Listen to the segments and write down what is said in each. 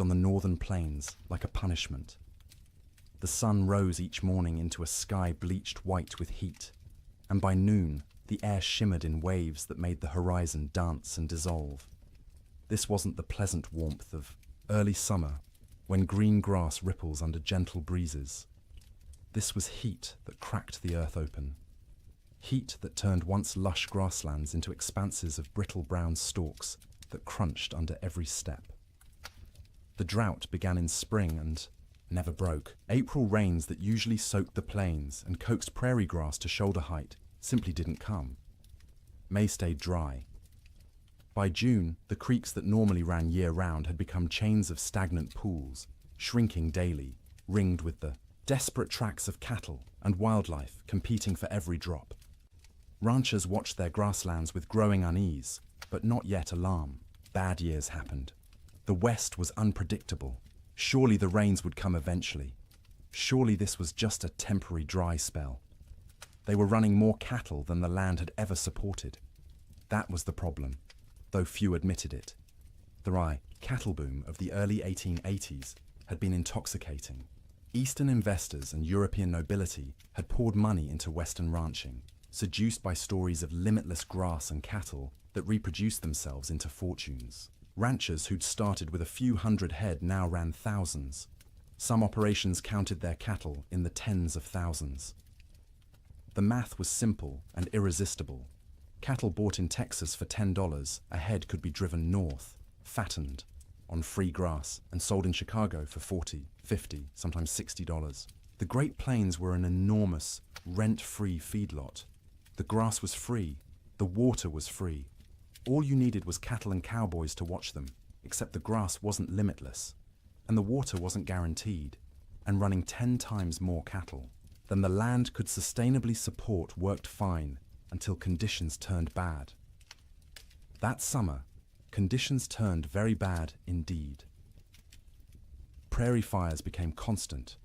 arrived on the northern plains like a punishment. The sun rose each morning into a sky bleached white with heat, and by noon the air shimmered in waves that made the horizon dance and dissolve. This wasn't the pleasant warmth of early summer when green grass ripples under gentle breezes. This was heat that cracked the earth open. Heat that turned once lush grasslands into expanses of brittle brown stalks that crunched under every step. The drought began in spring and never broke. April rains that usually soaked the plains and coaxed prairie grass to shoulder height simply didn't come. May stayed dry. By June, the creeks that normally ran year-round had become chains of stagnant pools, shrinking daily, ringed with the desperate tracks of cattle and wildlife competing for every drop. Ranchers watched their grasslands with growing unease, but not yet alarm. Bad years happened. The West was unpredictable. Surely the rains would come eventually. Surely this was just a temporary dry spell. They were running more cattle than the land had ever supported. That was the problem, though few admitted it. The cattle boom of the early 1880s had been intoxicating. Eastern investors and European nobility had poured money into Western ranching, seduced by stories of limitless grass and cattle that reproduced themselves into fortunes. Ranchers who'd started with a few hundred head now ran thousands. Some operations counted their cattle in the tens of thousands. The math was simple and irresistible. Cattle bought in Texas for $10 a head could be driven north, fattened, on free grass, and sold in Chicago for $40, $50, sometimes $60. The Great Plains were an enormous, rent-free feedlot. The grass was free, the water was free. All you needed was cattle and cowboys to watch them, except the grass wasn't limitless, and the water wasn't guaranteed, and running 10 times more cattle than the land could sustainably support worked fine until conditions turned bad. That summer, conditions turned very bad indeed. Prairie fires became constant.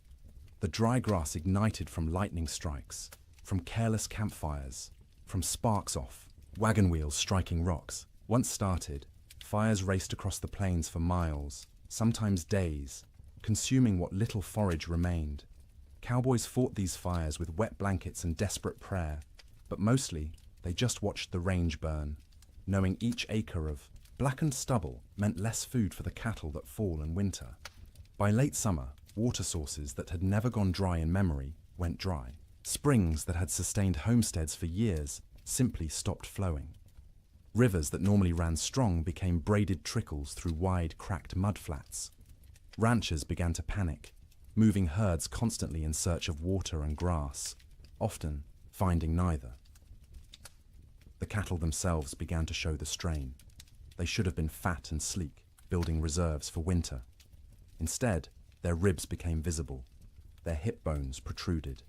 The dry grass ignited from lightning strikes, from careless campfires, from sparks off wagon wheels striking rocks. Once started, fires raced across the plains for miles, sometimes days, consuming what little forage remained. Cowboys fought these fires with wet blankets and desperate prayer, but mostly they just watched the range burn, knowing each acre of blackened stubble meant less food for the cattle that fall in winter. By late summer, water sources that had never gone dry in memory went dry. Springs that had sustained homesteads for years simply stopped flowing. Rivers that normally ran strong became braided trickles through wide, cracked mudflats. Ranchers began to panic, moving herds constantly in search of water and grass, often finding neither. The cattle themselves began to show the strain. They should have been fat and sleek, building reserves for winter. Instead, their ribs became visible. Their hip bones protruded.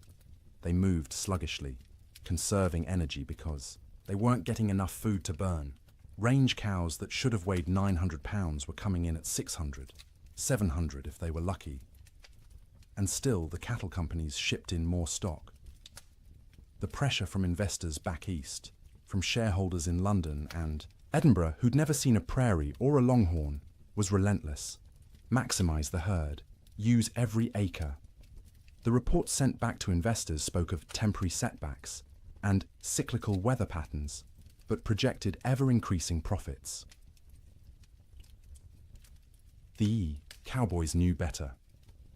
They moved sluggishly, conserving energy because they weren't getting enough food to burn. Range cows that should have weighed 900 pounds were coming in at 600, 700 if they were lucky. And still, the cattle companies shipped in more stock. The pressure from investors back east, from shareholders in London and Edinburgh who'd never seen a prairie or a longhorn, was relentless. Maximize the herd. Use every acre. The reports sent back to investors spoke of temporary setbacks and cyclical weather patterns, but projected ever-increasing profits. The cowboys knew better.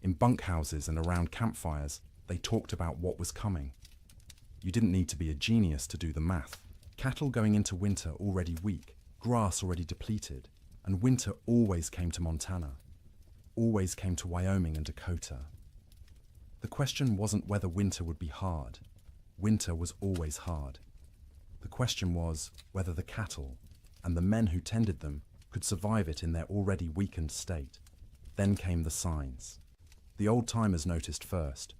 In bunkhouses and around campfires, they talked about what was coming. You didn't need to be a genius to do the math. Cattle going into winter already weak, grass already depleted, and winter always came to Montana, always came to Wyoming and Dakota. The question wasn't whether winter would be hard. Winter was always hard. The question was whether the cattle and the men who tended them could survive it in their already weakened state. Then came the signs. The old-timers noticed first.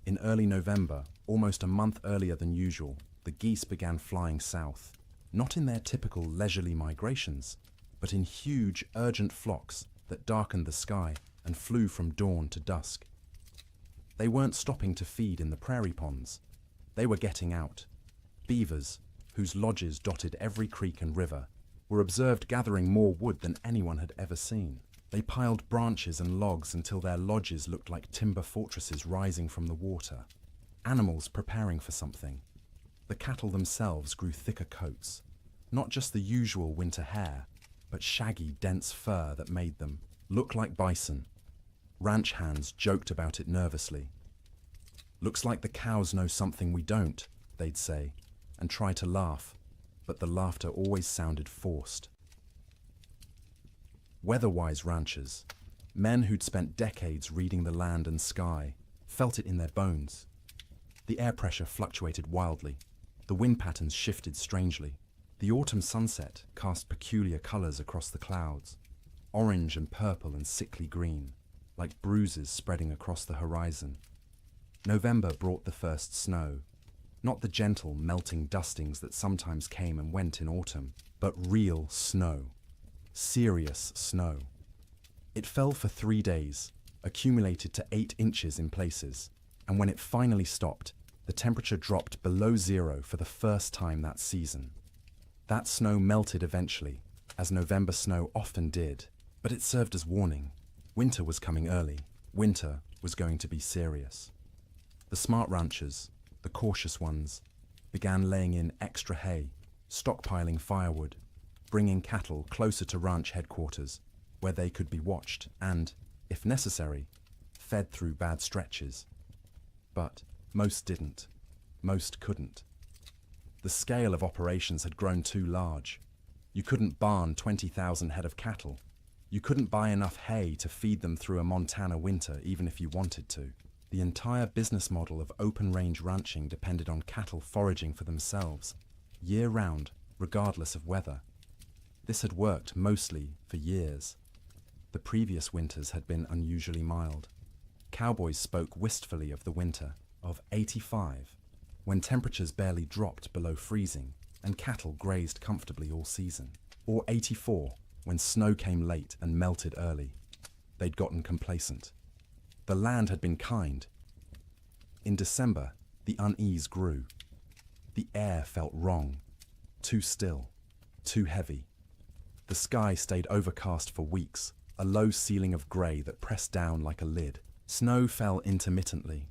In early November, almost a month earlier than usual, the geese began flying south, not in their typical leisurely migrations, but in huge, urgent flocks that darkened the sky and flew from dawn to dusk. They weren't stopping to feed in the prairie ponds. They were getting out. Beavers, whose lodges dotted every creek and river, were observed gathering more wood than anyone had ever seen. They piled branches and logs until their lodges looked like timber fortresses rising from the water. Animals preparing for something. The cattle themselves grew thicker coats, not just the usual winter hair, but shaggy, dense fur that made them look like bison. Ranch hands joked about it nervously. "Looks like the cows know something we don't," they'd say, and try to laugh, but the laughter always sounded forced. Weather-wise ranchers, men who'd spent decades reading the land and sky, felt it in their bones. The air pressure fluctuated wildly. The wind patterns shifted strangely. The autumn sunset cast peculiar colors across the clouds, orange and purple and sickly green, like bruises spreading across the horizon. November brought the first snow, not the gentle, melting dustings that sometimes came and went in autumn, but real snow. Serious snow. It fell for 3 days, accumulated to 8 inches in places, and when it finally stopped, the temperature dropped below zero for the first time that season. That snow melted eventually, as November snow often did, but it served as warning. Winter was coming early. Winter was going to be serious. The smart ranchers, the cautious ones, began laying in extra hay, stockpiling firewood, bringing cattle closer to ranch headquarters, where they could be watched and, if necessary, fed through bad stretches. But most didn't. Most couldn't. The scale of operations had grown too large. You couldn't barn 20,000 head of cattle. You couldn't buy enough hay to feed them through a Montana winter even if you wanted to. The entire business model of open-range ranching depended on cattle foraging for themselves, year-round, regardless of weather. This had worked mostly for years. The previous winters had been unusually mild. Cowboys spoke wistfully of the winter of '85, when temperatures barely dropped below freezing and cattle grazed comfortably all season. Or '84, when snow came late and melted early. They'd gotten complacent. The land had been kind. In December, the unease grew. The air felt wrong, too still, too heavy. The sky stayed overcast for weeks, a low ceiling of grey that pressed down like a lid. Snow fell intermittently,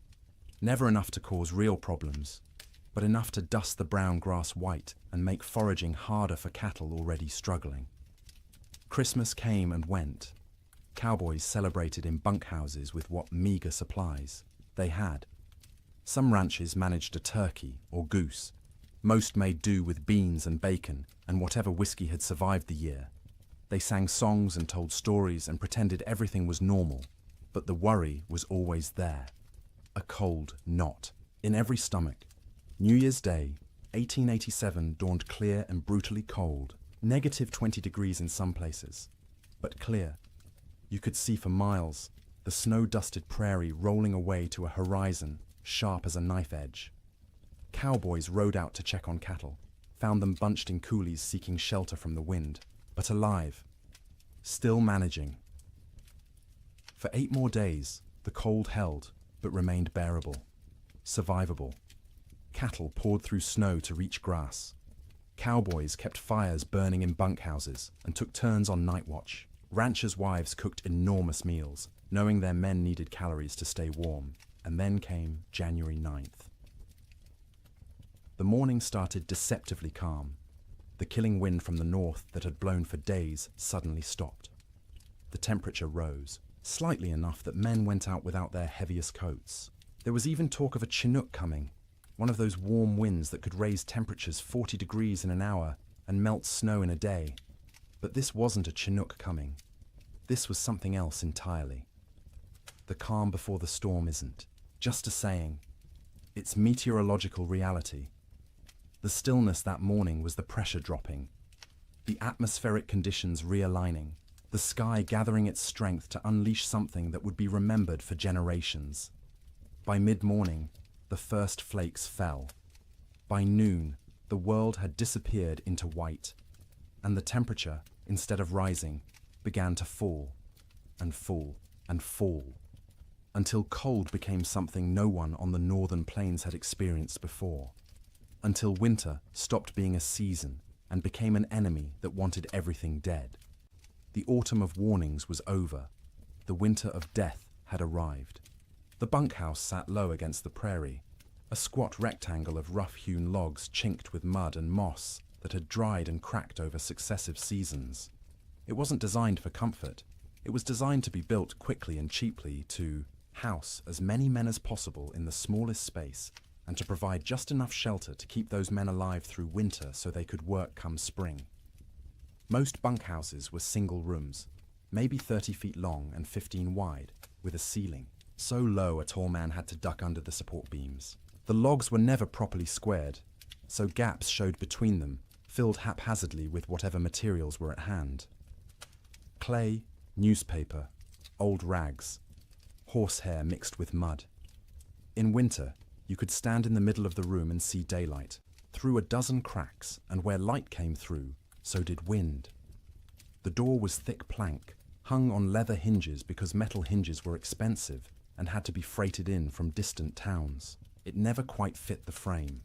never enough to cause real problems, but enough to dust the brown grass white and make foraging harder for cattle already struggling. Christmas came and went. Cowboys celebrated in bunkhouses with what meager supplies they had. Some ranches managed a turkey or goose. Most made do with beans and bacon and whatever whiskey had survived the year. They sang songs and told stories and pretended everything was normal, but the worry was always there. A cold knot in every stomach. New Year's Day, 1887 dawned clear and brutally cold, -20 degrees in some places, but clear. You could see for miles, the snow-dusted prairie rolling away to a horizon sharp as a knife edge. Cowboys rode out to check on cattle, found them bunched in coulees seeking shelter from the wind, but alive, still managing. For 8 more days, the cold held, but remained bearable, survivable. Cattle poured through snow to reach grass. Cowboys kept fires burning in bunkhouses and took turns on night watch. Ranchers' wives cooked enormous meals, knowing their men needed calories to stay warm. And then came January 9th. The morning started deceptively calm. The killing wind from the north that had blown for days suddenly stopped. The temperature rose, slightly enough that men went out without their heaviest coats. There was even talk of a Chinook coming, one of those warm winds that could raise temperatures 40 degrees in an hour and melt snow in a day. But this wasn't a Chinook coming. This was something else entirely. The calm before the storm isn't just a saying. It's meteorological reality. The stillness that morning was the pressure dropping, the atmospheric conditions realigning, the sky gathering its strength to unleash something that would be remembered for generations. By mid-morning, the first flakes fell. By noon, the world had disappeared into white, and the temperature, instead of rising, began to fall, and fall, and fall, until cold became something no one on the northern plains had experienced before, until winter stopped being a season and became an enemy that wanted everything dead. The autumn of warnings was over. The winter of death had arrived. The bunkhouse sat low against the prairie, a squat rectangle of rough-hewn logs chinked with mud and moss that had dried and cracked over successive seasons. It wasn't designed for comfort. It was designed to be built quickly and cheaply to house as many men as possible in the smallest space and to provide just enough shelter to keep those men alive through winter so they could work come spring. Most bunkhouses were single rooms, maybe 30 feet long and 15 wide, with a ceiling, so low a tall man had to duck under the support beams. The logs were never properly squared, so gaps showed between them, filled haphazardly with whatever materials were at hand. Clay, newspaper, old rags, horsehair mixed with mud. In winter, you could stand in the middle of the room and see daylight, through a dozen cracks, and where light came through, so did wind. The door was thick plank, hung on leather hinges because metal hinges were expensive and had to be freighted in from distant towns. It never quite fit the frame,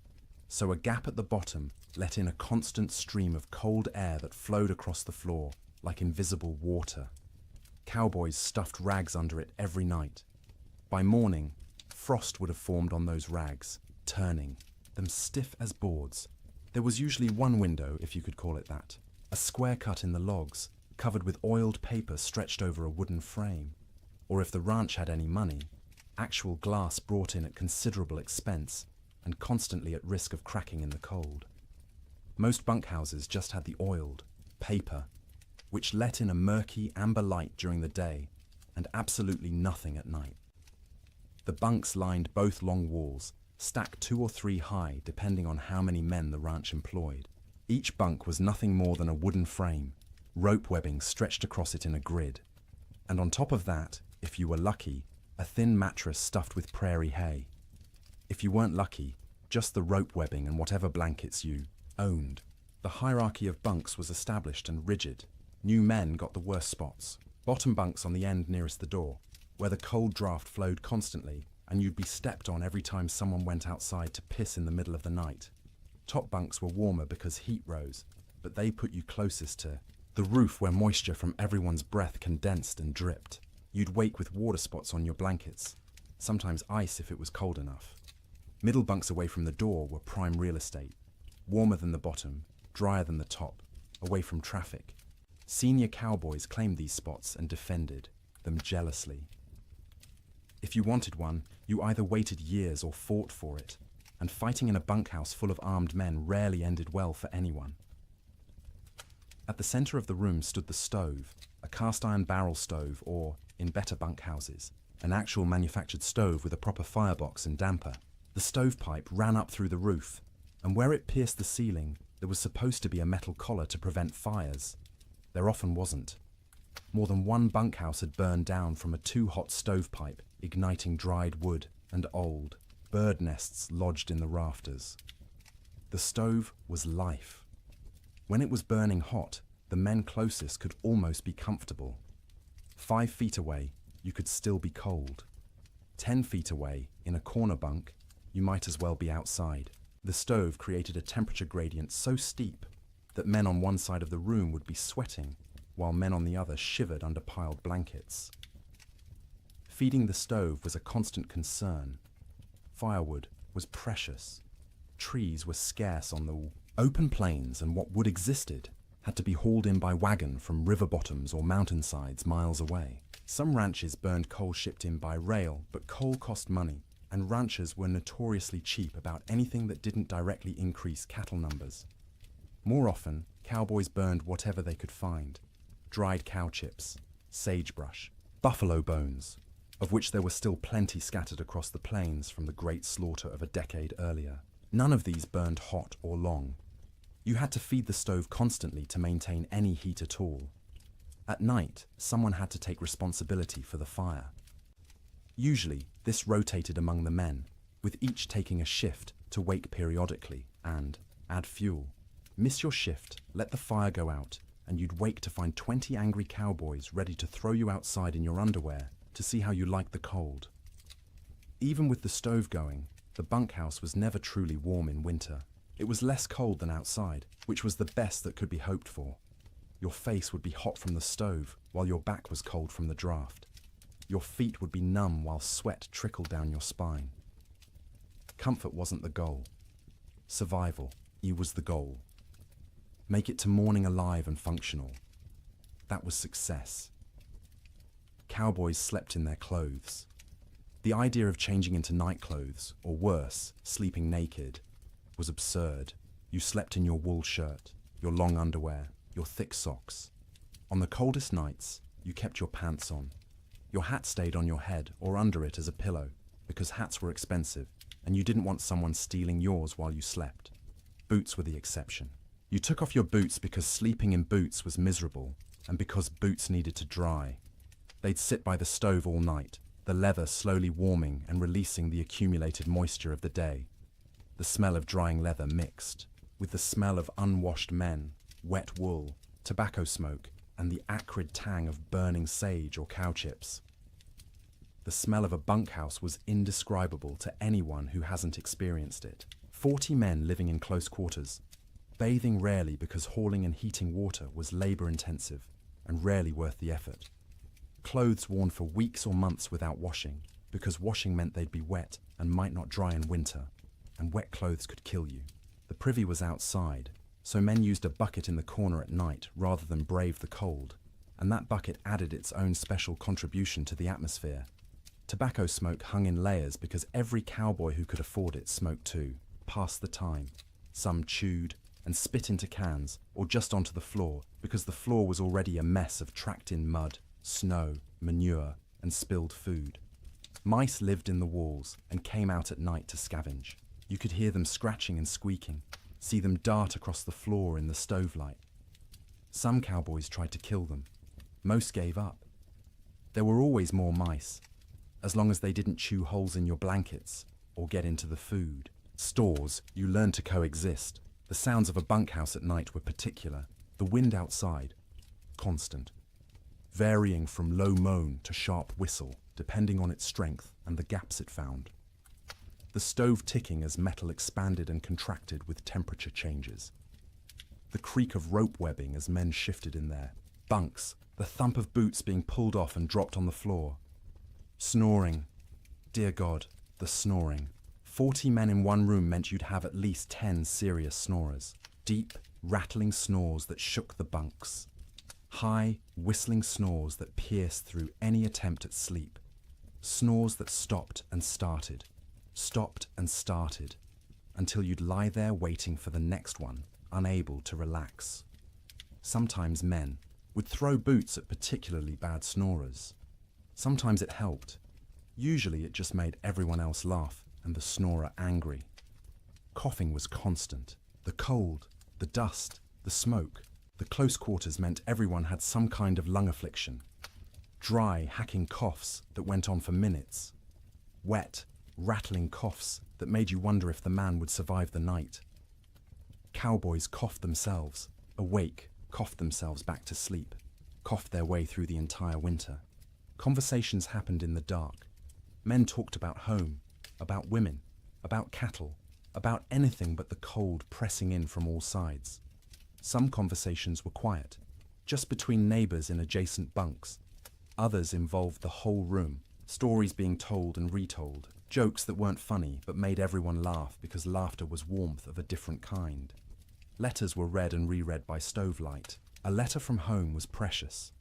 so a gap at the bottom let in a constant stream of cold air that flowed across the floor like invisible water. Cowboys stuffed rags under it every night. By morning, frost would have formed on those rags, turning them stiff as boards. There was usually one window, if you could call it that, a square cut in the logs, covered with oiled paper stretched over a wooden frame. Or if the ranch had any money, actual glass brought in at considerable expense and constantly at risk of cracking in the cold. Most bunkhouses just had the oiled paper, which let in a murky amber light during the day and absolutely nothing at night. The bunks lined both long walls, stacked 2 or 3 high depending on how many men the ranch employed. Each bunk was nothing more than a wooden frame, rope webbing stretched across it in a grid. And on top of that, if you were lucky, a thin mattress stuffed with prairie hay. If you weren't lucky, just the rope webbing and whatever blankets you owned. The hierarchy of bunks was established and rigid. New men got the worst spots. Bottom bunks on the end nearest the door, where the cold draft flowed constantly and you'd be stepped on every time someone went outside to piss in the middle of the night. Top bunks were warmer because heat rose, but they put you closest to the roof where moisture from everyone's breath condensed and dripped. You'd wake with water spots on your blankets, sometimes ice if it was cold enough. Middle bunks away from the door were prime real estate, warmer than the bottom, drier than the top, away from traffic. Senior cowboys claimed these spots and defended them jealously. If you wanted one, you either waited years or fought for it, and fighting in a bunkhouse full of armed men rarely ended well for anyone. At the center of the room stood the stove, a cast-iron barrel stove or, in better bunkhouses, an actual manufactured stove with a proper firebox and damper. The stovepipe ran up through the roof, and where it pierced the ceiling, there was supposed to be a metal collar to prevent fires. There often wasn't. More than one bunkhouse had burned down from a too-hot stovepipe, igniting dried wood and old bird nests lodged in the rafters. The stove was life. When it was burning hot, the men closest could almost be comfortable. 5 feet away, you could still be cold. 10 feet away, in a corner bunk, you might as well be outside. The stove created a temperature gradient so steep that men on one side of the room would be sweating, while men on the other shivered under piled blankets. Feeding the stove was a constant concern. Firewood was precious. Trees were scarce on the open plains, and what wood existed had to be hauled in by wagon from river bottoms or mountainsides miles away. Some ranches burned coal shipped in by rail, but coal cost money, and ranchers were notoriously cheap about anything that didn't directly increase cattle numbers. More often, cowboys burned whatever they could find: dried cow chips, sagebrush, buffalo bones, of which there were still plenty scattered across the plains from the great slaughter of a decade earlier. None of these burned hot or long. You had to feed the stove constantly to maintain any heat at all. At night, someone had to take responsibility for the fire. Usually, this rotated among the men, with each taking a shift to wake periodically and add fuel. Miss your shift, let the fire go out, and you'd wake to find 20 angry cowboys ready to throw you outside in your underwear to see how you liked the cold. Even with the stove going, the bunkhouse was never truly warm in winter. It was less cold than outside, which was the best that could be hoped for. Your face would be hot from the stove while your back was cold from the draft. Your feet would be numb while sweat trickled down your spine. Comfort wasn't the goal. Survival, was the goal. Make it to morning alive and functional. That was success. Cowboys slept in their clothes. The idea of changing into night clothes, or worse, sleeping naked, was absurd. You slept in your wool shirt, your long underwear, your thick socks. On the coldest nights, you kept your pants on. Your hat stayed on your head or under it as a pillow, because hats were expensive, and you didn't want someone stealing yours while you slept. Boots were the exception. You took off your boots because sleeping in boots was miserable, and because boots needed to dry. They'd sit by the stove all night, the leather slowly warming and releasing the accumulated moisture of the day. The smell of drying leather mixed with the smell of unwashed men, wet wool, tobacco smoke, and the acrid tang of burning sage or cow chips. The smell of a bunkhouse was indescribable to anyone who hasn't experienced it. 40 men living in close quarters, bathing rarely because hauling and heating water was labor-intensive and rarely worth the effort. Clothes worn for weeks or months without washing, because washing meant they'd be wet and might not dry in winter, and wet clothes could kill you. The privy was outside, so men used a bucket in the corner at night rather than brave the cold, and that bucket added its own special contribution to the atmosphere. Tobacco smoke hung in layers because every cowboy who could afford it smoked too, passed the time. Some chewed and spit into cans or just onto the floor because the floor was already a mess of tracked-in mud, snow, manure, and spilled food. Mice lived in the walls and came out at night to scavenge. You could hear them scratching and squeaking, see them dart across the floor in the stove light. Some cowboys tried to kill them. Most gave up. There were always more mice, as long as they didn't chew holes in your blankets or get into the food. Stores, you learned to coexist. The sounds of a bunkhouse at night were particular. The wind outside, constant, varying from low moan to sharp whistle, depending on its strength and the gaps it found. The stove ticking as metal expanded and contracted with temperature changes. The creak of rope webbing as men shifted in their bunks, the thump of boots being pulled off and dropped on the floor. Snoring. Dear God, the snoring. 40 men in one room meant you'd have at least 10 serious snorers. Deep, rattling snores that shook the bunks. High, whistling snores that pierced through any attempt at sleep. Snores that stopped and started, until you'd lie there waiting for the next one, unable to relax. Sometimes men would throw boots at particularly bad snorers. Sometimes it helped. Usually it just made everyone else laugh and the snorer angry. Coughing was constant. The cold, the dust, the smoke, the close quarters meant everyone had some kind of lung affliction. Dry, hacking coughs that went on for minutes. Wet, rattling coughs that made you wonder if the man would survive the night. Cowboys coughed themselves, awake, coughed themselves back to sleep, coughed their way through the entire winter. Conversations happened in the dark. Men talked about home, about women, about cattle, about anything but the cold pressing in from all sides. Some conversations were quiet, just between neighbors in adjacent bunks. Others involved the whole room, stories being told and retold, jokes that weren't funny but made everyone laugh because laughter was warmth of a different kind. Letters were read and reread by stove light. A letter from home was precious,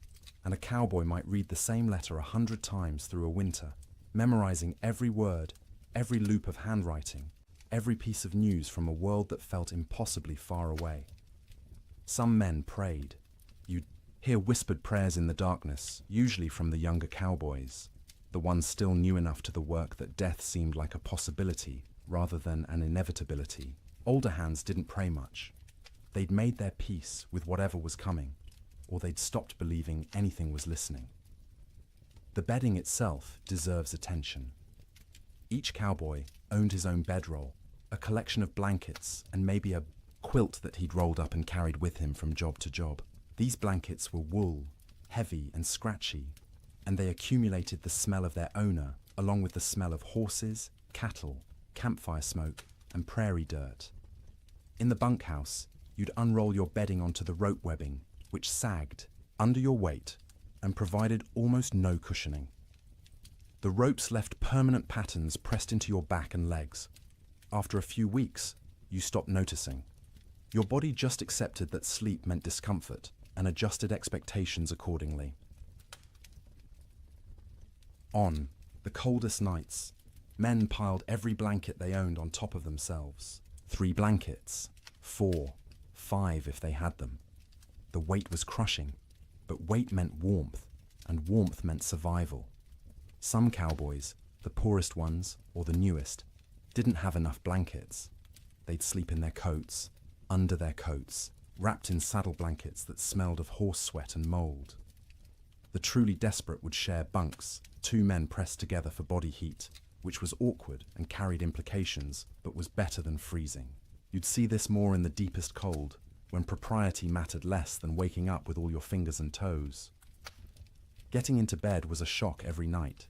and a cowboy might read the same letter 100 times through a winter, memorizing every word, every loop of handwriting, every piece of news from a world that felt impossibly far away. Some men prayed. You'd hear whispered prayers in the darkness, usually from the younger cowboys, the ones still new enough to the work that death seemed like a possibility rather than an inevitability. Older hands didn't pray much. They'd made their peace with whatever was coming, or they'd stopped believing anything was listening. The bedding itself deserves attention. Each cowboy owned his own bedroll, a collection of blankets, and maybe a quilt that he'd rolled up and carried with him from job to job. These blankets were wool, heavy and scratchy, and they accumulated the smell of their owner, along with the smell of horses, cattle, campfire smoke, and prairie dirt. In the bunkhouse, you'd unroll your bedding onto the rope webbing, which sagged under your weight and provided almost no cushioning. The ropes left permanent patterns pressed into your back and legs. After a few weeks, you stopped noticing. Your body just accepted that sleep meant discomfort and adjusted expectations accordingly. On the coldest nights, men piled every blanket they owned on top of themselves. 3 blankets, 4, 5 if they had them. The weight was crushing, but weight meant warmth, and warmth meant survival. Some cowboys, the poorest ones or the newest, didn't have enough blankets. They'd sleep in their coats, under their coats, wrapped in saddle blankets that smelled of horse sweat and mold. The truly desperate would share bunks, 2 men pressed together for body heat, which was awkward and carried implications, but was better than freezing. You'd see this more in the deepest cold, when propriety mattered less than waking up with all your fingers and toes. Getting into bed was a shock every night.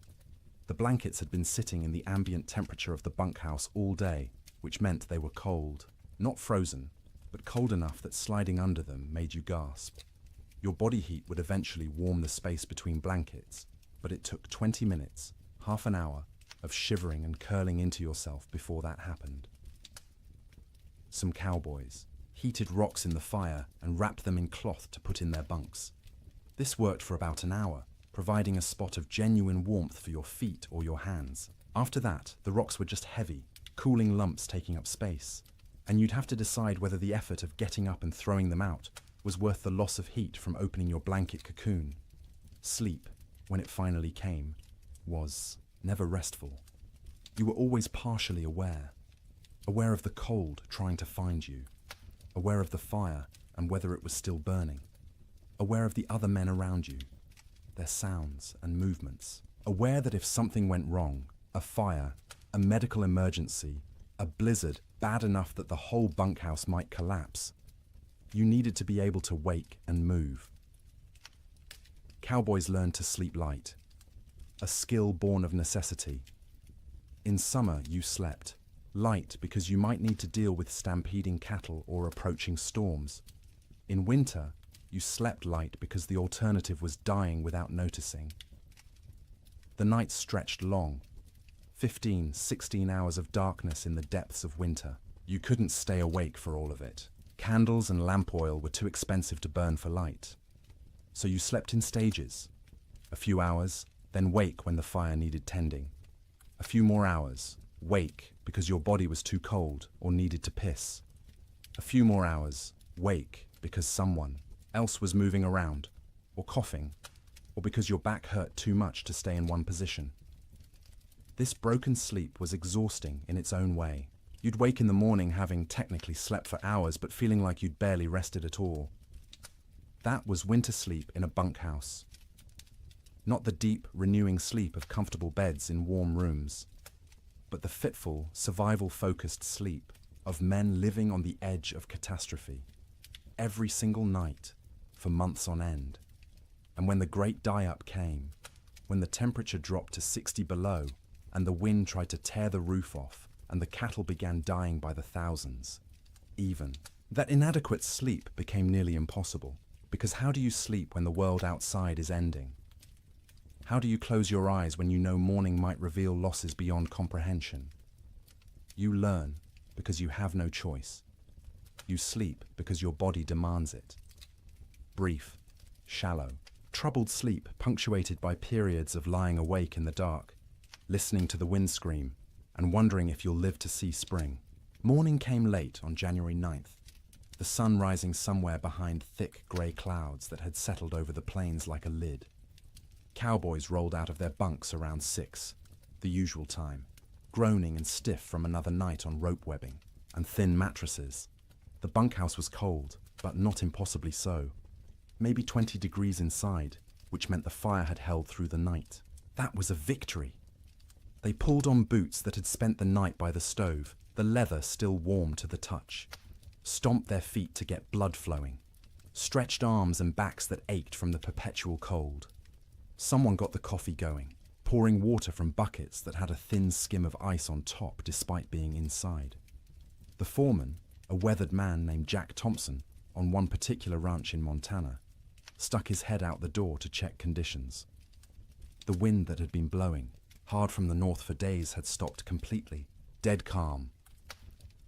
The blankets had been sitting in the ambient temperature of the bunkhouse all day, which meant they were cold. Not frozen, but cold enough that sliding under them made you gasp. Your body heat would eventually warm the space between blankets, but it took 20 minutes, half an hour, of shivering and curling into yourself before that happened. Some cowboys heated rocks in the fire and wrapped them in cloth to put in their bunks. This worked for about an hour, providing a spot of genuine warmth for your feet or your hands. After that, the rocks were just heavy, cooling lumps taking up space, and you'd have to decide whether the effort of getting up and throwing them out was worth the loss of heat from opening your blanket cocoon. Sleep, when it finally came, was never restful. You were always partially aware of the cold trying to find you, aware of the fire and whether it was still burning, aware of the other men around you, their sounds and movements, aware that if something went wrong, a fire, a medical emergency, a blizzard bad enough that the whole bunkhouse might collapse, you needed to be able to wake and move. Cowboys learned to sleep light, a skill born of necessity. In summer, you slept light because you might need to deal with stampeding cattle or approaching storms. In winter, you slept light because the alternative was dying without noticing. The nights stretched long, 15, 16 hours of darkness in the depths of winter. You couldn't stay awake for all of it. Candles and lamp oil were too expensive to burn for light. So you slept in stages. A few hours, then wake when the fire needed tending. A few more hours, wake because your body was too cold or needed to piss. A few more hours, wake because someone else was moving around or coughing, or because your back hurt too much to stay in one position. This broken sleep was exhausting in its own way. You'd wake in the morning having technically slept for hours but feeling like you'd barely rested at all. That was winter sleep in a bunkhouse. Not the deep, renewing sleep of comfortable beds in warm rooms, but the fitful, survival-focused sleep of men living on the edge of catastrophe. Every single night, for months on end. And when the great die-up came, when the temperature dropped to 60 below, and the wind tried to tear the roof off, and the cattle began dying by the thousands, even, that inadequate sleep became nearly impossible. Because how do you sleep when the world outside is ending? How do you close your eyes when you know morning might reveal losses beyond comprehension? You learn because you have no choice. You sleep because your body demands it. Brief, shallow, troubled sleep punctuated by periods of lying awake in the dark, listening to the wind scream, and wondering if you'll live to see spring. Morning came late on January 9th, the sun rising somewhere behind thick grey clouds that had settled over the plains like a lid. Cowboys rolled out of their bunks around 6, the usual time, groaning and stiff from another night on rope webbing and thin mattresses. The bunkhouse was cold, but not impossibly so. Maybe 20 degrees inside, which meant the fire had held through the night. That was a victory. They pulled on boots that had spent the night by the stove, the leather still warm to the touch, stomped their feet to get blood flowing, stretched arms and backs that ached from the perpetual cold. Someone got the coffee going, pouring water from buckets that had a thin skim of ice on top despite being inside. The foreman, a weathered man named Jack Thompson, on one particular ranch in Montana, stuck his head out the door to check conditions. The wind that had been blowing hard from the north for days had stopped completely, dead calm.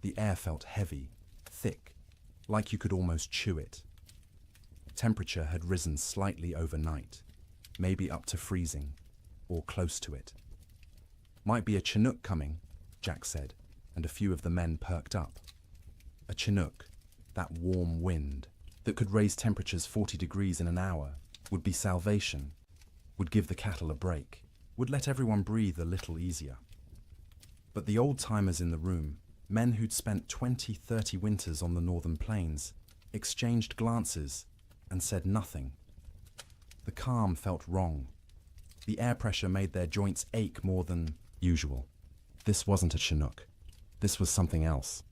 The air felt heavy, thick, like you could almost chew it. Temperature had risen slightly overnight, maybe up to freezing, or close to it. Might be a Chinook coming, Jack said, and a few of the men perked up. A Chinook, that warm wind that could raise temperatures 40 degrees in an hour, would be salvation, would give the cattle a break, would let everyone breathe a little easier. But the old-timers in the room, men who'd spent 20, 30 winters on the northern plains, exchanged glances and said nothing. The calm felt wrong. The air pressure made their joints ache more than usual. This wasn't a Chinook. This was something else.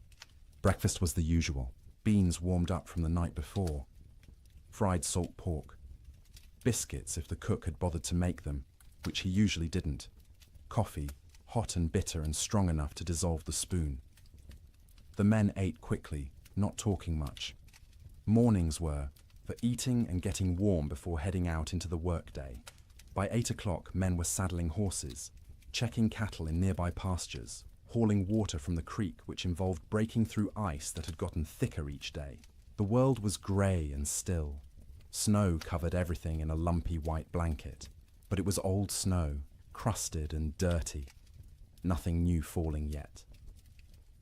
Breakfast was the usual. Beans warmed up from the night before. Fried salt pork. Biscuits if the cook had bothered to make them, which he usually didn't. Coffee, hot and bitter and strong enough to dissolve the spoon. The men ate quickly, not talking much. Mornings were for eating and getting warm before heading out into the workday. By 8 o'clock, men were saddling horses, checking cattle in nearby pastures, hauling water from the creek, which involved breaking through ice that had gotten thicker each day. The world was grey and still. Snow covered everything in a lumpy white blanket, but it was old snow, crusted and dirty. Nothing new falling yet.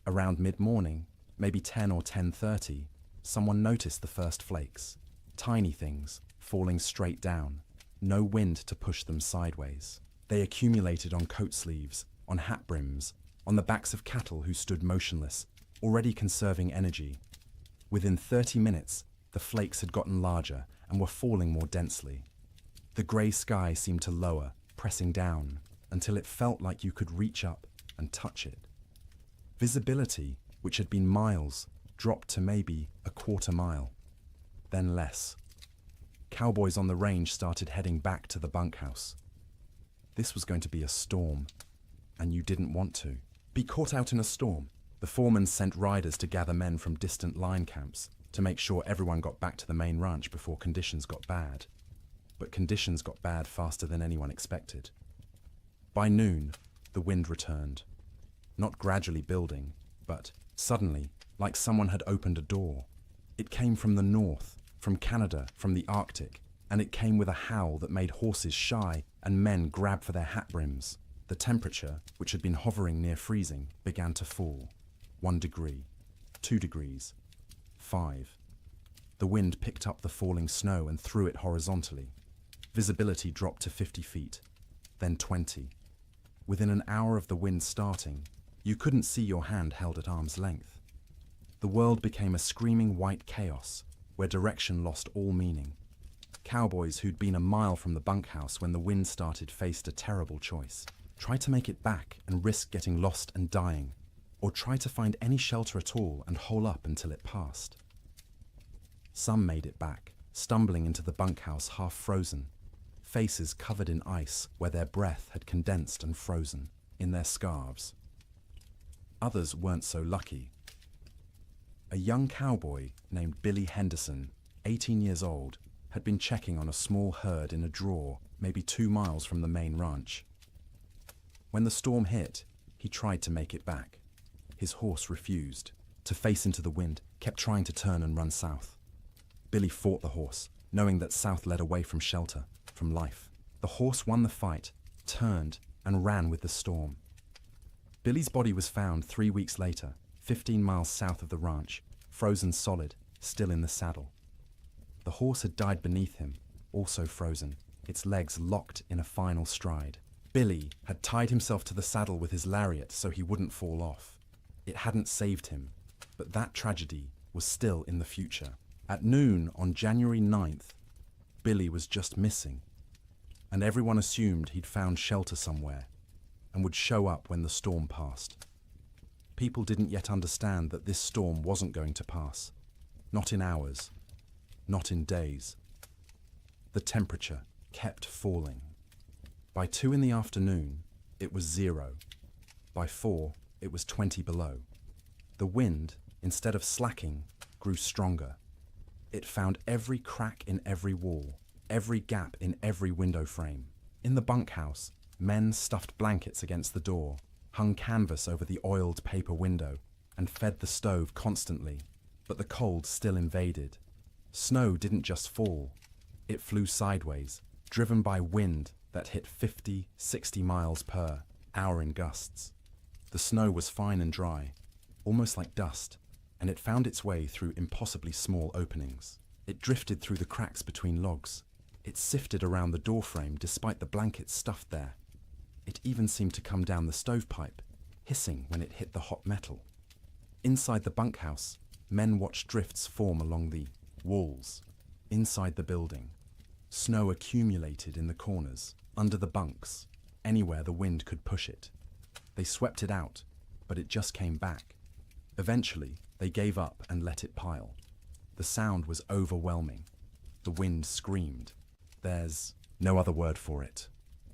Around mid-morning, maybe 10 or 10:30, someone noticed the first flakes. Tiny things, falling straight down. No wind to push them sideways. They accumulated on coat sleeves, on hat brims, on the backs of cattle who stood motionless, already conserving energy. Within 30 minutes, the flakes had gotten larger and were falling more densely. The grey sky seemed to lower, pressing down, until it felt like you could reach up and touch it. Visibility, which had been miles, dropped to maybe a quarter mile, then less. Cowboys on the range started heading back to the bunkhouse. This was going to be a storm, and you didn't want to be caught out in a storm. The foreman sent riders to gather men from distant line camps to make sure everyone got back to the main ranch before conditions got bad. But conditions got bad faster than anyone expected. By noon, the wind returned. Not gradually building, but suddenly, like someone had opened a door. It came from the north, from Canada, from the Arctic, and it came with a howl that made horses shy and men grab for their hat brims. The temperature, which had been hovering near freezing, began to fall. 1 degree, 2 degrees, 5. The wind picked up the falling snow and threw it horizontally. Visibility dropped to 50 feet, then 20. Within an hour of the wind starting, you couldn't see your hand held at arm's length. The world became a screaming white chaos, where direction lost all meaning. Cowboys who'd been a mile from the bunkhouse when the wind started faced a terrible choice. Try to make it back and risk getting lost and dying, or try to find any shelter at all and hole up until it passed. Some made it back, stumbling into the bunkhouse half frozen, faces covered in ice where their breath had condensed and frozen in their scarves. Others weren't so lucky. A young cowboy named Billy Henderson, 18 years old, had been checking on a small herd in a draw maybe 2 miles from the main ranch. When the storm hit, he tried to make it back. His horse refused to face into the wind, kept trying to turn and run south. Billy fought the horse, knowing that south led away from shelter, from life. The horse won the fight, turned, and ran with the storm. Billy's body was found 3 weeks later, 15 miles south of the ranch, frozen solid, still in the saddle. The horse had died beneath him, also frozen, its legs locked in a final stride. Billy had tied himself to the saddle with his lariat so he wouldn't fall off. It hadn't saved him, but that tragedy was still in the future. At noon on January 9th, Billy was just missing, and everyone assumed he'd found shelter somewhere and would show up when the storm passed. People didn't yet understand that this storm wasn't going to pass. Not in hours, not in days. The temperature kept falling. By 2 in the afternoon, it was 0. By 4, it was 20 below. The wind, instead of slacking, grew stronger. It found every crack in every wall, every gap in every window frame. In the bunkhouse, men stuffed blankets against the door, hung canvas over the oiled paper window, and fed the stove constantly. But the cold still invaded. Snow didn't just fall. It flew sideways, driven by wind that hit 50, 60 miles per hour in gusts. The snow was fine and dry, almost like dust, and it found its way through impossibly small openings. It drifted through the cracks between logs. It sifted around the doorframe despite the blankets stuffed there. It even seemed to come down the stovepipe, hissing when it hit the hot metal. Inside the bunkhouse, men watched drifts form along the walls. Inside the building, snow accumulated in the corners, under the bunks, anywhere the wind could push it. They swept it out, but it just came back. Eventually, they gave up and let it pile. The sound was overwhelming. The wind screamed. There's no other word for it.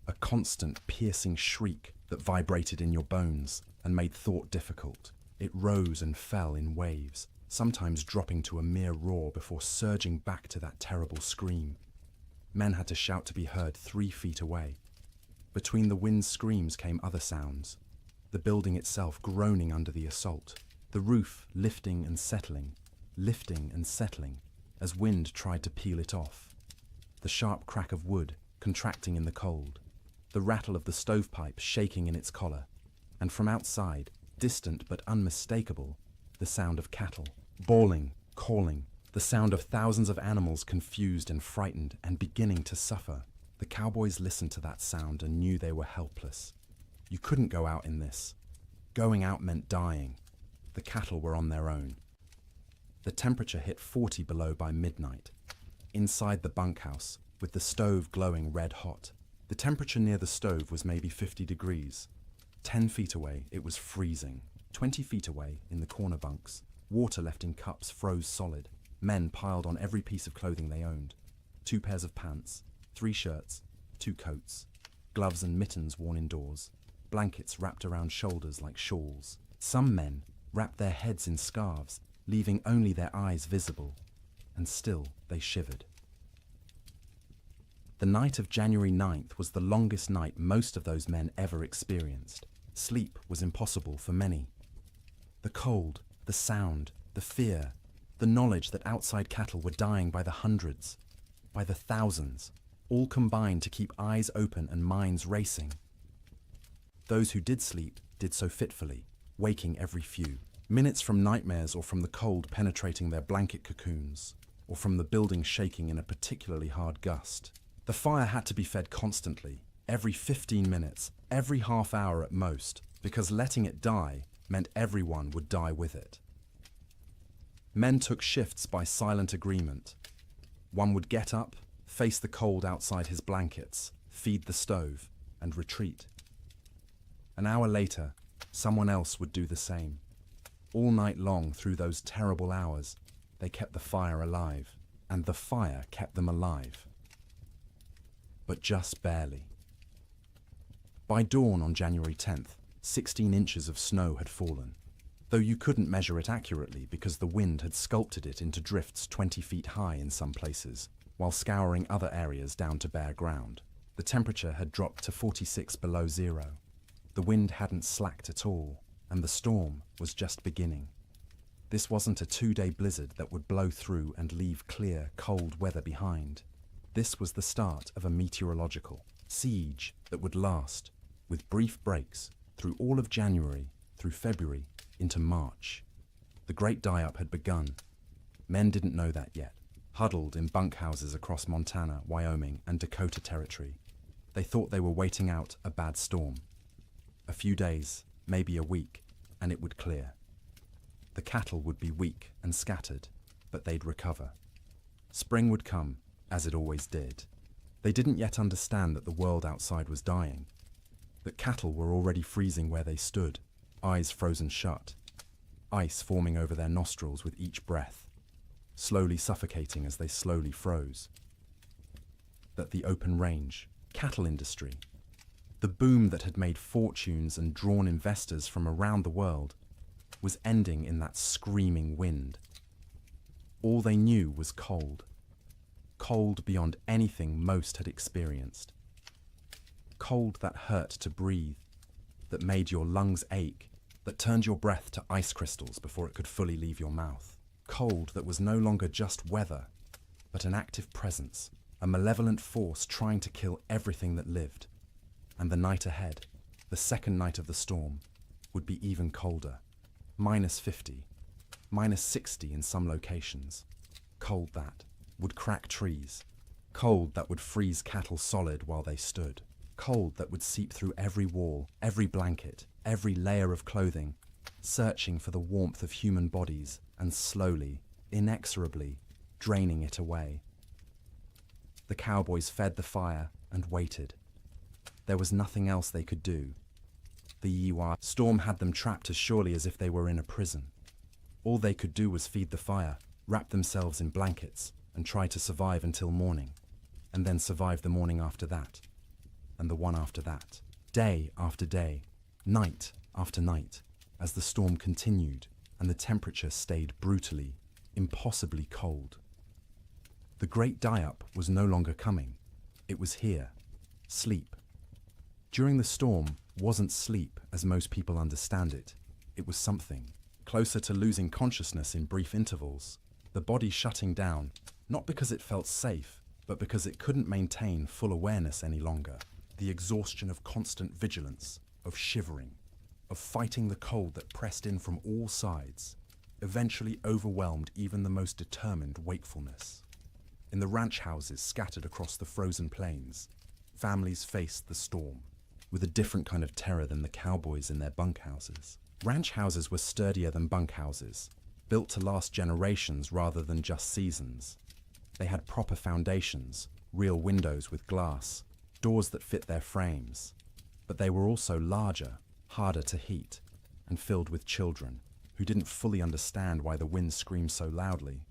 A constant, piercing shriek that vibrated in your bones and made thought difficult. It rose and fell in waves, sometimes dropping to a mere roar before surging back to that terrible scream. Men had to shout to be heard 3 feet away. Between the wind's screams came other sounds. The building itself groaning under the assault. The roof lifting and settling as wind tried to peel it off. The sharp crack of wood contracting in the cold. The rattle of the stovepipe shaking in its collar. And from outside, distant but unmistakable, the sound of cattle, bawling, calling, the sound of thousands of animals confused and frightened and beginning to suffer. The cowboys listened to that sound and knew they were helpless. You couldn't go out in this. Going out meant dying. The cattle were on their own. The temperature hit 40 below by midnight. Inside the bunkhouse, with the stove glowing red hot, the temperature near the stove was maybe 50 degrees. 10 feet away, it was freezing. 20 feet away, in the corner bunks, water left in cups froze solid. Men piled on every piece of clothing they owned. 2 pairs of pants, 3 shirts, 2 coats, gloves and mittens worn indoors, blankets wrapped around shoulders like shawls. Some men wrapped their heads in scarves, leaving only their eyes visible, and still they shivered. The night of January 9th was the longest night most of those men ever experienced. Sleep was impossible for many. The cold, the sound, the fear, the knowledge that outside cattle were dying by the hundreds, by the thousands, all combined to keep eyes open and minds racing. Those who did sleep did so fitfully, waking every few. Minutes from nightmares or from the cold penetrating their blanket cocoons, or from the building shaking in a particularly hard gust. The fire had to be fed constantly, every 15 minutes, every half hour at most, because letting it die meant everyone would die with it. Men took shifts by silent agreement. One would get up, face the cold outside his blankets, feed the stove, and retreat. An hour later, someone else would do the same. All night long through those terrible hours, they kept the fire alive, and the fire kept them alive. But just barely. By dawn on January 10th, 16 inches of snow had fallen, though you couldn't measure it accurately because the wind had sculpted it into drifts 20 feet high in some places, while scouring other areas down to bare ground. The temperature had dropped to 46 below zero. The wind hadn't slacked at all, and the storm was just beginning. This wasn't a 2-day blizzard that would blow through and leave clear, cold weather behind. This was the start of a meteorological siege that would last, with brief breaks, through all of January, through February, into March. The great die-up had begun. Men didn't know that yet, huddled in bunkhouses across Montana, Wyoming, and Dakota Territory. They thought they were waiting out a bad storm. A few days, maybe a week, and it would clear. The cattle would be weak and scattered, but they'd recover. Spring would come, as it always did. They didn't yet understand that the world outside was dying, that cattle were already freezing where they stood, eyes frozen shut, ice forming over their nostrils with each breath, slowly suffocating as they slowly froze. That the open range, cattle industry, the boom that had made fortunes and drawn investors from around the world, was ending in that screaming wind. All they knew was cold. Cold beyond anything most had experienced. Cold that hurt to breathe, that made your lungs ache, that turned your breath to ice crystals before it could fully leave your mouth. Cold that was no longer just weather, but an active presence, a malevolent force trying to kill everything that lived. And the night ahead, the second night of the storm, would be even colder. -50, -60 in some locations. Cold that would crack trees. Cold that would freeze cattle solid while they stood. Cold that would seep through every wall, every blanket, every layer of clothing, searching for the warmth of human bodies and slowly, inexorably, draining it away. The cowboys fed the fire and waited. There was nothing else they could do. The Yiwa storm had them trapped as surely as if they were in a prison. All they could do was feed the fire, wrap themselves in blankets, and try to survive until morning, and then survive the morning after that, and the one after that, day after day, night after night, as the storm continued and the temperature stayed brutally, impossibly cold. The great die-up was no longer coming. It was here. Sleep. During the storm wasn't sleep as most people understand it. It was something closer to losing consciousness in brief intervals, the body shutting down, not because it felt safe, but because it couldn't maintain full awareness any longer. The exhaustion of constant vigilance, of shivering, of fighting the cold that pressed in from all sides, eventually overwhelmed even the most determined wakefulness. In the ranch houses scattered across the frozen plains, families faced the storm with a different kind of terror than the cowboys in their bunkhouses. Ranch houses were sturdier than bunkhouses, built to last generations rather than just seasons. They had proper foundations, real windows with glass, doors that fit their frames. But they were also larger, harder to heat, and filled with children who didn't fully understand why the wind screamed so loudly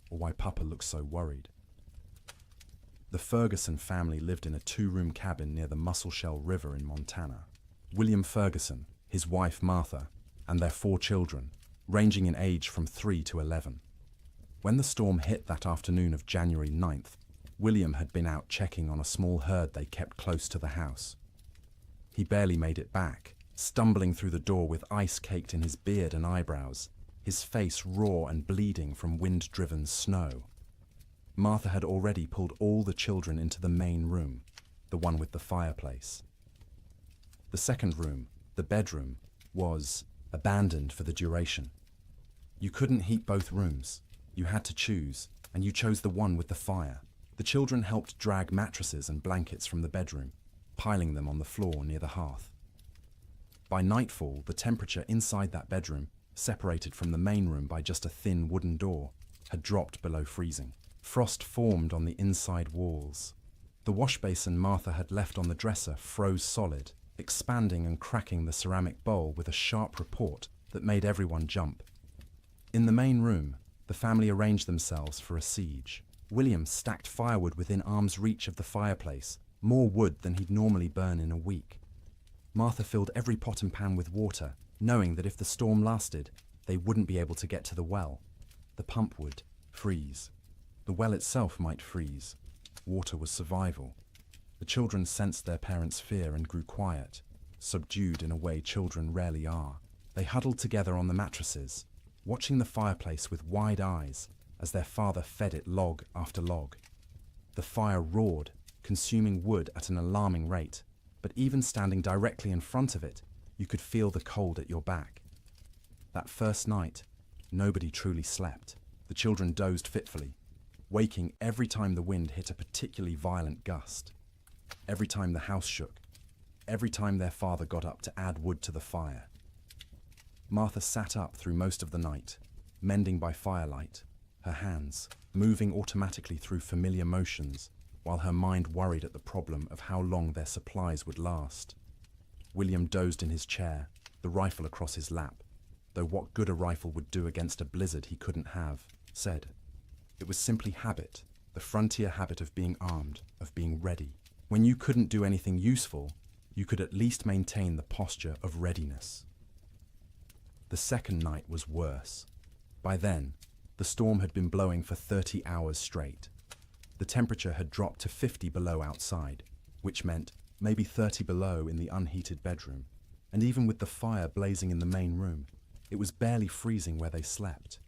or why Papa looked so worried. The Ferguson family lived in a 2-room cabin near the Musselshell River in Montana. William Ferguson, his wife Martha, and their 4 children, ranging in age from 3 to 11. When the storm hit that afternoon of January 9th, William had been out checking on a small herd they kept close to the house. He barely made it back, stumbling through the door with ice caked in his beard and eyebrows, his face raw and bleeding from wind-driven snow. Martha had already pulled all the children into the main room, the one with the fireplace. The second room, the bedroom, was abandoned for the duration. You couldn't heat both rooms. You had to choose, and you chose the one with the fire. The children helped drag mattresses and blankets from the bedroom, piling them on the floor near the hearth. By nightfall, the temperature inside that bedroom, separated from the main room by just a thin wooden door, had dropped below freezing. Frost formed on the inside walls. The wash basin Martha had left on the dresser froze solid, expanding and cracking the ceramic bowl with a sharp report that made everyone jump. In the main room, the family arranged themselves for a siege. William stacked firewood within arm's reach of the fireplace, more wood than he'd normally burn in a week. Martha filled every pot and pan with water, knowing that if the storm lasted, they wouldn't be able to get to the well. The pump would freeze. The well itself might freeze. Water was survival. The children sensed their parents' fear and grew quiet, subdued in a way children rarely are. They huddled together on the mattresses, watching the fireplace with wide eyes as their father fed it log after log. The fire roared, consuming wood at an alarming rate, but even standing directly in front of it, you could feel the cold at your back. That first night, nobody truly slept. The children dozed fitfully, waking every time the wind hit a particularly violent gust, every time the house shook, every time their father got up to add wood to the fire. Martha sat up through most of the night, mending by firelight, her hands moving automatically through familiar motions, while her mind worried at the problem of how long their supplies would last. William dozed in his chair, the rifle across his lap, though what good a rifle would do against a blizzard he couldn't have, said. It was simply habit, the frontier habit of being armed, of being ready. When you couldn't do anything useful, you could at least maintain the posture of readiness. The second night was worse. By then, The storm had been blowing for 30 hours straight. The temperature had dropped to 50 below outside, which meant maybe 30 below in the unheated bedroom. And even with the fire blazing in the main room, it was barely freezing where they slept.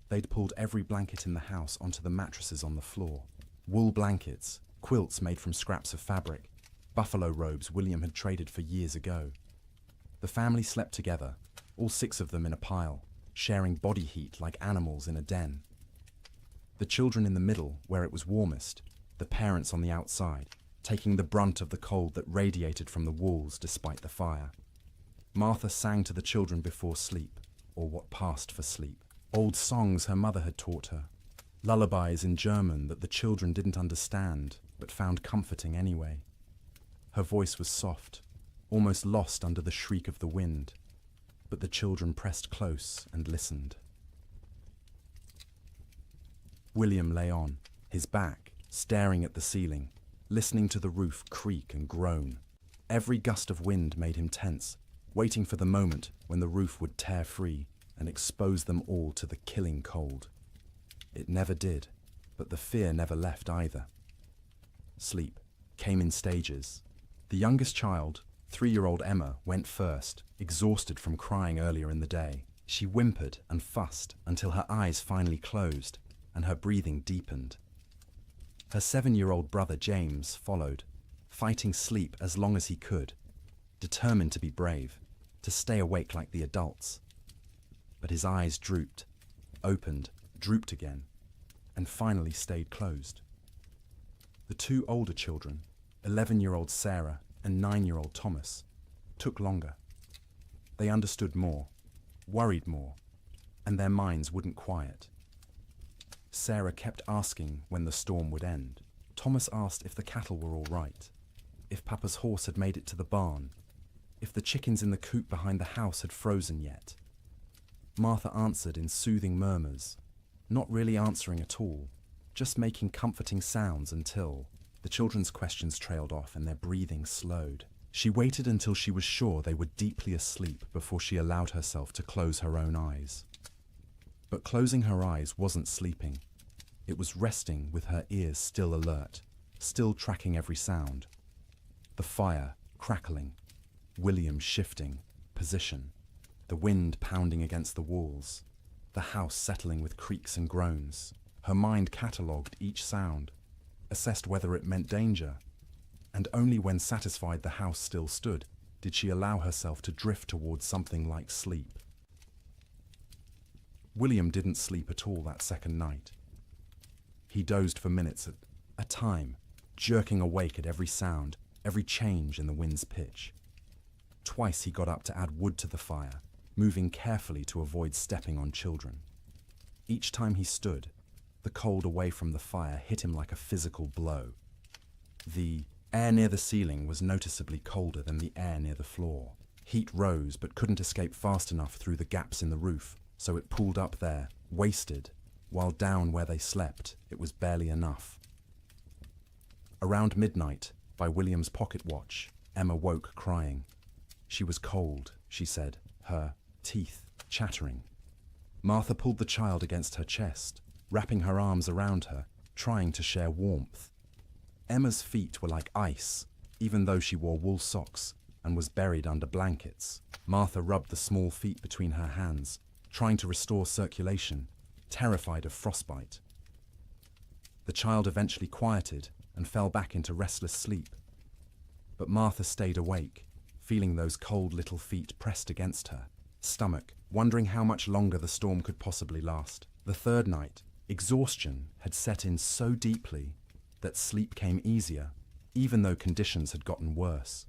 They'd pulled every blanket in the house onto the mattresses on the floor. Wool blankets, quilts made from scraps of fabric, buffalo robes William had traded for years ago. The family slept together, all 6 of them in a pile, sharing body heat like animals in a den. The children in the middle, where it was warmest, the parents on the outside, taking the brunt of the cold that radiated from the walls despite the fire. Martha sang to the children before sleep, or what passed for sleep. Old songs her mother had taught her, lullabies in German that the children didn't understand, but found comforting anyway. Her voice was soft, almost lost under the shriek of the wind, but the children pressed close and listened. William lay on, his back, staring at the ceiling, listening to the roof creak and groan. Every gust of wind made him tense, waiting for the moment when the roof would tear free and expose them all to the killing cold. It never did, but the fear never left either. Sleep came in stages. The youngest child, 3-year-old Emma, went first, exhausted from crying earlier in the day. She whimpered and fussed until her eyes finally closed and her breathing deepened. Her 7-year-old brother James followed, fighting sleep as long as he could, determined to be brave, to stay awake like the adults. But his eyes drooped, opened, drooped again, and finally stayed closed. The 2 older children, 11-year-old Sarah and 9-year-old Thomas, took longer. They understood more, worried more, and their minds wouldn't quiet. Sarah kept asking when the storm would end. Thomas asked if the cattle were all right, if Papa's horse had made it to the barn, if the chickens in the coop behind the house had frozen yet. Martha answered in soothing murmurs, not really answering at all, just making comforting sounds until the children's questions trailed off and their breathing slowed. She waited until she was sure they were deeply asleep before she allowed herself to close her own eyes. But closing her eyes wasn't sleeping. It was resting with her ears still alert, still tracking every sound. The fire crackling, William shifting position, the wind pounding against the walls, the house settling with creaks and groans. Her mind catalogued each sound, assessed whether it meant danger, and only when satisfied the house still stood did she allow herself to drift towards something like sleep. William didn't sleep at all that second night. He dozed for minutes at a time, jerking awake at every sound, every change in the wind's pitch. Twice he got up to add wood to the fire, moving carefully to avoid stepping on children. Each time he stood, the cold away from the fire hit him like a physical blow. The air near the ceiling was noticeably colder than the air near the floor. Heat rose but couldn't escape fast enough through the gaps in the roof, so it pooled up there, wasted, while down where they slept, it was barely enough. Around midnight, by William's pocket watch, Emma woke crying. She was cold, she said, her teeth chattering. Martha pulled the child against her chest, wrapping her arms around her, trying to share warmth. Emma's feet were like ice, even though she wore wool socks and was buried under blankets. Martha rubbed the small feet between her hands, trying to restore circulation, terrified of frostbite. The child eventually quieted and fell back into restless sleep. But Martha stayed awake, feeling those cold little feet pressed against her stomach, wondering how much longer the storm could possibly last. The third night, exhaustion had set in so deeply that sleep came easier, even though conditions had gotten worse.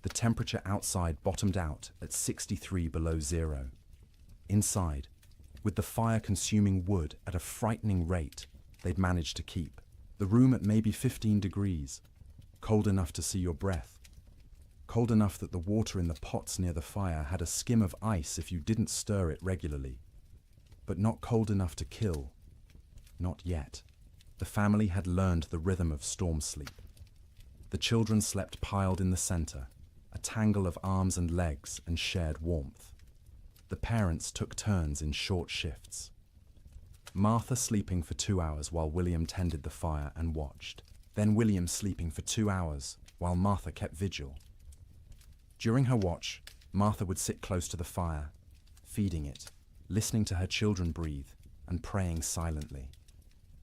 The temperature outside bottomed out at 63 below zero. Inside, with the fire consuming wood at a frightening rate, they'd managed to keep the room at maybe 15 degrees, cold enough to see your breath, cold enough that the water in the pots near the fire had a skim of ice if you didn't stir it regularly, but not cold enough to kill. Not yet. The family had learned the rhythm of storm sleep. The children slept piled in the center, a tangle of arms and legs, and shared warmth. The parents took turns in short shifts. Martha sleeping for 2 hours while William tended the fire and watched. Then William sleeping for 2 hours while Martha kept vigil. During her watch, Martha would sit close to the fire, feeding it, listening to her children breathe, and praying silently.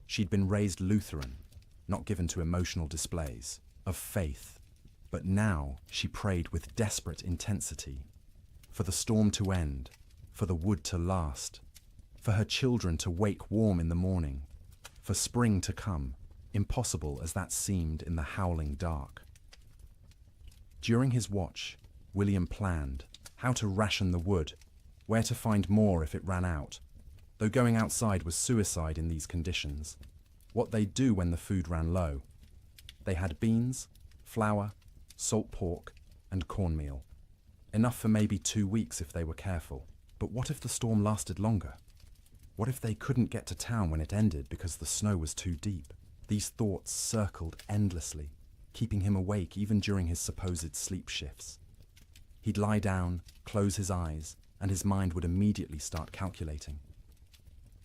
She'd been raised Lutheran, not given to emotional displays, of faith, but now she prayed with desperate intensity, for the storm to end, for the wood to last, for her children to wake warm in the morning, for spring to come, impossible as that seemed in the howling dark. During his watch, William planned how to ration the wood, where to find more if it ran out, though going outside was suicide in these conditions. What they'd do when the food ran low. They had beans, flour, salt pork, and cornmeal. Enough for maybe 2 weeks if they were careful. But what if the storm lasted longer? What if they couldn't get to town when it ended because the snow was too deep? These thoughts circled endlessly, keeping him awake even during his supposed sleep shifts. He'd lie down, close his eyes, and his mind would immediately start calculating.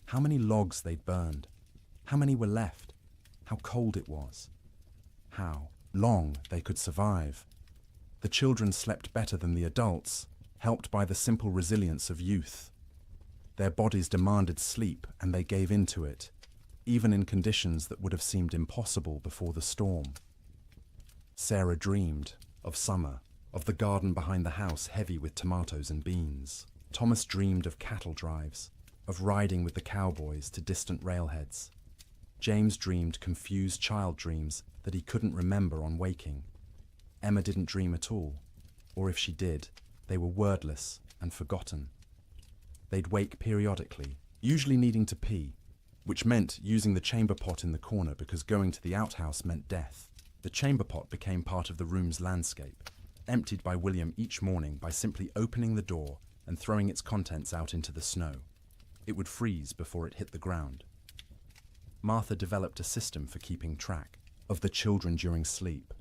How many logs they'd burned, how many were left, how cold it was, how long they could survive. The children slept better than the adults, helped by the simple resilience of youth. Their bodies demanded sleep and they gave in to it, even in conditions that would have seemed impossible before the storm. Sarah dreamed of summer, of the garden behind the house heavy with tomatoes and beans. Thomas dreamed of cattle drives, of riding with the cowboys to distant railheads. James dreamed confused child dreams that he couldn't remember on waking. Emma didn't dream at all, or if she did, they were wordless and forgotten. They'd wake periodically, usually needing to pee, which meant using the chamber pot in the corner because going to the outhouse meant death. The chamber pot became part of the room's landscape, emptied by William each morning by simply opening the door and throwing its contents out into the snow. It would freeze before it hit the ground. Martha developed a system for keeping track of the children during sleep.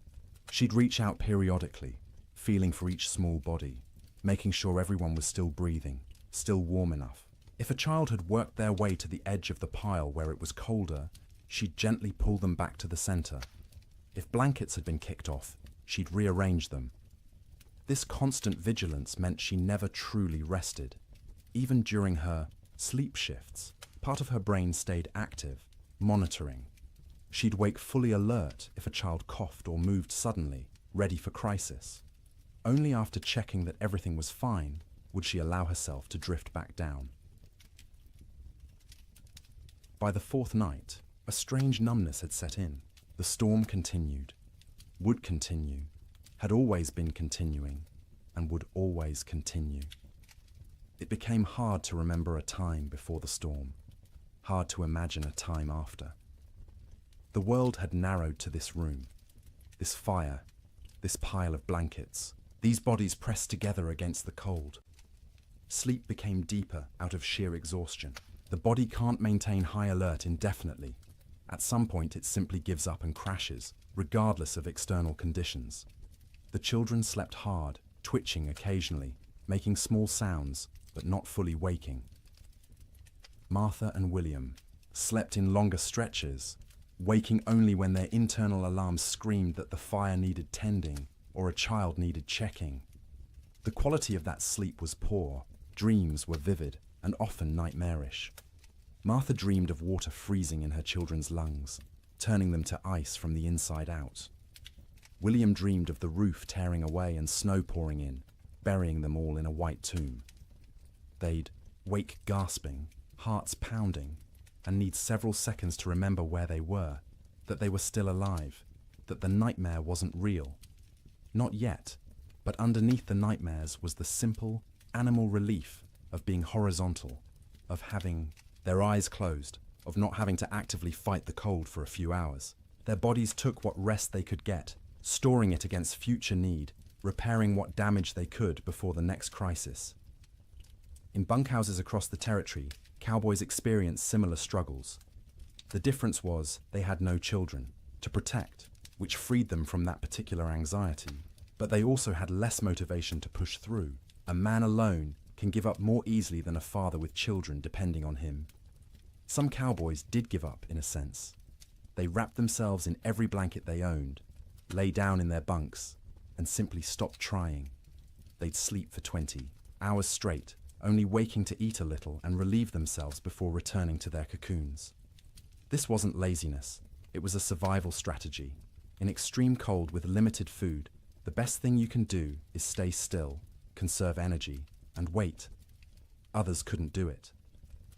She'd reach out periodically, feeling for each small body, making sure everyone was still breathing, still warm enough. If a child had worked their way to the edge of the pile where it was colder, she'd gently pull them back to the center. If blankets had been kicked off, she'd rearrange them. This constant vigilance meant she never truly rested. Even during her sleep shifts, part of her brain stayed active, monitoring. She'd wake fully alert if a child coughed or moved suddenly, ready for crisis. Only after checking that everything was fine would she allow herself to drift back down. By the fourth night, a strange numbness had set in. The storm continued, would continue, had always been continuing, and would always continue. It became hard to remember a time before the storm, hard to imagine a time after. The world had narrowed to this room, this fire, this pile of blankets, these bodies pressed together against the cold. Sleep became deeper out of sheer exhaustion. The body can't maintain high alert indefinitely. At some point it simply gives up and crashes, regardless of external conditions. The children slept hard, twitching occasionally, making small sounds, but not fully waking. Martha and William slept in longer stretches, waking only when their internal alarms screamed that the fire needed tending or a child needed checking. The quality of that sleep was poor, dreams were vivid and often nightmarish. Martha dreamed of water freezing in her children's lungs, turning them to ice from the inside out. William dreamed of the roof tearing away and snow pouring in, burying them all in a white tomb. They'd wake gasping, hearts pounding, and need several seconds to remember where they were, that they were still alive, that the nightmare wasn't real. Not yet, but underneath the nightmares was the simple, animal relief of being horizontal, of having their eyes closed, of not having to actively fight the cold for a few hours. Their bodies took what rest they could get, storing it against future need, repairing what damage they could before the next crisis. In bunkhouses across the territory, cowboys experienced similar struggles. The difference was they had no children to protect, which freed them from that particular anxiety. But they also had less motivation to push through. A man alone can give up more easily than a father with children depending on him. Some cowboys did give up, in a sense. They wrapped themselves in every blanket they owned, lay down in their bunks, and simply stopped trying. They'd sleep for 20 hours straight, only waking to eat a little and relieve themselves before returning to their cocoons. This wasn't laziness, it was a survival strategy. In extreme cold with limited food, the best thing you can do is stay still, conserve energy, and wait. Others couldn't do it.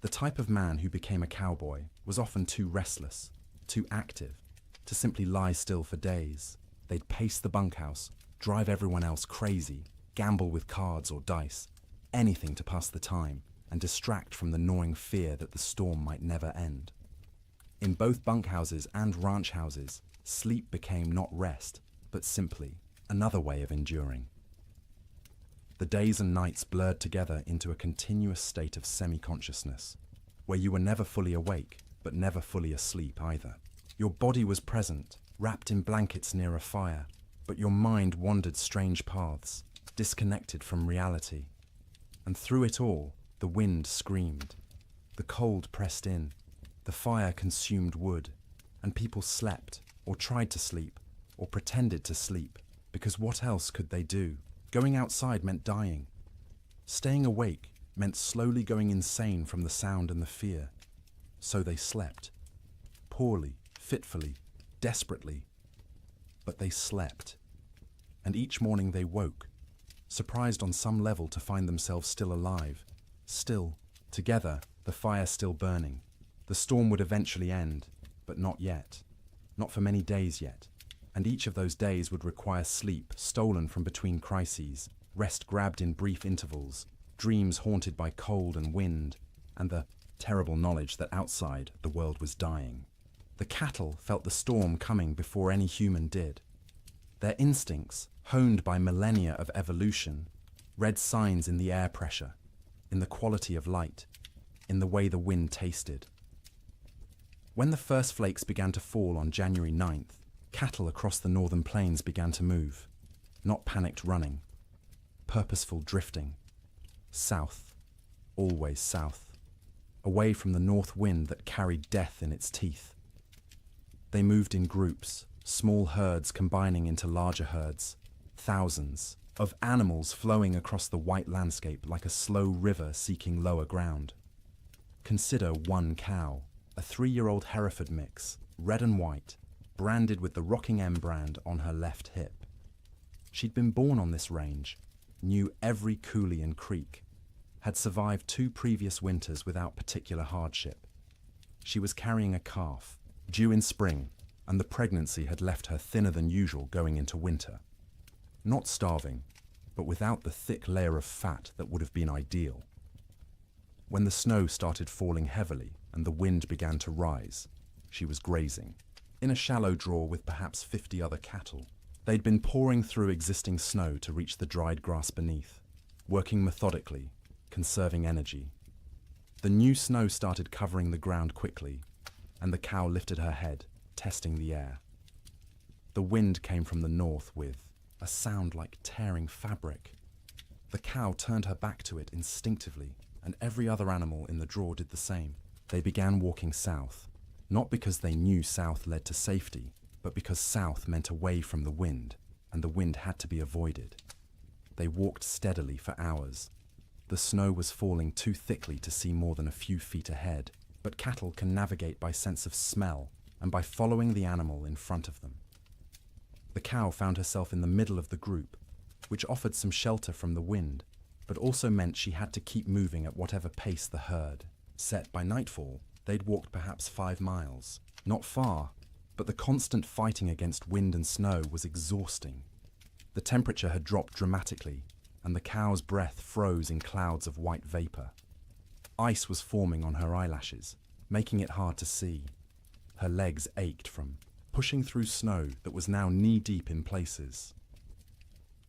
The type of man who became a cowboy was often too restless, too active, to simply lie still for days. They'd pace the bunkhouse, drive everyone else crazy, gamble with cards or dice, anything to pass the time and distract from the gnawing fear that the storm might never end. In both bunkhouses and ranch houses, sleep became not rest, but simply another way of enduring. The days and nights blurred together into a continuous state of semi-consciousness, where you were never fully awake, but never fully asleep either. Your body was present, wrapped in blankets near a fire, but your mind wandered strange paths, disconnected from reality. And through it all, the wind screamed. The cold pressed in, the fire consumed wood, and people slept, or tried to sleep, or pretended to sleep, because what else could they do? Going outside meant dying. Staying awake meant slowly going insane from the sound and the fear. So they slept. Poorly, fitfully, desperately. But they slept. And each morning they woke, surprised on some level to find themselves still alive, still, together, the fire still burning. The storm would eventually end, but not yet. Not for many days yet. And each of those days would require sleep stolen from between crises, rest grabbed in brief intervals, dreams haunted by cold and wind, and the terrible knowledge that outside the world was dying. The cattle felt the storm coming before any human did. Their instincts, honed by millennia of evolution, read signs in the air pressure, in the quality of light, in the way the wind tasted. When the first flakes began to fall on January 9th, cattle across the northern plains began to move, not panicked running, purposeful drifting, south, always south, away from the north wind that carried death in its teeth. They moved in groups, small herds combining into larger herds, thousands of animals flowing across the white landscape like a slow river seeking lower ground. Consider one cow, a 3-year-old Hereford mix, red and white, branded with the Rocking M brand on her left hip. She'd been born on this range, knew every coulee and creek, had survived 2 previous winters without particular hardship. She was carrying a calf, due in spring, and the pregnancy had left her thinner than usual going into winter. Not starving, but without the thick layer of fat that would have been ideal. When the snow started falling heavily and the wind began to rise, she was grazing, in a shallow draw with perhaps 50 other cattle. They'd been pouring through existing snow to reach the dried grass beneath, working methodically, conserving energy. The new snow started covering the ground quickly, and the cow lifted her head, testing the air. The wind came from the north with a sound like tearing fabric. The cow turned her back to it instinctively, and every other animal in the draw did the same. They began walking south, not because they knew south led to safety, but because south meant away from the wind, and the wind had to be avoided. They walked steadily for hours. The snow was falling too thickly to see more than a few feet ahead, but cattle can navigate by sense of smell and by following the animal in front of them. The cow found herself in the middle of the group, which offered some shelter from the wind, but also meant she had to keep moving at whatever pace the herd set. By nightfall, they'd walked perhaps 5 miles. Not far, but the constant fighting against wind and snow was exhausting. The temperature had dropped dramatically, and the cow's breath froze in clouds of white vapor. Ice was forming on her eyelashes, making it hard to see. Her legs ached from pushing through snow that was now knee-deep in places.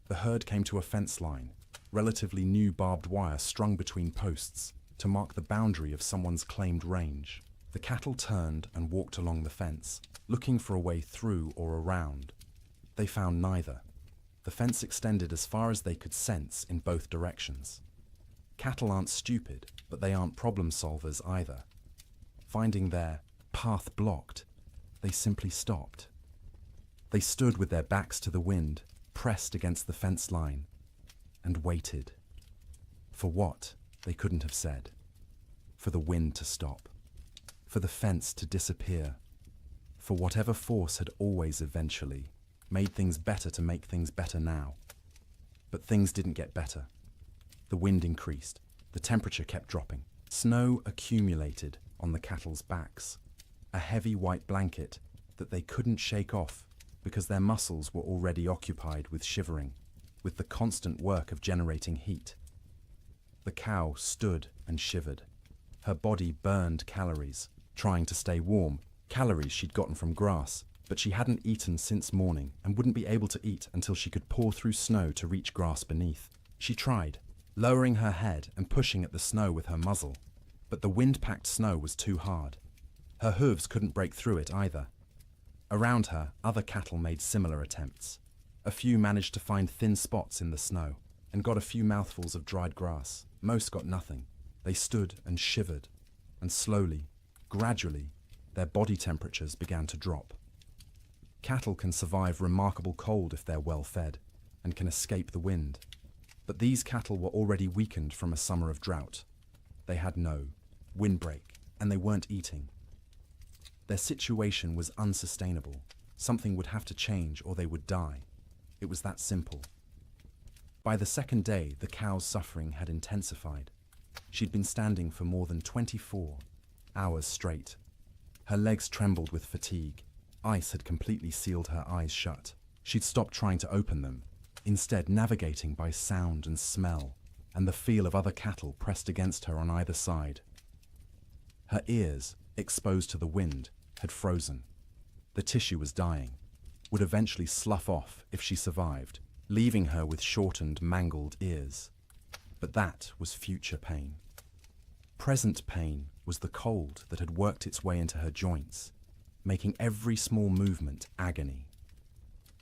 The herd came to a fence line, relatively new barbed wire strung between posts to mark the boundary of someone's claimed range. The cattle turned and walked along the fence, looking for a way through or around. They found neither. The fence extended as far as they could sense in both directions. Cattle aren't stupid, but they aren't problem solvers either. Finding their path blocked, they simply stopped. They stood with their backs to the wind, pressed against the fence line, and waited. For what, they couldn't have said. For the wind to stop. For the fence to disappear. For whatever force had always eventually made things better to make things better now. But things didn't get better. The wind increased. The temperature kept dropping. Snow accumulated on the cattle's backs, a heavy white blanket that they couldn't shake off because their muscles were already occupied with shivering, with the constant work of generating heat. The cow stood and shivered. Her body burned calories, trying to stay warm, calories she'd gotten from grass, but she hadn't eaten since morning and wouldn't be able to eat until she could paw through snow to reach grass beneath. She tried, lowering her head and pushing at the snow with her muzzle, but the wind-packed snow was too hard. Her hooves couldn't break through it either. Around her, other cattle made similar attempts. A few managed to find thin spots in the snow and got a few mouthfuls of dried grass. Most got nothing. They stood and shivered, and slowly, gradually, their body temperatures began to drop. Cattle can survive remarkable cold if they're well fed and can escape the wind. But these cattle were already weakened from a summer of drought. They had no windbreak, and they weren't eating. Their situation was unsustainable. Something would have to change or they would die. It was that simple. By the second day, the cow's suffering had intensified. She'd been standing for more than 24 hours straight. Her legs trembled with fatigue. Ice had completely sealed her eyes shut. She'd stopped trying to open them, instead navigating by sound and smell, and the feel of other cattle pressed against her on either side. Her ears, exposed to the wind, had frozen. The tissue was dying, would eventually slough off if she survived, leaving her with shortened, mangled ears. But that was future pain. Present pain was the cold that had worked its way into her joints, making every small movement agony.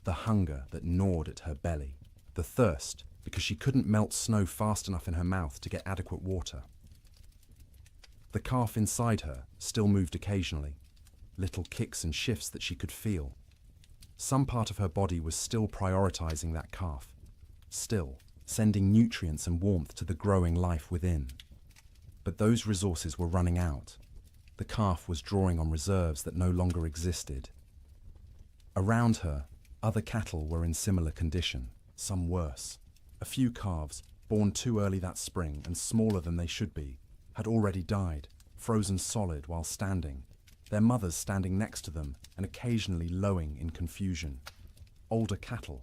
The hunger that gnawed at her belly, the thirst because she couldn't melt snow fast enough in her mouth to get adequate water. The calf inside her still moved occasionally, little kicks and shifts that she could feel. Some part of her body was still prioritizing that calf, still sending nutrients and warmth to the growing life within. But those resources were running out. The calf was drawing on reserves that no longer existed. Around her, other cattle were in similar condition, some worse. A few calves, born too early that spring and smaller than they should be, had already died, frozen solid while standing, their mothers standing next to them and occasionally lowing in confusion. Older cattle,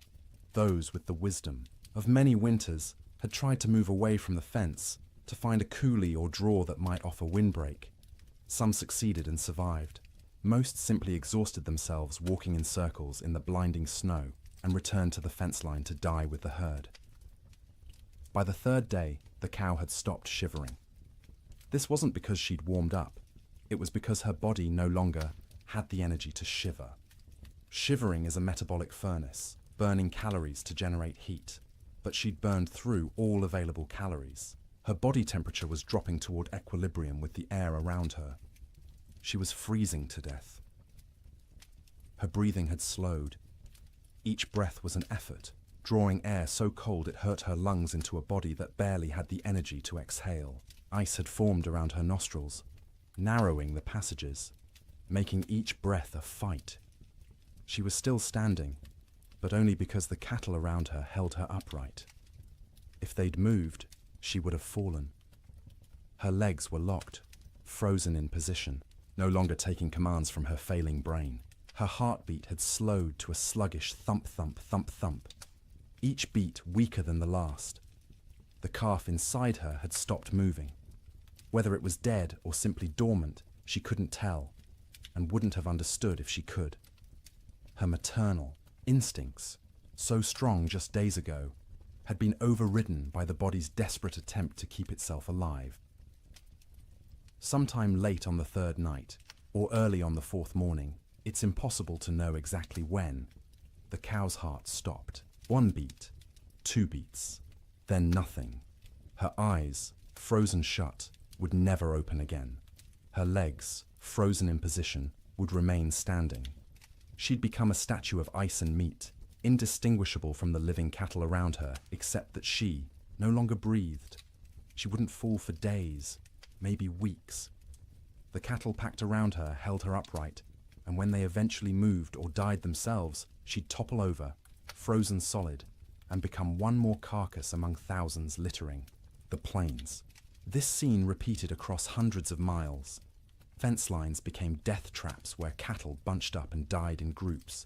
those with the wisdom of many winters, had tried to move away from the fence to find a coulee or draw that might offer windbreak. Some succeeded and survived. Most simply exhausted themselves walking in circles in the blinding snow and returned to the fence line to die with the herd. By the third day, the cow had stopped shivering. This wasn't because she'd warmed up. It was because her body no longer had the energy to shiver. Shivering is a metabolic furnace, burning calories to generate heat, but she'd burned through all available calories. Her body temperature was dropping toward equilibrium with the air around her. She was freezing to death. Her breathing had slowed. Each breath was an effort, drawing air so cold it hurt her lungs into a body that barely had the energy to exhale. Ice had formed around her nostrils, narrowing the passages, making each breath a fight. She was still standing, but only because the cattle around her held her upright. If they'd moved, she would have fallen. Her legs were locked, frozen in position, no longer taking commands from her failing brain. Her heartbeat had slowed to a sluggish thump-thump, thump-thump, each beat weaker than the last. The calf inside her had stopped moving. Whether it was dead or simply dormant, she couldn't tell, and wouldn't have understood if she could. Her maternal instincts, so strong just days ago, had been overridden by the body's desperate attempt to keep itself alive. Sometime late on the third night, or early on the fourth morning, it's impossible to know exactly when, the cow's heart stopped. 1 beat, 2 beats, then nothing. Her eyes, frozen shut, would never open again. Her legs, frozen in position, would remain standing. She'd become a statue of ice and meat, indistinguishable from the living cattle around her, except that she no longer breathed. She wouldn't fall for days, maybe weeks. The cattle packed around her held her upright, and when they eventually moved or died themselves, she'd topple over, frozen solid, and become one more carcass among thousands littering the plains. This scene repeated across hundreds of miles. Fence lines became death traps where cattle bunched up and died in groups.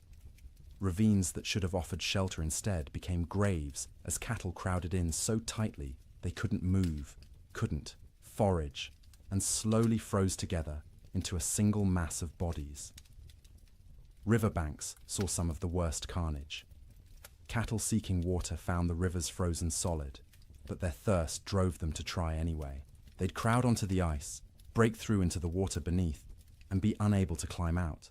Ravines that should have offered shelter instead became graves as cattle crowded in so tightly they couldn't move, couldn't forage, and slowly froze together into a single mass of bodies. Riverbanks saw some of the worst carnage. Cattle seeking water found the rivers frozen solid, but their thirst drove them to try anyway. They'd crowd onto the ice, break through into the water beneath, and be unable to climb out.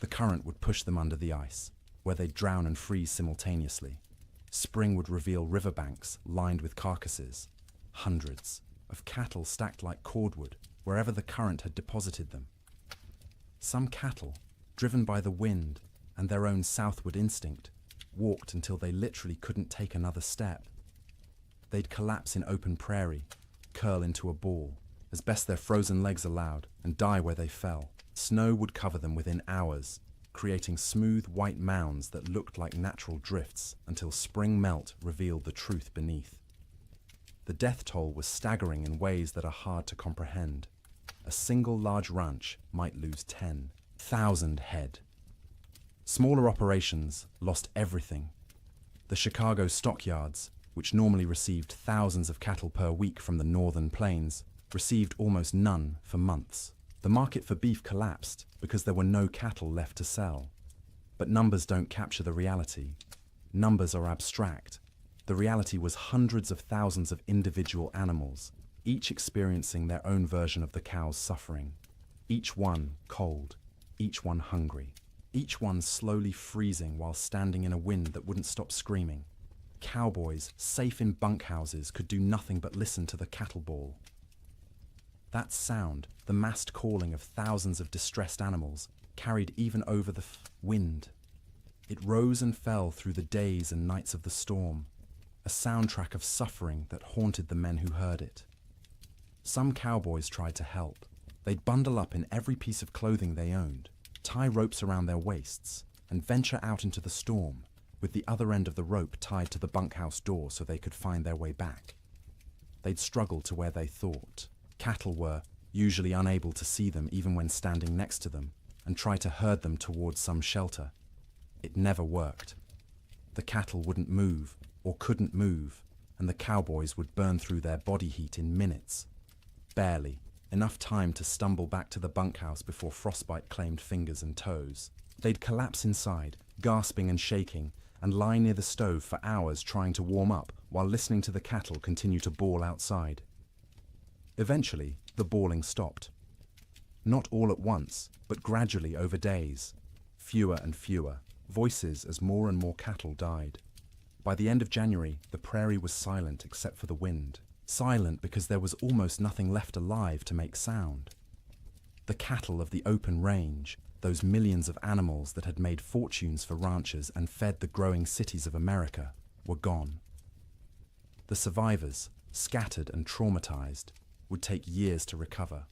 The current would push them under the ice, where they'd drown and freeze simultaneously. Spring would reveal riverbanks lined with carcasses, hundreds of cattle stacked like cordwood wherever the current had deposited them. Some cattle, driven by the wind and their own southward instinct, walked until they literally couldn't take another step. They'd collapse in open prairie, curl into a ball, as best their frozen legs allowed, and die where they fell. Snow would cover them within hours, creating smooth white mounds that looked like natural drifts until spring melt revealed the truth beneath. The death toll was staggering in ways that are hard to comprehend. A single large ranch might lose 10,000 head. Smaller operations lost everything. The Chicago stockyards, which normally received thousands of cattle per week from the northern plains, received almost none for months. The market for beef collapsed because there were no cattle left to sell. But numbers don't capture the reality. Numbers are abstract. The reality was hundreds of thousands of individual animals, each experiencing their own version of the cow's suffering. Each one cold, each one hungry, each one slowly freezing while standing in a wind that wouldn't stop screaming. Cowboys, safe in bunkhouses, could do nothing but listen to the cattle bawl. That sound, the massed calling of thousands of distressed animals, carried even over the wind. It rose and fell through the days and nights of the storm, a soundtrack of suffering that haunted the men who heard it. Some cowboys tried to help. They'd bundle up in every piece of clothing they owned, tie ropes around their waists, and venture out into the storm, with the other end of the rope tied to the bunkhouse door so they could find their way back. They'd struggle to where they thought. Cattle were usually unable to see them even when standing next to them, and try to herd them towards some shelter. It never worked. The cattle wouldn't move, or couldn't move, and the cowboys would burn through their body heat in minutes. Barely, enough time to stumble back to the bunkhouse before frostbite claimed fingers and toes. They'd collapse inside, gasping and shaking, and lie near the stove for hours trying to warm up while listening to the cattle continue to bawl outside. Eventually, the bawling stopped. Not all at once, but gradually over days. Fewer and fewer, voices as more and more cattle died. By the end of January, the prairie was silent except for the wind. Silent because there was almost nothing left alive to make sound. The cattle of the open range, those millions of animals that had made fortunes for ranchers and fed the growing cities of America, were gone. The survivors, scattered and traumatized, would take years to recover.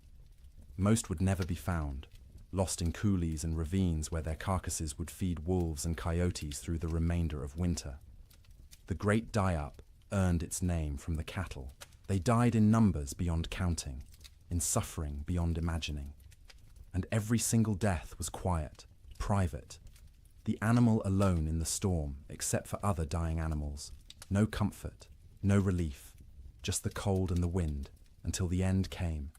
Most would never be found, lost in coulees and ravines where their carcasses would feed wolves and coyotes through the remainder of winter. The Great Die-Up earned its name from the cattle. They died in numbers beyond counting, in suffering beyond imagining. And every single death was quiet, private. The animal alone in the storm, except for other dying animals. No comfort, no relief, just the cold and the wind, until the end came,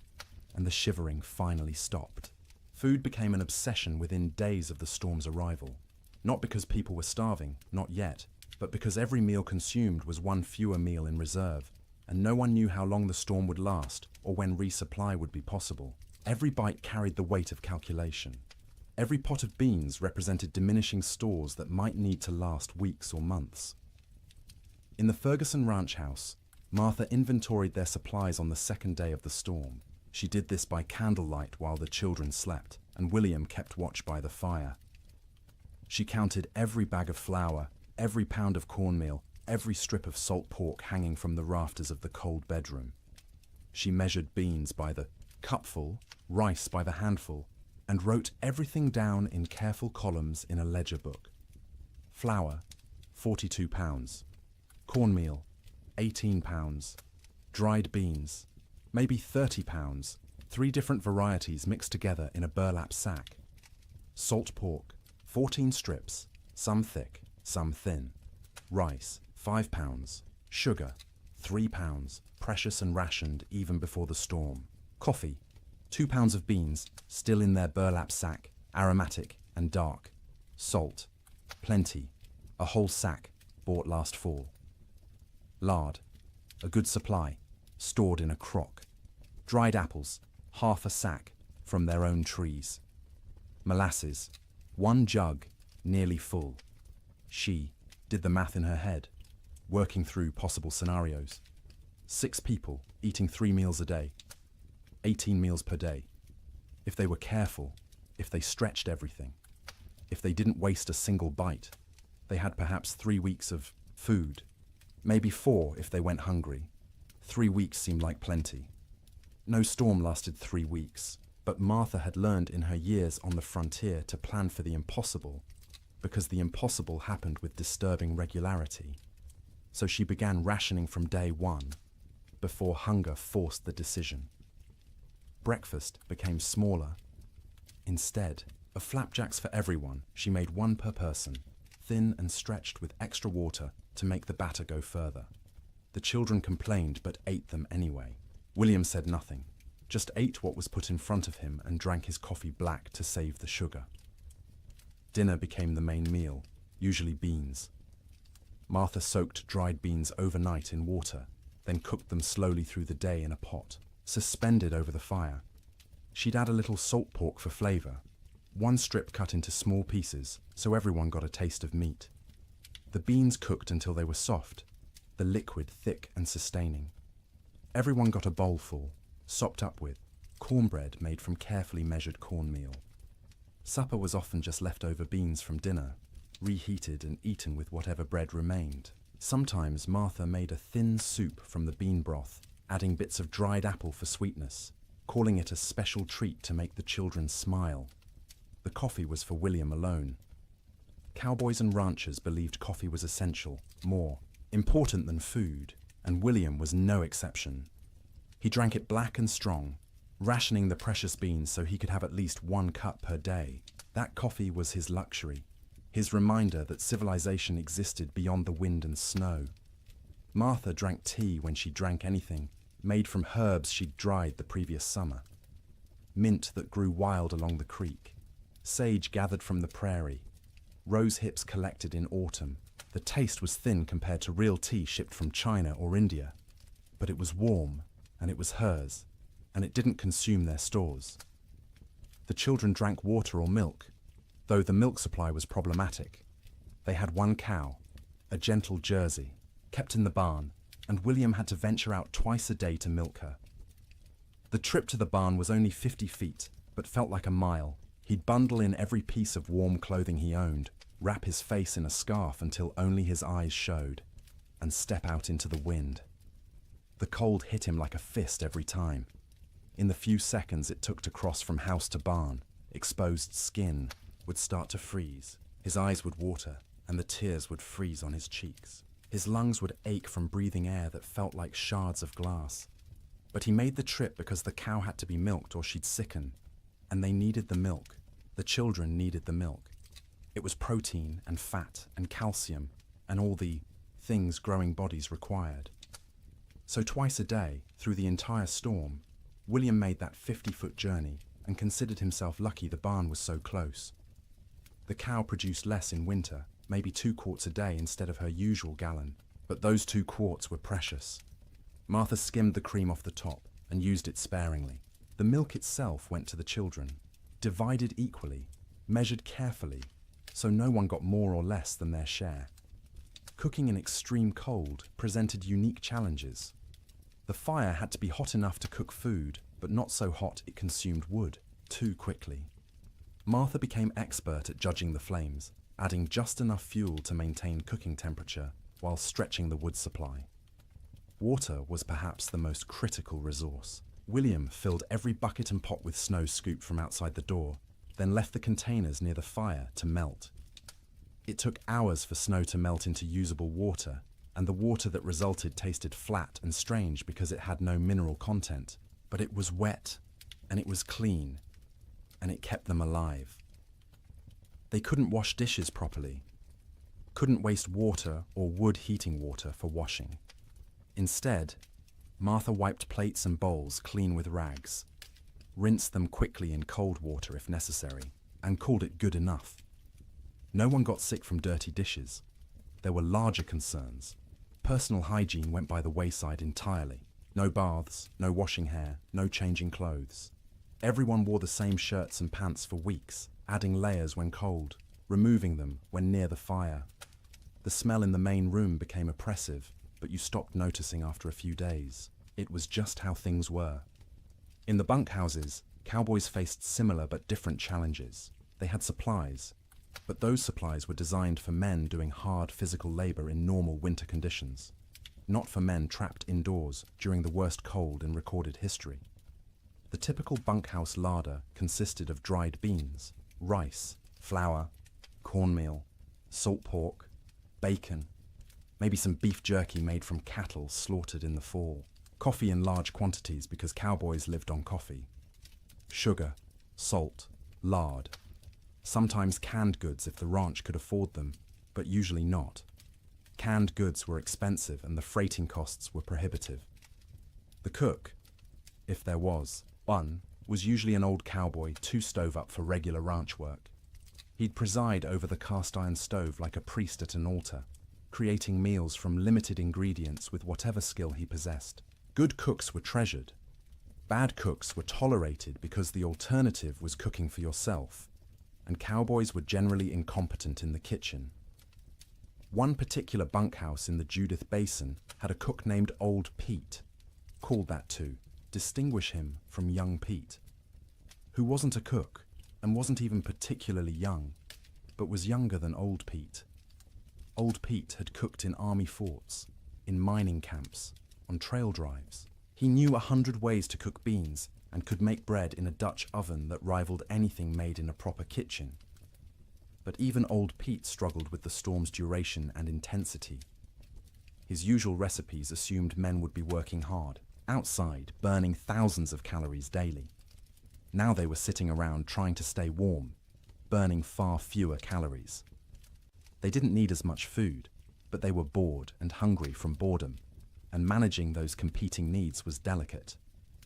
and the shivering finally stopped. Food became an obsession within days of the storm's arrival. Not because people were starving, not yet, but because every meal consumed was one fewer meal in reserve, and no one knew how long the storm would last or when resupply would be possible. Every bite carried the weight of calculation. Every pot of beans represented diminishing stores that might need to last weeks or months. In the Ferguson ranch house, Martha inventoried their supplies on the second day of the storm. She did this by candlelight while the children slept, and William kept watch by the fire. She counted every bag of flour, every pound of cornmeal, every strip of salt pork hanging from the rafters of the cold bedroom. She measured beans by the cupful, rice by the handful, and wrote everything down in careful columns in a ledger book. Flour, 42 pounds. Cornmeal, 18 pounds. Dried beans, maybe 30 pounds, 3 different varieties mixed together in a burlap sack. Salt pork, 14 strips, some thick, some thin. Rice, 5 pounds. Sugar, 3 pounds, precious and rationed even before the storm. Coffee, 2 pounds of beans, still in their burlap sack, aromatic and dark. Salt, plenty, a whole sack, bought last fall. Lard, a good supply, stored in a crock. Dried apples, half a sack, from their own trees. Molasses, 1 jug, nearly full. She did the math in her head, working through possible scenarios. 6 people, eating 3 meals a day. 18 meals per day. If they were careful, if they stretched everything, if they didn't waste a single bite, they had perhaps 3 weeks of food. Maybe 4 if they went hungry. 3 weeks seemed like plenty. No storm lasted 3 weeks, but Martha had learned in her years on the frontier to plan for the impossible, because the impossible happened with disturbing regularity. So she began rationing from day 1, before hunger forced the decision. Breakfast became smaller. Instead of flapjacks for everyone, she made 1 per person, thin and stretched with extra water to make the batter go further. The children complained but ate them anyway. William said nothing, just ate what was put in front of him and drank his coffee black to save the sugar. Dinner became the main meal, usually beans. Martha soaked dried beans overnight in water, then cooked them slowly through the day in a pot, suspended over the fire. She'd add a little salt pork for flavor, 1 strip cut into small pieces so everyone got a taste of meat. The beans cooked until they were soft, the liquid thick and sustaining. Everyone got a bowlful, sopped up with cornbread made from carefully measured cornmeal. Supper was often just leftover beans from dinner, reheated and eaten with whatever bread remained. Sometimes Martha made a thin soup from the bean broth, adding bits of dried apple for sweetness, calling it a special treat to make the children smile. The coffee was for William alone. Cowboys and ranchers believed coffee was essential, more important than food, and William was no exception. He drank it black and strong, rationing the precious beans so he could have at least 1 cup per day. That coffee was his luxury, his reminder that civilization existed beyond the wind and snow. Martha drank tea when she drank anything, made from herbs she'd dried the previous summer. Mint that grew wild along the creek, sage gathered from the prairie, rose hips collected in autumn. The taste was thin compared to real tea shipped from China or India, but it was warm, and it was hers, and it didn't consume their stores. The children drank water or milk, though the milk supply was problematic. They had 1 cow, a gentle Jersey, kept in the barn, and William had to venture out twice a day to milk her. The trip to the barn was only 50 feet, but felt like a mile. He'd bundle in every piece of warm clothing he owned, wrap his face in a scarf until only his eyes showed, and step out into the wind. The cold hit him like a fist every time. In the few seconds it took to cross from house to barn, exposed skin would start to freeze, his eyes would water, and the tears would freeze on his cheeks. His lungs would ache from breathing air that felt like shards of glass. But he made the trip because the cow had to be milked or she'd sicken, and they needed the milk. The children needed the milk. It was protein and fat and calcium and all the things growing bodies required. So twice a day, through the entire storm, William made that 50-foot journey and considered himself lucky the barn was so close. The cow produced less in winter, maybe 2 quarts a day instead of her usual gallon, but those 2 quarts were precious. Martha skimmed the cream off the top and used it sparingly. The milk itself went to the children, divided equally, measured carefully, so no one got more or less than their share. Cooking in extreme cold presented unique challenges. The fire had to be hot enough to cook food, but not so hot it consumed wood too quickly. Martha became expert at judging the flames, adding just enough fuel to maintain cooking temperature while stretching the wood supply. Water was perhaps the most critical resource. William filled every bucket and pot with snow scooped from outside the door, then left the containers near the fire to melt. It took hours for snow to melt into usable water, and the water that resulted tasted flat and strange because it had no mineral content. But it was wet, and it was clean, and it kept them alive. They couldn't wash dishes properly, couldn't waste water or wood heating water for washing. Instead, Martha wiped plates and bowls clean with rags, rinsed them quickly in cold water if necessary, and called it good enough. No one got sick from dirty dishes. There were larger concerns. Personal hygiene went by the wayside entirely. No baths, no washing hair, no changing clothes. Everyone wore the same shirts and pants for weeks, adding layers when cold, removing them when near the fire. The smell in the main room became oppressive, but you stopped noticing after a few days. It was just how things were. In the bunkhouses, cowboys faced similar but different challenges. They had supplies, but those supplies were designed for men doing hard physical labor in normal winter conditions, not for men trapped indoors during the worst cold in recorded history. The typical bunkhouse larder consisted of dried beans, rice, flour, cornmeal, salt pork, bacon, maybe some beef jerky made from cattle slaughtered in the fall, coffee in large quantities because cowboys lived on coffee, sugar, salt, lard, sometimes canned goods if the ranch could afford them, but usually not. Canned goods were expensive and the freighting costs were prohibitive. The cook, if there was one, was usually an old cowboy too stove up for regular ranch work. He'd preside over the cast iron stove like a priest at an altar, creating meals from limited ingredients with whatever skill he possessed. Good cooks were treasured. Bad cooks were tolerated because the alternative was cooking for yourself, and cowboys were generally incompetent in the kitchen. One particular bunkhouse in the Judith Basin had a cook named Old Pete, called that to distinguish him from young Pete, who wasn't a cook and wasn't even particularly young, but was younger than Old Pete. Old Pete had cooked in army forts, in mining camps, on trail drives. He knew 100 ways to cook beans and could make bread in a Dutch oven that rivaled anything made in a proper kitchen. But even Old Pete struggled with the storm's duration and intensity. His usual recipes assumed men would be working hard, outside, burning thousands of calories daily. Now they were sitting around trying to stay warm, burning far fewer calories. They didn't need as much food, but they were bored and hungry from boredom, and managing those competing needs was delicate.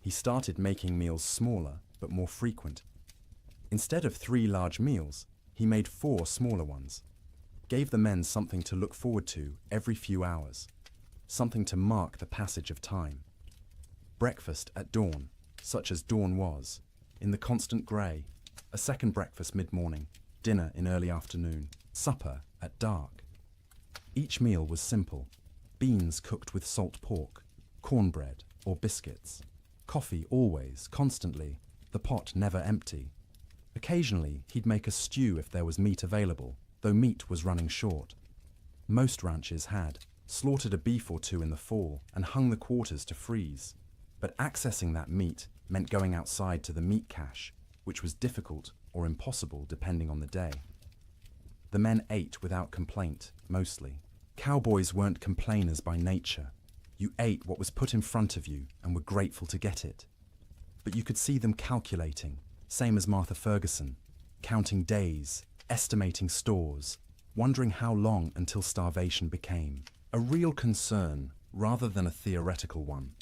He started making meals smaller but more frequent. Instead of 3 large meals, he made 4 smaller ones, gave the men something to look forward to every few hours, something to mark the passage of time. Breakfast at dawn, such as dawn was, in the constant grey, a second breakfast mid-morning, dinner in early afternoon, supper at dark. Each meal was simple: beans cooked with salt pork, cornbread or biscuits, coffee always, constantly, the pot never empty. Occasionally, he'd make a stew if there was meat available, though meat was running short. Most ranches had slaughtered a beef or 2 in the fall and hung the quarters to freeze. But accessing that meat meant going outside to the meat cache, which was difficult or impossible depending on the day. The men ate without complaint, mostly. Cowboys weren't complainers by nature. You ate what was put in front of you and were grateful to get it. But you could see them calculating, same as Martha Ferguson, counting days, estimating stores, wondering how long until starvation became a real concern rather than a theoretical one.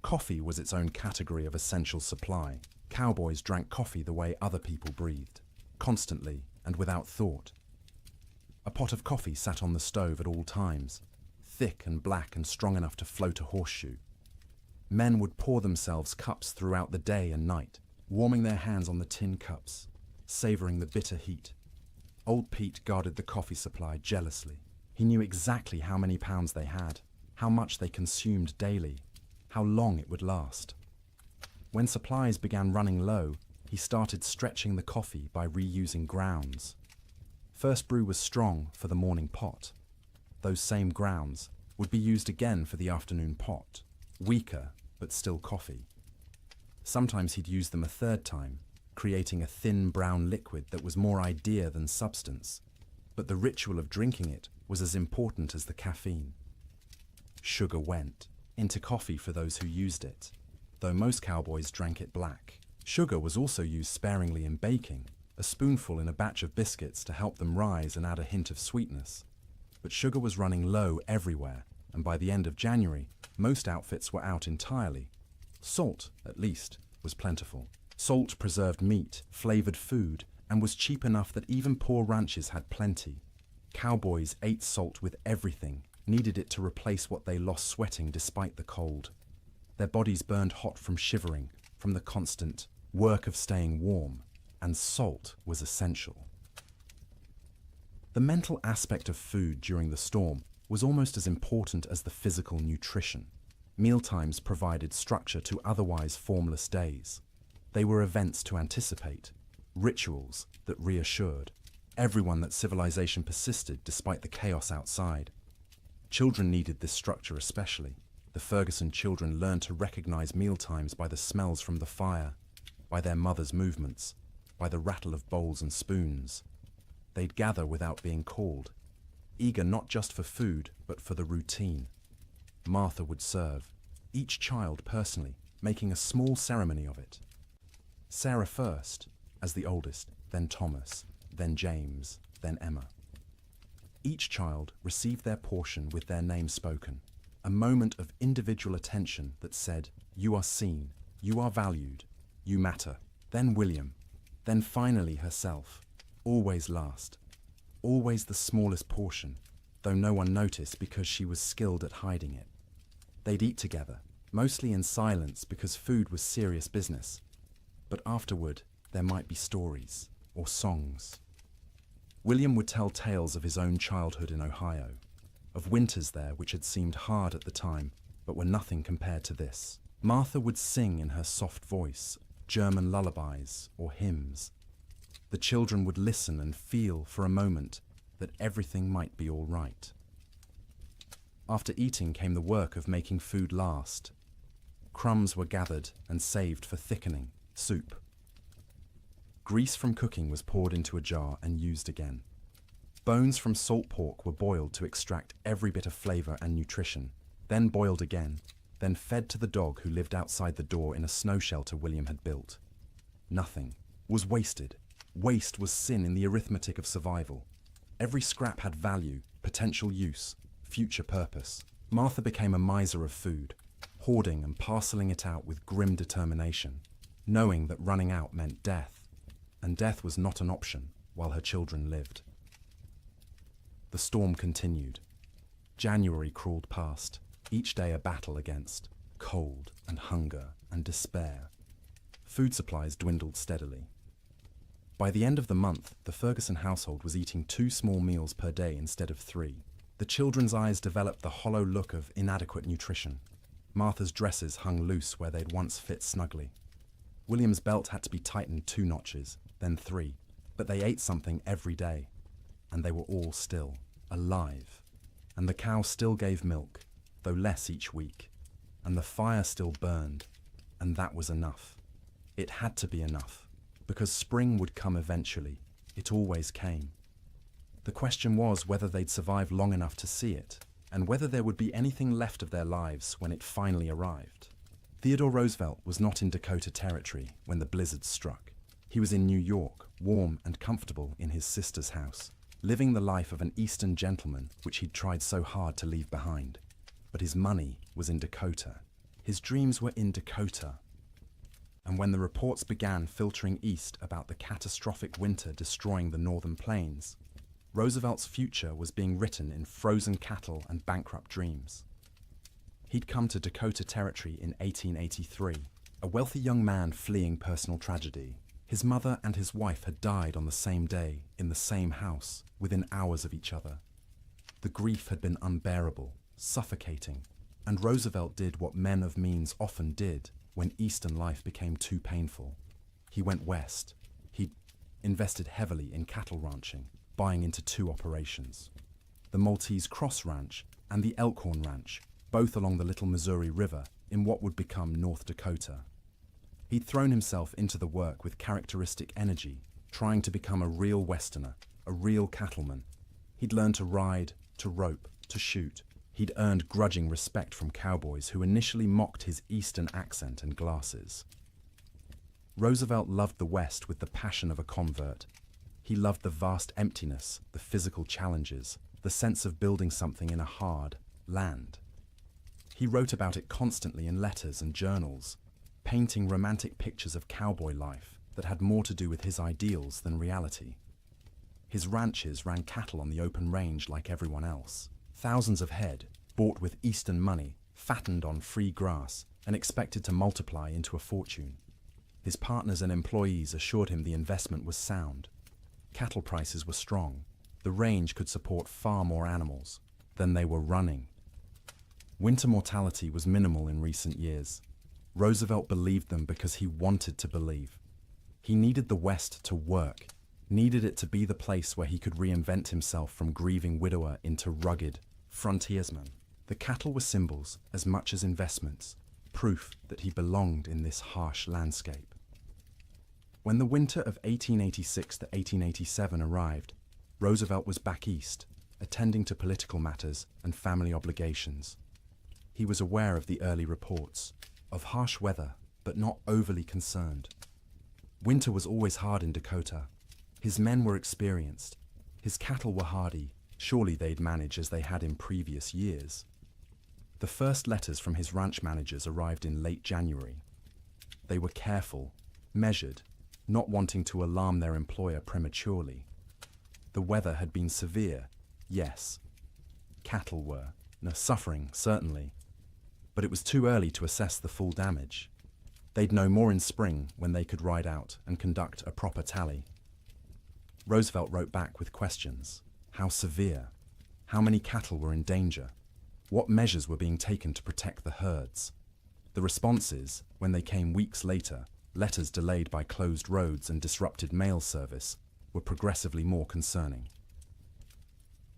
Coffee was its own category of essential supply. Cowboys drank coffee the way other people breathed, constantly and without thought. A pot of coffee sat on the stove at all times, thick and black and strong enough to float a horseshoe. Men would pour themselves cups throughout the day and night, warming their hands on the tin cups, savouring the bitter heat. Old Pete guarded the coffee supply jealously. He knew exactly how many pounds they had, how much they consumed daily, how long it would last. When supplies began running low, he started stretching the coffee by reusing grounds. First brew was strong for the morning pot. Those same grounds would be used again for the afternoon pot, weaker but still coffee. Sometimes he'd use them a third time, creating a thin brown liquid that was more idea than substance, but the ritual of drinking it was as important as the caffeine. Sugar went into coffee for those who used it, though most cowboys drank it black. Sugar was also used sparingly in baking, a spoonful in a batch of biscuits to help them rise and add a hint of sweetness. But sugar was running low everywhere, and by the end of January, most outfits were out entirely. Salt, at least, was plentiful. Salt preserved meat, flavored food, and was cheap enough that even poor ranches had plenty. Cowboys ate salt with everything, needed it to replace what they lost sweating despite the cold. Their bodies burned hot from shivering, from the constant work of staying warm, and salt was essential. The mental aspect of food during the storm was almost as important as the physical nutrition. Mealtimes provided structure to otherwise formless days. They were events to anticipate, rituals that reassured everyone that civilization persisted despite the chaos outside. Children needed this structure especially. The Ferguson children learned to recognize mealtimes by the smells from the fire, by their mother's movements, by the rattle of bowls and spoons. They'd gather without being called, eager not just for food, but for the routine. Martha would serve, each child personally, making a small ceremony of it. Sarah first, as the oldest, then Thomas, then James, then Emma. Each child received their portion with their name spoken, a moment of individual attention that said, "You are seen, you are valued, you matter." Then William, then finally herself, always last, always the smallest portion, though no one noticed because she was skilled at hiding it. They'd eat together, mostly in silence because food was serious business. But afterward, there might be stories or songs. William would tell tales of his own childhood in Ohio, of winters there which had seemed hard at the time, but were nothing compared to this. Martha would sing in her soft voice, German lullabies or hymns. The children would listen and feel for a moment that everything might be all right. After eating came the work of making food last. Crumbs were gathered and saved for thickening, soup. Grease from cooking was poured into a jar and used again. Bones from salt pork were boiled to extract every bit of flavor and nutrition, then boiled again, then fed to the dog who lived outside the door in a snow shelter William had built. Nothing was wasted. Waste was sin in the arithmetic of survival. Every scrap had value, potential use, future purpose. Martha became a miser of food, hoarding and parceling it out with grim determination, knowing that running out meant death, and death was not an option while her children lived. The storm continued. January crawled past, each day a battle against cold and hunger and despair. Food supplies dwindled steadily. By the end of the month, the Ferguson household was eating 2 small meals per day instead of 3. The children's eyes developed the hollow look of inadequate nutrition. Martha's dresses hung loose where they'd once fit snugly. William's belt had to be tightened 2 notches, then 3, but they ate something every day, and they were all still alive. And the cow still gave milk, though less each week, and the fire still burned, and that was enough. It had to be enough, because spring would come eventually. It always came. The question was whether they'd survive long enough to see it, and whether there would be anything left of their lives when it finally arrived. Theodore Roosevelt was not in Dakota Territory when the blizzard struck. He was in New York, warm and comfortable in his sister's house, living the life of an Eastern gentleman which he'd tried so hard to leave behind. But his money was in Dakota. His dreams were in Dakota. And when the reports began filtering east about the catastrophic winter destroying the northern plains, Roosevelt's future was being written in frozen cattle and bankrupt dreams. He'd come to Dakota Territory in 1883, a wealthy young man fleeing personal tragedy. His mother and his wife had died on the same day, in the same house, within hours of each other. The grief had been unbearable, suffocating, And Roosevelt did what men of means often did when Eastern life became too painful. He went west. He invested heavily in cattle ranching, buying into two operations: the Maltese Cross Ranch and the Elkhorn Ranch, both along the Little Missouri River in what would become North Dakota. He'd thrown himself into the work with characteristic energy, trying to become a real Westerner, a real cattleman. He'd learned to ride, to rope, to shoot. He'd earned grudging respect from cowboys who initially mocked his Eastern accent and glasses. Roosevelt loved the West with the passion of a convert. He loved the vast emptiness, the physical challenges, the sense of building something in a hard land. He wrote about it constantly in letters and journals, painting romantic pictures of cowboy life that had more to do with his ideals than reality. His ranches ran cattle on the open range like everyone else. Thousands of head, bought with Eastern money, fattened on free grass, and expected to multiply into a fortune. His partners and employees assured him the investment was sound. Cattle prices were strong. The range could support far more animals than they were running. Winter mortality was minimal in recent years. Roosevelt believed them because he wanted to believe. He needed the West to work, needed it to be the place where he could reinvent himself from grieving widower into rugged frontiersman. The cattle were symbols as much as investments, proof that he belonged in this harsh landscape. When the winter of 1886 to 1887 arrived, Roosevelt was back east, attending to political matters and family obligations. He was aware of the early reports, of harsh weather, but not overly concerned. Winter was always hard in Dakota. His men were experienced. His cattle were hardy. Surely they'd manage as they had in previous years. The first letters from his ranch managers arrived in late January. They were careful, measured, not wanting to alarm their employer prematurely. The weather had been severe, yes. Cattle were, suffering, certainly. But it was too early to assess the full damage. They'd know more in spring when they could ride out and conduct a proper tally. Roosevelt wrote back with questions. How severe? How many cattle were in danger? What measures were being taken to protect the herds? The responses, when they came weeks later, letters delayed by closed roads and disrupted mail service, were progressively more concerning.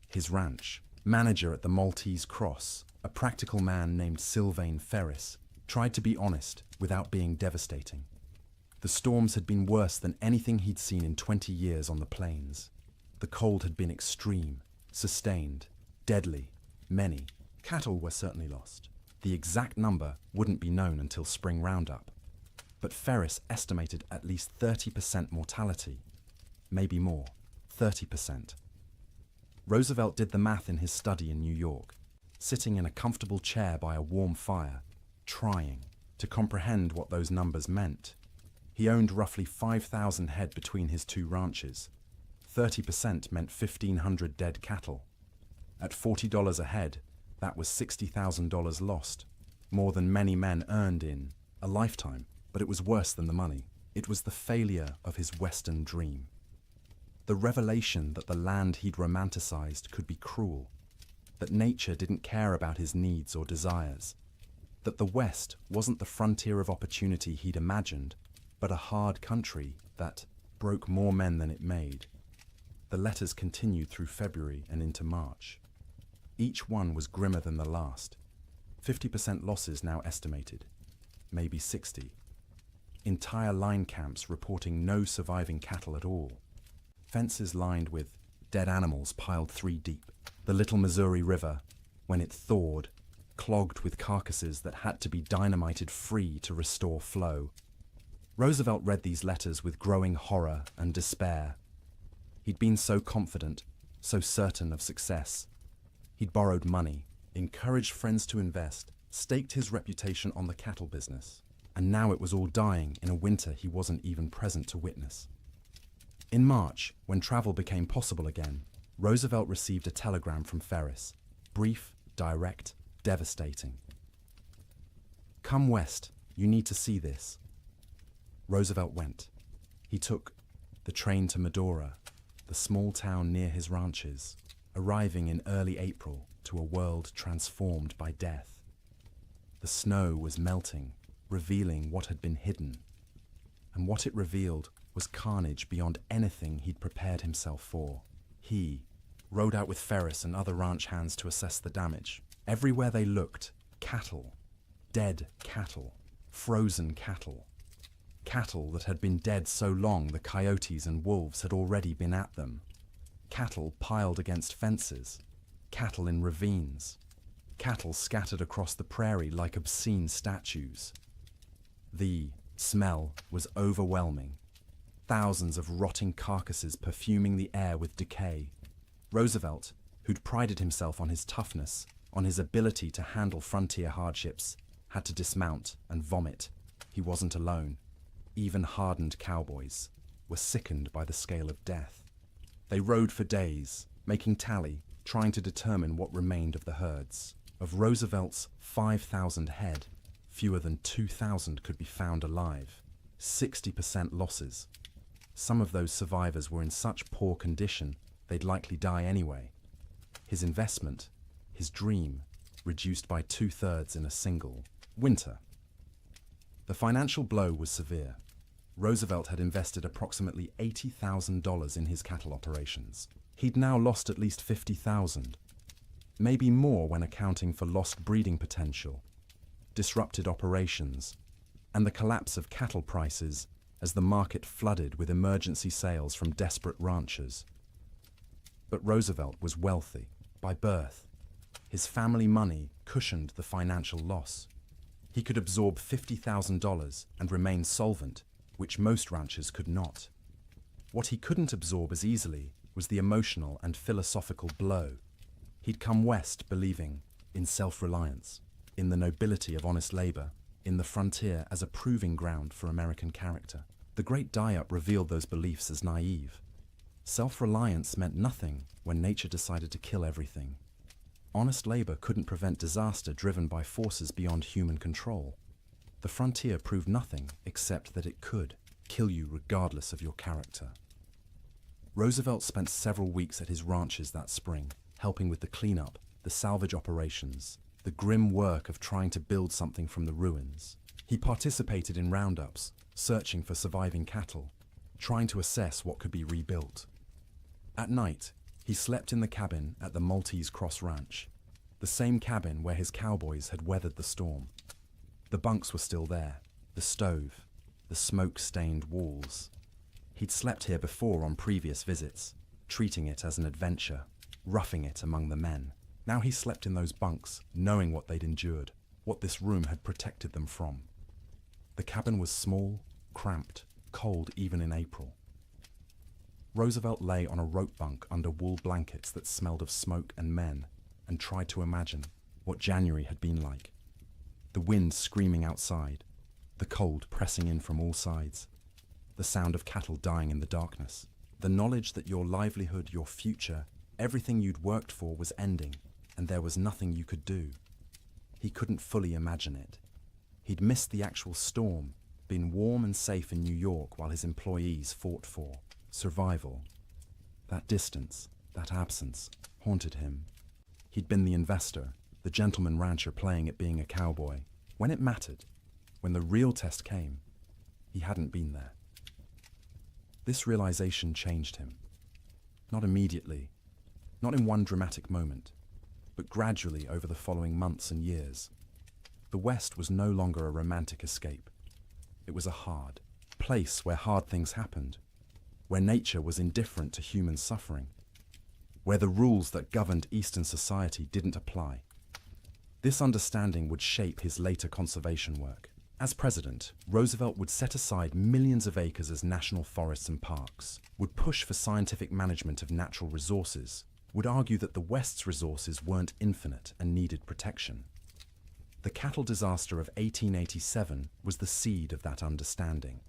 His ranch, manager at the Maltese Cross, a practical man named Sylvain Ferris, tried to be honest without being devastating. The storms had been worse than anything he'd seen in 20 years on the plains. The cold had been extreme, sustained, deadly. Many cattle were certainly lost. The exact number wouldn't be known until spring roundup. But Ferris estimated at least 30% mortality. Maybe more, 30%. Roosevelt did the math in his study in New York, sitting in a comfortable chair by a warm fire, trying to comprehend what those numbers meant. He owned roughly 5,000 head between his two ranches. 30% meant 1,500 dead cattle. At $40 a head, that was $60,000 lost, more than many men earned in a lifetime. But it was worse than the money. It was the failure of his Western dream. The revelation that the land he'd romanticized could be cruel, that nature didn't care about his needs or desires, that the West wasn't the frontier of opportunity he'd imagined, but a hard country that broke more men than it made. The letters continued through February and into March. Each one was grimmer than the last. 50% losses now estimated, maybe 60. Entire line camps reporting no surviving cattle at all. Fences lined with dead animals piled 3 deep. The Little Missouri River, when it thawed, clogged with carcasses that had to be dynamited free to restore flow. Roosevelt read these letters with growing horror and despair. He'd been so confident, so certain of success. He'd borrowed money, encouraged friends to invest, staked his reputation on the cattle business. And now it was all dying in a winter he wasn't even present to witness. In March, when travel became possible again, Roosevelt received a telegram from Ferris. Brief, direct, devastating. Come west, you need to see this. Roosevelt went. He took the train to Medora, the small town near his ranches, arriving in early April to a world transformed by death. The snow was melting, revealing what had been hidden. And what it revealed was carnage beyond anything he'd prepared himself for. He rode out with Ferris and other ranch hands to assess the damage. Everywhere they looked, cattle. Dead cattle. Frozen cattle. Cattle that had been dead so long the coyotes and wolves had already been at them. Cattle piled against fences. Cattle in ravines. Cattle scattered across the prairie like obscene statues. The smell was overwhelming. Thousands of rotting carcasses perfuming the air with decay. Roosevelt, who'd prided himself on his toughness, on his ability to handle frontier hardships, had to dismount and vomit. He wasn't alone. Even hardened cowboys were sickened by the scale of death. They rode for days, making tally, trying to determine what remained of the herds. Of Roosevelt's 5,000 head, fewer than 2,000 could be found alive. 60% losses. Some of those survivors were in such poor condition they'd likely die anyway. His investment, his dream, reduced by 2/3 in a single winter. The financial blow was severe. Roosevelt had invested approximately $80,000 in his cattle operations. He'd now lost at least $50,000. Maybe more when accounting for lost breeding potential, disrupted operations, and the collapse of cattle prices as the market flooded with emergency sales from desperate ranchers. But Roosevelt was wealthy by birth. His family money cushioned the financial loss. He could absorb $50,000 and remain solvent, which most ranchers could not. What he couldn't absorb as easily was the emotional and philosophical blow. He'd come west believing in self-reliance, in the nobility of honest labor, in the frontier as a proving ground for American character. The Great Die-Up revealed those beliefs as naive. Self-reliance meant nothing when nature decided to kill everything. Honest labor couldn't prevent disaster driven by forces beyond human control. The frontier proved nothing except that it could kill you regardless of your character. Roosevelt spent several weeks at his ranches that spring, helping with the cleanup, the salvage operations, the grim work of trying to build something from the ruins. He participated in roundups, searching for surviving cattle, trying to assess what could be rebuilt. At night, he slept in the cabin at the Maltese Cross Ranch, the same cabin where his cowboys had weathered the storm. The bunks were still there, the stove, the smoke-stained walls. He'd slept here before on previous visits, treating it as an adventure, roughing it among the men. Now he slept in those bunks, knowing what they'd endured, what this room had protected them from. The cabin was small, cramped, cold even in April. Roosevelt lay on a rope bunk under wool blankets that smelled of smoke and men, and tried to imagine what January had been like. The wind screaming outside, the cold pressing in from all sides, the sound of cattle dying in the darkness, the knowledge that your livelihood, your future, everything you'd worked for was ending, and there was nothing you could do. He couldn't fully imagine it. He'd missed the actual storm, been warm and safe in New York while his employees fought for survival. That distance, that absence, haunted him. He'd been the investor, the gentleman rancher playing at being a cowboy. When it mattered, when the real test came, he hadn't been there. This realization changed him. Not immediately, not in one dramatic moment, but gradually over the following months and years. The West was no longer a romantic escape. It was a hard place where hard things happened, where nature was indifferent to human suffering, where the rules that governed Eastern society didn't apply. This understanding would shape his later conservation work. As president, Roosevelt would set aside millions of acres as national forests and parks, would push for scientific management of natural resources, would argue that the West's resources weren't infinite and needed protection. The cattle disaster of 1887 was the seed of that understanding.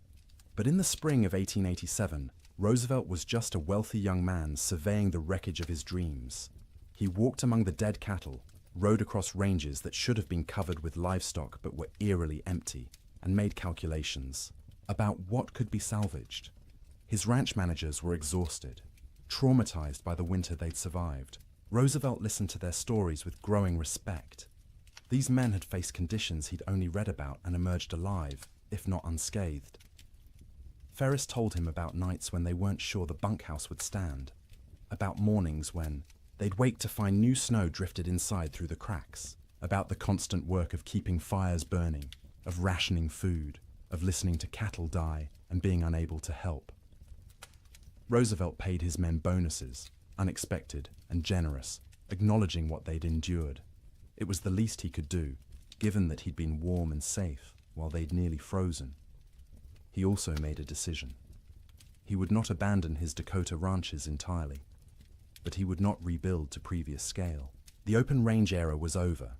But in the spring of 1887, Roosevelt was just a wealthy young man surveying the wreckage of his dreams. He walked among the dead cattle, rode across ranges that should have been covered with livestock but were eerily empty, and made calculations about what could be salvaged. His ranch managers were exhausted, traumatized by the winter they'd survived. Roosevelt listened to their stories with growing respect. These men had faced conditions he'd only read about and emerged alive, if not unscathed. Ferris told him about nights when they weren't sure the bunkhouse would stand, about mornings when they'd wake to find new snow drifted inside through the cracks, about the constant work of keeping fires burning, of rationing food, of listening to cattle die and being unable to help. Roosevelt paid his men bonuses, unexpected and generous, acknowledging what they'd endured. It was the least he could do, given that he'd been warm and safe while they'd nearly frozen. He also made a decision. He would not abandon his Dakota ranches entirely, but he would not rebuild to previous scale. The open range era was over.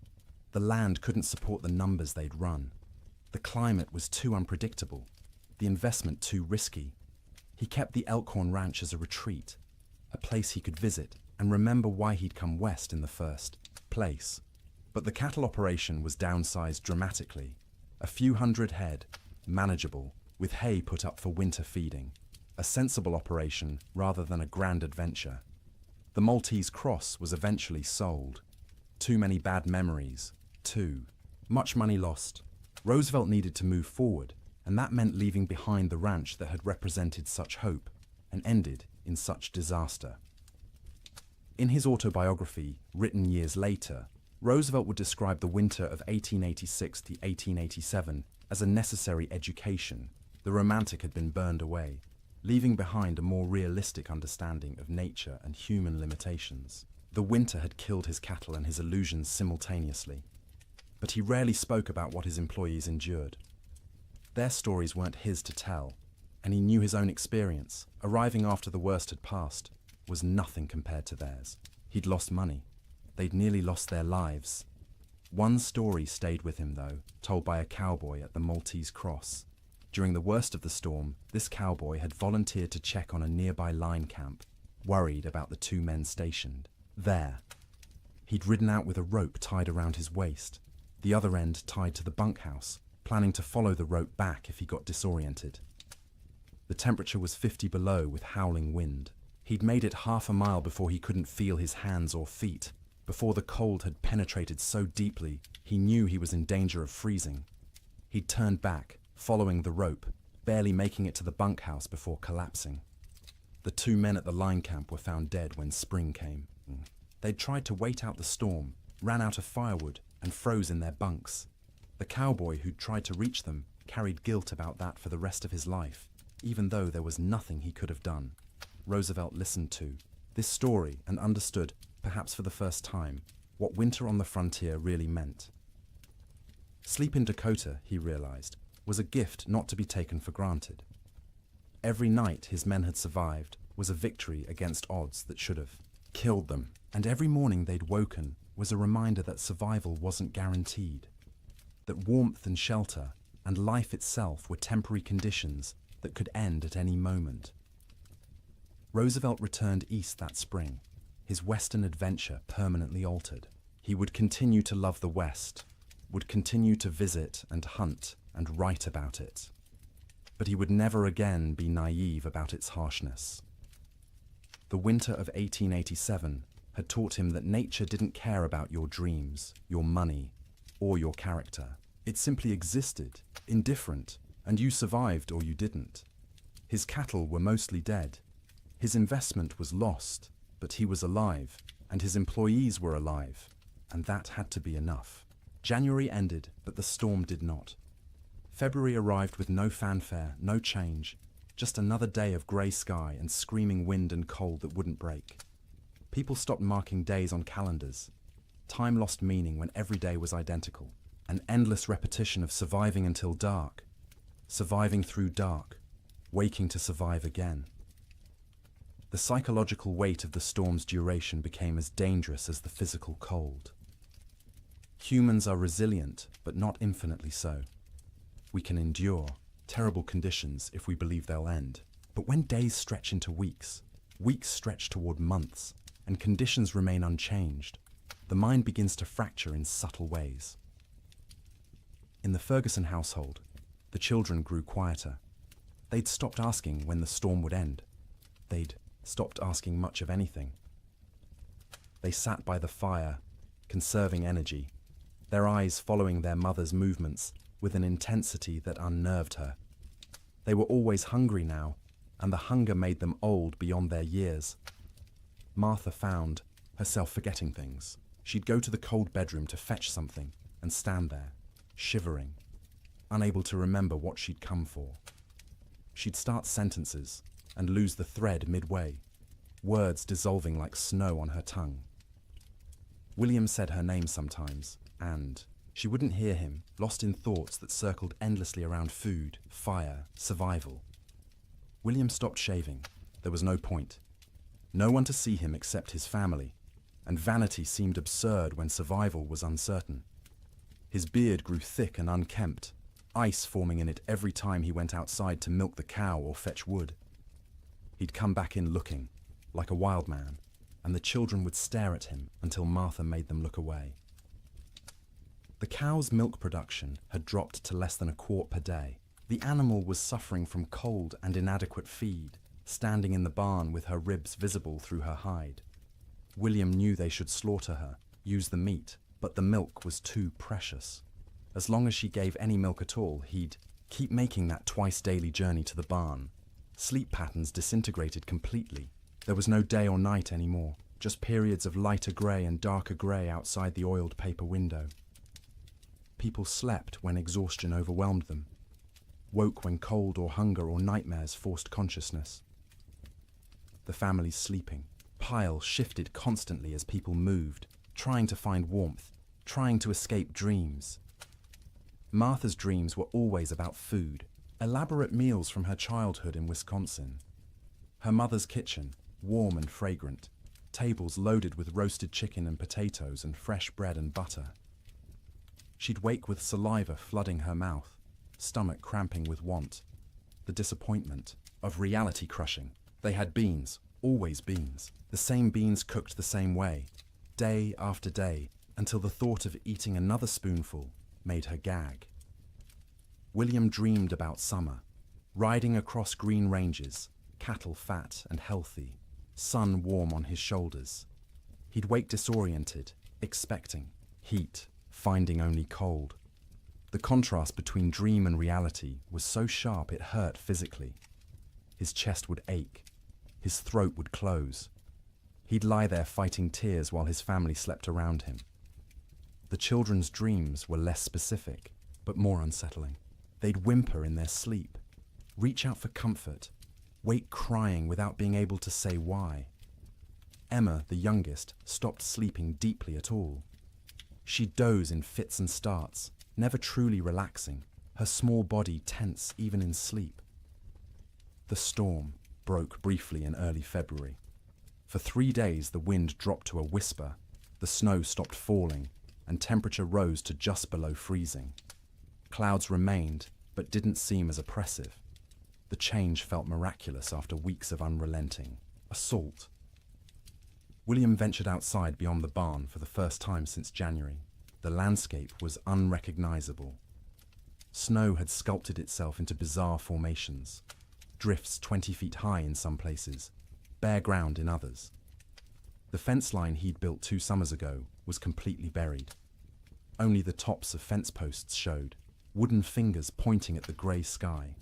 The land couldn't support the numbers they'd run. The climate was too unpredictable, the investment too risky. He kept the Elkhorn Ranch as a retreat, a place he could visit and remember why he'd come west in the first place. But the cattle operation was downsized dramatically. A few hundred head, manageable, with hay put up for winter feeding. A sensible operation rather than a grand adventure. The Maltese Cross was eventually sold. Too many bad memories. Too much money lost. Roosevelt needed to move forward, and that meant leaving behind the ranch that had represented such hope and ended in such disaster. In his autobiography, written years later, Roosevelt would describe the winter of 1886 to 1887 as a necessary education. The romantic had been burned away, leaving behind a more realistic understanding of nature and human limitations. The winter had killed his cattle and his illusions simultaneously, but he rarely spoke about what his employees endured. Their stories weren't his to tell, and he knew his own experience, arriving after the worst had passed, was nothing compared to theirs. He'd lost money. They'd nearly lost their lives. One story stayed with him, though, told by a cowboy at the Maltese Cross. During the worst of the storm, this cowboy had volunteered to check on a nearby line camp, worried about the two men stationed there. He'd ridden out with a rope tied around his waist, the other end tied to the bunkhouse, planning to follow the rope back if he got disoriented. The temperature was 50 below with howling wind. He'd made it half a mile before he couldn't feel his hands or feet, before the cold had penetrated so deeply he knew he was in danger of freezing. He'd turned back, following the rope, barely making it to the bunkhouse before collapsing. The two men at the line camp were found dead when spring came. They'd tried to wait out the storm, ran out of firewood, and froze in their bunks. The cowboy who'd tried to reach them carried guilt about that for the rest of his life, even though there was nothing he could have done. Roosevelt listened to this story and understood, perhaps for the first time, what winter on the frontier really meant. Sleep in Dakota, he realized, was a gift not to be taken for granted. Every night his men had survived was a victory against odds that should have killed them, and every morning they'd woken was a reminder that survival wasn't guaranteed, that warmth and shelter and life itself were temporary conditions that could end at any moment. Roosevelt returned east that spring, his Western adventure permanently altered. He would continue to love the West, would continue to visit and hunt and write about it, but he would never again be naive about its harshness. The winter of 1887 had taught him that nature didn't care about your dreams, your money, or your character. It simply existed, indifferent, and you survived or you didn't. His cattle were mostly dead. His investment was lost, but he was alive, and his employees were alive, and that had to be enough. January ended, but the storm did not. February arrived with no fanfare, no change, just another day of grey sky and screaming wind and cold that wouldn't break. People stopped marking days on calendars. Time lost meaning when every day was identical, an endless repetition of surviving until dark, surviving through dark, waking to survive again. The psychological weight of the storm's duration became as dangerous as the physical cold. Humans are resilient, but not infinitely so. We can endure terrible conditions if we believe they'll end. But when days stretch into weeks, weeks stretch toward months, and conditions remain unchanged, the mind begins to fracture in subtle ways. In the Ferguson household, the children grew quieter. They'd stopped asking when the storm would end. They'd stopped asking much of anything. They sat by the fire, conserving energy, their eyes following their mother's movements with an intensity that unnerved her. They were always hungry now, and the hunger made them old beyond their years. Martha found herself forgetting things. She'd go to the cold bedroom to fetch something and stand there, shivering, unable to remember what she'd come for. She'd start sentences and lose the thread midway, words dissolving like snow on her tongue. William said her name sometimes, and she wouldn't hear him, lost in thoughts that circled endlessly around food, fire, survival. William stopped shaving. There was no point. No one to see him except his family, and vanity seemed absurd when survival was uncertain. His beard grew thick and unkempt, ice forming in it every time he went outside to milk the cow or fetch wood. He'd come back in looking, like a wild man, and the children would stare at him until Martha made them look away. The cow's milk production had dropped to less than a quart per day. The animal was suffering from cold and inadequate feed, standing in the barn with her ribs visible through her hide. William knew they should slaughter her, use the meat, but the milk was too precious. As long as she gave any milk at all, he'd keep making that twice-daily journey to the barn. Sleep patterns disintegrated completely. There was no day or night anymore, just periods of lighter grey and darker grey outside the oiled paper window. People slept when exhaustion overwhelmed them, woke when cold or hunger or nightmares forced consciousness. The family's sleeping pile shifted constantly as people moved, trying to find warmth, trying to escape dreams. Martha's dreams were always about food, elaborate meals from her childhood in Wisconsin. Her mother's kitchen, warm and fragrant, tables loaded with roasted chicken and potatoes and fresh bread and butter. She'd wake with saliva flooding her mouth, stomach cramping with want. The disappointment of reality crushing. They had beans, always beans. The same beans cooked the same way, day after day, until the thought of eating another spoonful made her gag. William dreamed about summer, riding across green ranges, cattle fat and healthy, sun warm on his shoulders. He'd wake disoriented, expecting heat, finding only cold. The contrast between dream and reality was so sharp it hurt physically. His chest would ache. His throat would close. He'd lie there fighting tears while his family slept around him. The children's dreams were less specific, but more unsettling. They'd whimper in their sleep, reach out for comfort, wake crying without being able to say why. Emma, the youngest, stopped sleeping deeply at all. She'd doze in fits and starts, never truly relaxing, her small body tense even in sleep. The storm broke briefly in early February. For 3 days the wind dropped to a whisper, the snow stopped falling, and temperature rose to just below freezing. Clouds remained, but didn't seem as oppressive. The change felt miraculous after weeks of unrelenting assault. William ventured outside beyond the barn for the first time since January. The landscape was unrecognizable. Snow had sculpted itself into bizarre formations, drifts 20 feet high in some places, bare ground in others. The fence line he'd built 2 summers ago was completely buried. Only the tops of fence posts showed, wooden fingers pointing at the grey sky.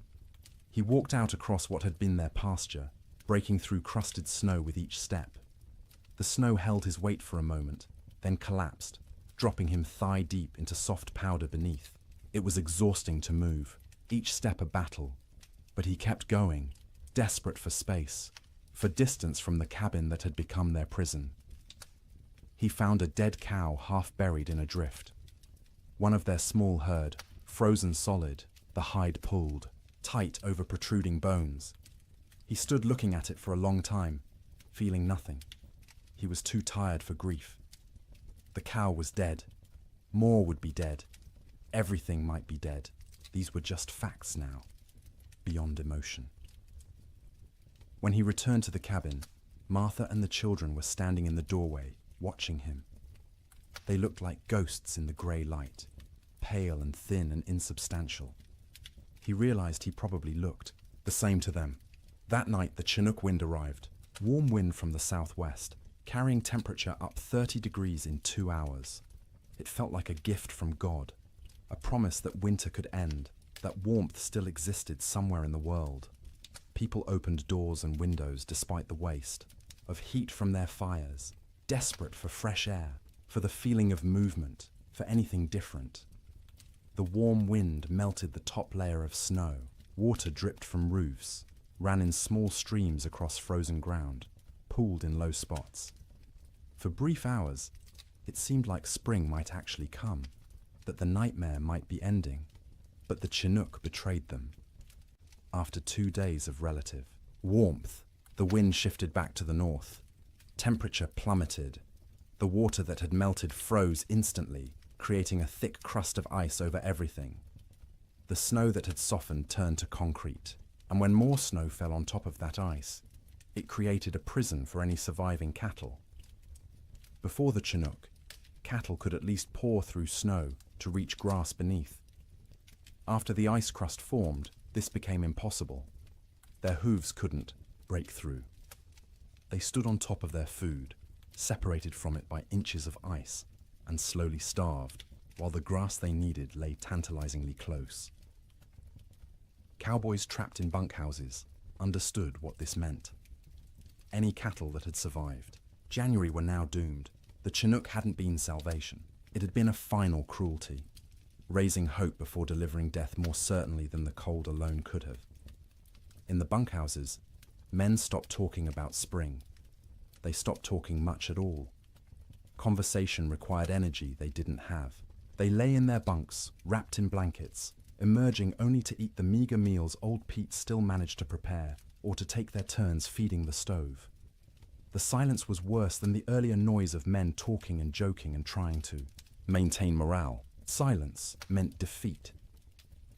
He walked out across what had been their pasture, breaking through crusted snow with each step. The snow held his weight for a moment, then collapsed, dropping him thigh-deep into soft powder beneath. It was exhausting to move, each step a battle, but he kept going, desperate for space, for distance from the cabin that had become their prison. He found a dead cow half buried in a drift. One of their small herd, frozen solid, the hide pulled, tight over protruding bones. He stood looking at it for a long time, feeling nothing. He was too tired for grief. The cow was dead. More would be dead. Everything might be dead. These were just facts now, beyond emotion. When he returned to the cabin, Martha and the children were standing in the doorway, watching him. They looked like ghosts in the grey light, pale and thin and insubstantial. He realized he probably looked the same to them. That night the Chinook wind arrived, warm wind from the southwest, carrying temperature up 30 degrees in 2 hours. It felt like a gift from God, a promise that winter could end, that warmth still existed somewhere in the world. People opened doors and windows despite the waste, of heat from their fires, desperate for fresh air, for the feeling of movement, for anything different. The warm wind melted the top layer of snow, water dripped from roofs, ran in small streams across frozen ground, pooled in low spots. For brief hours, it seemed like spring might actually come, that the nightmare might be ending, but the Chinook betrayed them. After 2 days of relative warmth, the wind shifted back to the north. Temperature plummeted. The water that had melted froze instantly, creating a thick crust of ice over everything. The snow that had softened turned to concrete, and when more snow fell on top of that ice, it created a prison for any surviving cattle. Before the Chinook, cattle could at least paw through snow to reach grass beneath. After the ice crust formed, this became impossible. Their hooves couldn't break through. They stood on top of their food, separated from it by inches of ice, and slowly starved, while the grass they needed lay tantalizingly close. Cowboys trapped in bunkhouses understood what this meant. Any cattle that had survived, January were now doomed. The Chinook hadn't been salvation. It had been a final cruelty, raising hope before delivering death more certainly than the cold alone could have. In the bunkhouses, men stopped talking about spring. They stopped talking much at all. Conversation required energy they didn't have. They lay in their bunks, wrapped in blankets, emerging only to eat the meager meals old Pete still managed to prepare, or to take their turns feeding the stove. The silence was worse than the earlier noise of men talking and joking and trying to maintain morale. Silence meant defeat.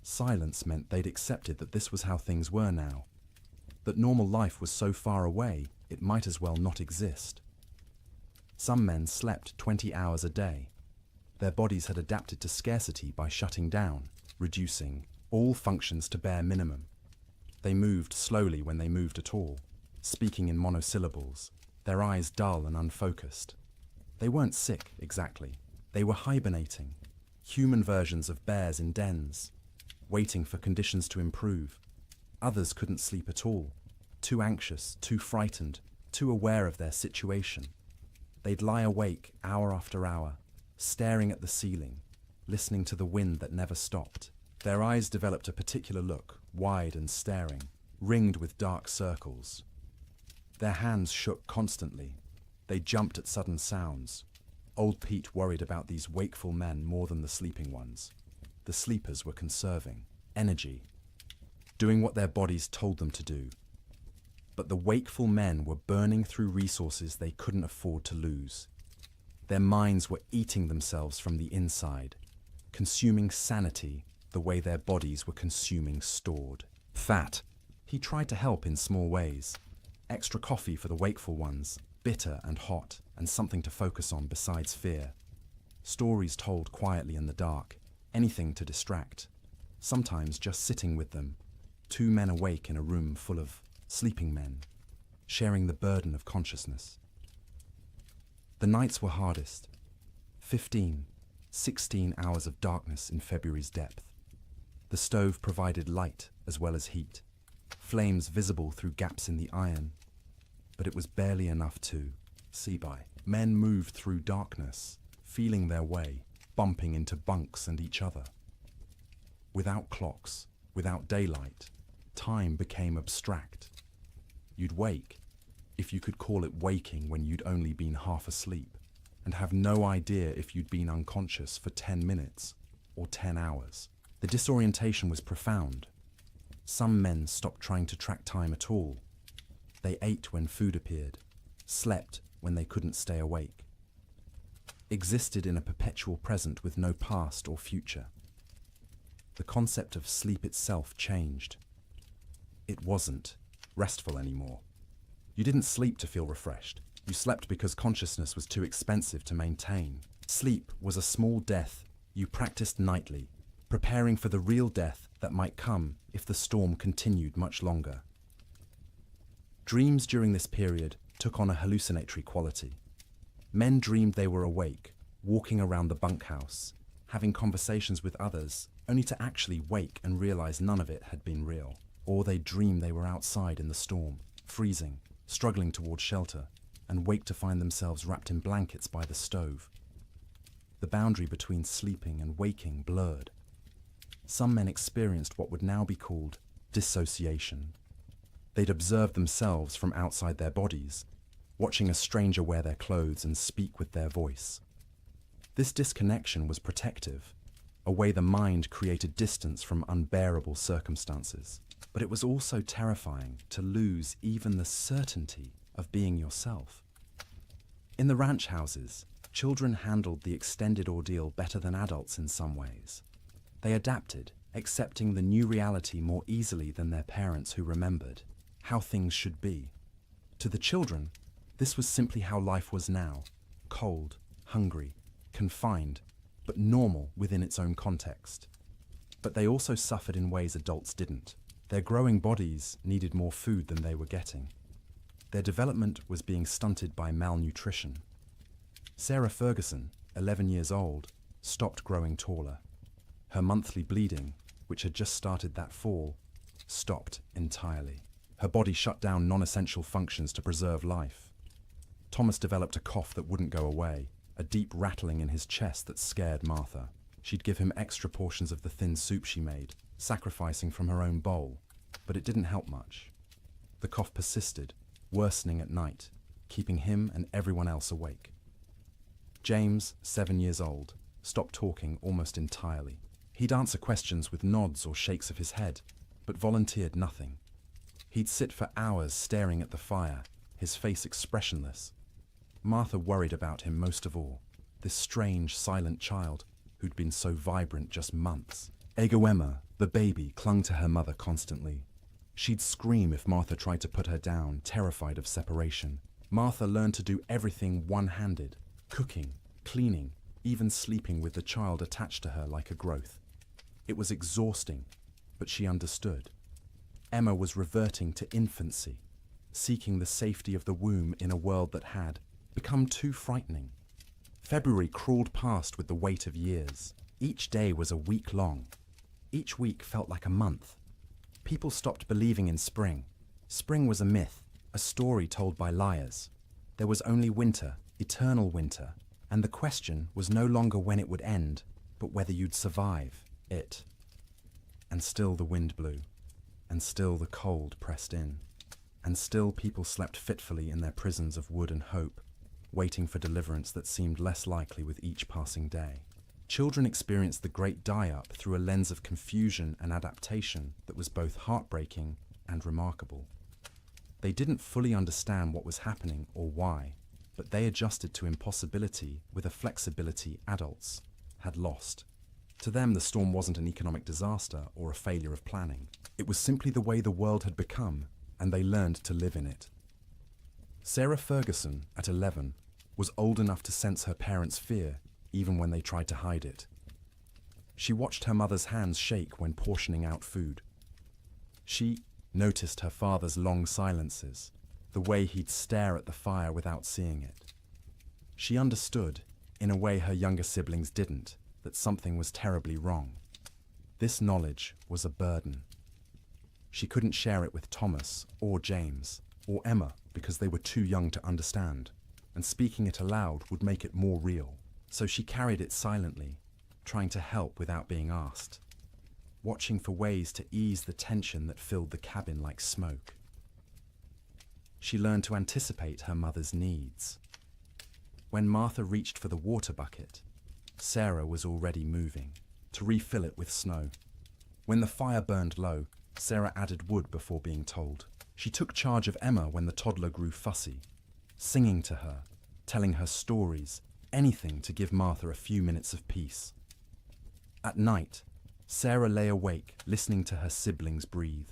Silence meant they'd accepted that this was how things were now, that normal life was so far away it might as well not exist. Some men slept 20 hours a day. Their bodies had adapted to scarcity by shutting down, reducing all functions to bare minimum. They moved slowly when they moved at all, speaking in monosyllables, their eyes dull and unfocused. They weren't sick, exactly. They were hibernating, human versions of bears in dens, waiting for conditions to improve. Others couldn't sleep at all, too anxious, too frightened, too aware of their situation. They'd lie awake hour after hour, staring at the ceiling, listening to the wind that never stopped. Their eyes developed a particular look, wide and staring, ringed with dark circles. Their hands shook constantly. They jumped at sudden sounds. Old Pete worried about these wakeful men more than the sleeping ones. The sleepers were conserving energy, doing what their bodies told them to do. But the wakeful men were burning through resources they couldn't afford to lose. Their minds were eating themselves from the inside, consuming sanity the way their bodies were consuming stored fat. He tried to help in small ways. Extra coffee for the wakeful ones, bitter and hot, and something to focus on besides fear. Stories told quietly in the dark, anything to distract. Sometimes just sitting with them, 2 men awake in a room full of sleeping men, sharing the burden of consciousness. The nights were hardest. 15, 16 hours of darkness in February's depth. The stove provided light as well as heat, flames visible through gaps in the iron, but it was barely enough to see by. Men moved through darkness, feeling their way, bumping into bunks and each other. Without clocks, without daylight, time became abstract. You'd wake, if you could call it waking when you'd only been half asleep, and have no idea if you'd been unconscious for 10 minutes or 10 hours. The disorientation was profound. Some men stopped trying to track time at all. They ate when food appeared, slept when they couldn't stay awake, existed in a perpetual present with no past or future. The concept of sleep itself changed. It wasn't restful anymore. You didn't sleep to feel refreshed. You slept because consciousness was too expensive to maintain. Sleep was a small death you practiced nightly, preparing for the real death that might come if the storm continued much longer. Dreams during this period took on a hallucinatory quality. Men dreamed they were awake, walking around the bunkhouse, having conversations with others, only to actually wake and realize none of it had been real. Or they'd dream they were outside in the storm, freezing, struggling toward shelter, and wake to find themselves wrapped in blankets by the stove. The boundary between sleeping and waking blurred. Some men experienced what would now be called dissociation. They'd observe themselves from outside their bodies, watching a stranger wear their clothes and speak with their voice. This disconnection was protective, a way the mind created distance from unbearable circumstances. But it was also terrifying to lose even the certainty of being yourself. In the ranch houses, children handled the extended ordeal better than adults in some ways. They adapted, accepting the new reality more easily than their parents who remembered how things should be. To the children, this was simply how life was now, cold, hungry, confined, but normal within its own context. But they also suffered in ways adults didn't. Their growing bodies needed more food than they were getting. Their development was being stunted by malnutrition. Sarah Ferguson, 11 years old, stopped growing taller. Her monthly bleeding, which had just started that fall, stopped entirely. Her body shut down non-essential functions to preserve life. Thomas developed a cough that wouldn't go away, a deep rattling in his chest that scared Martha. She'd give him extra portions of the thin soup she made, sacrificing from her own bowl, but it didn't help much. The cough persisted, worsening at night, keeping him and everyone else awake. James, 7 years old, stopped talking almost entirely. He'd answer questions with nods or shakes of his head, but volunteered nothing. He'd sit for hours staring at the fire, his face expressionless. Martha worried about him most of all, this strange, silent child who'd been so vibrant just months. Egoema, the baby, clung to her mother constantly. She'd scream if Martha tried to put her down, terrified of separation. Martha learned to do everything one-handed, cooking, cleaning, even sleeping with the child attached to her like a growth. It was exhausting, but she understood. Emma was reverting to infancy, seeking the safety of the womb in a world that had become too frightening. February crawled past with the weight of years. Each day was a week long. Each week felt like a month. People stopped believing in spring. Spring was a myth, a story told by liars. There was only winter, eternal winter, and the question was no longer when it would end, but whether you'd survive it. And still the wind blew, and still the cold pressed in, and still people slept fitfully in their prisons of wood and hope, waiting for deliverance that seemed less likely with each passing day. Children experienced the great die-up through a lens of confusion and adaptation that was both heartbreaking and remarkable. They didn't fully understand what was happening or why, but they adjusted to impossibility with a flexibility adults had lost. To them, the storm wasn't an economic disaster or a failure of planning. It was simply the way the world had become, and they learned to live in it. Sarah Ferguson, at 11, was old enough to sense her parents' fear, even when they tried to hide it. She watched her mother's hands shake when portioning out food. She noticed her father's long silences, the way he'd stare at the fire without seeing it. She understood, in a way her younger siblings didn't, that something was terribly wrong. This knowledge was a burden. She couldn't share it with Thomas or James or Emma because they were too young to understand, and speaking it aloud would make it more real. So she carried it silently, trying to help without being asked, watching for ways to ease the tension that filled the cabin like smoke. She learned to anticipate her mother's needs. When Martha reached for the water bucket, Sarah was already moving, to refill it with snow. When the fire burned low, Sarah added wood before being told. She took charge of Emma when the toddler grew fussy, singing to her, telling her stories, anything to give Martha a few minutes of peace. At night, Sarah lay awake, listening to her siblings breathe,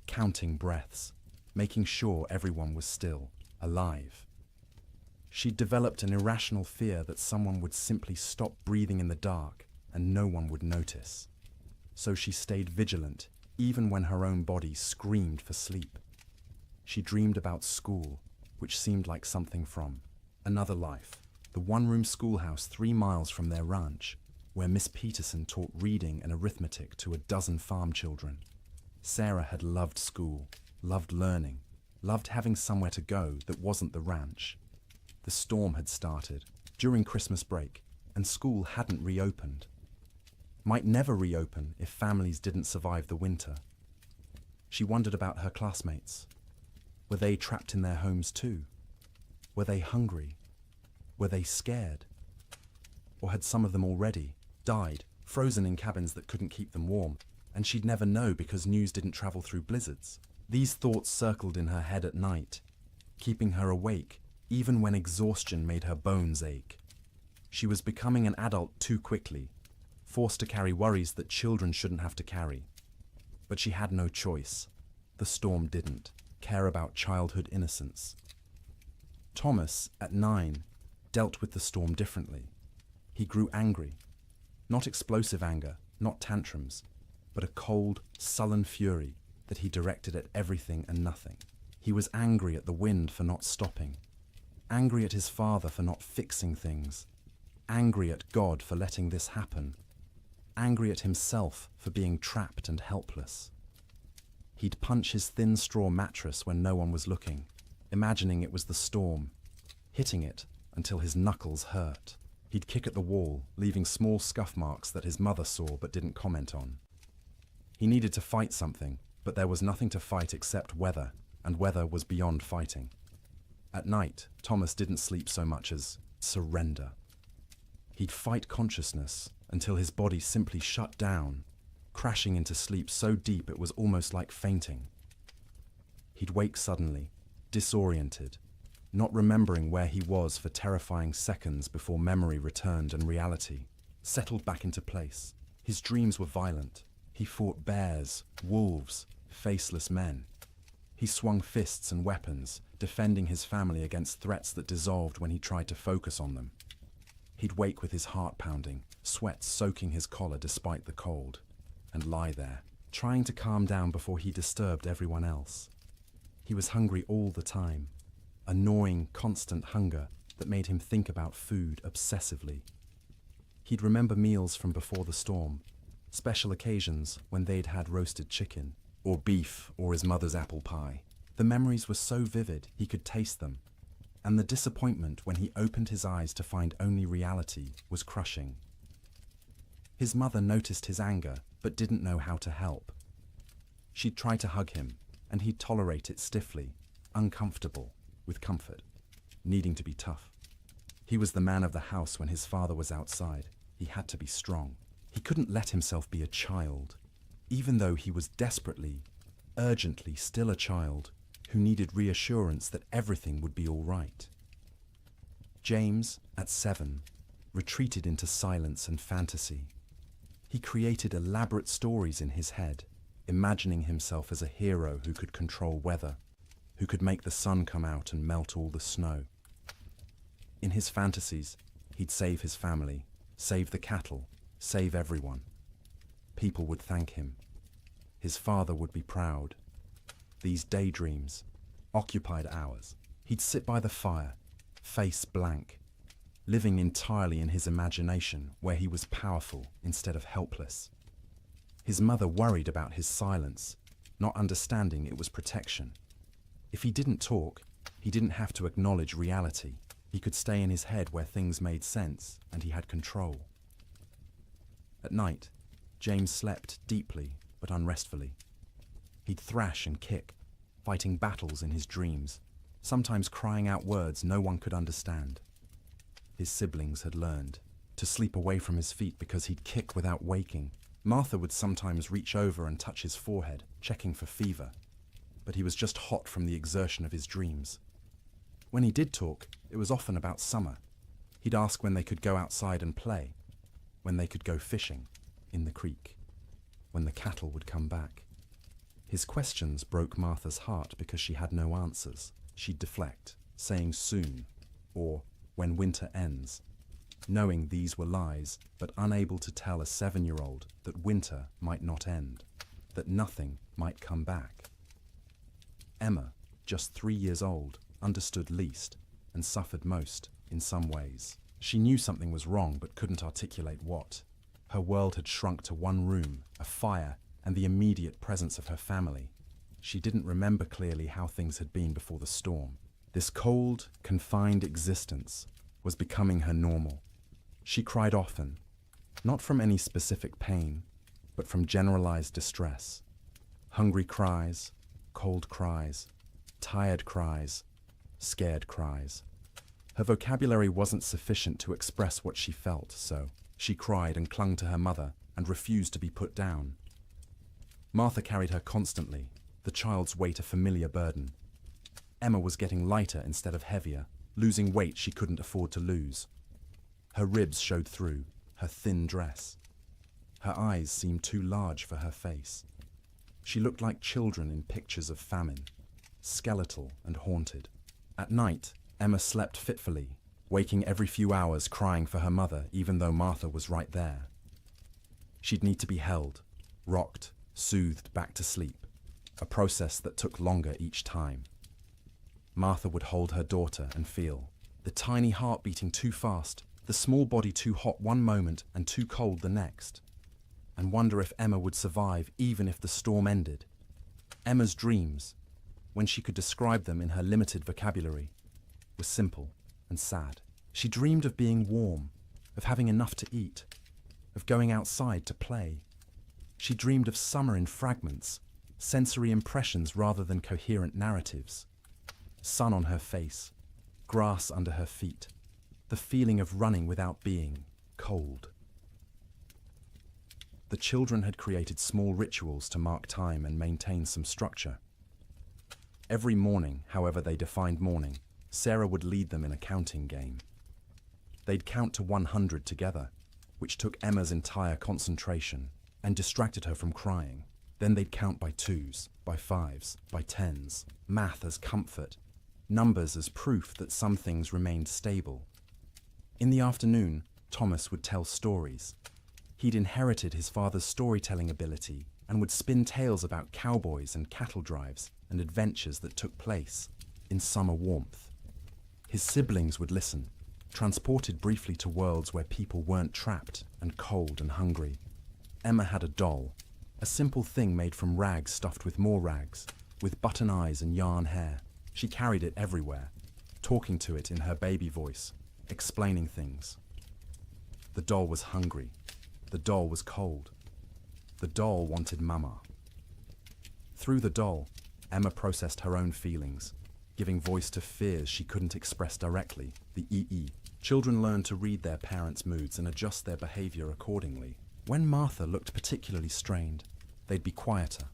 counting breaths, making sure everyone was still, alive. She'd developed an irrational fear that someone would simply stop breathing in the dark and no one would notice. So she stayed vigilant, even when her own body screamed for sleep. She dreamed about school, which seemed like something from another life. the one-room schoolhouse 3 miles from their ranch, where Miss Peterson taught reading and arithmetic to a dozen farm children. Sarah had loved school, loved learning, loved having somewhere to go that wasn't the ranch. The storm had started during Christmas break, and school hadn't reopened. Might never reopen if families didn't survive the winter. She wondered about her classmates. Were they trapped in their homes too? Were they hungry? Were they scared? Or had some of them already died, frozen in cabins that couldn't keep them warm, and she'd never know because news didn't travel through blizzards? These thoughts circled in her head at night, keeping her awake even when exhaustion made her bones ache. She was becoming an adult too quickly, forced to carry worries that children shouldn't have to carry. But she had no choice. The storm didn't care about childhood innocence. Thomas, at 9, dealt with the storm differently. He grew angry. Not explosive anger, not tantrums, but a cold, sullen fury that he directed at everything and nothing. He was angry at the wind for not stopping, angry at his father for not fixing things, angry at God for letting this happen, angry at himself for being trapped and helpless. He'd punch his thin straw mattress when no one was looking, imagining it was the storm, hitting it until his knuckles hurt. He'd kick at the wall, leaving small scuff marks that his mother saw but didn't comment on. He needed to fight something, but there was nothing to fight except weather, and weather was beyond fighting. At night, Thomas didn't sleep so much as surrender. He'd fight consciousness until his body simply shut down, crashing into sleep so deep it was almost like fainting. He'd wake suddenly, disoriented, not remembering where he was for terrifying seconds before memory returned and reality settled back into place. His dreams were violent. He fought bears, wolves, faceless men. He swung fists and weapons, defending his family against threats that dissolved when he tried to focus on them. He'd wake with his heart pounding, sweat soaking his collar despite the cold, and lie there, trying to calm down before he disturbed everyone else. He was hungry all the time, a gnawing, constant hunger that made him think about food obsessively. He'd remember meals from before the storm, special occasions when they'd had roasted chicken, or beef, or his mother's apple pie. The memories were so vivid he could taste them, and the disappointment when he opened his eyes to find only reality was crushing. His mother noticed his anger, but didn't know how to help. She'd try to hug him, and he'd tolerate it stiffly, uncomfortable, with comfort, needing to be tough. He was the man of the house when his father was outside. He had to be strong. He couldn't let himself be a child, even though he was desperately, urgently still a child who needed reassurance that everything would be all right. James, at 7, retreated into silence and fantasy. He created elaborate stories in his head, imagining himself as a hero who could control weather, who could make the sun come out and melt all the snow. In his fantasies, he'd save his family, save the cattle, save everyone. People would thank him. His father would be proud. These daydreams occupied hours. He'd sit by the fire, face blank, living entirely in his imagination where he was powerful instead of helpless. His mother worried about his silence, not understanding it was protection. If he didn't talk, he didn't have to acknowledge reality. He could stay in his head where things made sense and he had control. At night, James slept deeply but unrestfully. He'd thrash and kick, fighting battles in his dreams, sometimes crying out words no one could understand. His siblings had learned to sleep away from his feet because he'd kick without waking. Martha would sometimes reach over and touch his forehead, checking for fever, but he was just hot from the exertion of his dreams. When he did talk, it was often about summer. He'd ask when they could go outside and play, when they could go fishing in the creek, when the cattle would come back. His questions broke Martha's heart because she had no answers. She'd deflect, saying soon, or when winter ends, knowing these were lies, but unable to tell a 7-year-old that winter might not end, that nothing might come back. Emma, just 3 years old, understood least and suffered most in some ways. She knew something was wrong but couldn't articulate what. Her world had shrunk to one room, a fire, and the immediate presence of her family. She didn't remember clearly how things had been before the storm. This cold, confined existence was becoming her normal. She cried often, not from any specific pain, but from generalized distress. Hungry cries, cold cries, tired cries, scared cries. Her vocabulary wasn't sufficient to express what she felt, so she cried and clung to her mother and refused to be put down. Martha carried her constantly, the child's weight a familiar burden. Emma was getting lighter instead of heavier, losing weight she couldn't afford to lose. Her ribs showed through her thin dress. Her eyes seemed too large for her face. She looked like children in pictures of famine, skeletal and haunted. At night, Emma slept fitfully, waking every few hours crying for her mother even though Martha was right there. She'd need to be held, rocked, soothed back to sleep, a process that took longer each time. Martha would hold her daughter and feel the tiny heart beating too fast, the small body too hot one moment and too cold the next, and wonder if Emma would survive even if the storm ended. Emma's dreams, when she could describe them in her limited vocabulary, were simple and sad. She dreamed of being warm, of having enough to eat, of going outside to play. She dreamed of summer in fragments, sensory impressions rather than coherent narratives. Sun on her face, grass under her feet, the feeling of running without being cold. The children had created small rituals to mark time and maintain some structure. Every morning, however they defined morning, Sarah would lead them in a counting game. They'd count to 100 together, which took Emma's entire concentration and distracted her from crying. Then they'd count by twos, by fives, by tens, math as comfort, numbers as proof that some things remained stable. In the afternoon, Thomas would tell stories. He'd inherited his father's storytelling ability and would spin tales about cowboys and cattle drives and adventures that took place in summer warmth. His siblings would listen, transported briefly to worlds where people weren't trapped and cold and hungry. Emma had a doll, a simple thing made from rags stuffed with more rags, with button eyes and yarn hair. She carried it everywhere, talking to it in her baby voice, explaining things. The doll was hungry. The doll was cold. The doll wanted Mama. Through the doll, Emma processed her own feelings, giving voice to fears she couldn't express directly, the EE. Children learn to read their parents' moods and adjust their behavior accordingly. When Martha looked particularly strained, they'd be quieter,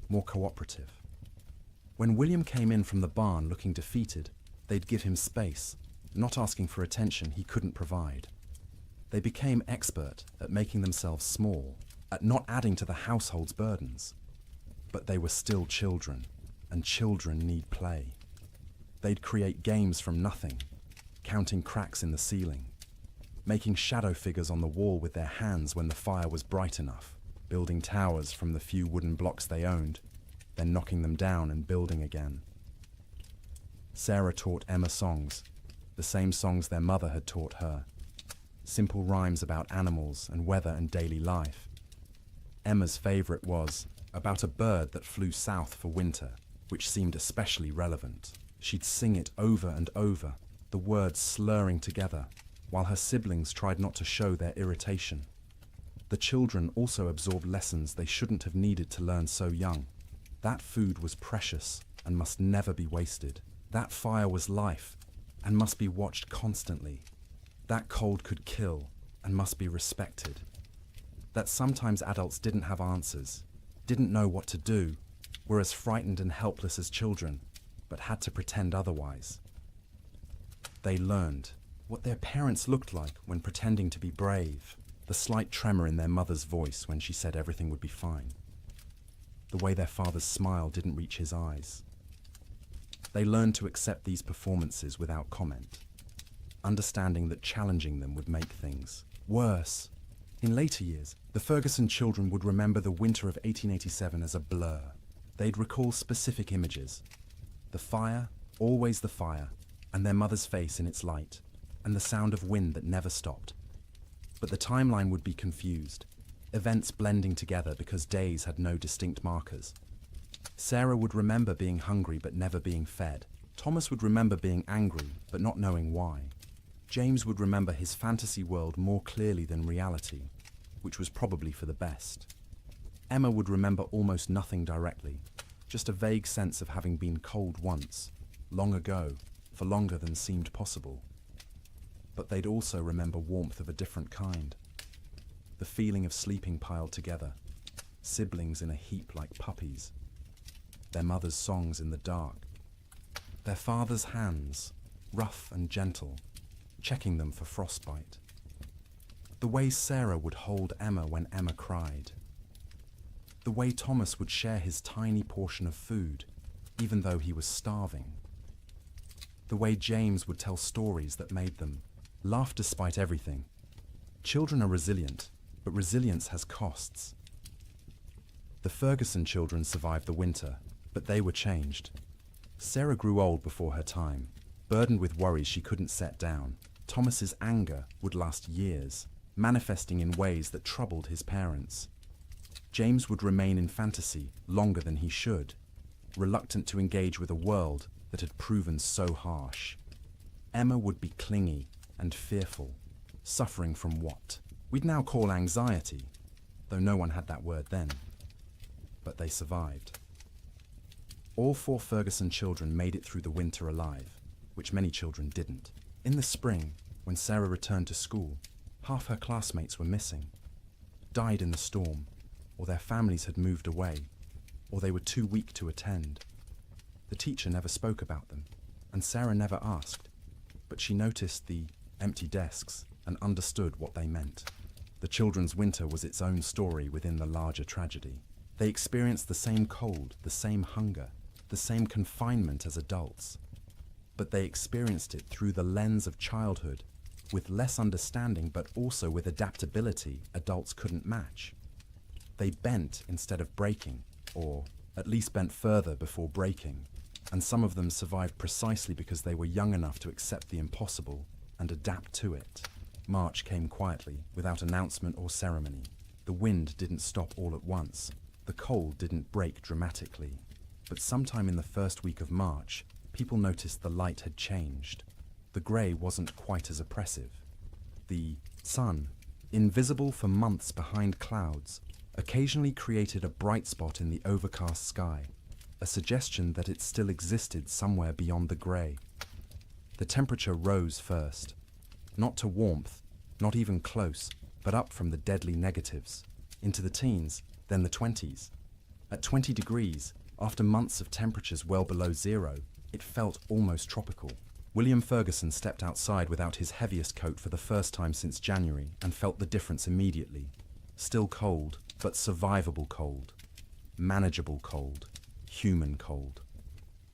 more cooperative. When William came in from the barn looking defeated, they'd give him space, not asking for attention he couldn't provide. They became expert at making themselves small, at not adding to the household's burdens. But they were still children, and children need play. They'd create games from nothing, counting cracks in the ceiling, making shadow figures on the wall with their hands when the fire was bright enough, building towers from the few wooden blocks they owned, then knocking them down and building again. Sarah taught Emma songs, the same songs their mother had taught her. Simple rhymes about animals and weather and daily life. Emma's favorite was about a bird that flew south for winter, which seemed especially relevant. She'd sing it over and over, the words slurring together, while her siblings tried not to show their irritation. The children also absorbed lessons they shouldn't have needed to learn so young. That food was precious and must never be wasted. That fire was life and must be watched constantly. That cold could kill and must be respected. That sometimes adults didn't have answers, didn't know what to do, were as frightened and helpless as children, but had to pretend otherwise. They learned what their parents looked like when pretending to be brave, the slight tremor in their mother's voice when she said everything would be fine, the way their father's smile didn't reach his eyes. They learned to accept these performances without comment, understanding that challenging them would make things worse. In later years, the Ferguson children would remember the winter of 1887 as a blur. They'd recall specific images. The fire, always the fire, and their mother's face in its light. and the sound of wind that never stopped. But the timeline would be confused, events blending together because days had no distinct markers. Sarah would remember being hungry but never being fed. Thomas would remember being angry but not knowing why. James would remember his fantasy world more clearly than reality, which was probably for the best. Emma would remember almost nothing directly, just a vague sense of having been cold once, long ago, for longer than seemed possible. But they'd also remember warmth of a different kind. The feeling of sleeping piled together, siblings in a heap like puppies, their mother's songs in the dark, their father's hands, rough and gentle, checking them for frostbite. The way Sarah would hold Emma when Emma cried. The way Thomas would share his tiny portion of food, even though he was starving. The way James would tell stories that made them laugh despite everything. Children are resilient, but resilience has costs. The Ferguson children survived the winter, but they were changed. Sarah grew old before her time, burdened with worries she couldn't set down. Thomas's anger would last years, manifesting in ways that troubled his parents. James would remain in fantasy longer than he should, reluctant to engage with a world that had proven so harsh. Emma would be clingy and fearful, suffering from what we'd now call anxiety, though no one had that word then. But they survived. All 4 Ferguson children made it through the winter alive, which many children didn't. In the spring, when Sarah returned to school, half her classmates were missing, died in the storm, or their families had moved away, or they were too weak to attend. The teacher never spoke about them, and Sarah never asked, but she noticed the empty desks and understood what they meant. The children's winter was its own story within the larger tragedy. They experienced the same cold, the same hunger, the same confinement as adults, but they experienced it through the lens of childhood, with less understanding but also with adaptability adults couldn't match. They bent instead of breaking, or at least bent further before breaking, and some of them survived precisely because they were young enough to accept the impossible and adapt to it. March came quietly, without announcement or ceremony. The wind didn't stop all at once. The cold didn't break dramatically. But sometime in the first week of March, people noticed the light had changed. The grey wasn't quite as oppressive. The sun, invisible for months behind clouds, occasionally created a bright spot in the overcast sky, a suggestion that it still existed somewhere beyond the grey. The temperature rose first, not to warmth, not even close, but up from the deadly negatives, into the teens, then the 20s. At 20 degrees, after months of temperatures well below zero, it felt almost tropical. William Ferguson stepped outside without his heaviest coat for the first time since January and felt the difference immediately. Still cold, but survivable cold. Manageable cold. Human cold.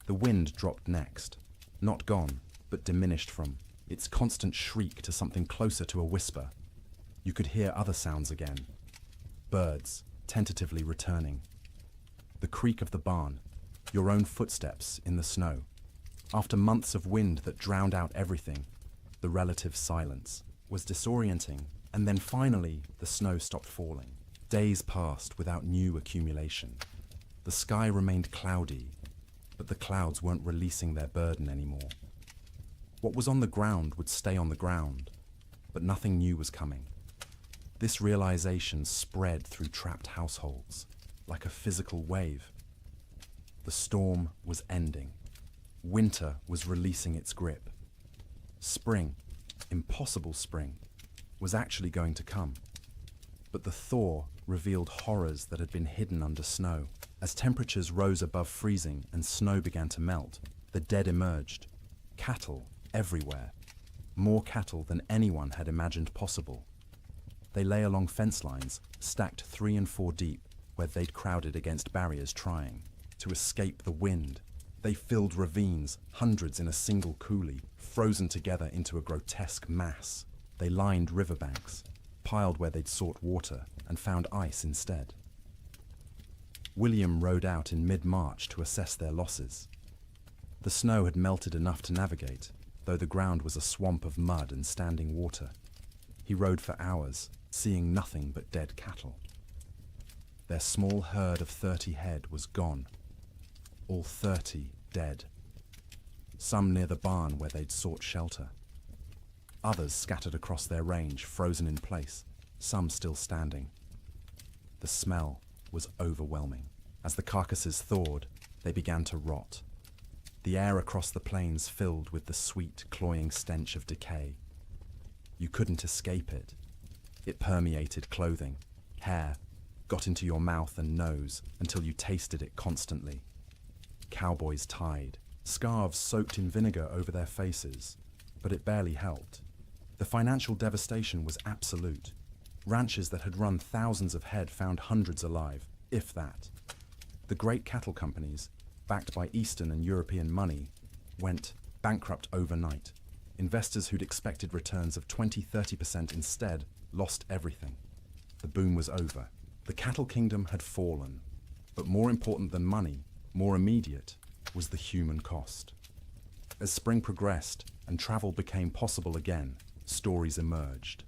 The wind dropped next. Not gone, but diminished from its constant shriek to something closer to a whisper. You could hear other sounds again. Birds, tentatively returning. The creak of the barn. Your own footsteps in the snow. After months of wind that drowned out everything, the relative silence was disorienting, and then finally the snow stopped falling. Days passed without new accumulation. The sky remained cloudy, but the clouds weren't releasing their burden anymore. What was on the ground would stay on the ground, but nothing new was coming. This realization spread through trapped households, like a physical wave. The storm was ending. Winter was releasing its grip. Spring, impossible spring, was actually going to come. But the thaw revealed horrors that had been hidden under snow. As temperatures rose above freezing and snow began to melt, the dead emerged. Cattle everywhere. More cattle than anyone had imagined possible. They lay along fence lines, stacked 3 and 4 deep, where they'd crowded against barriers trying to escape the wind. They filled ravines, hundreds in a single coulee, frozen together into a grotesque mass. They lined riverbanks, piled where they'd sought water, and found ice instead. William rode out in mid-March to assess their losses. The snow had melted enough to navigate, though the ground was a swamp of mud and standing water. He rode for hours, seeing nothing but dead cattle. Their small herd of 30 head was gone. All 30 dead. Some near the barn where they'd sought shelter. Others scattered across their range, frozen in place, some still standing. The smell was overwhelming. As the carcasses thawed, they began to rot. The air across the plains filled with the sweet, cloying stench of decay. You couldn't escape it. It permeated clothing, hair, got into your mouth and nose until you tasted it constantly. Cowboys tied, scarves soaked in vinegar over their faces, but it barely helped. The financial devastation was absolute. Ranches that had run thousands of head found hundreds alive, if that. The great cattle companies, backed by Eastern and European money, went bankrupt overnight. Investors who'd expected returns of 20–30% instead lost everything. The boom was over. The cattle kingdom had fallen. But more important than money, more immediate, was the human cost. As spring progressed and travel became possible again, stories emerged.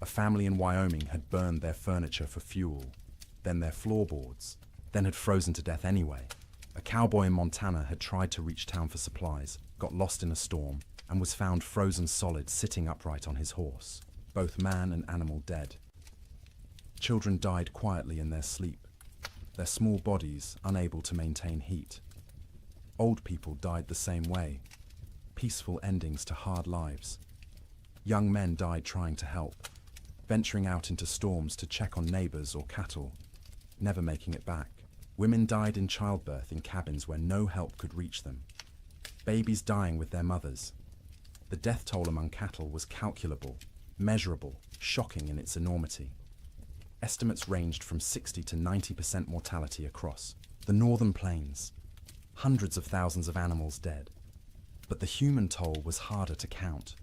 A family in Wyoming had burned their furniture for fuel, then their floorboards, then had frozen to death anyway. A cowboy in Montana had tried to reach town for supplies, got lost in a storm, and was found frozen solid sitting upright on his horse, both man and animal dead. Children died quietly in their sleep, their small bodies unable to maintain heat. Old people died the same way, peaceful endings to hard lives. Young men died trying to help, venturing out into storms to check on neighbors or cattle, never making it back. Women died in childbirth in cabins where no help could reach them. Babies dying with their mothers. The death toll among cattle was calculable, measurable, shocking in its enormity. Estimates ranged from 60 to 90% mortality across the northern plains. Hundreds of thousands of animals dead. But the human toll was harder to count.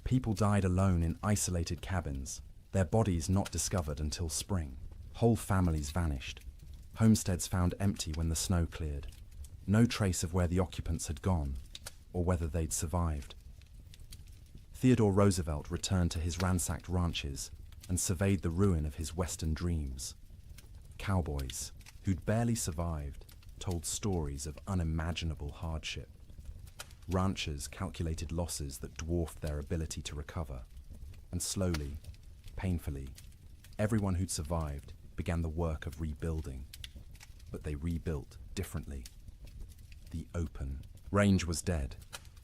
People died alone in isolated cabins, their bodies not discovered until spring. Whole families vanished. Homesteads found empty when the snow cleared. No trace of where the occupants had gone, or whether they'd survived. Theodore Roosevelt returned to his ransacked ranches and surveyed the ruin of his Western dreams. Cowboys, who'd barely survived, told stories of unimaginable hardship. Ranchers calculated losses that dwarfed their ability to recover. And slowly, painfully, everyone who'd survived began the work of rebuilding. But they rebuilt differently. The open range was dead,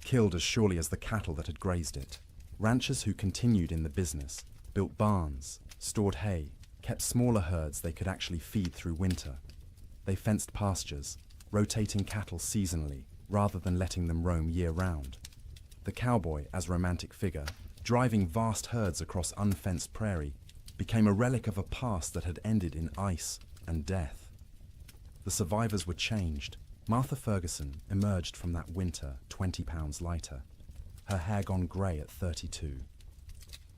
killed as surely as the cattle that had grazed it. Ranchers who continued in the business built barns, stored hay, kept smaller herds they could actually feed through winter. They fenced pastures, rotating cattle seasonally rather than letting them roam year-round. The cowboy, as romantic figure, driving vast herds across unfenced prairie, became a relic of a past that had ended in ice and death. The survivors were changed. Martha Ferguson emerged from that winter 20 pounds lighter, her hair gone grey at 32.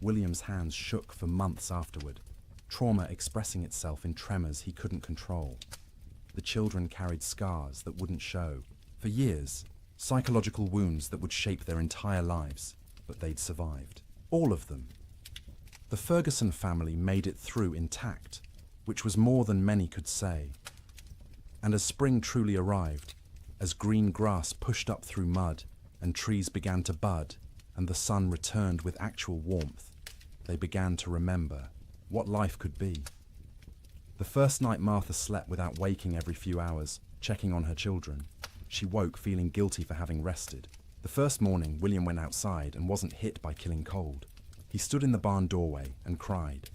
William's hands shook for months afterward, trauma expressing itself in tremors he couldn't control. The children carried scars that wouldn't show. For years, psychological wounds that would shape their entire lives, but they'd survived. All of them. The Ferguson family made it through intact, which was more than many could say. And as spring truly arrived, as green grass pushed up through mud and trees began to bud and the sun returned with actual warmth, they began to remember what life could be. The first night Martha slept without waking every few hours, checking on her children. She woke feeling guilty for having rested. The first morning, William went outside and wasn't hit by killing cold. He stood in the barn doorway and cried.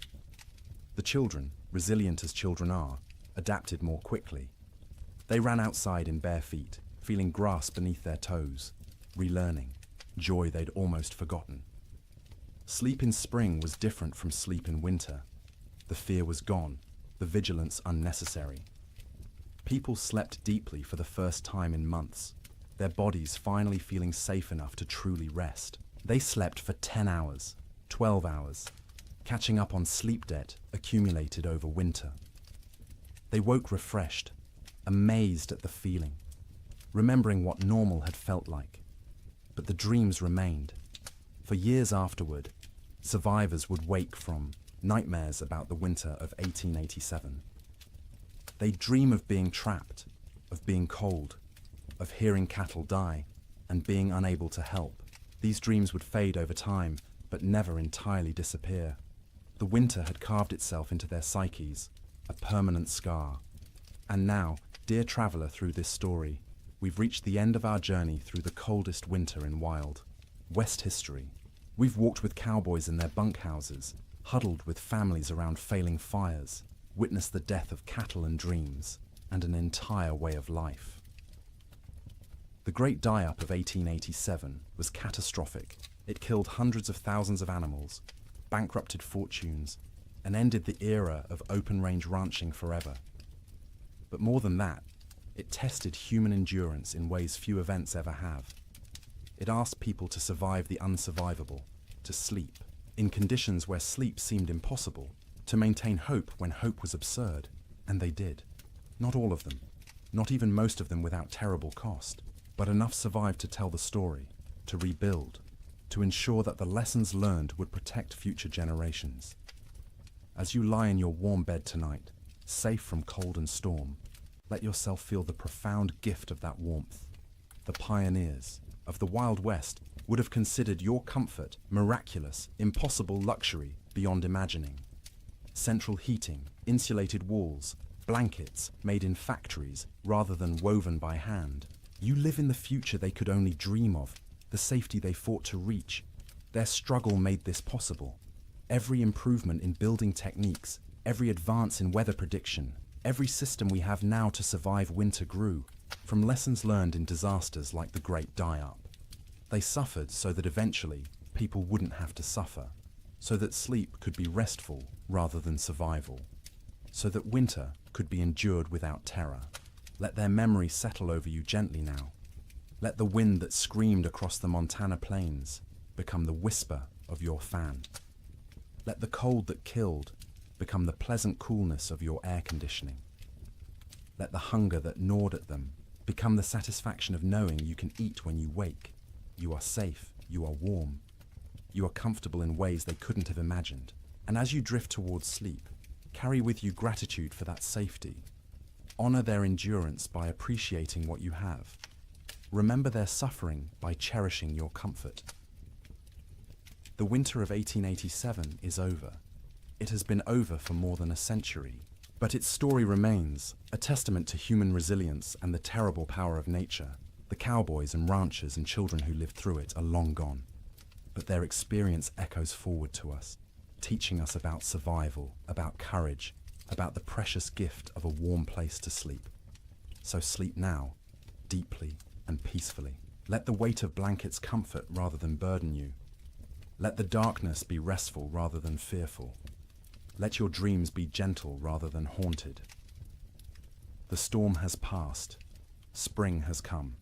The children, resilient as children are, adapted more quickly. They ran outside in bare feet, feeling grass beneath their toes, relearning, joy they'd almost forgotten. Sleep in spring was different from sleep in winter. The fear was gone, the vigilance unnecessary. People slept deeply for the first time in months, their bodies finally feeling safe enough to truly rest. They slept for 10 hours, 12 hours, catching up on sleep debt accumulated over winter. They woke refreshed, amazed at the feeling, remembering what normal had felt like. But the dreams remained. For years afterward, survivors would wake from nightmares about the winter of 1887. They'd dream of being trapped, of being cold, of hearing cattle die, and being unable to help. These dreams would fade over time, but never entirely disappear. The winter had carved itself into their psyches, a permanent scar. And now, dear traveller through this story, we've reached the end of our journey through the coldest winter in wild West history. We've walked with cowboys in their bunkhouses, huddled with families around failing fires, witnessed the death of cattle and dreams, and an entire way of life. The Great Die-Up of 1887 was catastrophic. It killed hundreds of thousands of animals, bankrupted fortunes, and ended the era of open-range ranching forever. But more than that, it tested human endurance in ways few events ever have. It asked people to survive the unsurvivable, to sleep, in conditions where sleep seemed impossible, to maintain hope when hope was absurd, and they did. Not all of them, not even most of them without terrible cost, but enough survived to tell the story, to rebuild, to ensure that the lessons learned would protect future generations. As you lie in your warm bed tonight, safe from cold and storm, let yourself feel the profound gift of that warmth. The pioneers of the Wild West would have considered your comfort miraculous, impossible luxury beyond imagining. Central heating, insulated walls, blankets made in factories rather than woven by hand. You live in the future they could only dream of, the safety they fought to reach. Their struggle made this possible. Every improvement in building techniques, every advance in weather prediction, every system we have now to survive winter grew from lessons learned in disasters like the Great Die-Up. They suffered so that eventually people wouldn't have to suffer, so that sleep could be restful rather than survival, so that winter could be endured without terror. Let their memory settle over you gently now. Let the wind that screamed across the Montana plains become the whisper of your fan. Let the cold that killed become the pleasant coolness of your air conditioning. Let the hunger that gnawed at them become the satisfaction of knowing you can eat when you wake. You are safe, you are warm, you are comfortable in ways they couldn't have imagined. And as you drift towards sleep, carry with you gratitude for that safety. Honor their endurance by appreciating what you have. Remember their suffering by cherishing your comfort. The winter of 1887 is over. It has been over for more than a century, but its story remains, a testament to human resilience and the terrible power of nature. The cowboys and ranchers and children who lived through it are long gone, but their experience echoes forward to us, teaching us about survival, about courage, about the precious gift of a warm place to sleep. So sleep now, deeply and peacefully. Let the weight of blankets comfort rather than burden you. Let the darkness be restful rather than fearful. Let your dreams be gentle rather than haunted. The storm has passed. Spring has come.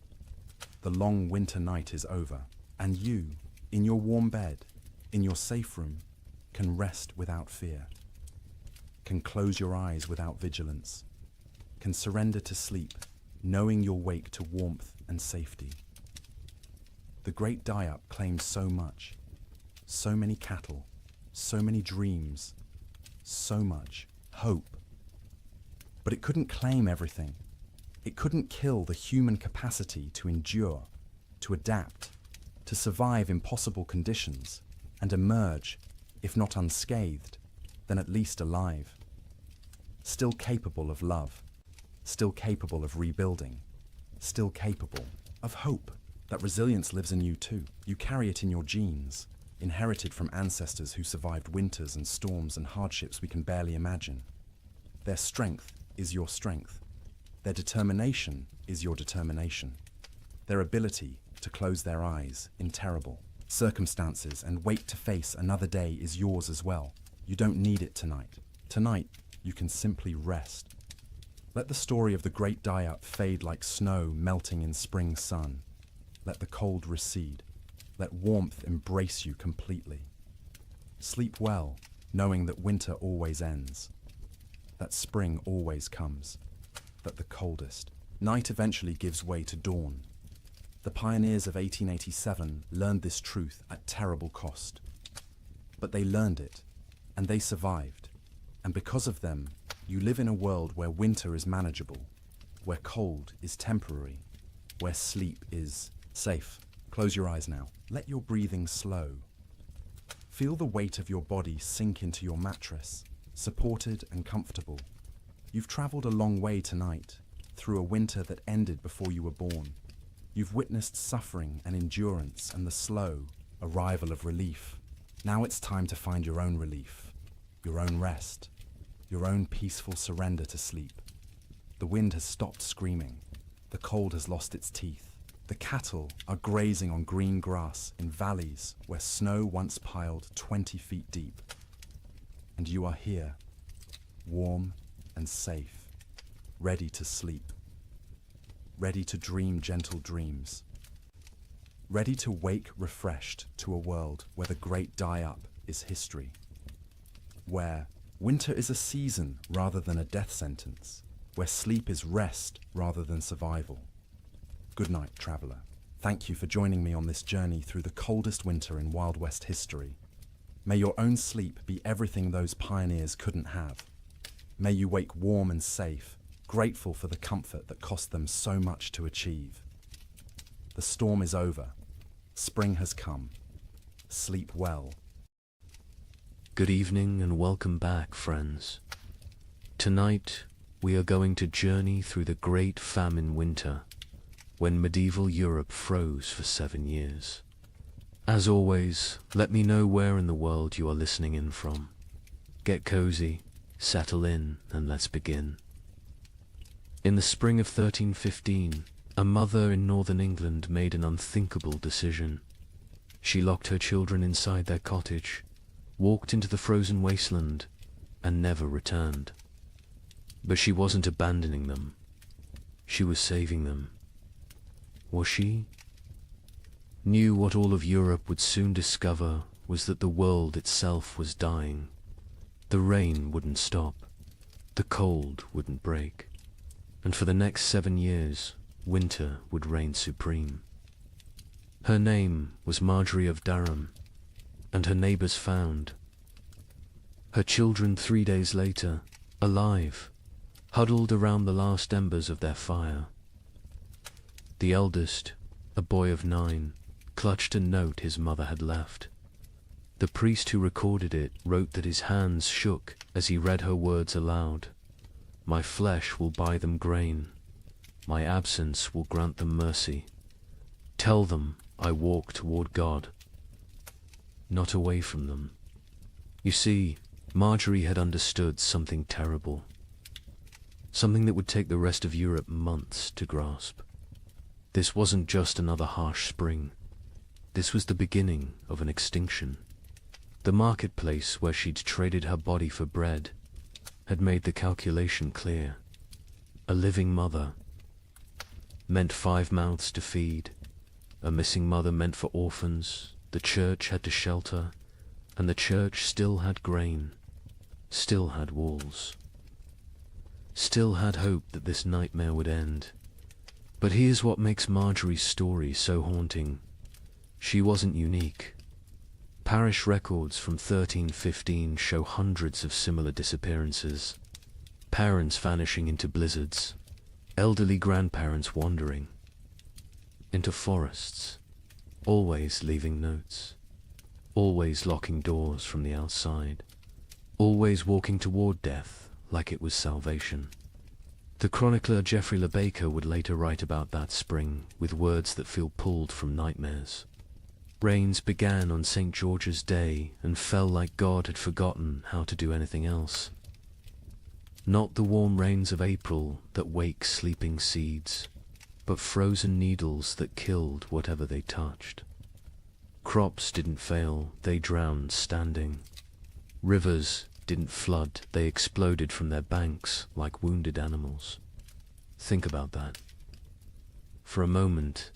The long winter night is over, and you, in your warm bed, in your safe room, can rest without fear, can close your eyes without vigilance, can surrender to sleep, knowing you'll wake to warmth and safety. The Great Die-Up claimed so much, so many cattle, so many dreams, so much hope. But it couldn't claim everything. It couldn't kill the human capacity to endure, to adapt, to survive impossible conditions, and emerge, if not unscathed, then at least alive. Still capable of love, still capable of rebuilding, still capable of hope. That resilience lives in you too. You carry it in your genes, inherited from ancestors who survived winters and storms and hardships we can barely imagine. Their strength is your strength. Their determination is your determination. Their ability to close their eyes in terrible circumstances and wait to face another day is yours as well. You don't need it tonight. Tonight, you can simply rest. Let the story of the Great Die-Up fade like snow melting in spring sun. Let the cold recede. Let warmth embrace you completely. Sleep well, knowing that winter always ends, that spring always comes, that the coldest night eventually gives way to dawn. The pioneers of 1887 learned this truth at terrible cost. But they learned it, and they survived. And because of them, you live in a world where winter is manageable, where cold is temporary, where sleep is safe. Close your eyes now. Let your breathing slow. Feel the weight of your body sink into your mattress, supported and comfortable. You've traveled a long way tonight, through a winter that ended before you were born. You've witnessed suffering and endurance and the slow arrival of relief. Now it's time to find your own relief, your own rest, your own peaceful surrender to sleep. The wind has stopped screaming. The cold has lost its teeth. The cattle are grazing on green grass in valleys where snow once piled 20 feet deep. And you are here, warm and safe, ready to sleep, ready to dream gentle dreams, ready to wake refreshed to a world where the great die-up is history, where winter is a season rather than a death sentence, where sleep is rest rather than survival. Good night, traveller. Thank you for joining me on this journey through the coldest winter in Wild West history. May your own sleep be everything those pioneers couldn't have. May you wake warm and safe, grateful for the comfort that cost them so much to achieve. The storm is over. Spring has come. Sleep well. Good evening and welcome back, friends. Tonight, we are going to journey through the Great Famine winter, when medieval Europe froze for 7 years. As always, let me know where in the world you are listening in from. Get cozy, settle in, and let's begin. In the spring of 1315, a mother in northern England made an unthinkable decision. She locked her children inside their cottage, walked into the frozen wasteland, and never returned. But she wasn't abandoning them. She was saving them. Was she? Knew what all of Europe would soon discover was that the world itself was dying. The rain wouldn't stop. The cold wouldn't break. And for the next 7 years, winter would reign supreme. Her name was Marjorie of Durham, and her neighbors found her children 3 days later, alive, huddled around the last embers of their fire. The eldest, a boy of 9, clutched a note his mother had left. The priest who recorded it wrote that his hands shook as he read her words aloud. My flesh will buy them grain. My absence will grant them mercy. Tell them I walk toward God, not away from them. You see, Marjorie had understood something terrible. Something that would take the rest of Europe months to grasp. This wasn't just another harsh spring. This was the beginning of an extinction. The marketplace where she'd traded her body for bread had made the calculation clear. A living mother meant 5 mouths to feed. A missing mother meant for orphans. The church had to shelter, and the church still had grain, still had walls, still had hope that this nightmare would end. But here's what makes Marjorie's story so haunting. She wasn't unique. Parish records from 1315 show hundreds of similar disappearances. Parents vanishing into blizzards, elderly grandparents wandering into forests, always leaving notes, always locking doors from the outside, always walking toward death like it was salvation. The chronicler Geoffrey Le Baker would later write about that spring with words that feel pulled from nightmares. Rains began on St. George's Day and fell like God had forgotten how to do anything else. Not the warm rains of April that wake sleeping seeds, but frozen needles that killed whatever they touched. Crops didn't fail, they drowned standing. Rivers didn't flood, they exploded from their banks like wounded animals. Think about that. For a moment,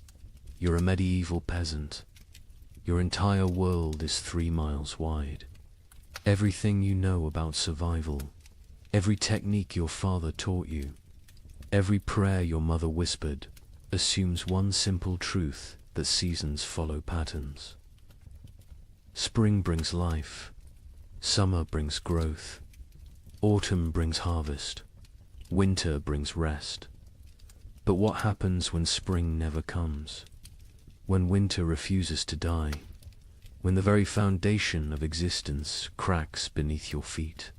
you're a medieval peasant. Your entire world is 3 miles wide. Everything you know about survival, every technique your father taught you, every prayer your mother whispered, assumes one simple truth that seasons follow patterns. Spring brings life, summer brings growth, autumn brings harvest, winter brings rest. But what happens when spring never comes? When winter refuses to die? When the very foundation of existence cracks beneath your feet?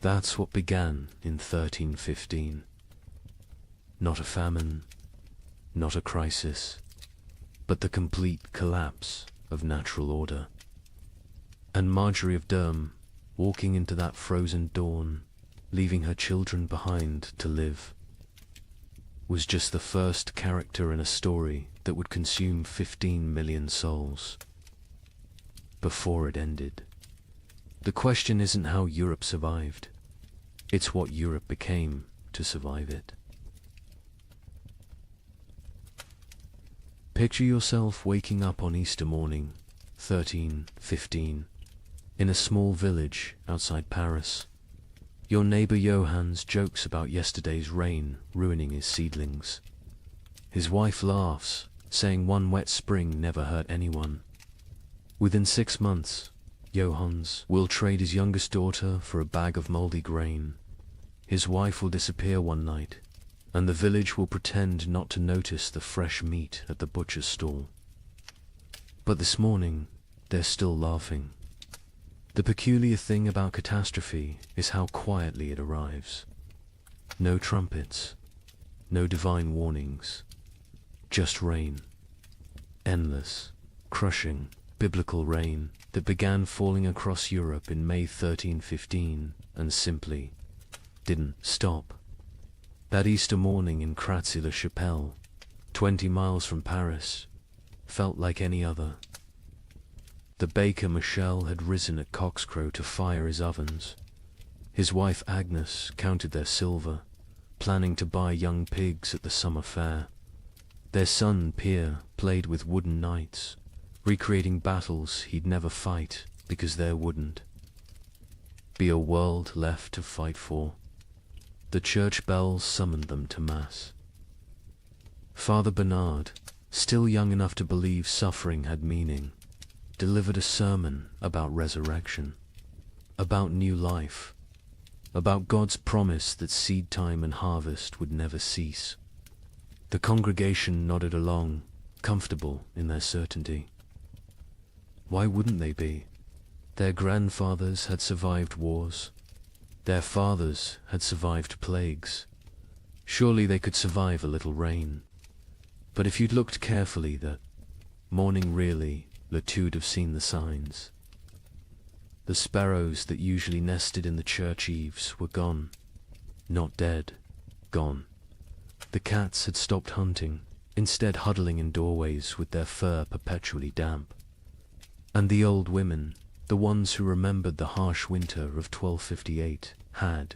That's what began in 1315. Not a famine, not a crisis, but the complete collapse of natural order. And Marjorie of Durham, walking into that frozen dawn, leaving her children behind to live, was just the first character in a story that would consume 15 million souls. Before it ended. The question isn't how Europe survived, it's what Europe became to survive it. Picture yourself waking up on Easter morning, 1315, in a small village outside Paris. Your neighbor Johannes jokes about yesterday's rain ruining his seedlings. His wife laughs, saying one wet spring never hurt anyone. Within 6 months, Johannes will trade his youngest daughter for a bag of moldy grain. His wife will disappear one night, and the village will pretend not to notice the fresh meat at the butcher's stall. But this morning, they're still laughing. The peculiar thing about catastrophe is how quietly it arrives. No trumpets, no divine warnings, just rain. Endless, crushing, biblical rain that began falling across Europe in May 1315 and simply didn't stop. That Easter morning in Kratzy-le-Chapelle, 20 miles from Paris, felt like any other. The baker Michel had risen at cockscrow to fire his ovens. His wife Agnes counted their silver, planning to buy young pigs at the summer fair. Their son Pierre played with wooden knights, recreating battles he'd never fight because there wouldn't be a world left to fight for. The church bells summoned them to Mass. Father Bernard, still young enough to believe suffering had meaning, delivered a sermon about resurrection, about new life, about God's promise that seed time and harvest would never cease. The congregation nodded along, comfortable in their certainty. Why wouldn't they be? Their grandfathers had survived wars. Their fathers had survived plagues. Surely they could survive a little rain. But if you'd looked carefully that morning really, Latude have seen the signs. The sparrows that usually nested in the church eaves were gone. Not dead, gone. The cats had stopped hunting, instead huddling in doorways with their fur perpetually damp. And the old women, the ones who remembered the harsh winter of 1258, had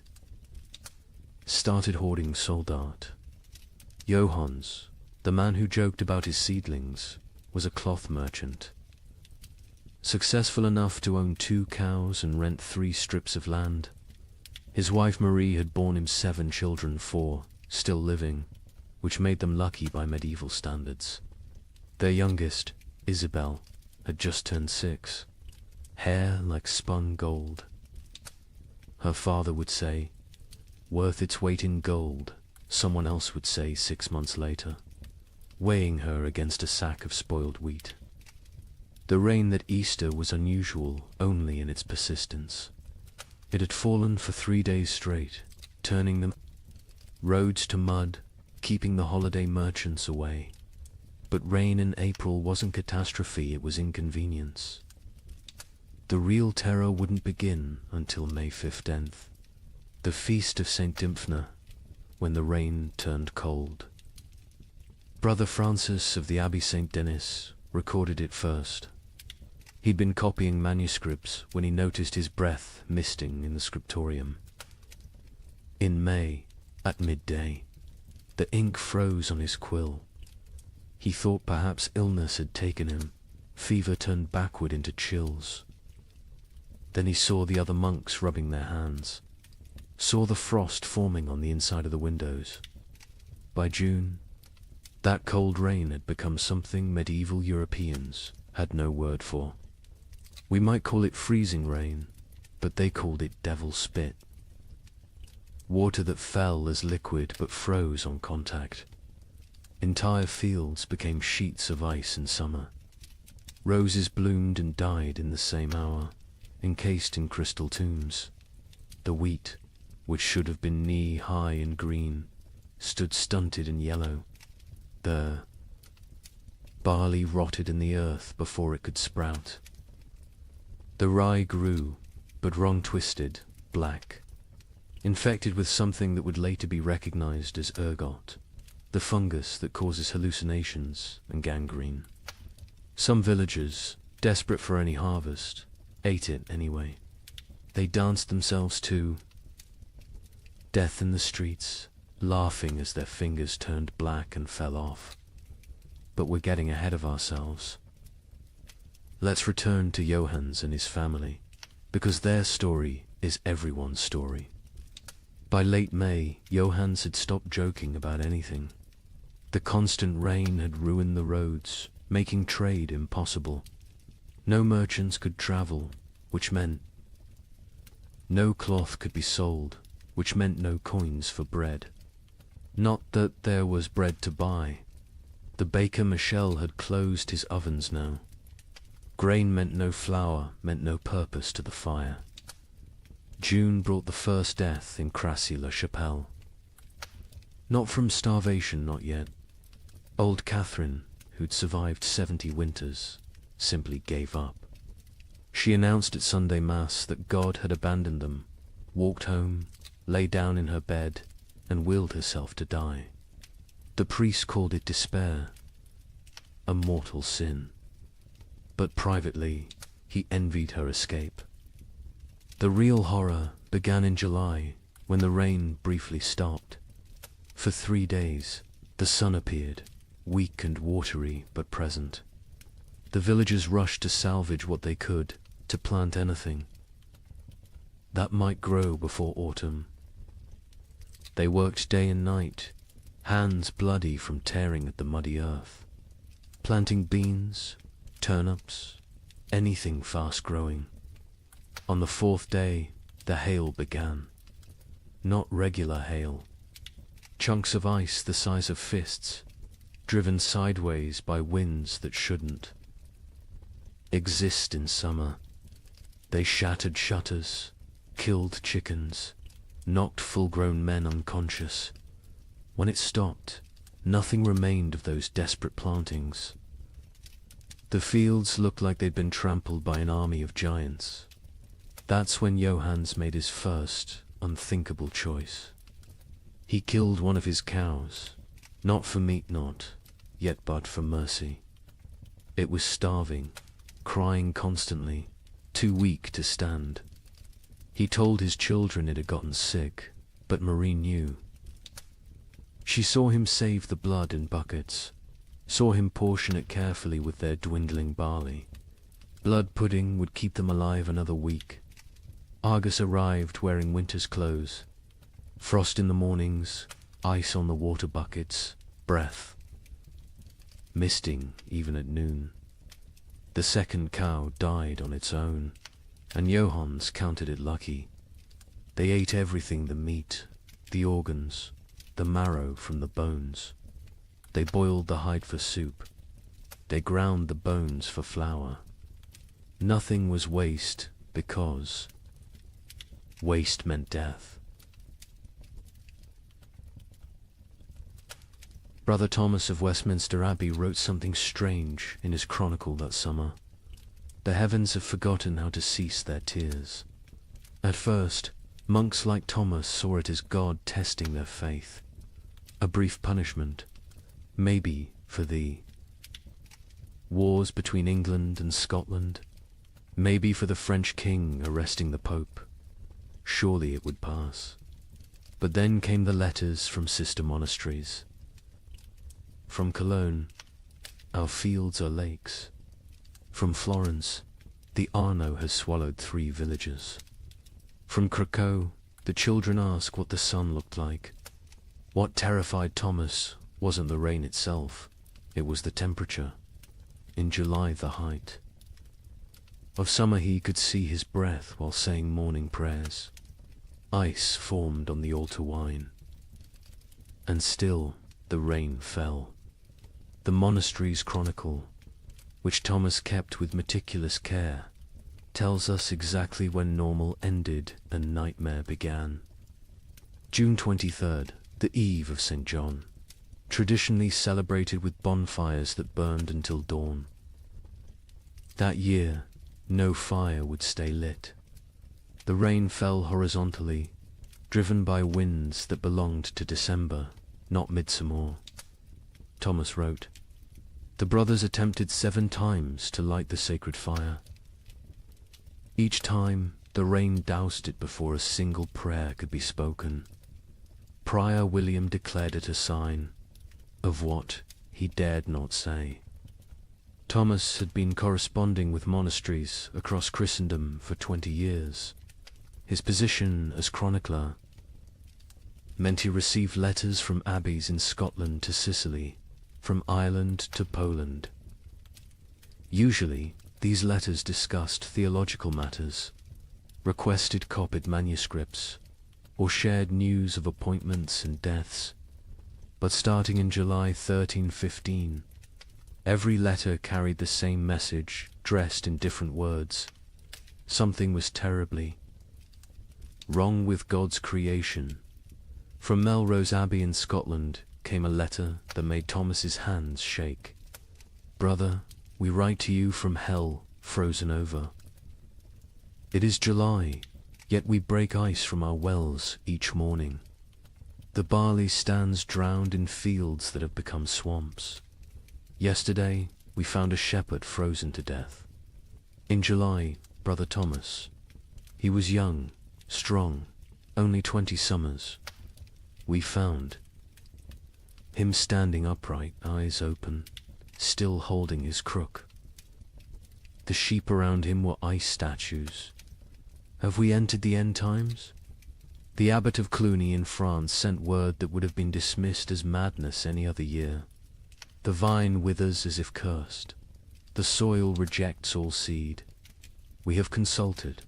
started hoarding soldat. Johannes, the man who joked about his seedlings, was a cloth merchant. Successful enough to own 2 cows and rent 3 strips of land. His wife Marie had borne him 7 children, 4 still living, which made them lucky by medieval standards. Their youngest, Isabel, had just turned 6, hair like spun gold. Her father would say, worth its weight in gold, someone else would say 6 months later, weighing her against a sack of spoiled wheat. The rain that Easter was unusual only in its persistence. It had fallen for 3 days straight, turning the roads to mud, keeping the holiday merchants away. But rain in April wasn't catastrophe, it was inconvenience. The real terror wouldn't begin until May 15th, the feast of St. Dymphna, when the rain turned cold. Brother Francis of the Abbey St. Denis recorded it first. He'd been copying manuscripts when he noticed his breath misting in the scriptorium. In May, at midday, the ink froze on his quill. He thought perhaps illness had taken him. Fever turned backward into chills. Then he saw the other monks rubbing their hands, saw the frost forming on the inside of the windows. By June, That cold rain had become something medieval Europeans had no word for. We might call it freezing rain, but they called it devil spit. Water that fell as liquid but froze on contact. Entire fields became sheets of ice in summer. Roses bloomed and died in the same hour, encased in crystal tombs. The wheat, which should have been knee-high and green, stood stunted and yellow. The barley rotted in the earth before it could sprout. The rye grew, but wrong-twisted, black, infected with something that would later be recognized as ergot, the fungus that causes hallucinations and gangrene. Some villagers, desperate for any harvest, ate it anyway. They danced themselves to death in the streets, laughing as their fingers turned black and fell off. But we're getting ahead of ourselves. Let's return to Johannes and his family, because their story is everyone's story. By late May, Johannes had stopped joking about anything. The constant rain had ruined the roads, making trade impossible. No merchants could travel, which meant no cloth could be sold, which meant no coins for bread. Not that there was bread to buy. The baker Michel had closed his ovens now. Grain meant no flour, meant no purpose to the fire. June brought the first death in Crassy-la-Chapelle. Not from starvation, not yet. Old Catherine, who'd survived 70 winters, simply gave up. She announced at Sunday Mass that God had abandoned them, walked home, lay down in her bed, and willed herself to die. The priest called it despair, a mortal sin. But privately, he envied her escape. The real horror began in July, when the rain briefly stopped. For 3 days, the sun appeared, weak and watery but present. The villagers rushed to salvage what they could, to plant anything that might grow before autumn. They worked day and night, hands bloody from tearing at the muddy earth, planting beans, turnips, anything fast-growing. On the 4th day, the hail began. Not regular hail. Chunks of ice the size of fists, driven sideways by winds that shouldn't exist in summer. They shattered shutters, killed chickens, knocked full-grown men unconscious. When it stopped, nothing remained of those desperate plantings. The fields looked like they'd been trampled by an army of giants. That's when Johannes made his first, unthinkable choice. He killed one of his cows, not for meat not, yet but for mercy. It was starving, crying constantly, too weak to stand. He told his children it had gotten sick, but Marie knew. She saw him save the blood in buckets, saw him portion it carefully with their dwindling barley. Blood pudding would keep them alive another week. Argus arrived wearing winter's clothes. Frost in the mornings, ice on the water buckets, breath misting even at noon. The second cow died on its own, and Johannes counted it lucky. They ate everything: the meat, the organs, the marrow from the bones. They boiled the hide for soup. They ground the bones for flour. Nothing was waste, because waste meant death. Brother Thomas of Westminster Abbey wrote something strange in his chronicle that summer. The heavens have forgotten how to cease their tears. At first, monks like Thomas saw it as God testing their faith. A brief punishment, maybe for the wars between England and Scotland, maybe for the French king arresting the Pope. Surely it would pass. But then came the letters from sister monasteries. From Cologne, our fields are lakes. From Florence, the Arno has swallowed 3 villages. From Krakow, the children ask what the sun looked like. What terrified Thomas wasn't the rain itself, it was the temperature. In July, the height of summer, he could see his breath while saying morning prayers. Ice formed on the altar wine, and still the rain fell. The monastery's chronicle, which Thomas kept with meticulous care, tells us exactly when normal ended and nightmare began. June 23rd, the eve of St. John, traditionally celebrated with bonfires that burned until dawn. That year, no fire would stay lit. The rain fell horizontally, driven by winds that belonged to December, not midsummer. Thomas wrote, "The brothers attempted 7 times to light the sacred fire. Each time, the rain doused it before a single prayer could be spoken. Prior William declared it a sign of what he dared not say." Thomas had been corresponding with monasteries across Christendom for 20 years. His position as chronicler meant he received letters from abbeys in Scotland to Sicily, from Ireland to Poland. Usually, these letters discussed theological matters, requested copied manuscripts, or shared news of appointments and deaths. But starting in July 1315, every letter carried the same message, dressed in different words. Something was terribly wrong with God's creation. From Melrose Abbey in Scotland came a letter that made Thomas's hands shake. "Brother, we write to you from hell, frozen over. It is July, yet we break ice from our wells each morning. The barley stands drowned in fields that have become swamps. Yesterday, we found a shepherd frozen to death. In July, Brother Thomas. He was young, strong, only 20 summers. We found him standing upright, eyes open, still holding his crook. The sheep around him were ice statues. Have we entered the end times? The abbot of Cluny in France sent word that would have been dismissed as madness any other year. The vine withers as if cursed. The soil rejects all seed. We have consulted.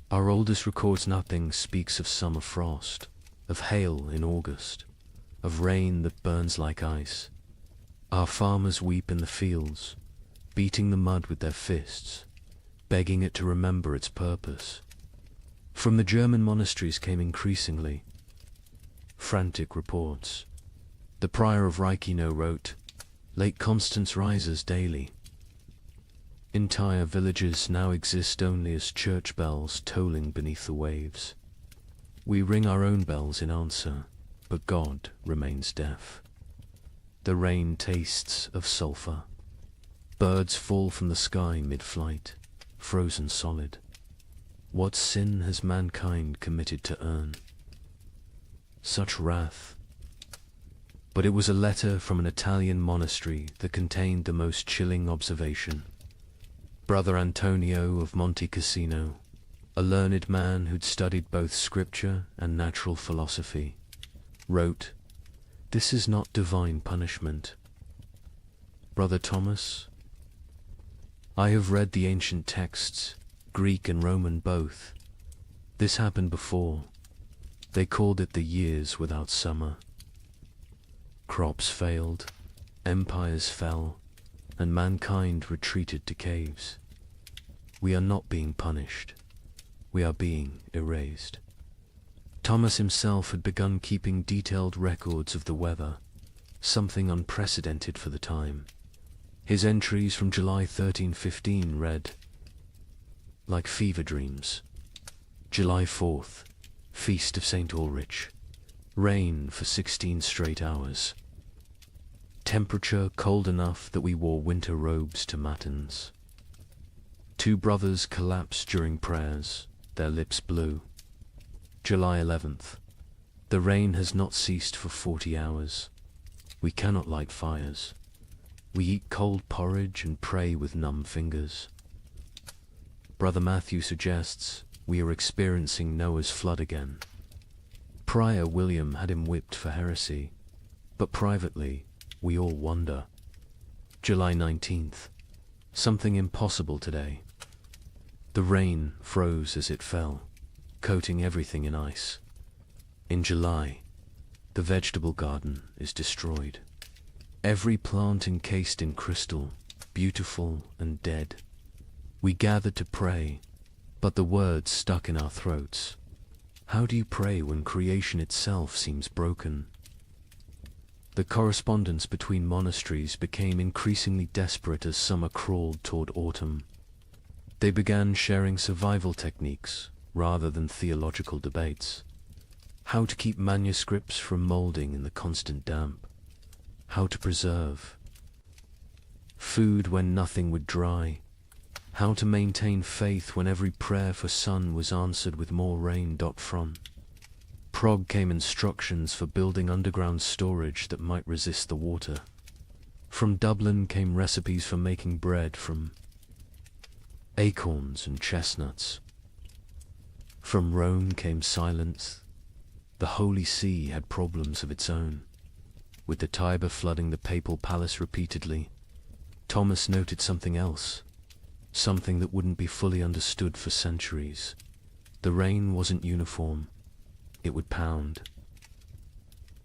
Our oldest records nothing, speaks of summer frost, of hail in August, of rain that burns like ice. Our farmers weep in the fields, beating the mud with their fists, begging it to remember its purpose. From the German monasteries came increasingly frantic reports. The prior of Reichenau wrote, "Lake Constance rises daily. Entire villages now exist only as church bells tolling beneath the waves. We ring our own bells in answer, but God remains deaf. The rain tastes of sulphur. Birds fall from the sky mid-flight, frozen solid. What sin has mankind committed to earn such wrath?" But it was a letter from an Italian monastery that contained the most chilling observation. Brother Antonio of Monte Cassino, a learned man who'd studied both scripture and natural philosophy, wrote, "This is not divine punishment. Brother Thomas, I have read the ancient texts, Greek and Roman both. This happened before. They called it the years without summer. Crops failed, empires fell, and mankind retreated to caves. We are not being punished. We are being erased." Thomas himself had begun keeping detailed records of the weather, something unprecedented for the time. His entries from July 1315 read, "Like fever dreams. July 4th, Feast of St. Ulrich. Rain for 16 straight hours. Temperature cold enough that we wore winter robes to matins. 2 brothers collapsed during prayers, their lips blue. July 11th. The rain has not ceased for 40 hours. We cannot light fires. We eat cold porridge and pray with numb fingers. Brother Matthew suggests we are experiencing Noah's flood again. Prior William had him whipped for heresy. But privately, we all wonder. July 19th. Something impossible today. The rain froze as it fell, coating everything in ice. In July, the vegetable garden is destroyed. Every plant encased in crystal, beautiful and dead. We gathered to pray, but the words stuck in our throats. How do you pray when creation itself seems broken? The correspondence between monasteries became increasingly desperate as summer crawled toward autumn. They began sharing survival techniques rather than theological debates. How to keep manuscripts from molding in the constant damp. How to preserve food when nothing would dry. How to maintain faith when every prayer for sun was answered with more rain. From Prague came instructions for building underground storage that might resist the water. From Dublin came recipes for making bread from acorns and chestnuts. From Rome came silence. The Holy See had problems of its own. With the Tiber flooding the papal palace repeatedly, Thomas noted something else, something that wouldn't be fully understood for centuries. The rain wasn't uniform. It would pound.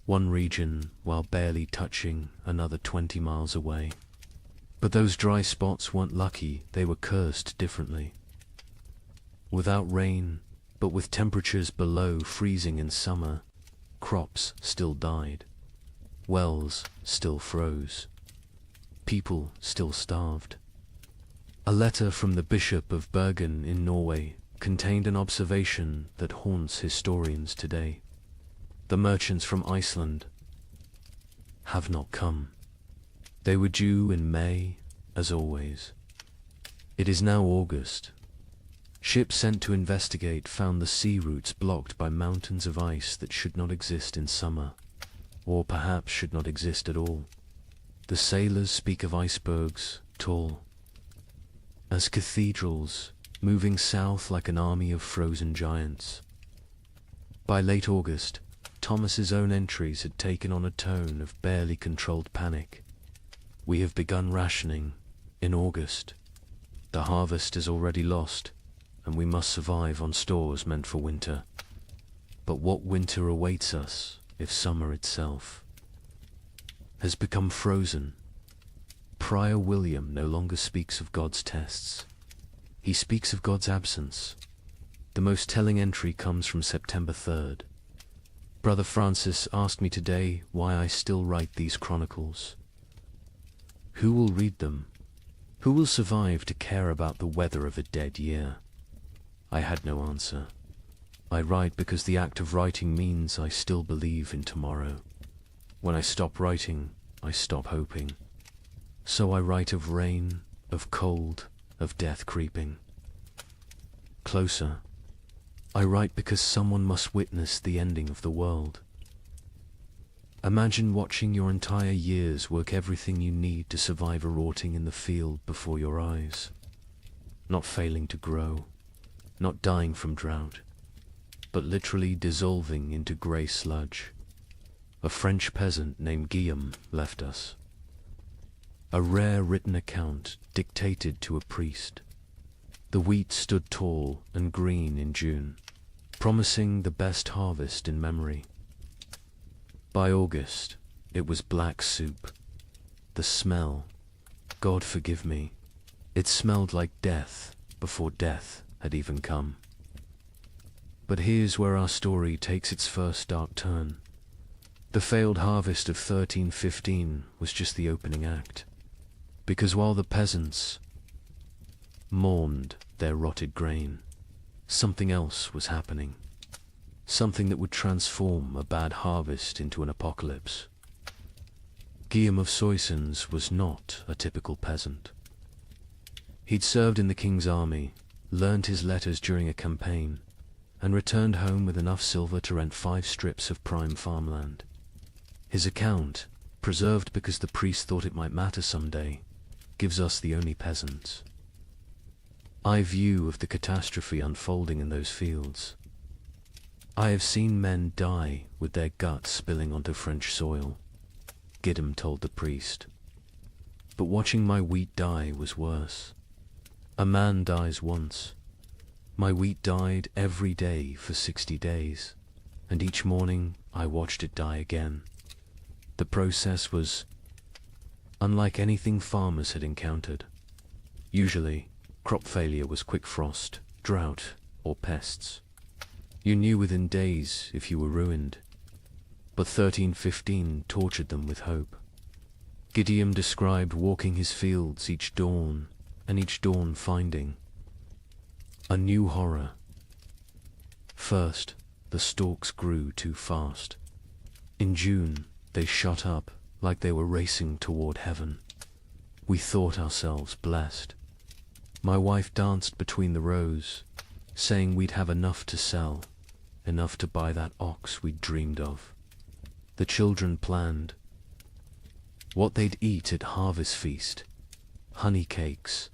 One region while barely touching another 20 miles away. But those dry spots weren't lucky, they were cursed differently. Without rain, but with temperatures below freezing in summer, crops still died. Wells still froze. People still starved. A letter from the Bishop of Bergen in Norway contained an observation that haunts historians today. The merchants from Iceland have not come. They were due in May, as always. It is now August. Ships sent to investigate found the sea routes blocked by mountains of ice that should not exist in summer, or perhaps should not exist at all. The sailors speak of icebergs, tall as cathedrals, moving south like an army of frozen giants. By late August, Thomas's own entries had taken on a tone of barely controlled panic. We have begun rationing in August. The harvest is already lost, and we must survive on stores meant for winter. But what winter awaits us if summer itself has become frozen? Prior William no longer speaks of God's tests. He speaks of God's absence. The most telling entry comes from September 3rd. Brother Francis asked me today why I still write these chronicles. Who will read them? Who will survive to care about the weather of a dead year? I had no answer. I write because the act of writing means I still believe in tomorrow. When I stop writing, I stop hoping. So I write of rain, of cold, of death creeping closer. I write because someone must witness the ending of the world. Imagine watching your entire years work everything you need to survive a rotting in the field before your eyes. Not failing to grow, not dying from drought, but literally dissolving into grey sludge. A French peasant named Guillaume left us. A rare written account dictated to a priest. The wheat stood tall and green in June, promising the best harvest in memory. By August, it was black soup. The smell, God forgive me, it smelled like death before death had even come. But here's where our story takes its first dark turn. The failed harvest of 1315 was just the opening act. Because while the peasants mourned their rotted grain, something else was happening. Something that would transform a bad harvest into an apocalypse. Guillaume of Soissons was not a typical peasant. He'd served in the king's army, learned his letters during a campaign, and returned home with enough silver to rent 5 strips of prime farmland. His account, preserved because the priest thought it might matter someday, gives us the only peasants. I view of the catastrophe unfolding in those fields. I have seen men die with their guts spilling onto French soil. Gideon told the priest. But watching my wheat die was worse. A man dies once. My wheat died every day for 60 days, and each morning I watched it die again. The process was unlike anything farmers had encountered. Usually, crop failure was quick frost, drought, or pests. You knew within days if you were ruined. But 1315 tortured them with hope. Gideon described walking his fields each dawn, and each dawn finding a new horror. First, the stalks grew too fast. In June, they shot up like they were racing toward heaven. We thought ourselves blessed. My wife danced between the rows, saying we'd have enough to sell, enough to buy that ox we'd dreamed of. The children planned what they'd eat at harvest feast: honey cakes,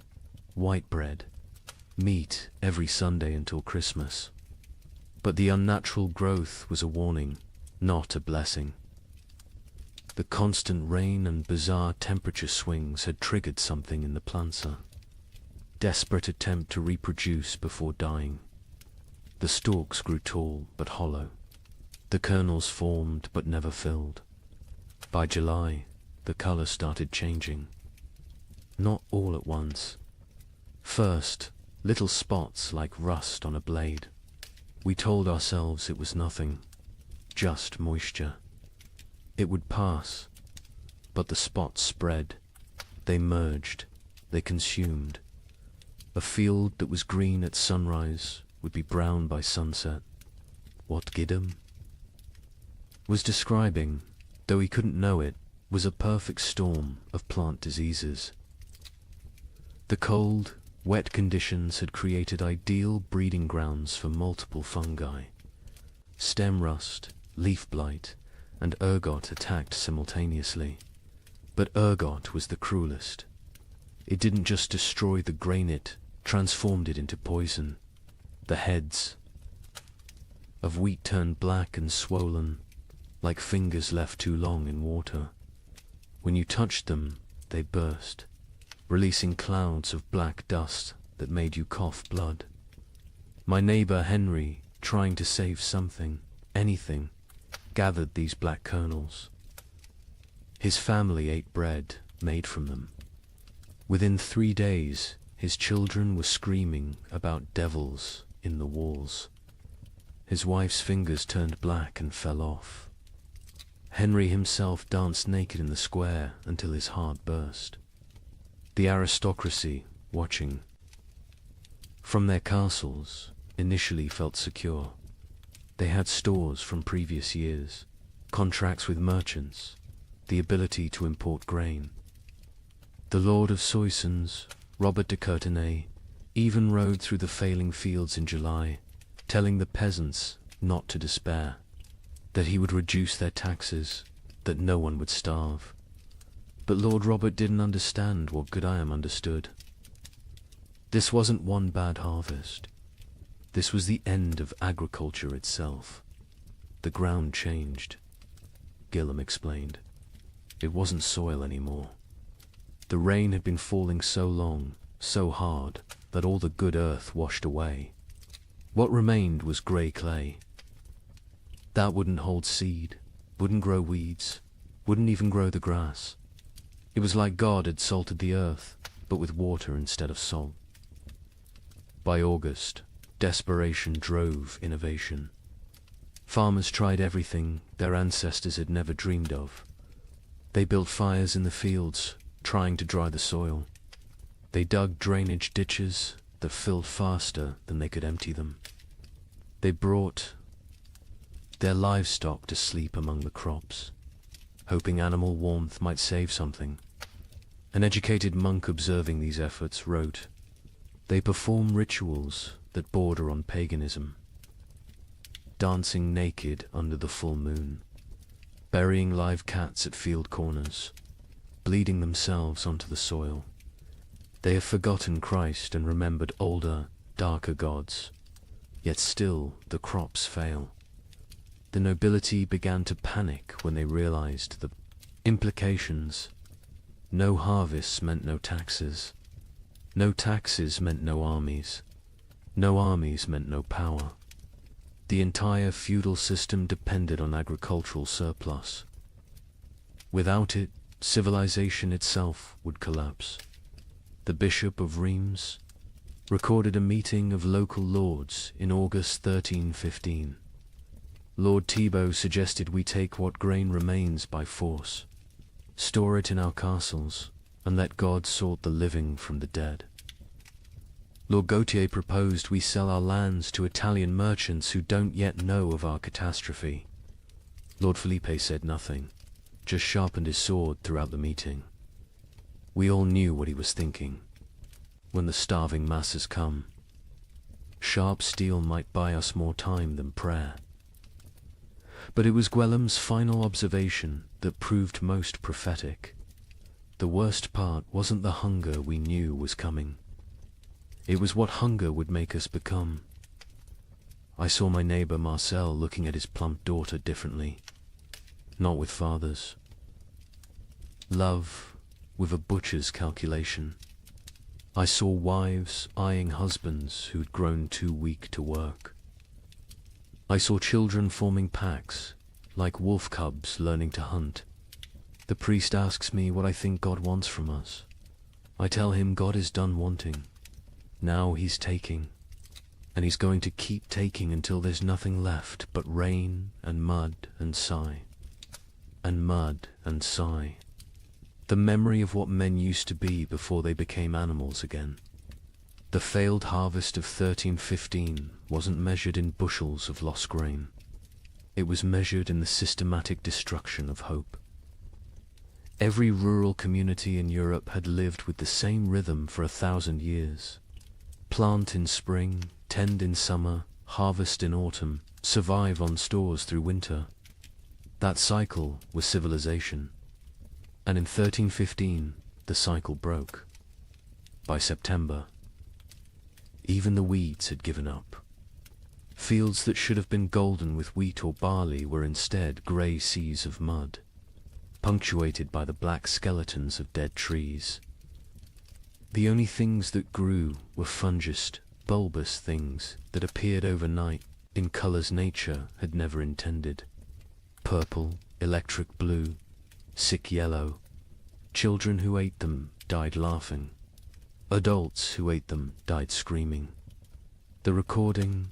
white bread, meat every Sunday until Christmas. But the unnatural growth was a warning, not a blessing. The constant rain and bizarre temperature swings had triggered something in the planter. Desperate attempt to reproduce before dying. The stalks grew tall but hollow. The kernels formed but never filled. By July, the color started changing. Not all at once. First, little spots like rust on a blade. We told ourselves it was nothing, just moisture. It would pass, but the spots spread. They merged, they consumed. A field that was green at sunrise would be brown by sunset. What Gideon was describing, though he couldn't know it, was a perfect storm of plant diseases. The cold, wet conditions had created ideal breeding grounds for multiple fungi. Stem rust, leaf blight, and ergot attacked simultaneously. But ergot was the cruelest. It didn't just destroy the grain, it transformed it into poison. The heads of wheat turned black and swollen, like fingers left too long in water. When you touched them, they burst, releasing clouds of black dust that made you cough blood. My neighbor Henry, trying to save something, anything, gathered these black kernels. His family ate bread made from them. Within 3 days, his children were screaming about devils in the walls. His wife's fingers turned black and fell off. Henry himself danced naked in the square until his heart burst. The aristocracy, watching from their castles, initially felt secure. They had stores from previous years, contracts with merchants, the ability to import grain. The Lord of Soissons, Robert de Courtenay, even rode through the failing fields in July, telling the peasants not to despair, that he would reduce their taxes, that no one would starve. But Lord Robert didn't understand what Gideon understood. This wasn't one bad harvest. This was the end of agriculture itself. The ground changed. Gillam explained. It wasn't soil anymore. The rain had been falling so long, so hard, that all the good earth washed away. What remained was grey clay. That wouldn't hold seed, wouldn't grow weeds, wouldn't even grow the grass. It was like God had salted the earth, but with water instead of salt. By August, desperation drove innovation. Farmers tried everything their ancestors had never dreamed of. They built fires in the fields, trying to dry the soil. They dug drainage ditches that filled faster than they could empty them. They brought their livestock to sleep among the crops, hoping animal warmth might save something. An educated monk observing these efforts wrote, "They perform rituals that border on paganism, dancing naked under the full moon, burying live cats at field corners, bleeding themselves onto the soil. They have forgotten Christ and remembered older, darker gods, yet still the crops fail. The nobility began to panic when they realized the Implications. No harvests meant no taxes. No taxes meant no armies. No armies meant no power. The entire feudal system depended on agricultural surplus. Without it, civilization itself would collapse. The Bishop of Reims recorded a meeting of local lords in August 1315. Lord Thibaut suggested we take what grain remains by force, store it in our castles, and let God sort the living from the dead. Lord Gautier proposed we sell our lands to Italian merchants who don't yet know of our catastrophe. Lord Felipe said nothing, just sharpened his sword throughout the meeting. We all knew what he was thinking. When the starving masses come, sharp steel might buy us more time than prayer. But it was Gwellem's final observation that proved most prophetic. The worst part wasn't the hunger we knew was coming. It was what hunger would make us become. I saw my neighbor Marcel looking at his plump daughter differently. Not with fathers. Love with a butcher's calculation. I saw wives eyeing husbands who'd grown too weak to work. I saw children forming packs, like wolf cubs learning to hunt. The priest asks me what I think God wants from us. I tell him God is done wanting. Now he's taking, and he's going to keep taking until there's nothing left but rain and mud and sigh. And mud and sigh. The memory of what men used to be before they became animals again. The failed harvest of 1315 wasn't measured in bushels of lost grain. It was measured in the systematic destruction of hope. Every rural community in Europe had lived with the same rhythm for 1,000 years. Plant in spring, tend in summer, harvest in autumn, survive on stores through winter. That cycle was civilization. And in 1315, the cycle broke. By September, even the weeds had given up. Fields that should have been golden with wheat or barley were instead grey seas of mud, punctuated by the black skeletons of dead trees. The only things that grew were fungous, bulbous things that appeared overnight in colors nature had never intended. Purple, electric blue, sick yellow. Children who ate them died laughing. Adults who ate them died screaming. The recording.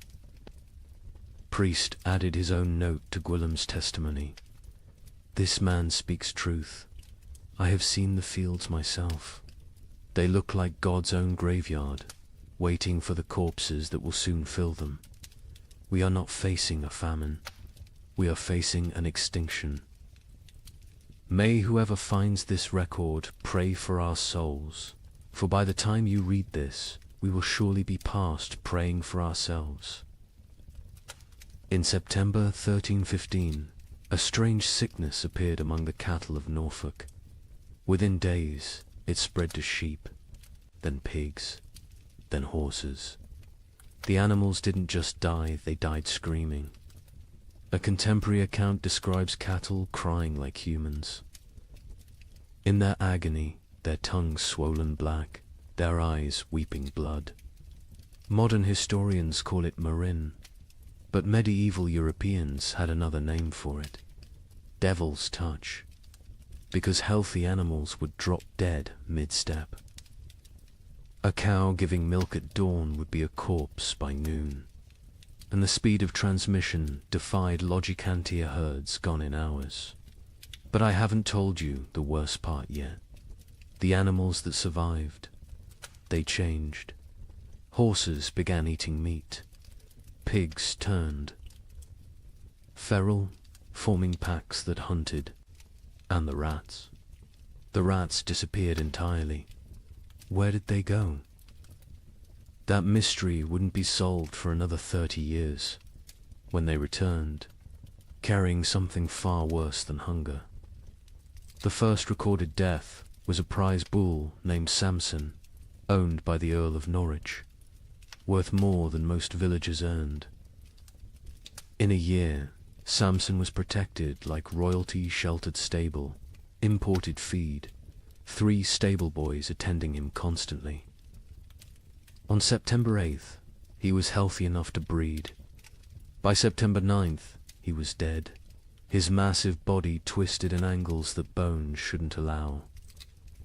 Priest added his own note to Gwillem's testimony. This man speaks truth. I have seen the fields myself. They look like God's own graveyard, waiting for the corpses that will soon fill them. We are not facing a famine. We are facing an extinction. May whoever finds this record pray for our souls, for by the time you read this, we will surely be past praying for ourselves. In September 1315, a strange sickness appeared among the cattle of Norfolk. Within days, it spread to sheep, then pigs, then horses. The animals didn't just die, they died screaming. A contemporary account describes cattle crying like humans. In their agony, their tongues swollen black, their eyes weeping blood. Modern historians call it marin, but medieval Europeans had another name for it. Devil's touch. Because healthy animals would drop dead mid-step. A cow giving milk at dawn would be a corpse by noon, and the speed of transmission defied Logicantia herds gone in hours. But I haven't told you the worst part yet. The animals that survived. They changed. Horses began eating meat. Pigs turned. Feral, forming packs that hunted. And the rats. The rats disappeared entirely. Where did they go? That mystery wouldn't be solved for another 30 years, when they returned, carrying something far worse than hunger. The first recorded death was a prize bull named Samson, owned by the Earl of Norwich, worth more than most villagers earned. In a year, Samson was protected like royalty-sheltered stable imported feed, 3 stable boys attending him constantly. On September 8th, he was healthy enough to breed. By September 9th, he was dead, his massive body twisted in angles that bones shouldn't allow.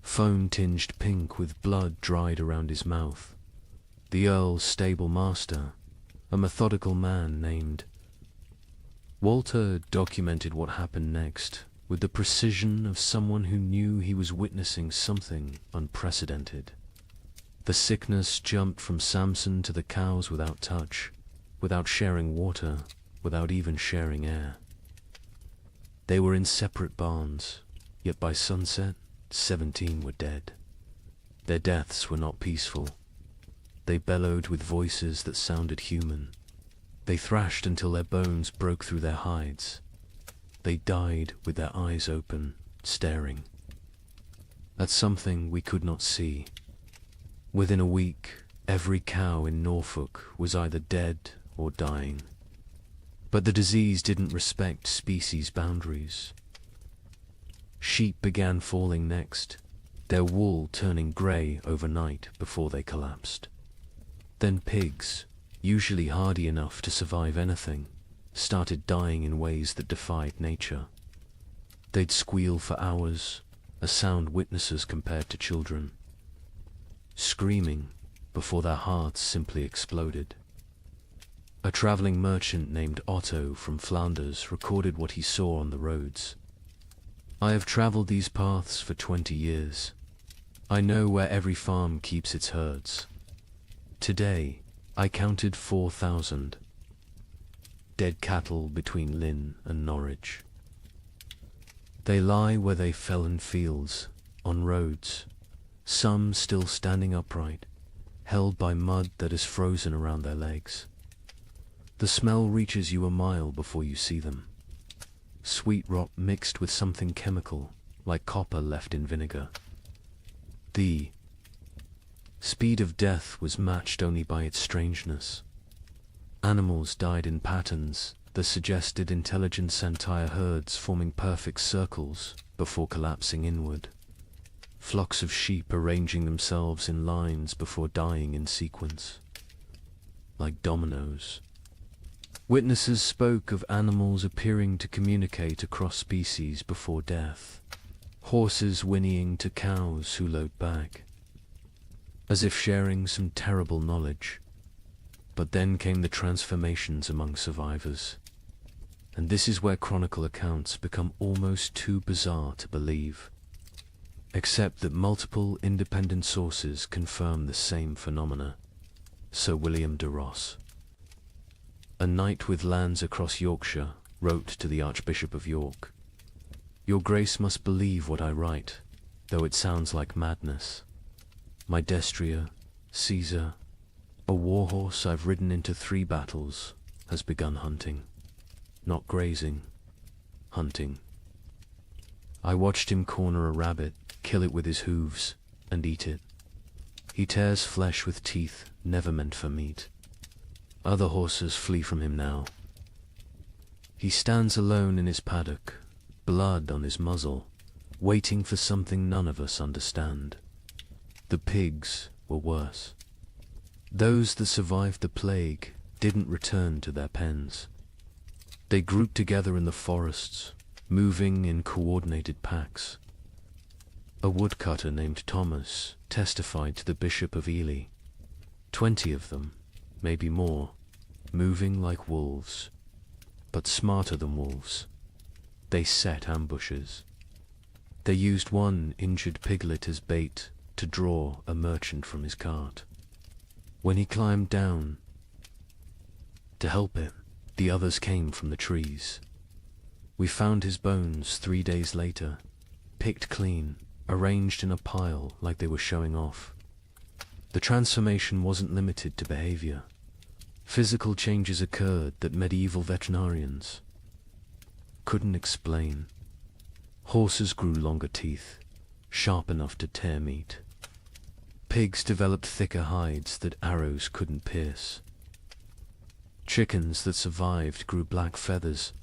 Foam tinged pink with blood dried around his mouth. The Earl's stable master, a methodical man named Walter, documented what happened next with the precision of someone who knew he was witnessing something unprecedented. The sickness jumped from Samson to the cows without touch, without sharing water, without even sharing air. They were in separate barns, yet by sunset, 17 were dead. Their deaths were not peaceful. They bellowed with voices that sounded human. They thrashed until their bones broke through their hides. They died with their eyes open, staring at something we could not see. Within a week, every cow in Norfolk was either dead or dying. But the disease didn't respect species boundaries. Sheep began falling next, their wool turning grey overnight before they collapsed. Then pigs, usually hardy enough to survive anything, started dying in ways that defied nature. They'd squeal for hours, a sound witnesses compared to children, screaming before their hearts simply exploded. A traveling merchant named Otto from Flanders recorded what he saw on the roads. "I have traveled these paths for 20 years. I know where every farm keeps its herds. Today, I counted 4,000 dead cattle between Lynn and Norwich. They lie where they fell in fields, on roads, some still standing upright, held by mud that is frozen around their legs. The smell reaches you a mile before you see them. Sweet rot mixed with something chemical, like copper left in vinegar. The speed of death was matched only by its strangeness. Animals died in patterns that suggested intelligent entire herds forming perfect circles before collapsing inward. Flocks of sheep arranging themselves in lines before dying in sequence, like dominoes. Witnesses spoke of animals appearing to communicate across species before death, horses whinnying to cows who lowed back, as if sharing some terrible knowledge. But then came the transformations among survivors, and this is where chronicle accounts become almost too bizarre to believe, except that multiple independent sources confirm the same phenomena. Sir William de Ross, a knight with lands across Yorkshire, wrote to the Archbishop of York, "Your Grace must believe what I write, though it sounds like madness. My destrier, Caesar, a warhorse I've ridden into 3 battles, has begun hunting. Not grazing, hunting. I watched him corner a rabbit, kill it with his hooves, and eat it. He tears flesh with teeth never meant for meat. Other horses flee from him now. He stands alone in his paddock, blood on his muzzle, waiting for something none of us understand. The pigs were worse. Those that survived the plague didn't return to their pens. They grouped together in the forests, moving in coordinated packs. A woodcutter named Thomas testified to the Bishop of Ely. 20 of them, maybe more, moving like wolves, but smarter than wolves. They set ambushes. They used one injured piglet as bait to draw a merchant from his cart. When he climbed down to help him, the others came from the trees. We found his bones 3 days later, picked clean, arranged in a pile like they were showing off. The transformation wasn't limited to behavior. Physical changes occurred that medieval veterinarians couldn't explain. Horses grew longer teeth, sharp enough to tear meat. Pigs developed thicker hides that arrows couldn't pierce. Chickens that survived grew black feathers,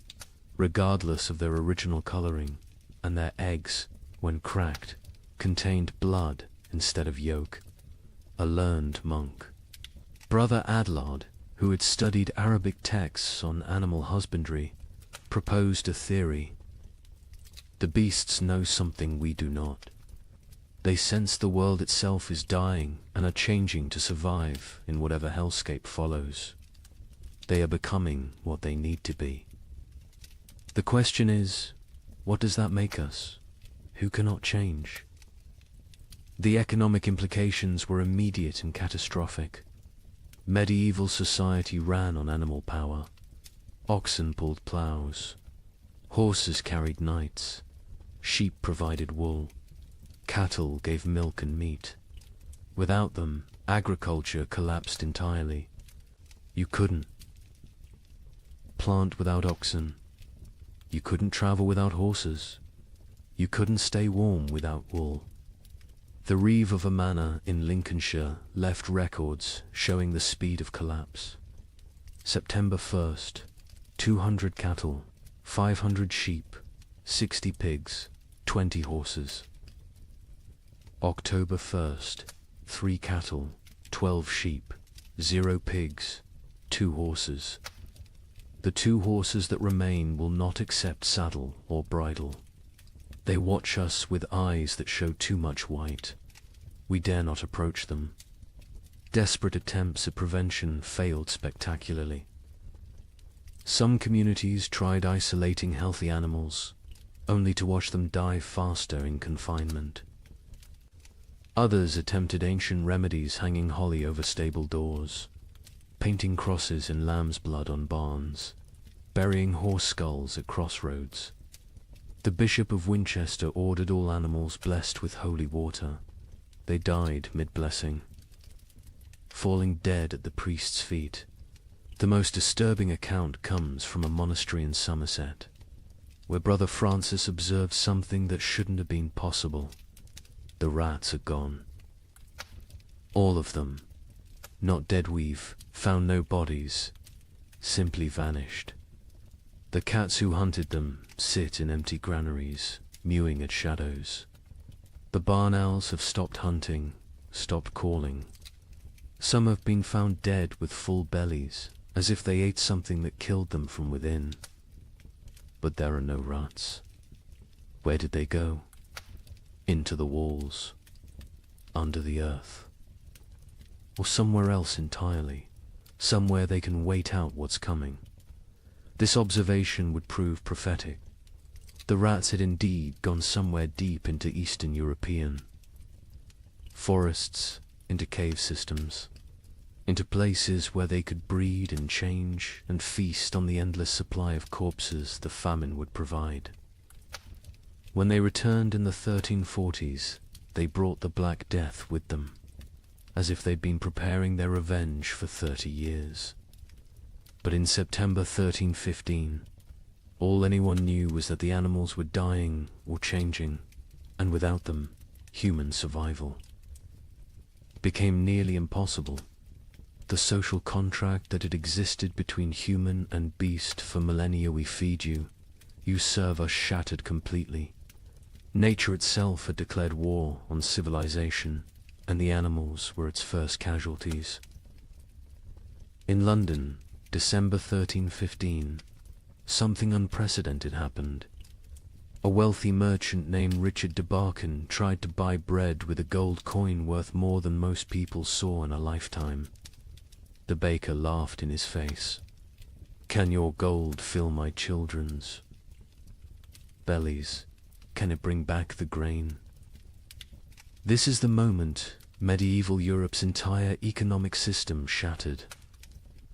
regardless of their original coloring, and their eggs when cracked, contained blood instead of yolk. A learned monk, Brother Adlard, who had studied Arabic texts on animal husbandry, proposed a theory. The beasts know something we do not. They sense the world itself is dying and are changing to survive in whatever hellscape follows. They are becoming what they need to be. The question is, what does that make us? Who cannot change? The economic implications were immediate and catastrophic. Medieval society ran on animal power. Oxen pulled plows. Horses carried knights. Sheep provided wool. Cattle gave milk and meat. Without them, agriculture collapsed entirely. You couldn't plant without oxen. You couldn't travel without horses. You couldn't stay warm without wool. The reeve of a manor in Lincolnshire left records showing the speed of collapse. September 1st, 200 cattle, 500 sheep, 60 pigs, 20 horses. October 1st, 3 cattle, 12 sheep, 0 pigs, 2 horses. The 2 horses that remain will not accept saddle or bridle. They watch us with eyes that show too much white. We dare not approach them. Desperate attempts at prevention failed spectacularly. Some communities tried isolating healthy animals, only to watch them die faster in confinement. Others attempted ancient remedies, hanging holly over stable doors, painting crosses in lamb's blood on barns, burying horse skulls at crossroads. The Bishop of Winchester ordered all animals blessed with holy water. They died mid-blessing, falling dead at the priest's feet. The most disturbing account comes from a monastery in Somerset, where Brother Francis observed something that shouldn't have been possible. The rats are gone. All of them. Not dead, we've found no bodies, simply vanished. The cats who hunted them sit in empty granaries, mewing at shadows. The barn owls have stopped hunting, stopped calling. Some have been found dead with full bellies, as if they ate something that killed them from within. But there are no rats. Where did they go? Into the walls, under the earth, or somewhere else entirely, somewhere they can wait out what's coming. This observation would prove prophetic. The rats had indeed gone somewhere deep into Eastern Eurpean forests, into cave systems, into places where they could breed and change and feast on the endless supply of corpses the famine would provide. When they returned in the 1340s, they brought the Black Death with them, as if they'd been preparing their revenge for 30 years. But in September 1315, all anyone knew was that the animals were dying or changing, and without them, human survival became nearly impossible. The social contract that had existed between human and beast for millennia, we feed you, you serve us, shattered completely. Nature itself had declared war on civilization, and the animals were its first casualties. In London, December 1315, something unprecedented happened. A wealthy merchant named Richard de Barkin tried to buy bread with a gold coin worth more than most people saw in a lifetime. The baker laughed in his face. "Can your gold fill my children's bellies? Can it bring back the grain?" This is the moment medieval Europe's entire economic system shattered.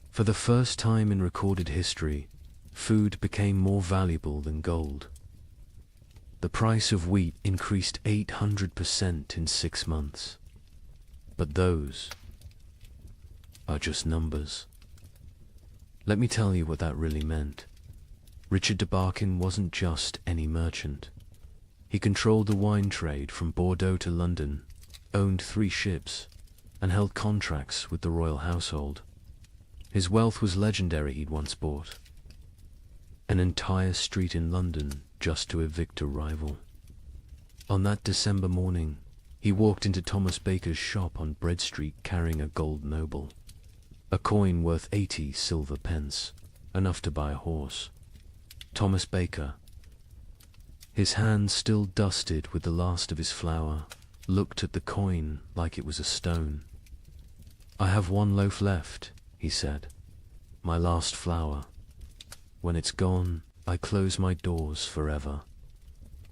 For the first time in recorded history, food became more valuable than gold. The price of wheat increased 800% in 6 months. But those are just numbers. Let me tell you what that really meant. Richard de Barkin wasn't just any merchant. He controlled the wine trade from Bordeaux to London, owned 3 ships, and held contracts with the royal household. His wealth was legendary. He'd once bought an entire street in London just to evict a rival. On that December morning, he walked into Thomas Baker's shop on Bread Street carrying a gold noble, a coin worth 80 silver pence, enough to buy a horse. Thomas Baker, his hands still dusted with the last of his flour, looked at the coin like it was a stone. "I have one loaf left," he said, "my last flour. When it's gone, I close my doors forever.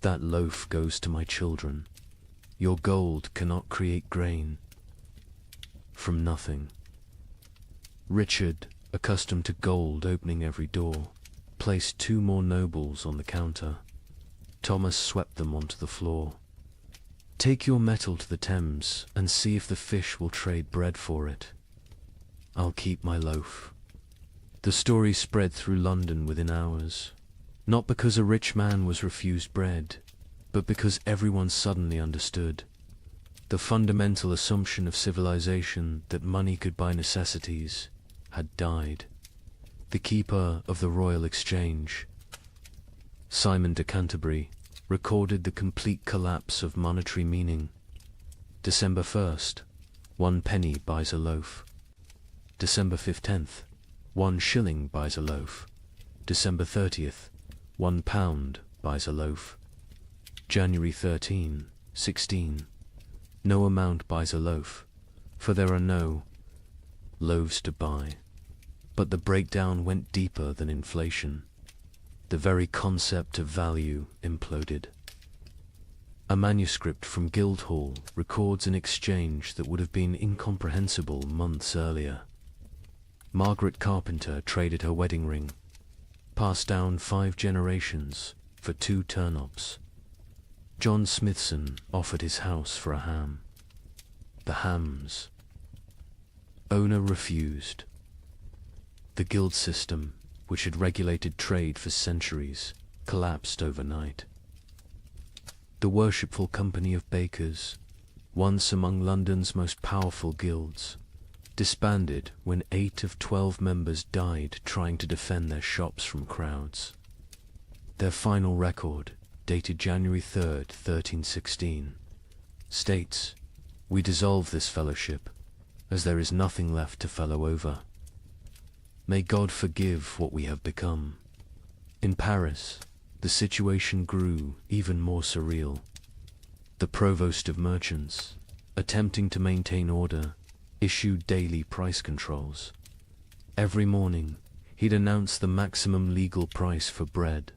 That loaf goes to my children. Your gold cannot create grain from nothing." Richard, accustomed to gold opening every door, placed 2 more nobles on the counter. Thomas swept them onto the floor. "Take your metal to the Thames and see if the fish will trade bread for it. I'll keep my loaf." The story spread through London within hours, not because a rich man was refused bread, but because everyone suddenly understood. The fundamental assumption of civilization that money could buy necessities had died. The keeper of the Royal Exchange, Simon de Canterbury, recorded the complete collapse of monetary meaning. December 1st, 1 penny buys a loaf. December 15th, 1 shilling buys a loaf. December 30th, 1 pound buys a loaf. January 13, 16, no amount buys a loaf, for there are no loaves to buy. But the breakdown went deeper than inflation. The very concept of value imploded. A manuscript from Guildhall records an exchange that would have been incomprehensible months earlier. Margaret Carpenter traded her wedding ring, passed down 5 generations, for 2 turnips. John Smithson offered his house for a ham. The hams. Owner refused. The guild system, which had regulated trade for centuries, collapsed overnight. The worshipful company of bakers, once among London's most powerful guilds, disbanded when 8 of 12 members died trying to defend their shops from crowds. Their final record, dated January 3rd, 1316, states, "We dissolve this fellowship, as there is nothing left to fellow over. May God forgive what we have become." In Paris, the situation grew even more surreal. The provost of merchants, attempting to maintain order, issued daily price controls. Every morning, he'd announce the maximum legal price for bread.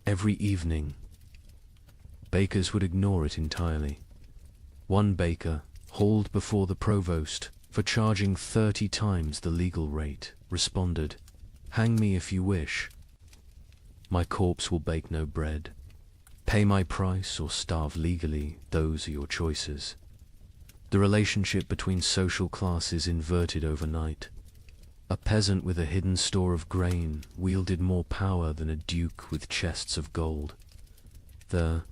Every evening, bakers would ignore it entirely. One baker, hauled before the provost for charging 30 times the legal rate, responded, "Hang me if you wish. My corpse will bake no bread. Pay my price or starve legally, those are your choices." The relationship between social classes inverted overnight. A peasant with a hidden store of grain wielded more power than a duke with chests of gold. The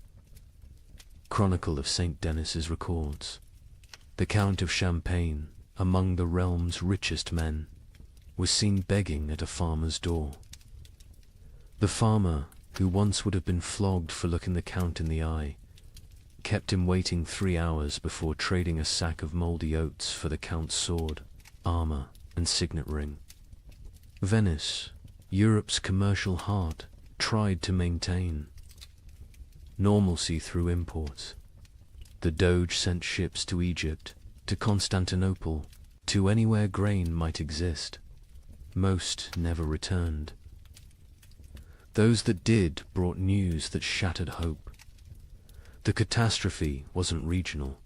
Chronicle of St. Denis's records, the Count of Champagne, among the realm's richest men, was seen begging at a farmer's door. The farmer, who once would have been flogged for looking the Count in the eye, kept him waiting 3 hours before trading a sack of mouldy oats for the Count's sword, armor, and signet ring. Venice, Europe's commercial heart, tried to maintain normalcy through imports. The Doge sent ships to Egypt, to Constantinople, to anywhere grain might exist. Most never returned. Those that did brought news that shattered hope. The catastrophe wasn't regional.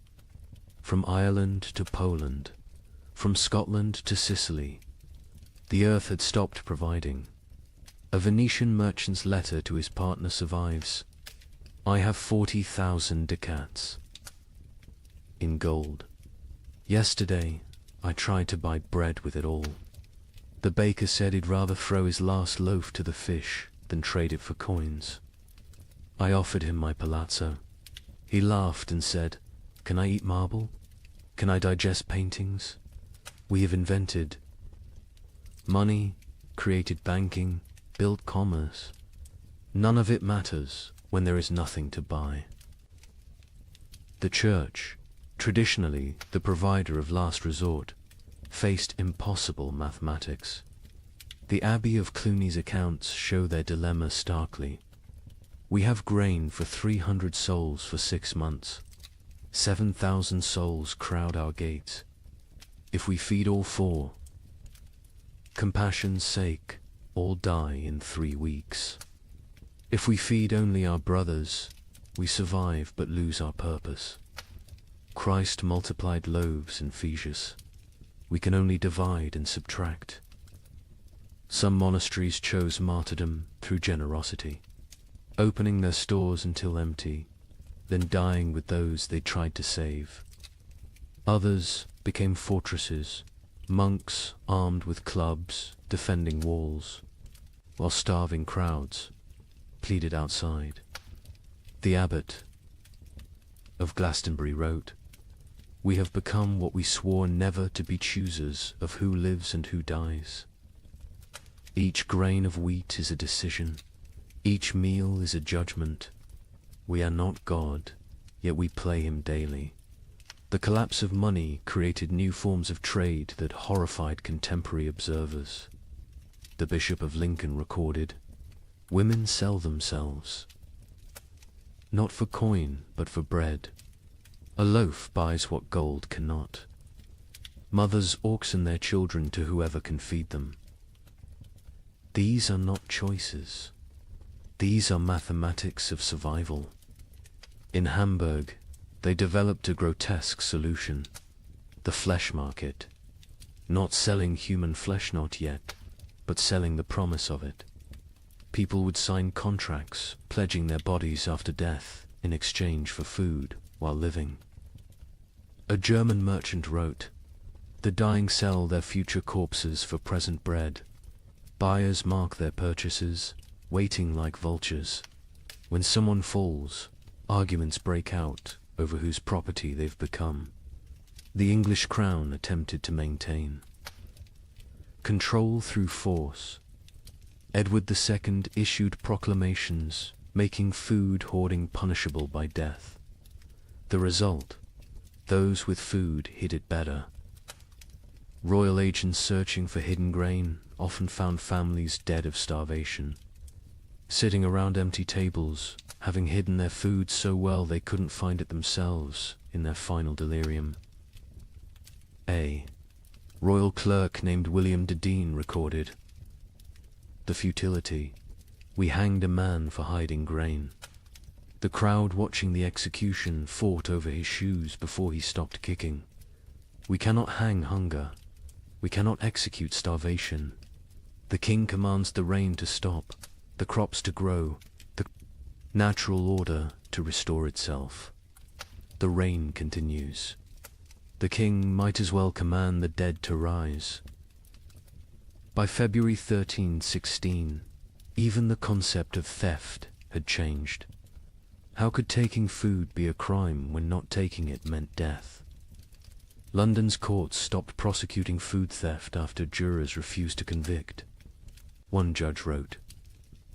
From Ireland to Poland, from Scotland to Sicily, the earth had stopped providing. A Venetian merchant's letter to his partner survives. "I have 40,000 ducats in gold. Yesterday, I tried to buy bread with it all. The baker said he'd rather throw his last loaf to the fish than trade it for coins. I offered him my palazzo. He laughed and said, 'Can I eat marble? Can I digest paintings? We have invented money, created banking, built commerce. None of it matters when there is nothing to buy.'" The church, traditionally the provider of last resort, faced impossible mathematics. The Abbey of Cluny's accounts show their dilemma starkly. We have grain for 300 souls for 6 months. 7,000 souls crowd our gates. If we feed all 4, compassion's sake, all die in 3 weeks. If we feed only our brothers, we survive but lose our purpose. Christ multiplied loaves and fishes. We can only divide and subtract. Some monasteries chose martyrdom through generosity, opening their stores until empty, then dying with those they tried to save. Others became fortresses, monks armed with clubs defending walls, while starving crowds pleaded outside. The abbot of Glastonbury wrote, "We have become what we swore never to be, choosers of who lives and who dies. Each grain of wheat is a decision, each meal is a judgment. We are not God, yet we play him daily." The collapse of money created new forms of trade that horrified contemporary observers. The Bishop of Lincoln recorded, "Women sell themselves, not for coin, but for bread. A loaf buys what gold cannot. Mothers auction their children to whoever can feed them. These are not choices. These are mathematics of survival." In Hamburg, they developed a grotesque solution: the flesh market. Not selling human flesh, not yet, but selling the promise of it. People would sign contracts pledging their bodies after death in exchange for food while living. A German merchant wrote, "The dying sell their future corpses for present bread. Buyers mark their purchases, waiting like vultures. When someone falls, arguments break out over whose property they've become." The English crown attempted to maintain control through force. Edward II issued proclamations making food hoarding punishable by death. The result: those with food hid it better. Royal agents searching for hidden grain often found families dead of starvation, sitting around empty tables, having hidden their food so well they couldn't find it themselves in their final delirium. A royal clerk named William de Dean recorded, "The futility. We hanged a man for hiding grain. The crowd watching the execution fought over his shoes before he stopped kicking. We cannot hang hunger. We cannot execute starvation. The king commands the rain to stop, the crops to grow, the natural order to restore itself. The rain continues. The king might as well command the dead to rise." By February 1316, even the concept of theft had changed. How could taking food be a crime when not taking it meant death? London's courts stopped prosecuting food theft after jurors refused to convict. One judge wrote,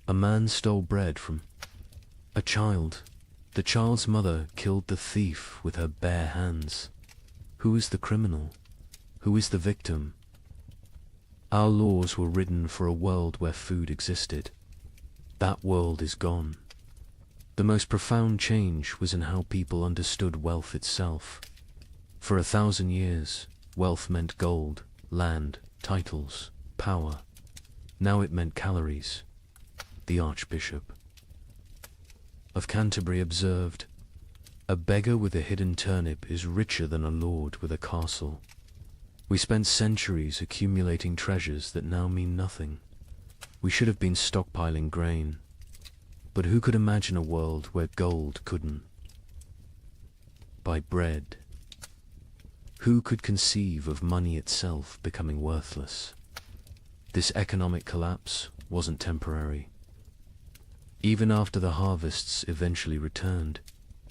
"A man stole bread from a child. The child's mother killed the thief with her bare hands. Who is the criminal? Who is the victim? Our laws were written for a world where food existed. That world is gone." The most profound change was in how people understood wealth itself. For 1,000 years, wealth meant gold, land, titles, power. Now it meant calories. The Archbishop of Canterbury observed, "A beggar with a hidden turnip is richer than a lord with a castle." We spent centuries accumulating treasures that now mean nothing. We should have been stockpiling grain. But who could imagine a world where gold couldn't buy bread? Who could conceive of money itself becoming worthless? This economic collapse wasn't temporary. Even after the harvests eventually returned,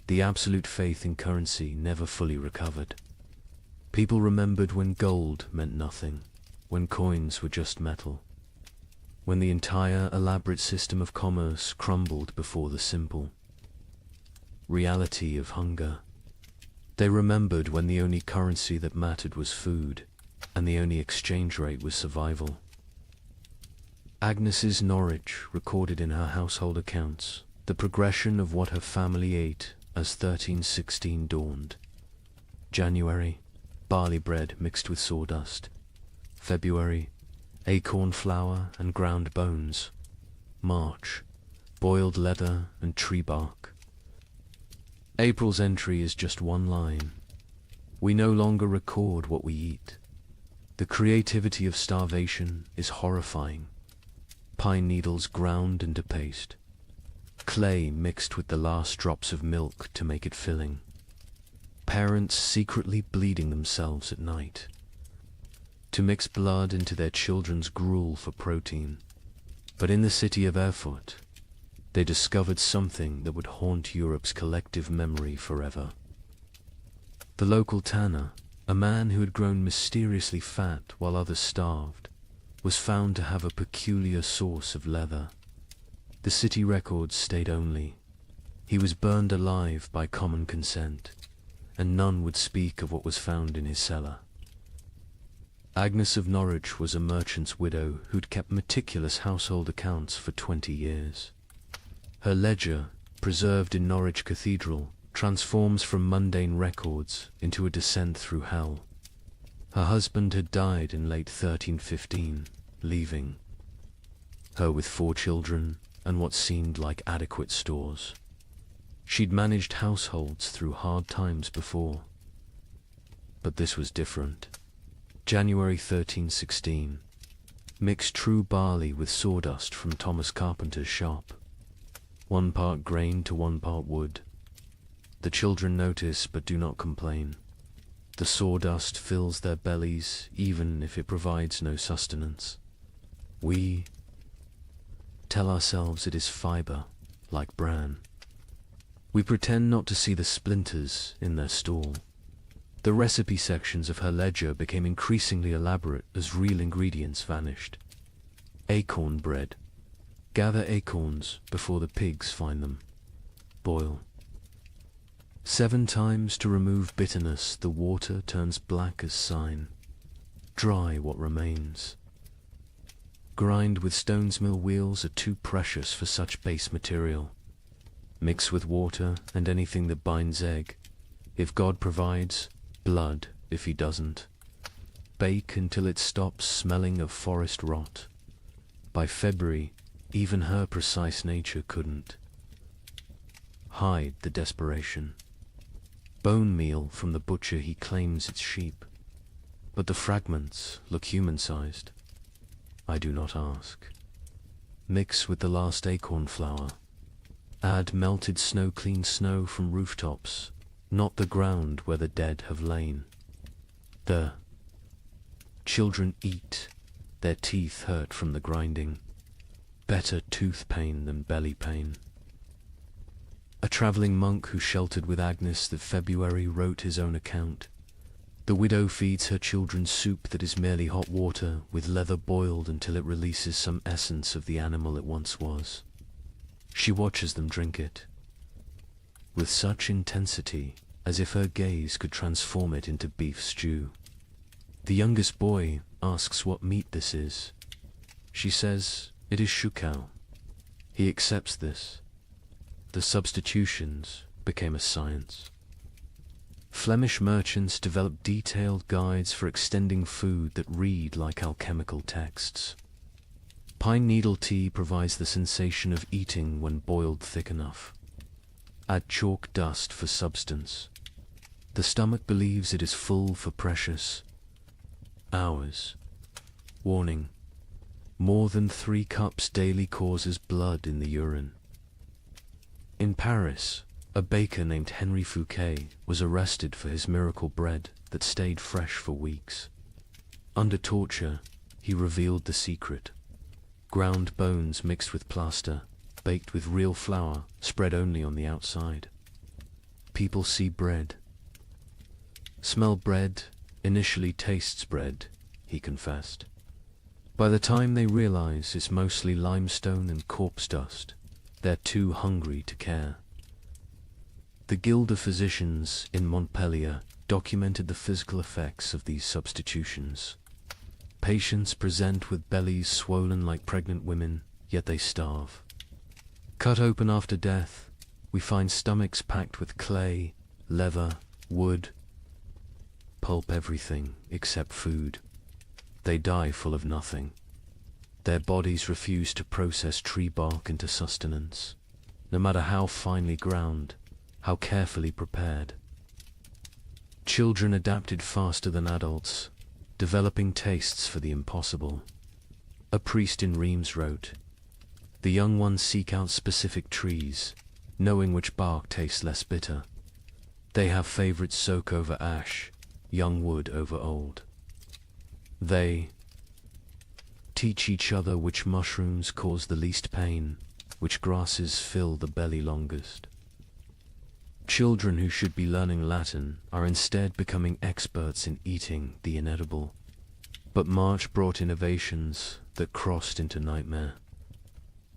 the absolute faith in currency never fully recovered. People remembered when gold meant nothing, when coins were just metal, when the entire elaborate system of commerce crumbled before the simple reality of hunger. They remembered when the only currency that mattered was food, and the only exchange rate was survival. Agnes's Norwich recorded in her household accounts the progression of what her family ate as 1316 dawned. January, barley bread mixed with sawdust. February, acorn flour and ground bones. March, boiled leather and tree bark. April's entry is just one line. We no longer record what we eat. The creativity of starvation is horrifying. Pine needles ground into paste. Clay mixed with the last drops of milk to make it filling. Parents secretly bleeding themselves at night to mix blood into their children's gruel for protein. But in the city of Erfurt, they discovered something that would haunt Europe's collective memory forever. The local tanner, a man who had grown mysteriously fat while others starved, was found to have a peculiar source of leather. The city records state only, he was burned alive by common consent, and none would speak of what was found in his cellar. Agnes of Norwich was a merchant's widow who'd kept meticulous household accounts for 20 years. Her ledger, preserved in Norwich Cathedral, transforms from mundane records into a descent through hell. Her husband had died in late 1315, leaving her with 4 children and what seemed like adequate stores. She'd managed households through hard times before, but this was different. January 1316. Mix true barley with sawdust from Thomas Carpenter's shop. 1 part grain to 1 part wood. The children notice but do not complain. The sawdust fills their bellies even if it provides no sustenance. We tell ourselves it is fiber, like bran. We pretend not to see the splinters in their stall. The recipe sections of her ledger became increasingly elaborate as real ingredients vanished. Acorn bread. Gather acorns before the pigs find them. Boil. 7 times to remove bitterness, the water turns black as sign. Dry what remains. Grind with stone's mill wheels are too precious for such base material. Mix with water and anything that binds egg. If God provides, blood if he doesn't. Bake until it stops smelling of forest rot. By February, even her precise nature couldn't hide the desperation. Bone meal from the butcher, he claims it's sheep, but the fragments look human-sized. I do not ask. Mix with the last acorn flour. Add melted snow-clean snow from rooftops, not the ground where the dead have lain. The children eat, their teeth hurt from the grinding. Better tooth pain than belly pain. A travelling monk who sheltered with Agnes that February wrote his own account. The widow feeds her children soup that is merely hot water, with leather boiled until it releases some essence of the animal it once was. She watches them drink it, with such intensity as if her gaze could transform it into beef stew. The youngest boy asks what meat this is. She says it is shukau. He accepts this. The substitutions became a science. Flemish merchants developed detailed guides for extending food that read like alchemical texts. Pine needle tea provides the sensation of eating when boiled thick enough. Add chalk dust for substance. The stomach believes it is full for precious hours. Warning: more than 3 cups daily causes blood in the urine. In Paris, a baker named Henri Fouquet was arrested for his miracle bread that stayed fresh for weeks. Under torture, he revealed the secret. Ground bones mixed with plaster, baked with real flour, spread only on the outside. People see bread. Smell bread, initially tastes bread, he confessed. By the time they realize it's mostly limestone and corpse dust, they're too hungry to care. The Guild of Physicians in Montpellier documented the physical effects of these substitutions. Patients present with bellies swollen like pregnant women, yet they starve. Cut open after death, we find stomachs packed with clay, leather, wood, pulp, everything except food. They die full of nothing. Their bodies refuse to process tree bark into sustenance, no matter how finely ground, how carefully prepared. Children adapted faster than adults, developing tastes for the impossible. A priest in Reims wrote, "The young ones seek out specific trees, knowing which bark tastes less bitter. They have favorites: soak over ash, young wood over old. They teach each other which mushrooms cause the least pain, which grasses fill the belly longest." Children who should be learning Latin are instead becoming experts in eating the inedible. But March brought innovations that crossed into nightmare.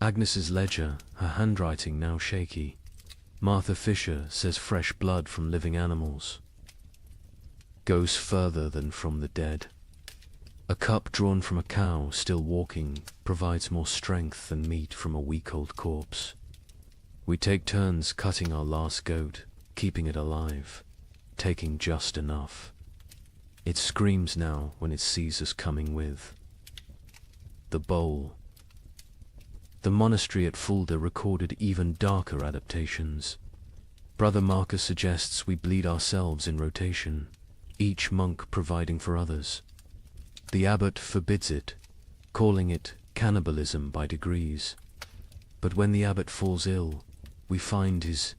Agnes's ledger, her handwriting now shaky. Martha Fisher says fresh blood from living animals goes further than from the dead. A cup drawn from a cow still walking provides more strength than meat from a week-old corpse. We take turns cutting our last goat, keeping it alive, taking just enough. It screams now when it sees us coming with the bowl. The monastery at Fulda recorded even darker adaptations. Brother Marcus suggests we bleed ourselves in rotation, each monk providing for others. The abbot forbids it, calling it cannibalism by degrees. But when the abbot falls ill, we find he's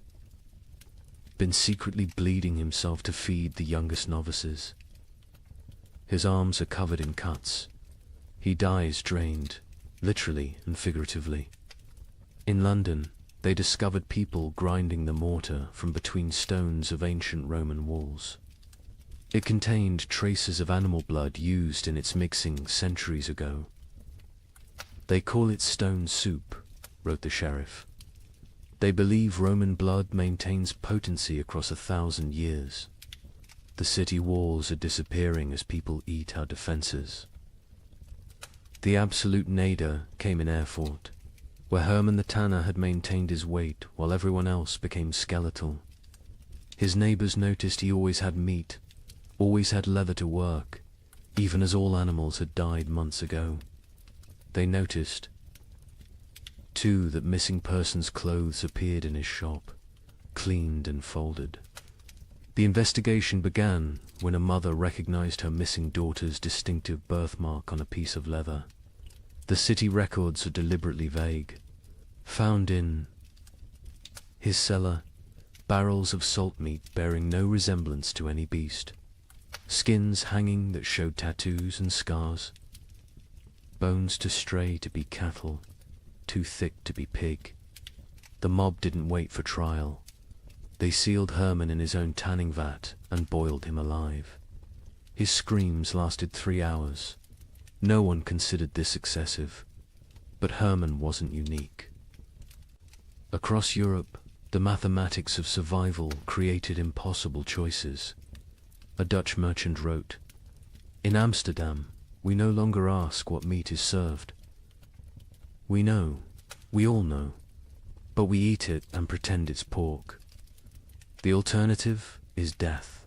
been secretly bleeding himself to feed the youngest novices. His arms are covered in cuts. He dies drained, literally and figuratively. In London, they discovered people grinding the mortar from between stones of ancient Roman walls. It contained traces of animal blood used in its mixing centuries ago. "They call it stone soup," wrote the sheriff. "They believe Roman blood maintains potency across 1,000 years. The city walls are disappearing as people eat our defenses." The absolute nadir came in Erfurt, where Hermann the tanner had maintained his weight while everyone else became skeletal. His neighbors noticed he always had meat, always had leather to work, even as all animals had died months ago. They noticed, too, that missing persons' clothes appeared in his shop, cleaned and folded. The investigation began when a mother recognized her missing daughter's distinctive birthmark on a piece of leather. The city records are deliberately vague. Found in his cellar, barrels of salt meat bearing no resemblance to any beast, skins hanging that showed tattoos and scars, bones too stray to be cattle, too thick to be pig. The mob didn't wait for trial. They sealed Hermann in his own tanning vat and boiled him alive. His screams lasted 3 hours. No one considered this excessive, but Hermann wasn't unique. Across Europe, the mathematics of survival created impossible choices. A Dutch merchant wrote, "In Amsterdam, we no longer ask what meat is served. We know, we all know, but we eat it and pretend it's pork. The alternative is death.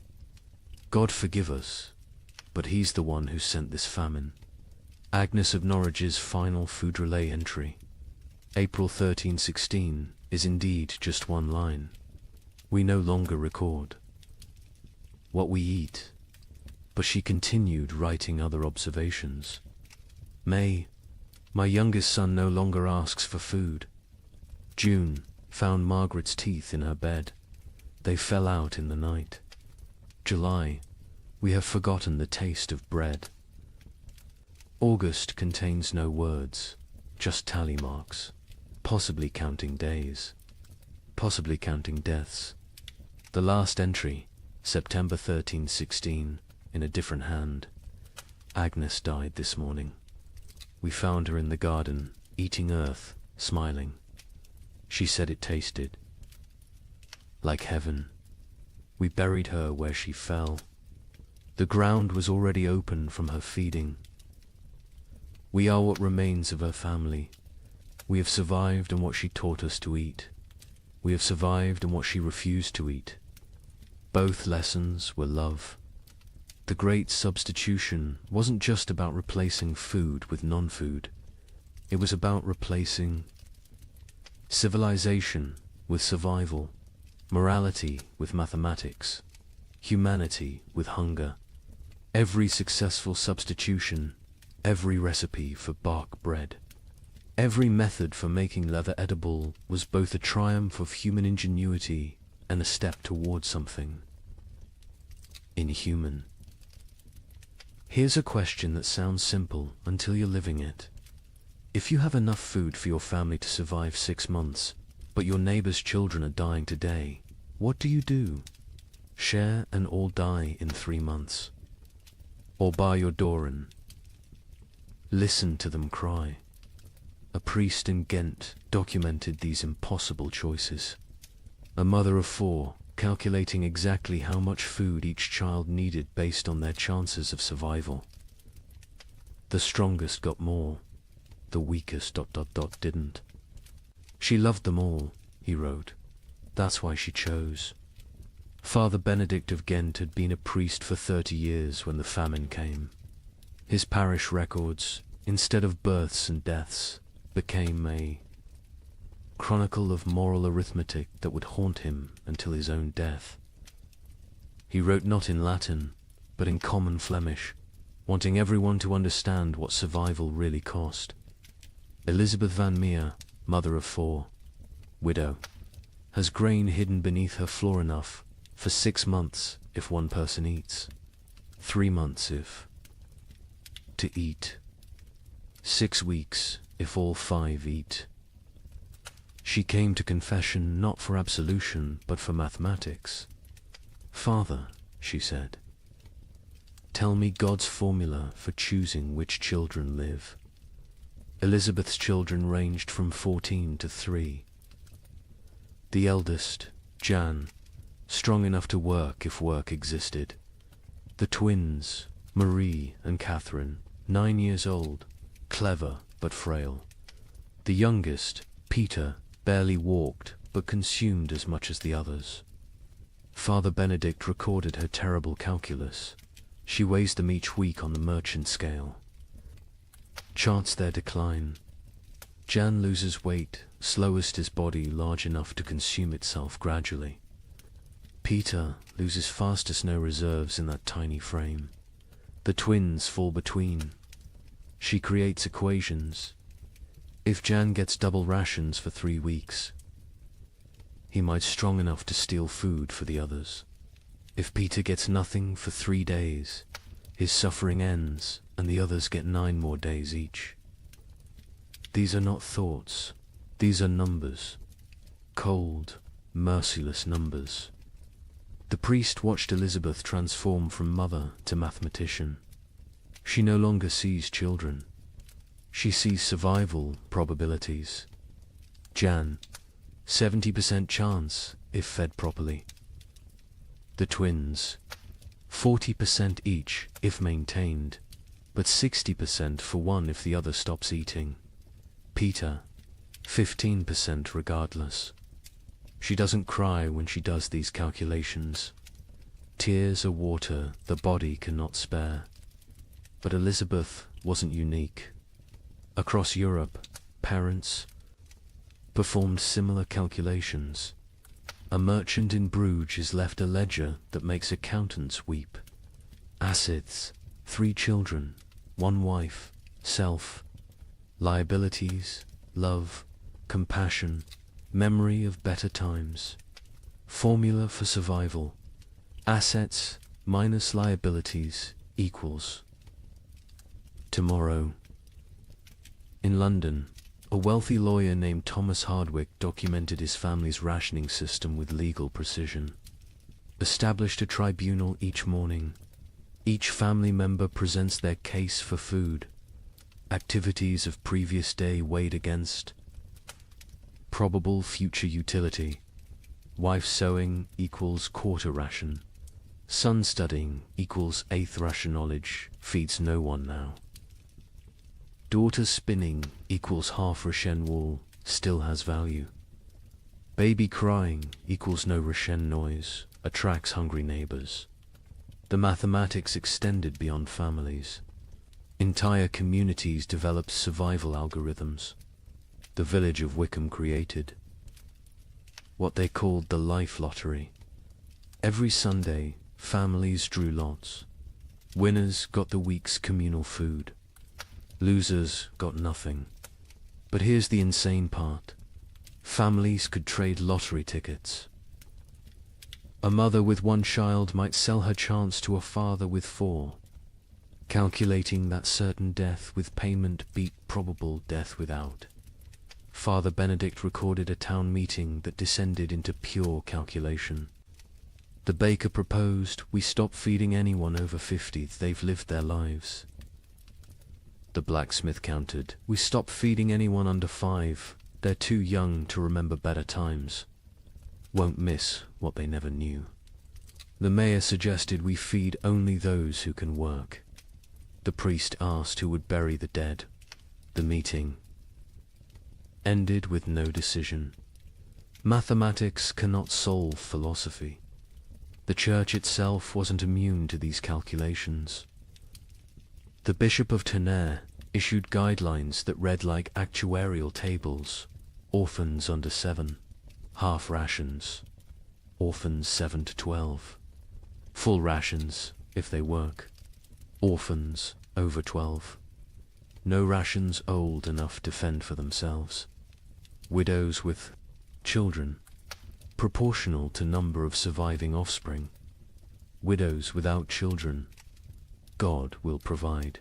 God forgive us, but he's the one who sent this famine." Agnes of Norwich's final food relay entry, April 1316, is indeed just one line. We no longer record what we eat, but she continued writing other observations. May, my youngest son no longer asks for food. June, found Margaret's teeth in her bed. They fell out in the night. July, we have forgotten the taste of bread. August contains no words, just tally marks, possibly counting days, possibly counting deaths. The last entry, September 1316, in a different hand. Agnes died this morning. We found her in the garden, eating earth, smiling. She said it tasted like heaven. We buried her where she fell. The ground was already open from her feeding. We are what remains of her family. We have survived on what she taught us to eat. We have survived on what she refused to eat. Both lessons were love. The great substitution wasn't just about replacing food with non-food. It was about replacing civilization with survival, morality with mathematics, humanity with hunger. Every successful substitution, every recipe for bark bread, every method for making leather edible was both a triumph of human ingenuity and a step towards something inhuman. Here's a question that sounds simple until you're living it. If you have enough food for your family to survive 6 months, but your neighbor's children are dying today, what do? Share and all die in 3 months? Or bar your door and listen to them cry? A priest in Ghent documented these impossible choices. A mother of 4, calculating exactly how much food each child needed based on their chances of survival. The strongest got more, the weakest ... didn't. She loved them all, he wrote. That's why she chose. Father Benedict of Ghent had been a priest for 30 years when the famine came. His parish records, instead of births and deaths, became a chronicle of moral arithmetic that would haunt him until his own death. He wrote not in Latin, but in common Flemish, wanting everyone to understand what survival really cost. Elizabeth van Meer, mother of 4, widow, has grain hidden beneath her floor enough for 6 months if one person eats, 3 months if to eat, 6 weeks if all 5 eat. She came to confession not for absolution, but for mathematics. Father, she said, tell me God's formula for choosing which children live. Elizabeth's children ranged from 14 to 3. The eldest, Jan, strong enough to work if work existed. The twins, Marie and Catherine, 9 years old, clever but frail. The youngest, Peter, barely walked but consumed as much as the others. Father Benedict recorded her terrible calculus. She weighs them each week on the merchant scale. Charts their decline. Jan loses weight, slowest his body large enough to consume itself gradually. Peter loses fastest, no reserves in that tiny frame. The twins fall between. She creates equations. If Jan gets double rations for 3 weeks, he might strong enough to steal food for the others. If Peter gets nothing for 3 days, his suffering ends and the others get 9 more days each. These are not thoughts, these are numbers. Cold, merciless numbers. The priest watched Elizabeth transform from mother to mathematician. She no longer sees children. She sees survival probabilities. Jan, 70% chance if fed properly. The twins, 40% each if maintained, but 60% for one if the other stops eating. Peter, 15% regardless. She doesn't cry when she does these calculations. Tears are water the body cannot spare. But Elizabeth wasn't unique. Across Europe, parents performed similar calculations. A merchant in Bruges is left a ledger that makes accountants weep. Assets, 3 children, 1 wife, self, liabilities, love, compassion, memory of better times. Formula for survival. Assets minus liabilities equals tomorrow. In London, a wealthy lawyer named Thomas Hardwick documented his family's rationing system with legal precision. Established a tribunal each morning. Each family member presents their case for food. Activities of previous day weighed against probable future utility. Wife sewing equals quarter ration. Son studying equals eighth ration. Knowledge feeds no one now. Daughter spinning equals half ration. Wool still has value. Baby crying equals no ration. Noise attracts hungry neighbors. The mathematics extended beyond families. Entire communities developed survival algorithms. The village of Wickham created what they called the life lottery. Every Sunday, families drew lots. Winners got the week's communal food. Losers got nothing. But here's the insane part. Families could trade lottery tickets. A mother with one child might sell her chance to a father with 4, calculating that certain death with payment beat probable death without. Father Benedict recorded a town meeting that descended into pure calculation. The baker proposed we stop feeding anyone over 50, they've lived their lives. The blacksmith countered, we stop feeding anyone under 5, they're too young to remember better times. Won't miss what they never knew. The mayor suggested we feed only those who can work. The priest asked who would bury the dead. The meeting ended with no decision. Mathematics cannot solve philosophy. The church itself wasn't immune to these calculations. The Bishop of Tonnerre issued guidelines that read like actuarial tables. Orphans under 7, half rations, orphans 7 to 12, full rations if they work, orphans over 12, no rations old enough to fend for themselves, widows with children, proportional to number of surviving offspring, widows without children, God will provide.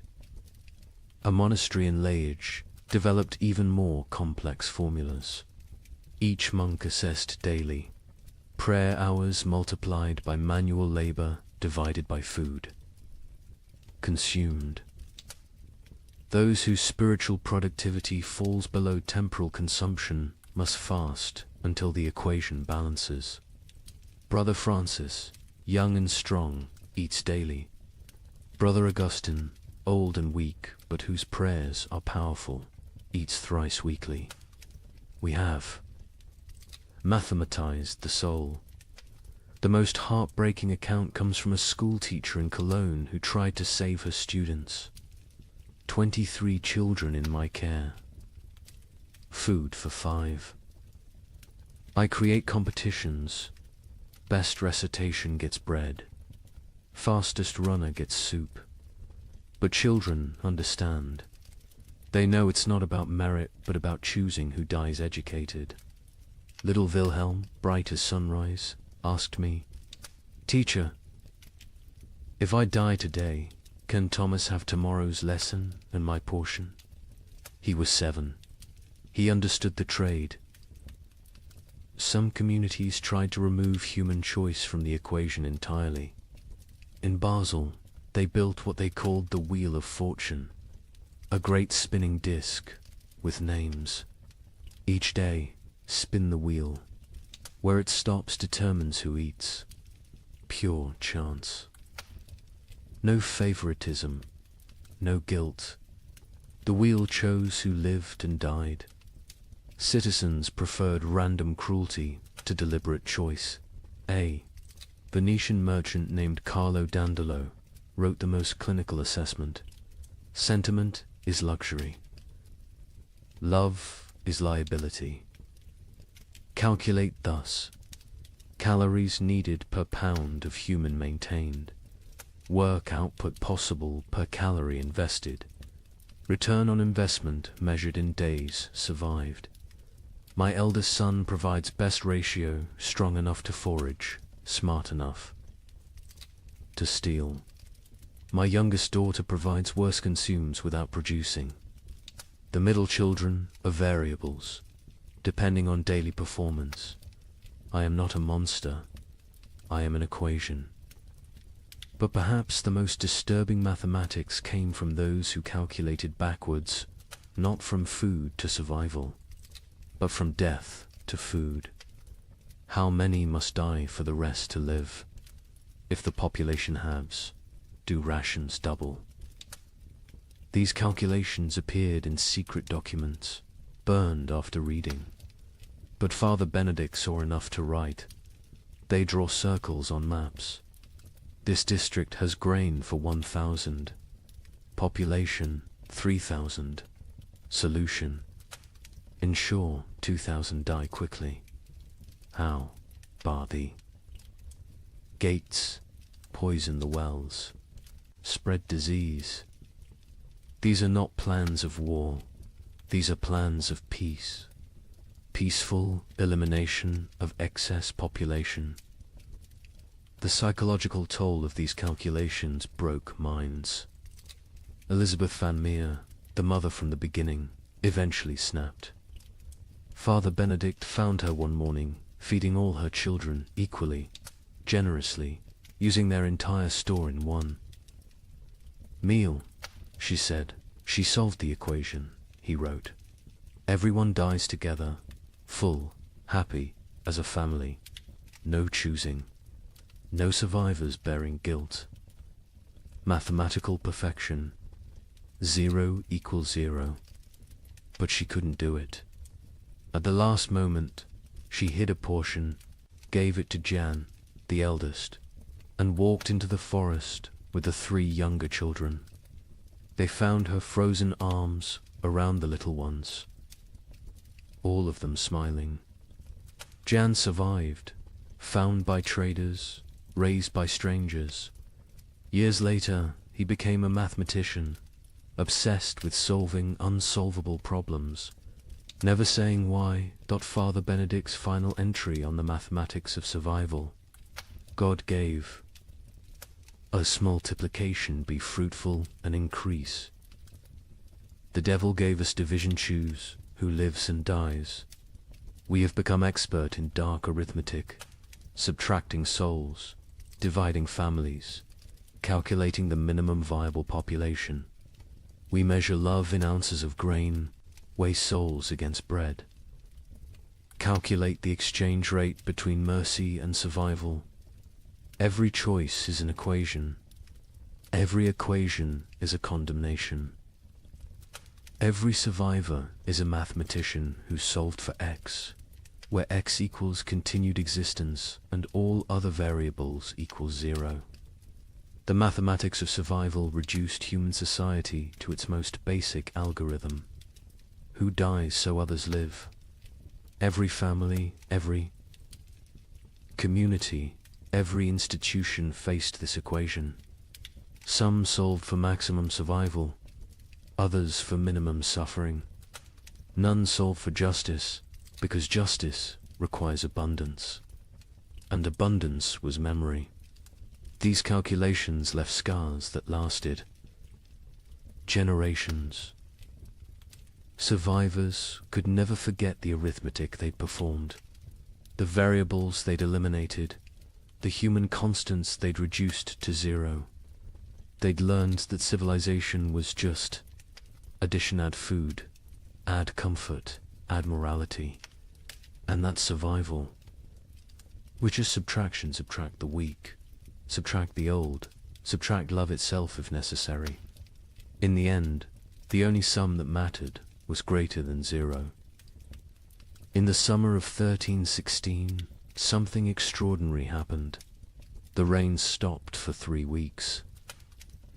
A monastery in Liège developed even more complex formulas. Each monk assessed daily, prayer hours multiplied by manual labor divided by food consumed. Those whose spiritual productivity falls below temporal consumption must fast until the equation balances. Brother Francis, young and strong, eats daily. Brother Augustine, old and weak, but whose prayers are powerful, eats thrice weekly. We have mathematized the soul. The most heartbreaking account comes from a school teacher in Cologne who tried to save her students. 23 children in my care. Food for 5. I create competitions. Best recitation gets bread. Fastest runner gets soup. But children understand. They know it's not about merit, but about choosing who dies educated. Little Wilhelm, bright as sunrise, asked me, "Teacher, if I die today, can Thomas have tomorrow's lesson and my portion?" He was 7. He understood the trade. Some communities tried to remove human choice from the equation entirely. In Basel, they built what they called the Wheel of Fortune, a great spinning disc with names. Each day, spin the wheel. Where it stops determines who eats. Pure chance. No favoritism, no guilt. The wheel chose who lived and died. Citizens preferred random cruelty to deliberate choice. A Venetian merchant named Carlo Dandolo wrote the most clinical assessment. Sentiment is luxury. Love is liability. Calculate thus. Calories needed per pound of human maintained. Work output possible per calorie invested. Return on investment measured in days survived. My eldest son provides best ratio, strong enough to forage, smart enough to steal. My youngest daughter provides worse, consumes without producing. The middle children are variables, depending on daily performance. I am not a monster, I am an equation. But perhaps the most disturbing mathematics came from those who calculated backwards, not from food to survival, but from death to food. How many must die for the rest to live? If the population halves, do rations double? These calculations appeared in secret documents, burned after reading. But Father Benedict saw enough to write. They draw circles on maps. This district has grain for 1,000. Population 3,000. Solution: ensure 2,000 die quickly. How? Bar thee. Gates: poison the wells. Spread disease. These are not plans of war. These are plans of peace. Peaceful elimination of excess population. The psychological toll of these calculations broke minds. Elizabeth Van Meer, the mother from the beginning, eventually snapped. Father Benedict found her one morning, feeding all her children equally, generously, using their entire store in one meal. She said, she solved the equation, he wrote. Everyone dies together, full, happy, as a family. No choosing. No survivors bearing guilt. Mathematical perfection. 0 equals 0. But she couldn't do it. At the last moment, she hid a portion, gave it to Jan, the eldest, and walked into the forest with the 3 younger children. They found her frozen arms around the little ones, all of them smiling. Jan survived, found by traders, raised by strangers. Years later, he became a mathematician, obsessed with solving unsolvable problems, never saying why. Father Benedict's final entry on the mathematics of survival: God gave us multiplication be fruitful and increase. The devil gave us division, choose who lives and dies. We have become expert in dark arithmetic, subtracting souls, dividing families, calculating the minimum viable population. We measure love in ounces of grain, weigh souls against bread. Calculate the exchange rate between mercy and survival. Every choice is an equation. Every equation is a condemnation. Every survivor is a mathematician who solved for x, where x equals continued existence and all other variables equals 0. The mathematics of survival reduced human society to its most basic algorithm. Who dies so others live? Every family, every community, every institution faced this equation. Some solved for maximum survival, others for minimum suffering. None solved for justice, because justice requires abundance, and abundance was memory. These calculations left scars that lasted generations. Survivors could never forget the arithmetic they'd performed, the variables they'd eliminated, the human constants they'd reduced to 0. They'd learned that civilization was just addition, add food, add comfort, add morality, and that's survival, which is subtraction. Subtract the weak, subtract the old, subtract love itself if necessary. In the end, the only sum that mattered was greater than 0. In the summer of 1316, something extraordinary happened. The rain stopped for 3 weeks,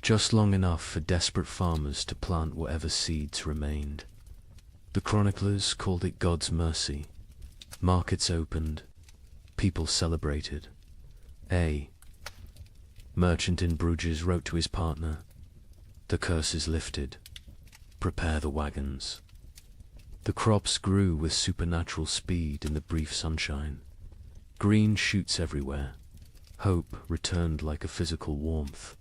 just long enough for desperate farmers to plant whatever seeds remained. The chroniclers called it God's mercy. Markets opened, people celebrated. A merchant in Bruges wrote to his partner, "The curse is lifted. Prepare the wagons." The crops grew with supernatural speed in the brief sunshine. Green shoots everywhere. Hope returned like a physical warmth.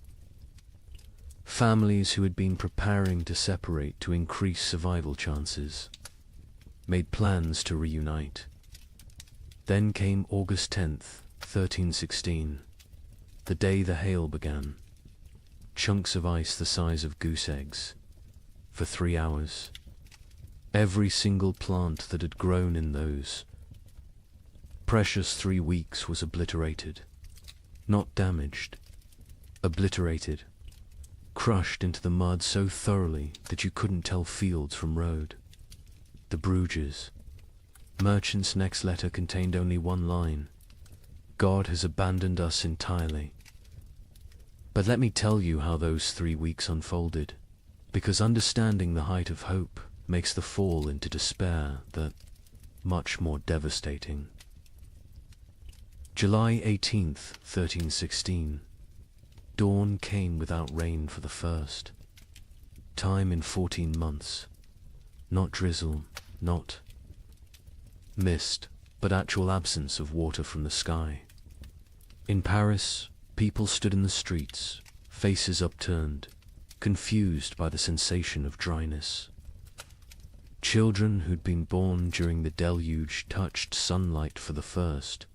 Families who had been preparing to separate to increase survival chances made plans to reunite. Then came August 10th, 1316, the day the hail began. Chunks of ice the size of goose eggs. For 3 hours, every single plant that had grown in those precious 3 weeks was obliterated. Not damaged. Obliterated. Crushed into the mud so thoroughly that you couldn't tell fields from road. The Bruges. Merchant's next letter contained only one line. God has abandoned us entirely. But let me tell you how those 3 weeks unfolded, because understanding the height of hope makes the fall into despair that much more devastating. July 18th, 1316. Dawn came without rain for the first time in 14 months. Not drizzle, not mist, but actual absence of water from the sky. In Paris, people stood in the streets, faces upturned, confused by the sensation of dryness. Children who'd been born during the deluge touched sunlight for the first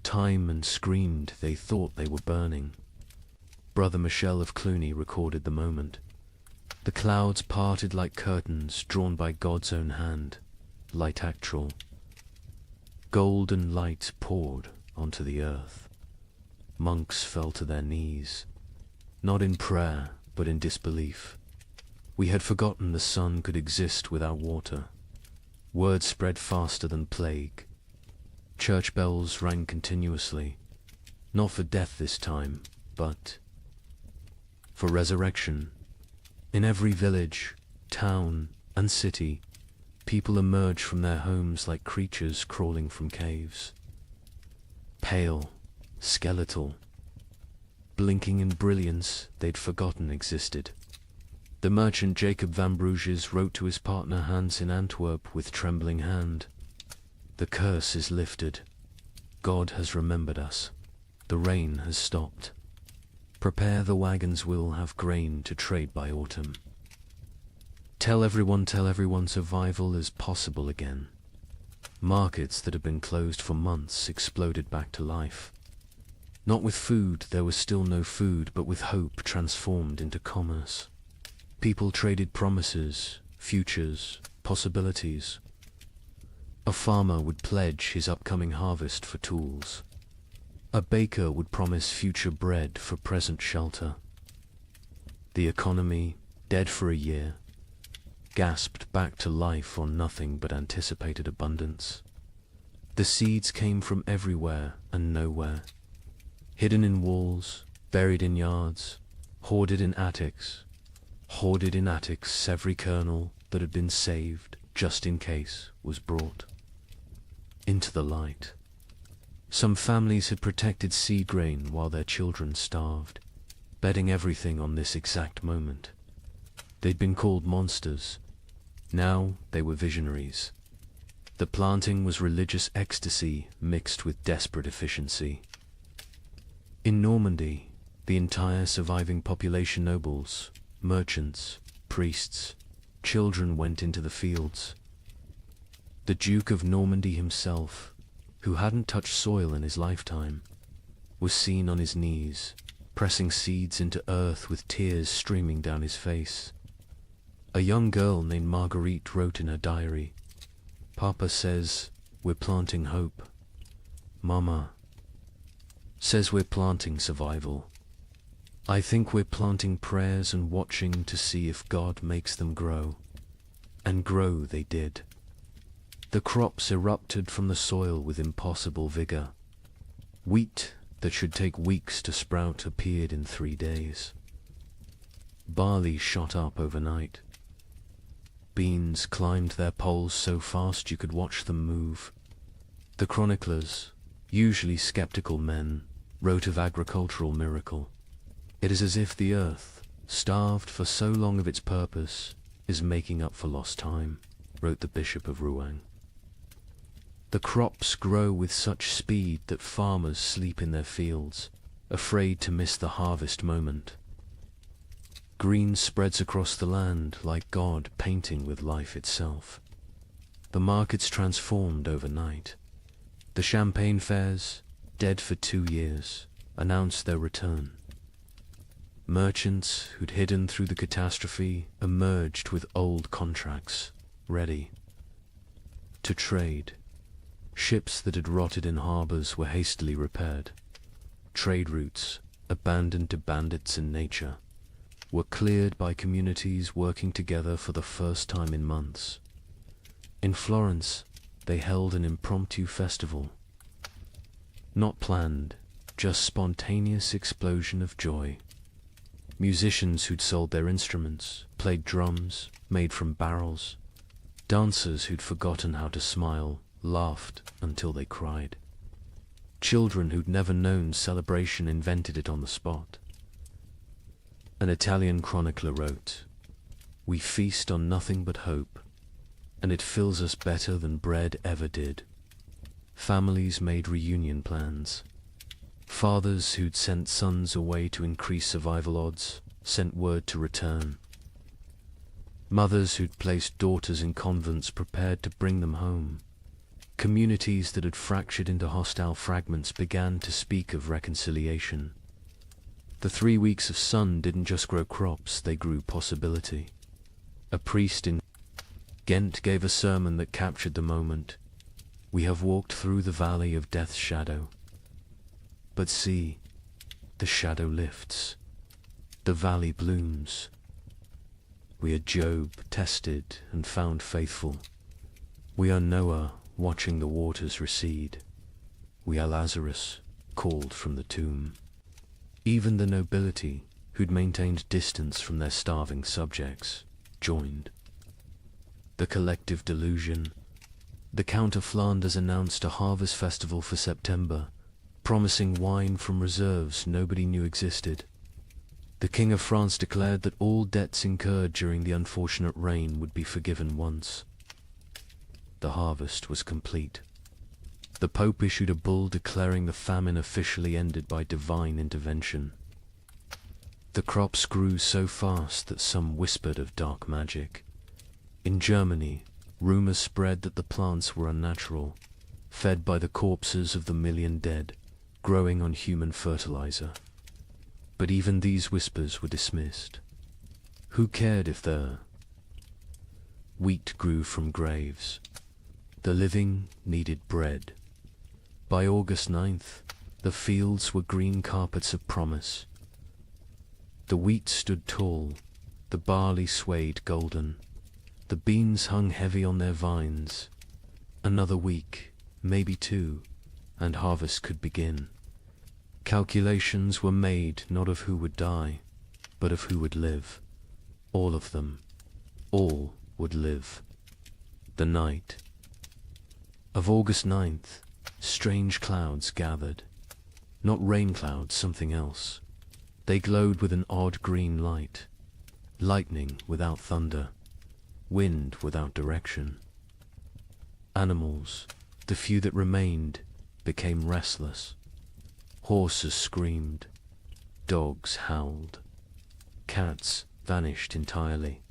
time and screamed they thought they were burning. Brother Michel of Cluny recorded the moment. The clouds parted like curtains drawn by God's own hand, light actual. Golden light poured onto the earth. Monks fell to their knees, not in prayer, but in disbelief. We had forgotten the sun could exist without water. Word spread faster than plague. Church bells rang continuously, not for death this time, but for resurrection. In every village, town, and city, people emerged from their homes like creatures crawling from caves. Pale, skeletal, blinking in brilliance they'd forgotten existed. The merchant Jacob van Bruges wrote to his partner Hans in Antwerp with trembling hand. The curse is lifted. God has remembered us. The rain has stopped. Prepare, the wagons will have grain to trade by autumn. Tell everyone survival is possible again. Markets that had been closed for months exploded back to life. Not with food, there was still no food, but with hope transformed into commerce. People traded promises, futures, possibilities. A farmer would pledge his upcoming harvest for tools. A baker would promise future bread for present shelter. The economy, dead for a year, gasped back to life on nothing but anticipated abundance. The seeds came from everywhere and nowhere, hidden in walls, buried in yards, hoarded in attics. Every kernel that had been saved, just in case, was brought into the light. Some families had protected seed grain while their children starved, betting everything on this exact moment. They'd been called monsters. Now they were visionaries. The planting was religious ecstasy mixed with desperate efficiency. In Normandy, the entire surviving population, nobles, merchants, priests, children, went into the fields. The Duke of Normandy himself, who hadn't touched soil in his lifetime, was seen on his knees, pressing seeds into earth with tears streaming down his face. A young girl named Marguerite wrote in her diary, "Papa says we're planting hope. Mama says we're planting survival. I think we're planting prayers and watching to see if God makes them grow." And grow they did. The crops erupted from the soil with impossible vigor. Wheat that should take weeks to sprout appeared in 3 days. Barley shot up overnight. Beans climbed their poles so fast you could watch them move. The chroniclers, usually skeptical men, wrote of agricultural miracle. It is as if the earth, starved for so long of its purpose, is making up for lost time, wrote the Bishop of Rouen. The crops grow with such speed that farmers sleep in their fields, afraid to miss the harvest moment. Green spreads across the land like God painting with life itself. The markets transformed overnight. The champagne fairs, dead for 2 years, announced their return. Merchants who'd hidden through the catastrophe emerged with old contracts, ready to trade. Ships that had rotted in harbors were hastily repaired. Trade routes, abandoned to bandits and nature, were cleared by communities working together for the first time in months. In Florence, they held an impromptu festival. Not planned, just spontaneous explosion of joy. Musicians who'd sold their instruments, played drums, made from barrels. Dancers who'd forgotten how to smile, laughed until they cried. Children who'd never known celebration invented it on the spot. An Italian chronicler wrote, "We feast on nothing but hope, and it fills us better than bread ever did." Families made reunion plans. Fathers who'd sent sons away to increase survival odds sent word to return. Mothers who'd placed daughters in convents prepared to bring them home. Communities that had fractured into hostile fragments began to speak of reconciliation. The 3 weeks of sun didn't just grow crops, they grew possibility. A priest in Ghent gave a sermon that captured the moment. "We have walked through the valley of death's shadow. But see, the shadow lifts. The valley blooms. We are Job, tested and found faithful. We are Noah, watching the waters recede. We are Lazarus, called from the tomb." Even the nobility, who'd maintained distance from their starving subjects, joined. The collective delusion. The Count of Flanders announced a harvest festival for September, promising wine from reserves nobody knew existed. The King of France declared that all debts incurred during the unfortunate rain would be forgiven once. The harvest was complete. The Pope issued a bull declaring the famine officially ended by divine intervention. The crops grew so fast that some whispered of dark magic. In Germany, rumors spread that the plants were unnatural, fed by the corpses of the million dead, growing on human fertilizer. But even these whispers were dismissed. Who cared if the wheat grew from graves? The living needed bread. By August 9th, the fields were green carpets of promise. The wheat stood tall, the barley swayed golden, the beans hung heavy on their vines. Another week, maybe 2, and harvest could begin. Calculations were made not of who would die, but of who would live. All of them. All would live. The night of August 9th, strange clouds gathered. Not rain clouds, something else. They glowed with an odd green light. Lightning without thunder. Wind without direction. Animals, the few that remained, became restless. Horses screamed. Dogs howled. Cats vanished entirely.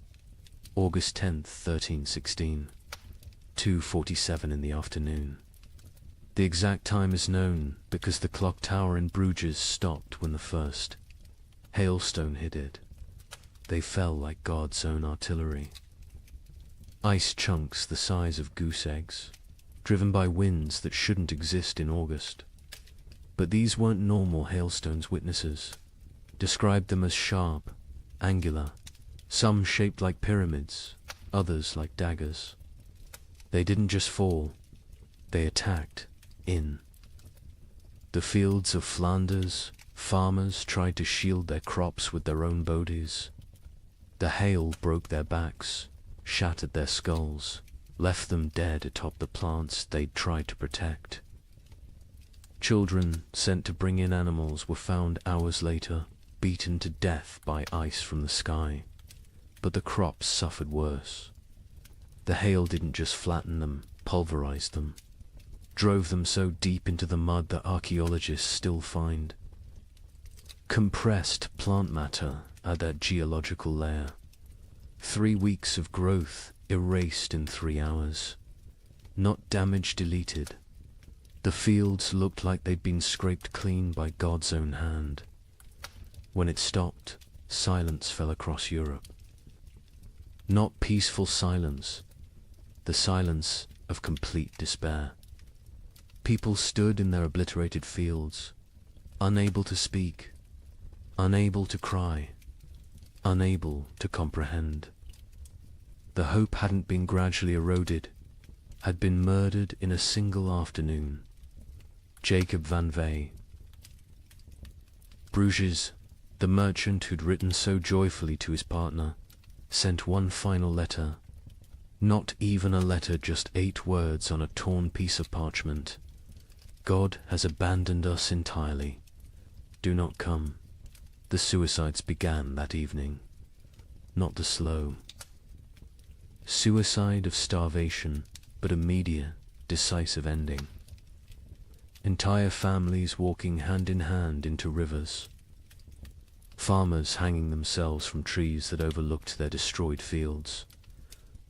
August 10th, 1316. 2:47 in the afternoon. The exact time is known because the clock tower in Bruges stopped when the first hailstone hit it. They fell like God's own artillery. Ice chunks the size of goose eggs, driven by winds that shouldn't exist in August. But these weren't normal hailstones. Witnesses described them as sharp, angular, some shaped like pyramids, others like daggers. They didn't just fall, they attacked in. The fields of Flanders, farmers tried to shield their crops with their own bodies. The hail broke their backs, shattered their skulls, left them dead atop the plants they'd tried to protect. Children sent to bring in animals were found hours later, beaten to death by ice from the sky. But the crops suffered worse. The hail didn't just flatten them, pulverized them, drove them so deep into the mud that archaeologists still find compressed plant matter at that geological layer. 3 weeks of growth erased in 3 hours. Not damage deleted. The fields looked like they'd been scraped clean by God's own hand. When it stopped, silence fell across Europe. Not peaceful silence, the silence of complete despair. People stood in their obliterated fields, unable to speak, unable to cry, unable to comprehend. The hope hadn't been gradually eroded, had been murdered in a single afternoon. Jacob van Vey. Bruges, the merchant who'd written so joyfully to his partner, sent one final letter. Not even a letter, just 8 words on a torn piece of parchment. God has abandoned us entirely. Do not come. The suicides began that evening. Not the slow suicide of starvation, but immediate, decisive ending. Entire families walking hand in hand into rivers. Farmers hanging themselves from trees that overlooked their destroyed fields.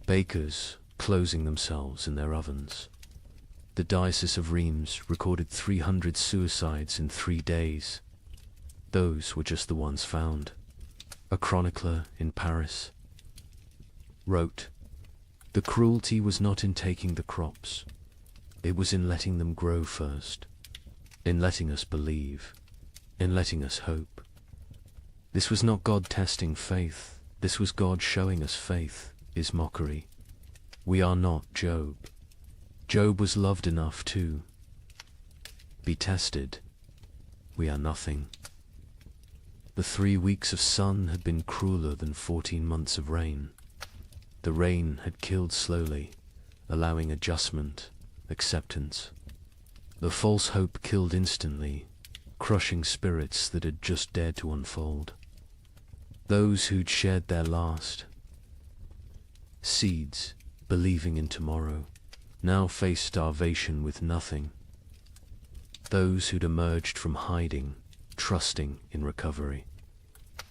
Bakers closing themselves in their ovens. The Diocese of Reims recorded 300 suicides in 3 days. Those were just the ones found. A chronicler in Paris wrote, "The cruelty was not in taking the crops. It was in letting them grow first, in letting us believe, in letting us hope. This was not God testing faith. This was God showing us faith is mockery. We are not Job. Job was loved enough to be tested. We are nothing." The 3 weeks of sun had been crueler than 14 months of rain. The rain had killed slowly, allowing adjustment, acceptance. The false hope killed instantly, crushing spirits that had just dared to unfold. Those who'd shared their last seeds, believing in tomorrow, now faced starvation with nothing. Those who'd emerged from hiding, trusting in recovery,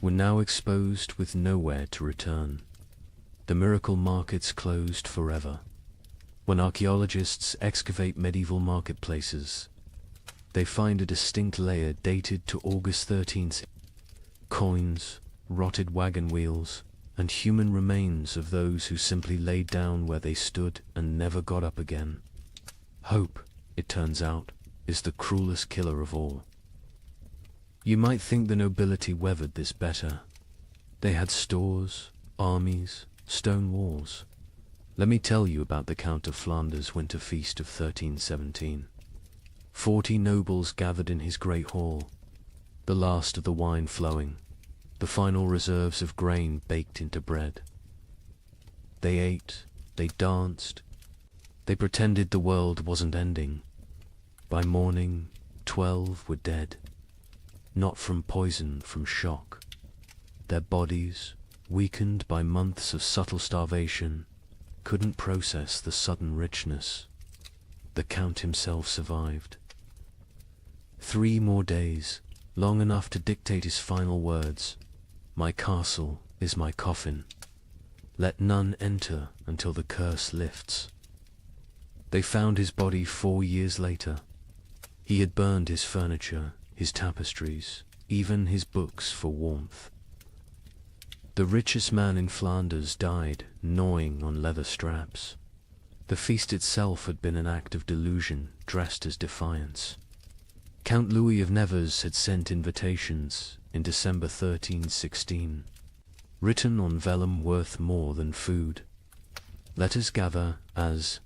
were now exposed with nowhere to return. The miracle markets closed forever. When archaeologists excavate medieval marketplaces, they find a distinct layer dated to August 13th. Coins, rotted wagon wheels, and human remains of those who simply laid down where they stood and never got up again. Hope, it turns out, is the cruelest killer of all. You might think the nobility weathered this better. They had stores, armies, stone walls. Let me tell you about the Count of Flanders' winter feast of 1317. 40 nobles gathered in his great hall, the last of the wine flowing, the final reserves of grain baked into bread. They ate, they danced, they pretended the world wasn't ending. By morning, 12 were dead. Not from poison, from shock. Their bodies, weakened by months of subtle starvation, couldn't process the sudden richness. The Count himself survived. 3 more days, long enough to dictate his final words. "My castle is my coffin. Let none enter until the curse lifts." They found his body 4 years later. He had burned his furniture, his tapestries, even his books for warmth. The richest man in Flanders died gnawing on leather straps. The feast itself had been an act of delusion dressed as defiance. Count Louis of Nevers had sent invitations in December 1316, written on vellum worth more than food. "Let us gather as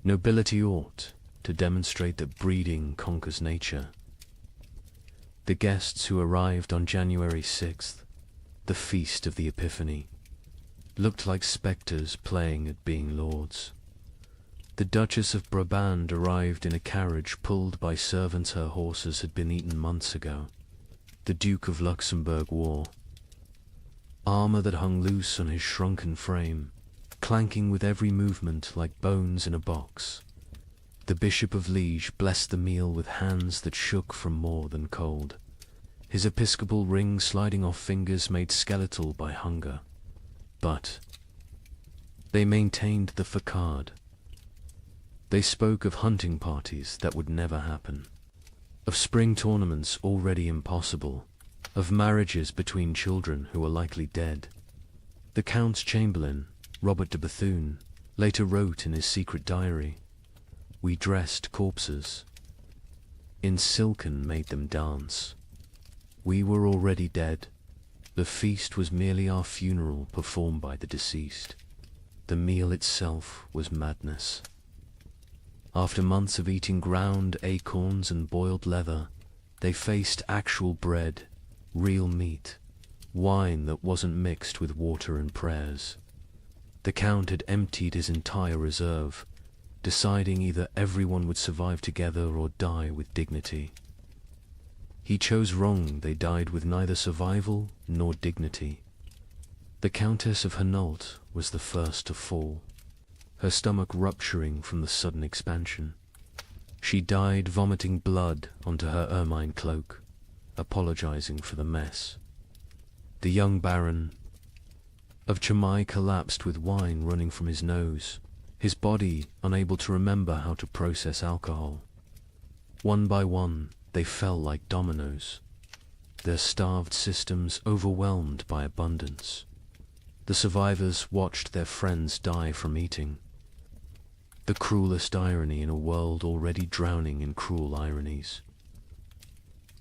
nobility ought, to demonstrate that breeding conquers nature." The guests who arrived on January 6th, the feast of the Epiphany, looked like spectres playing at being lords. The Duchess of Brabant arrived in a carriage pulled by servants her horses had been eaten months ago. The Duke of Luxembourg wore armor that hung loose on his shrunken frame, clanking with every movement like bones in a box. The Bishop of Liege blessed the meal with hands that shook from more than cold, his episcopal ring sliding off fingers made skeletal by hunger. But they maintained the facade. They spoke of hunting parties that would never happen, of spring tournaments already impossible, of marriages between children who were likely dead. The Count's chamberlain, Robert de Bethune, later wrote in his secret diary, we dressed corpses. In silken made them dance. We were already dead. The feast was merely our funeral performed by the deceased. The meal itself was madness. After months of eating ground acorns and boiled leather, they faced actual bread, real meat, wine that wasn't mixed with water and prayers. The Count had emptied his entire reserve, deciding either everyone would survive together or die with dignity. He chose wrong. They died with neither survival nor dignity. The Countess of Hainault was the first to fall, her stomach rupturing from the sudden expansion. She died vomiting blood onto her ermine cloak, apologizing for the mess. The young Baron of Chimay collapsed with wine running from his nose, his body unable to remember how to process alcohol. One by one, they fell like dominoes, their starved systems overwhelmed by abundance. The survivors watched their friends die from eating. The cruelest irony in a world already drowning in cruel ironies.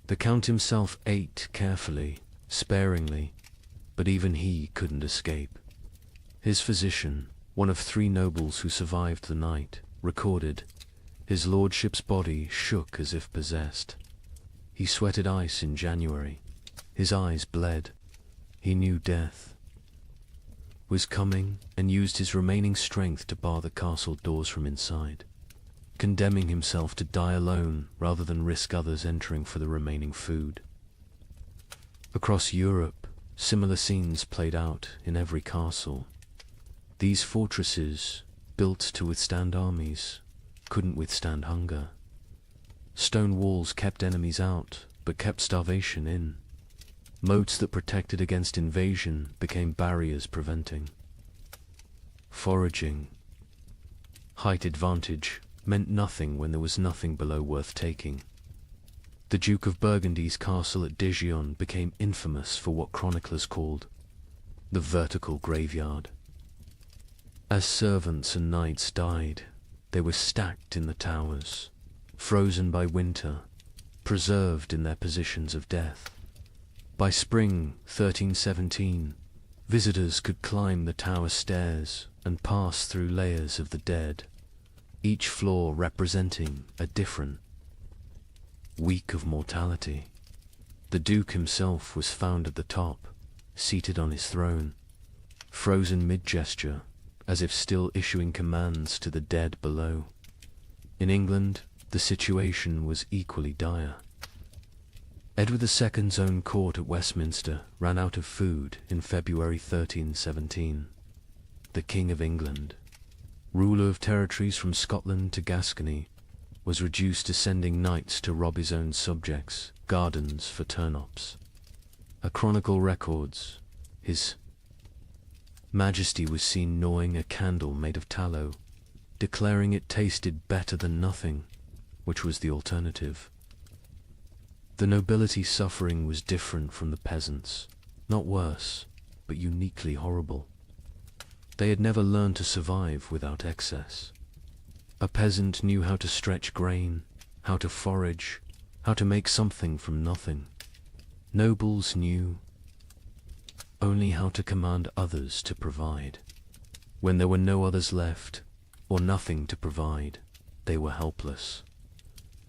The Count himself ate carefully, sparingly, but even he couldn't escape. His physician, one of 3 nobles who survived the night, recorded, his lordship's body shook as if possessed. He sweated ice in January. His eyes bled. He knew death was coming and used his remaining strength to bar the castle doors from inside, condemning himself to die alone rather than risk others entering for the remaining food. Across Europe, similar scenes played out in every castle. These fortresses, built to withstand armies, couldn't withstand hunger. Stone walls kept enemies out, but kept starvation in. Moats that protected against invasion became barriers preventing. Foraging, height advantage, meant nothing when there was nothing below worth taking. The Duke of Burgundy's castle at Dijon became infamous for what chroniclers called the vertical graveyard. As servants and knights died, they were stacked in the towers, frozen by winter, preserved in their positions of death. By spring 1317, visitors could climb the tower stairs and pass through layers of the dead, each floor representing a different week of mortality. The Duke himself was found at the top, seated on his throne, frozen mid-gesture, as if still issuing commands to the dead below. In England, the situation was equally dire. Edward II's own court at Westminster ran out of food in February 1317. The King of England, ruler of territories from Scotland to Gascony, was reduced to sending knights to rob his own subjects' gardens for turnips. A chronicle records, His Majesty was seen gnawing a candle made of tallow, declaring it tasted better than nothing, which was the alternative. The nobility's suffering was different from the peasants, not worse, but uniquely horrible. They had never learned to survive without excess. A peasant knew how to stretch grain, how to forage, how to make something from nothing. Nobles knew only how to command others to provide. When there were no others left, or nothing to provide, they were helpless.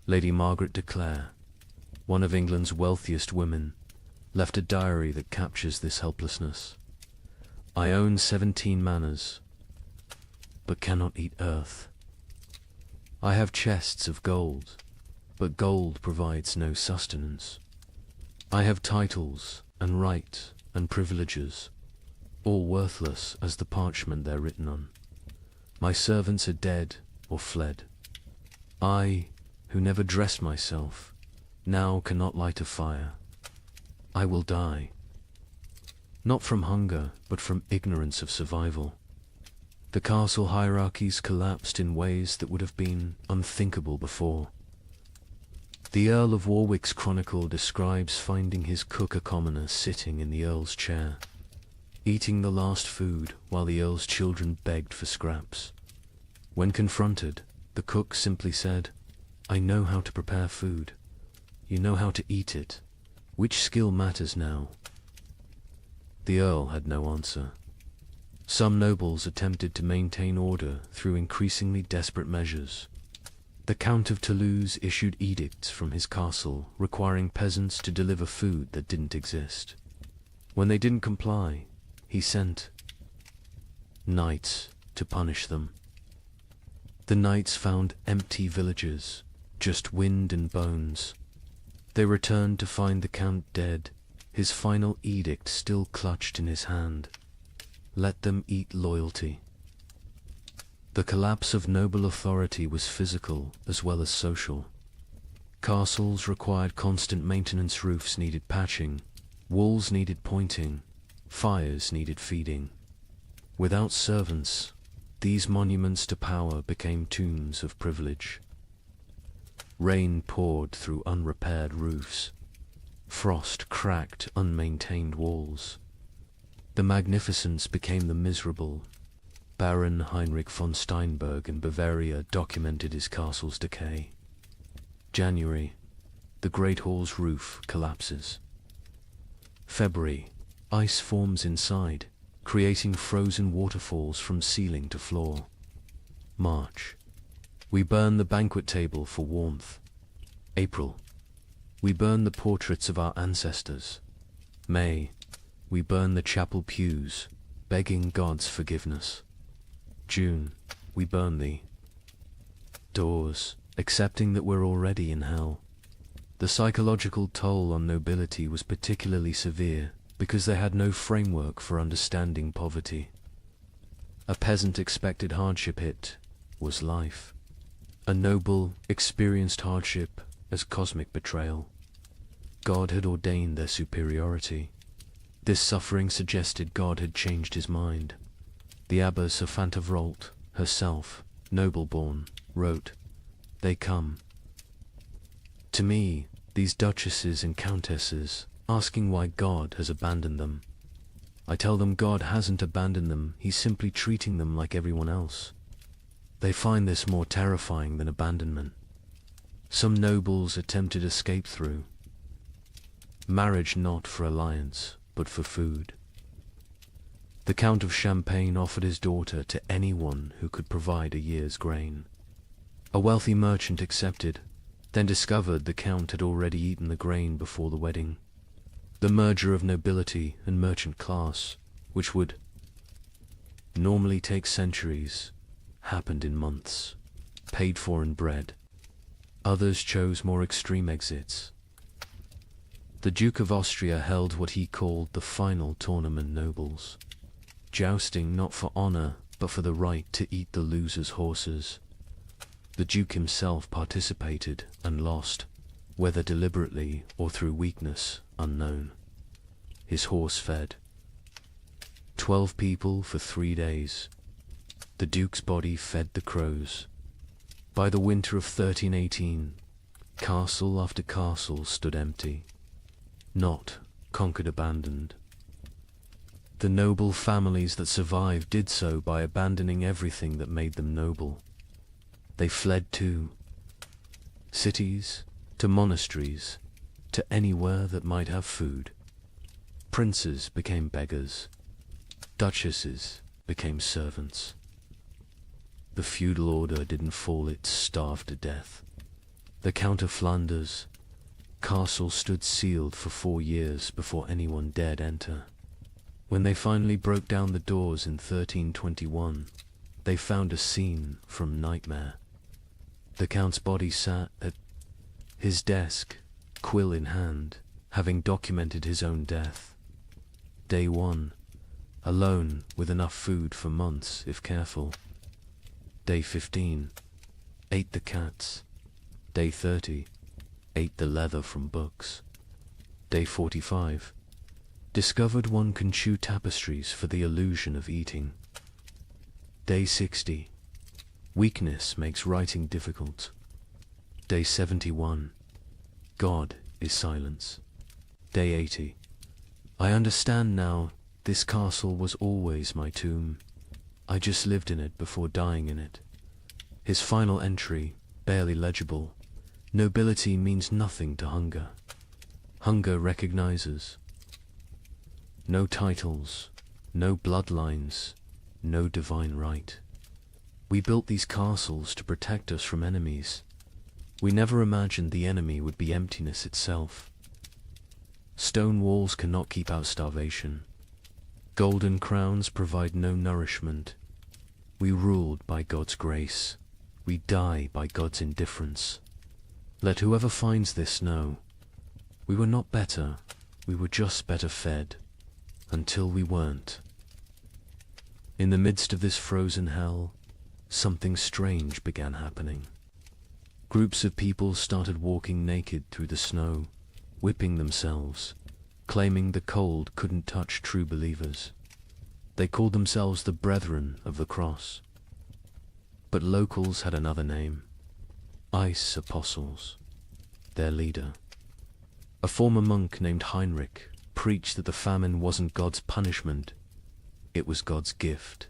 Lady Margaret de Clare, one of England's wealthiest women, left a diary that captures this helplessness. I own 17 manors, but cannot eat earth. I have chests of gold, but gold provides no sustenance. I have titles and right and privileges, all worthless as the parchment they're written on. My servants are dead or fled. I, who never dressed myself, now cannot light a fire. I will die. Not from hunger, but from ignorance of survival. The castle hierarchies collapsed in ways that would have been unthinkable before. The Earl of Warwick's chronicle describes finding his cook a commoner sitting in the Earl's chair, eating the last food while the Earl's children begged for scraps. When confronted, The cook simply said, "I know how to prepare food. You know how to eat it. Which skill matters now?" The Earl had no answer. Some nobles attempted to maintain order through increasingly desperate measures. The Count of Toulouse issued edicts from his castle requiring peasants to deliver food that didn't exist. When they didn't comply, he sent knights to punish them. The knights found empty villages, just wind and bones. They returned to find the Count dead, his final edict still clutched in his hand. Let them eat loyalty. The collapse of noble authority was physical as well as social. Castles required constant maintenance, roofs needed patching, walls needed pointing, fires needed feeding. Without servants, these monuments to power became tombs of privilege. Rain poured through unrepaired roofs. Frost cracked unmaintained walls. The magnificence became the miserable. Baron Heinrich von Steinberg in Bavaria documented his castle's decay. January, the Great Hall's roof collapses. February, ice forms inside, creating frozen waterfalls from ceiling to floor. March, we burn the banquet table for warmth. April, we burn the portraits of our ancestors. May, we burn the chapel pews, begging God's forgiveness. June, we burn the doors, accepting that we're already in hell. The psychological toll on nobility was particularly severe because they had no framework for understanding poverty. A peasant expected hardship, it was life. A noble experienced hardship as cosmic betrayal. God had ordained their superiority. This suffering suggested God had changed his mind. The abbess of Fantevrolt, herself, noble-born, wrote, "They come to me, these duchesses and countesses, asking why God has abandoned them. I tell them God hasn't abandoned them, he's simply treating them like everyone else. They find this more terrifying than abandonment. Some nobles attempted escape through marriage, not for alliance, but for food. The Count of Champagne offered his daughter to anyone who could provide a year's grain. A wealthy merchant accepted, then discovered the Count had already eaten the grain before the wedding. The merger of nobility and merchant class, which would normally take centuries, happened in months, paid for in bread. Others chose more extreme exits. The Duke of Austria held what he called the final tournament nobles. Jousting not for honor, but for the right to eat the loser's horses. The Duke himself participated and lost, whether deliberately or through weakness, unknown. His horse fed 12 people for 3 days. The Duke's body fed the crows. By the winter of 1318, castle after castle stood empty, not conquered, abandoned. The noble families that survived did so by abandoning everything that made them noble. They fled to cities, to monasteries, to anywhere that might have food. Princes became beggars. Duchesses became servants. The feudal order didn't fall, it starved to death. The Count of Flanders' castle stood sealed for 4 years before anyone dared enter. When they finally broke down the doors in 1321, they found a scene from nightmare. The Count's body sat at his desk, quill in hand, having documented his own death. Day 1, alone with enough food for months if careful. Day 15, ate the cats. Day 30, ate the leather from books. Day 45, discovered one can chew tapestries for the illusion of eating. Day 60, weakness makes writing difficult. Day 71, God is silence. Day 80, I understand now, this castle was always my tomb. I just lived in it before dying in it. His final entry, barely legible: nobility means nothing to hunger. Hunger recognizes no titles, no bloodlines, no divine right. We built these castles to protect us from enemies. We never imagined the enemy would be emptiness itself. Stone walls cannot keep out starvation. Golden crowns provide no nourishment. We ruled by God's grace. We die by God's indifference. Let whoever finds this know, we were not better, we were just better fed, until we weren't. In the midst of this frozen hell, something strange began happening. Groups of people started walking naked through the snow, whipping themselves, claiming the cold couldn't touch true believers. They called themselves the Brethren of the Cross. But locals had another name: Ice Apostles. Their leader, a former monk named Heinrich, preached that the famine wasn't God's punishment, it was God's gift.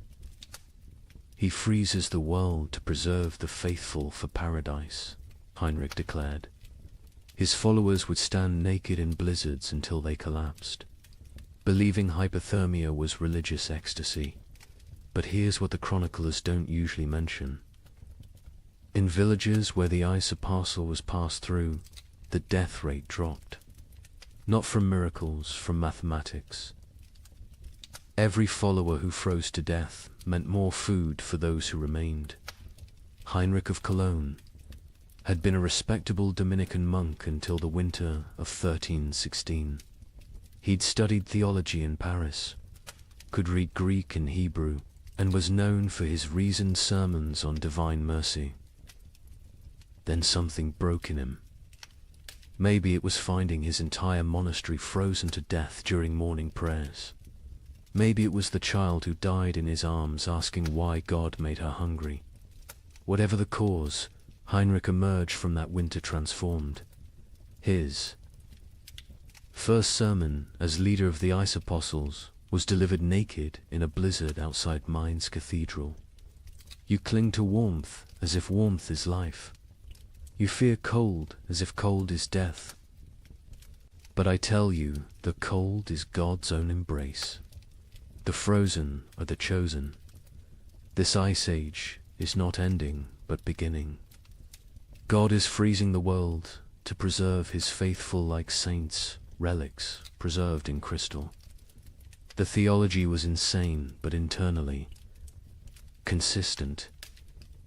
He freezes the world to preserve the faithful for paradise, Heinrich declared. His followers would stand naked in blizzards until they collapsed, believing hypothermia was religious ecstasy. But here's what the chroniclers don't usually mention. In villages where the ice apostle was passed through, the death rate dropped. Not from miracles, from mathematics. Every follower who froze to death meant more food for those who remained. Heinrich of Cologne had been a respectable Dominican monk until the winter of 1316. He'd studied theology in Paris, could read Greek and Hebrew, and was known for his reasoned sermons on divine mercy. Then something broke in him. Maybe it was finding his entire monastery frozen to death during morning prayers. Maybe it was the child who died in his arms asking why God made her hungry. Whatever the cause, Heinrich emerged from that winter transformed. His first sermon as leader of the Ice Apostles was delivered naked in a blizzard outside Mainz Cathedral. You cling to warmth as if warmth is life. You fear cold as if cold is death. But I tell you, the cold is God's own embrace. The frozen are the chosen. This ice age is not ending, but beginning. God is freezing the world to preserve his faithful like saints, relics preserved in crystal. The theology was insane, but internally consistent.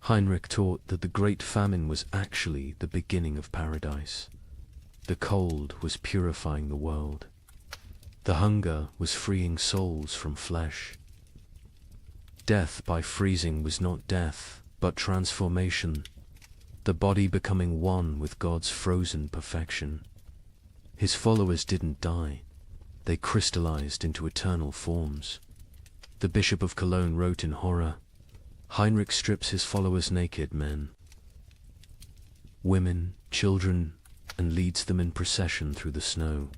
Heinrich taught that the Great Famine was actually the beginning of paradise. The cold was purifying the world. The hunger was freeing souls from flesh. Death by freezing was not death, but transformation, the body becoming one with God's frozen perfection. His followers didn't die. They crystallized into eternal forms. The Bishop of Cologne wrote in horror, Heinrich strips his followers naked, men, women, children, and leads them in procession through the snow.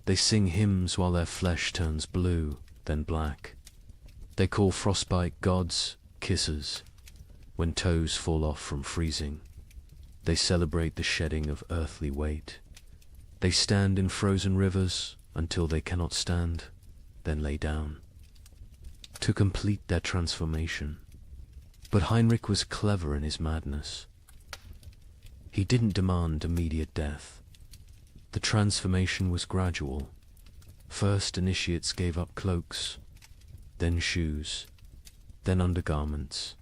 They sing hymns while their flesh turns blue, then black. They call frostbite God's kisses when toes fall off from freezing. They celebrate the shedding of earthly weight. They stand in frozen rivers until they cannot stand, then lay down, to complete their transformation. But Heinrich was clever in his madness. He didn't demand immediate death. The transformation was gradual. First, initiates gave up cloaks, then shoes, then undergarments.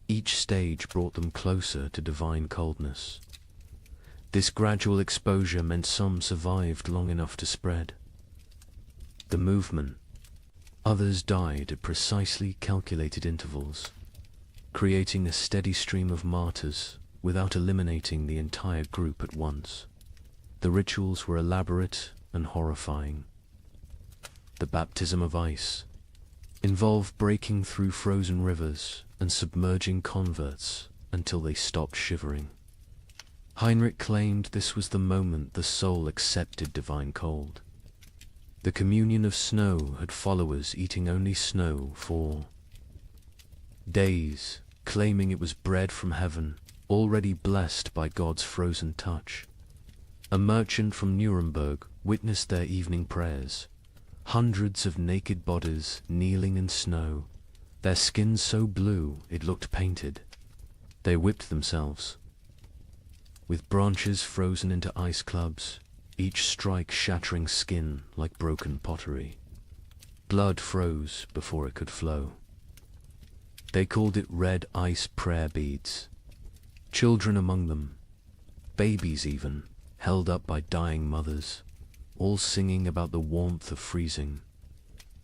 Each stage brought them closer to divine coldness. This gradual exposure meant some survived long enough to spread the movement. Others died at precisely calculated intervals, creating a steady stream of martyrs without eliminating the entire group at once. The rituals were elaborate and horrifying. The baptism of ice involved breaking through frozen rivers and submerging converts until they stopped shivering. Heinrich claimed this was the moment the soul accepted divine cold. The communion of snow had followers eating only snow for days, claiming it was bread from heaven, already blessed by God's frozen touch. A merchant from Nuremberg witnessed their evening prayers. Hundreds of naked bodies kneeling in snow, their skins so blue it looked painted. They whipped themselves. With branches frozen into ice clubs, each strike shattering skin like broken pottery. Blood froze before it could flow. They called it red ice prayer beads. Children among them, babies even, held up by dying mothers, all singing about the warmth of freezing.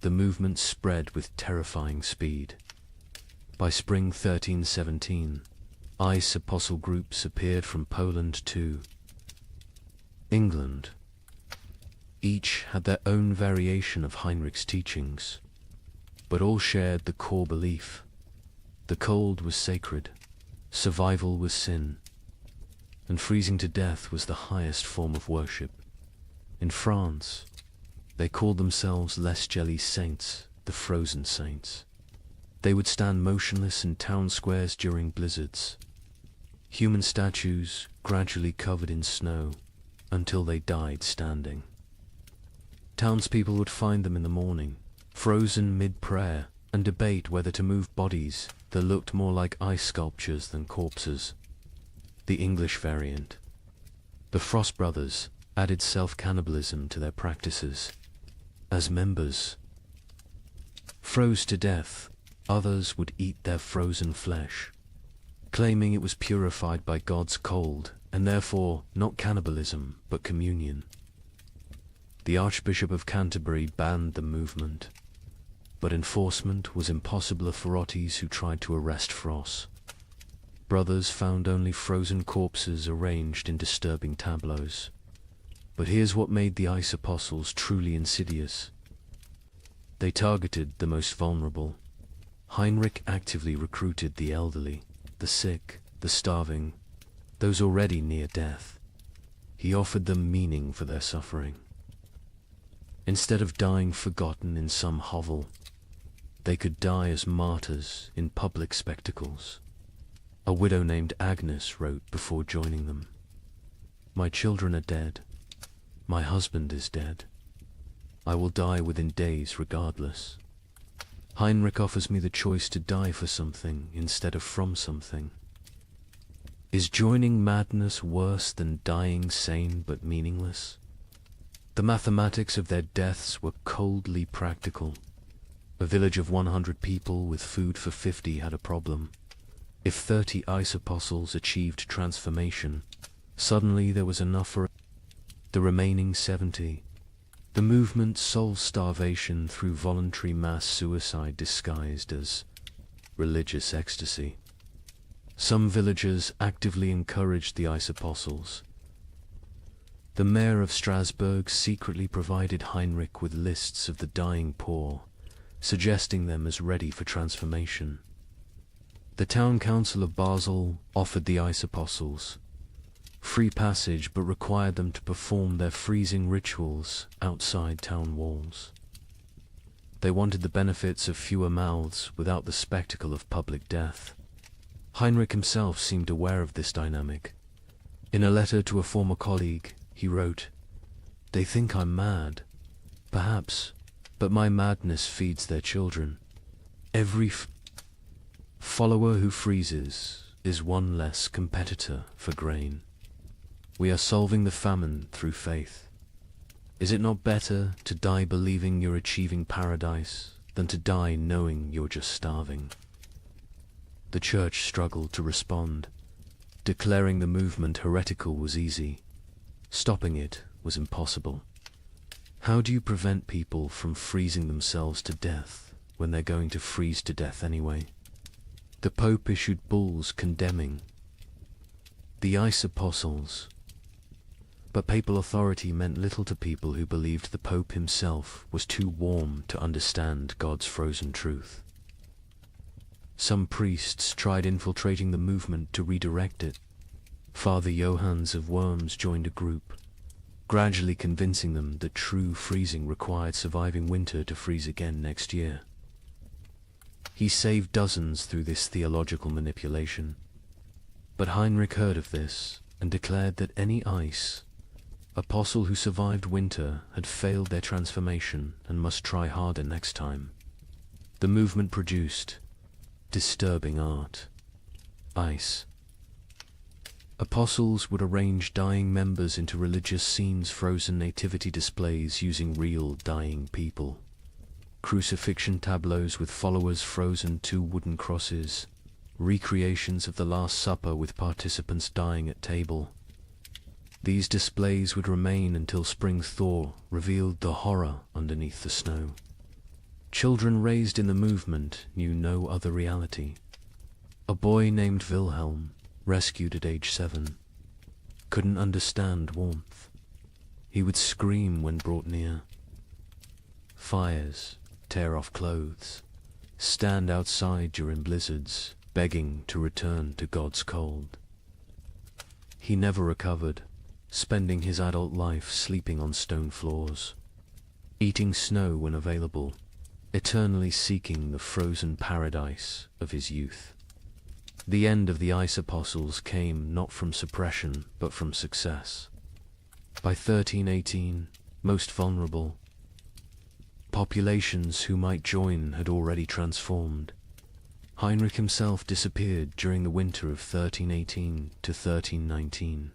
The movement spread with terrifying speed. By spring 1317, ice apostle groups appeared from Poland to England. Each had their own variation of Heinrich's teachings, but all shared the core belief. The cold was sacred, survival was sin, and freezing to death was the highest form of worship. In France, they called themselves Les Jelly Saints, the frozen saints. They would stand motionless in town squares during blizzards, human statues gradually covered in snow until they died standing. Townspeople would find them in the morning, frozen mid-prayer, and debate whether to move bodies that looked more like ice sculptures than corpses. The English variant. The Frost Brothers added self-cannibalism to their practices. As members froze to death, others would eat their frozen flesh, claiming it was purified by God's cold, and therefore not cannibalism, but communion. The Archbishop of Canterbury banned the movement, but enforcement was impossible for authorities who tried to arrest Frost. Brothers found only frozen corpses arranged in disturbing tableaus. But here's what made the ice apostles truly insidious. They targeted the most vulnerable. Heinrich actively recruited the elderly, the sick, the starving, those already near death. He offered them meaning for their suffering. Instead of dying forgotten in some hovel, they could die as martyrs in public spectacles. A widow named Agnes wrote before joining them, "My children are dead. My husband is dead. I will die within days regardless. Heinrich offers me the choice to die for something instead of from something. Is joining madness worse than dying sane but meaningless?" The mathematics of their deaths were coldly practical. A village of 100 people with food for 50 had a problem. If 30 ice apostles achieved transformation, suddenly there was enough for the remaining 70. The movement solved starvation through voluntary mass suicide disguised as religious ecstasy. Some villagers actively encouraged the ice apostles. The mayor of Strasbourg secretly provided Heinrich with lists of the dying poor, suggesting them as ready for transformation. The town council of Basel offered the ice apostles free passage but required them to perform their freezing rituals outside town walls. They wanted the benefits of fewer mouths without the spectacle of public death. Heinrich himself seemed aware of this dynamic. In a letter to a former colleague, he wrote, "They think I'm mad, perhaps, but my madness feeds their children. Every follower who freezes is one less competitor for grain. We are solving the famine through faith. Is it not better to die believing you're achieving paradise than to die knowing you're just starving?" The church struggled to respond. Declaring the movement heretical was easy. Stopping it was impossible. How do you prevent people from freezing themselves to death when they're going to freeze to death anyway? The Pope issued bulls condemning the ice apostles. But papal authority meant little to people who believed the Pope himself was too warm to understand God's frozen truth. Some priests tried infiltrating the movement to redirect it. Father Johannes of Worms joined a group, gradually convincing them that true freezing required surviving winter to freeze again next year. He saved dozens through this theological manipulation. But Heinrich heard of this and declared that any apostle who survived winter had failed their transformation and must try harder next time. The movement produced disturbing art. Ice. Apostles would arrange dying members into religious scenes, frozen nativity displays using real dying people, crucifixion tableaus with followers frozen to wooden crosses, recreations of the Last Supper with participants dying at table. These displays would remain until spring thaw revealed the horror underneath the snow. Children raised in the movement knew no other reality. A boy named Wilhelm, rescued at age 7, couldn't understand warmth. He would scream when brought near. Fires, tear off clothes, stand outside during blizzards, begging to return to God's cold. He never recovered, spending his adult life sleeping on stone floors, eating snow when available, eternally seeking the frozen paradise of his youth. The end of the ice apostles came not from suppression, but from success. By 1318, most vulnerable, populations who might join had already transformed. Heinrich himself disappeared during the winter of 1318 to 1319.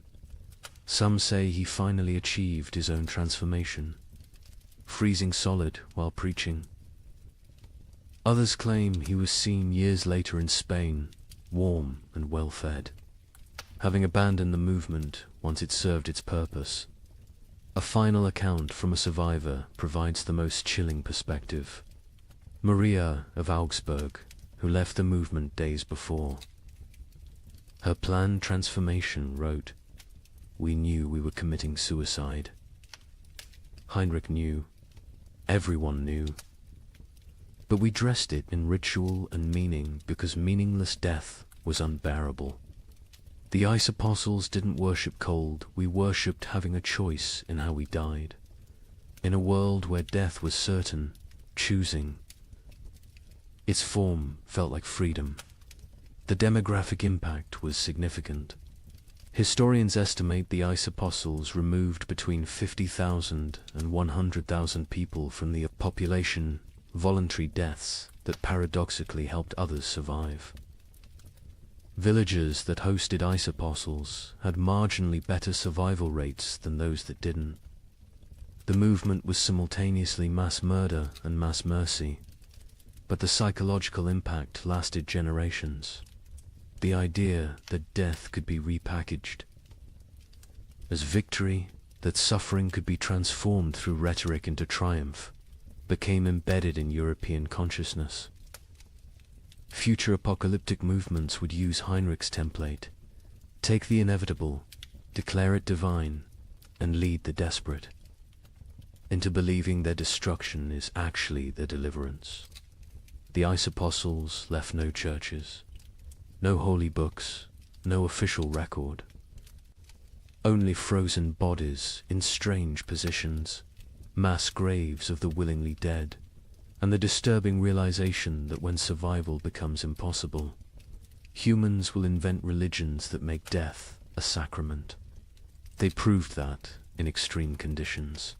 Some say he finally achieved his own transformation, freezing solid while preaching. Others claim he was seen years later in Spain, warm and well-fed, having abandoned the movement once it served its purpose. A final account from a survivor provides the most chilling perspective. Maria of Augsburg, who left the movement days before. Her planned transformation wrote, "We knew we were committing suicide." Heinrich knew. Everyone knew. But we dressed it in ritual and meaning because meaningless death was unbearable. The ice apostles didn't worship cold, we worshipped having a choice in how we died. In a world where death was certain, choosing. Its form felt like freedom. The demographic impact was significant. Historians estimate the ice apostles removed between 50,000 and 100,000 people from the population, voluntary deaths that paradoxically helped others survive. Villages that hosted ice apostles had marginally better survival rates than those that didn't. The movement was simultaneously mass murder and mass mercy, but the psychological impact lasted generations. The idea that death could be repackaged as victory, that suffering could be transformed through rhetoric into triumph, became embedded in European consciousness. Future apocalyptic movements would use Heinrich's template: take the inevitable, declare it divine, and lead the desperate into believing their destruction is actually their deliverance. The ice apostles left no churches, no holy books, no official record. Only frozen bodies in strange positions, mass graves of the willingly dead, and the disturbing realization that when survival becomes impossible, humans will invent religions that make death a sacrament. They proved that in extreme conditions.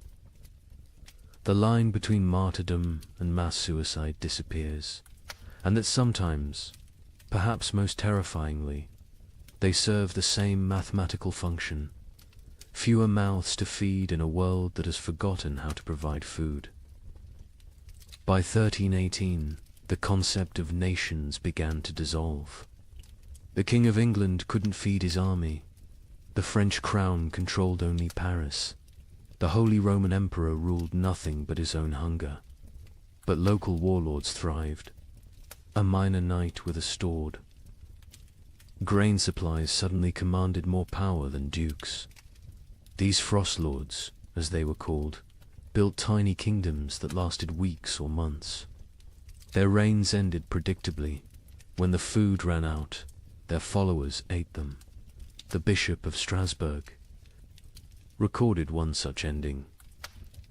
The line between martyrdom and mass suicide disappears, and that sometimes, perhaps most terrifyingly, they serve the same mathematical function: fewer mouths to feed in a world that has forgotten how to provide food. By 1318, the concept of nations began to dissolve. The King of England couldn't feed his army. The French crown controlled only Paris. The Holy Roman Emperor ruled nothing but his own hunger. But local warlords thrived. A minor knight with a sword. Grain supplies suddenly commanded more power than dukes. These frost lords, as they were called, built tiny kingdoms that lasted weeks or months. Their reigns ended predictably. When the food ran out, their followers ate them. The Bishop of Strasbourg recorded one such ending.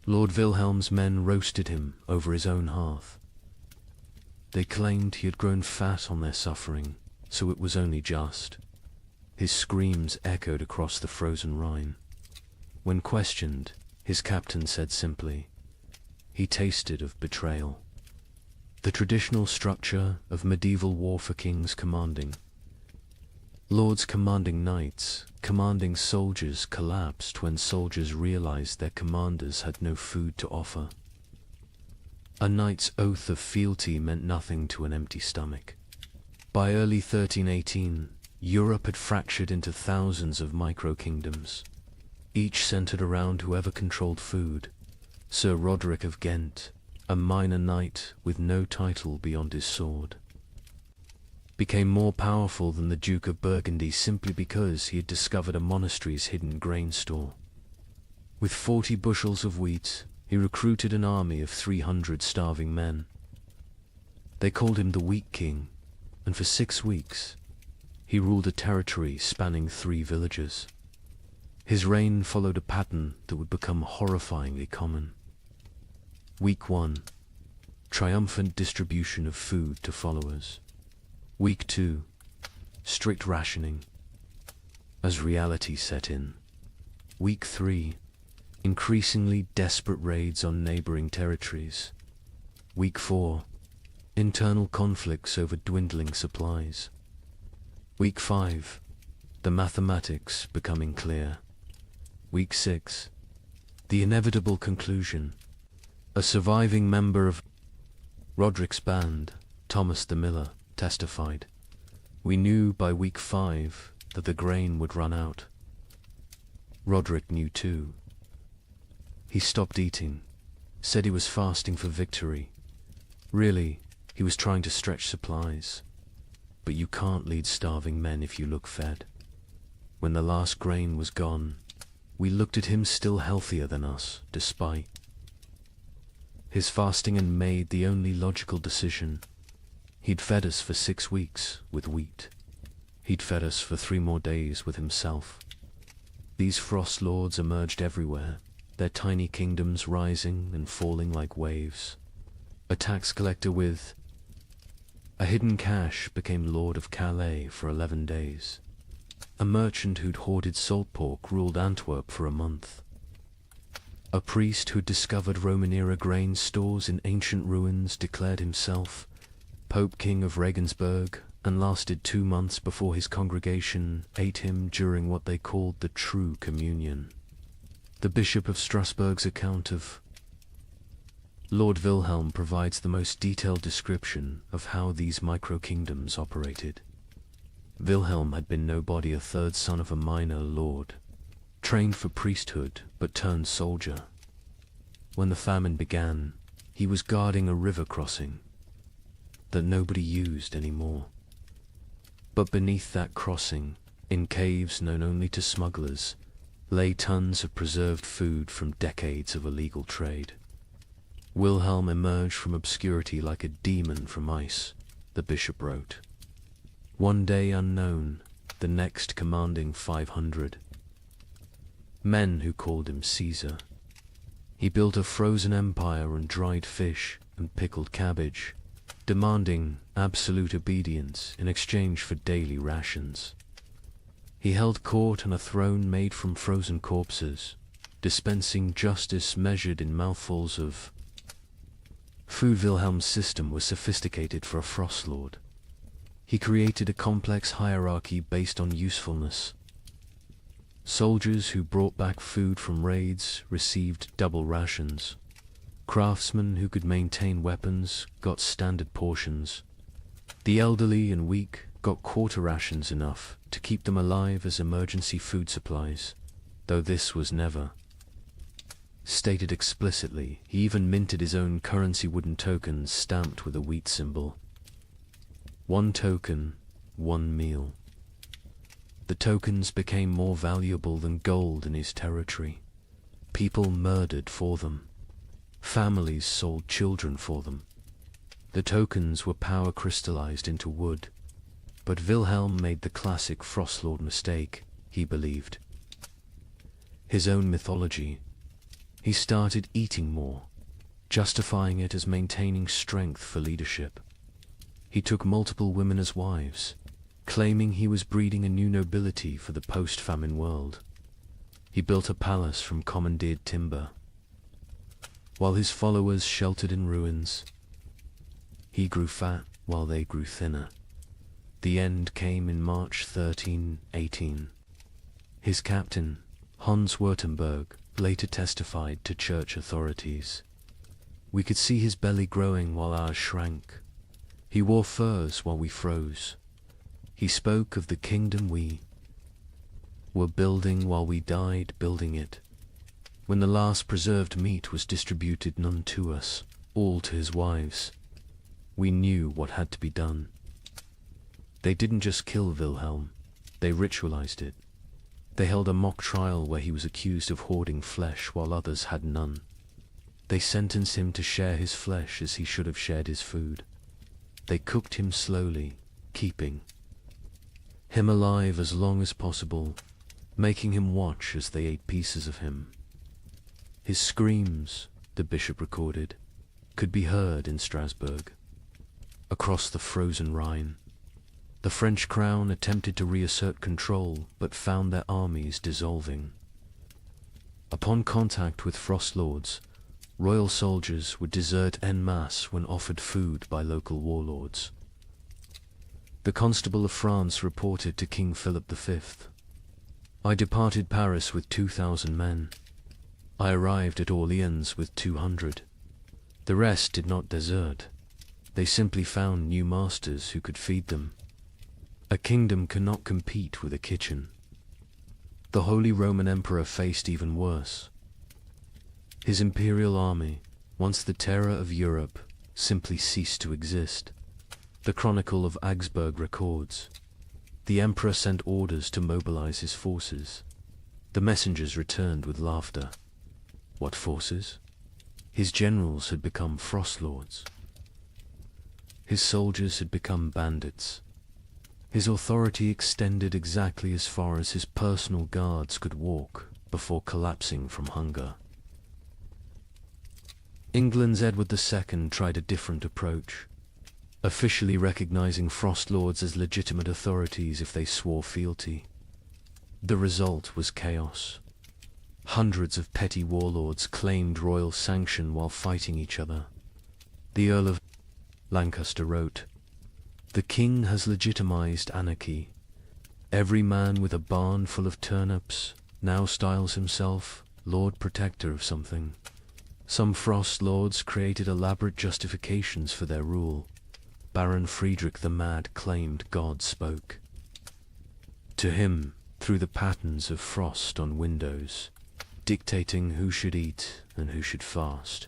Lord Wilhelm's men roasted him over his own hearth. They claimed he had grown fat on their suffering, so it was only just. His screams echoed across the frozen Rhine. When questioned, his captain said simply, he tasted of betrayal. The traditional structure of medieval war for kings commanding. Lords commanding knights, commanding soldiers collapsed when soldiers realized their commanders had no food to offer. A knight's oath of fealty meant nothing to an empty stomach. By early 1318, Europe had fractured into thousands of micro-kingdoms, each centered around whoever controlled food. Sir Roderick of Ghent, a minor knight with no title beyond his sword, became more powerful than the Duke of Burgundy simply because he had discovered a monastery's hidden grain store. With 40 bushels of wheat, he recruited an army of 300 starving men. They called him the Wheat King, and for 6 weeks, he ruled a territory spanning 3 villages. His reign followed a pattern that would become horrifyingly common. Week 1. Triumphant distribution of food to followers. Week 2. Strict rationing. As reality set in. Week 3. Increasingly desperate raids on neighboring territories. Week 4. Internal conflicts over dwindling supplies. Week 5. The mathematics becoming clear. Week 6. The inevitable conclusion. A surviving member of Roderick's band, Thomas the Miller, testified, "We knew by week 5 that the grain would run out." Roderick knew too. He stopped eating, said he was fasting for victory. Really, he was trying to stretch supplies. But you can't lead starving men if you look fed. When the last grain was gone, we looked at him still healthier than us, despite his fasting, and made the only logical decision. He'd fed us for 6 weeks with wheat. He'd fed us for 3 more days with himself. These frost lords emerged everywhere, their tiny kingdoms rising and falling like waves. A tax collector with a hidden cache became Lord of Calais for 11 days. A merchant who'd hoarded salt pork ruled Antwerp for a month. A priest who'd discovered Roman-era grain stores in ancient ruins declared himself Pope King of Regensburg and lasted 2 months before his congregation ate him during what they called the True Communion. The Bishop of Strasbourg's account of Lord Wilhelm provides the most detailed description of how these micro-kingdoms operated. Wilhelm had been nobody, a 3rd son of a minor lord, trained for priesthood but turned soldier. When the famine began, he was guarding a river crossing that nobody used anymore. But beneath that crossing, in caves known only to smugglers, lay tons of preserved food from decades of illegal trade. Wilhelm emerged from obscurity like a demon from ice, the bishop wrote. One day unknown, the next commanding 500. Men who called him Caesar. He built a frozen empire on dried fish and pickled cabbage, demanding absolute obedience in exchange for daily rations. He held court on a throne made from frozen corpses, dispensing justice measured in mouthfuls of food. Wilhelm's system was sophisticated for a frost lord. He created a complex hierarchy based on usefulness. Soldiers who brought back food from raids received double rations. Craftsmen who could maintain weapons got standard portions. The elderly and weak got quarter rations, enough to keep them alive as emergency food supplies, though this was never stated explicitly. He even minted his own currency, wooden tokens stamped with a wheat symbol. 1 token, 1 meal. The tokens became more valuable than gold in his territory. People murdered for them. Families sold children for them. The tokens were power crystallized into wood. But Wilhelm made the classic Frostlord mistake, he believed. His own mythology. He started eating more, justifying it as maintaining strength for leadership. He took multiple women as wives, claiming he was breeding a new nobility for the post-famine world. He built a palace from commandeered timber, while his followers sheltered in ruins. He grew fat while they grew thinner. The end came in March 1318. His captain, Hans Württemberg, later testified to church authorities. We could see his belly growing while ours shrank. He wore furs while we froze. He spoke of the kingdom we were building while we died building it. When the last preserved meat was distributed, none to us, all to his wives, we knew what had to be done. They didn't just kill Wilhelm, they ritualized it. They held a mock trial where he was accused of hoarding flesh while others had none. They sentenced him to share his flesh as he should have shared his food. They cooked him slowly, keeping him alive as long as possible, making him watch as they ate pieces of him. His screams, the bishop recorded, could be heard in Strasbourg. Across the frozen Rhine, the French crown attempted to reassert control but found their armies dissolving. Upon contact with frost lords, royal soldiers would desert en masse when offered food by local warlords. The Constable of France reported to King Philip V, "I departed Paris with 2,000 men. I arrived at Orleans with 200. The rest did not desert. They simply found new masters who could feed them. A kingdom cannot compete with a kitchen." The Holy Roman Emperor faced even worse. His imperial army, once the terror of Europe, simply ceased to exist. The Chronicle of Augsburg records, "The emperor sent orders to mobilize his forces. The messengers returned with laughter." What forces? His generals had become frost lords. His soldiers had become bandits. His authority extended exactly as far as his personal guards could walk before collapsing from hunger. England's Edward II tried a different approach, officially recognizing frost lords as legitimate authorities if they swore fealty. The result was chaos. Hundreds of petty warlords claimed royal sanction while fighting each other. The Earl of Lancaster wrote, "The king has legitimized anarchy. Every man with a barn full of turnips now styles himself Lord Protector of something. Some frost lords created elaborate justifications for their rule. Baron Friedrich the Mad claimed God spoke to him through the patterns of frost on windows, dictating who should eat and who should fast.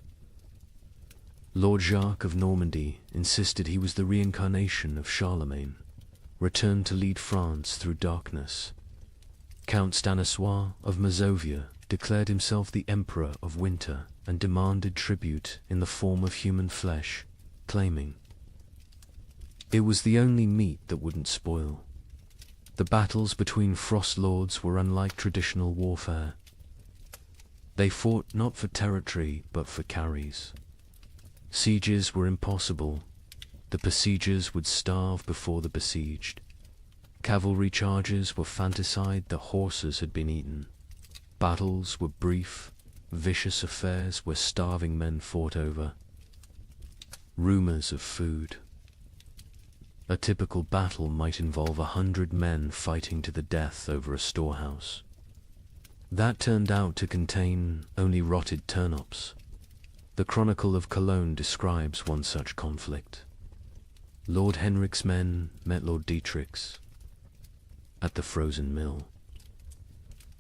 Lord Jacques of Normandy insisted he was the reincarnation of Charlemagne, returned to lead France through darkness. Count Stanislas of Mazovia declared himself the Emperor of Winter and demanded tribute in the form of human flesh, claiming it was the only meat that wouldn't spoil. The battles between frost lords were unlike traditional warfare. They fought not for territory but for carries. Sieges were impossible. The besiegers would starve before the besieged. Cavalry charges were fantaside the horses had been eaten. Battles were brief, vicious affairs where starving men fought over rumors of food. A typical battle might involve 100 men fighting to the death over a storehouse. That turned out to contain only rotted turnips. The Chronicle of Cologne describes one such conflict. Lord Henrik's men met Lord Dietrich's at the frozen mill.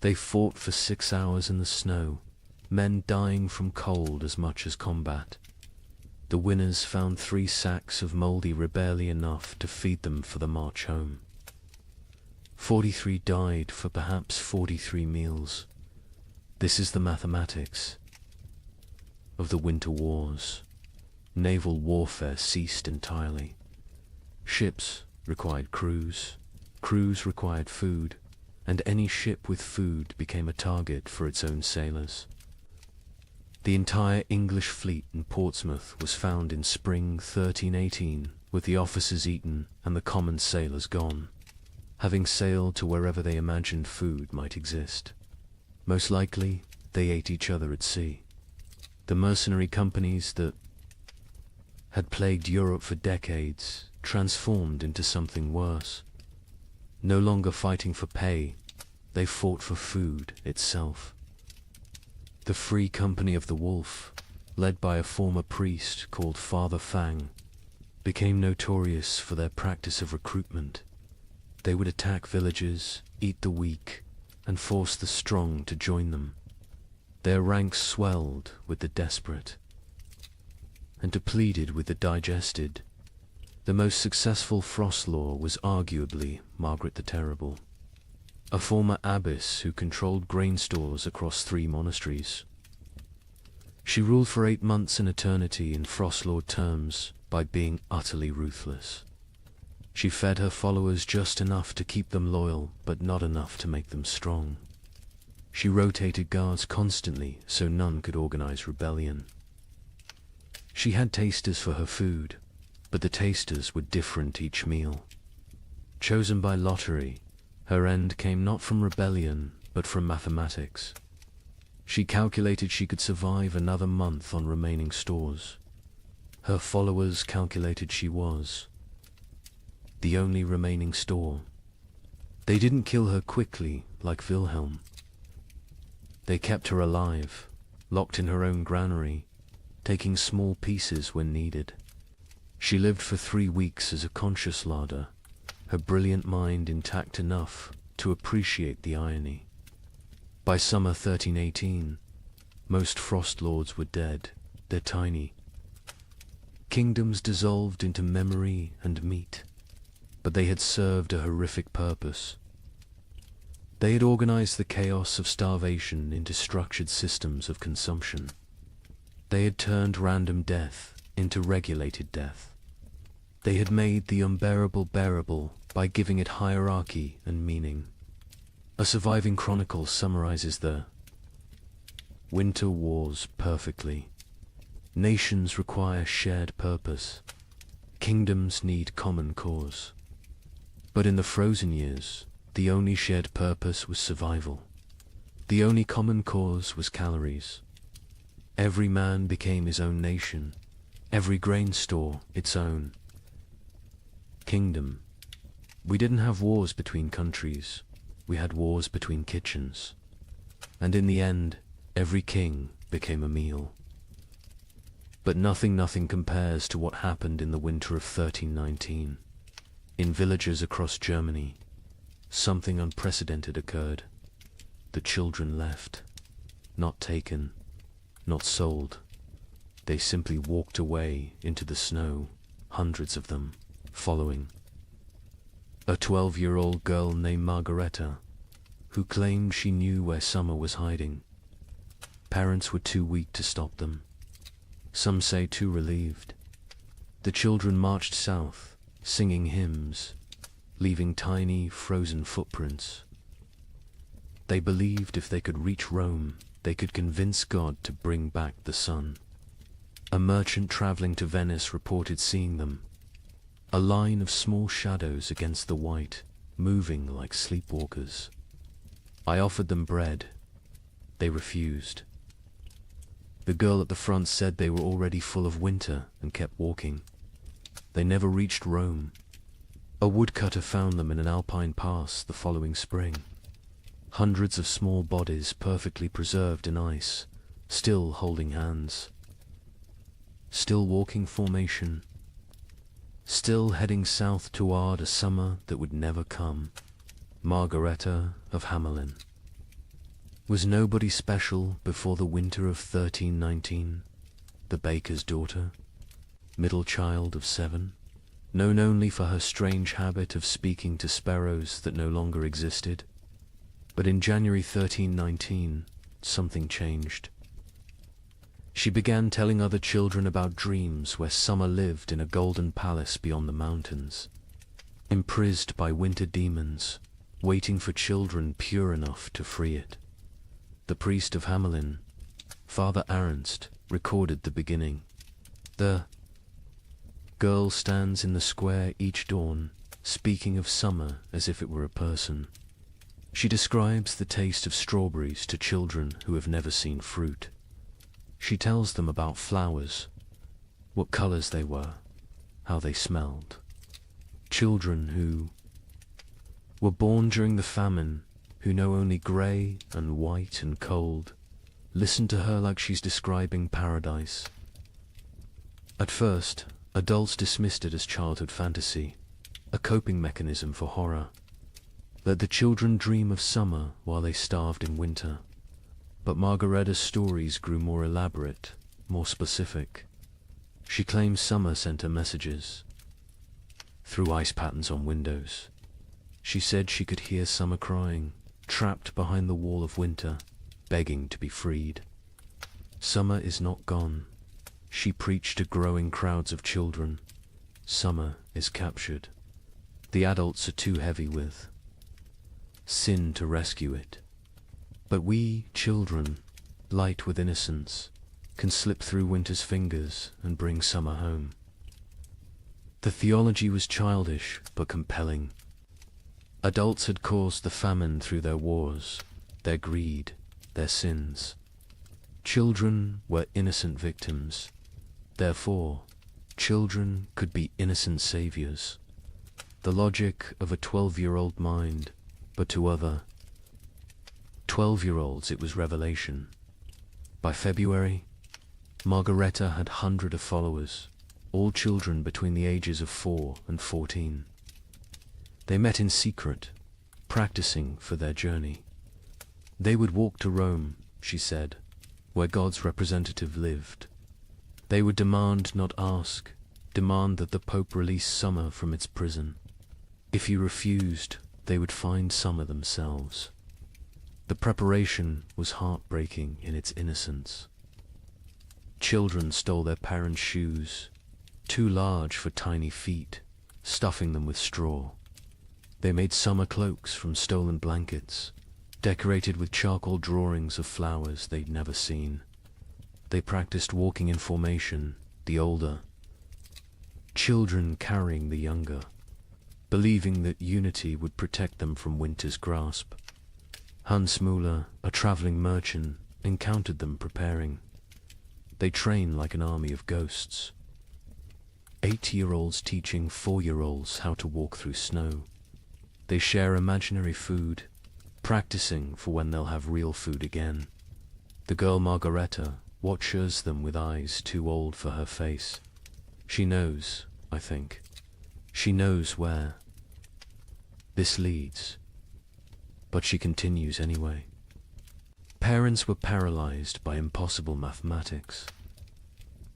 They fought for 6 hours in the snow, men dying from cold as much as combat. The winners found 3 sacks of mouldy barely enough to feed them for the march home. 43 died for perhaps 43 meals. This is the mathematics of the winter wars. Naval warfare ceased entirely. Ships required crews, crews required food, and any ship with food became a target for its own sailors. The entire English fleet in Portsmouth was found in spring 1318 with the officers eaten and the common sailors gone, having sailed to wherever they imagined food might exist. Most likely, they ate each other at sea. The mercenary companies that had plagued Europe for decades transformed into something worse. No longer fighting for pay, they fought for food itself. The Free Company of the Wolf, led by a former priest called Father Fang, became notorious for their practice of recruitment. They would attack villages, eat the weak, and force the strong to join them. Their ranks swelled with the desperate and depleted with the digested. The most successful frost lord was arguably Margaret the Terrible, a former abbess who controlled grain stores across 3 monasteries. She ruled for 8 months in eternity in frost lord terms by being utterly ruthless. She fed her followers just enough to keep them loyal, but not enough to make them strong. She rotated guards constantly so none could organize rebellion. She had tasters for her food, but the tasters were different each meal. Chosen by lottery, her end came not from rebellion, but from mathematics. She calculated she could survive another month on remaining stores. Her followers calculated she was the only remaining store. They didn't kill her quickly like Wilhelm. They kept her alive, locked in her own granary, taking small pieces when needed. She lived for 3 weeks as a conscious larder, her brilliant mind intact enough to appreciate the irony. By summer 1318, most frost lords were dead. They're tiny. Kingdoms dissolved into memory and meat, but they had served a horrific purpose. They had organized the chaos of starvation into structured systems of consumption. They had turned random death into regulated death. They had made the unbearable bearable by giving it hierarchy and meaning. A surviving chronicle summarizes the winter wars perfectly. Nations require shared purpose. Kingdoms need common cause. But in the frozen years, the only shared purpose was survival. The only common cause was calories. Every man became his own nation, every grain store its own kingdom. We didn't have wars between countries, we had wars between kitchens. And in the end, every king became a meal. But nothing compares to what happened in the winter of 1319. In villages across Germany, something unprecedented occurred. The children left, not taken, not sold. They simply walked away into the snow, hundreds of them, following. A 12-year-old girl named Margareta, who claimed she knew where summer was hiding. Parents were too weak to stop them. Some say too relieved. The children marched south, singing hymns, leaving tiny, frozen footprints. They believed if they could reach Rome, they could convince God to bring back the sun. A merchant traveling to Venice reported seeing them, a line of small shadows against the white, moving like sleepwalkers. I offered them bread. They refused. The girl at the front said they were already full of winter and kept walking. They never reached Rome. A woodcutter found them in an alpine pass the following spring. Hundreds of small bodies perfectly preserved in ice, still holding hands. Still walking formation. Still heading south toward a summer that would never come. Margareta of Hamelin. Was nobody special before the winter of 1319? The baker's daughter? Middle child of 7, known only for her strange habit of speaking to sparrows that no longer existed. But in January 1319, something changed. She began telling other children about dreams where summer lived in a golden palace beyond the mountains, imprisoned by winter demons, waiting for children pure enough to free it. The priest of Hamelin, Father Ernst, recorded the beginning. The girl stands in the square each dawn, speaking of summer as if it were a person. She describes the taste of strawberries to children who have never seen fruit. She tells them about flowers, what colors they were, how they smelled. Children who were born during the famine, who know only grey and white and cold, listen to her like she's describing paradise. At first, adults dismissed it as childhood fantasy, a coping mechanism for horror. Let the children dream of summer while they starved in winter. But Margaretta's stories grew more elaborate, more specific. She claims summer sent her messages through ice patterns on windows. She said she could hear summer crying, trapped behind the wall of winter, begging to be freed. Summer is not gone. She preached to growing crowds of children. Summer is captured. The adults are too heavy with sin to rescue it. But we, children, light with innocence, can slip through winter's fingers and bring summer home. The theology was childish but compelling. Adults had caused the famine through their wars, their greed, their sins. Children were innocent victims. Therefore, children could be innocent saviors. The logic of a 12-year-old mind, but to other 12-year-olds it was revelation. By February, Margaretta had hundreds of followers, all children between the ages of 4 and 14. They met in secret, practicing for their journey. They would walk to Rome, she said, where God's representative lived. They would demand, not ask, demand that the Pope release summer from its prison. If he refused, they would find summer themselves. The preparation was heartbreaking in its innocence. Children stole their parents' shoes, too large for tiny feet, stuffing them with straw. They made summer cloaks from stolen blankets, decorated with charcoal drawings of flowers they'd never seen. They practiced walking in formation, the older children carrying the younger, believing that unity would protect them from winter's grasp. Hans Müller, a traveling merchant, encountered them preparing. They train like an army of ghosts. 80-year-olds teaching 4-year-olds how to walk through snow. They share imaginary food, practicing for when they'll have real food again. The girl Margaretta watches them with eyes too old for her face. She knows, I think. She knows where this leads, but she continues anyway. Parents were paralyzed by impossible mathematics.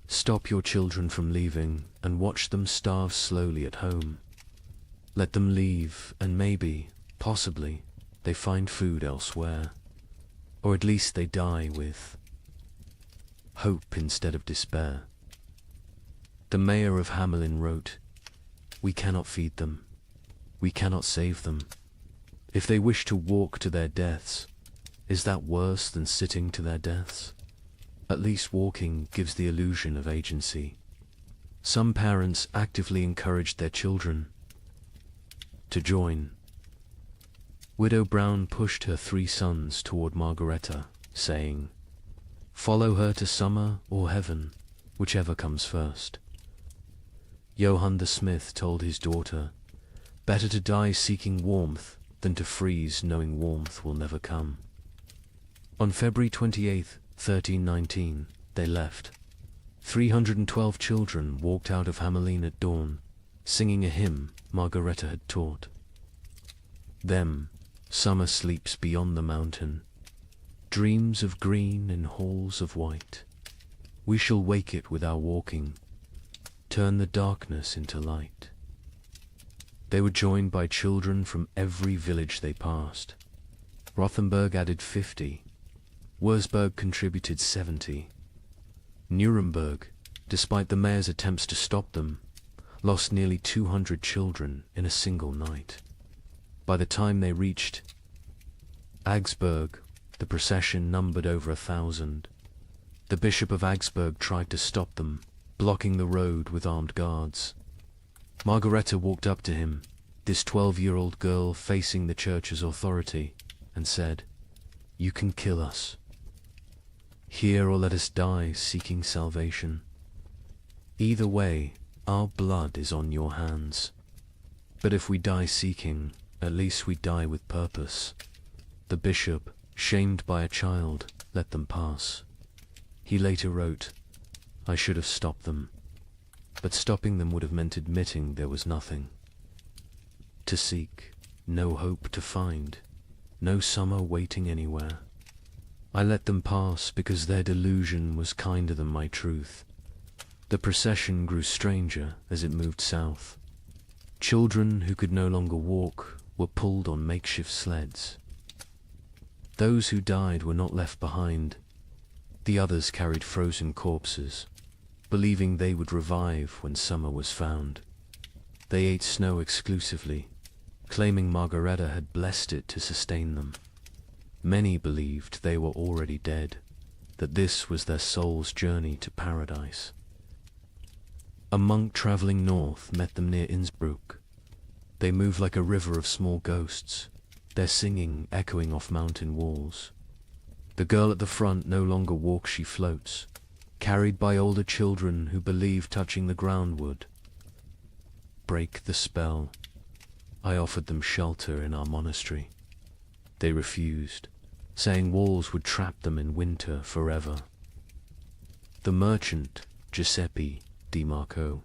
Stop your children from leaving and watch them starve slowly at home. Let them leave and maybe, possibly, they find food elsewhere. Or at least they die with hope instead of despair. The mayor of Hamelin wrote, "We cannot feed them. We cannot save them. If they wish to walk to their deaths, is that worse than sitting to their deaths? At least walking gives the illusion of agency." Some parents actively encouraged their children to join. Widow Brown pushed her 3 sons toward Margaretta, saying, "Follow her to summer or heaven, whichever comes first." Johann the smith told his daughter, "Better to die seeking warmth than to freeze knowing warmth will never come." On February 28, 1319, they left. 312 children walked out of Hamelin at dawn, singing a hymn Margaretta had taught. Them, summer sleeps beyond the mountain, dreams of green in halls of white. We shall wake it with our walking, turn the darkness into light. They were joined by children from every village they passed. Rothenburg added 50. Wurzburg contributed 70. Nuremberg, despite the mayor's attempts to stop them, lost nearly 200 children in a single night. By the time they reached Augsburg, the procession numbered over 1,000. The Bishop of Augsburg tried to stop them, blocking the road with armed guards. Margareta walked up to him, this 12-year-old girl facing the church's authority, and said, "You can kill us. Here or let us die seeking salvation. Either way, our blood is on your hands. But if we die seeking, at least we die with purpose." The bishop, shamed by a child, let them pass. He later wrote, "I should have stopped them, but stopping them would have meant admitting there was nothing to seek, no hope to find, no summer waiting anywhere. I let them pass because their delusion was kinder than my truth." The procession grew stranger as it moved south. Children who could no longer walk were pulled on makeshift sleds. Those who died were not left behind. The others carried frozen corpses, believing they would revive when summer was found. They ate snow exclusively, claiming Margareta had blessed it to sustain them. Many believed they were already dead, that this was their soul's journey to paradise. A monk traveling north met them near Innsbruck. They moved like a river of small ghosts, their singing echoing off mountain walls. The girl at the front no longer walks, she floats, carried by older children who believe touching the ground would break the spell. I offered them shelter in our monastery. They refused, saying walls would trap them in winter forever. The merchant, Giuseppe Di Marco,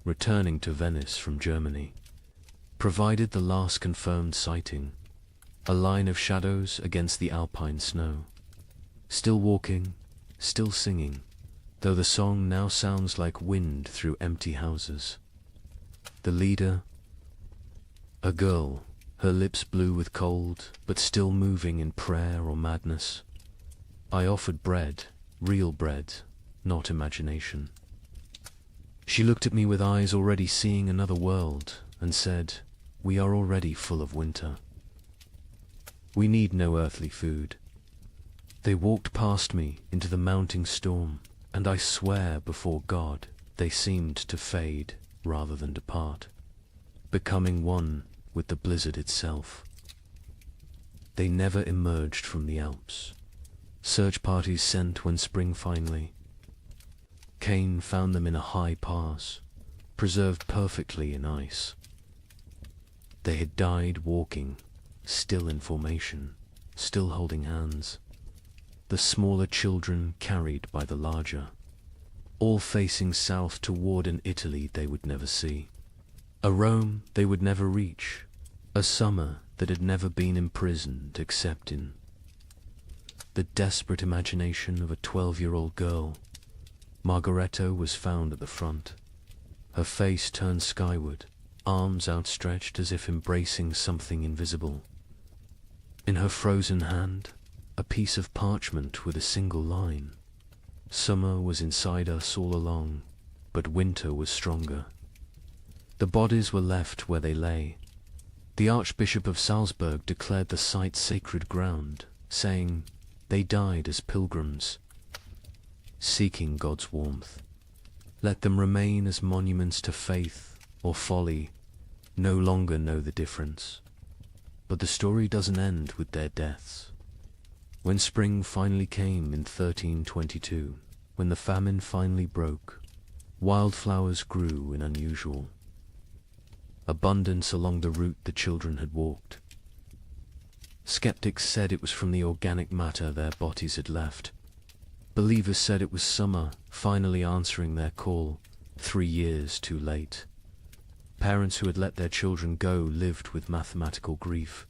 returning to Venice from Germany, provided the last confirmed sighting, a line of shadows against the alpine snow. Still walking, still singing, though the song now sounds like wind through empty houses. The leader, a girl, her lips blue with cold, but still moving in prayer or madness. I offered bread, real bread, not imagination. She looked at me with eyes already seeing another world, and said, "We are already full of winter. We need no earthly food." They walked past me into the mounting storm, and I swear before God they seemed to fade rather than depart, becoming one with the blizzard itself. They never emerged from the Alps. Search parties sent when spring finally came found them in a high pass, preserved perfectly in ice. They had died walking, still in formation, still holding hands. The smaller children carried by the larger, all facing south toward an Italy they would never see, a Rome they would never reach, a summer that had never been imprisoned except in the desperate imagination of a 12-year-old girl. Margareta was found at the front, her face turned skyward, arms outstretched as if embracing something invisible. In her frozen hand, a piece of parchment with a single line. Summer was inside us all along, but winter was stronger. The bodies were left where they lay. The Archbishop of Salzburg declared the site sacred ground, saying, "They died as pilgrims, seeking God's warmth. Let them remain as monuments to faith or folly, no longer know the difference." But the story doesn't end with their deaths. When spring finally came in 1322, when the famine finally broke, wildflowers grew in unusual abundance along the route the children had walked. Skeptics said it was from the organic matter their bodies had left. Believers said it was summer finally answering their call, 3 years too late. Parents who had let their children go lived with mathematical grief.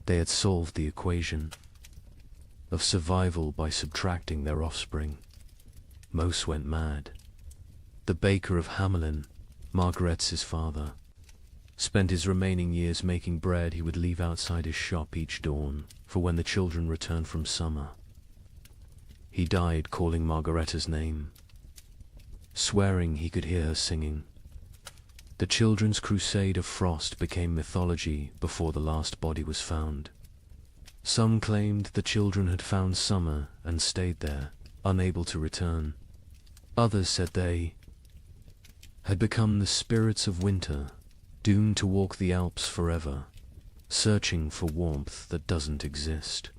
They had solved the equation of survival by subtracting their offspring. Most went mad. The baker of Hamelin, Margaret's father, spent his remaining years making bread he would leave outside his shop each dawn for when the children returned from summer. He died calling Margareta's name, swearing he could hear her singing. The children's crusade of frost became mythology before the last body was found. Some claimed the children had found summer and stayed there, unable to return. Others said they had become the spirits of winter, doomed to walk the Alps forever, searching for warmth that doesn't exist.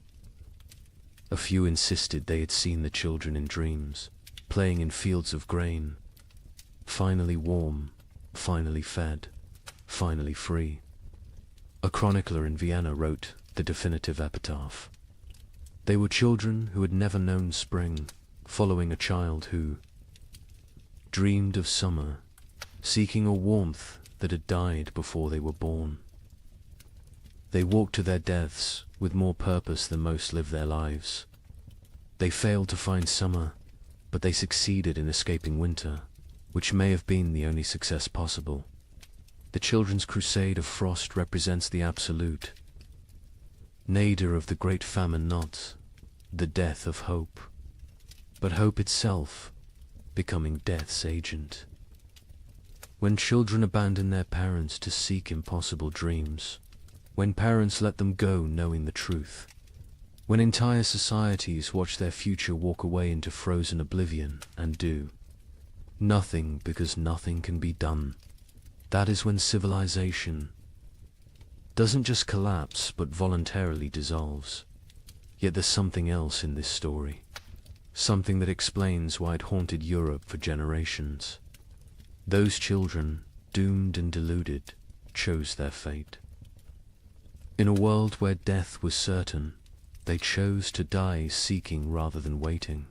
A few insisted they had seen the children in dreams, playing in fields of grain, finally warm, finally fed, finally free. A chronicler in Vienna wrote the definitive epitaph. They were children who had never known spring, following a child who dreamed of summer, seeking a warmth that had died before they were born. They walked to their deaths with more purpose than most live their lives. They failed to find summer, but they succeeded in escaping winter, which may have been the only success possible. The children's crusade of frost represents the absolute, nadir of the great famine, not the death of hope, but hope itself becoming death's agent. When children abandon their parents to seek impossible dreams, when parents let them go knowing the truth, when entire societies watch their future walk away into frozen oblivion and do nothing because nothing can be done, that is when civilization doesn't just collapse but voluntarily dissolves. Yet there's something else in this story, something that explains why it haunted Europe for generations. Those children, doomed and deluded, chose their fate. In a world where death was certain, they chose to die seeking rather than waiting.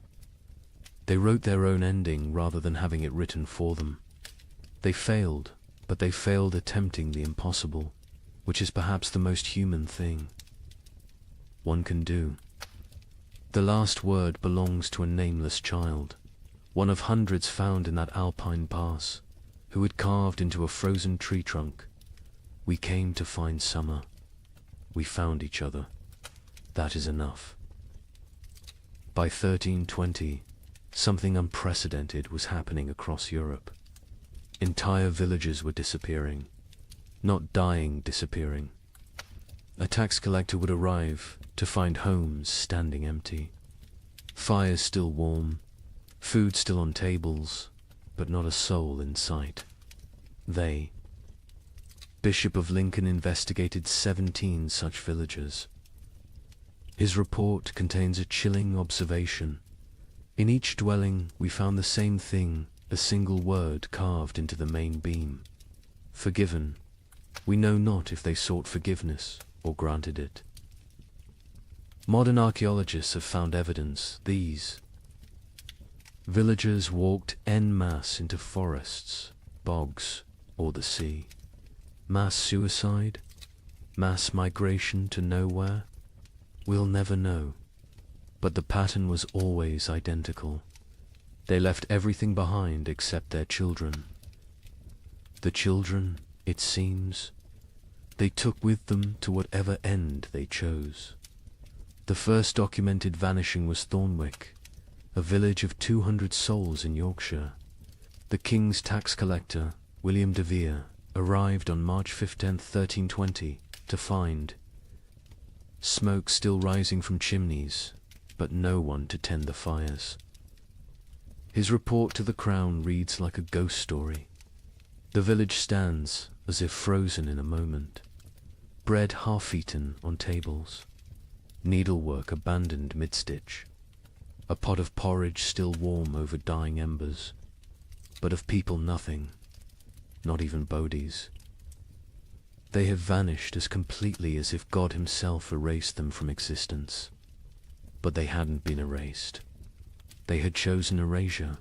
They wrote their own ending rather than having it written for them. They failed, but they failed attempting the impossible, which is perhaps the most human thing one can do. The last word belongs to a nameless child, one of hundreds found in that alpine pass, who had carved into a frozen tree trunk, "We came to find summer. We found each other. That is enough." By 1320, something unprecedented was happening across Europe. Entire villages were disappearing, not dying, disappearing. A tax collector would arrive to find homes standing empty, fires still warm, food still on tables, but not a soul in sight. Bishop of Lincoln investigated 17 such villages. His report contains a chilling observation. In each dwelling we found the same thing, a single word carved into the main beam: forgiven. We know not if they sought forgiveness or granted it. Modern archaeologists have found evidence these villagers walked en masse into forests, bogs, or the sea. Mass suicide? Mass migration to nowhere? We'll never know. But the pattern was always identical. They left everything behind except their children. The children, it seems, they took with them to whatever end they chose. The first documented vanishing was Thornwick, a village of 200 souls in Yorkshire. The king's tax collector, William de Vere, arrived on March 15, 1320, to find smoke still rising from chimneys, but no one to tend the fires. His report to the crown reads like a ghost story. The village stands as if frozen in a moment, bread half-eaten on tables, needlework abandoned mid-stitch, a pot of porridge still warm over dying embers, but of people nothing, not even bodies. They have vanished as completely as if God himself erased them from existence. But they hadn't been erased. They had chosen erasure.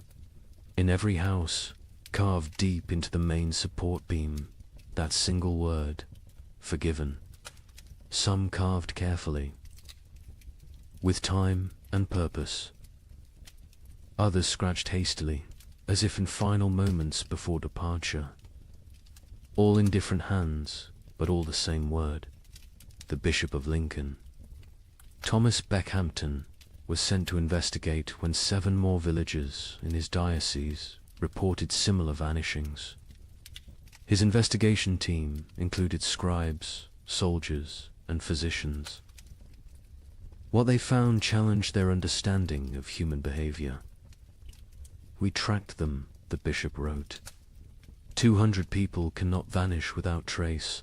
In every house, carved deep into the main support beam, that single word, forgiven. Some carved carefully, with time and purpose. Others scratched hastily, as if in final moments before departure. All in different hands, but all the same word: the Bishop of Lincoln. Thomas Beckhampton was sent to investigate when 7 more villages in his diocese reported similar vanishings. His investigation team included scribes, soldiers, and physicians. What they found challenged their understanding of human behavior. "We tracked them," the bishop wrote. 200 people cannot vanish without trace.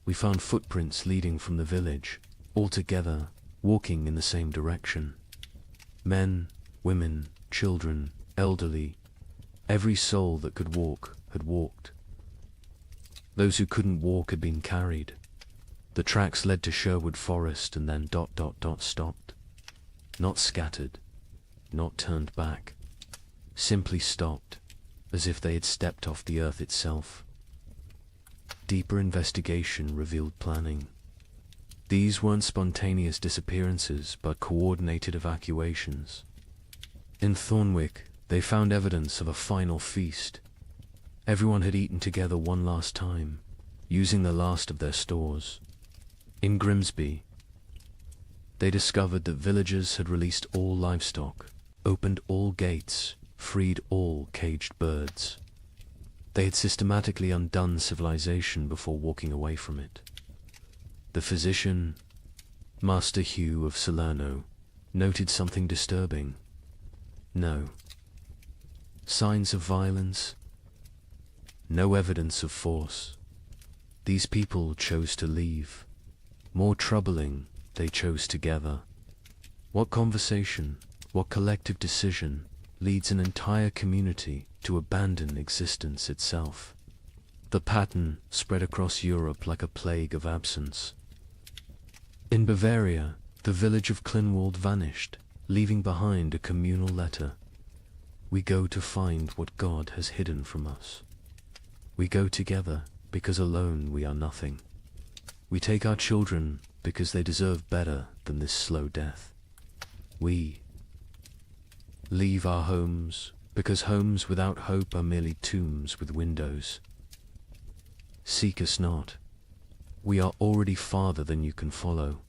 We found footprints leading from the village, all together, walking in the same direction. Men, women, children, elderly, every soul that could walk had walked. Those who couldn't walk had been carried. The tracks led to Sherwood Forest and then ... stopped. Not scattered, not turned back, simply stopped, as if they had stepped off the earth itself. Deeper investigation revealed planning. These weren't spontaneous disappearances, but coordinated evacuations. In Thornwick, they found evidence of a final feast. Everyone had eaten together one last time, using the last of their stores. In Grimsby, they discovered that villagers had released all livestock, opened all gates, freed all caged birds. They had systematically undone civilization before walking away from it. The physician, Master Hugh of Salerno, noted something disturbing. No signs of violence, no evidence of force. These people chose to leave. More troubling, they chose together. What conversation, what collective decision leads an entire community to abandon existence itself? The pattern spread across Europe like a plague of absence. In Bavaria, the village of Klinwald vanished, leaving behind a communal letter. We go to find what God has hidden from us. We go together because alone we are nothing. We take our children because they deserve better than this slow death. We leave our homes because homes without hope are merely tombs with windows. Seek us not. We are already farther than you can follow.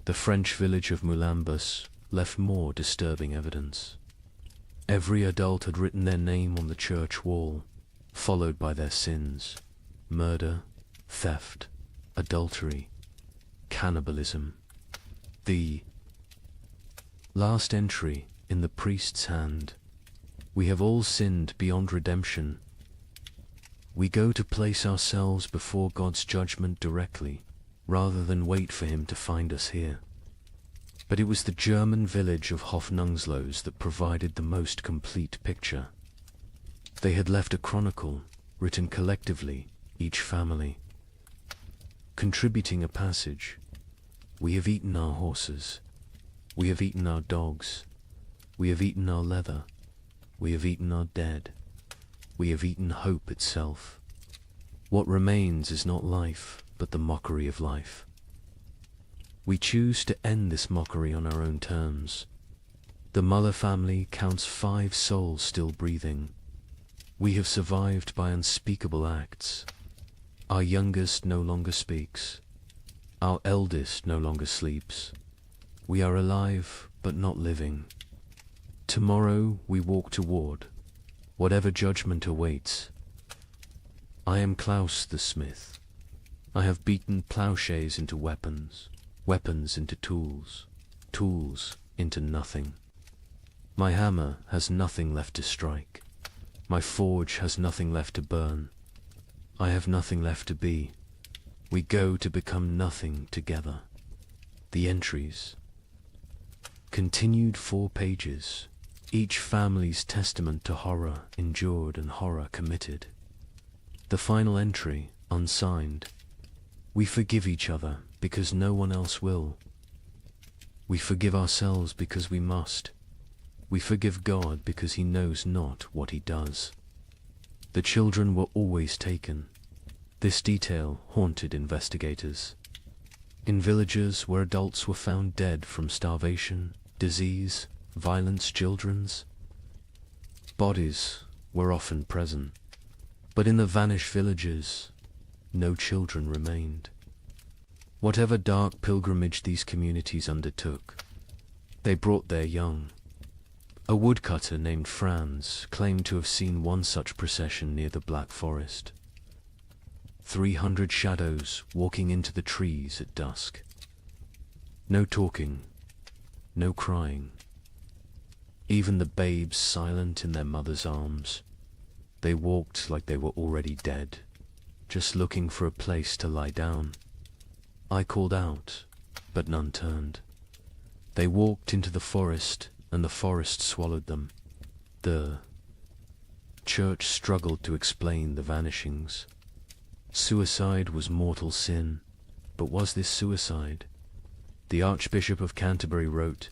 The French village of Moulambus left more disturbing evidence. Every adult had written their name on the church wall, followed by their sins: murder, theft, adultery, cannibalism. The last entry in the priest's hand: we have all sinned beyond redemption. We go to place ourselves before God's judgment directly, rather than wait for him to find us here. But it was the German village of Hofnungslos that provided the most complete picture. They had left a chronicle, written collectively, each family, contributing a passage. We have eaten our horses. We have eaten our dogs. We have eaten our leather. We have eaten our dead. We have eaten hope itself. What remains is not life, but the mockery of life. We choose to end this mockery on our own terms. The Muller family counts 5 souls still breathing. We have survived by unspeakable acts. Our youngest no longer speaks. Our eldest no longer sleeps. We are alive, but not living. Tomorrow we walk toward whatever judgment awaits. I am Klaus the smith. I have beaten plowshares into weapons, weapons into tools, tools into nothing. My hammer has nothing left to strike. My forge has nothing left to burn. I have nothing left to be. We go to become nothing together. The entries continued 4 pages, each family's testament to horror endured and horror committed. The final entry, unsigned: we forgive each other because no one else will. We forgive ourselves because we must. We forgive God because he knows not what he does. The children were always taken. This detail haunted investigators. In villages where adults were found dead from starvation, disease, violence, children's bodies were often present. But in the vanished villages, no children remained. Whatever dark pilgrimage these communities undertook, they brought their young. A woodcutter named Franz claimed to have seen one such procession near the Black Forest. 300 shadows walking into the trees at dusk. No talking, no crying. Even the babes silent in their mother's arms. They walked like they were already dead, just looking for a place to lie down. I called out, but none turned. They walked into the forest, and the forest swallowed them. The church struggled to explain the vanishings. Suicide was mortal sin, but was this suicide? The Archbishop of Canterbury wrote,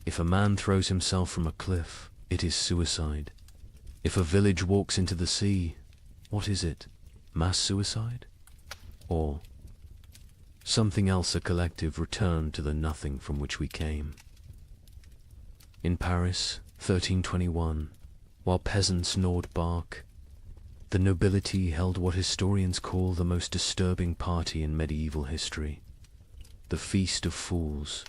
"If a man throws himself from a cliff, it is suicide. If a village walks into the sea, what is it? Mass suicide? Or something else, a collective return to the nothing from which we came?" In Paris, 1321, while peasants gnawed bark, the nobility held what historians call the most disturbing party in medieval history, the Feast of Fools.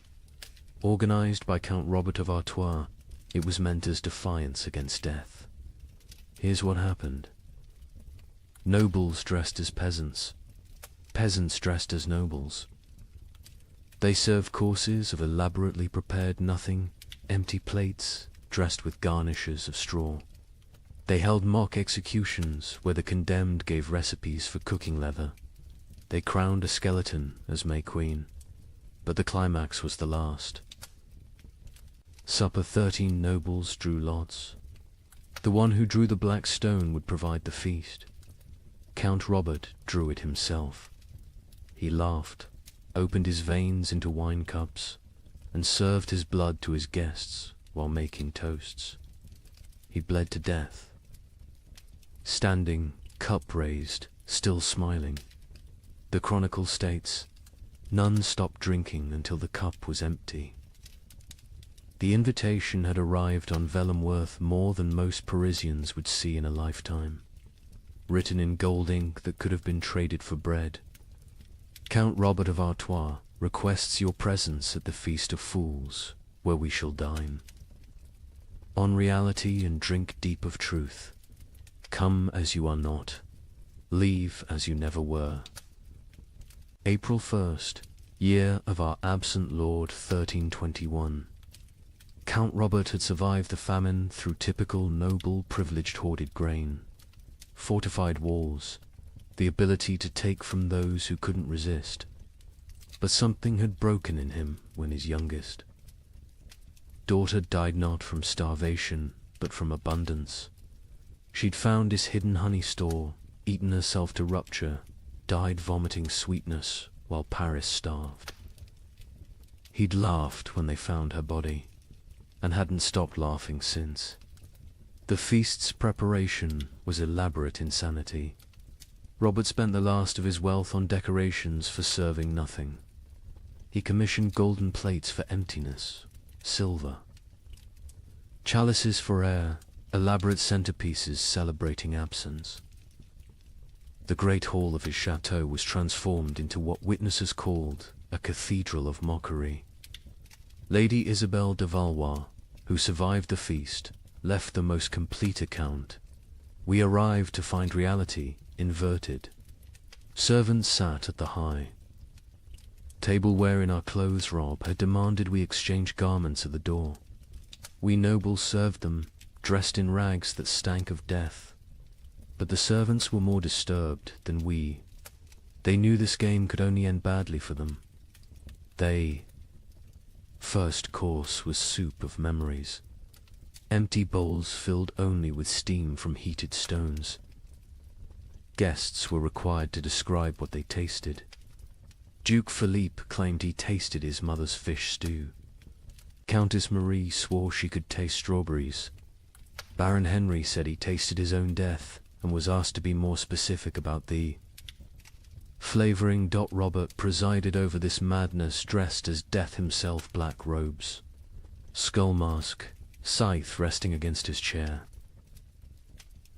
Organized by Count Robert of Artois, it was meant as defiance against death. Here's what happened. Nobles dressed as peasants, peasants dressed as nobles. They served courses of elaborately prepared nothing, empty plates dressed with garnishes of straw. They held mock executions where the condemned gave recipes for cooking leather. They crowned a skeleton as May Queen, but the climax was the last. Supper 13 nobles drew lots. The one who drew the black stone would provide the feast. Count Robert drew it himself. He laughed, opened his veins into wine cups, and served his blood to his guests while making toasts. He bled to death. Standing, cup raised, still smiling. The chronicle states, none stopped drinking until the cup was empty. The invitation had arrived on vellum worth more than most Parisians would see in a lifetime, written in gold ink that could have been traded for bread. Count Robert of Artois requests your presence at the Feast of Fools, where we shall dine. On reality and drink deep of truth. Come as you are not, leave as you never were. April 1st, year of our absent Lord 1321. Count Robert had survived the famine through typical noble privileged hoarded grain, fortified walls, the ability to take from those who couldn't resist. But something had broken in him when his youngest daughter died not from starvation, but from abundance. She'd found his hidden honey store, eaten herself to rupture, died vomiting sweetness while Paris starved. He'd laughed when they found her body, and hadn't stopped laughing since. The feast's preparation was elaborate insanity. Robert spent the last of his wealth on decorations for serving nothing. He commissioned golden plates for emptiness, silver, chalices for air, elaborate centerpieces celebrating absence. The great hall of his chateau was transformed into what witnesses called a cathedral of mockery. Lady Isabelle de Valois, who survived the feast, left the most complete account. We arrived to find reality inverted. Servants sat at the high. Tableware in our clothes robe had demanded we exchange garments at the door. We nobles served them, dressed in rags that stank of death. But the servants were more disturbed than we. They knew this game could only end badly for them. First course was soup of memories. Empty bowls filled only with steam from heated stones. Guests were required to describe what they tasted. Duke Philippe claimed he tasted his mother's fish stew. Countess Marie swore she could taste strawberries. Baron Henry said he tasted his own death and was asked to be more specific about the flavoring. Robert presided over this madness dressed as death himself, black robes, skull mask, scythe resting against his chair.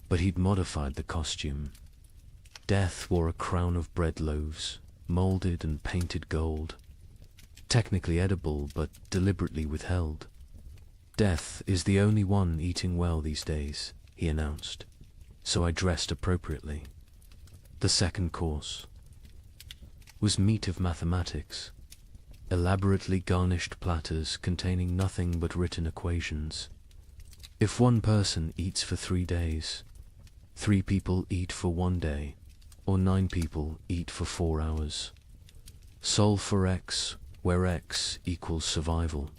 But he'd modified the costume. Death wore a crown of bread loaves, molded and painted gold, technically edible but deliberately withheld. Death is the only one eating well these days, he announced, so I dressed appropriately. The second course was meat of mathematics, elaborately garnished platters containing nothing but written equations. If one person eats for 3 days, 3 people eat for 1 day, or 9 people eat for 4 hours. Solve for X, where X equals survival.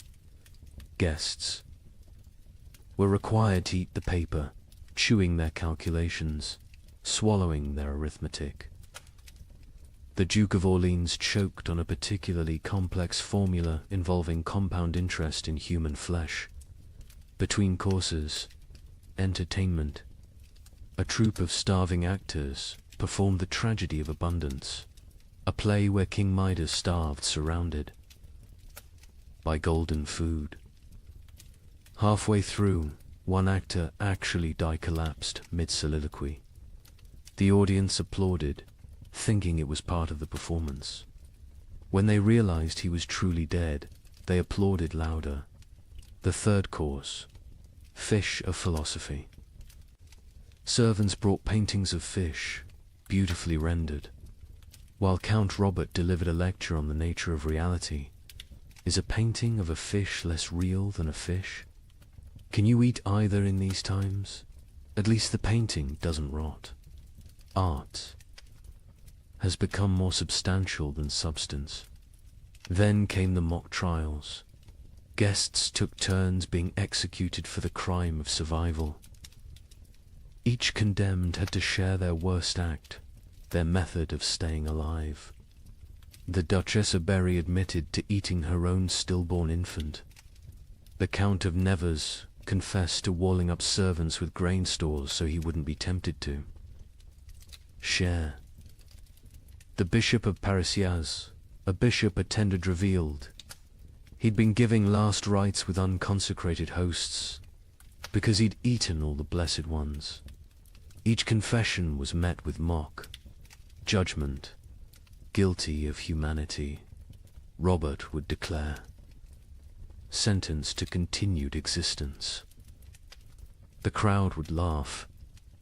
Guests were required to eat the paper, chewing their calculations, swallowing their arithmetic. The Duke of Orleans choked on a particularly complex formula involving compound interest in human flesh. Between courses, entertainment. A troupe of starving actors performed the tragedy of abundance, a play where King Midas starved surrounded by golden food. Halfway through, one actor actually collapsed mid-soliloquy. The audience applauded, thinking it was part of the performance. When they realized he was truly dead, they applauded louder. The third course, fish of philosophy. Servants brought paintings of fish, beautifully rendered. While Count Robert delivered a lecture on the nature of reality, is a painting of a fish less real than a fish? Can you eat either in these times? At least the painting doesn't rot. Art has become more substantial than substance. Then came the mock trials. Guests took turns being executed for the crime of survival. Each condemned had to share their worst act, their method of staying alive. The Duchess of Berry admitted to eating her own stillborn infant. The Count of Nevers confessed to walling up servants with grain stores so he wouldn't be tempted to share. The Bishop of Parisiaz, a bishop attended, revealed he'd been giving last rites with unconsecrated hosts because he'd eaten all the blessed ones. Each confession was met with mock judgment. Guilty of humanity, Robert would declare. Sentenced to continued existence. The crowd would laugh,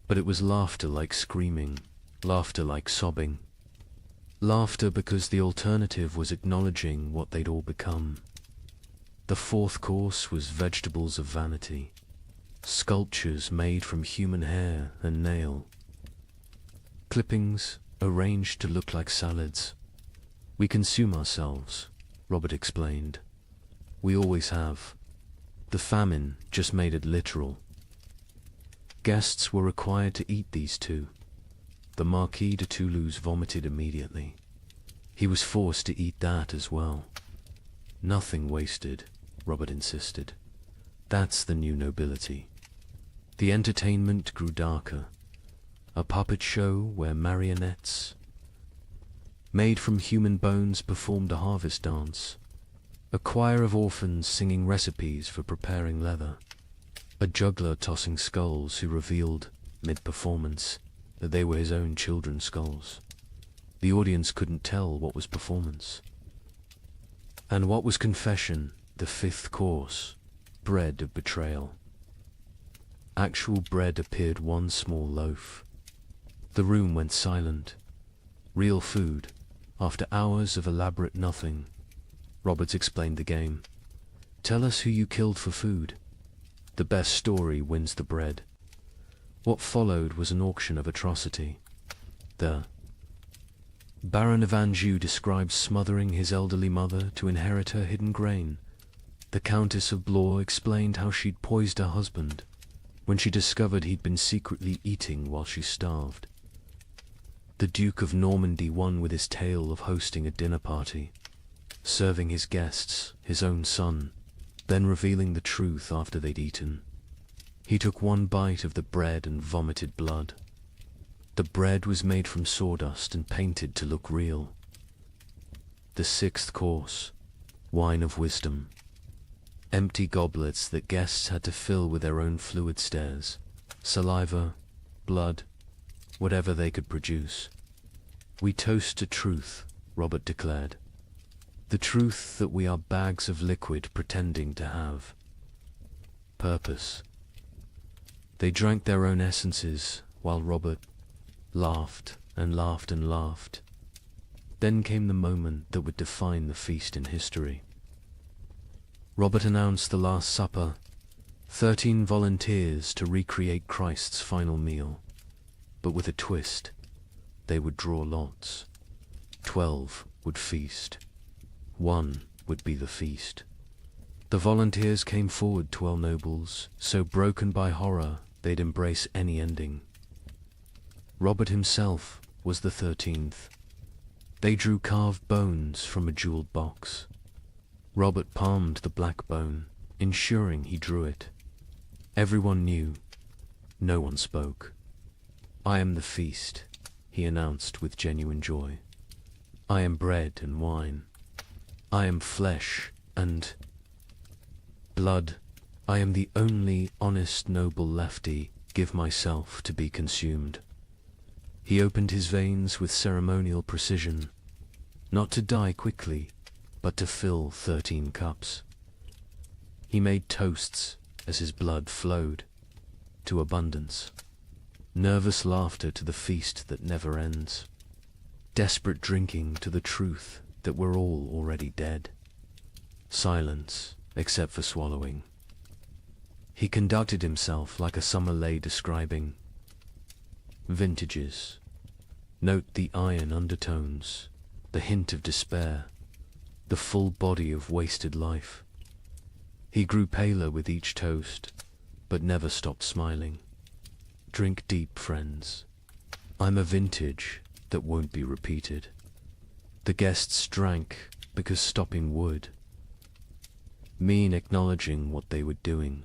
but it was laughter like screaming, laughter like sobbing. Laughter because the alternative was acknowledging what they'd all become. The fourth course was vegetables of vanity, sculptures made from human hair and nail. Clippings arranged to look like salads. We consume ourselves, Robert explained. We always have. The famine just made it literal. Guests were required to eat these two. The Marquis de Toulouse vomited immediately. He was forced to eat that as well. Nothing wasted, Robert insisted. That's the new nobility. The entertainment grew darker. A puppet show where marionettes made from human bones performed a harvest dance. A choir of orphans singing recipes for preparing leather. A juggler tossing skulls who revealed, mid-performance, that they were his own children's skulls. The audience couldn't tell what was performance and what was confession. The fifth course, bread of betrayal. Actual bread appeared one small loaf. The room went silent. Real food, after hours of elaborate nothing. Roberts explained the game. Tell us who you killed for food. The best story wins the bread. What followed was an auction of atrocity. The Baron of Anjou described smothering his elderly mother to inherit her hidden grain. The Countess of Blois explained how she'd poisoned her husband when she discovered he'd been secretly eating while she starved. The Duke of Normandy won with his tale of hosting a dinner party, serving his guests his own son, then revealing the truth after they'd eaten. He took one bite of the bread and vomited blood. The bread was made from sawdust and painted to look real. The sixth course, wine of wisdom. Empty goblets that guests had to fill with their own fluid stares, saliva, blood, whatever they could produce. We toast to truth, Robert declared. The truth that we are bags of liquid pretending to have purpose. They drank their own essences while Robert laughed and laughed and laughed. Then came the moment that would define the feast in history. Robert announced the Last Supper, 13 volunteers to recreate Christ's final meal. but with a twist. They would draw lots. 12 would feast. 1 would be the feast. The volunteers came forward, 12 nobles, so broken by horror they'd embrace any ending. Robert himself was the 13th. They drew carved bones from a jeweled box. Robert palmed the black bone, ensuring he drew it. Everyone knew. No one spoke. "I am the feast," he announced with genuine joy. "I am bread and wine. I am flesh and blood. I am the only honest noble lefty. Give myself to be consumed." He opened his veins with ceremonial precision, not to die quickly, but to fill 13 cups. He made toasts as his blood flowed, to abundance. Nervous laughter to the feast that never ends. Desperate drinking to the truth that we're all already dead. Silence, except for swallowing. He conducted himself like a summer lay describing vintages. Note the iron undertones, the hint of despair, the full body of wasted life. He grew paler with each toast, but never stopped smiling. Drink deep, friends. I'm a vintage that won't be repeated. The guests drank because stopping would mean acknowledging what they were doing.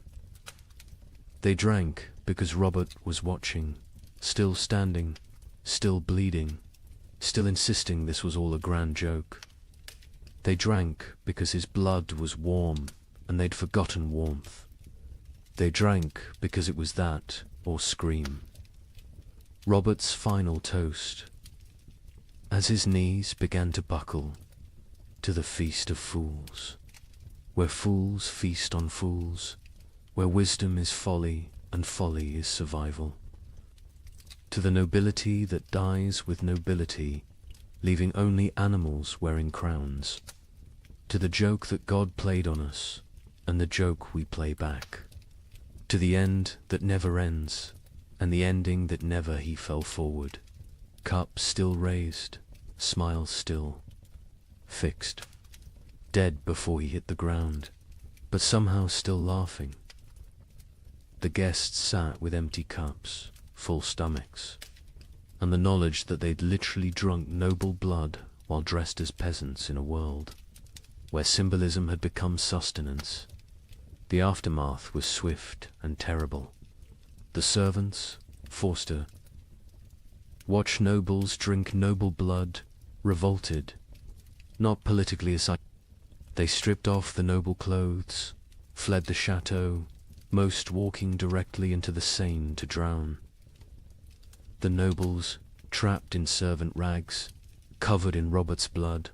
They drank because Robert was watching, still standing, still bleeding, still insisting this was all a grand joke. They drank because his blood was warm and they'd forgotten warmth. They drank because it was that or scream. Robert's final toast, as his knees began to buckle, to the feast of fools, where fools feast on fools, where wisdom is folly and folly is survival. To the nobility that dies with nobility, leaving only animals wearing crowns. To the joke that God played on us, and the joke we play back. To the end that never ends, and the ending that never he fell forward. Cup still raised, smile still, fixed. Dead before he hit the ground, but somehow still laughing. The guests sat with empty cups, full stomachs, and the knowledge that they'd literally drunk noble blood while dressed as peasants in a world where symbolism had become sustenance. The aftermath was swift and terrible. The servants, forced to watch nobles drink noble blood, revolted, not politically aside. They stripped off the noble clothes, fled the chateau, most walking directly into the Seine to drown. The nobles, trapped in servant rags, covered in Robert's blood,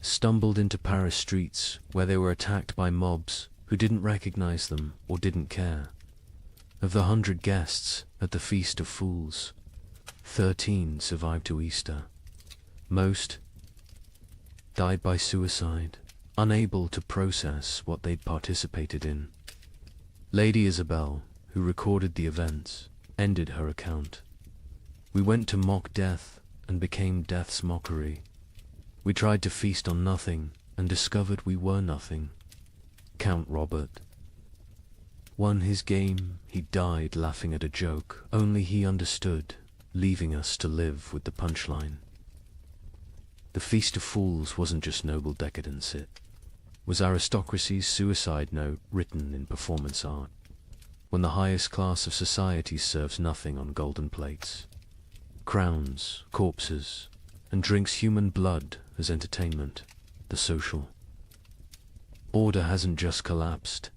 stumbled into Paris streets where they were attacked by mobs who didn't recognize them or didn't care. Of the 100 guests at the Feast of Fools, 13 survived to Easter. Most died by suicide, unable to process what they'd participated in. Lady Isabel, who recorded the events, ended her account. "We went to mock death and became death's mockery. We tried to feast on nothing and discovered we were nothing." Count Robert won his game. He died laughing at a joke only he understood, leaving us to live with the punchline. The Feast of Fools wasn't just noble decadence, it was aristocracy's suicide note written in performance art, when the highest class of society serves nothing on golden plates, crowns, corpses, and drinks human blood as entertainment, the social order hasn't just collapsed,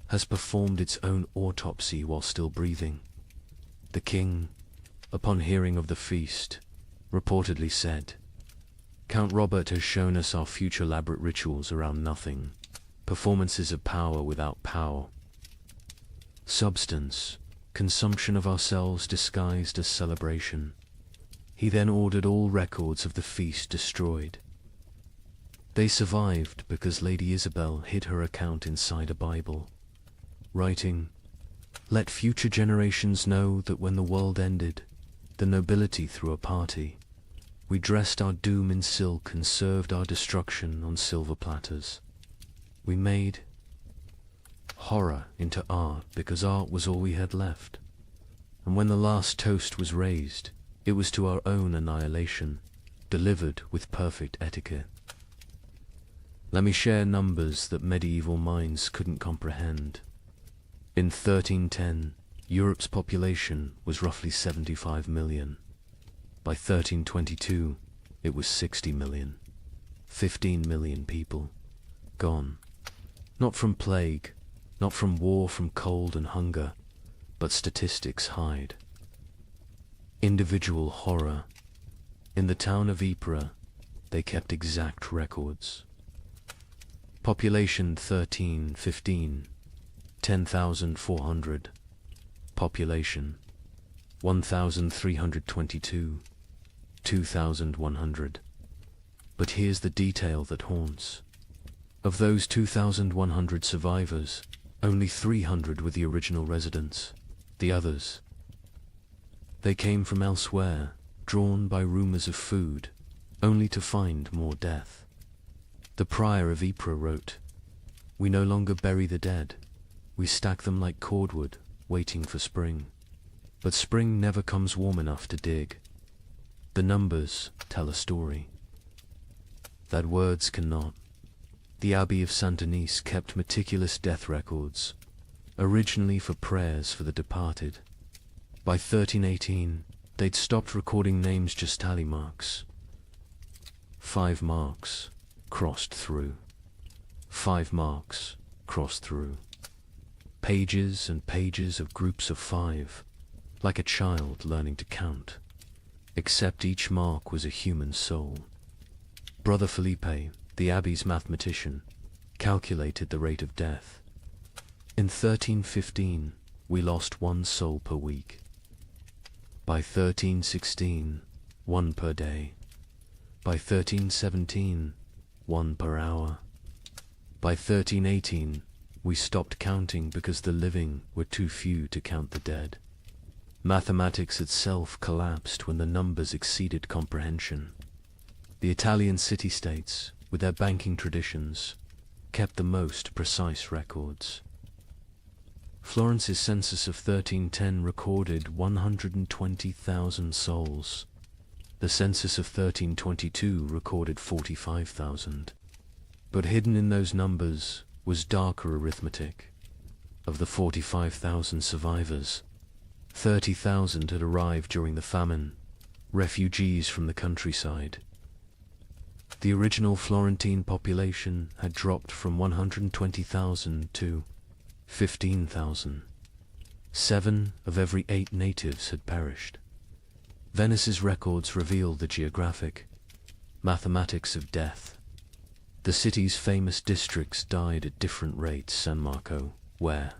has performed its own autopsy while still breathing. The king, upon hearing of the feast, reportedly said, "Count Robert has shown us our future elaborate rituals around nothing, performances of power without power, substance, consumption of ourselves disguised as celebration." He then ordered all records of the feast destroyed. They survived because Lady Isabel hid her account inside a Bible, writing, "Let future generations know that when the world ended, the nobility threw a party. We dressed our doom in silk and served our destruction on silver platters. We made horror into art because art was all we had left. And when the last toast was raised, it was to our own annihilation, delivered with perfect etiquette. Let me share numbers that medieval minds couldn't comprehend. In 1310, Europe's population was roughly 75 million. By 1322, it was 60 million. 15 million people gone. Not from plague, not from war, from cold and hunger, but statistics hide. Individual horror. In the town of Ypres, they kept exact records. Population 1315, 10,400. Population 1,322, 2,100. But here's the detail that haunts. Of those 2,100 survivors, only 300 were the original residents. The others, they came from elsewhere, drawn by rumors of food, only to find more death. The prior of Ypres wrote, "We no longer bury the dead. We stack them like cordwood, waiting for spring. But spring never comes warm enough to dig. The numbers tell a story that words cannot." The Abbey of Saint-Denis kept meticulous death records, originally for prayers for the departed. By 1318, they'd stopped recording names, just tally marks. 5 marks crossed through. 5 marks crossed through. Pages and pages of groups of 5, like a child learning to count, except each mark was a human soul. Brother Felipe, the abbey's mathematician, calculated the rate of death. In 1315, we lost 1 soul per week. By 1316, 1 per day. By 1317, 1 per hour. By 1318, we stopped counting because the living were too few to count the dead. Mathematics itself collapsed when the numbers exceeded comprehension. The Italian city-states, with their banking traditions, kept the most precise records. Florence's census of 1310 recorded 120,000 souls. The census of 1322 recorded 45,000. But hidden in those numbers was darker arithmetic. Of the 45,000 survivors, 30,000 had arrived during the famine, refugees from the countryside. The original Florentine population had dropped from 120,000 to 15,000. 7 of every 8 natives had perished. Venice's records reveal the geographic mathematics of death. The city's famous districts died at different rates. San Marco, where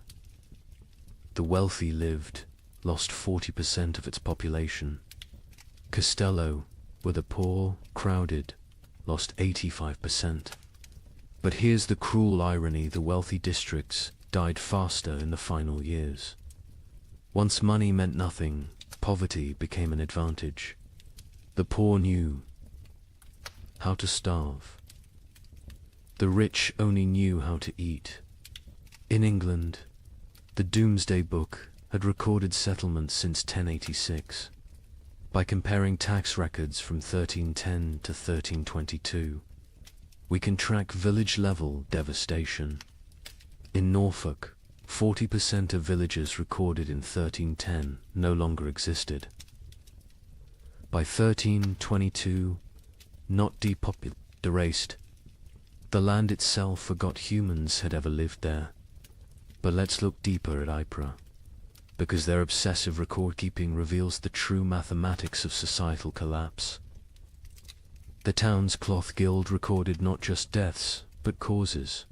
the wealthy lived, lost 40% of its population. Castello, where the poor crowded, lost 85%. But here's the cruel irony: the wealthy districts died faster in the final years. Once money meant nothing, poverty became an advantage. The poor knew how to starve. The rich only knew how to eat. In England, the Domesday Book had recorded settlements since 1086. By comparing tax records from 1310 to 1322, we can track village-level devastation. In Norfolk, 40% of villages recorded in 1310 no longer existed. By 1322, not depopulated, erased. The land itself forgot humans had ever lived there. But let's look deeper at Ypres, because their obsessive record-keeping reveals the true mathematics of societal collapse. The town's cloth guild recorded not just deaths, but causes.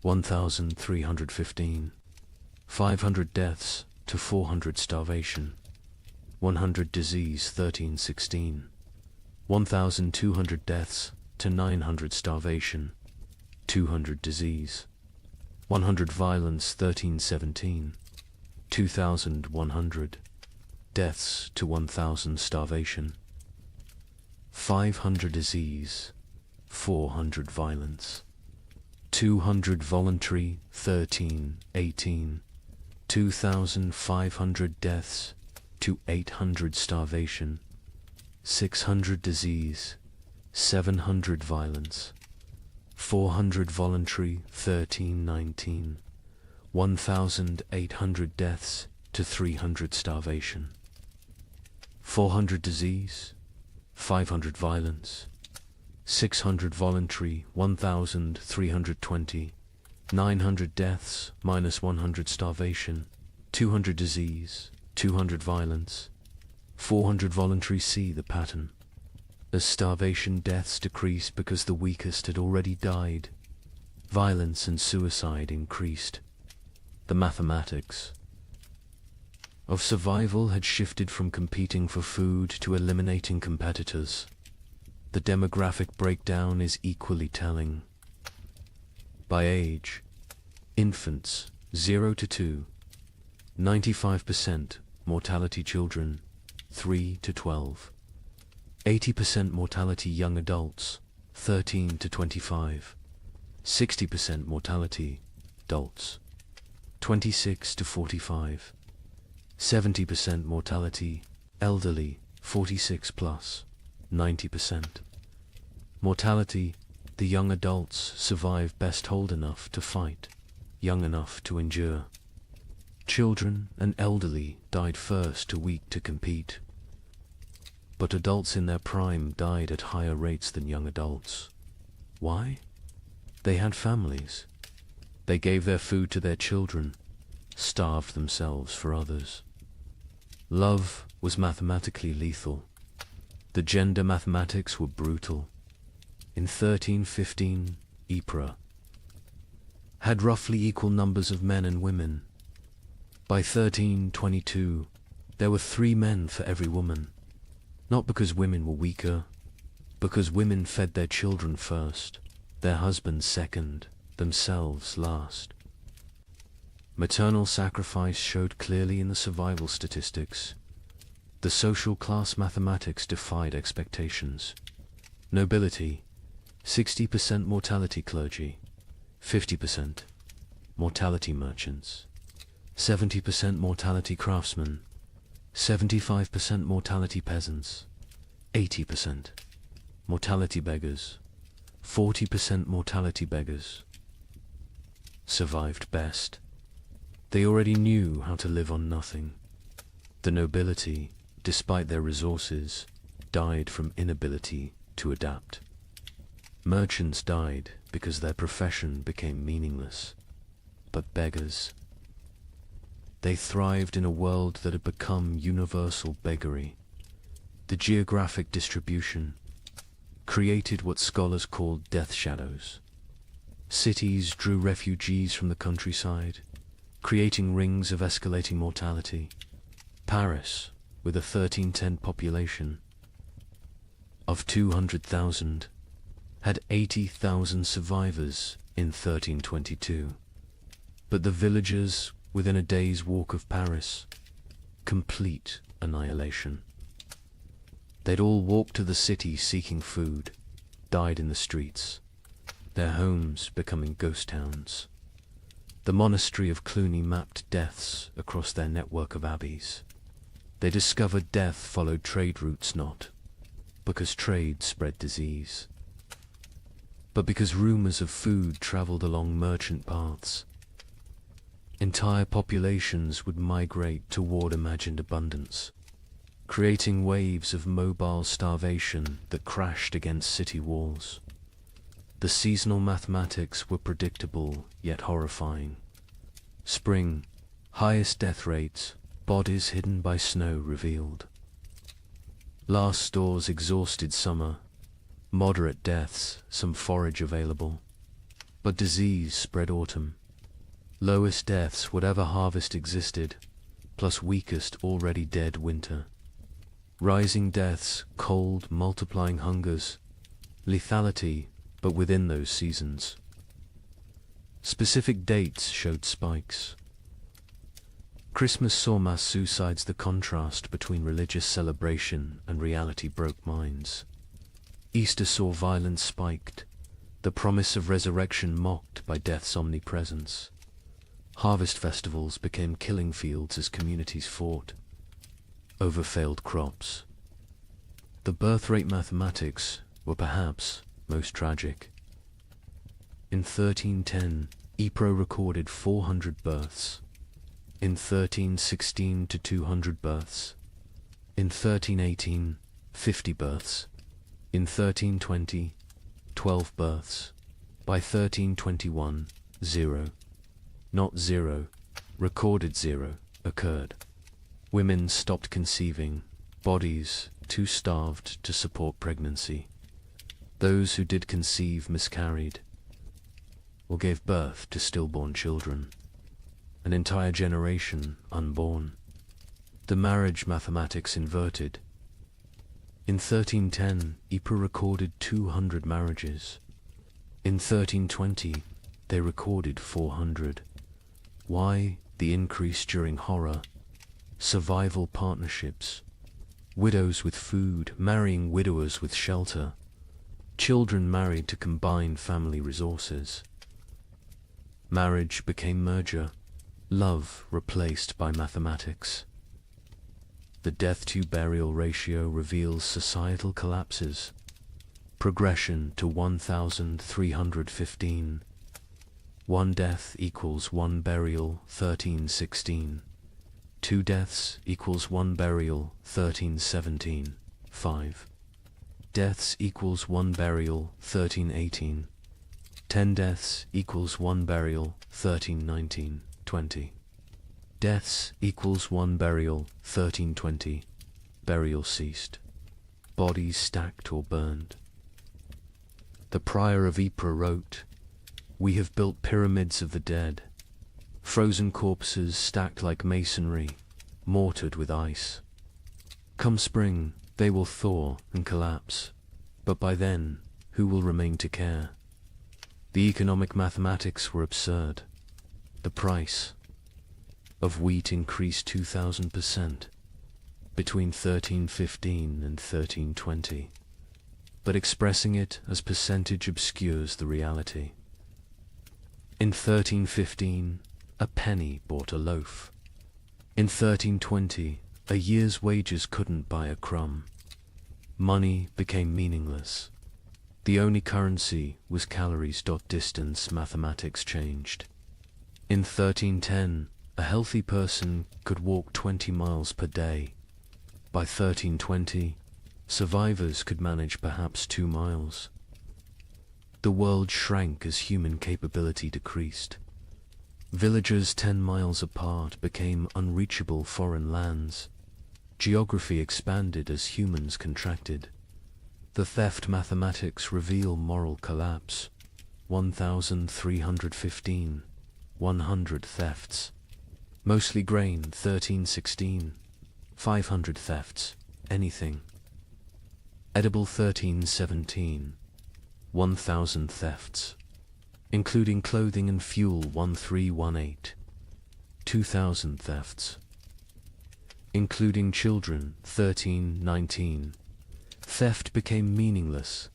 1,315. 500 deaths to 400 starvation. 100 disease 1316. 1,200 deaths to 900 starvation. 200 disease. 100 violence 1317. 2,100. deaths to 1,000 starvation, 500 disease, 400 violence, 200 voluntary, 18, 2,500 deaths to 800 starvation, 600 disease, 700 violence, 400 voluntary, 19, 1,800 deaths to 300 starvation, 400 disease, 500 violence, 600 voluntary, 1,320, 900 deaths minus 100 starvation, 200 disease, 200 violence, 400 voluntary. See the pattern. As starvation deaths decreased because the weakest had already died, violence and suicide increased. The mathematics of survival had shifted from competing for food to eliminating competitors. The demographic breakdown is equally telling. By age, infants 0 to 2, 95% mortality children 3 to 12, 80% mortality young adults 13 to 25, 60% mortality adults 26 to 45, 70% mortality elderly 46 plus, 90%. Mortality, the young adults survive best old enough to fight, young enough to endure. Children and elderly died first, too weak to compete. But adults in their prime died at higher rates than young adults. Why? They had families. They gave their food to their children, starved themselves for others. Love was mathematically lethal. The gender mathematics were brutal. In 1315, Ypres had roughly equal numbers of men and women. By 1322, there were 3 men for every woman. Not because women were weaker, because women fed their children first, their husbands second, themselves last. Maternal sacrifice showed clearly in the survival statistics. The social class mathematics defied expectations. Nobility, 60% mortality clergy, 50% mortality merchants, 70% mortality craftsmen, 75% mortality peasants, 80% mortality beggars, 40% mortality beggars. Survived best. They already knew how to live on nothing. The nobility, despite their resources, died from inability to adapt. Merchants died because their profession became meaningless. But beggars, they thrived in a world that had become universal beggary. The geographic distribution created what scholars called death shadows. Cities drew refugees from the countryside, creating rings of escalating mortality. Paris, with a 1310 population of 200,000, had 80,000 survivors in 1322. But the villagers within a day's walk of Paris, complete annihilation. They'd all walked to the city seeking food, died in the streets, their homes becoming ghost towns. The monastery of Cluny mapped deaths across their network of abbeys. They discovered death followed trade routes not because trade spread disease, but because rumors of food traveled along merchant paths. Entire populations would migrate toward imagined abundance, creating waves of mobile starvation that crashed against city walls. The seasonal mathematics were predictable yet horrifying. Spring, highest death rates, bodies hidden by snow revealed. Last stores exhausted summer, moderate deaths, some forage available. But disease spread autumn. Lowest deaths, whatever harvest existed, plus weakest already dead winter. Rising deaths, cold, multiplying hungers, lethality, but within those seasons. Specific dates showed spikes. Christmas saw mass suicides. The contrast between religious celebration and reality broke minds. Easter saw violence spiked, the promise of resurrection mocked by death's omnipresence. Harvest festivals became killing fields as communities fought over failed crops. The birth rate mathematics were perhaps most tragic. In 1310, Ypres recorded 400 births. In 1316 to 200 births. In 1318, 50 births. In 1320, 12 births. By 1321, 0. Not 0, recorded 0, occurred. Women stopped conceiving, bodies too starved to support pregnancy. Those who did conceive miscarried, or gave birth to stillborn children. An entire generation unborn. The marriage mathematics inverted. In 1310, Ypres recorded 200 marriages. In 1320, they recorded 400. Why the increase during horror? Survival partnerships. Widows with food, marrying widowers with shelter. Children married to combine family resources. Marriage became merger. Love replaced by mathematics. The death-to-burial ratio reveals societal collapses. Progression to 1,315. 1 death equals 1 burial, 1316. 2 deaths equals 1 burial, 1317. 5 deaths equals 1 burial, 1318. 10 deaths equals 1 burial, 1319. 20 deaths equals 1 burial, 1320. Burial ceased. Bodies stacked or burned. The prior of Ypres wrote, "We have built pyramids of the dead, frozen corpses stacked like masonry, mortared with ice. Come spring, they will thaw and collapse, but by then, who will remain to care?" The economic mathematics were absurd. The price of wheat increased 2,000% between 1315 and 1320, but expressing it as percentage obscures the reality. In 1315, a penny bought a loaf. In 1320, a year's wages couldn't buy a crumb. Money became meaningless. The only currency was calories. Distance mathematics changed. In 1310, a healthy person could walk 20 miles per day. By 1320, survivors could manage perhaps 2 miles. The world shrank as human capability decreased. Villages 10 miles apart became unreachable foreign lands. Geography expanded as humans contracted. The theft mathematics reveal moral collapse. 1,315. 100 thefts. Mostly grain, 1316. 500 thefts. Anything. Edible, 1317. 1,000 thefts. Including clothing and fuel, 1318. 2,000 thefts. Including children, 1319. Theft became meaningless.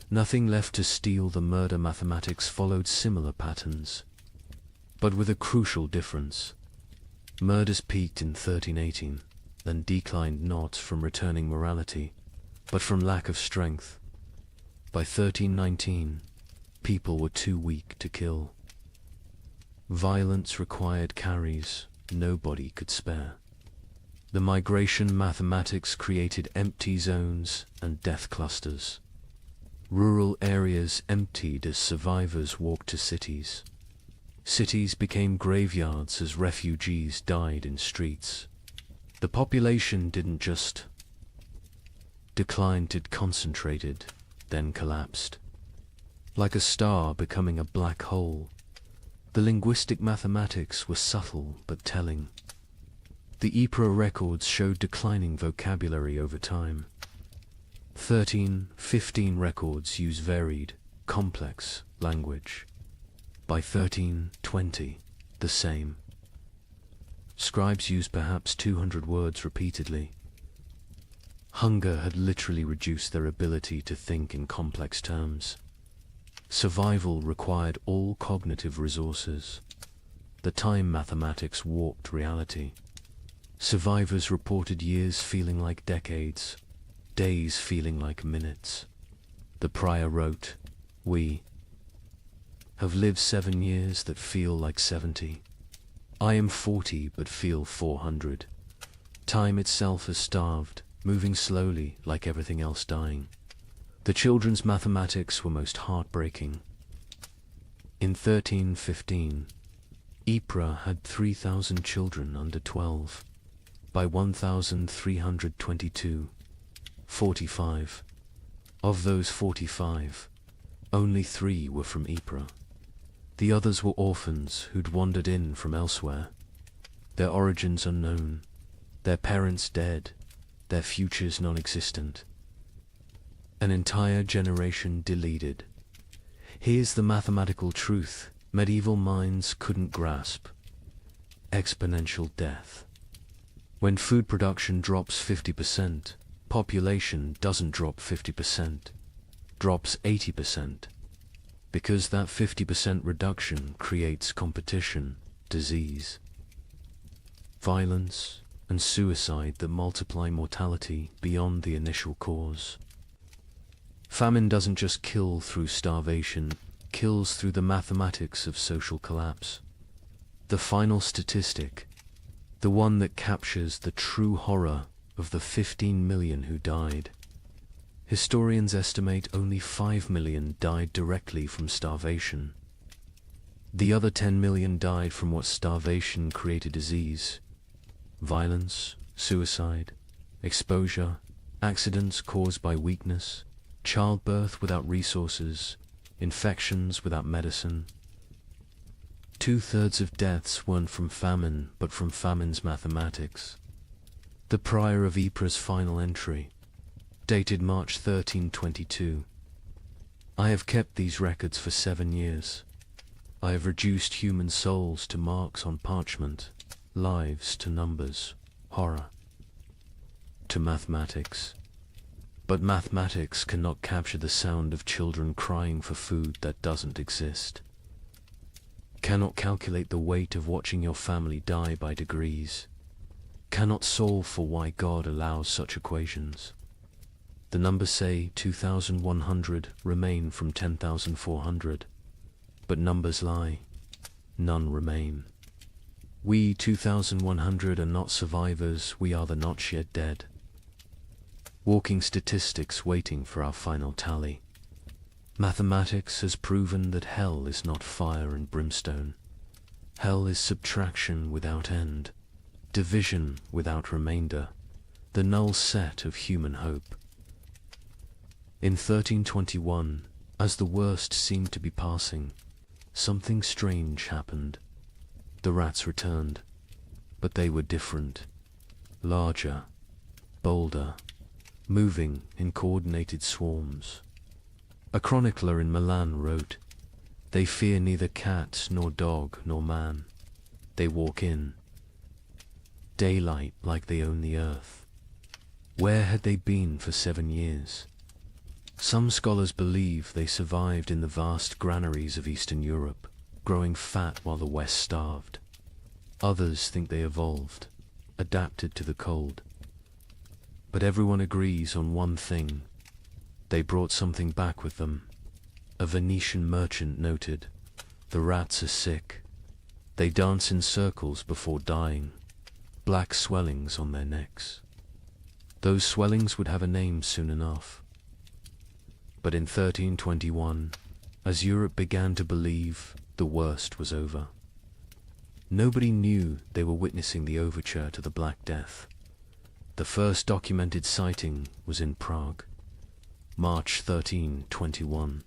Nothing left to steal. The murder mathematics followed similar patterns, but with a crucial difference. Murders peaked in 1318, then declined not from returning morality, but from lack of strength. By 1319, people were too weak to kill. Violence required carries nobody could spare. The migration mathematics created empty zones and death clusters. Rural areas emptied as survivors walked to cities. Cities became graveyards as refugees died in streets. The population didn't just decline, it concentrated, then collapsed. Like a star becoming a black hole, the linguistic mathematics were subtle but telling. The Ypres records showed declining vocabulary over time. 1315 records use varied, complex language. By 1320, the same. Scribes used perhaps 200 words repeatedly. Hunger had literally reduced their ability to think in complex terms. Survival required all cognitive resources. The time mathematics warped reality. Survivors reported years feeling like decades, days feeling like minutes. The prior wrote, "We have lived 7 years that feel like 70. I am 40 but feel 400. Time itself has starved, moving slowly like everything else dying." The children's mathematics were most heartbreaking. In 1315, Ypres had 3,000 children under 12. By 1322, 45. Of those 45, only 3 were from Ypres. The others were orphans who'd wandered in from elsewhere, their origins unknown, their parents dead, their futures non-existent. An entire generation deleted. Here's the mathematical truth medieval minds couldn't grasp. Exponential death. When food production drops 50%, population doesn't drop 50%, drops 80%. Because that 50% reduction creates competition, disease, violence, and suicide that multiply mortality beyond the initial cause. Famine doesn't just kill through starvation, kills through the mathematics of social collapse. The final statistic, the one that captures the true horror of the 15 million who died. Historians estimate only 5 million died directly from starvation. The other 10 million died from what starvation created: disease, violence, suicide, exposure, accidents caused by weakness, childbirth without resources, infections without medicine. 2/3 of deaths weren't from famine, but from famine's mathematics. The prior of Ypres' final entry, dated March 1322. I have kept these records for 7 years. I have reduced human souls to marks on parchment, lives to numbers, horror to mathematics. But mathematics cannot capture the sound of children crying for food that doesn't exist. Cannot calculate the weight of watching your family die by degrees. Cannot solve for why God allows such equations. The numbers say 2,100 remain from 10,400. But numbers lie. None remain. We 2,100 are not survivors, we are the not yet dead. Walking statistics waiting for our final tally. Mathematics has proven that hell is not fire and brimstone. Hell is subtraction without end, division without remainder, the null set of human hope. In 1321, as the worst seemed to be passing, something strange happened. The rats returned, but they were different, larger, bolder, moving in coordinated swarms. A chronicler in Milan wrote, "They fear neither cat nor dog nor man. They walk in daylight like they own the earth." Where had they been for 7 years? Some scholars believe they survived in the vast granaries of Eastern Europe, growing fat while the West starved. Others think they evolved, adapted to the cold. But everyone agrees on one thing: they brought something back with them. A Venetian merchant noted, "The rats are sick. They dance in circles before dying, black swellings on their necks." Those swellings would have a name soon enough. But in 1321, as Europe began to believe, the worst was over. Nobody knew they were witnessing the overture to the Black Death. The first documented sighting was in Prague, March 1321.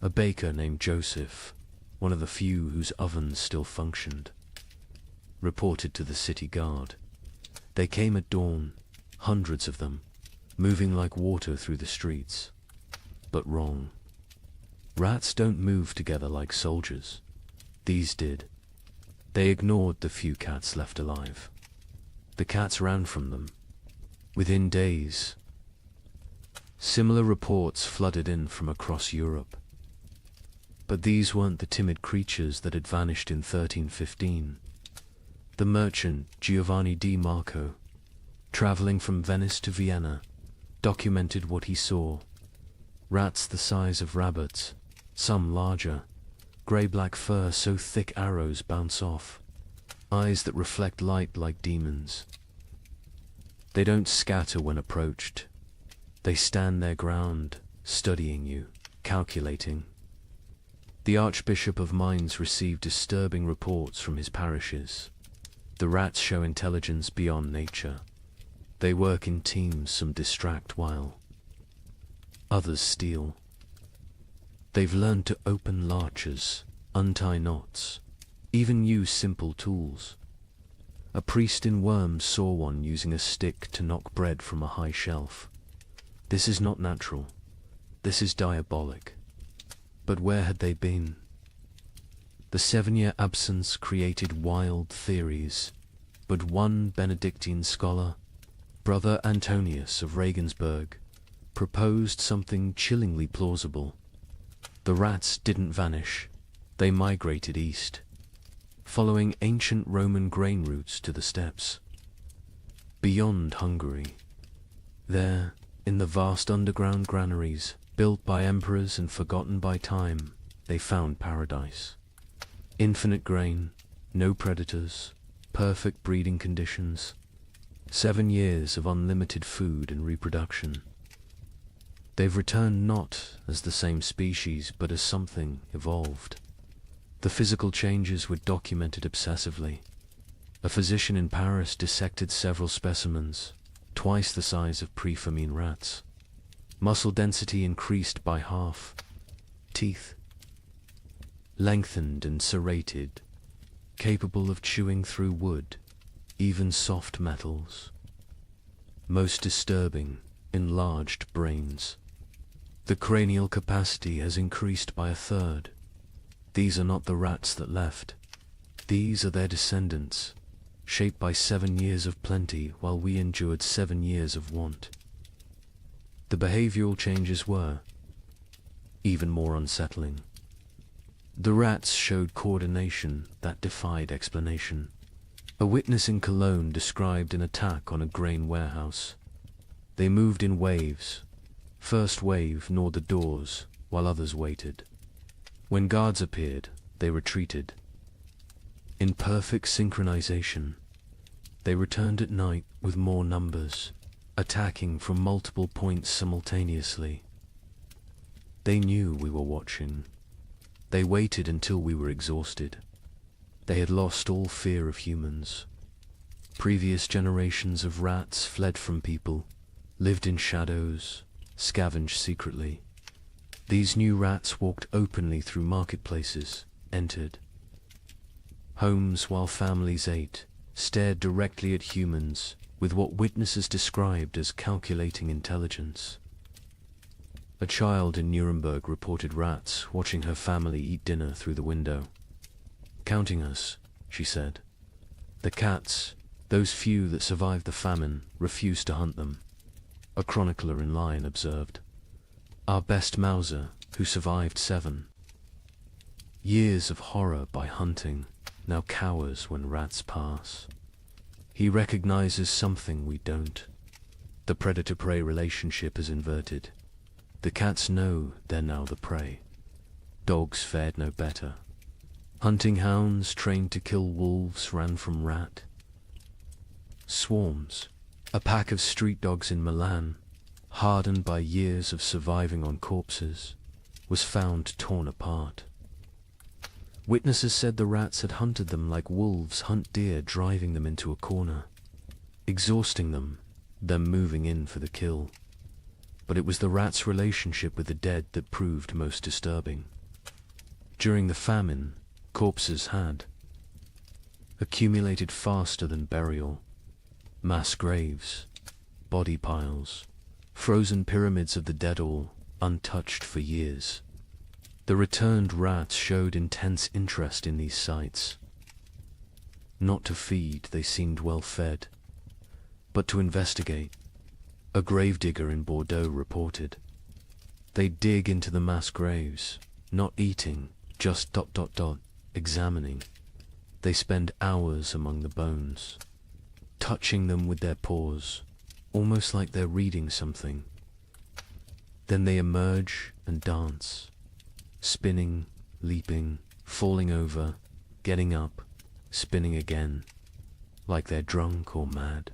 A baker named Joseph, one of the few whose ovens still functioned, reported to the city guard. They came at dawn, hundreds of them, moving like water through the streets. But wrong. Rats don't move together like soldiers. These did. They ignored the few cats left alive. The cats ran from them. Within days, similar reports flooded in from across Europe. But these weren't the timid creatures that had vanished in 1315. The merchant Giovanni di Marco, traveling from Venice to Vienna, documented what he saw. Rats the size of rabbits, some larger, grey-black fur so thick arrows bounce off, eyes that reflect light like demons. They don't scatter when approached. They stand their ground, studying you, calculating. The Archbishop of Mainz received disturbing reports from his parishes. The rats show intelligence beyond nature. They work in teams, some distract while others steal. They've learned to open larches, untie knots, even use simple tools. A priest in Worms saw one using a stick to knock bread from a high shelf. This is not natural. This is diabolic. But where had they been? The 7-year absence created wild theories, but one Benedictine scholar, Brother Antonius of Regensburg, proposed something chillingly plausible. The rats didn't vanish. They migrated east, following ancient Roman grain routes to the steppes. Beyond Hungary, there, in the vast underground granaries, built by emperors and forgotten by time, they found paradise. Infinite grain, no predators, perfect breeding conditions, 7 years of unlimited food and reproduction. They've returned not as the same species, but as something evolved. The physical changes were documented obsessively. A physician in Paris dissected several specimens, twice the size of pre-famine rats. Muscle density increased by half. Teeth lengthened and serrated, capable of chewing through wood, even soft metals. Most disturbing, enlarged brains. The cranial capacity has increased by 1/3. These are not the rats that left. These are their descendants, shaped by 7 years of plenty while we endured 7 years of want. The behavioral changes were even more unsettling. The rats showed coordination that defied explanation. A witness in Cologne described an attack on a grain warehouse. They moved in waves. First wave gnawed the doors, while others waited. When guards appeared, they retreated. In perfect synchronization, they returned at night with more numbers, attacking from multiple points simultaneously. They knew we were watching. They waited until we were exhausted. They had lost all fear of humans. Previous generations of rats fled from people, lived in shadows, scavenged secretly. These new rats walked openly through marketplaces, entered homes while families ate, stared directly at humans with what witnesses described as calculating intelligence. A child in Nuremberg reported rats watching her family eat dinner through the window. "Counting us," she said. "The cats, those few that survived the famine, refused to hunt them." A chronicler in Lyon observed, "Our best Mauser, who survived 7 years of horror by hunting, now cowers when rats pass. He recognizes something we don't. The predator-prey relationship is inverted. The cats know they're now the prey. Dogs fared no better. Hunting hounds trained to kill wolves ran from rat. Swarms. A pack of street dogs in Milan, hardened by years of surviving on corpses, was found torn apart. Witnesses said the rats had hunted them like wolves hunt deer, driving them into a corner, exhausting them, then moving in for the kill. But it was the rats' relationship with the dead that proved most disturbing. During the famine, corpses had accumulated faster than burial. Mass graves, body piles, frozen pyramids of the dead, all untouched for years. The returned rats showed intense interest in these sites. Not to feed, they seemed well fed, but to investigate. A gravedigger in Bordeaux reported. They dig into the mass graves, not eating, just ... examining. They spend hours among the bones, touching them with their paws, almost like they're reading something. Then they emerge and dance, spinning, leaping, falling over, getting up, spinning again, like they're drunk or mad.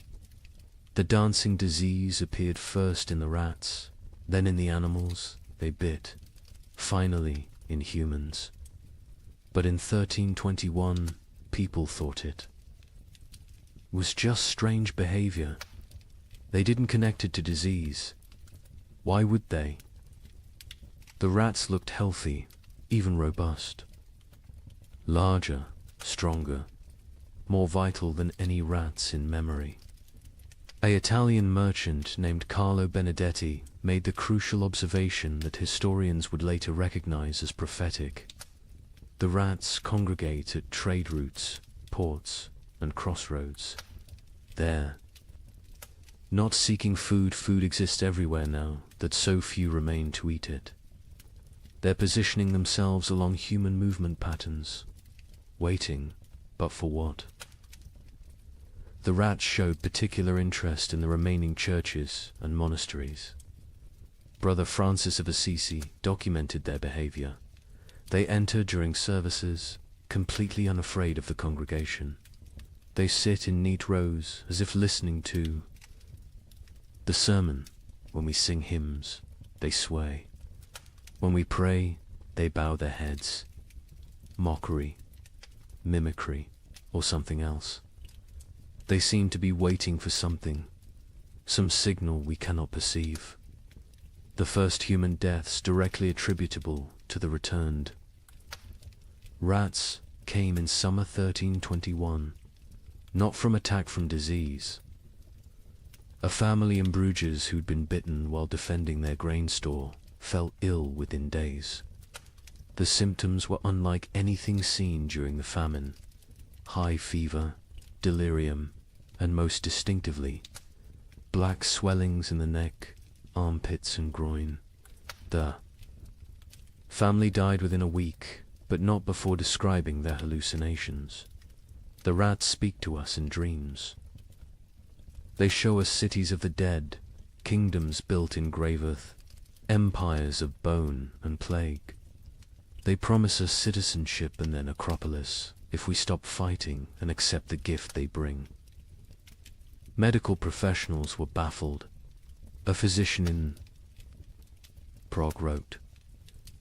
The dancing disease appeared first in the rats, then in the animals they bit, finally in humans. But in 1321, people thought it was just strange behavior. They didn't connect it to disease. Why would they? The rats looked healthy, even robust. Larger, stronger, more vital than any rats in memory. An Italian merchant named Carlo Benedetti made the crucial observation that historians would later recognize as prophetic. The rats congregate at trade routes, ports, and crossroads. There, not seeking food exists everywhere now that so few remain to eat it. They're positioning themselves along human movement patterns, waiting, but for what? The rats showed particular interest in the remaining churches and monasteries. Brother Francis of Assisi documented their behavior. They enter during services, completely unafraid of the congregation. They sit in neat rows as if listening to the sermon. When we sing hymns, they sway. When we pray, they bow their heads. Mockery, mimicry, or something else. They seem to be waiting for something, some signal we cannot perceive. The first human deaths directly attributable to the returned. Rats came in summer 1321, not from attack from disease. A family in Bruges who'd been bitten while defending their grain store fell ill within days. The symptoms were unlike anything seen during the famine. High fever, delirium, and most distinctively, black swellings in the neck, armpits and groin. The family died within a week, but not before describing their hallucinations. The rats speak to us in dreams. They show us cities of the dead, kingdoms built in grave earth, empires of bone and plague. They promise us citizenship and then Acropolis if we stop fighting and accept the gift they bring. Medical professionals were baffled. A physician in Prague wrote,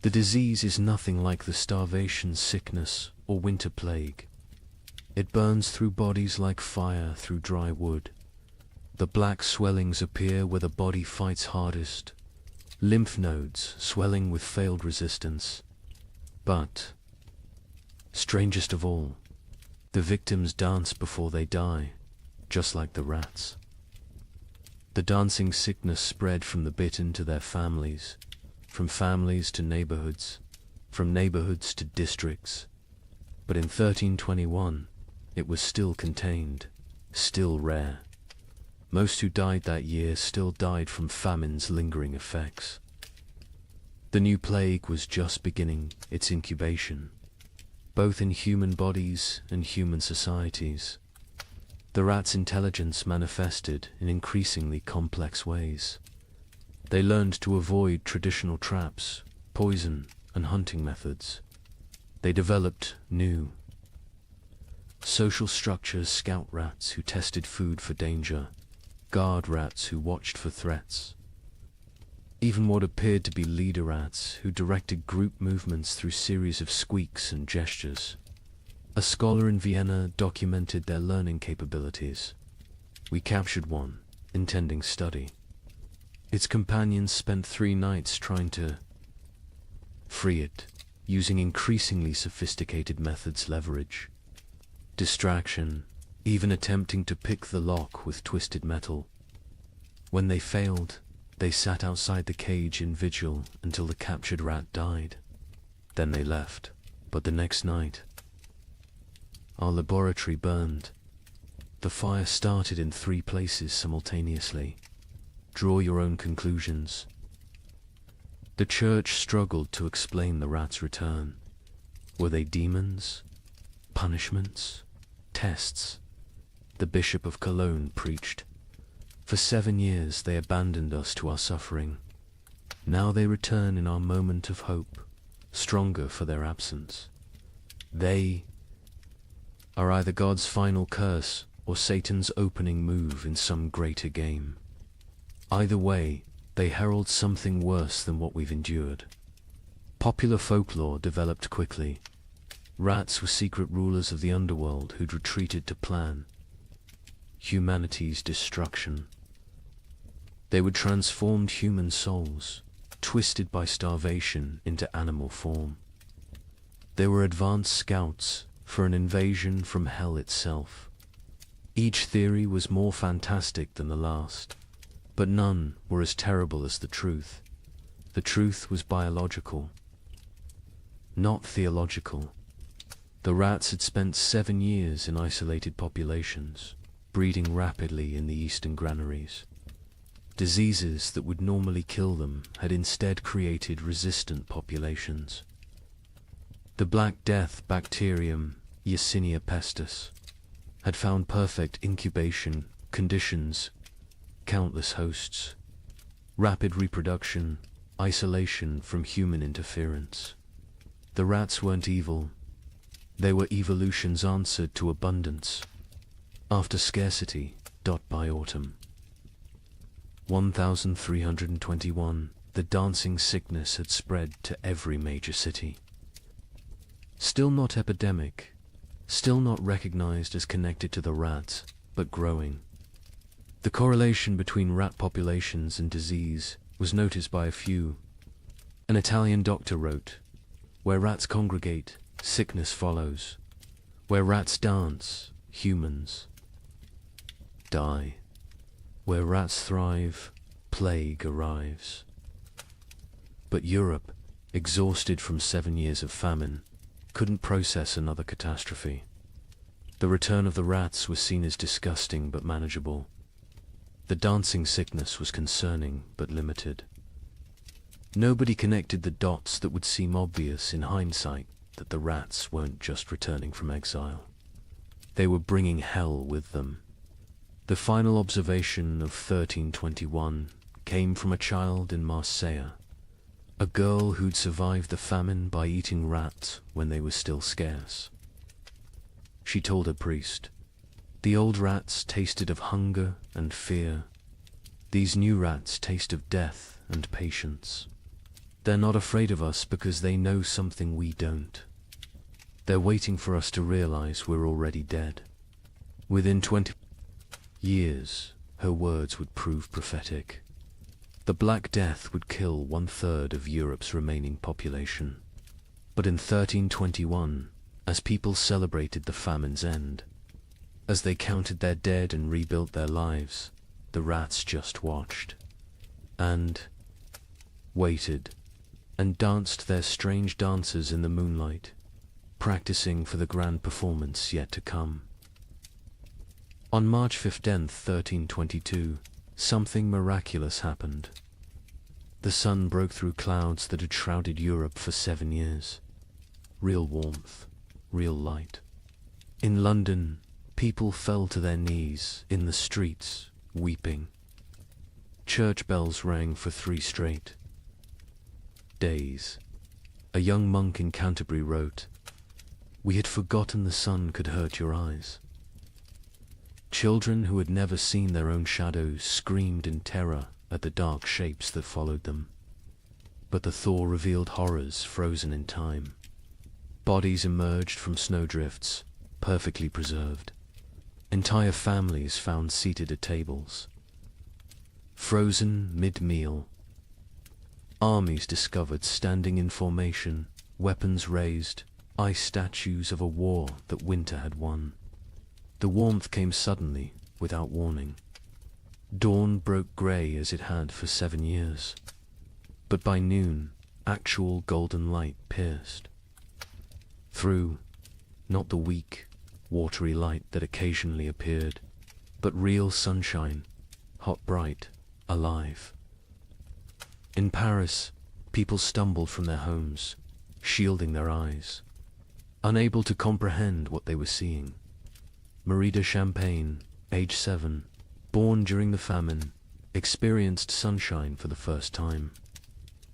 "The disease is nothing like the starvation, sickness, or winter plague. It burns through bodies like fire through dry wood. The black swellings appear where the body fights hardest, lymph nodes swelling with failed resistance. But, strangest of all, the victims dance before they die, just like the rats." The dancing sickness spread from the bitten to their families, from families to neighborhoods, from neighborhoods to districts. But in 1321, it was still contained, still rare. Most who died that year still died from famine's lingering effects. The new plague was just beginning its incubation, both in human bodies and human societies. The rats' intelligence manifested in increasingly complex ways. They learned to avoid traditional traps, poison, and hunting methods. They developed new social structures: scout rats who tested food for danger, guard rats who watched for threats, even what appeared to be leader rats who directed group movements through series of squeaks and gestures. A scholar in Vienna documented their learning capabilities. We captured one, intending study. Its companions spent 3 nights trying to free it, using increasingly sophisticated methods: leverage, distraction, even attempting to pick the lock with twisted metal. When they failed, they sat outside the cage in vigil until the captured rat died. Then they left. But the next night, our laboratory burned. The fire started in 3 places simultaneously. Draw your own conclusions. The church struggled to explain the rats' return. Were they demons? Punishments? Tests? The Bishop of Cologne preached. For 7 years they abandoned us to our suffering. Now they return in our moment of hope, stronger for their absence. They are either God's final curse or Satan's opening move in some greater game. Either way, they herald something worse than what we've endured. Popular folklore developed quickly. Rats were secret rulers of the underworld who'd retreated to plan humanity's destruction. They would transform human souls, twisted by starvation, into animal form. They were advanced scouts for an invasion from hell itself. Each theory was more fantastic than the last, but none were as terrible as the truth. The truth was biological, not theological. The rats had spent 7 years in isolated populations, breeding rapidly in the eastern granaries. Diseases that would normally kill them had instead created resistant populations. The Black Death bacterium, Yersinia pestis, had found perfect incubation conditions, countless hosts, rapid reproduction, isolation from human interference. The rats weren't evil. They were evolution's answer to abundance. After scarcity, by autumn. 1321, the dancing sickness had spread to every major city. Still not epidemic, still not recognized as connected to the rats, but growing. The correlation between rat populations and disease was noticed by a few. An Italian doctor wrote, "Where rats congregate, sickness follows. Where rats dance, humans die. Where rats thrive, plague arrives." But Europe, exhausted from 7 years of famine, couldn't process another catastrophe. The return of the rats was seen as disgusting but manageable. The dancing sickness was concerning but limited. Nobody connected the dots that would seem obvious in hindsight, that the rats weren't just returning from exile. They were bringing hell with them. The final observation of 1321 came from a child in Marseille, a girl who'd survived the famine by eating rats when they were still scarce. She told her priest, "The old rats tasted of hunger and fear. These new rats taste of death and patience. They're not afraid of us because they know something we don't. They're waiting for us to realize we're already dead." Within 20 years, her words would prove prophetic. The Black Death would kill 1/3 of Europe's remaining population. But in 1321, as people celebrated the famine's end, as they counted their dead and rebuilt their lives, the rats just watched, and waited, and danced their strange dances in the moonlight, practicing for the grand performance yet to come. On March 15th, 1322, something miraculous happened. The sun broke through clouds that had shrouded Europe for 7 years. Real warmth, real light. In London, people fell to their knees in the streets, weeping. Church bells rang for 3 straight days. A young monk in Canterbury wrote, "We had forgotten the sun could hurt your eyes." Children who had never seen their own shadows screamed in terror at the dark shapes that followed them. But the thaw revealed horrors frozen in time. Bodies emerged from snowdrifts, perfectly preserved. Entire families found seated at tables. Frozen mid-meal. Armies discovered standing in formation, weapons raised, ice statues of a war that winter had won. The warmth came suddenly, without warning. Dawn broke grey as it had for 7 years. But by noon, actual golden light pierced through, not the weak, watery light that occasionally appeared, but real sunshine, hot, bright, alive. In Paris, people stumbled from their homes, shielding their eyes, unable to comprehend what they were seeing. Marie de Champagne, age 7, born during the famine, experienced sunshine for the first time.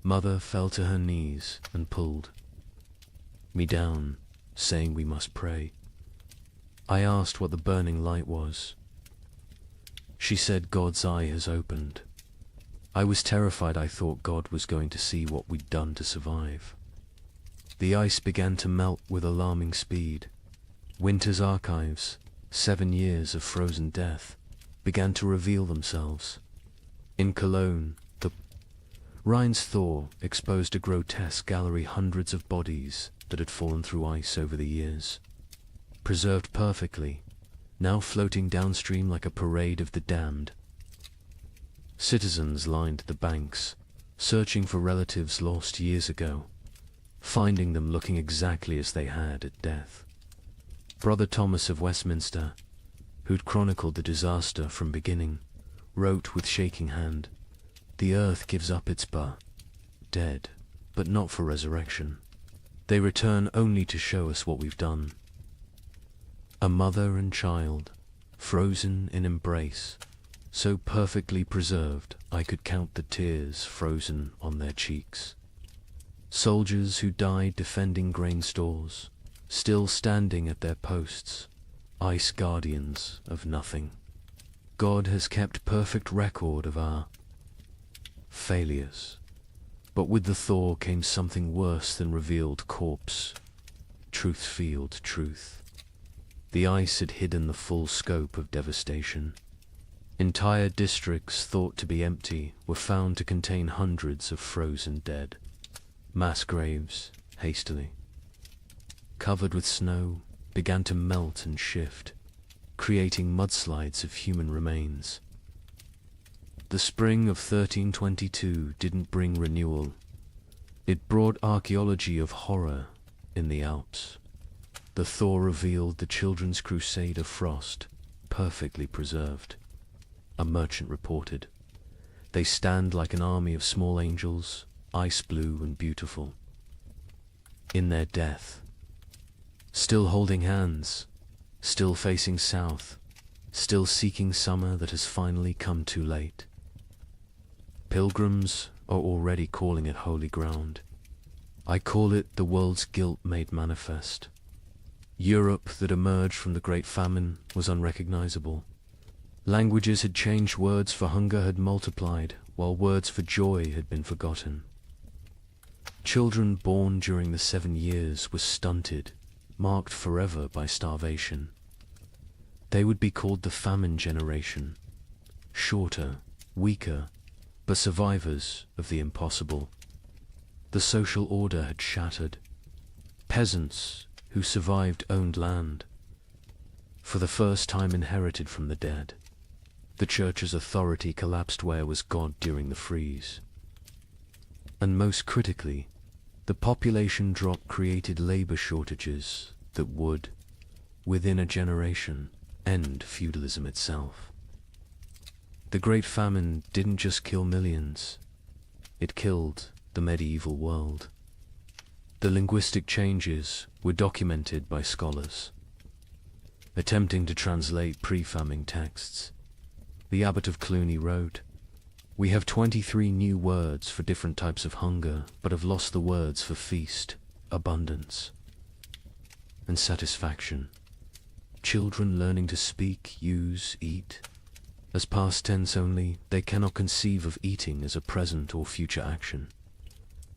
Mother fell to her knees and pulled me down, saying we must pray. I asked what the burning light was. She said God's eye has opened. I was terrified. I thought God was going to see what we'd done to survive. The ice began to melt with alarming speed. Winter's archives, 7 years of frozen death, began to reveal themselves. In Cologne, the Rhine's thaw exposed a grotesque gallery, hundreds of bodies that had fallen through ice over the years, preserved perfectly, now floating downstream like a parade of the damned. Citizens lined the banks, searching for relatives lost years ago, finding them looking exactly as they had at death. Brother Thomas of Westminster, who'd chronicled the disaster from beginning, wrote with shaking hand, "The earth gives up its dead, but not for resurrection. They return only to show us what we've done." A mother and child, frozen in embrace, so perfectly preserved I could count the tears frozen on their cheeks. Soldiers who died defending grain stores, still standing at their posts, ice guardians of nothing. God has kept perfect record of our failures, but with the thaw came something worse than revealed corpse, truth-field truth. The ice had hidden the full scope of devastation. Entire districts thought to be empty were found to contain hundreds of frozen dead. Mass graves, hastily covered with snow, began to melt and shift, creating mudslides of human remains. The spring of 1322 didn't bring renewal. It brought archaeology of horror in the Alps. The thaw revealed the children's crusade of frost, perfectly preserved. A merchant reported, "They stand like an army of small angels, ice blue and beautiful. In their death, still holding hands, still facing south, still seeking summer that has finally come too late. Pilgrims are already calling it holy ground. I call it the world's guilt made manifest. Europe that emerged from the Great Famine was unrecognizable. Languages had changed, words for hunger had multiplied, while words for joy had been forgotten. Children born during the 7 years were stunted, marked forever by starvation. They would be called the famine generation, shorter, weaker, but survivors of the impossible. The social order had shattered. Peasants who survived owned land, for the first time inherited from the dead. The church's authority collapsed where was God during the freeze. And most critically, the population drop created labor shortages that would, within a generation, end feudalism itself. The Great Famine didn't just kill millions, it killed the medieval world. The linguistic changes were documented by scholars, attempting to translate pre-famine texts. The abbot of Cluny wrote, "We have 23 new words for different types of hunger, but have lost the words for feast, abundance, and satisfaction. Children learning to speak, use, eat, as past tense only, they cannot conceive of eating as a present or future action.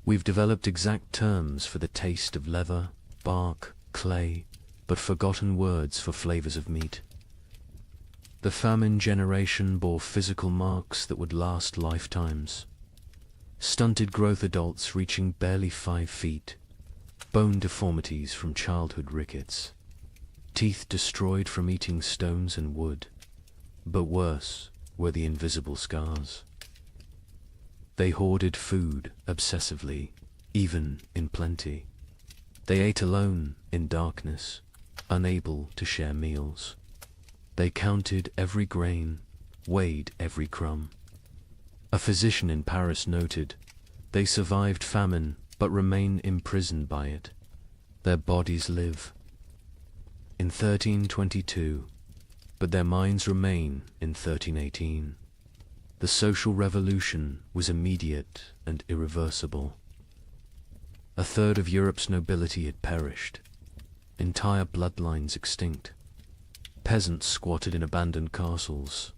We've developed exact terms for the taste of leather, bark, clay, but forgotten words for flavors of meat." The famine generation bore physical marks that would last lifetimes. Stunted growth, adults reaching barely 5 feet, bone deformities from childhood rickets, teeth destroyed from eating stones and wood, but worse were the invisible scars. They hoarded food obsessively, even in plenty. They ate alone in darkness, unable to share meals. They counted every grain, weighed every crumb. A physician in Paris noted, "They survived famine, but remain imprisoned by it. Their bodies live in 1322, but their minds remain in 1318. The social revolution was immediate and irreversible. A third of Europe's nobility had perished, entire bloodlines extinct. Peasants squatted in abandoned castles,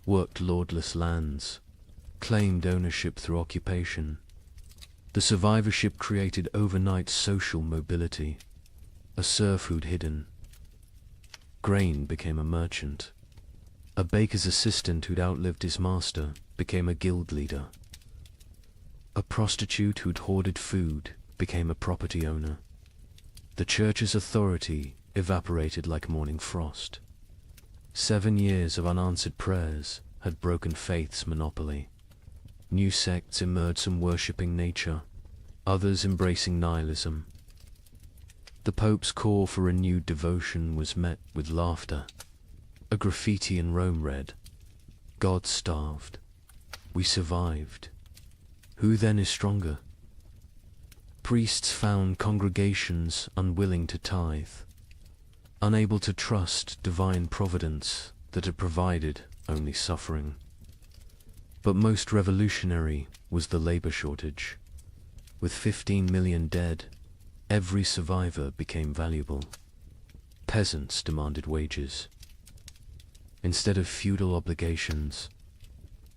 worked lordless lands, claimed ownership through occupation. The survivorship created overnight social mobility, a serf who'd hidden. Grain became a merchant. A baker's assistant who'd outlived his master became a guild leader. A prostitute who'd hoarded food became a property owner. The church's authority evaporated like morning frost. 7 years of unanswered prayers had broken faith's monopoly. New sects emerged, some worshipping nature, others embracing nihilism. The Pope's call for renewed devotion was met with laughter. A graffiti in Rome read, "God starved. We survived. Who then is stronger?" Priests found congregations unwilling to tithe, unable to trust divine providence that had provided only suffering. But most revolutionary was the labor shortage. With 15 million dead, every survivor became valuable. Peasants demanded wages. Instead of feudal obligations,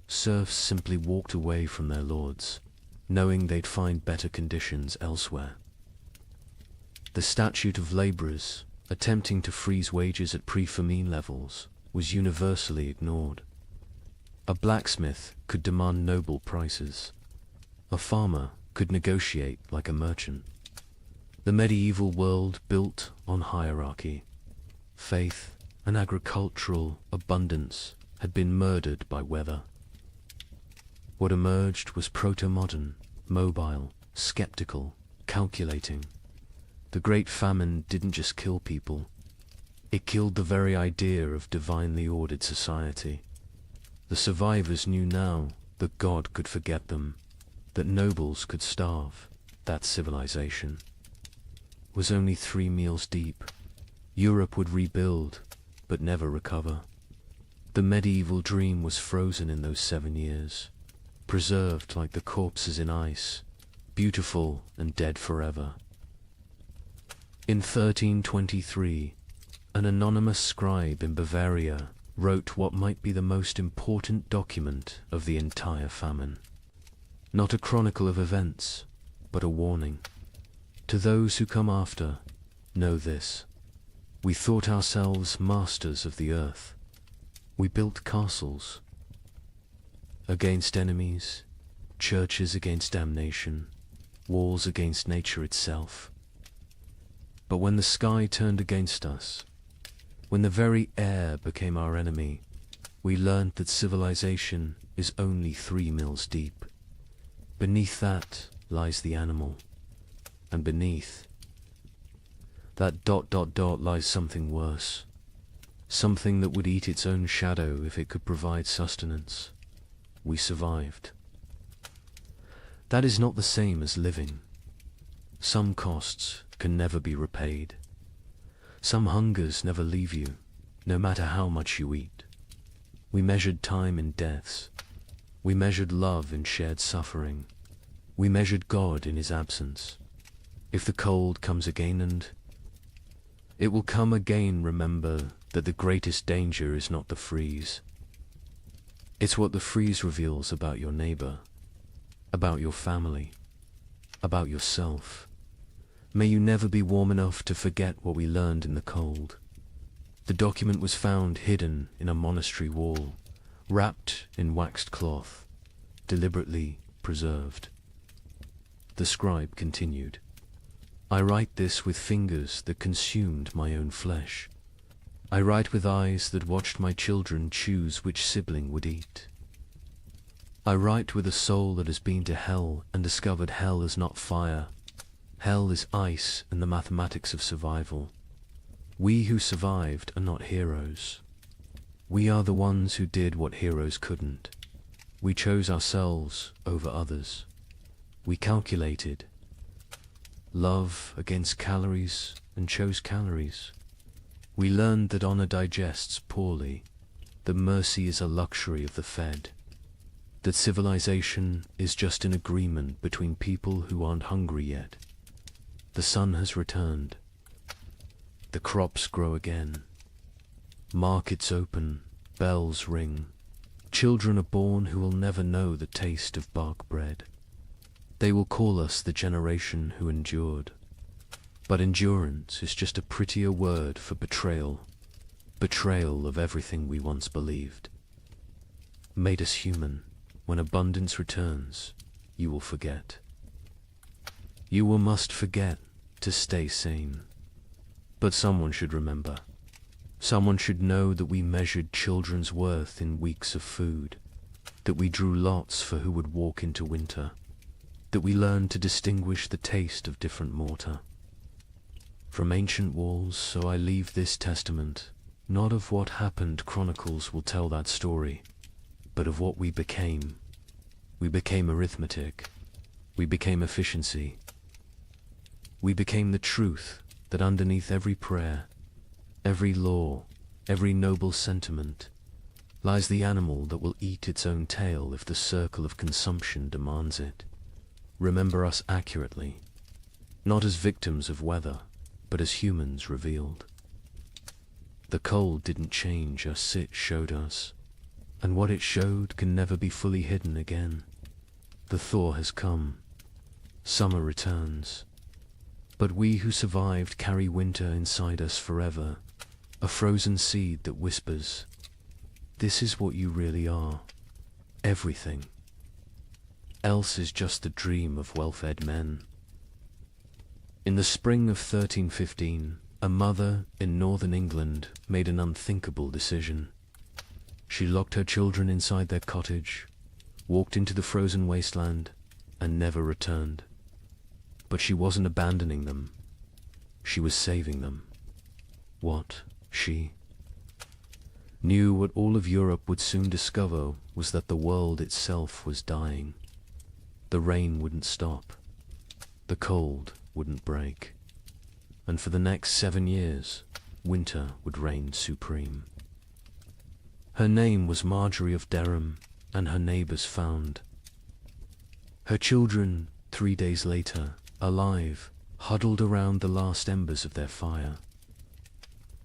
serfs simply walked away from their lords, knowing they'd find better conditions elsewhere. The statute of laborers, attempting to freeze wages at pre-famine levels, was universally ignored. A blacksmith could demand noble prices. A farmer could negotiate like a merchant. The medieval world built on hierarchy. Faith and agricultural abundance had been murdered by weather. What emerged was proto-modern, mobile, skeptical, calculating. The Great Famine didn't just kill people. It killed the very idea of divinely ordered society. The survivors knew now that God could forget them, that nobles could starve, that civilization was only 3 meals deep. Europe would rebuild, but never recover. The medieval dream was frozen in those 7 years, preserved like the corpses in ice, beautiful and dead forever. In 1323, an anonymous scribe in Bavaria wrote what might be the most important document of the entire famine. Not a chronicle of events, but a warning. To those who come after, know this. We thought ourselves masters of the earth. We built castles against enemies, churches against damnation, walls against nature itself. But when the sky turned against us, when the very air became our enemy, we learned that civilization is only 3 mills deep. Beneath that lies the animal, and beneath that ... lies something worse, something that would eat its own shadow if it could provide sustenance. We survived. That is not the same as living. Some costs can never be repaid. Some hungers never leave you, no matter how much you eat. We measured time in deaths. We measured love in shared suffering. We measured God in his absence. If the cold comes again, and it will come again, remember that the greatest danger is not the freeze. It's what the freeze reveals about your neighbor, about your family, about yourself. May you never be warm enough to forget what we learned in the cold. The document was found hidden in a monastery wall, wrapped in waxed cloth, deliberately preserved. The scribe continued, "I write this with fingers that consumed my own flesh. I write with eyes that watched my children choose which sibling would eat. I write with a soul that has been to hell and discovered hell is not fire. Hell is ice and the mathematics of survival. We who survived are not heroes. We are the ones who did what heroes couldn't. We chose ourselves over others. We calculated love against calories and chose calories. We learned that honor digests poorly, that mercy is a luxury of the fed, that civilization is just an agreement between people who aren't hungry yet. The sun has returned. The crops grow again. Markets open, bells ring. Children are born who will never know the taste of bark bread. They will call us the generation who endured. But endurance is just a prettier word for betrayal. Betrayal of everything we once believed. Made us human. When abundance returns, you will forget. You will must forget to stay sane. But someone should remember. Someone should know that we measured children's worth in weeks of food, that we drew lots for who would walk into winter, that we learned to distinguish the taste of different mortar. From ancient walls, so I leave this testament, not of what happened chronicles will tell that story, but of what we became. We became arithmetic. We became efficiency. We became the truth that underneath every prayer, every law, every noble sentiment, lies the animal that will eat its own tail if the circle of consumption demands it. Remember us accurately, not as victims of weather, but as humans revealed. The cold didn't change us, it showed us, and what it showed can never be fully hidden again. The thaw has come. Summer returns. But we who survived carry winter inside us forever, a frozen seed that whispers, "This is what you really are. Everything. Else is just the dream of well-fed men." In the spring of 1315, a mother in northern England made an unthinkable decision. She locked her children inside their cottage, walked into the frozen wasteland, and never returned. But she wasn't abandoning them. She was saving them. What, she knew what all of Europe would soon discover was that the world itself was dying. The rain wouldn't stop. The cold wouldn't break. And for the next 7 years, winter would reign supreme. Her name was Marjorie of Dereham, and her neighbors found her children 3 days later, alive, huddled around the last embers of their fire.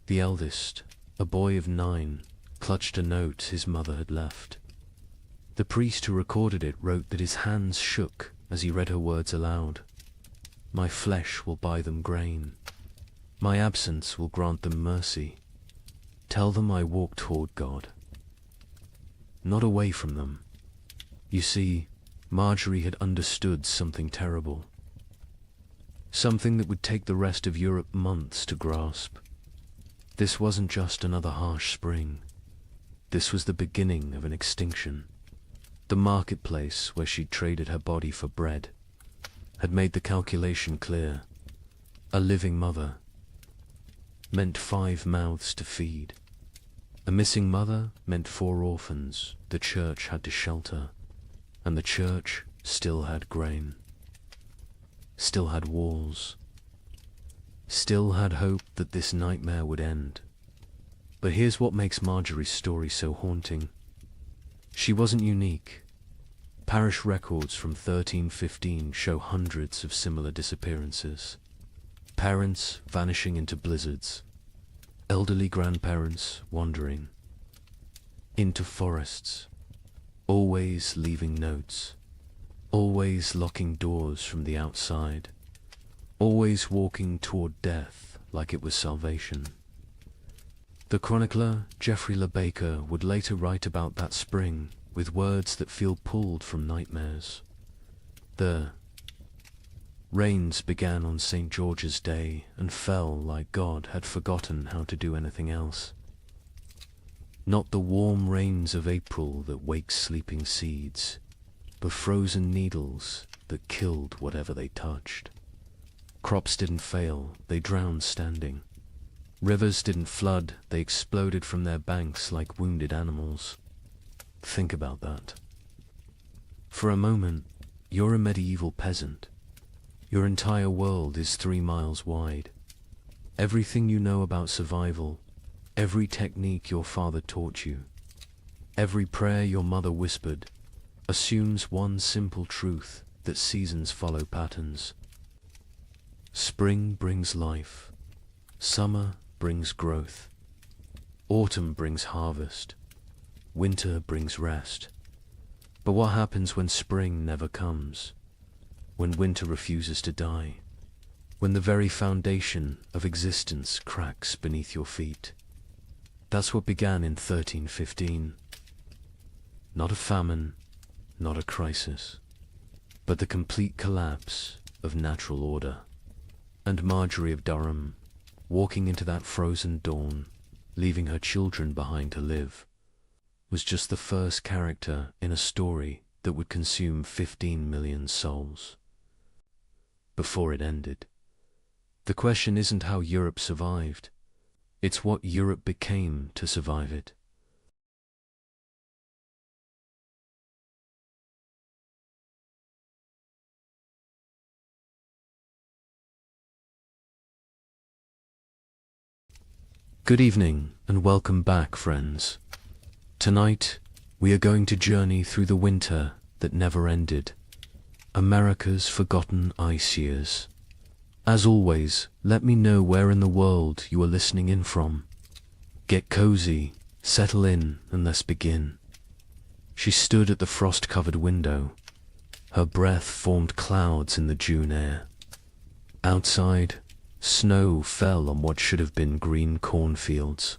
The eldest, a boy of 9, clutched a note his mother had left. The priest who recorded it wrote that his hands shook as he read her words aloud. "My flesh will buy them grain. My absence will grant them mercy. Tell them I walk toward God." Not away from them. You see, Marjorie had understood something terrible. Something that would take the rest of Europe months to grasp. This wasn't just another harsh spring. This was the beginning of an extinction. The marketplace where she'd traded her body for bread had made the calculation clear. A living mother meant 5 mouths to feed. A missing mother meant 4 orphans the church had to shelter, and the church still had grain. Still had walls, still had hope that this nightmare would end. But here's what makes Marjorie's story so haunting. She wasn't unique. Parish records from 1315 show hundreds of similar disappearances. Parents vanishing into blizzards, elderly grandparents wandering into forests, always leaving notes, always locking doors from the outside, always walking toward death like it was salvation. The chronicler Geoffrey Le Baker would later write about that spring with words that feel pulled from nightmares. The rains began on St. George's Day and fell like God had forgotten how to do anything else. Not the warm rains of April that wake sleeping seeds, but frozen needles that killed whatever they touched. Crops didn't fail, they drowned standing. Rivers didn't flood, they exploded from their banks like wounded animals. Think about that. For a moment, you're a medieval peasant. Your entire world is 3 miles wide. Everything you know about survival, every technique your father taught you, every prayer your mother whispered, assumes one simple truth, that seasons follow patterns. Spring brings life. Summer brings growth. Autumn brings harvest. Winter brings rest. But what happens when spring never comes? When winter refuses to die? When the very foundation of existence cracks beneath your feet? That's what began in 1315. Not a famine, not a crisis, but the complete collapse of natural order. And Marjorie of Durham, walking into that frozen dawn, leaving her children behind to live, was just the first character in a story that would consume 15 million souls. Before it ended. The question isn't how Europe survived, it's what Europe became to survive it. Good evening and welcome back, friends. Tonight, we are going to journey through the winter that never ended, America's forgotten ice years. As always, let me know where in the world you are listening in from. Get cozy, settle in, and let's begin. She stood at the frost-covered window. Her breath formed clouds in the June air. Outside, snow fell on what should have been green cornfields.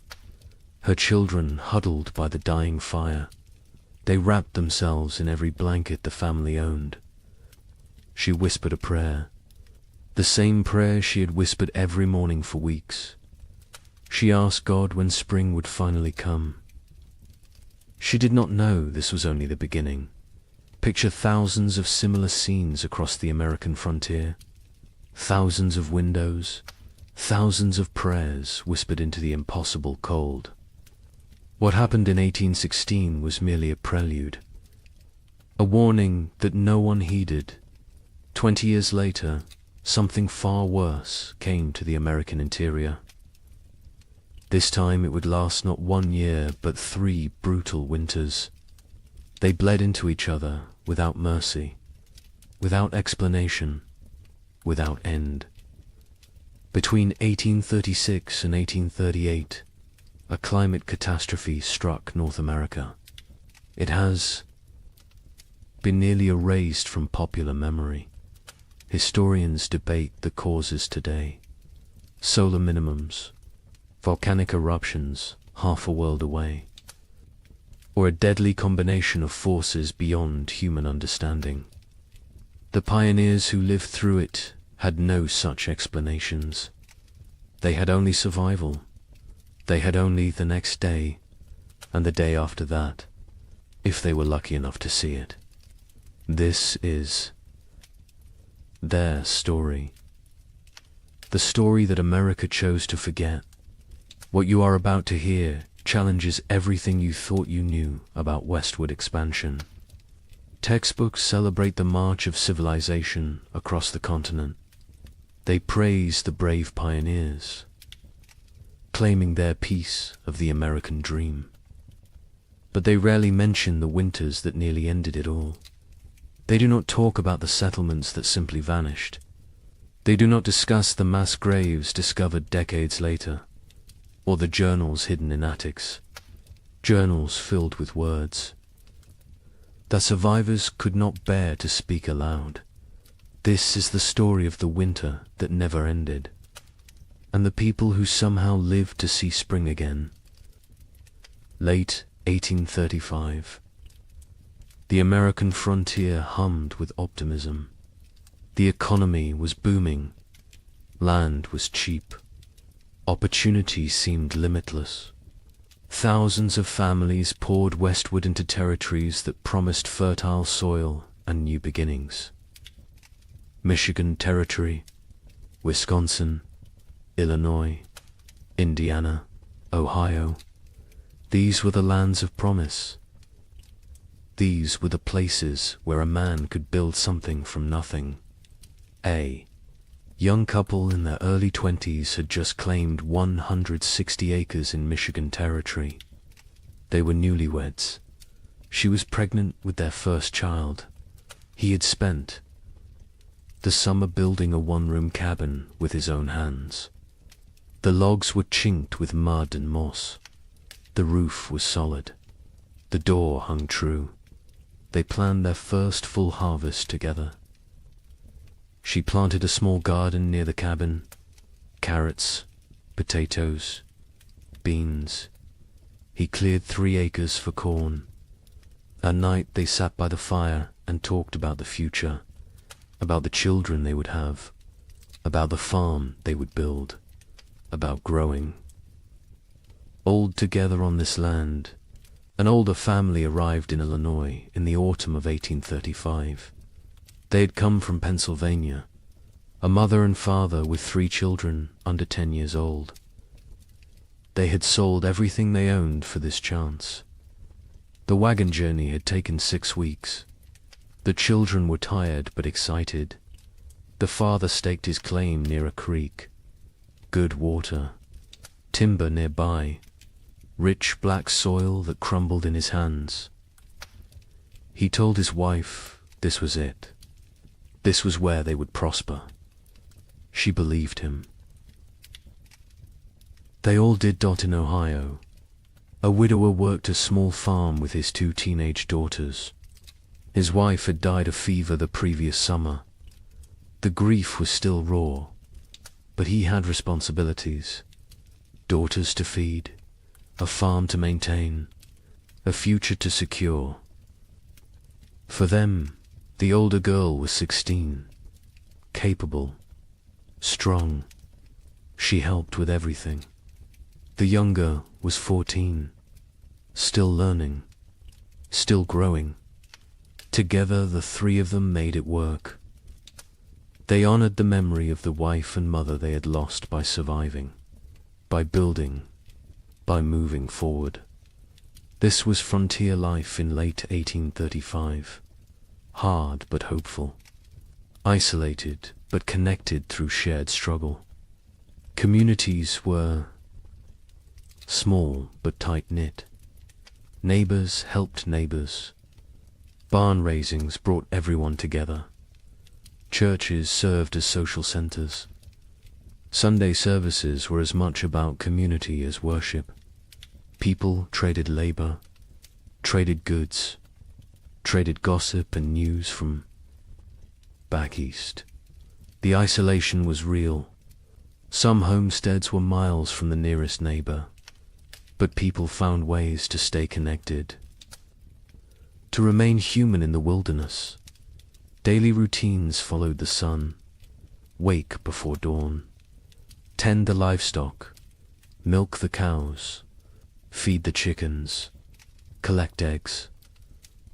Her children huddled by the dying fire. They wrapped themselves in every blanket the family owned. She whispered a prayer, the same prayer she had whispered every morning for weeks. She asked God when spring would finally come. She did not know this was only the beginning. Picture thousands of similar scenes across the American frontier. Thousands of windows, thousands of prayers whispered into the impossible cold. What happened in 1816 was merely a prelude, a warning that no one heeded. 20 years later, something far worse came to the American interior. This time it would last not 1 year, but 3 brutal winters. They bled into each other without mercy, without explanation, without end. Between 1836 and 1838, a climate catastrophe struck North America. It has been nearly erased from popular memory. Historians debate the causes today. Solar minimums, volcanic eruptions half a world away, or a deadly combination of forces beyond human understanding. The pioneers who lived through it had no such explanations. They had only survival. They had only the next day, and the day after that, if they were lucky enough to see it. This is their story. The story that America chose to forget. What you are about to hear challenges everything you thought you knew about westward expansion. Textbooks celebrate the march of civilization across the continent. They praise the brave pioneers, claiming their piece of the American dream. But they rarely mention the winters that nearly ended it all. They do not talk about the settlements that simply vanished. They do not discuss the mass graves discovered decades later, or the journals hidden in attics, journals filled with words that survivors could not bear to speak aloud. This is the story of the winter that never ended, and the people who somehow lived to see spring again. Late 1835. The American frontier hummed with optimism. The economy was booming. Land was cheap. Opportunity seemed limitless. Thousands of families poured westward into territories that promised fertile soil and new beginnings. Michigan Territory, Wisconsin, Illinois, Indiana, Ohio. These were the lands of promise. These were the places where a man could build something from nothing. A young couple in their early 20s had just claimed 160 acres in Michigan Territory. They were newlyweds. She was pregnant with their first child. He had spent the summer building a one-room cabin with his own hands. The logs were chinked with mud and moss. The roof was solid. The door hung true. They planned their first full harvest together. She planted a small garden near the cabin. Carrots, potatoes, beans. He cleared 3 acres for corn. At night they sat by the fire and talked about the future, about the children they would have, about the farm they would build, about growing. Old together on this land, an older family arrived in Illinois in the autumn of 1835. They had come from Pennsylvania, a mother and father with 3 children under 10 years old. They had sold everything they owned for this chance. The wagon journey had taken 6 weeks. The children were tired but excited. The father staked his claim near a creek. Good water, timber nearby, rich black soil that crumbled in his hands. He told his wife this was it. This was where they would prosper. She believed him. They all did dot in Ohio. A widower worked a small farm with his 2 teenage daughters. His wife had died of fever the previous summer. The grief was still raw, but he had responsibilities. Daughters to feed, a farm to maintain, a future to secure. For them, the older girl was 16, capable, strong. She helped with everything. The younger was 14, still learning, still growing. Together the 3 of them made it work. They honored the memory of the wife and mother they had lost by surviving, by building, by moving forward. This was frontier life in late 1835. Hard but hopeful. Isolated but connected through shared struggle. Communities were small but tight-knit. Neighbors helped neighbors. Barn raisings brought everyone together. Churches served as social centers. Sunday services were as much about community as worship. People traded labor, traded goods, traded gossip and news from back east. The isolation was real. Some homesteads were miles from the nearest neighbor, but people found ways to stay connected, to remain human in the wilderness. Daily routines followed the sun. Wake before dawn. Tend the livestock. Milk the cows. Feed the chickens. Collect eggs.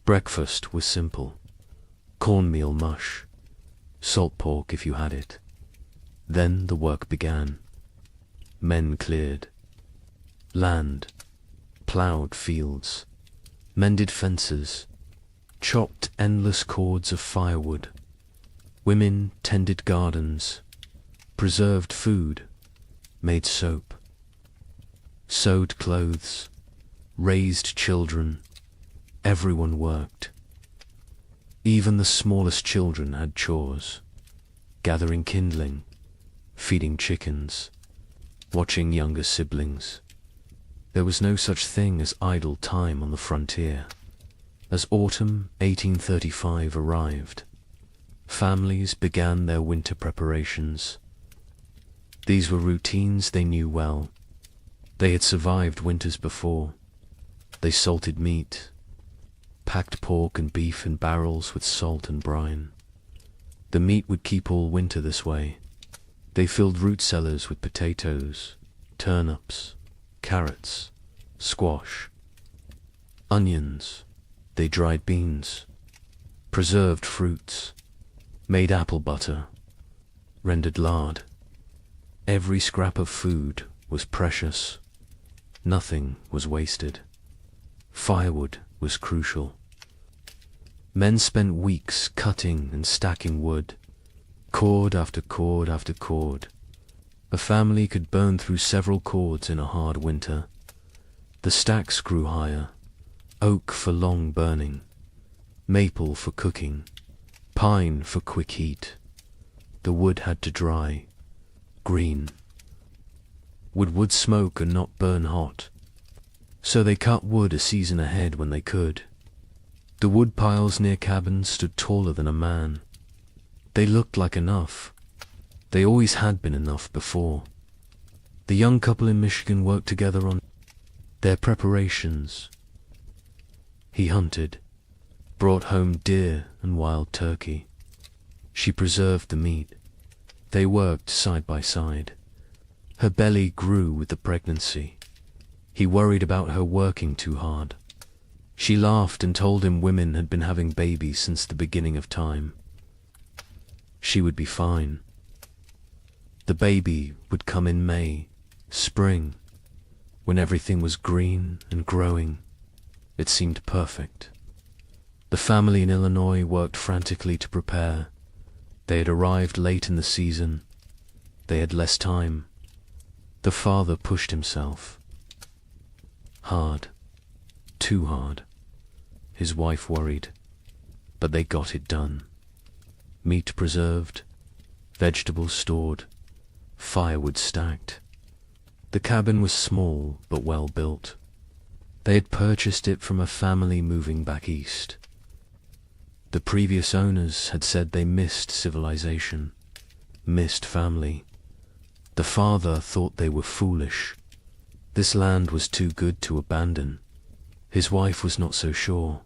Breakfast was simple. Cornmeal mush. Salt pork if you had it. Then the work began. Men cleared land, plowed fields, mended fences, chopped endless cords of firewood. Women tended gardens, preserved food, made soap, sewed clothes, raised children. Everyone worked. Even the smallest children had chores, gathering kindling, feeding chickens, watching younger siblings. There was no such thing as idle time on the frontier. As autumn 1835 arrived, families began their winter preparations. These were routines they knew well. They had survived winters before. They salted meat, packed pork and beef in barrels with salt and brine. The meat would keep all winter this way. They filled root cellars with potatoes, turnips, carrots, squash, onions. They dried beans, preserved fruits, made apple butter, rendered lard. Every scrap of food was precious. Nothing was wasted. Firewood was crucial. Men spent weeks cutting and stacking wood, cord after cord after cord. A family could burn through several cords in a hard winter. The stacks grew higher, oak for long burning, maple for cooking, pine for quick heat. The wood had to dry, green. Would wood smoke and not burn hot? So they cut wood a season ahead when they could. The wood piles near cabins stood taller than a man. They looked like enough. They always had been enough before. The young couple in Michigan worked together on their preparations. He hunted, brought home deer and wild turkey. She preserved the meat. They worked side by side. Her belly grew with the pregnancy. He worried about her working too hard. She laughed and told him women had been having babies since the beginning of time. She would be fine. The baby would come in May, spring, when everything was green and growing. It seemed perfect. The family in Illinois worked frantically to prepare. They had arrived late in the season. They had less time. The father pushed himself. Hard. Too hard. His wife worried. But they got it done. Meat preserved, vegetables stored, firewood stacked. The cabin was small but well built. They had purchased it from a family moving back east. The previous owners had said they missed civilization, missed family. The father thought they were foolish. This land was too good to abandon. His wife was not so sure,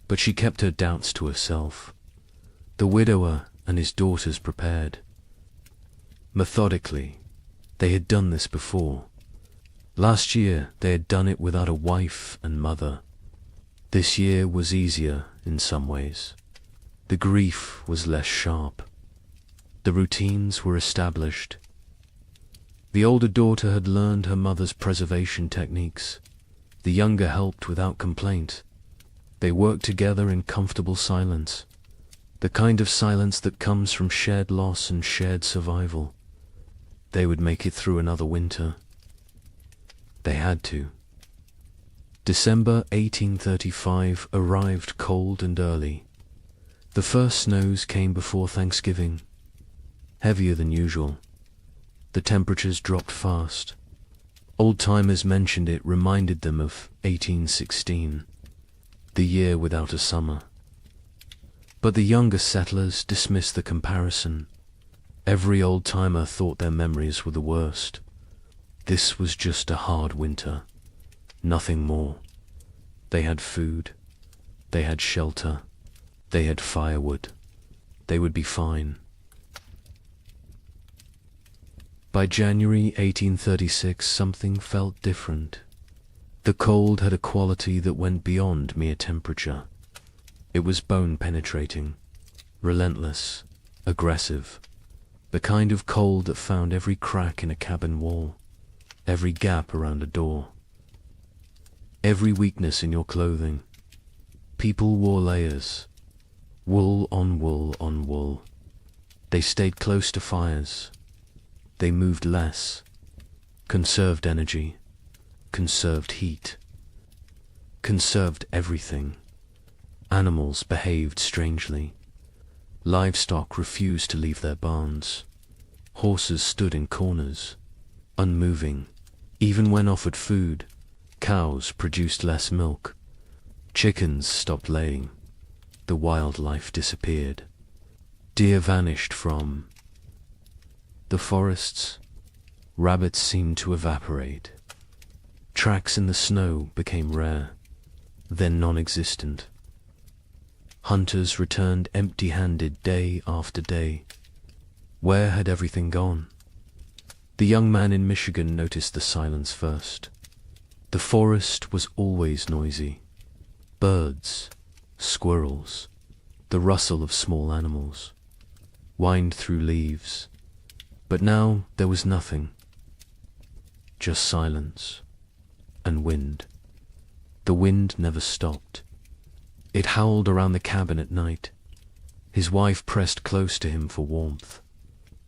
but she kept her doubts to herself. The widower and his daughters prepared. Methodically, they had done this before. Last year they had done it without a wife and mother. This year was easier in some ways. The grief was less sharp. The routines were established. The older daughter had learned her mother's preservation techniques. The younger helped without complaint. They worked together in comfortable silence, the kind of silence that comes from shared loss and shared survival. They would make it through another winter. They had to. December 1835 arrived cold and early. The first snows came before Thanksgiving, heavier than usual. The temperatures dropped fast. Old-timers mentioned it reminded them of 1816, the year without a summer. But the younger settlers dismissed the comparison. Every old-timer thought their memories were the worst. This was just a hard winter, nothing more. They had food, they had shelter, they had firewood. They would be fine. By January 1836, something felt different. The cold had a quality that went beyond mere temperature. It was bone-penetrating, relentless, aggressive, the kind of cold that found every crack in a cabin wall, every gap around a door, every weakness in your clothing. People wore layers, wool on wool on wool. They stayed close to fires. They moved less, conserved energy, conserved heat, conserved everything. Animals behaved strangely. Livestock refused to leave their barns. Horses stood in corners, unmoving. Even when offered food, cows produced less milk. Chickens stopped laying. The wildlife disappeared. Deer vanished from the forests. Rabbits seemed to evaporate. Tracks in the snow became rare, then non-existent. Hunters returned empty-handed day after day. Where had everything gone? The young man in Michigan noticed the silence first. The forest was always noisy. Birds, squirrels, the rustle of small animals, whined through leaves. But now there was nothing. just silence and wind. The wind never stopped. It howled around the cabin at night. His wife pressed close to him for warmth,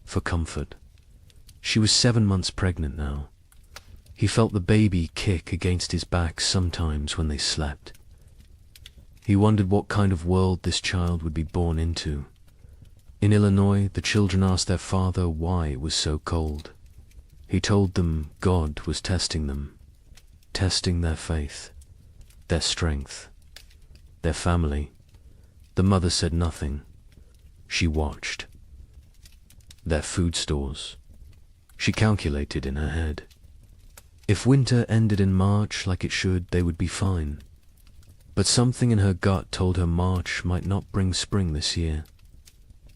for comfort. She was 7 months pregnant now. He felt the baby kick against his back sometimes when they slept. He wondered what kind of world this child would be born into. In Illinois, the children asked their father why it was so cold. He told them God was testing them, testing their faith, their strength, their family. The mother said nothing. She watched. Their food stores. She calculated in her head. If winter ended in March like it should, they would be fine. But something in her gut told her March might not bring spring this year.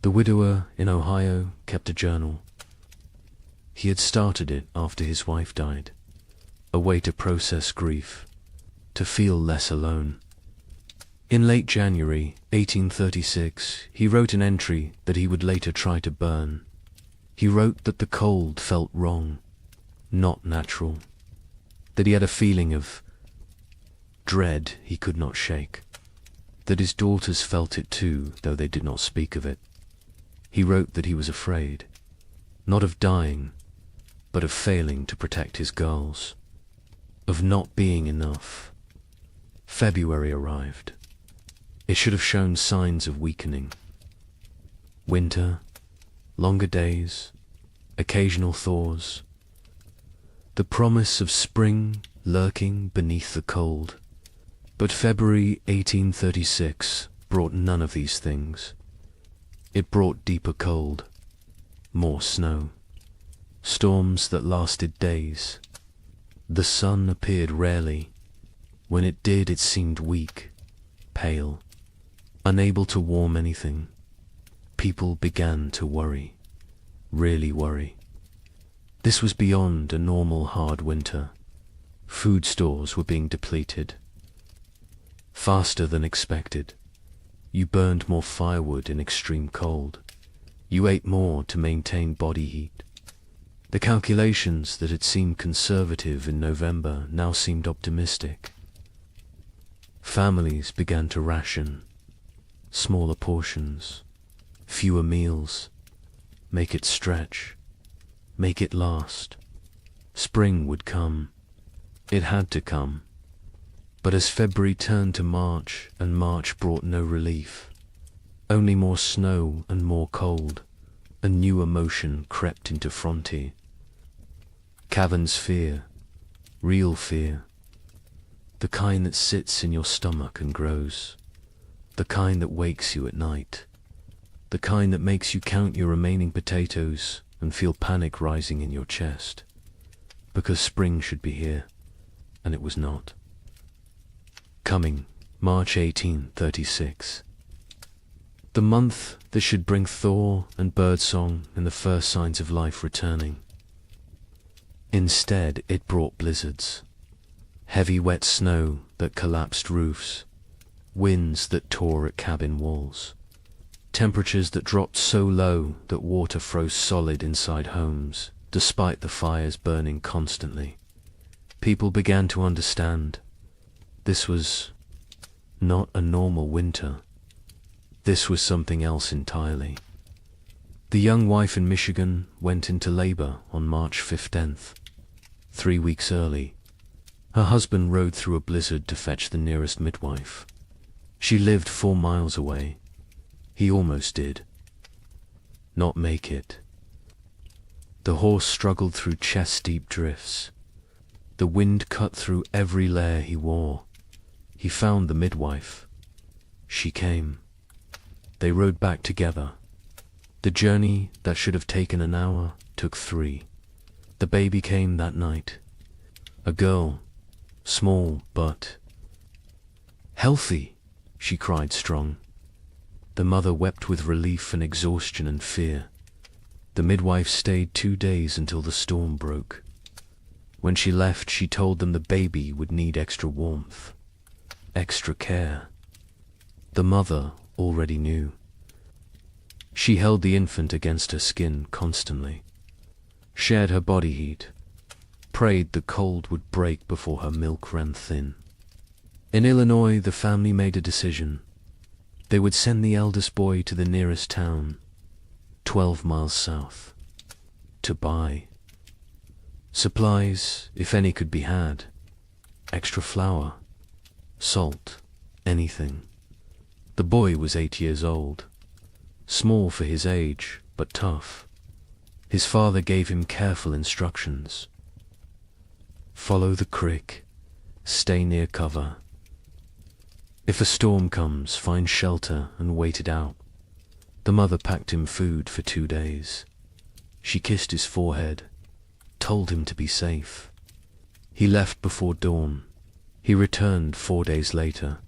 The widower in Ohio kept a journal. He had started it after his wife died, a way to process grief, to feel less alone. In late January 1836, he wrote an entry that he would later try to burn. He wrote that the cold felt wrong, not natural, that he had a feeling of dread he could not shake, that his daughters felt it too, though they did not speak of it. He wrote that he was afraid, not of dying, but of failing to protect his girls, of not being enough. February arrived. It should have shown signs of weakening. Winter, longer days, occasional thaws, the promise of spring lurking beneath the cold. But February 1836 brought none of these things. It brought deeper cold, more snow, storms that lasted days. The sun appeared rarely. When it did, it seemed weak, pale, unable to warm anything. People began to worry, really worry. This was beyond a normal hard winter. Food stores were being depleted. Faster than expected. You burned more firewood in extreme cold. You ate more to maintain body heat. The calculations that had seemed conservative in November now seemed optimistic. Families began to ration. Smaller portions, fewer meals. Make it stretch. Make it last. Spring would come. It had to come. But as February turned to March, and March brought no relief, only more snow and more cold, a new emotion crept into Fronte. Cavern's fear, real fear, the kind that sits in your stomach and grows, the kind that wakes you at night, the kind that makes you count your remaining potatoes and feel panic rising in your chest, because spring should be here, and it was not. Coming, March 1836. The month that should bring thaw and birdsong and the first signs of life returning. Instead, it brought blizzards, heavy wet snow that collapsed roofs, winds that tore at cabin walls, temperatures that dropped so low that water froze solid inside homes, despite the fires burning constantly. People began to understand. This was not a normal winter. This was something else entirely. The young wife in Michigan went into labor on March 15th, 3 weeks early. Her husband rode through a blizzard to fetch the nearest midwife. She lived 4 miles away. He almost did not make it. The horse struggled through chest-deep drifts. The wind cut through every layer he wore. He found the midwife. She came. They rode back together. The journey that should have taken an hour took 3. The baby came that night. A girl, small but healthy, she cried strong. The mother wept with relief and exhaustion and fear. The midwife stayed 2 days until the storm broke. When she left, she told them the baby would need extra warmth, extra care. The mother already knew. She held the infant against her skin constantly, shared her body heat, prayed the cold would break before her milk ran thin. In Illinois, the family made a decision. They would send the eldest boy to the nearest town, 12 miles south, to buy supplies, if any could be had, extra flour, salt, anything. The boy was 8 years old, small for his age, but tough. His father gave him careful instructions. Follow the creek, stay near cover. If a storm comes, find shelter and wait it out. The mother packed him food for 2 days. She kissed his forehead, told him to be safe. He left before dawn. He returned 4 days later,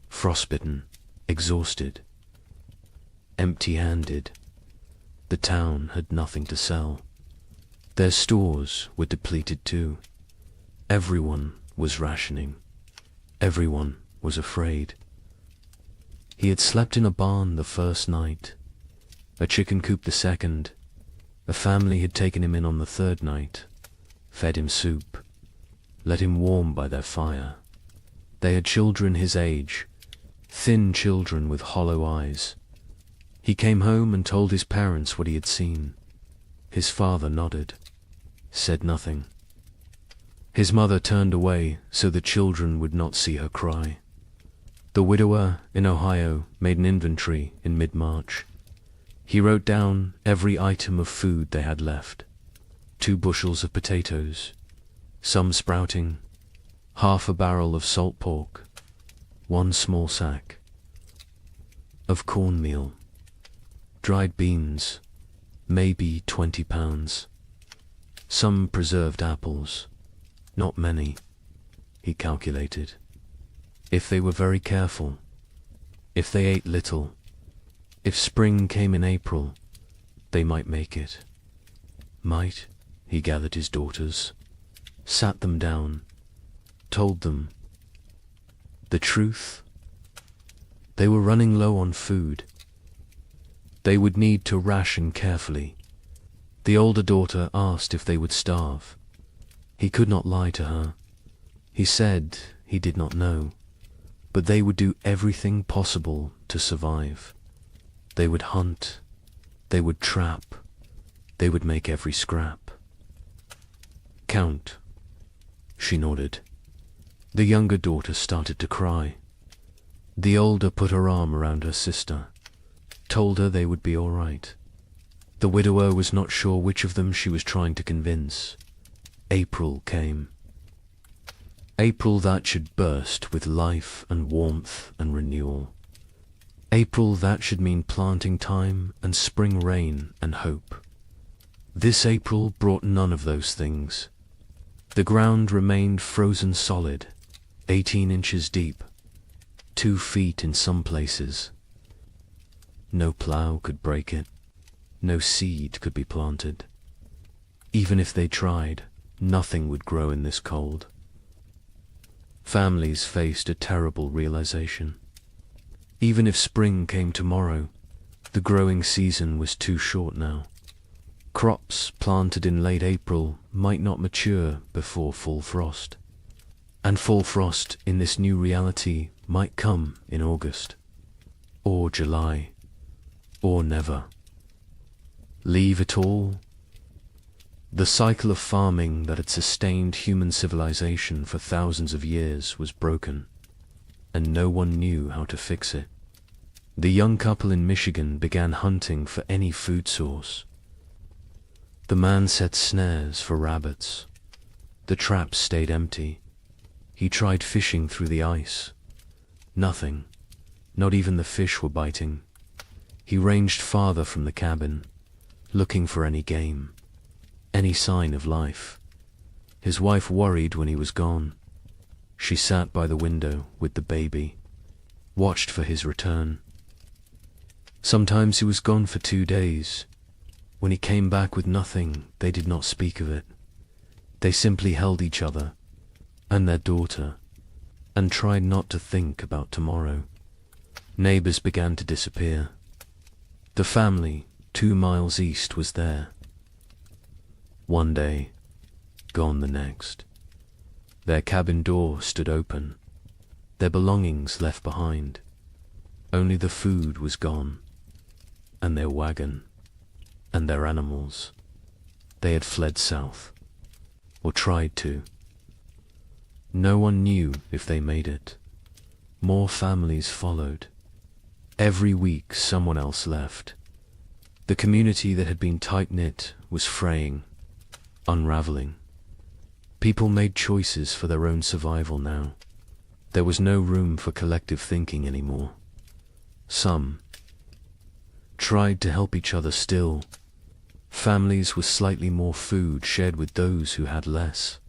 frostbitten, exhausted, empty-handed. The town had nothing to sell. Their stores were depleted too. Everyone was rationing. Everyone was afraid. He had slept in a barn the first night, a chicken coop the second. A family had taken him in on the third night, fed him soup, let him warm by their fire. They had children his age, thin children with hollow eyes. He came home and told his parents what he had seen. His father nodded, said nothing. His mother turned away so the children would not see her cry. The widower in Ohio made an inventory in mid-March. He wrote down every item of food they had left. 2 bushels of potatoes, some sprouting, half a barrel of salt pork, 1 small sack of cornmeal, dried beans, maybe 20 pounds, some preserved apples, not many, he calculated. If they were very careful, if they ate little, if spring came in April, they might make it. Might, he gathered his daughters, sat them down, told them the truth. They were running low on food. They would need to ration carefully. The older daughter asked if they would starve. He could not lie to her. He said he did not know, but they would do everything possible to survive. They would hunt, they would trap, they would make every scrap. Count, she nodded. The younger daughter started to cry. The older put her arm around her sister, told her they would be all right. The widower was not sure which of them she was trying to convince. April came. April that should burst with life and warmth and renewal. April that should mean planting time and spring rain and hope. This April brought none of those things. The ground remained frozen solid, 18 inches deep, 2 feet in some places. No plough could break it. No seed could be planted. Even if they tried, nothing would grow in this cold. Families faced a terrible realization. Even if spring came tomorrow, the growing season was too short now. Crops planted in late April might not mature before full frost. And full frost in this new reality might come in August, or July, or never. Leave it all? The cycle of farming that had sustained human civilization for thousands of years was broken, and no one knew how to fix it. The young couple in Michigan began hunting for any food source. The man set snares for rabbits. The traps stayed empty. He tried fishing through the ice. Nothing. Not even the fish were biting. He ranged farther from the cabin, looking for any game, any sign of life. His wife worried when he was gone. She sat by the window with the baby, watched for his return. Sometimes he was gone for 2 days. When he came back with nothing, they did not speak of it. They simply held each other and their daughter and tried not to think about tomorrow. Neighbors began to disappear. The family 2 miles east was there. One day, gone the next. Their cabin door stood open, their belongings left behind. Only the food was gone, and their wagon, and their animals. They had fled south, or tried to. No one knew if they made it. More families followed. Every week someone else left. The community that had been tight-knit was fraying, unraveling. People made choices for their own survival now. There was no room for collective thinking anymore. Some tried to help each other still. Families with slightly more food shared with those who had less.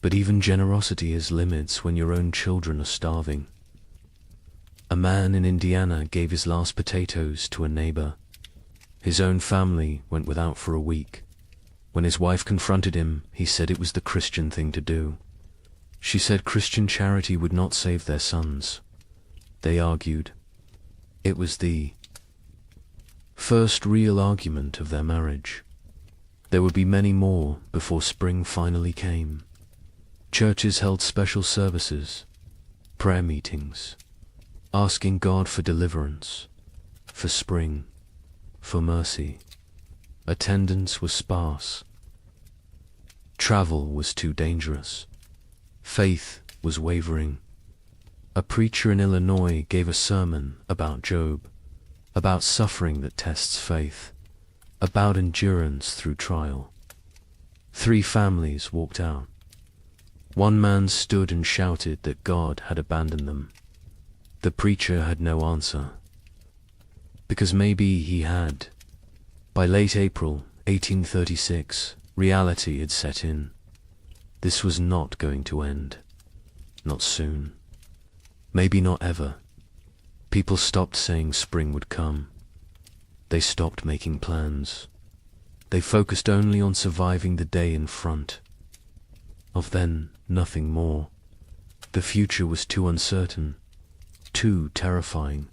But even generosity has limits when your own children are starving. A man in Indiana gave his last potatoes to a neighbor. His own family went without for a week. When his wife confronted him, he said it was the Christian thing to do. She said Christian charity would not save their sons. They argued. It was the first real argument of their marriage. There would be many more before spring finally came. Churches held special services, prayer meetings, asking God for deliverance, for spring, for mercy. Attendance was sparse. Travel was too dangerous. Faith was wavering. A preacher in Illinois gave a sermon about Job, about suffering that tests faith, about endurance through trial. 3 families walked out. One man stood and shouted that God had abandoned them. The preacher had no answer, because maybe he had. By late April 1836, reality had set in. This was not going to end. Not soon. Maybe not ever. People stopped saying spring would come. They stopped making plans. They focused only on surviving the day in front. Of then, nothing more. The future was too uncertain, too terrifying.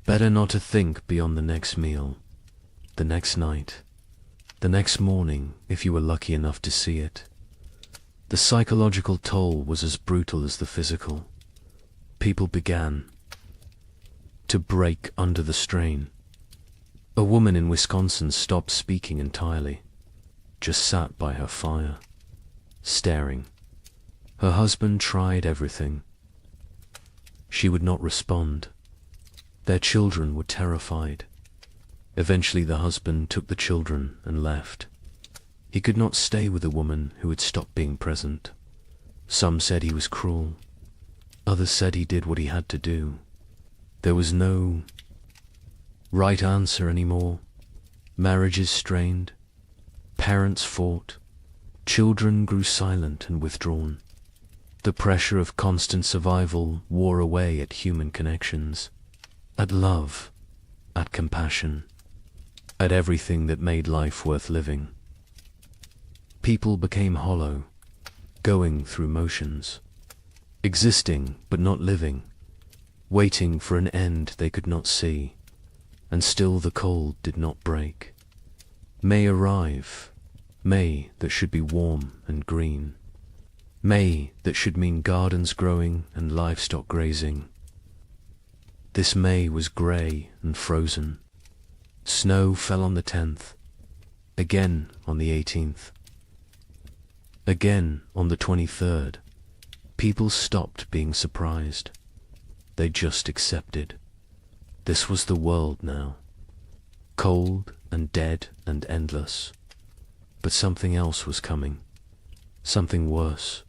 Better not to think beyond the next meal, the next night, the next morning if you were lucky enough to see it. The psychological toll was as brutal as the physical. People began to break under the strain. A woman in Wisconsin stopped speaking entirely, just sat by her fire, staring. Her husband tried everything. She would not respond. Their children were terrified. Eventually the husband took the children and left. He could not stay with a woman who had stopped being present. Some said he was cruel. Others said he did what he had to do. There was no right answer anymore. Marriages strained. Parents fought. Children grew silent and withdrawn. The pressure of constant survival wore away at human connections, at love, at compassion, at everything that made life worth living. People became hollow, going through motions, existing but not living, waiting for an end they could not see, and still the cold did not break. May arrive, May that should be warm and green, May that should mean gardens growing and livestock grazing. This May was grey and frozen. Snow fell on the 10th, again on the 18th. Again on the 23rd, people stopped being surprised. They just accepted. This was the world now. Cold and dead and endless. But something else was coming. Something worse.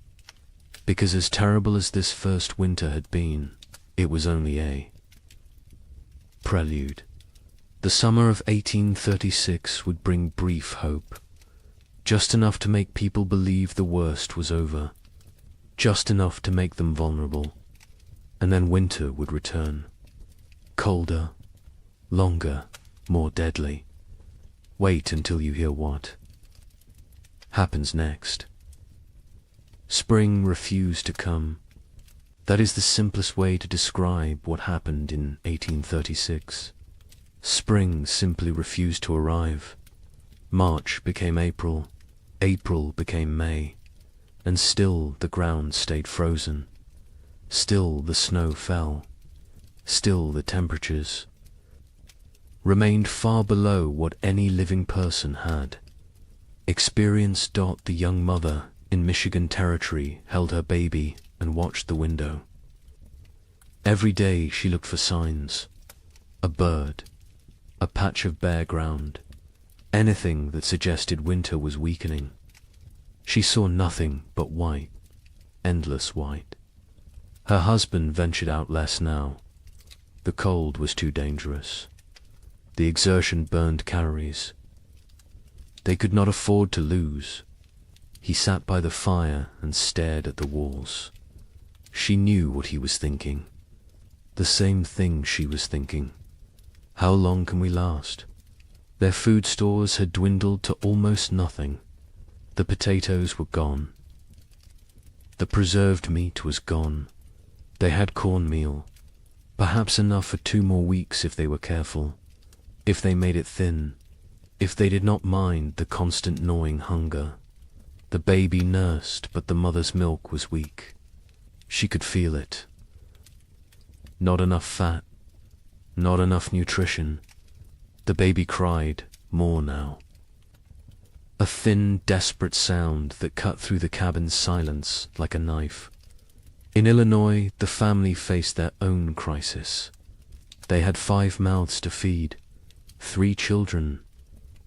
Because as terrible as this first winter had been, it was only a prelude. The summer of 1836 would bring brief hope. Just enough to make people believe the worst was over. Just enough to make them vulnerable. And then winter would return. Colder, longer, more deadly. Wait until you hear what happens next. Spring refused to come. That is the simplest way to describe what happened in 1836. Spring simply refused to arrive. March became April. April became May, and still the ground stayed frozen. Still the snow fell. Still the temperatures remained far below what any living person had. Experienced Dot, the young mother in Michigan Territory, held her baby and watched the window. Every day she looked for signs. A bird, a patch of bare ground, anything that suggested winter was weakening. She saw nothing but white, endless white. Her husband ventured out less now. The cold was too dangerous. The exertion burned calories. They could not afford to lose. He sat by the fire and stared at the walls. She knew what he was thinking. The same thing she was thinking. How long can we last? Their food stores had dwindled to almost nothing. The potatoes were gone. The preserved meat was gone. They had cornmeal, perhaps enough for 2 more weeks if they were careful, if they made it thin, if they did not mind the constant gnawing hunger. The baby nursed, but the mother's milk was weak. She could feel it. Not enough fat, not enough nutrition. The baby cried more now. A thin, desperate sound that cut through the cabin's silence like a knife. In Illinois, the family faced their own crisis. They had 5 mouths to feed, 3 children,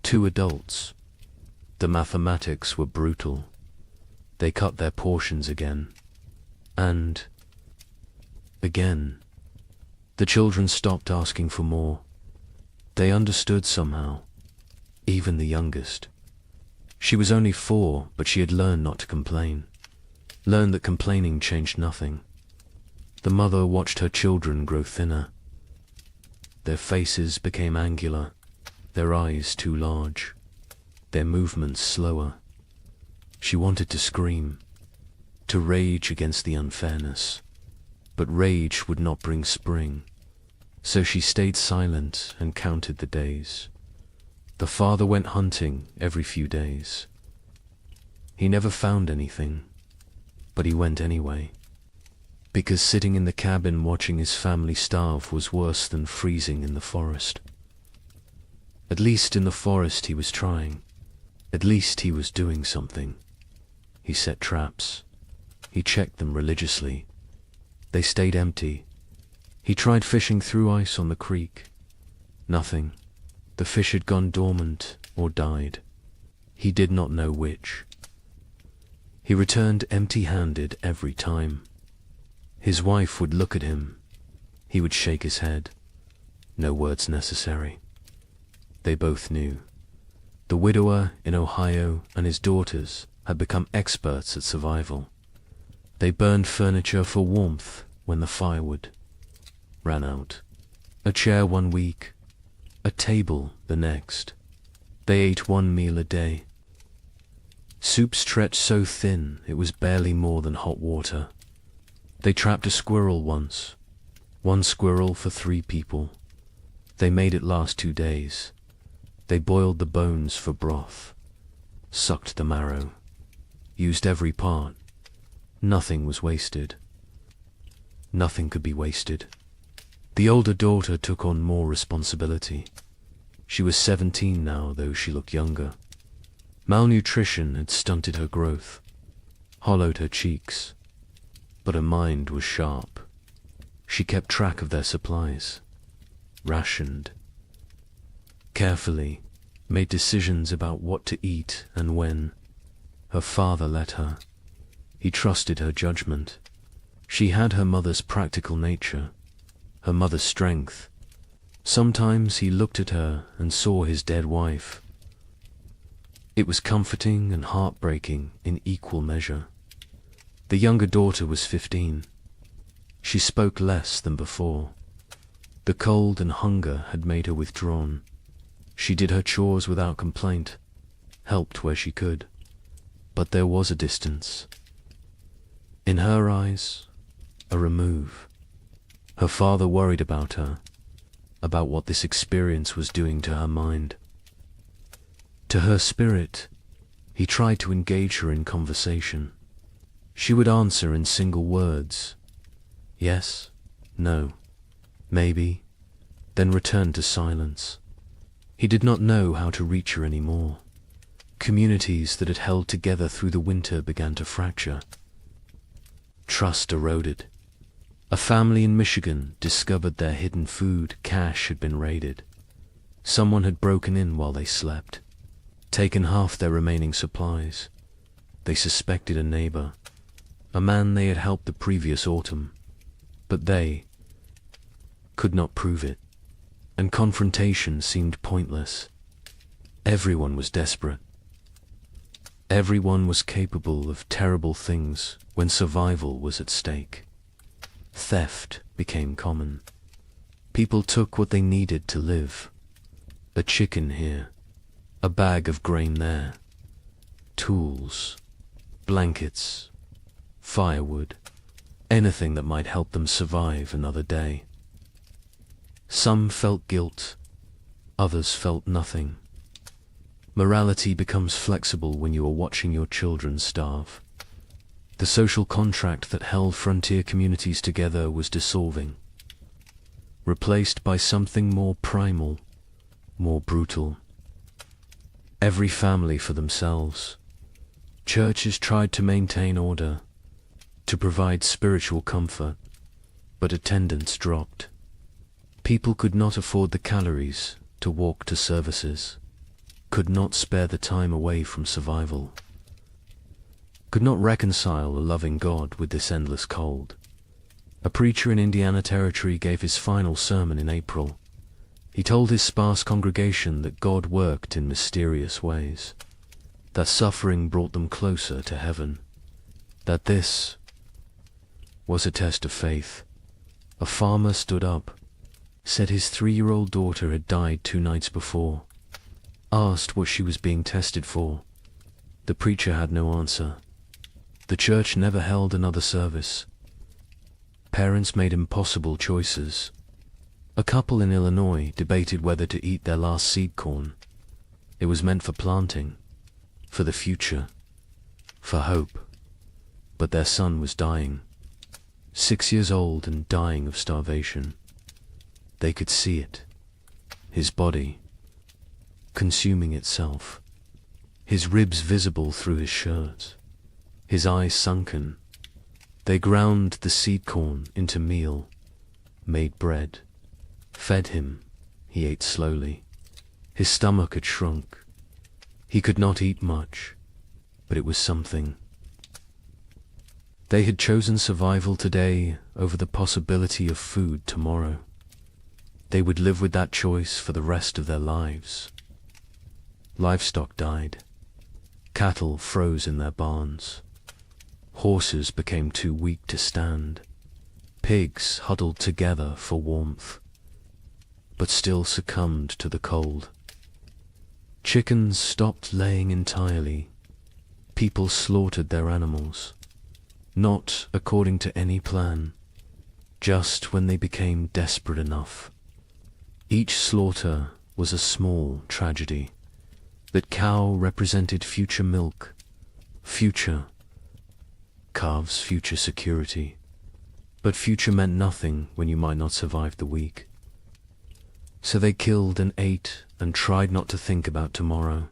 2 adults. The mathematics were brutal. They cut their portions again. And again. The children stopped asking for more. They understood somehow, even the youngest. She was only 4, but she had learned not to complain. Learned that complaining changed nothing. The mother watched her children grow thinner. Their faces became angular, their eyes too large, their movements slower. She wanted to scream, to rage against the unfairness, but rage would not bring spring, so she stayed silent and counted the days. The father went hunting every few days. He never found anything, but he went anyway, because sitting in the cabin watching his family starve was worse than freezing in the forest. At least in the forest he was trying. At least he was doing something. He set traps. He checked them religiously. They stayed empty. He tried fishing through ice on the creek. Nothing. The fish had gone dormant or died. He did not know which. He returned empty-handed every time. His wife would look at him. He would shake his head. No words necessary. They both knew. The widower in Ohio and his daughters had become experts at survival. They burned furniture for warmth when the firewood ran out. A chair 1 week, a table the next. They ate 1 meal a day. Soup stretched so thin it was barely more than hot water. They trapped a squirrel once. 1 squirrel for 3 people. They made it last 2 days. They boiled the bones for broth, sucked the marrow, used every part. Nothing was wasted. Nothing could be wasted. The older daughter took on more responsibility. She was 17 now, though she looked younger. Malnutrition had stunted her growth, hollowed her cheeks, but her mind was sharp. She kept track of their supplies, rationed, carefully, made decisions about what to eat and when. Her father let her. He trusted her judgment. She had her mother's practical nature, her mother's strength. Sometimes he looked at her and saw his dead wife. It was comforting and heartbreaking in equal measure. The younger daughter was 15. She spoke less than before. The cold and hunger had made her withdrawn. She did her chores without complaint, helped where she could. But there was a distance. In her eyes, a remove. Her father worried about her, about what this experience was doing to her mind. To her spirit, He tried to engage her in conversation. She would answer in single words. Yes, no, maybe, then return to silence. He did not know how to reach her anymore. Communities that had held together through the winter began to fracture. Trust eroded. A family in Michigan discovered their hidden food cache had been raided. Someone had broken in while they slept, taken half their remaining supplies. They suspected a neighbor, a man they had helped the previous autumn, but they could not prove it, and confrontation seemed pointless. Everyone was desperate. Everyone was capable of terrible things when survival was at stake. Theft became common. People took what they needed to live. A chicken here, a bag of grain there, tools, blankets, firewood, anything that might help them survive another day. Some felt guilt, others felt nothing. Morality becomes flexible when you are watching your children starve. The social contract that held frontier communities together was dissolving, replaced by something more primal, more brutal. Every family for themselves. Churches tried to maintain order, to provide spiritual comfort, but attendance dropped. People could not afford the calories to walk to services, could not spare the time away from survival, could not reconcile a loving God with this endless cold. A preacher in Indiana Territory gave his final sermon in April. He told his sparse congregation that God worked in mysterious ways, that suffering brought them closer to heaven, that this was a test of faith. A farmer stood up, said his 3-year-old daughter had died 2 nights before, asked what she was being tested for. The preacher had no answer. The church never held another service. Parents made impossible choices. A couple in Illinois debated whether to eat their last seed corn. It was meant for planting, for the future, for hope. But their son was dying, 6 years old and dying of starvation. They could see it, his body consuming itself, his ribs visible through his shirt, his eyes sunken. They ground the seed corn into meal, made bread, fed him. He ate slowly. His stomach had shrunk. He could not eat much, but it was something. They had chosen survival today over the possibility of food tomorrow. They would live with that choice for the rest of their lives. Livestock died. Cattle froze in their barns. Horses became too weak to stand. Pigs huddled together for warmth, but still succumbed to the cold. Chickens stopped laying entirely. People slaughtered their animals, not according to any plan, just when they became desperate enough. Each slaughter was a small tragedy. That cow represented future milk, future. Calves, future security. But future meant nothing when you might not survive the week. So they killed and ate and tried not to think about tomorrow.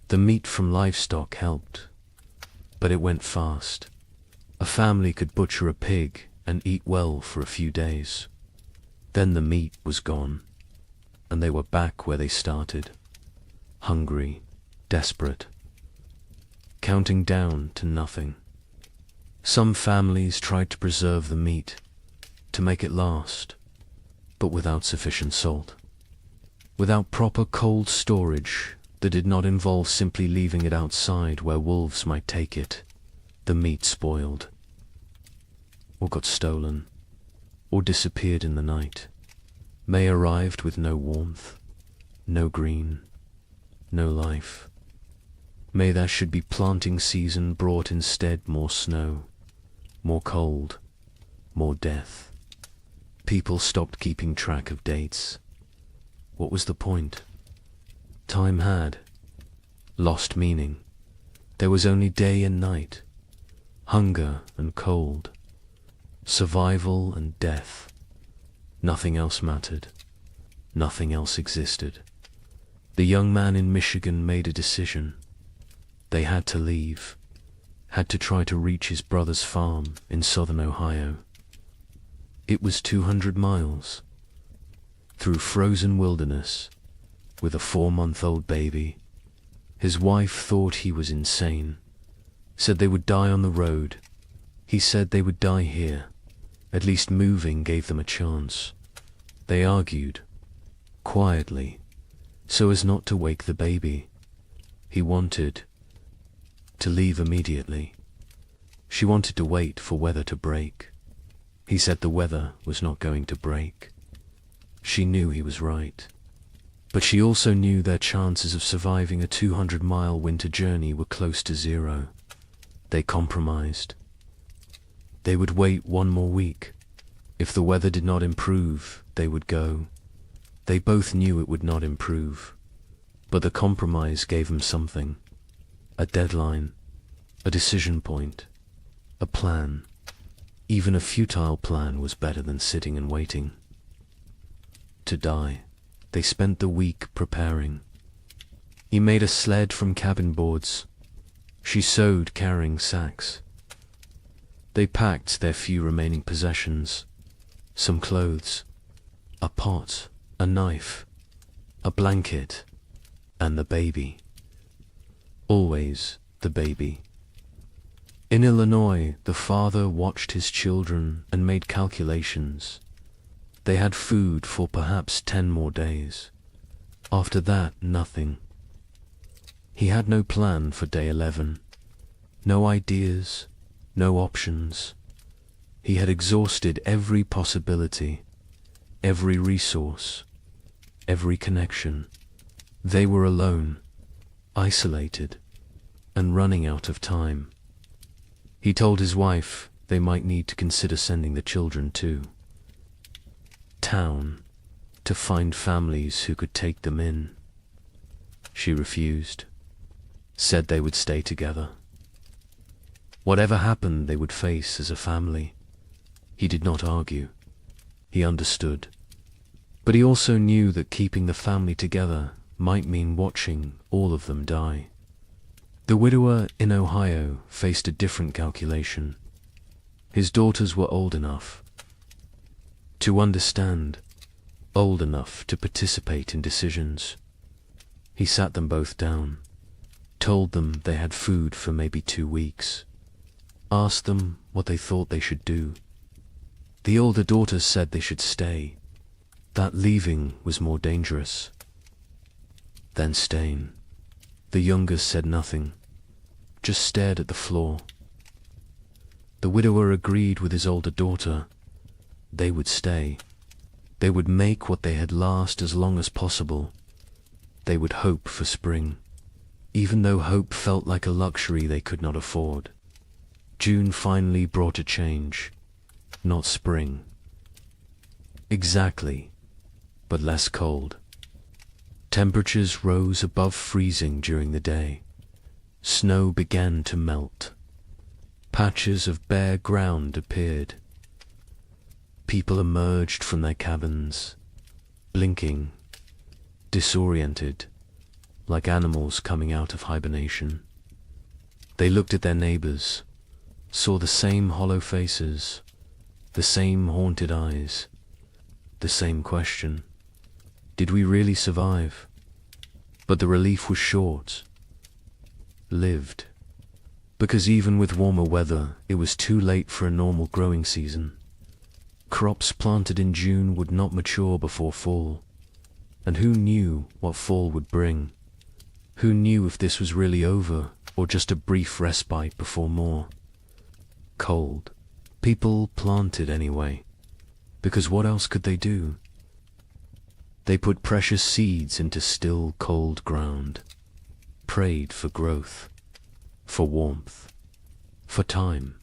The meat from livestock helped, but it went fast. A family could butcher a pig and eat well for a few days. Then the meat was gone, and they were back where they started. Hungry, desperate, counting down to nothing. Some families tried to preserve the meat, to make it last, but without sufficient salt. Without proper cold storage that did not involve simply leaving it outside where wolves might take it, the meat spoiled, or got stolen, or disappeared in the night. May arrived with no warmth, no green, no life. May there should be planting season brought instead more snow, more cold, more death. People stopped keeping track of dates. What was the point? Time had lost meaning. There was only day and night, hunger and cold, survival and death. Nothing else mattered. Nothing else existed. The young man in Michigan made a decision. They had to leave, had to try to reach his brother's farm in southern Ohio. It was 200 miles, through frozen wilderness, with a 4-month-old baby. His wife thought he was insane, said they would die on the road. He said they would die here. At least moving gave them a chance. They argued, quietly, so as not to wake the baby. He wanted to leave immediately. She wanted to wait for weather to break. He said the weather was not going to break. She knew he was right. But she also knew their chances of surviving a 200-mile winter journey were close to zero. They compromised. They would wait 1 more week. If the weather did not improve, they would go. They both knew it would not improve. But the compromise gave them something. A deadline, a decision point, a plan. Even a futile plan was better than sitting and waiting. To die. They spent the week preparing. He made a sled from cabin boards. She sewed carrying sacks. They packed their few remaining possessions, some clothes, a pot, a knife, a blanket, and the baby. Always the baby. In Illinois, the father watched his children and made calculations. They had food for perhaps 10 more days. After that, nothing. He had no plan for day 11. No ideas, no options. He had exhausted every possibility, every resource, every connection. They were alone, isolated, and running out of time. He told his wife they might need to consider sending the children too. Town, to find families who could take them in. She refused, said they would stay together. Whatever happened, they would face as a family. He did not argue. He understood. But he also knew that keeping the family together might mean watching all of them die. The widower in Ohio faced a different calculation. His daughters were old enough to understand, old enough to participate in decisions. He sat them both down, told them they had food for maybe 2 weeks, asked them what they thought they should do. The older daughters said they should stay, that leaving was more dangerous than staying. The younger said nothing, just stared at the floor. The widower agreed with his older daughter. They would stay. They would make what they had last as long as possible. They would hope for spring, even though hope felt like a luxury they could not afford. June finally brought a change, not spring. Exactly, but less cold. Temperatures rose above freezing during the day. Snow began to melt. Patches of bare ground appeared. People emerged from their cabins, blinking, disoriented, like animals coming out of hibernation. They looked at their neighbors, saw the same hollow faces, the same haunted eyes, the same question. Did we really survive? But the relief was short. Lived. Because even with warmer weather, it was too late for a normal growing season. Crops planted in June would not mature before fall. And who knew what fall would bring? Who knew if this was really over, or just a brief respite before more? Cold. People planted anyway, because what else could they do? They put precious seeds into still, cold ground, prayed for growth, for warmth, for time.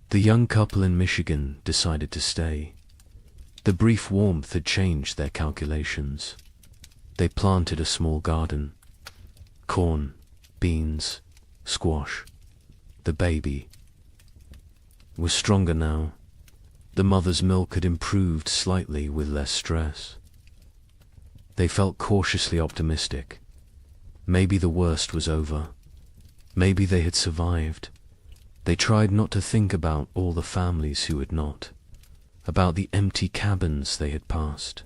The young couple in Michigan decided to stay. The brief warmth had changed their calculations. They planted a small garden, corn, beans, squash. The baby was stronger now. The mother's milk had improved slightly with less stress. They felt cautiously optimistic. Maybe the worst was over. Maybe they had survived. They tried not to think about all the families who had not, about the empty cabins they had passed,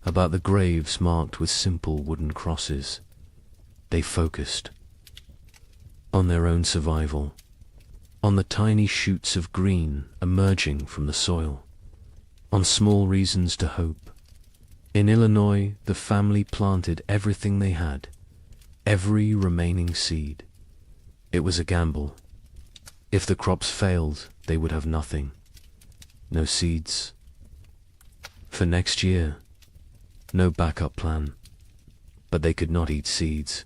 about the graves marked with simple wooden crosses. They focused on their own survival, on the tiny shoots of green emerging from the soil, on small reasons to hope. In Illinois, the family planted everything they had, every remaining seed. It was a gamble. If the crops failed, they would have nothing. No seeds. For next year, no backup plan. But they could not eat seeds,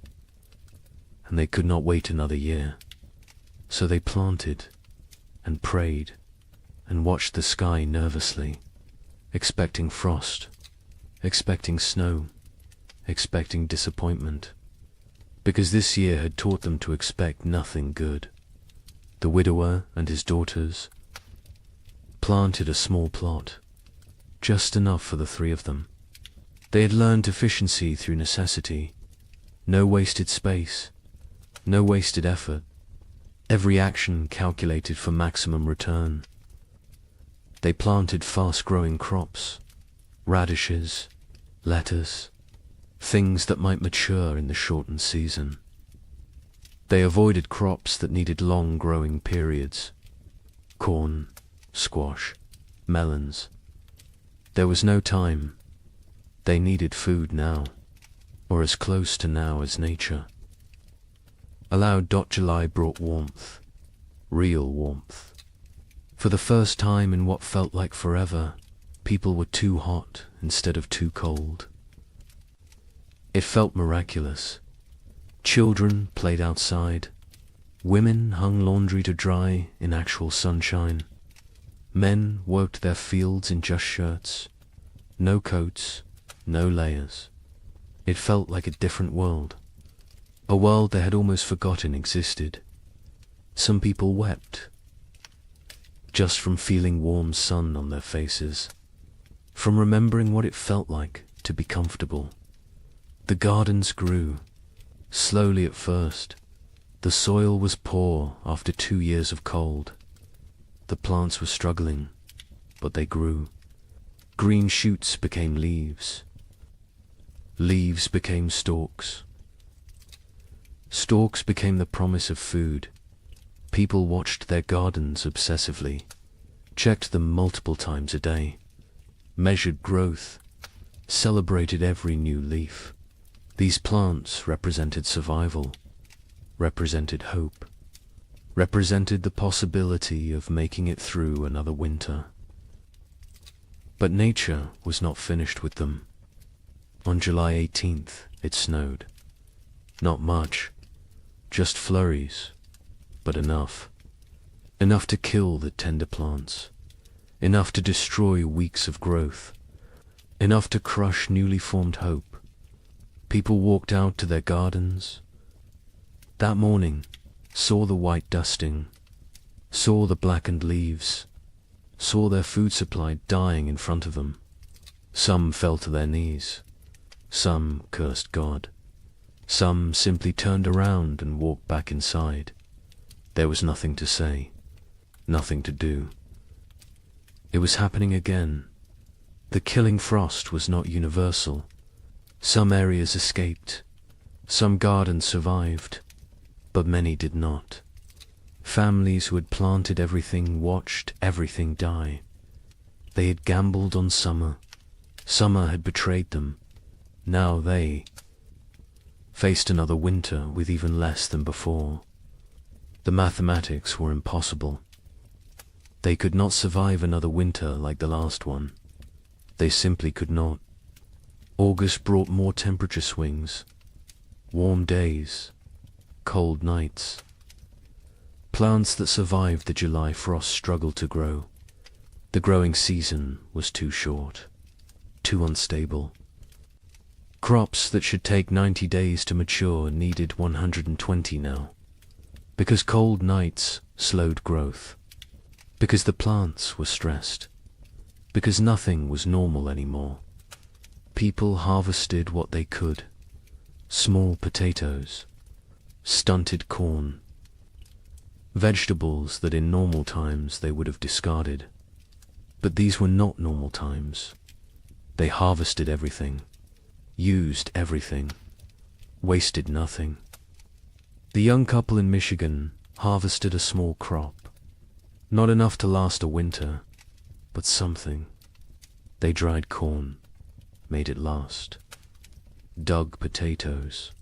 and they could not wait another year. So they planted and prayed and watched the sky nervously, expecting frost, expecting snow, expecting disappointment, because this year had taught them to expect nothing good. The widower and his daughters planted a small plot, just enough for the three of them. They had learned efficiency through necessity, no wasted space, no wasted effort, every action calculated for maximum return. They planted fast-growing crops, radishes, lettuce, things that might mature in the shortened season. They avoided crops that needed long growing periods, corn, squash, melons. There was no time. They needed food now, or as close to now as nature. Allowed. July brought warmth, real warmth. For the first time in what felt like forever, people were too hot instead of too cold. It felt miraculous. Children played outside. Women hung laundry to dry in actual sunshine. Men worked their fields in just shirts. No coats, no layers. It felt like a different world. A world they had almost forgotten existed. Some people wept, just from feeling warm sun on their faces, from remembering what it felt like to be comfortable. The gardens grew, slowly at first. The soil was poor after 2 years of cold. The plants were struggling, but they grew. Green shoots became leaves. Leaves became stalks. Stalks became the promise of food. People watched their gardens obsessively, checked them multiple times a day, measured growth, celebrated every new leaf. These plants represented survival, represented hope, represented the possibility of making it through another winter. But nature was not finished with them. On July 18th, it snowed. Not much, just flurries, but enough. Enough to kill the tender plants, enough to destroy weeks of growth, enough to crush newly formed hope. People walked out to their gardens. That morning, saw the white dusting, saw the blackened leaves, saw their food supply dying in front of them. Some fell to their knees. Some cursed God. Some simply turned around and walked back inside. There was nothing to say, nothing to do. It was happening again. The killing frost was not universal. Some areas escaped, some gardens survived, but many did not. Families who had planted everything watched everything die. They had gambled on summer. Summer had betrayed them. Now they faced another winter with even less than before. The mathematics were impossible. They could not survive another winter like the last one. They simply could not. August brought more temperature swings, warm days, cold nights. Plants that survived the July frost struggled to grow. The growing season was too short, too unstable. Crops that should take 90 days to mature needed 120 now. because cold nights slowed growth, because the plants were stressed, because nothing was normal anymore. People harvested what they could: small potatoes, stunted corn, vegetables that in normal times they would have discarded. But these were not normal times. They harvested everything, used everything, wasted nothing. The young couple in Michigan harvested a small crop, not enough to last a winter, but something. They dried corn, made it last. Dug potatoes.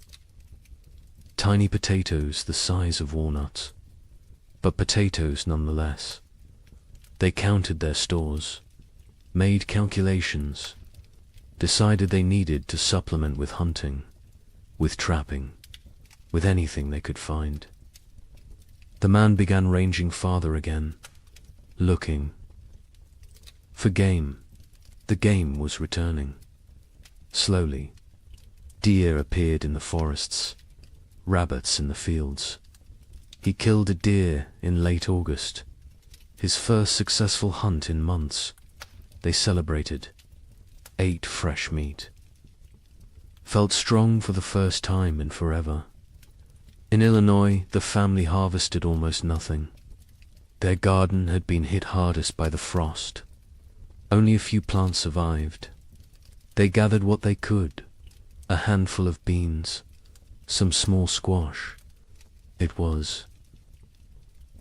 Tiny potatoes the size of walnuts, but potatoes nonetheless. They counted their stores, made calculations, decided they needed to supplement with hunting, with trapping, with anything they could find. The man began ranging farther again, looking for game. The game was returning. Slowly, deer appeared in the forests, rabbits in the fields. He killed a deer in late August, his first successful hunt in months. They celebrated, ate fresh meat, felt strong for the first time in forever. In Illinois, the family harvested almost nothing. Their garden had been hit hardest by the frost. Only a few plants survived. They gathered what they could: a handful of beans, some small squash. It was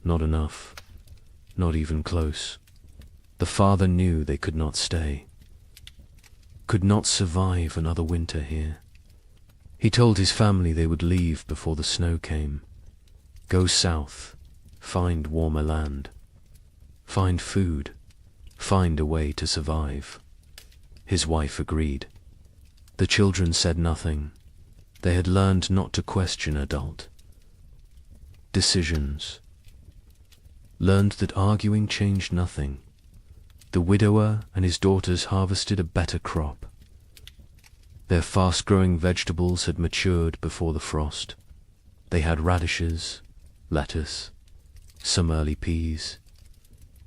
not enough, not even close. The father knew they could not stay, could not survive another winter here. He told his family they would leave before the snow came, go south, find warmer land, find food, find a way to survive. His wife agreed. The children said nothing. They had learned not to question adult decisions, learned that arguing changed nothing. The widower and his daughters harvested a better crop. Their fast-growing vegetables had matured before the frost. They had radishes, lettuce, some early peas.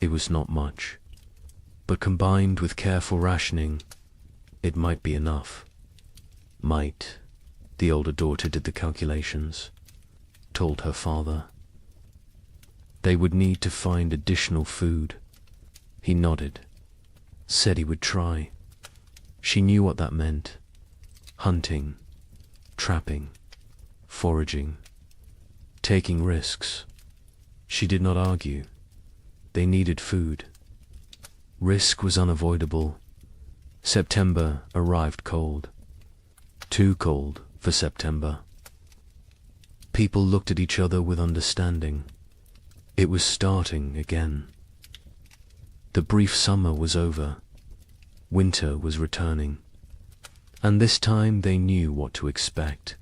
It was not much, but combined with careful rationing, it might be enough. Might. The older daughter did the calculations, told her father. They would need to find additional food. He nodded, said he would try. She knew what that meant: hunting, trapping, foraging, taking risks. She did not argue. They needed food. Risk was unavoidable. September arrived cold. Too cold for September. People looked at each other with understanding. It was starting again. The brief summer was over. Winter was returning. And this time they knew what to expect.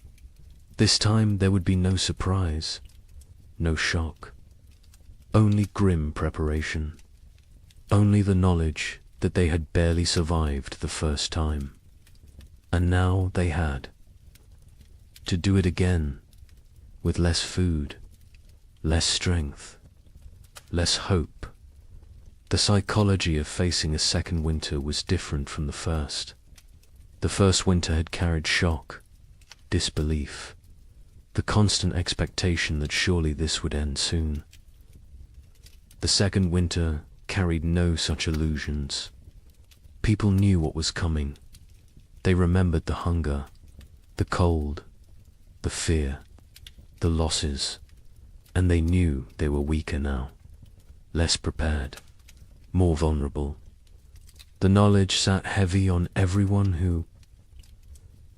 This time there would be no surprise, no shock. Only grim preparation. Only the knowledge that they had barely survived the first time. And now they had to do it again, with less food, less strength, less hope. The psychology of facing a second winter was different from the first. The first winter had carried shock, disbelief, the constant expectation that surely this would end soon. The second winter carried no such illusions. People knew what was coming. They remembered the hunger, the cold, the fear, the losses, and they knew they were weaker now, less prepared, more vulnerable. The knowledge sat heavy on everyone who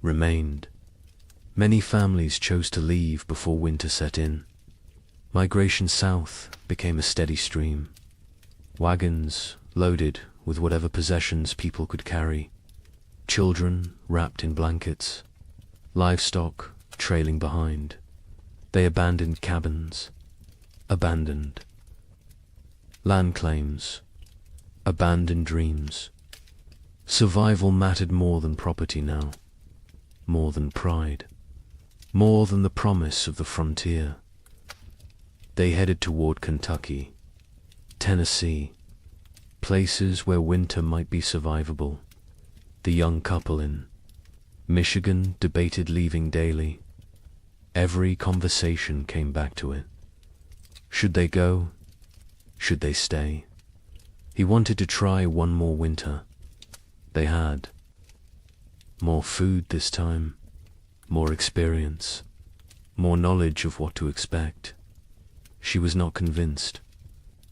remained. Many families chose to leave before winter set in. Migration south became a steady stream. Wagons loaded with whatever possessions people could carry. Children wrapped in blankets. Livestock trailing behind. They abandoned cabins. Abandoned land claims. Abandoned dreams. Survival mattered more than property now. More than pride. More than the promise of the frontier. They headed toward Kentucky, Tennessee, places where winter might be survivable. The young couple in Michigan debated leaving daily. Every conversation came back to it. Should they go? Should they stay? He wanted to try one more winter. They had more food this time, more experience, more knowledge of what to expect. She was not convinced.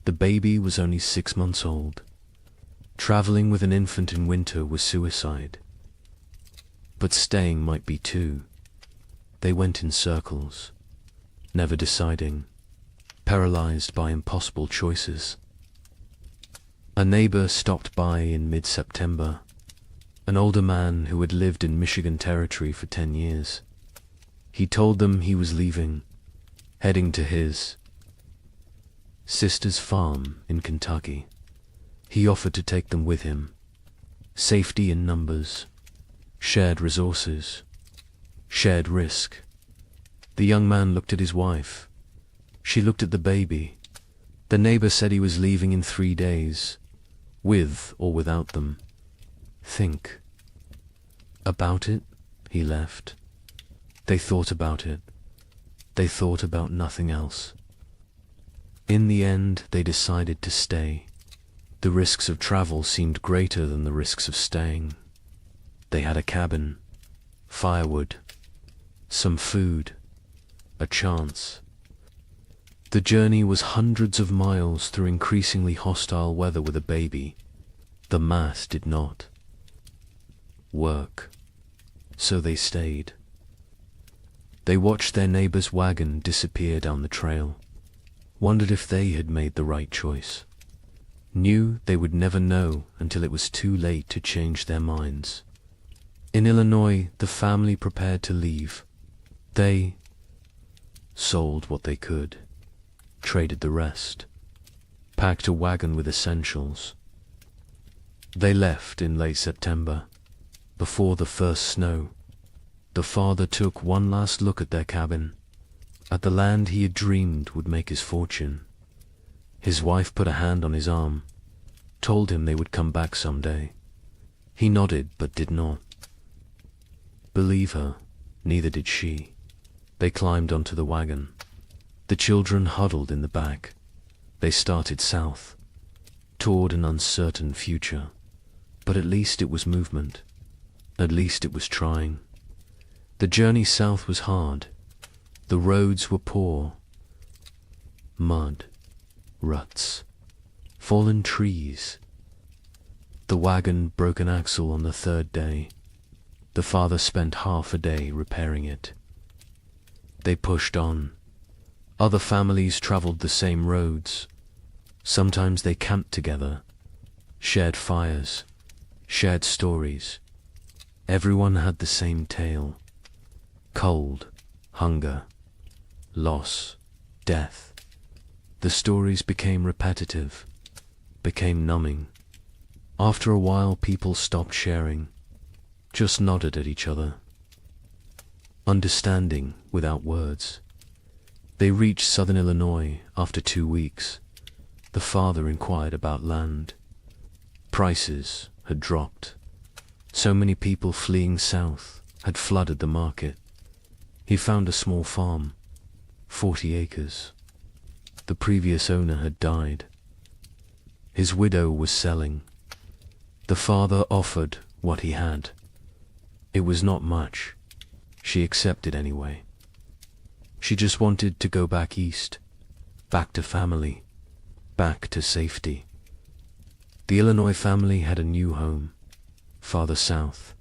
The baby was only 6 months old. Traveling with an infant in winter was suicide. But staying might be too. They went in circles, never deciding, paralyzed by impossible choices. A neighbor stopped by in mid-September, an older man who had lived in Michigan Territory for 10 years. He told them he was leaving, heading to his sister's farm in Kentucky. He offered to take them with him. Safety in numbers, shared resources, shared risk. The young man looked at his wife. She looked at the baby. The neighbor said he was leaving in 3 days, with or without them. Think about it. He left. They thought about it. They thought about nothing else. In the end, they decided to stay. The risks of travel seemed greater than the risks of staying. They had a cabin, firewood, some food, a chance. The journey was hundreds of miles through increasingly hostile weather with a baby. The math did not work, so they stayed. They watched their neighbor's wagon disappear down the trail, wondered if they had made the right choice, knew they would never know until it was too late to change their minds. In Illinois, the family prepared to leave. They sold what they could, traded the rest, packed a wagon with essentials. They left in late September, before the first snow. The father took one last look at their cabin, at the land he had dreamed would make his fortune. His wife put a hand on his arm, told him they would come back someday. He nodded but did not believe her, neither did she. They climbed onto the wagon. The children huddled in the back. They started south, toward an uncertain future. But at least it was movement. At least it was trying. The journey south was hard. The roads were poor. Mud, ruts, fallen trees. The wagon broke an axle on the 3rd day. The father spent half a day repairing it. They pushed on. Other families traveled the same roads. Sometimes they camped together, shared fires, shared stories. Everyone had the same tale. Cold, hunger, loss, death. The stories became repetitive, became numbing. After a while, people stopped sharing, just nodded at each other, understanding without words. They reached southern Illinois after 2 weeks. The father inquired about land. Prices had dropped. So many people fleeing south had flooded the market. He found a small farm, 40 acres. The previous owner had died. His widow was selling. The father offered what he had. It was not much. She accepted anyway. She just wanted to go back east, back to family, back to safety. The Illinois family had a new home, farther south,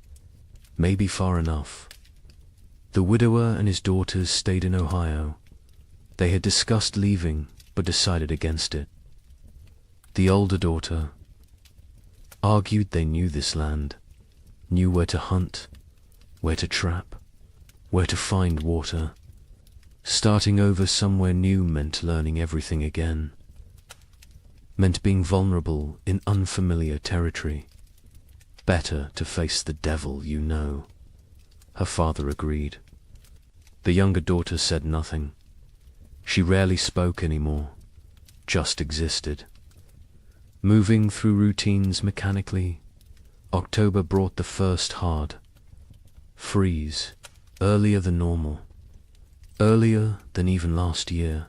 maybe far enough. The widower and his daughters stayed in Ohio. They had discussed leaving, but decided against it. The older daughter argued they knew this land, knew where to hunt, where to trap, where to find water. Starting over somewhere new meant learning everything again, meant being vulnerable in unfamiliar territory. Better to face the devil you know. Her father agreed. The younger daughter said nothing. She rarely spoke anymore, just existed. Moving through routines mechanically, October brought the first hard freeze, earlier than normal, earlier than even last year.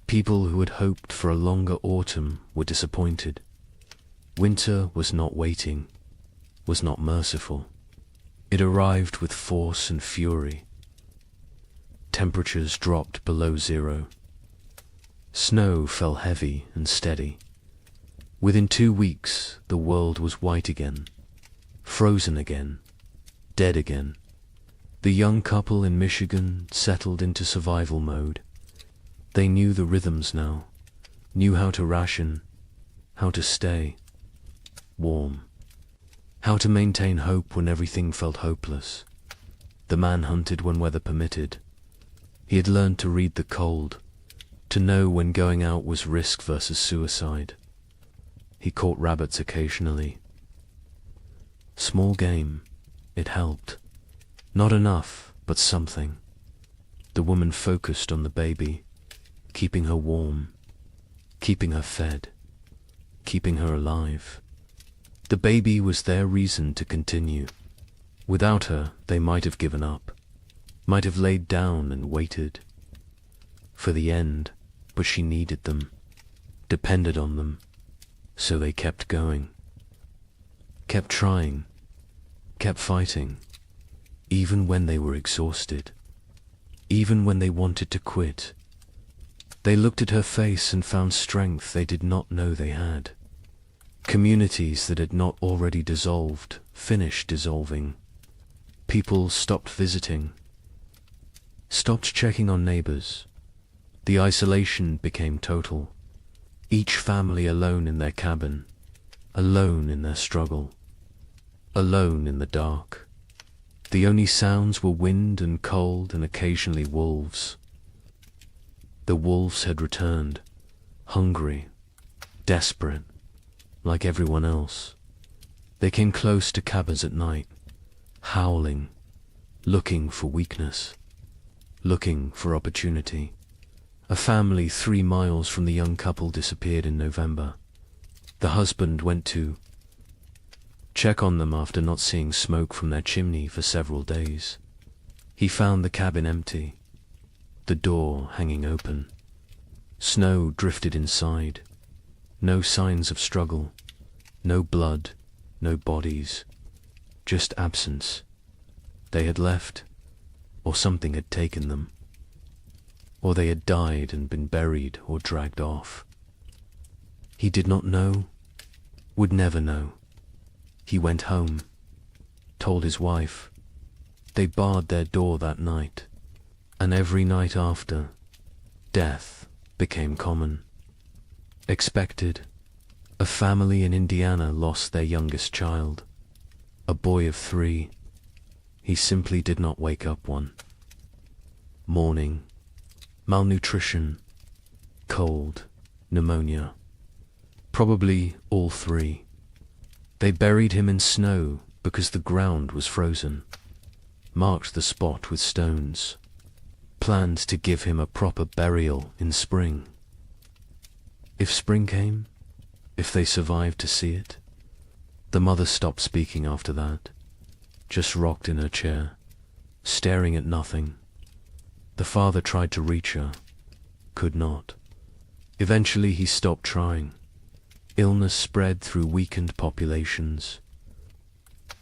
People who had hoped for a longer autumn were disappointed. Winter was not waiting, was not merciful. It arrived with force and fury. Temperatures dropped below zero. Snow fell heavy and steady. Within 2 weeks, the world was white again, frozen again, dead again. The young couple in Michigan settled into survival mode. They knew the rhythms now, knew how to ration, how to stay warm, how to maintain hope when everything felt hopeless. The man hunted when weather permitted. He had learned to read the cold, to know when going out was risk versus suicide. He caught rabbits occasionally. Small game, it helped. Not enough, but something. The woman focused on the baby, keeping her warm, keeping her fed, keeping her alive. The baby was their reason to continue. Without her, they might have given up, might have laid down and waited for the end, but she needed them, depended on them, so they kept going, kept trying, kept fighting, even when they were exhausted, even when they wanted to quit. They looked at her face and found strength they did not know they had. Communities that had not already dissolved finished dissolving. People stopped visiting, stopped checking on neighbors. The isolation became total. Each family alone in their cabin, alone in their struggle, alone in the dark. The only sounds were wind and cold and occasionally wolves. The wolves had returned, hungry, desperate, like everyone else. They came close to cabins at night, howling, looking for weakness, looking for opportunity. A family 3 miles from the young couple disappeared in November. The husband went to check on them after not seeing smoke from their chimney for several days. He found the cabin empty, the door hanging open. Snow drifted inside. No signs of struggle, no blood, no bodies, just absence. They had left, or something had taken them, or they had died and been buried or dragged off. He did not know, would never know. He went home, told his wife. They barred their door that night, and every night after, death became common. Expected. A family in Indiana lost their youngest child, a boy of 3. He simply did not wake up one. Mourning, malnutrition, cold, pneumonia. Probably all 3. They buried him in snow because the ground was frozen, marked the spot with stones, planned to give him a proper burial in spring. If spring came, if they survived to see it. The mother stopped speaking after that, just rocked in her chair, staring at nothing. The father tried to reach her, could not. Eventually he stopped trying. Illness spread through weakened populations.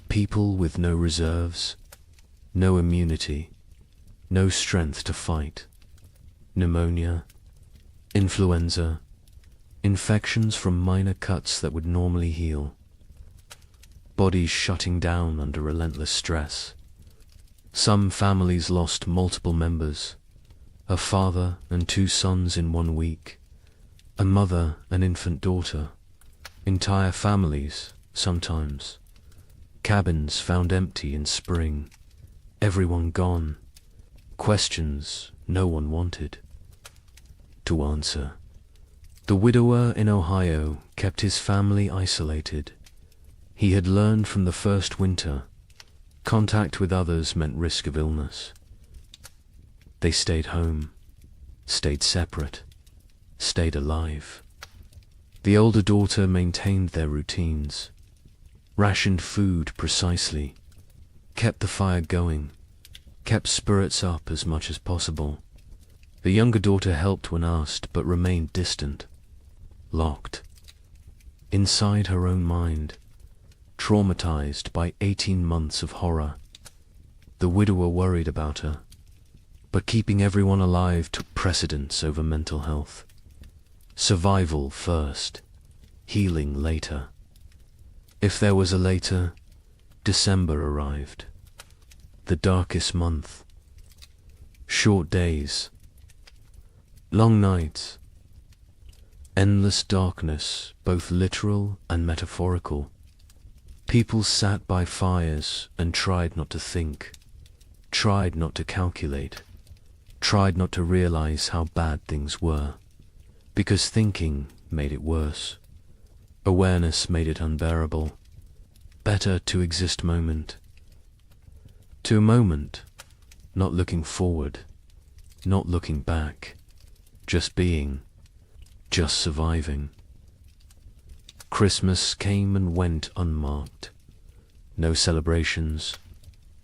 People with no reserves, no immunity, no strength to fight. Pneumonia, influenza, infections from minor cuts that would normally heal. Bodies shutting down under relentless stress. Some families lost multiple members, a father and 2 sons in 1 week, a mother and infant daughter, entire families, sometimes. Cabins found empty in spring, everyone gone, questions no one wanted to answer. The widower in Ohio kept his family isolated. He had learned from the first winter, contact with others meant risk of illness. They stayed home, stayed separate, stayed alive. The older daughter maintained their routines, rationed food precisely, kept the fire going, kept spirits up as much as possible. The younger daughter helped when asked, but remained distant, locked, inside her own mind, traumatized by 18 months of horror. The widower worried about her, but keeping everyone alive took precedence over mental health. Survival first, healing later. If there was a later, December arrived. The darkest month. Short days. Long nights. Endless darkness, both literal and metaphorical. People sat by fires and tried not to think, tried not to calculate, tried not to realize how bad things were, because thinking made it worse. Awareness made it unbearable. Better to exist moment to moment, not looking forward, not looking back, just being, just surviving. Christmas came and went unmarked. No celebrations,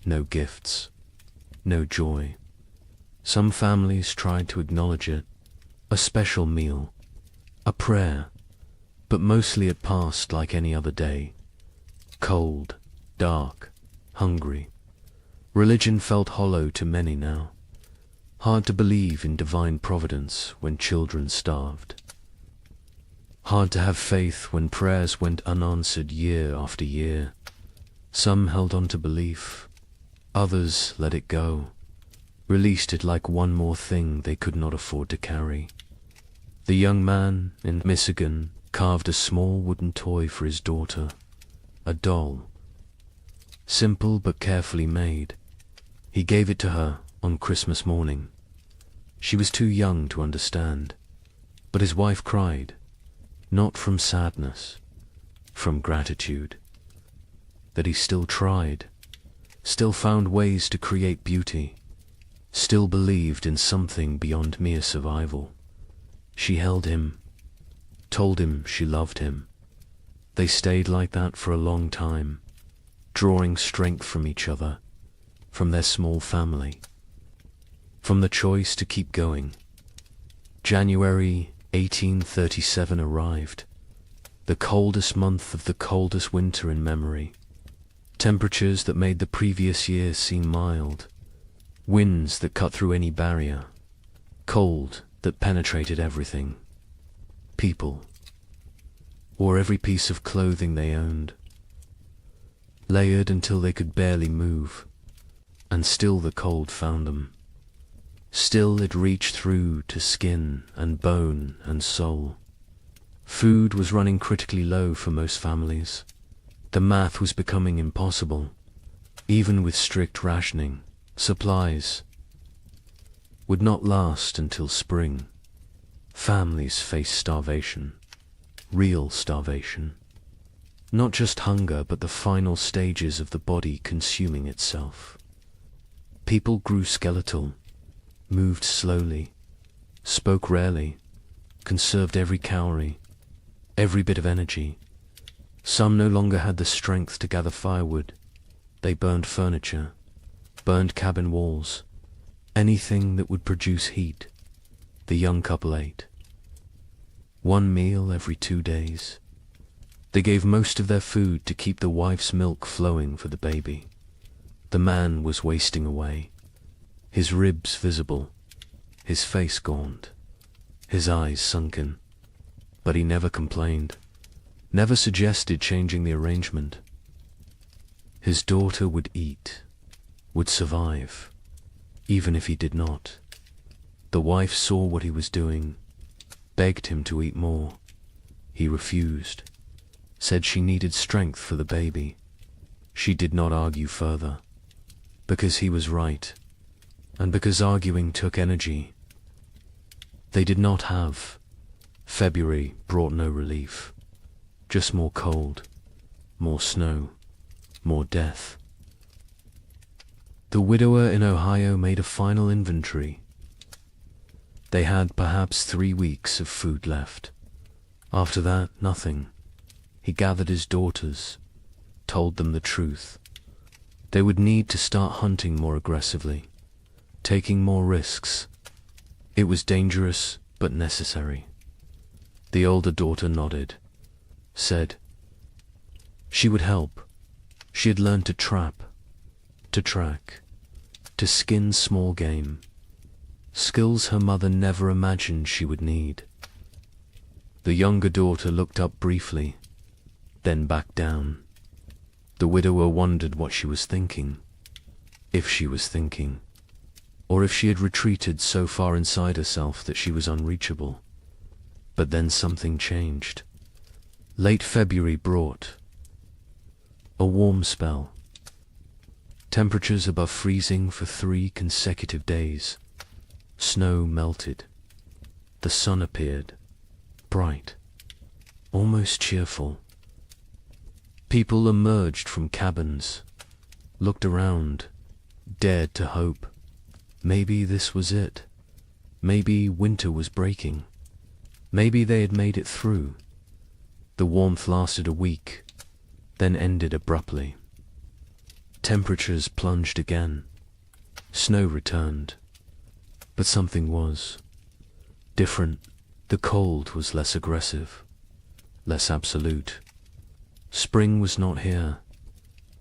no gifts, no joy. Some families tried to acknowledge it, a special meal, a prayer, but mostly it passed like any other day. Cold, dark, hungry. Religion felt hollow to many now. Hard to believe in divine providence when children starved. Hard to have faith when prayers went unanswered year after year. Some held on to belief, others let it go, released it like one more thing they could not afford to carry. The young man in Michigan carved a small wooden toy for his daughter, a doll. Simple but carefully made. He gave it to her on Christmas morning. She was too young to understand, but his wife cried, not from sadness, from gratitude, that he still tried, still found ways to create beauty, still believed in something beyond mere survival. She held him, told him she loved him. They stayed like that for a long time, drawing strength from each other, from their small family, from the choice to keep going. January 1837 arrived, the coldest month of the coldest winter in memory. Temperatures that made the previous year seem mild, winds that cut through any barrier, cold that penetrated everything. People wore every piece of clothing they owned, layered until they could barely move, and still the cold found them. Still it reached through to skin and bone and soul. Food was running critically low for most families. The math was becoming impossible. Even with strict rationing, supplies would not last until spring. Families faced starvation, real starvation. Not just hunger, but the final stages of the body consuming itself. People grew skeletal, moved slowly, spoke rarely, conserved every calorie, every bit of energy. Some no longer had the strength to gather firewood. They burned furniture, burned cabin walls, anything that would produce heat. The young couple ate. One meal every 2 days. They gave most of their food to keep the wife's milk flowing for the baby. The man was wasting away, his ribs visible, his face gaunt, his eyes sunken. But he never complained, never suggested changing the arrangement. His daughter would eat, would survive, even if he did not. The wife saw what he was doing, begged him to eat more. He refused, said she needed strength for the baby. She did not argue further, because he was right, and because arguing took energy. They did not have. February brought no relief, just more cold, more snow, more death. The widower in Ohio made a final inventory. They had perhaps 3 weeks of food left. After that, nothing. He gathered his daughters, told them the truth. They would need to start hunting more aggressively, taking more risks. It was dangerous, but necessary. The older daughter nodded, said she would help. She had learned to trap, to track, to skin small game, skills her mother never imagined she would need. The younger daughter looked up briefly, then back down. The widower wondered what she was thinking, if she was thinking, or if she had retreated so far inside herself that she was unreachable. But then something changed. Late February brought a warm spell. Temperatures above freezing for 3 consecutive days. Snow melted. The sun appeared, bright, almost cheerful. People emerged from cabins, looked around, dared to hope. Maybe this was it. Maybe winter was breaking. Maybe they had made it through. The warmth lasted a week, then ended abruptly. Temperatures plunged again. Snow returned. But something was different. The cold was less aggressive, less absolute. Spring was not here,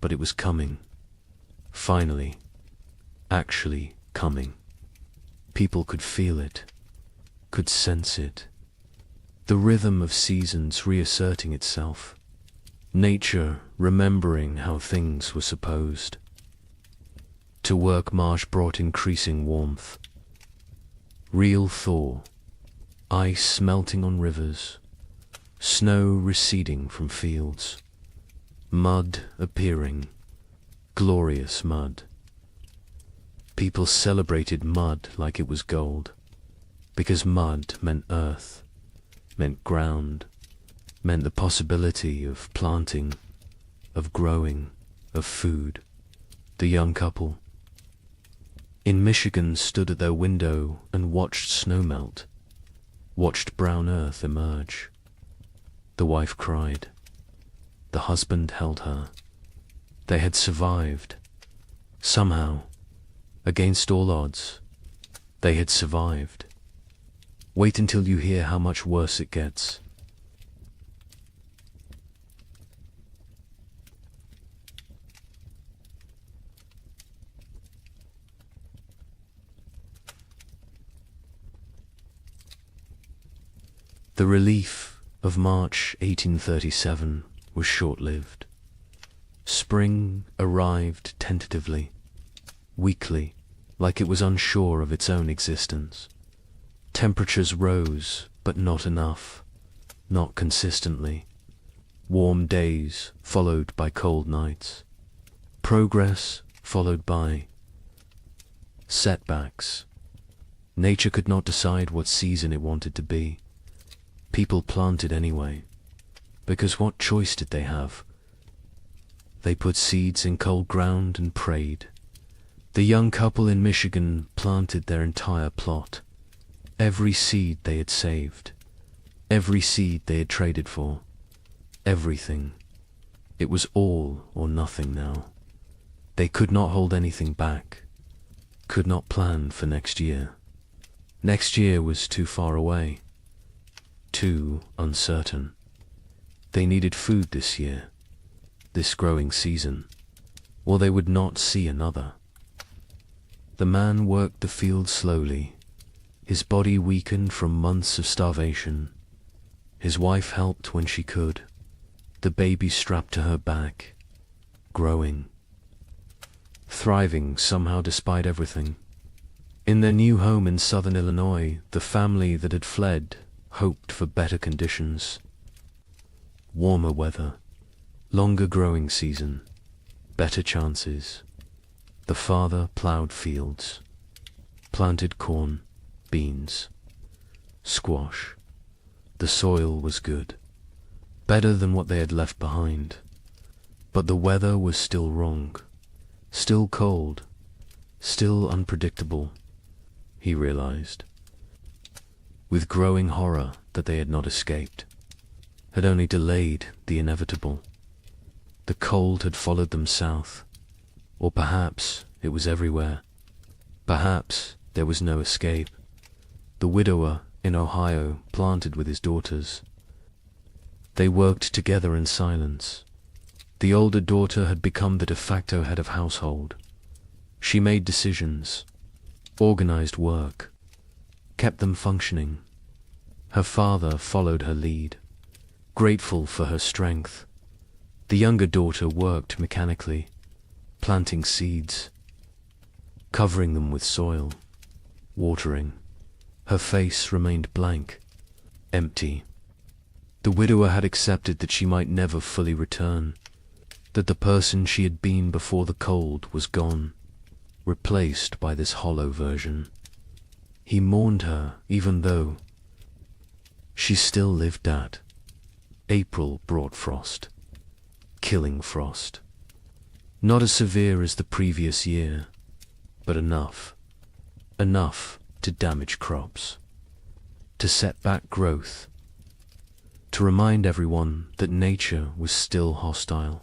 but it was coming. Finally, actually coming. People could feel it, could sense it. The rhythm of seasons reasserting itself. Nature remembering how things were supposed. To work March brought increasing warmth. Real thaw. Ice melting on rivers. Snow receding from fields. Mud appearing. Glorious mud. People celebrated mud like it was gold, because mud meant earth, meant ground, meant the possibility of planting, of growing, of food. The young couple in Michigan stood at their window and watched snow melt, watched brown earth emerge. The wife cried. The husband held her. They had survived. Somehow, against all odds, they had survived. Wait until you hear how much worse it gets. The relief of March 1837 was short-lived. Spring arrived tentatively, weakly, like it was unsure of its own existence. Temperatures rose, but not enough, not consistently. Warm days followed by cold nights. Progress followed by setbacks. Nature could not decide what season it wanted to be. People planted anyway, because what choice did they have? They put seeds in cold ground and prayed. The young couple in Michigan planted their entire plot. Every seed they had saved, every seed they had traded for, everything. It was all or nothing now. They could not hold anything back, could not plan for next year. Next year was too far away, too uncertain. They needed food this year, this growing season, or they would not see another. The man worked the field slowly, his body weakened from months of starvation. His wife helped when she could, the baby strapped to her back, growing, thriving somehow despite everything. In their new home in southern Illinois, the family that had fled hoped for better conditions. Warmer weather, longer growing season, better chances. The father plowed fields, planted corn, beans, squash. The soil was good, better than what they had left behind. But the weather was still wrong, still cold, still unpredictable, he realized. with growing horror that they had not escaped, had only delayed the inevitable. The cold had followed them south, or perhaps it was everywhere. Perhaps there was no escape. The widower in Ohio planted with his daughters. They worked together in silence. The older daughter had become the de facto head of household. She made decisions, organized work, kept them functioning. Her father followed her lead, grateful for her strength. The younger daughter worked mechanically, planting seeds, covering them with soil, watering. Her face remained blank, empty. The widower had accepted that she might never fully return, that the person she had been before the cold was gone, replaced by this hollow version. He mourned her even though she still lived at. April brought frost, killing frost. Not as severe as the previous year, but enough to damage crops, to set back growth, to remind everyone that nature was still hostile,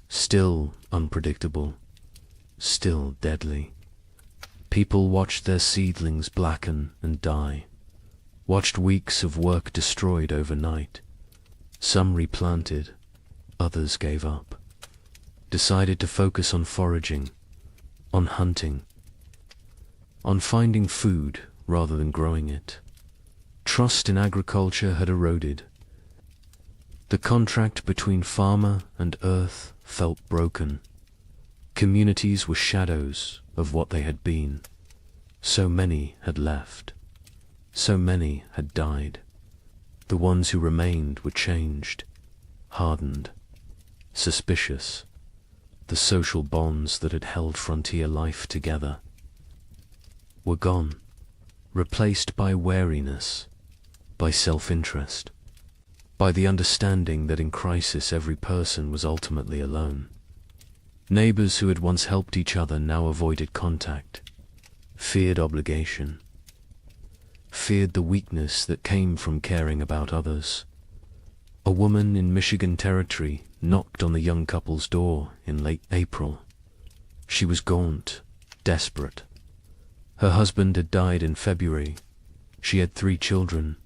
still unpredictable, still deadly. People watched their seedlings blacken and die, watched weeks of work destroyed overnight. Some replanted, others gave up, decided to focus on foraging, on hunting, on finding food rather than growing it. Trust in agriculture had eroded. The contract between farmer and earth felt broken. Communities were shadows of what they had been. So many had left. So many had died. The ones who remained were changed, hardened, suspicious. The social bonds that had held frontier life together were gone, replaced by wariness, by self-interest, by the understanding that in crisis every person was ultimately alone. Neighbors who had once helped each other now avoided contact, feared obligation, feared the weakness that came from caring about others. A woman in Michigan Territory knocked on the young couple's door in late April. She was gaunt, desperate. Her husband had died in February. She had 3 children,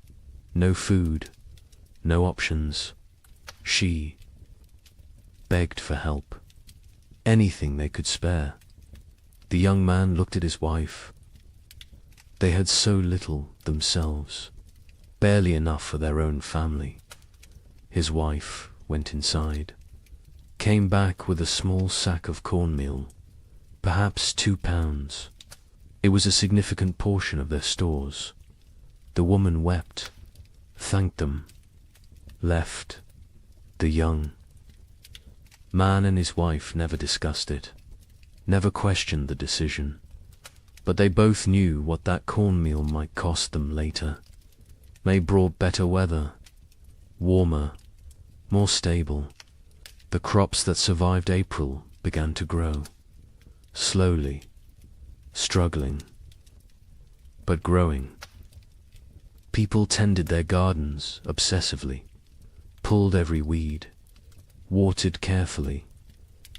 no food, no options. She begged for help, anything they could spare. The young man looked at his wife. They had so little themselves, barely enough for their own family. His wife went inside, came back with a small sack of cornmeal, perhaps 2 pounds. It was a significant portion of their stores. The woman wept, thanked them, left. The young man and his wife never discussed it, never questioned the decision, but they both knew what that cornmeal might cost them later. May brought better weather, warmer, more stable. The crops that survived April began to grow, slowly, struggling, but growing. People tended their gardens obsessively, pulled every weed, watered carefully,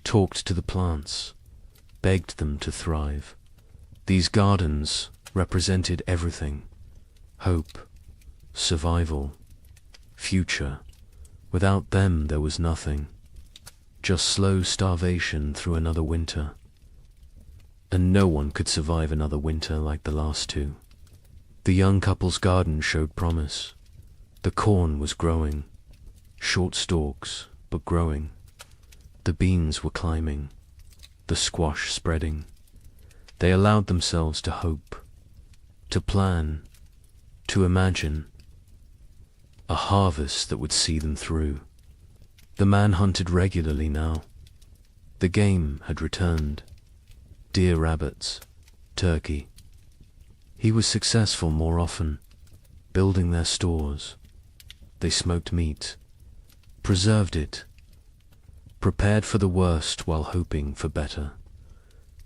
talked to the plants, begged them to thrive. These gardens represented everything: hope, survival, future. Without them there was nothing, just slow starvation through another winter. And no one could survive another winter like the last 2. The young couple's garden showed promise. The corn was growing, short stalks, but growing. The beans were climbing, the squash spreading. They allowed themselves to hope, to plan, to imagine a harvest that would see them through. The man hunted regularly now. The game had returned. Deer, rabbits, turkey. He was successful more often, building their stores. They smoked meat, preserved it, prepared for the worst while hoping for better.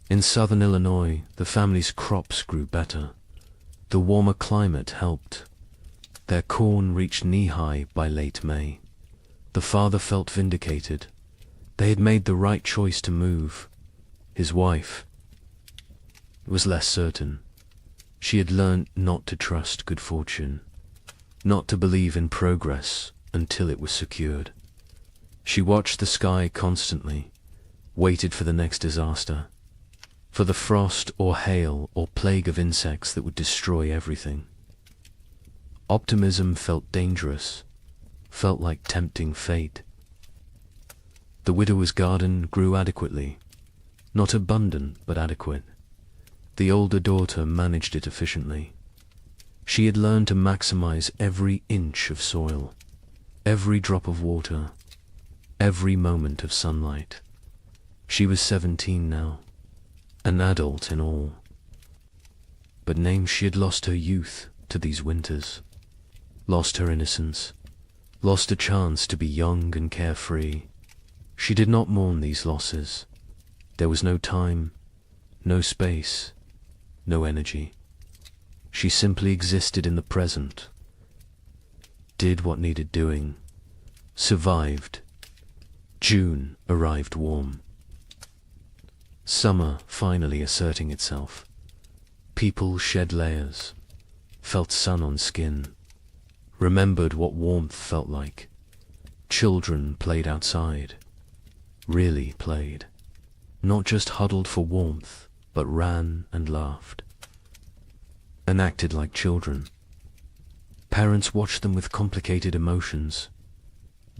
In southern Illinois, the family's crops grew better. The warmer climate helped. Their corn reached knee-high by late May. The father felt vindicated. They had made the right choice to move. His wife was less certain. She had learned not to trust good fortune, not to believe in progress until it was secured. She watched the sky constantly, waited for the next disaster, for the frost or hail or plague of insects that would destroy everything. Optimism felt dangerous, felt like tempting fate. The widower's garden grew adequately, not abundant but adequate. The older daughter managed it efficiently. She had learned to maximize every inch of soil, every drop of water, every moment of sunlight. She was 17 now, an adult in all. But names she had lost her youth to these winters, lost her innocence, lost a chance to be young and carefree. She did not mourn these losses. There was no time, no space, no energy. She simply existed in the present, did what needed doing, survived. June arrived warm. Summer finally asserting itself. People shed layers, felt sun on skin, remembered what warmth felt like. Children played outside, really played, not just huddled for warmth, but ran and laughed, and acted like children. Parents watched them with complicated emotions,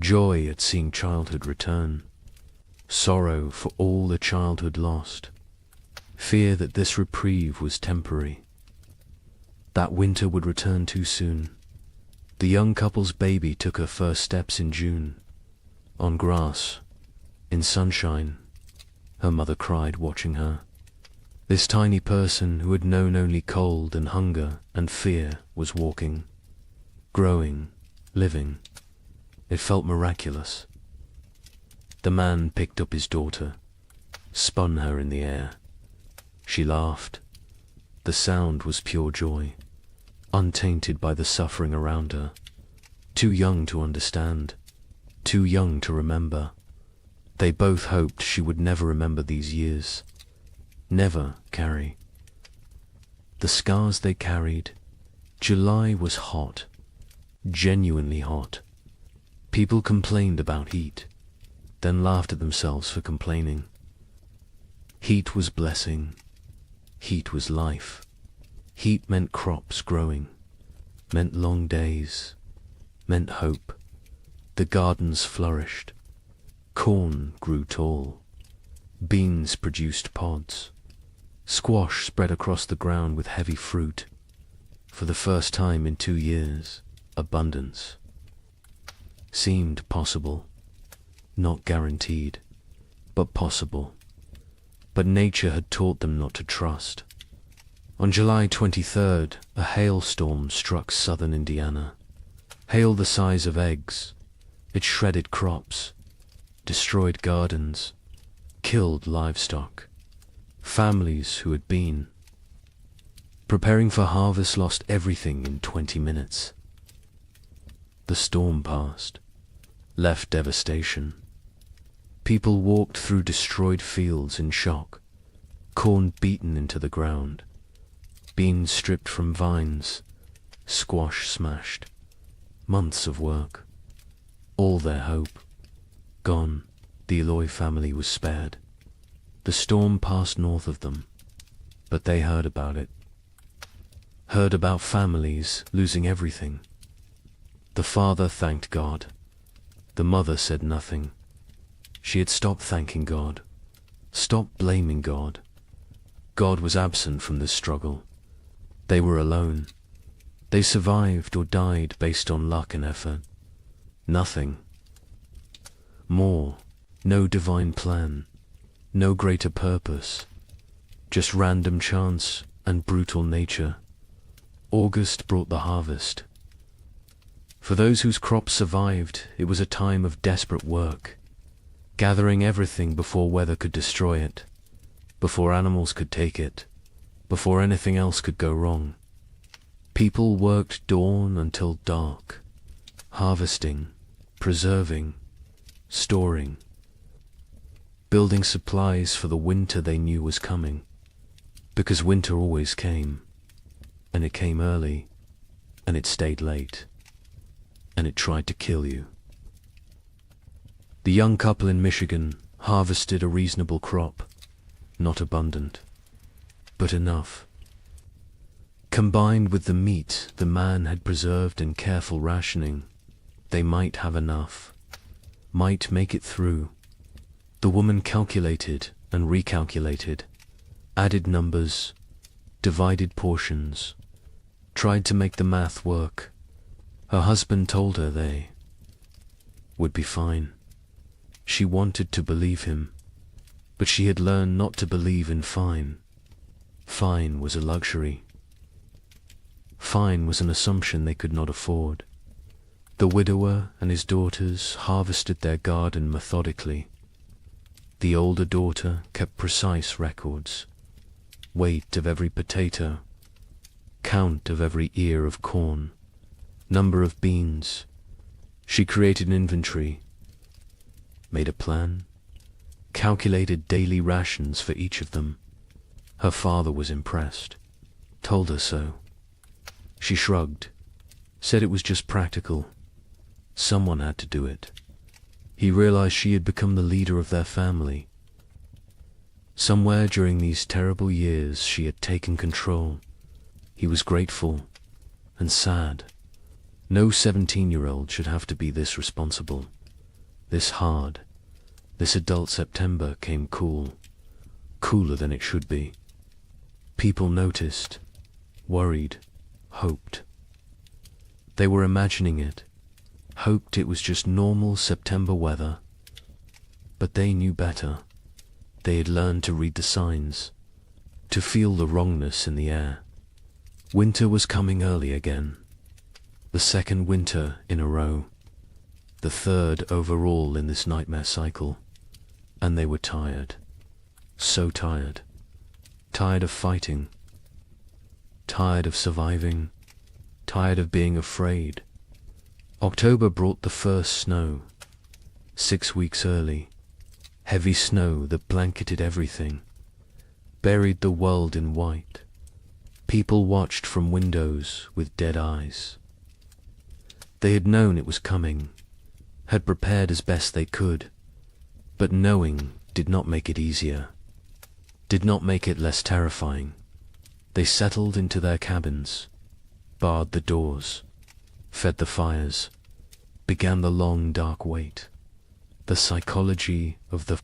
joy at seeing childhood return, sorrow for all the childhood lost, fear that this reprieve was temporary, that winter would return too soon. The young couple's baby took her first steps in June, on grass, in sunshine. Her mother cried watching her. This tiny person who had known only cold and hunger and fear was walking, growing, living. It felt miraculous. The man picked up his daughter, spun her in the air. She laughed. The sound was pure joy, untainted by the suffering around her. Too young to understand, too young to remember. They both hoped she would never remember these years, never carry the scars they carried. July was hot, genuinely hot. People complained about heat, then laughed at themselves for complaining. Heat was blessing. Heat was life. Heat meant crops growing, meant long days, meant hope. The gardens flourished. Corn grew tall. Beans produced pods. Squash spread across the ground with heavy fruit. For the first time in 2 years, abundance seemed possible. Not guaranteed, but possible. But nature had taught them not to trust. On July 23rd, a hailstorm struck southern Indiana. Hail the size of eggs. It shredded crops, destroyed gardens, killed livestock. Families who had been preparing for harvest lost everything in 20 minutes. The storm passed, left devastation. People walked through destroyed fields in shock, corn beaten into the ground, beans stripped from vines, squash smashed. Months of work, all their hope, gone. The Allure family was spared. The storm passed north of them, but they heard about it. Heard about families losing everything. The father thanked God. The mother said nothing. She had stopped thanking God, stopped blaming God. God was absent from this struggle. They were alone. They survived or died based on luck and effort. Nothing more, no divine plan, no greater purpose, just random chance and brutal nature. August brought the harvest. For those whose crops survived, it was a time of desperate work, gathering everything before weather could destroy it, before animals could take it, before anything else could go wrong. People worked dawn until dark, harvesting, preserving, storing, building supplies for the winter they knew was coming, because winter always came, and it came early, and it stayed late, and it tried to kill you. The young couple in Michigan harvested a reasonable crop, not abundant, but enough. Combined with the meat the man had preserved in careful rationing, they might have enough, might make it through. The woman calculated and recalculated, added numbers, divided portions, tried to make the math work. Her husband told her they would be fine. She wanted to believe him, but she had learned not to believe in fine. Fine was a luxury. Fine was an assumption they could not afford. The widower and his daughters harvested their garden methodically. The older daughter kept precise records, weight of every potato, count of every ear of corn, number of beans. She created an inventory, made a plan, calculated daily rations for each of them. Her father was impressed, told her so. She shrugged, said it was just practical. Someone had to do it. He realized she had become the leader of their family. Somewhere during these terrible years she had taken control. He was grateful and sad. No 17-year-old should have to be this responsible, this hard. This adult September came cool, cooler than it should be. People noticed, worried, hoped. They were imagining it, hoped it was just normal September weather. But they knew better. They had learned to read the signs, to feel the wrongness in the air. Winter was coming early again. The second winter in a row. The third overall in this nightmare cycle. And they were tired. So tired. Tired of fighting. Tired of surviving. Tired of being afraid. October brought the first snow. 6 weeks early. Heavy snow that blanketed everything. Buried the world in white. People watched from windows with dead eyes. They had known it was coming, had prepared as best they could, but knowing did not make it easier, did not make it less terrifying. They settled into their cabins, barred the doors, fed the fires, began the long dark wait. The psychology of the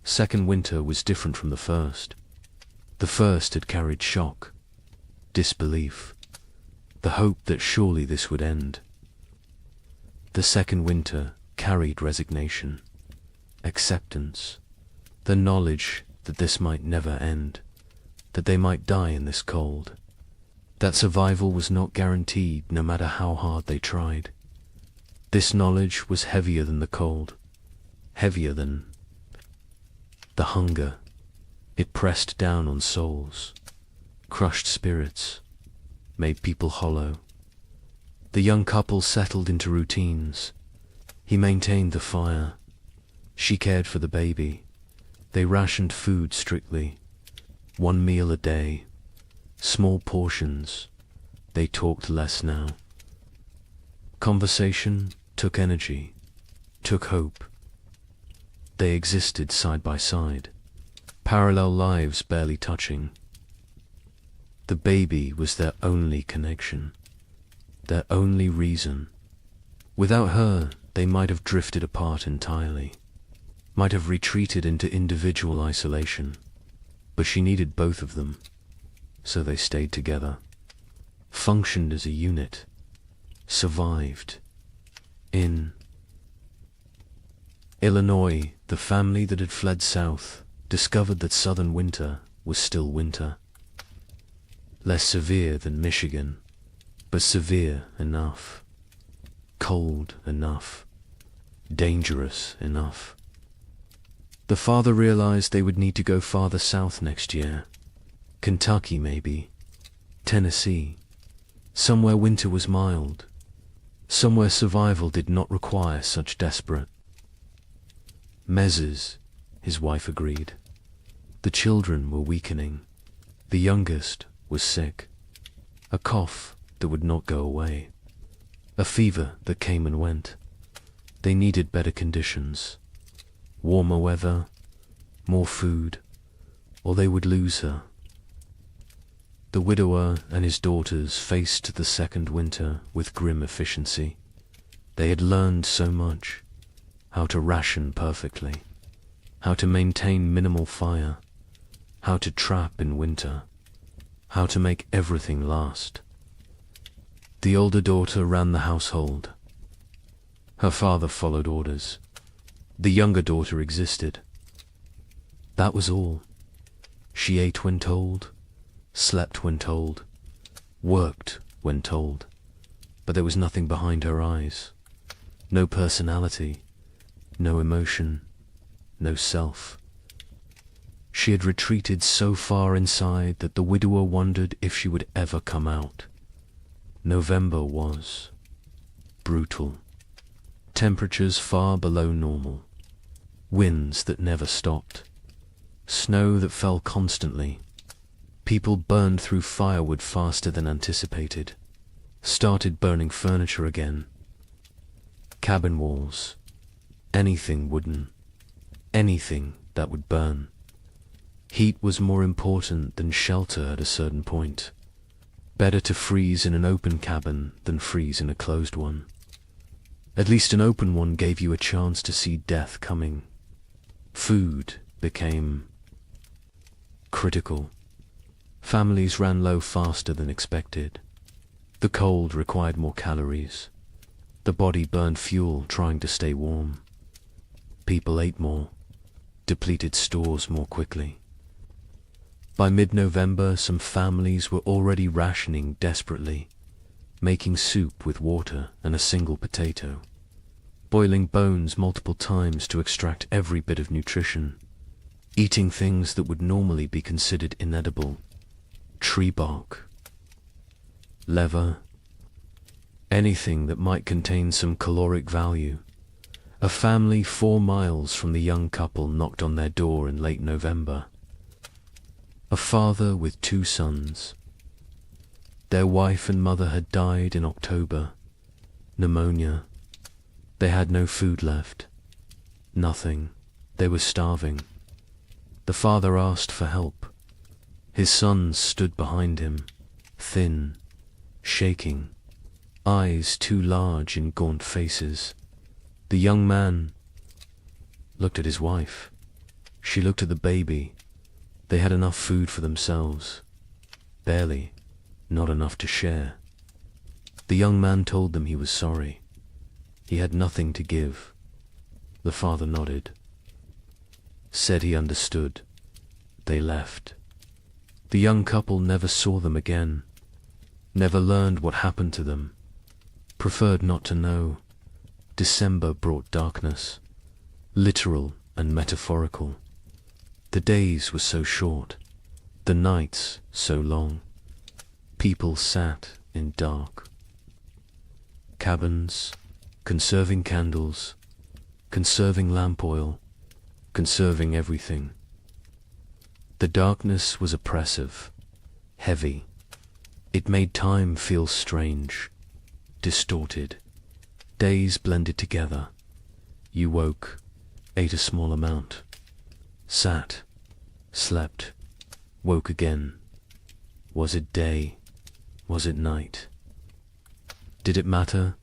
second winter was different from the first. The first had carried shock, disbelief, the hope that surely this would end. The second winter carried resignation, acceptance, the knowledge that this might never end, that they might die in this cold, that survival was not guaranteed no matter how hard they tried. This knowledge was heavier than the cold, heavier than the hunger. It pressed down on souls, crushed spirits, made people hollow. The young couple settled into routines. He maintained the fire. She cared for the baby. They rationed food strictly. 1 meal a day. Small portions. They talked less now. Conversation took energy, took hope. They existed side by side, parallel lives barely touching. The baby was their only connection, their only reason. Without her, they might have drifted apart entirely, might have retreated into individual isolation, but she needed both of them, so they stayed together, functioned as a unit, survived. In Illinois, the family that had fled south discovered that southern winter was still winter. Less severe than Michigan, but severe enough. Cold enough. Dangerous enough. The father realized they would need to go farther south next year. Kentucky, maybe. Tennessee. Somewhere winter was mild. Somewhere survival did not require such desperate measures, his wife agreed. The children were weakening. The youngest was sick. A cough that would not go away. A fever that came and went. They needed better conditions. Warmer weather, more food, or they would lose her. The widower and his daughters faced the second winter with grim efficiency. They had learned so much. How to ration perfectly. How to maintain minimal fire. How to trap in winter. How to make everything last. The older daughter ran the household. Her father followed orders. The younger daughter existed. That was all. She ate when told, slept when told, worked when told, but there was nothing behind her eyes. No personality, no emotion, no self. She had retreated so far inside that the widower wondered if she would ever come out. November was brutal. Temperatures far below normal. Winds that never stopped. Snow that fell constantly. People burned through firewood faster than anticipated. Started burning furniture again. Cabin walls. Anything wooden. Anything that would burn. Heat was more important than shelter at a certain point. Better to freeze in an open cabin than freeze in a closed one. At least an open one gave you a chance to see death coming. Food became critical. Families ran low faster than expected. The cold required more calories. The body burned fuel trying to stay warm. People ate more, depleted stores more quickly. By mid-November, some families were already rationing desperately, making soup with water and a single potato, boiling bones multiple times to extract every bit of nutrition, eating things that would normally be considered inedible, tree bark, leather, anything that might contain some caloric value. A family 4 miles from the young couple knocked on their door in late November. A father with 2 sons. Their wife and mother had died in October. Pneumonia. They had no food left. Nothing. They were starving. The father asked for help. His sons stood behind him, thin, shaking, eyes too large in gaunt faces. The young man looked at his wife. She looked at the baby. They had enough food for themselves. Barely, not enough to share. The young man told them he was sorry. He had nothing to give. The father nodded. Said he understood. They left. The young couple never saw them again. Never learned what happened to them. Preferred not to know. December brought darkness. Literal and metaphorical. The days were so short, the nights so long. People sat in dark. Cabins, conserving candles, conserving lamp oil, conserving everything. The darkness was oppressive, heavy. It made time feel strange, distorted. Days blended together. You woke, ate a small amount. Sat, slept, woke again. Was it day? Was it night? Did it matter?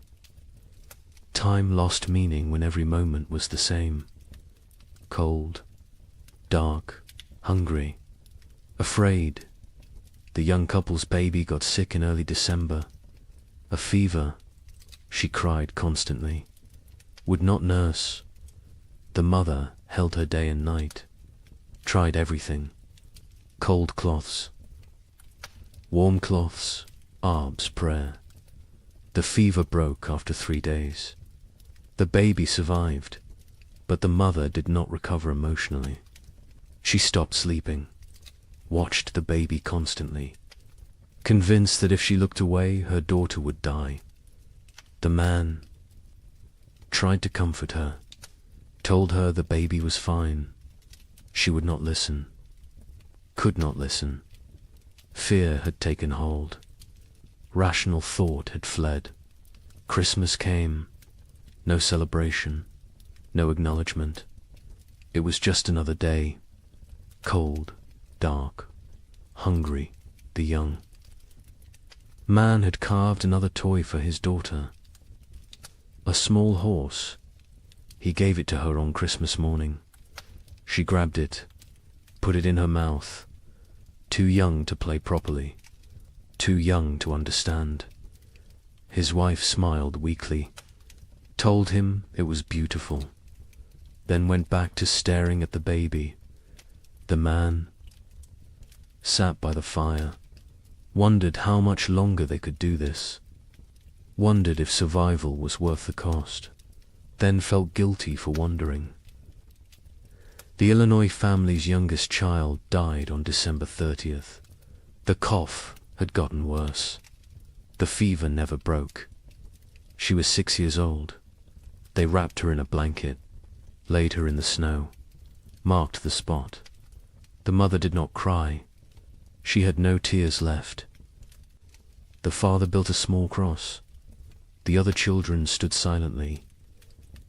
Time lost meaning when every moment was the same. Cold, dark, hungry, afraid. The young couple's baby got sick in early December. A fever. She cried constantly. Would not nurse. The mother held her day and night. Tried everything. Cold cloths. Warm cloths. Arb's prayer. The fever broke after 3 days. The baby survived, but the mother did not recover emotionally. She stopped sleeping. Watched the baby constantly. convinced that if she looked away, her daughter would die. The man tried to comfort her, told her the baby was fine. She would not listen, could not listen. Fear had taken hold. Rational thought had fled. Christmas came. No celebration, no acknowledgement. It was just another day. Cold, dark, hungry, the young. Man had carved another toy for his daughter. A small horse. He gave it to her on Christmas morning. She grabbed it, put it in her mouth. Too young to play properly, too young to understand. His wife smiled weakly, told him it was beautiful, then went back to staring at the baby. The man sat by the fire, wondered how much longer they could do this, wondered if survival was worth the cost, then felt guilty for wondering. The Illinois family's youngest child died on December 30th. The cough had gotten worse. The fever never broke. She was 6 years old. They wrapped her in a blanket, laid her in the snow, marked the spot. The mother did not cry. She had no tears left. The father built a small cross. The other children stood silently.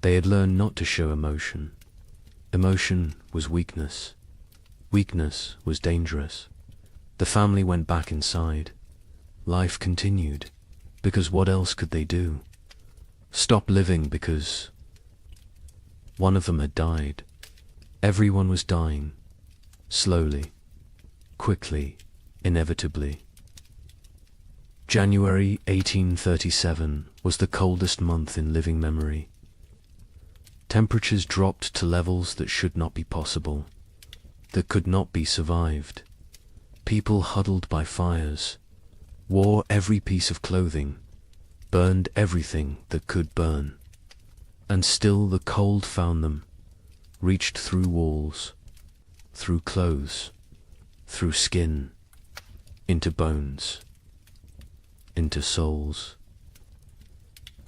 They had learned not to show emotion. Emotion was weakness. Weakness was dangerous. The family went back inside. Life continued, because what else could they do? Stop living because one of them had died. Everyone was dying. Slowly, quickly, inevitably. January 1837 was the coldest month in living memory. Temperatures dropped to levels that should not be possible, that could not be survived. People huddled by fires, wore every piece of clothing, burned everything that could burn. And still the cold found them, reached through walls, through clothes, through skin, into bones, into souls.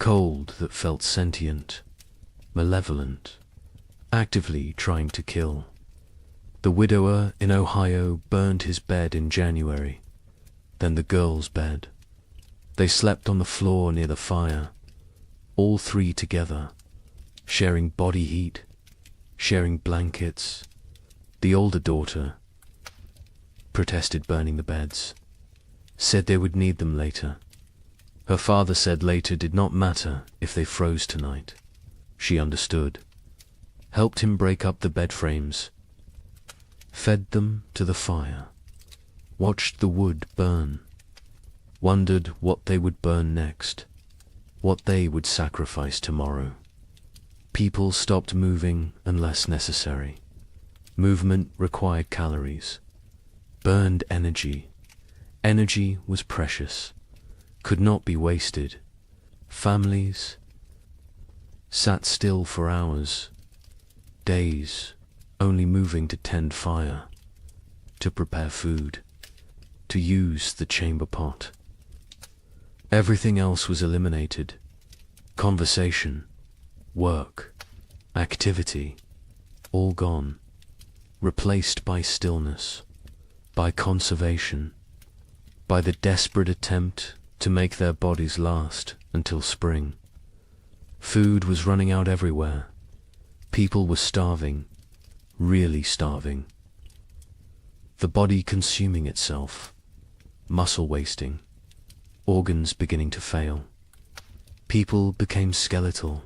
Cold that felt sentient, malevolent, actively trying to kill. The widower in Ohio burned his bed in January, then the girl's bed. They slept on the floor near the fire, all three together, sharing body heat, sharing blankets. The older daughter protested burning the beds, said they would need them later. Her father said later did not matter if they froze tonight. She understood, helped him break up the bed frames, fed them to the fire, watched the wood burn, wondered what they would burn next, what they would sacrifice tomorrow. People stopped moving unless necessary. Movement required calories, burned energy. Energy was precious, could not be wasted. Families sat still for hours, days, only moving to tend fire, to prepare food, to use the chamber pot. Everything else was eliminated. Conversation, work, activity, all gone, replaced by stillness, by conservation, by the desperate attempt to make their bodies last until spring. Food was running out everywhere. People were starving, really starving. The body consuming itself, muscle wasting, organs beginning to fail. People became skeletal,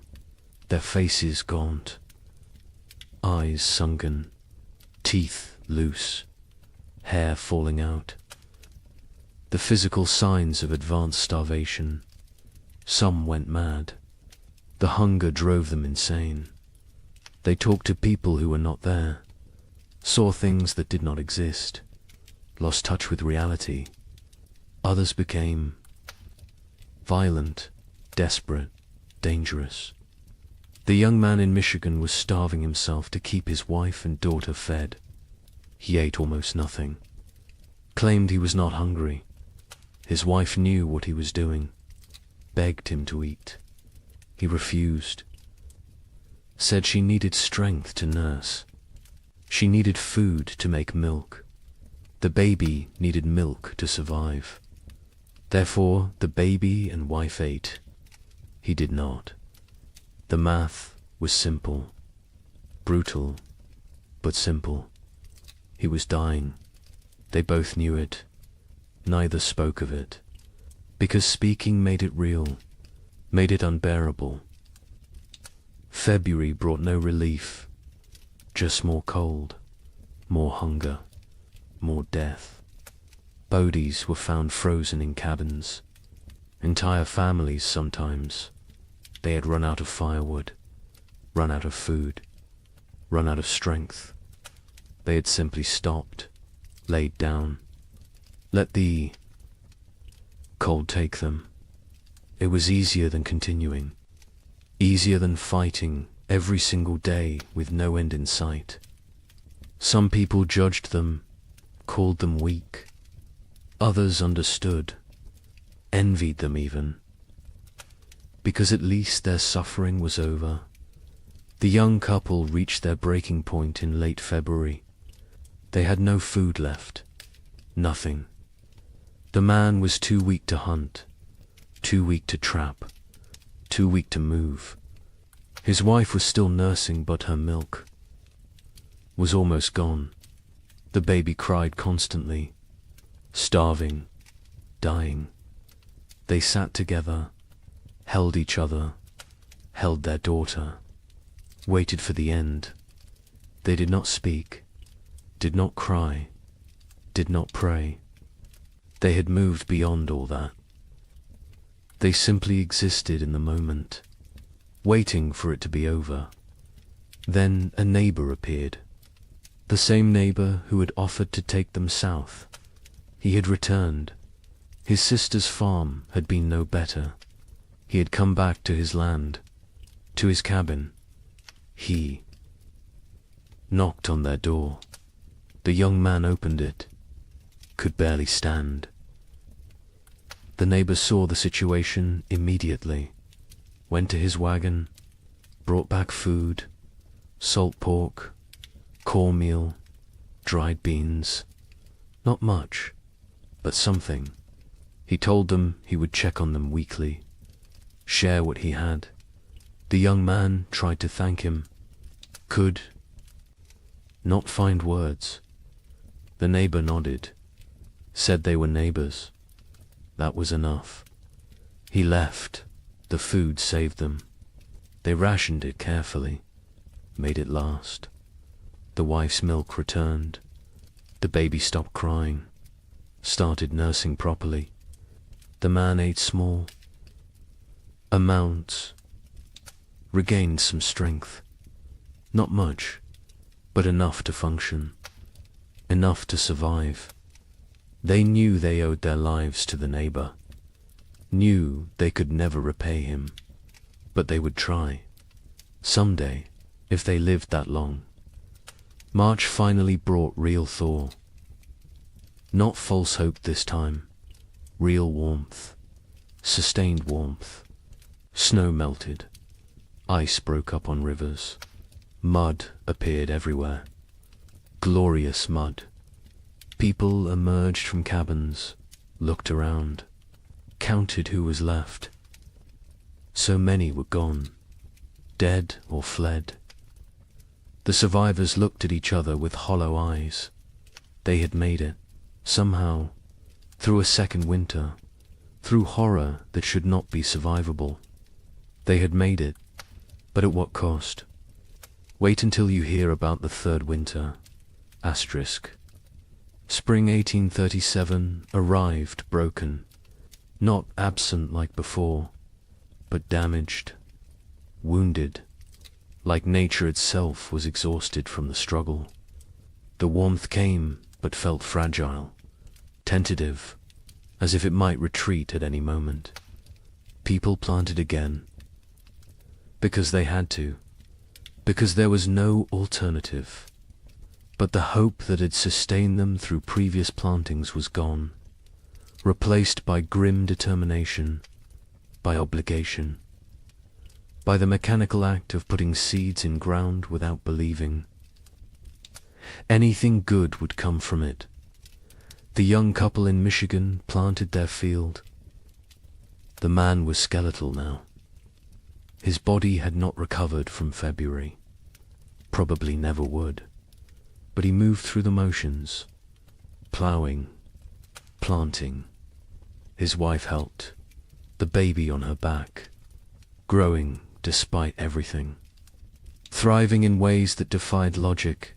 their faces gaunt, eyes sunken, teeth loose, hair falling out. The physical signs of advanced starvation. Some went mad. The hunger drove them insane. They talked to people who were not there, saw things that did not exist, lost touch with reality. Others became violent, desperate, dangerous. The young man in Michigan was starving himself to keep his wife and daughter fed. He ate almost nothing, claimed he was not hungry. His wife knew what he was doing, begged him to eat. He refused, said she needed strength to nurse. She needed food to make milk. The baby needed milk to survive. Therefore, the baby and wife ate. He did not. The math was simple, brutal, but simple. He was dying. They both knew it. Neither spoke of it, because speaking made it real, made it unbearable. February brought no relief, just more cold, more hunger, more death. Bodies were found frozen in cabins. Entire families sometimes. They had run out of firewood, run out of food, run out of strength. They had simply stopped, laid down, let the cold take them. It was easier than continuing, easier than fighting every single day with no end in sight. Some people judged them, called them weak. Others understood, envied them even, because at least their suffering was over. The young couple reached their breaking point in late February. They had no food left, nothing. The man was too weak to hunt, too weak to trap, too weak to move. His wife was still nursing, but her milk was almost gone. The baby cried constantly, starving, dying. They sat together, held each other, held their daughter, waited for the end. They did not speak, did not cry, did not pray. They had moved beyond all that. They simply existed in the moment, waiting for it to be over. Then a neighbor appeared, the same neighbor who had offered to take them south. He had returned. His sister's farm had been no better. He had come back to his land, to his cabin. He knocked on their door. The young man opened it, could barely stand. The neighbor saw the situation immediately, went to his wagon, brought back food, salt pork, cornmeal, dried beans. Not much, but something. He told them he would check on them weekly, share what he had. The young man tried to thank him, could not find words. The neighbor nodded, said they were neighbors. That was enough. He left. The food saved them. They rationed it carefully, made it last. The wife's milk returned. The baby stopped crying, started nursing properly. The man ate small amounts, regained some strength. Not much, but enough to function, enough to survive. They knew they owed their lives to the neighbor, knew they could never repay him, but they would try. Someday, if they lived that long. March finally brought real thaw. Not false hope this time, real warmth, sustained warmth. Snow melted, ice broke up on rivers, mud appeared everywhere, glorious mud. People emerged from cabins, looked around, counted who was left. So many were gone, dead or fled. The survivors looked at each other with hollow eyes. They had made it, somehow, through a second winter, through horror that should not be survivable. They had made it, but at what cost? Wait until you hear about the third winter. Asterisk. Spring 1837 arrived broken, not absent like before, but damaged, wounded, like nature itself was exhausted from the struggle. The warmth came, but felt fragile, tentative, as if it might retreat at any moment. People planted again, because they had to, because there was no alternative. But the hope that had sustained them through previous plantings was gone. replaced by grim determination, by obligation, by the mechanical act of putting seeds in ground without believing. Anything good would come from it. The young couple in Michigan planted their field. The man was skeletal now. His body had not recovered from February, probably never would, but he moved through the motions, ploughing, planting. His wife helped, the baby on her back, growing despite everything, thriving in ways that defied logic.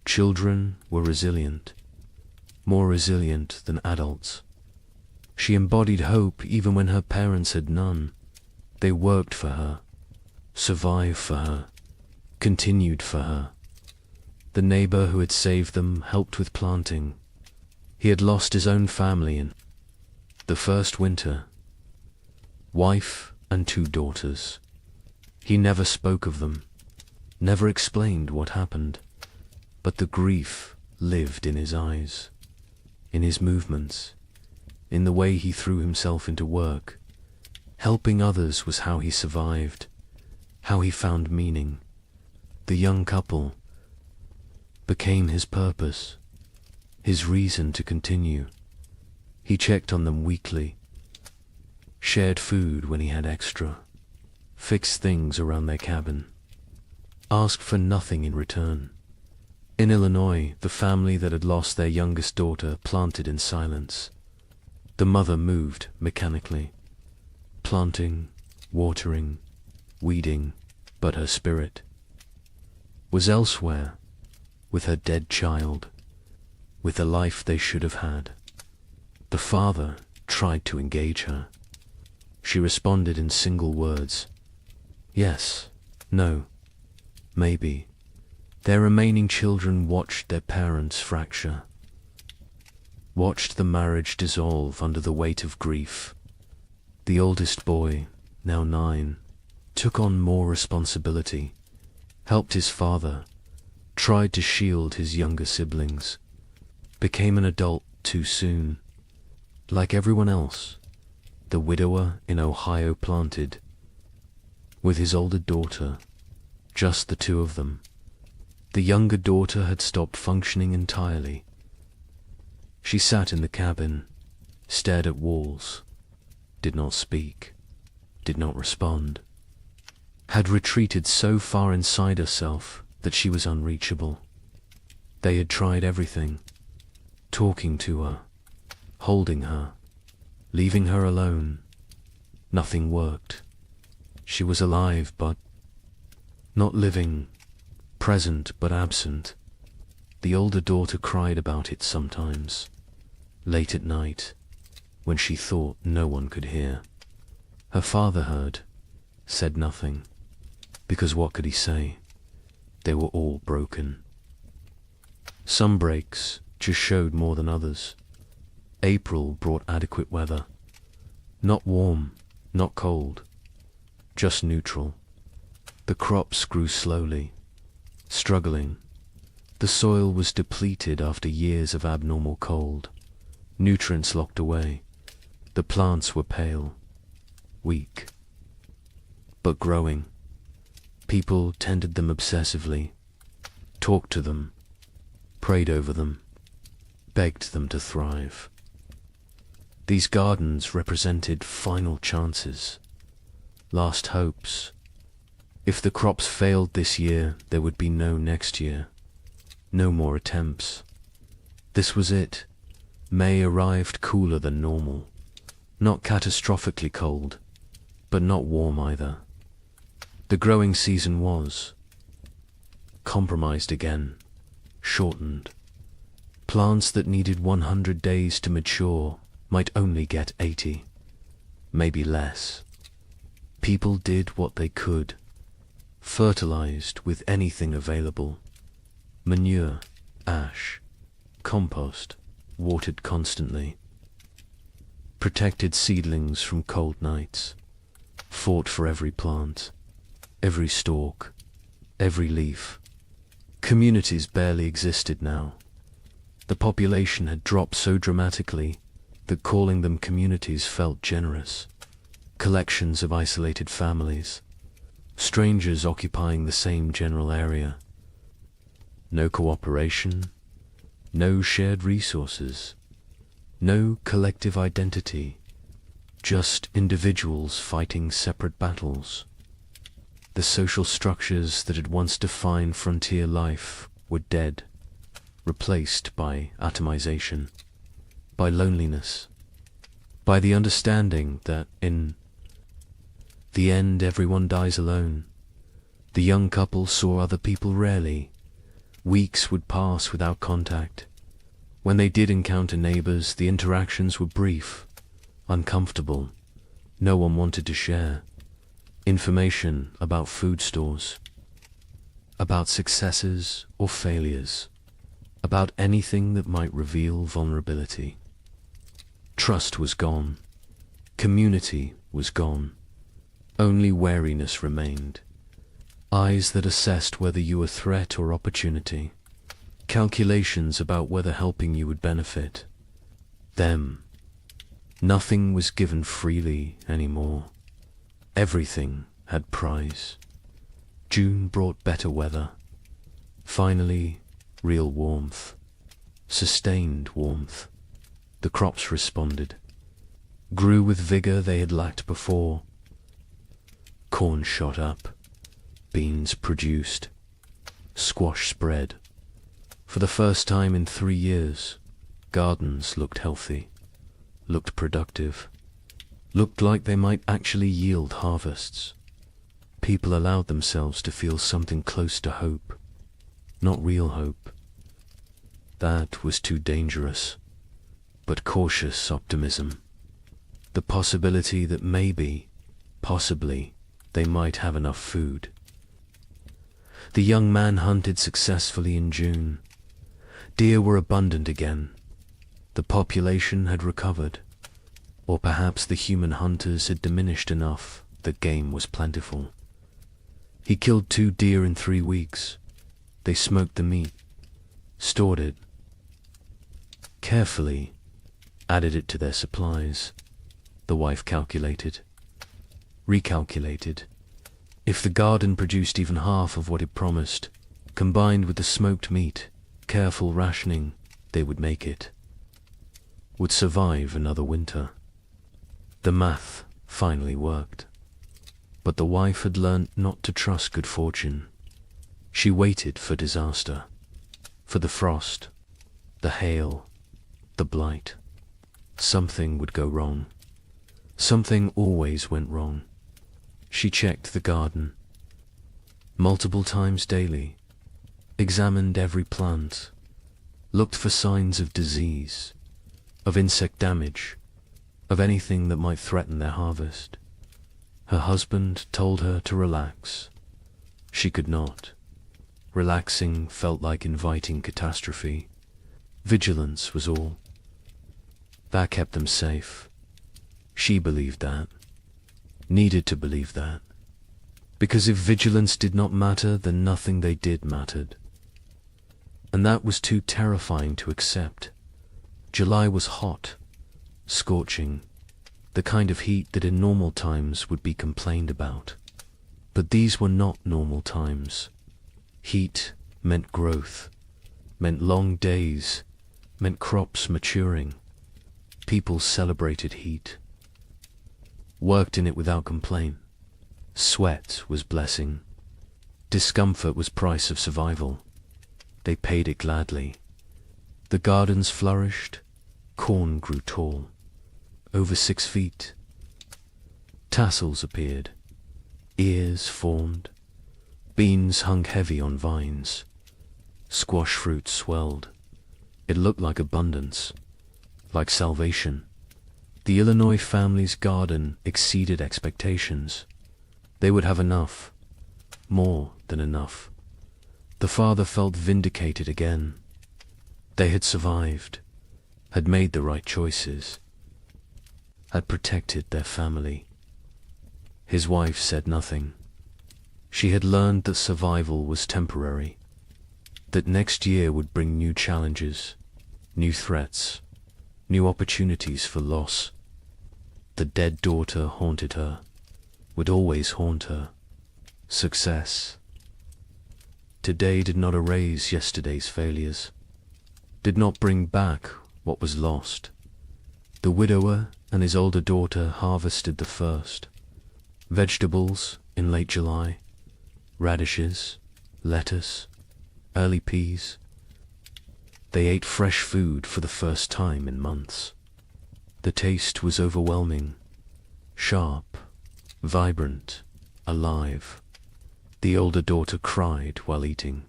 Children were resilient, more resilient than adults. She embodied hope even when her parents had none. They worked for her, survived for her, continued for her. The neighbor who had saved them helped with planting. He had lost his own family in the first winter. Wife and 2 daughters. He never spoke of them, never explained what happened, but the grief lived in his eyes, in his movements, in the way he threw himself into work. Helping others was how he survived, how he found meaning. The young couple became his purpose, his reason to continue. He checked on them weekly, shared food when he had extra, fixed things around their cabin, asked for nothing in return. In Illinois, the family that had lost their youngest daughter planted in silence. The mother moved mechanically, planting, watering, weeding, but her spirit was elsewhere, with her dead child, with the life they should have had. The father tried to engage her. She responded in single words. Yes, no, maybe. Their remaining children watched their parents fracture, watched the marriage dissolve under the weight of grief. The oldest boy, now 9, took on more responsibility, helped his father, tried to shield his younger siblings, became an adult too soon. Like everyone else, the widower in Ohio planted, with his older daughter, just the 2 of them. The younger daughter had stopped functioning entirely. She sat in the cabin, stared at walls, did not speak, did not respond, had retreated so far inside herself that she was unreachable. They had tried everything, talking to her, holding her, leaving her alone. Nothing worked. She was alive but not living, present but absent. The older daughter cried about it sometimes, late at night, when she thought no one could hear. Her father heard, said nothing, because what could he say? They were all broken. Some breaks just showed more than others. April brought adequate weather. Not warm, not cold, just neutral. The crops grew slowly, struggling. The soil was depleted after years of abnormal cold. Nutrients locked away. The plants were pale, weak, but growing. People tended them obsessively, talked to them, prayed over them, begged them to thrive. These gardens represented final chances, last hopes. If the crops failed this year, there would be no next year, no more attempts. This was it. May arrived cooler than normal. Not catastrophically cold, but not warm either. The growing season was compromised again, shortened. Plants that needed 100 days to mature might only get 80, maybe less. People did what they could, fertilized with anything available. Manure, ash, compost, watered constantly. Protected seedlings from cold nights, fought for every plant, every stalk, every leaf. Communities barely existed now. The population had dropped so dramatically, that calling them communities felt generous. Collections of isolated families, strangers occupying the same general area. No cooperation, no shared resources, no collective identity, just individuals fighting separate battles. The social structures that had once defined frontier life were dead, replaced by atomization, by loneliness, by the understanding that in the end everyone dies alone. The young couple saw other people rarely. Weeks would pass without contact. When they did encounter neighbors, the interactions were brief, uncomfortable. No one wanted to share information about food stores, about successes or failures, about anything that might reveal vulnerability. Trust was gone. Community was gone. Only wariness remained. Eyes that assessed whether you were threat or opportunity. Calculations about whether helping you would benefit them. Nothing was given freely anymore. Everything had price. June brought better weather. Finally, real warmth. Sustained warmth. The crops responded. Grew with vigor they had lacked before. Corn shot up. Beans produced. Squash spread. For the first time in 3 years, gardens looked healthy, looked productive, looked like they might actually yield harvests. People allowed themselves to feel something close to hope, not real hope. That was too dangerous, but cautious optimism. The possibility that maybe, possibly, they might have enough food. The young man hunted successfully in June. Deer were abundant again. The population had recovered, or perhaps the human hunters had diminished enough that game was plentiful. He killed 2 deer in 3 weeks. They smoked the meat, stored it carefully, added it to their supplies. The wife calculated, recalculated. If the garden produced even half of what it promised, combined with the smoked meat, careful rationing, they would make it. Would survive another winter. The math finally worked. But the wife had learnt not to trust good fortune. She waited for disaster, for the frost, the hail, the blight. Something would go wrong. Something always went wrong. She checked the garden multiple times daily, examined every plant, looked for signs of disease, of insect damage, of anything that might threaten their harvest. Her husband told her to relax. She could not. Relaxing felt like inviting catastrophe. Vigilance was all. That kept them safe. She believed that. Needed to believe that. Because if vigilance did not matter, then nothing they did mattered. And that was too terrifying to accept. July was hot, scorching, the kind of heat that in normal times would be complained about. But these were not normal times. Heat meant growth, meant long days, meant crops maturing. People celebrated heat, worked in it without complaint. Sweat was blessing. Discomfort was price of survival. They paid it gladly. The gardens flourished. Corn grew tall, over 6 feet. Tassels appeared. Ears formed. Beans hung heavy on vines. Squash fruit swelled. It looked like abundance, like salvation. The Illinois family's garden exceeded expectations. They would have enough, more than enough. The father felt vindicated again. They had survived, had made the right choices, had protected their family. His wife said nothing. She had learned that survival was temporary, that next year would bring new challenges, new threats, new opportunities for loss. The dead daughter haunted her, would always haunt her. Success. Today did not erase yesterday's failures, did not bring back what was lost. The widower and his older daughter harvested the first. Vegetables in late July, radishes, lettuce, early peas. They ate fresh food for the first time in months. The taste was overwhelming, sharp, vibrant, alive. The older daughter cried while eating.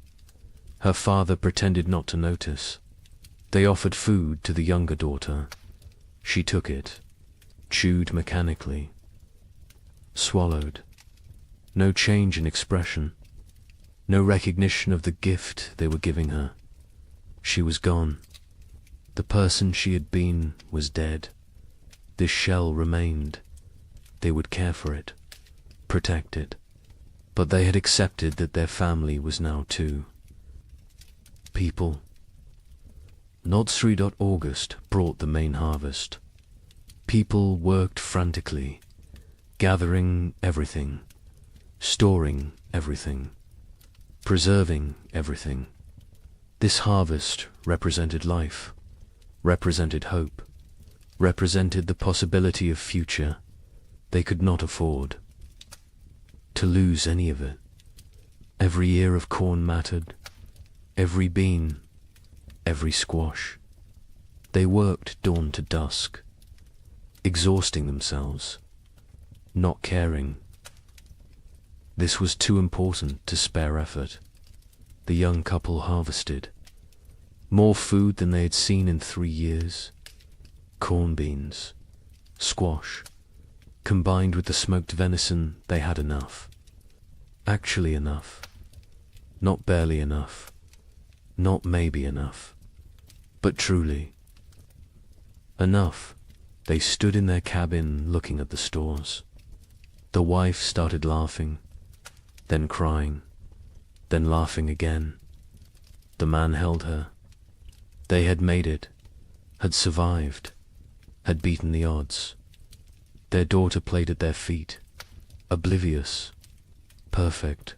Her father pretended not to notice. They offered food to the younger daughter. She took it, chewed mechanically, swallowed. No change in expression, no recognition of the gift they were giving her. She was gone. The person she had been was dead. This shell remained. They would care for it, protect it. But they had accepted that their family was now too. People. August brought the main harvest. People worked frantically, gathering everything, storing everything, preserving everything. This harvest represented life, represented hope, represented the possibility of future they could not afford to lose any of it. Every ear of corn mattered, every bean, every squash. They worked dawn to dusk, exhausting themselves, not caring. This was too important to spare effort. The young couple harvested more food than they had seen in 3 years. Corn beans, squash, combined with the smoked venison, they had enough. Actually enough. Not barely enough. Not maybe enough. But truly enough. They stood in their cabin looking at the stores. The wife started laughing, then crying, then laughing again. The man held her. They had made it, had survived, had beaten the odds. Their daughter played at their feet, oblivious, perfect.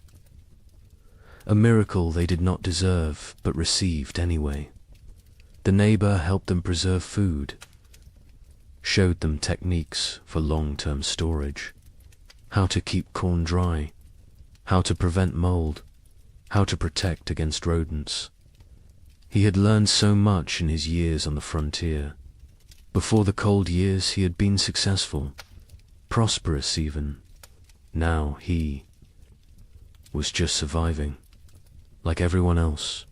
A miracle they did not deserve, but received anyway. The neighbor helped them preserve food, showed them techniques for long-term storage, how to keep corn dry, how to prevent mold, how to protect against rodents. He had learned so much in his years on the frontier. Before the cold years he had been successful, prosperous even. Now he was just surviving, like everyone else.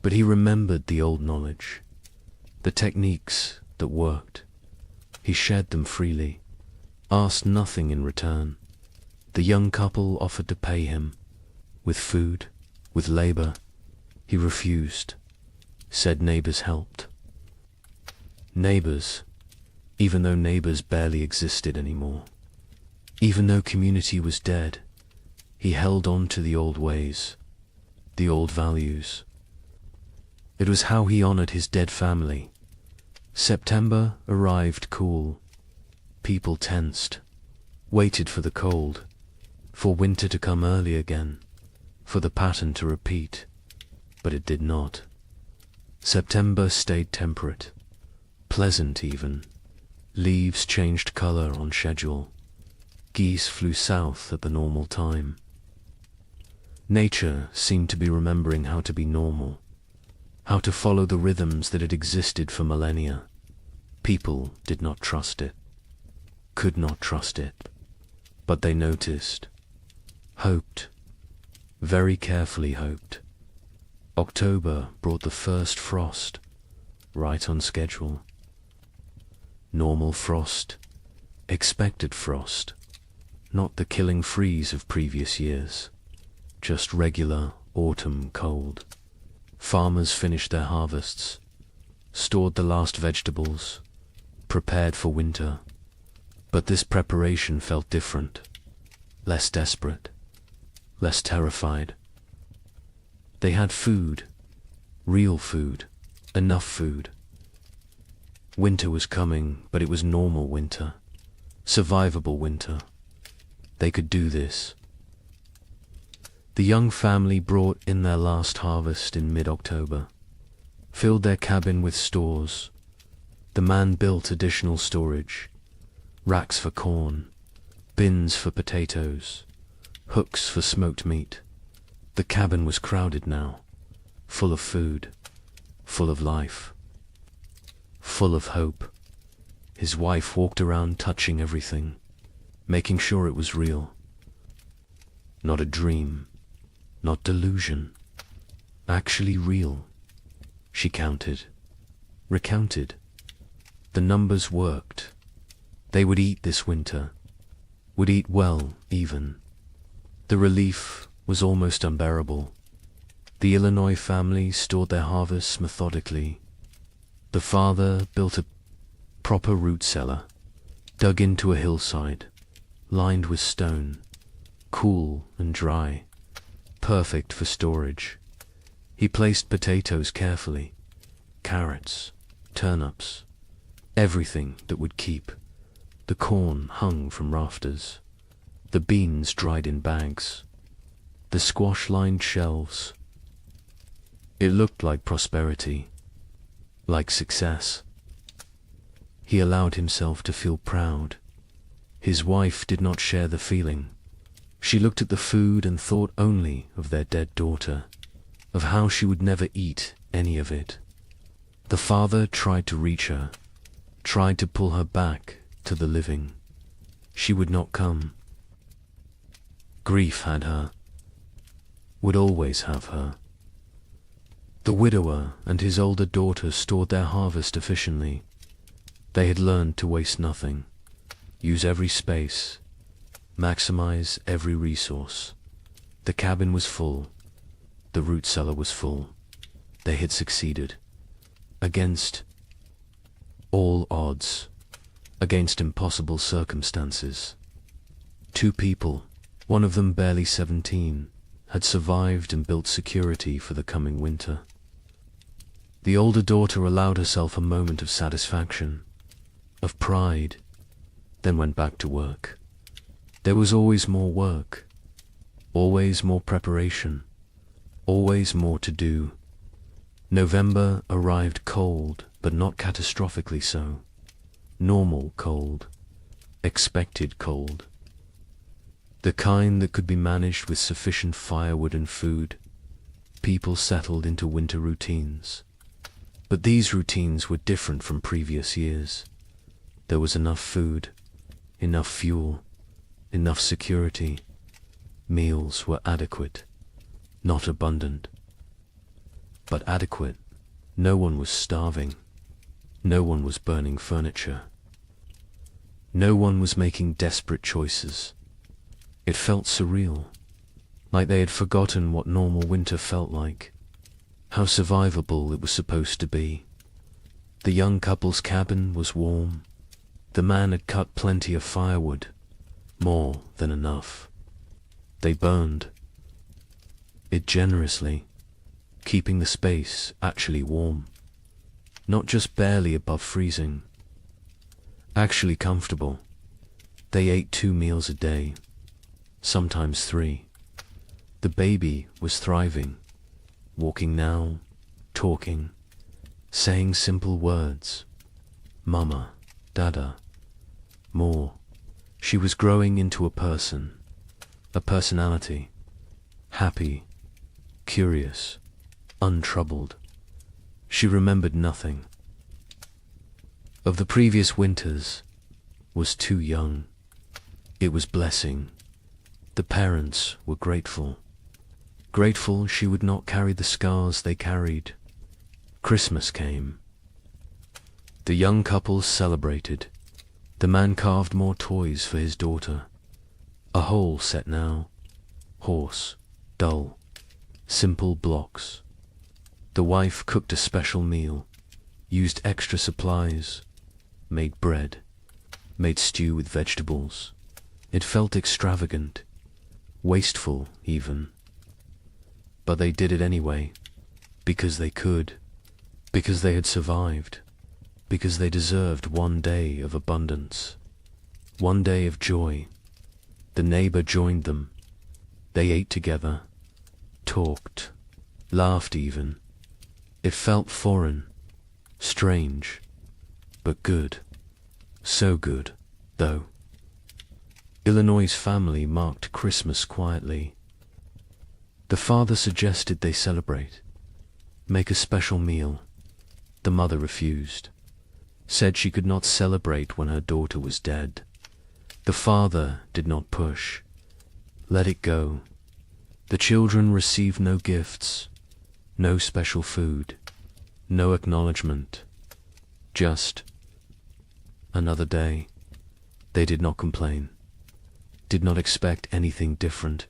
But he remembered the old knowledge, the techniques that worked. He shared them freely, asked nothing in return. The young couple offered to pay him, with food, with labor. He refused, said neighbors helped. Neighbors, even though neighbors barely existed anymore. Even though community was dead, he held on to the old ways, the old values. It was how he honored his dead family. September arrived cool. People tensed, waited for the cold, for winter to come early again, for the pattern to repeat, but it did not. September stayed temperate, pleasant even. Leaves changed color on schedule. Geese flew south at the normal time. Nature seemed to be remembering how to be normal, how to follow the rhythms that had existed for millennia. People did not trust it, could not trust it, but they noticed, hoped, very carefully hoped. October brought the first frost, right on schedule. Normal frost, expected frost, not the killing freeze of previous years, just regular autumn cold. Farmers finished their harvests, stored the last vegetables, prepared for winter. But this preparation felt different, less desperate, less terrified. They had food, real food, enough food. Winter was coming, but it was normal winter. Survivable winter. They could do this. The young family brought in their last harvest in mid-October, filled their cabin with stores. The man built additional storage, racks for corn, bins for potatoes, hooks for smoked meat. The cabin was crowded now, full of food, full of life, full of hope. His wife walked around touching everything, making sure it was real. Not a dream, not delusion, actually real. She counted, recounted. The numbers worked. They would eat this winter, would eat well even. The relief was almost unbearable. The Illinois family stored their harvests methodically. The father built a proper root cellar, dug into a hillside, lined with stone, cool and dry, perfect for storage. He placed potatoes carefully, carrots, turnips, everything that would keep. The corn hung from rafters, the beans dried in bags, the squash lined shelves. It looked like prosperity, like success. He allowed himself to feel proud. His wife did not share the feeling. She looked at the food and thought only of their dead daughter, of how she would never eat any of it. The father tried to reach her, tried to pull her back to the living. She would not come. Grief had her, would always have her. The widower and his older daughter stored their harvest efficiently. They had learned to waste nothing, use every space, maximize every resource. The cabin was full. The root cellar was full. They had succeeded. Against all odds, against impossible circumstances. 2 people, one of them barely 17, had survived and built security for the coming winter. The older daughter allowed herself a moment of satisfaction, of pride, then went back to work. There was always more work, always more preparation, always more to do. November arrived cold, but not catastrophically so. Normal cold, expected cold. The kind that could be managed with sufficient firewood and food. People settled into winter routines. But these routines were different from previous years. There was enough food, enough fuel, enough security. Meals were adequate, not abundant, but adequate. No one was starving. No one was burning furniture. No one was making desperate choices. It felt surreal, like they had forgotten what normal winter felt like, how survivable it was supposed to be. The young couple's cabin was warm. The man had cut plenty of firewood, more than enough. They burned it generously, keeping the space actually warm, not just barely above freezing, actually comfortable. They ate 2 meals a day, sometimes 3. The baby was thriving, walking now, talking, saying simple words. Mama, Dada, more. She was growing into a person, a personality, happy, curious, untroubled. She remembered nothing. Of the previous winters, was too young. It was blessing. The parents were grateful. Grateful she would not carry the scars they carried. Christmas came. The young couple celebrated. The man carved more toys for his daughter. A whole set now. Horse, dull, simple blocks. The wife cooked a special meal, used extra supplies, made bread, made stew with vegetables. It felt extravagant, wasteful even. But they did it anyway, because they could, because they had survived, because they deserved one day of abundance, one day of joy. The neighbor joined them. They ate together, talked, laughed even. It felt foreign, strange, but good. So good, though. Illinois' family marked Christmas quietly. The father suggested they celebrate, make a special meal. The mother refused, said she could not celebrate when her daughter was dead. The father did not push, let it go. The children received no gifts, no special food, no acknowledgement, just another day. They did not complain, did not expect anything different.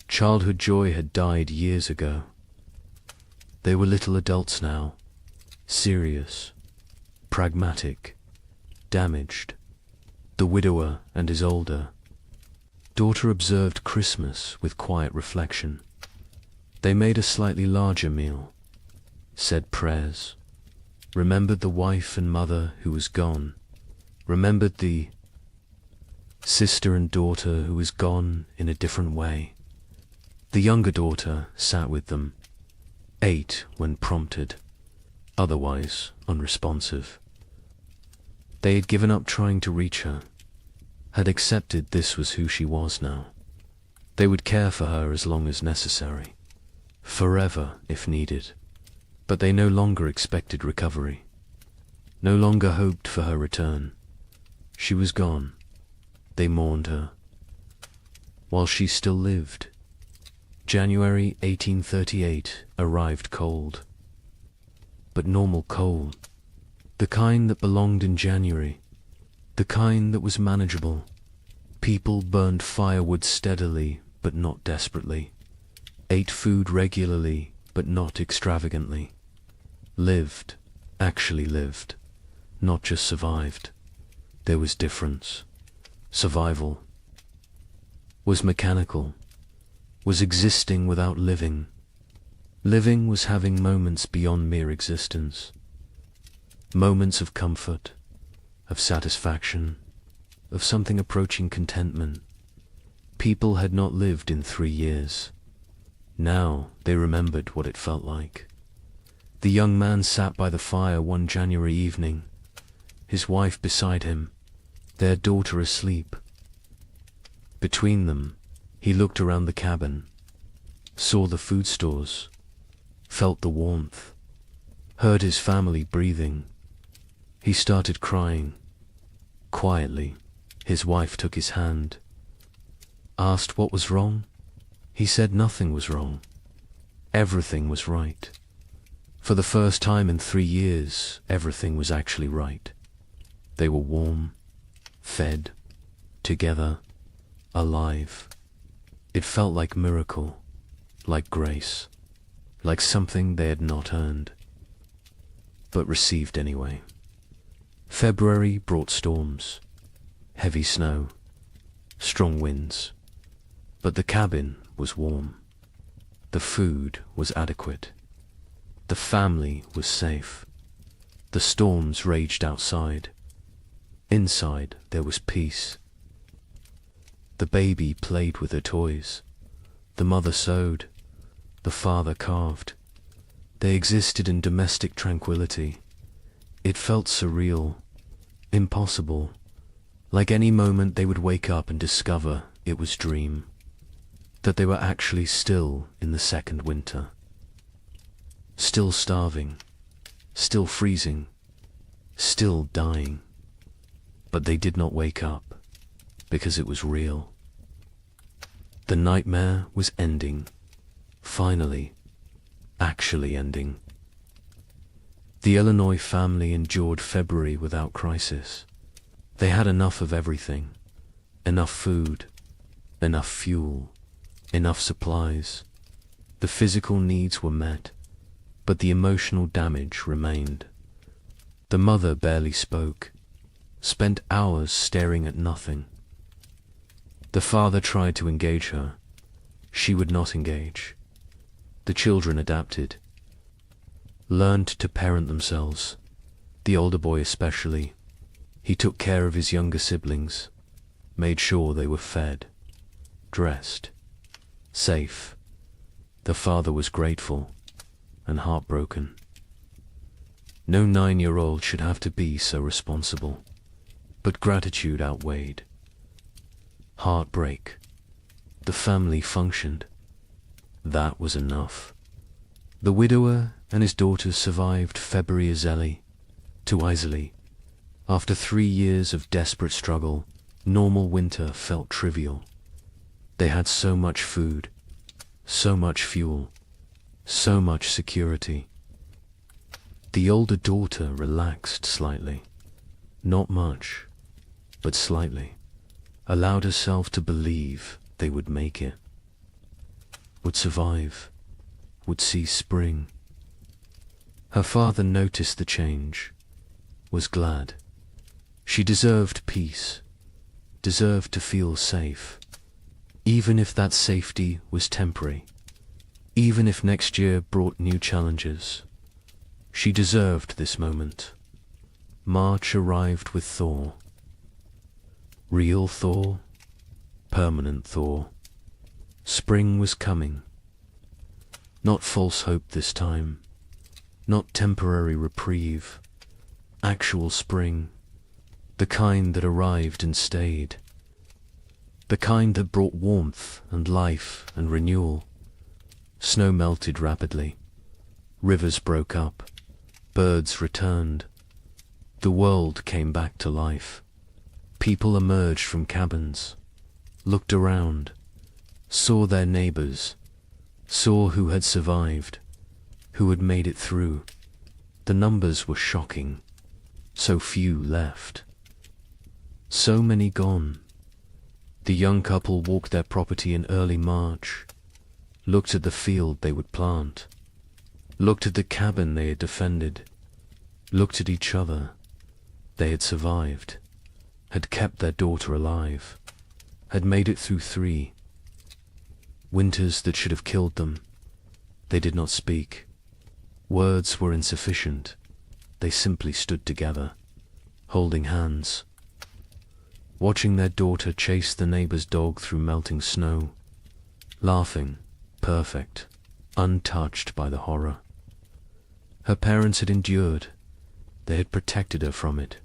Childhood joy had died years ago. They were little adults now, serious, pragmatic, damaged. The widower and his older daughter observed Christmas with quiet reflection. They made a slightly larger meal, said prayers, remembered the wife and mother who was gone, remembered the sister and daughter who was gone in a different way. The younger daughter sat with them, ate when prompted, otherwise unresponsive. They had given up trying to reach her, had accepted this was who she was now. They would care for her as long as necessary, forever if needed, but they no longer expected recovery, no longer hoped for her return. She was gone. They mourned her, while she still lived. January 1838 arrived cold, but normal cold, the kind that belonged in January, the kind that was manageable. People burned firewood steadily but not desperately, ate food regularly but not extravagantly, lived, actually lived, not just survived. There was difference. Survival was mechanical, was existing without living. Living was having moments beyond mere existence, moments of comfort, of satisfaction, of something approaching contentment. People had not lived in 3 years. Now they remembered what it felt like. The young man sat by the fire one January evening, his wife beside him, their daughter asleep. Between them, he looked around the cabin, saw the food stores, felt the warmth, heard his family breathing. He started crying. Quietly, his wife took his hand, asked what was wrong. He said nothing was wrong. Everything was right. For the first time in 3 years, everything was actually right. They were warm, fed, together, alive. It felt like miracle, like grace, like something they had not earned, but received anyway. February brought storms, heavy snow, strong winds, but the cabin was warm. The food was adequate. The family was safe. The storms raged outside. Inside there was peace. The baby played with her toys. The mother sewed. The father carved. They existed in domestic tranquility. It felt surreal, impossible, like any moment they would wake up and discover it was dream, that they were actually still in the second winter, still starving, still freezing, still dying. But they did not wake up, because it was real. The nightmare was ending, finally, actually ending. The Illinois family endured February without crisis. They had enough of everything, enough food, enough fuel, enough supplies. The physical needs were met, but the emotional damage remained. The mother barely spoke, spent hours staring at nothing. The father tried to engage her. She would not engage. The children adapted, learned to parent themselves, The older boy especially. He took care of his younger siblings, made sure they were fed, dressed, safe. The father was grateful and heartbroken. No 9-year-old should have to be so responsible, but gratitude outweighed heartbreak. The family functioned. That was enough. The widower and his daughters survived February too easily. After 3 years of desperate struggle, normal winter felt trivial. They had so much food, so much fuel, so much security. The older daughter relaxed slightly, not much, but slightly, allowed herself to believe they would make it, would survive, would see spring. Her father noticed the change, was glad. She deserved peace, deserved to feel safe, even if that safety was temporary, even if next year brought new challenges. She deserved this moment. March arrived with thaw. Real thaw, permanent thaw. Spring was coming. Not false hope this time, not temporary reprieve, actual spring, the kind that arrived and stayed, the kind that brought warmth and life and renewal. Snow melted rapidly, rivers broke up, birds returned, the world came back to life. People emerged from cabins, looked around, saw their neighbors, saw who had survived, who had made it through. The numbers were shocking. So few left. So many gone. The young couple walked their property in early March, looked at the field they would plant, looked at the cabin they had defended, looked at each other. They had survived, had kept their daughter alive, had made it through 3 winters that should have killed them. They did not speak. Words were insufficient. They simply stood together, holding hands, watching their daughter chase the neighbor's dog through melting snow, laughing, perfect, untouched by the horror. Her parents had endured. They had protected her from it,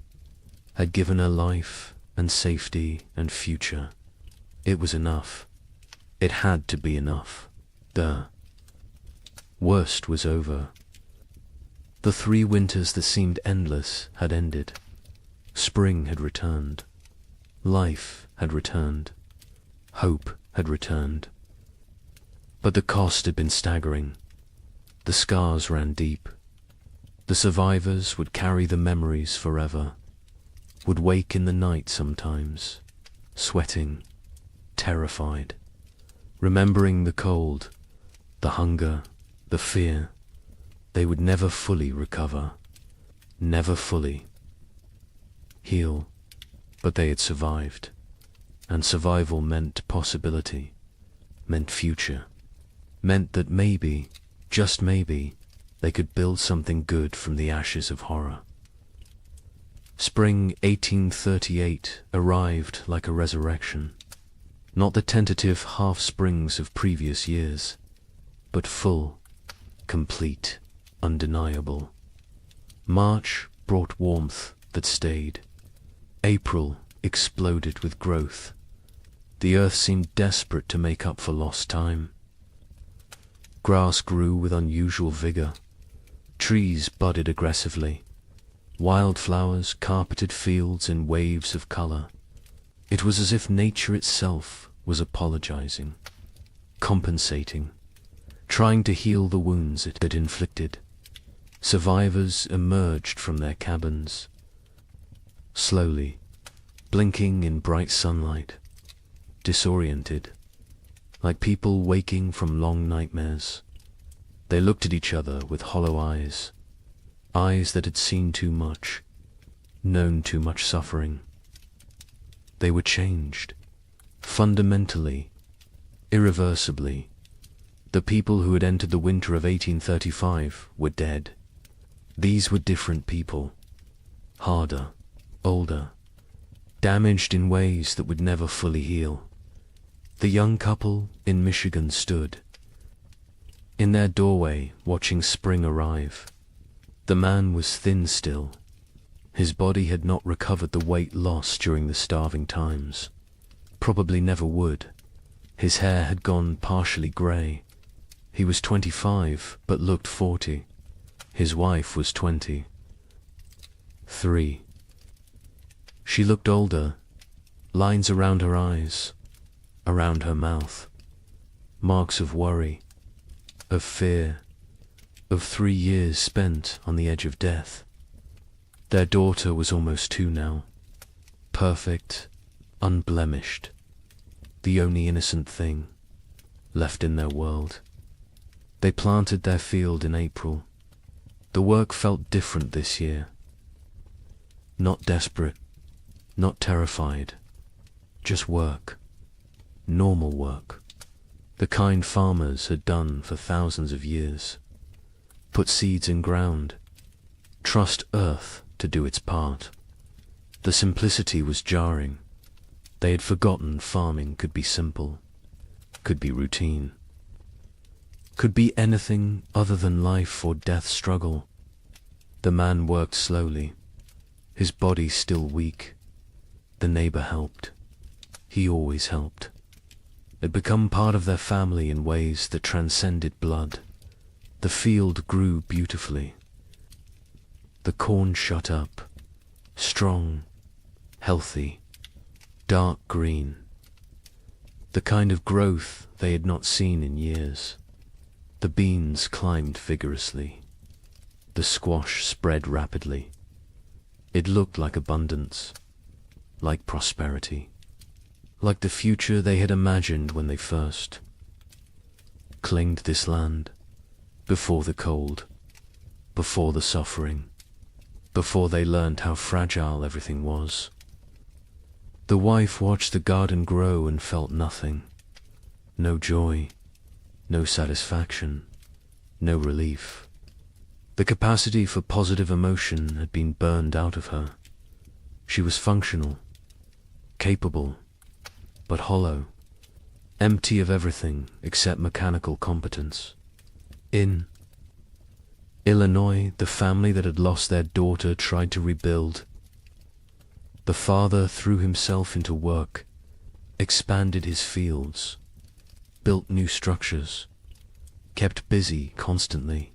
had given her life and safety and future. It was enough. It had to be enough. The worst was over. The 3 winters that seemed endless had ended. Spring had returned. Life had returned. Hope had returned. But the cost had been staggering. The scars ran deep. The survivors would carry the memories forever, would wake in the night sometimes, sweating, terrified, remembering the cold, the hunger, the fear. They would never fully recover, never fully heal, but they had survived, and survival meant possibility, meant future, meant that maybe, just maybe, they could build something good from the ashes of horror. Spring 1838 arrived like a resurrection, not the tentative half-springs of previous years, but full, complete, undeniable. March brought warmth that stayed. April exploded with growth. The earth seemed desperate to make up for lost time. Grass grew with unusual vigor. Trees budded aggressively. Wildflowers carpeted fields in waves of color. It was as if nature itself was apologizing, compensating, trying to heal the wounds it had inflicted. Survivors emerged from their cabins, slowly, blinking in bright sunlight, disoriented, like people waking from long nightmares. They looked at each other with hollow eyes, eyes that had seen too much, known too much suffering. They were changed, fundamentally, irreversibly. The people who had entered the winter of 1835 were dead. These were different people, harder, older, damaged in ways that would never fully heal. The young couple in Michigan stood in their doorway watching spring arrive. The man was thin still. His body had not recovered the weight lost during the starving times. Probably never would. His hair had gone partially grey. He was 25, but looked 40. His wife was 23. She looked older, lines around her eyes, around her mouth, marks of worry, of fear, of 3 years spent on the edge of death. Their daughter was almost 2 now, perfect, unblemished, the only innocent thing left in their world. They planted their field in April. The work felt different this year. Not desperate, not terrified, just work, normal work, the kind farmers had done for thousands of years. Put seeds in ground, trust earth to do its part. The simplicity was jarring. They had forgotten farming could be simple, could be routine, could be anything other than life or death struggle. The man worked slowly, his body still weak. The neighbor helped. He always helped. Had become part of their family in ways that transcended blood. The field grew beautifully. The corn shut up, strong, healthy, dark green. The kind of growth they had not seen in years. The beans climbed vigorously. The squash spread rapidly. It looked like abundance, like prosperity, like the future they had imagined when they first claimed this land, before the cold, before the suffering, before they learned how fragile everything was. The wife watched the garden grow and felt nothing, no joy, no satisfaction, no relief. The capacity for positive emotion had been burned out of her. She was functional, capable, but hollow, empty of everything except mechanical competence. In Illinois, the family that had lost their daughter tried to rebuild. The father threw himself into work, expanded his fields, built new structures, kept busy constantly.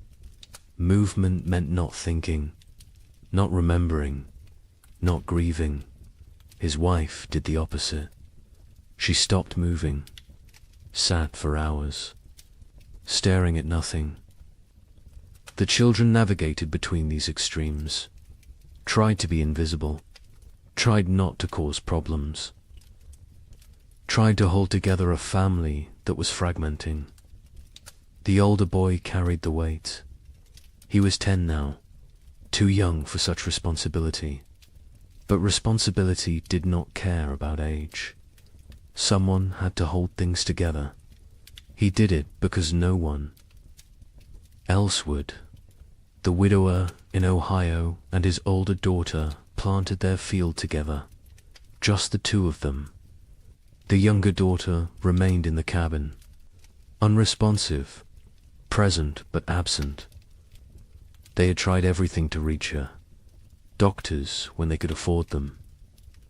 Movement meant not thinking, not remembering, not grieving. His wife did the opposite. She stopped moving, sat for hours, staring at nothing. The children navigated between these extremes, tried to be invisible, tried not to cause problems, tried to hold together a family that was fragmenting. The older boy carried the weight. He was 10 now, too young for such responsibility. But responsibility did not care about age. Someone had to hold things together. He did it because no one else would. The widower in Ohio and his older daughter planted their field together, just the 2 of them. The younger daughter remained in the cabin, unresponsive, present but absent. They had tried everything to reach her. Doctors when they could afford them,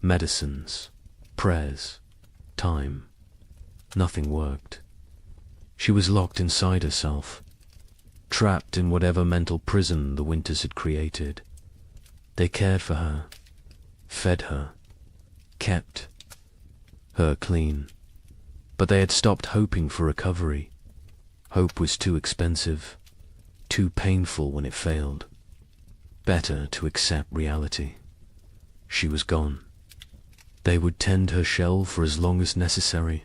medicines, prayers, time. Nothing worked. She was locked inside herself, trapped in whatever mental prison the winters had created. They cared for her, fed her, kept her clean, but they had stopped hoping for recovery. Hope was too expensive, too painful when it failed. Better to accept reality. She was gone. They would tend her shell for as long as necessary.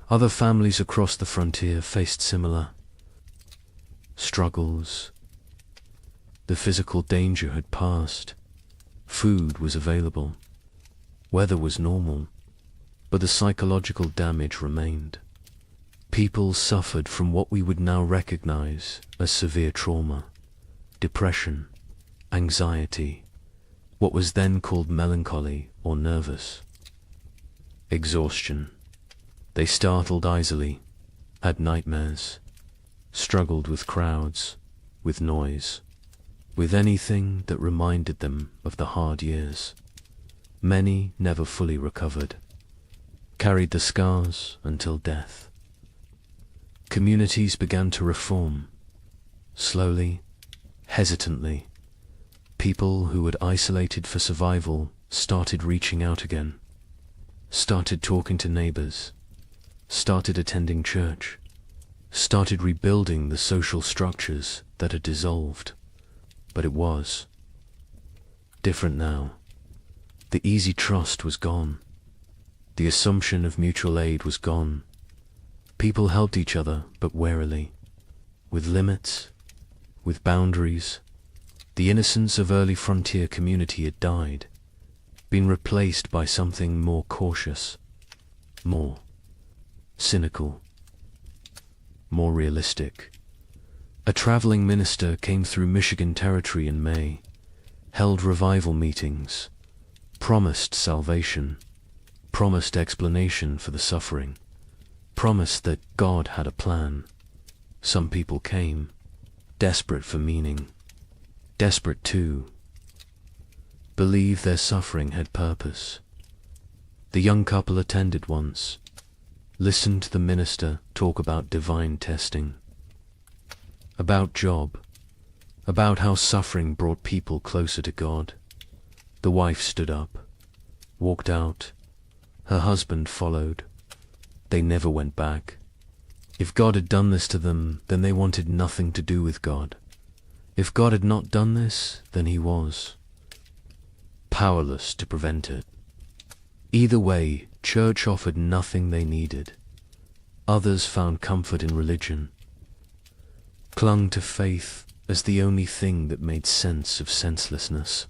Other families across the frontier faced similar struggles. The physical danger had passed. Food was available. Weather was normal. But the psychological damage remained. People suffered from what we would now recognize as severe trauma, depression, anxiety, what was then called melancholy or nervous. Exhaustion. They startled easily, had nightmares, struggled with crowds, with noise, with anything that reminded them of the hard years. Many never fully recovered, carried the scars until death. Communities began to reform, slowly, hesitantly. People who had isolated for survival started reaching out again, started talking to neighbors, started attending church, started rebuilding the social structures that had dissolved. But it was different now. The easy trust was gone. The assumption of mutual aid was gone. People helped each other, but warily, with limits, with boundaries. The innocence of early frontier community had died, been replaced by something more cautious, more cynical, more realistic. A traveling minister came through Michigan territory in May, held revival meetings, promised salvation, promised explanation for the suffering, promised that God had a plan. Some people came, desperate for meaning, desperate to believe their suffering had purpose. The young couple attended once, listened to the minister talk about divine testing, about Job, about how suffering brought people closer to God. The wife stood up, walked out. Her husband followed. They never went back. If God had done this to them, then they wanted nothing to do with God. If God had not done this, then he was powerless to prevent it. Either way, church offered nothing they needed. Others found comfort in religion, clung to faith as the only thing that made sense of senselessness,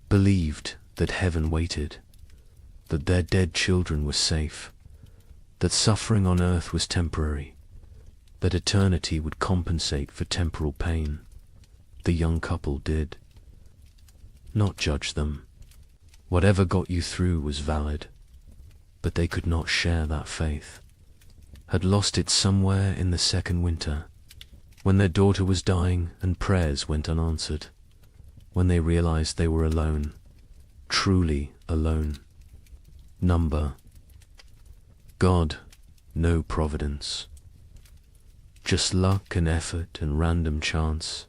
believed that heaven waited, that their dead children were safe, that suffering on earth was temporary, that eternity would compensate for temporal pain. The young couple did. Not judge them. Whatever got you through was valid, but they could not share that faith. Had lost it somewhere in the second winter, when their daughter was dying and prayers went unanswered, when they realized they were alone, truly alone. Number. God, no providence. Just luck and effort and random chance.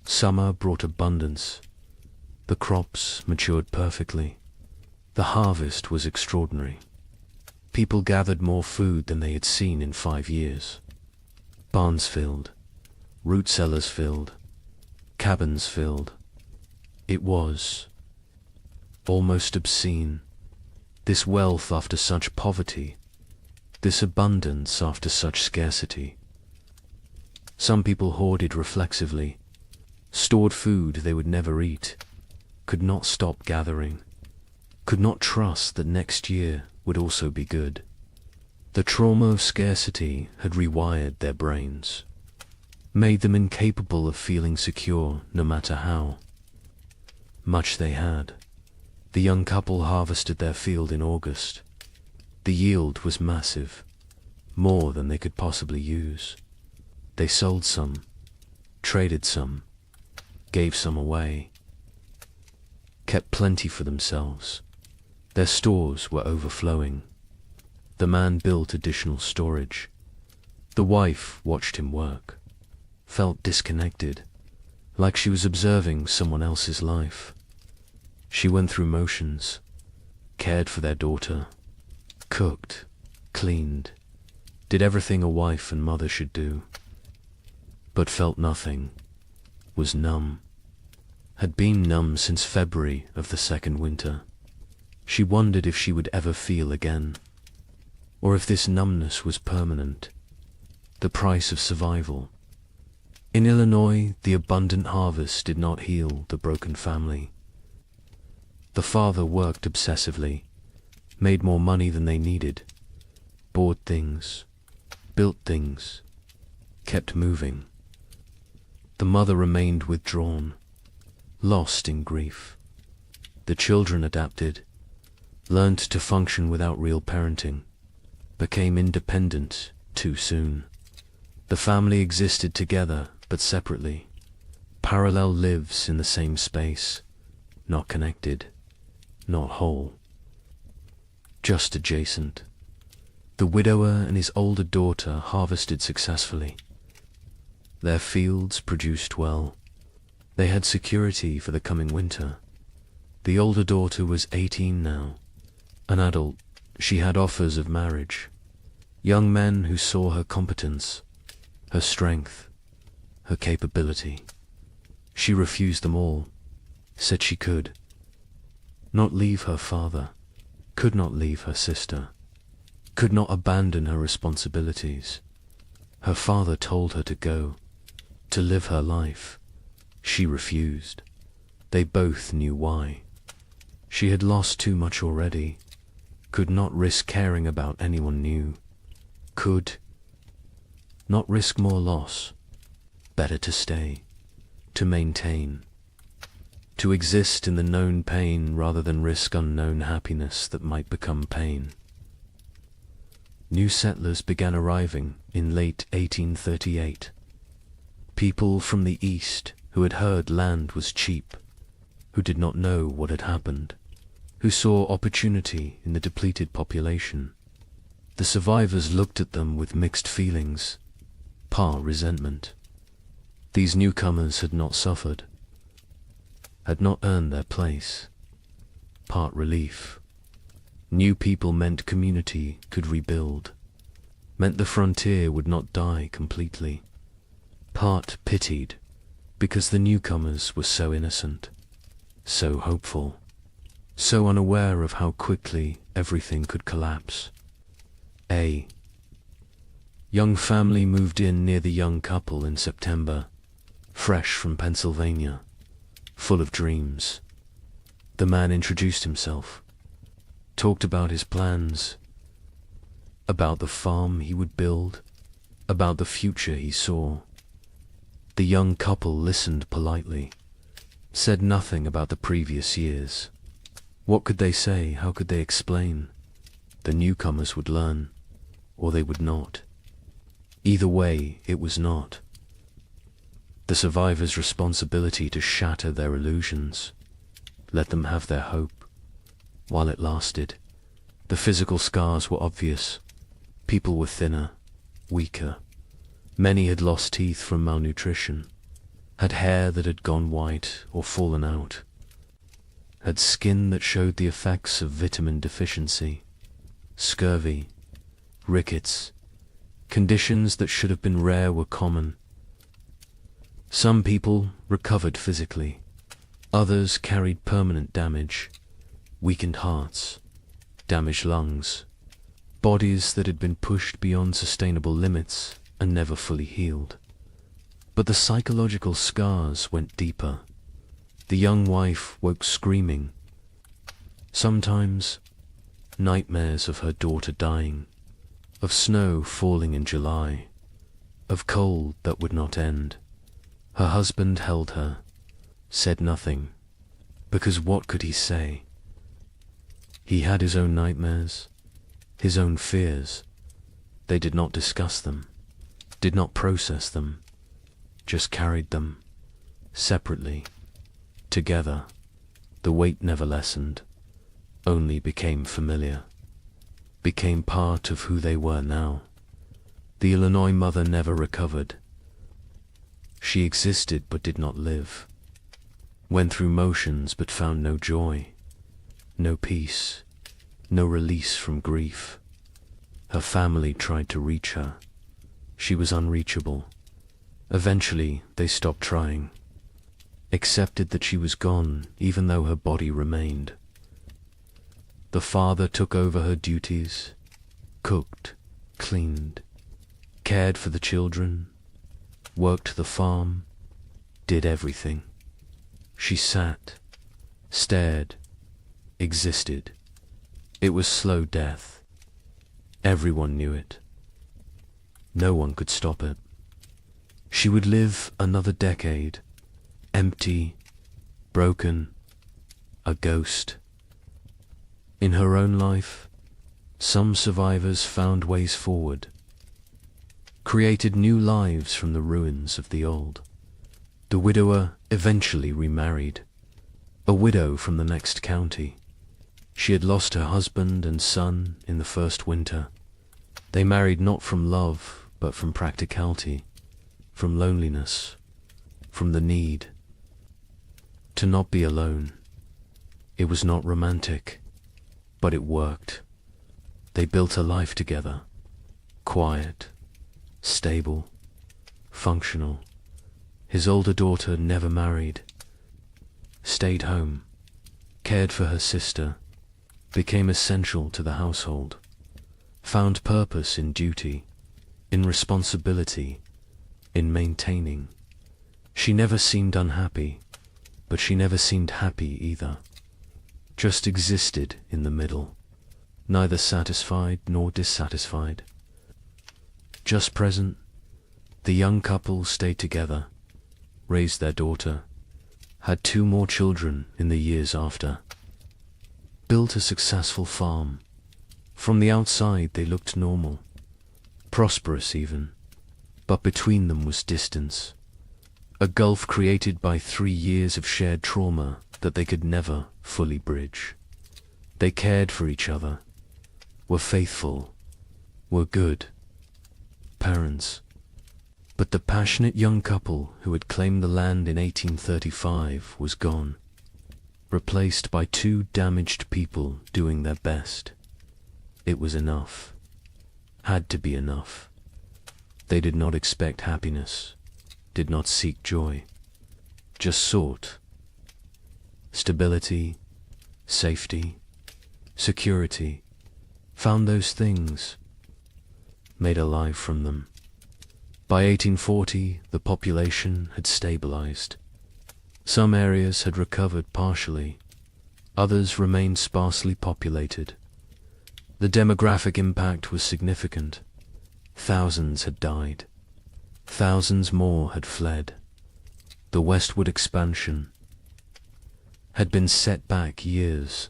Summer brought abundance. The crops matured perfectly. The harvest was extraordinary. People gathered more food than they had seen in 5 years. Barns filled, root cellars filled, cabins filled. It was almost obscene, this wealth after such poverty, this abundance after such scarcity. Some people hoarded reflexively, stored food they would never eat, could not stop gathering, could not trust that next year would also be good. The trauma of scarcity had rewired their brains, made them incapable of feeling secure no matter how. Much they had. The young couple harvested their field in August. The yield was massive, more than they could possibly use. They sold some, traded some, gave some away, kept plenty for themselves. Their stores were overflowing. The man built additional storage. The wife watched him work, felt disconnected, like she was observing someone else's life. She went through motions, cared for their daughter, cooked, cleaned, did everything a wife and mother should do, but felt nothing, was numb, had been numb since February of the second winter. She wondered if she would ever feel again, or if this numbness was permanent, the price of survival. In Illinois, the abundant harvest did not heal the broken family. The father worked obsessively, made more money than they needed, bought things, built things, kept moving. The mother remained withdrawn, lost in grief, The children adapted, learned to function without real parenting, became independent too soon. The family existed together but separately, parallel lives in the same space, not connected, not whole, just adjacent. The widower and his older daughter harvested successfully. Their fields produced well. They had security for the coming winter. The older daughter was 18 now. An adult, she had offers of marriage. Young men who saw her competence, her strength, her capability. She refused them all, said she could not leave her father, could not leave her sister, could not abandon her responsibilities. Her father told her to go, to live her life. She refused. They both knew why. She had lost too much already, could not risk caring about anyone new, could not risk more loss. Better to stay, to maintain, to exist in the known pain rather than risk unknown happiness that might become pain. New settlers began arriving in late 1838. People from the east who had heard land was cheap, who did not know what had happened, who saw opportunity in the depleted population. The survivors looked at them with mixed feelings, part resentment. These newcomers had not suffered, had not earned their place, part relief. New people meant community could rebuild, meant the frontier would not die completely. Part pitied, because the newcomers were so innocent, so hopeful, so unaware of how quickly everything could collapse. A young family moved in near the young couple in September, fresh from Pennsylvania, full of dreams. The man introduced himself, talked about his plans, about the farm he would build, about the future he saw. The young couple listened politely, said nothing about the previous years. What could they say? How could they explain? The newcomers would learn, or they would not. Either way, it was not the survivors' responsibility to shatter their illusions, let them have their hope, while it lasted. The physical scars were obvious. People were thinner, weaker. Many had lost teeth from malnutrition, had hair that had gone white or fallen out, had skin that showed the effects of vitamin deficiency, scurvy, rickets. Conditions that should have been rare were common. Some people recovered physically, others carried permanent damage, weakened hearts, damaged lungs, bodies that had been pushed beyond sustainable limits and never fully healed. But the psychological scars went deeper. The young wife woke screaming. Sometimes nightmares of her daughter dying, of snow falling in July, of cold that would not end. Her husband held her, said nothing, because what could he say? He had his own nightmares, his own fears. They did not discuss them, did not process them, just carried them, separately, together. The weight never lessened, only became familiar, became part of who they were now. The Illinois mother never recovered. She existed but did not live, went through motions but found no joy, no peace, no release from grief. Her family tried to reach her. She was unreachable. Eventually, they stopped trying, accepted that she was gone even though her body remained. The father took over her duties, cooked, cleaned, cared for the children, worked the farm, did everything. She sat, stared, existed. It was slow death. Everyone knew it. No one could stop it. She would live another decade, empty, broken, a ghost. In her own life, some survivors found ways forward, created new lives from the ruins of the old. The widower eventually remarried, a widow from the next county. She had lost her husband and son in the first winter. They married not from love, but from practicality, from loneliness, from the need to not be alone. It was not romantic, but it worked. They built a life together, quiet, stable, functional. His older daughter never married, stayed home, cared for her sister, became essential to the household, found purpose in duty, in responsibility, in maintaining. She never seemed unhappy, but she never seemed happy either. Just existed in the middle, neither satisfied nor dissatisfied. Just present, the young couple stayed together, raised their daughter, had 2 more children in the years after, built a successful farm. From the outside they looked normal, prosperous even, but between them was distance, a gulf created by 3 years of shared trauma that they could never fully bridge. They cared for each other, were faithful, were good parents. But the passionate young couple who had claimed the land in 1835 was gone, replaced by 2 damaged people doing their best. It was enough, had to be enough. They did not expect happiness, did not seek joy, just sought stability, safety, security, found those things, made a life from them. By 1840, the population had stabilized. Some areas had recovered partially, others remained sparsely populated. The demographic impact was significant. Thousands had died. Thousands more had fled. The westward expansion had been set back years.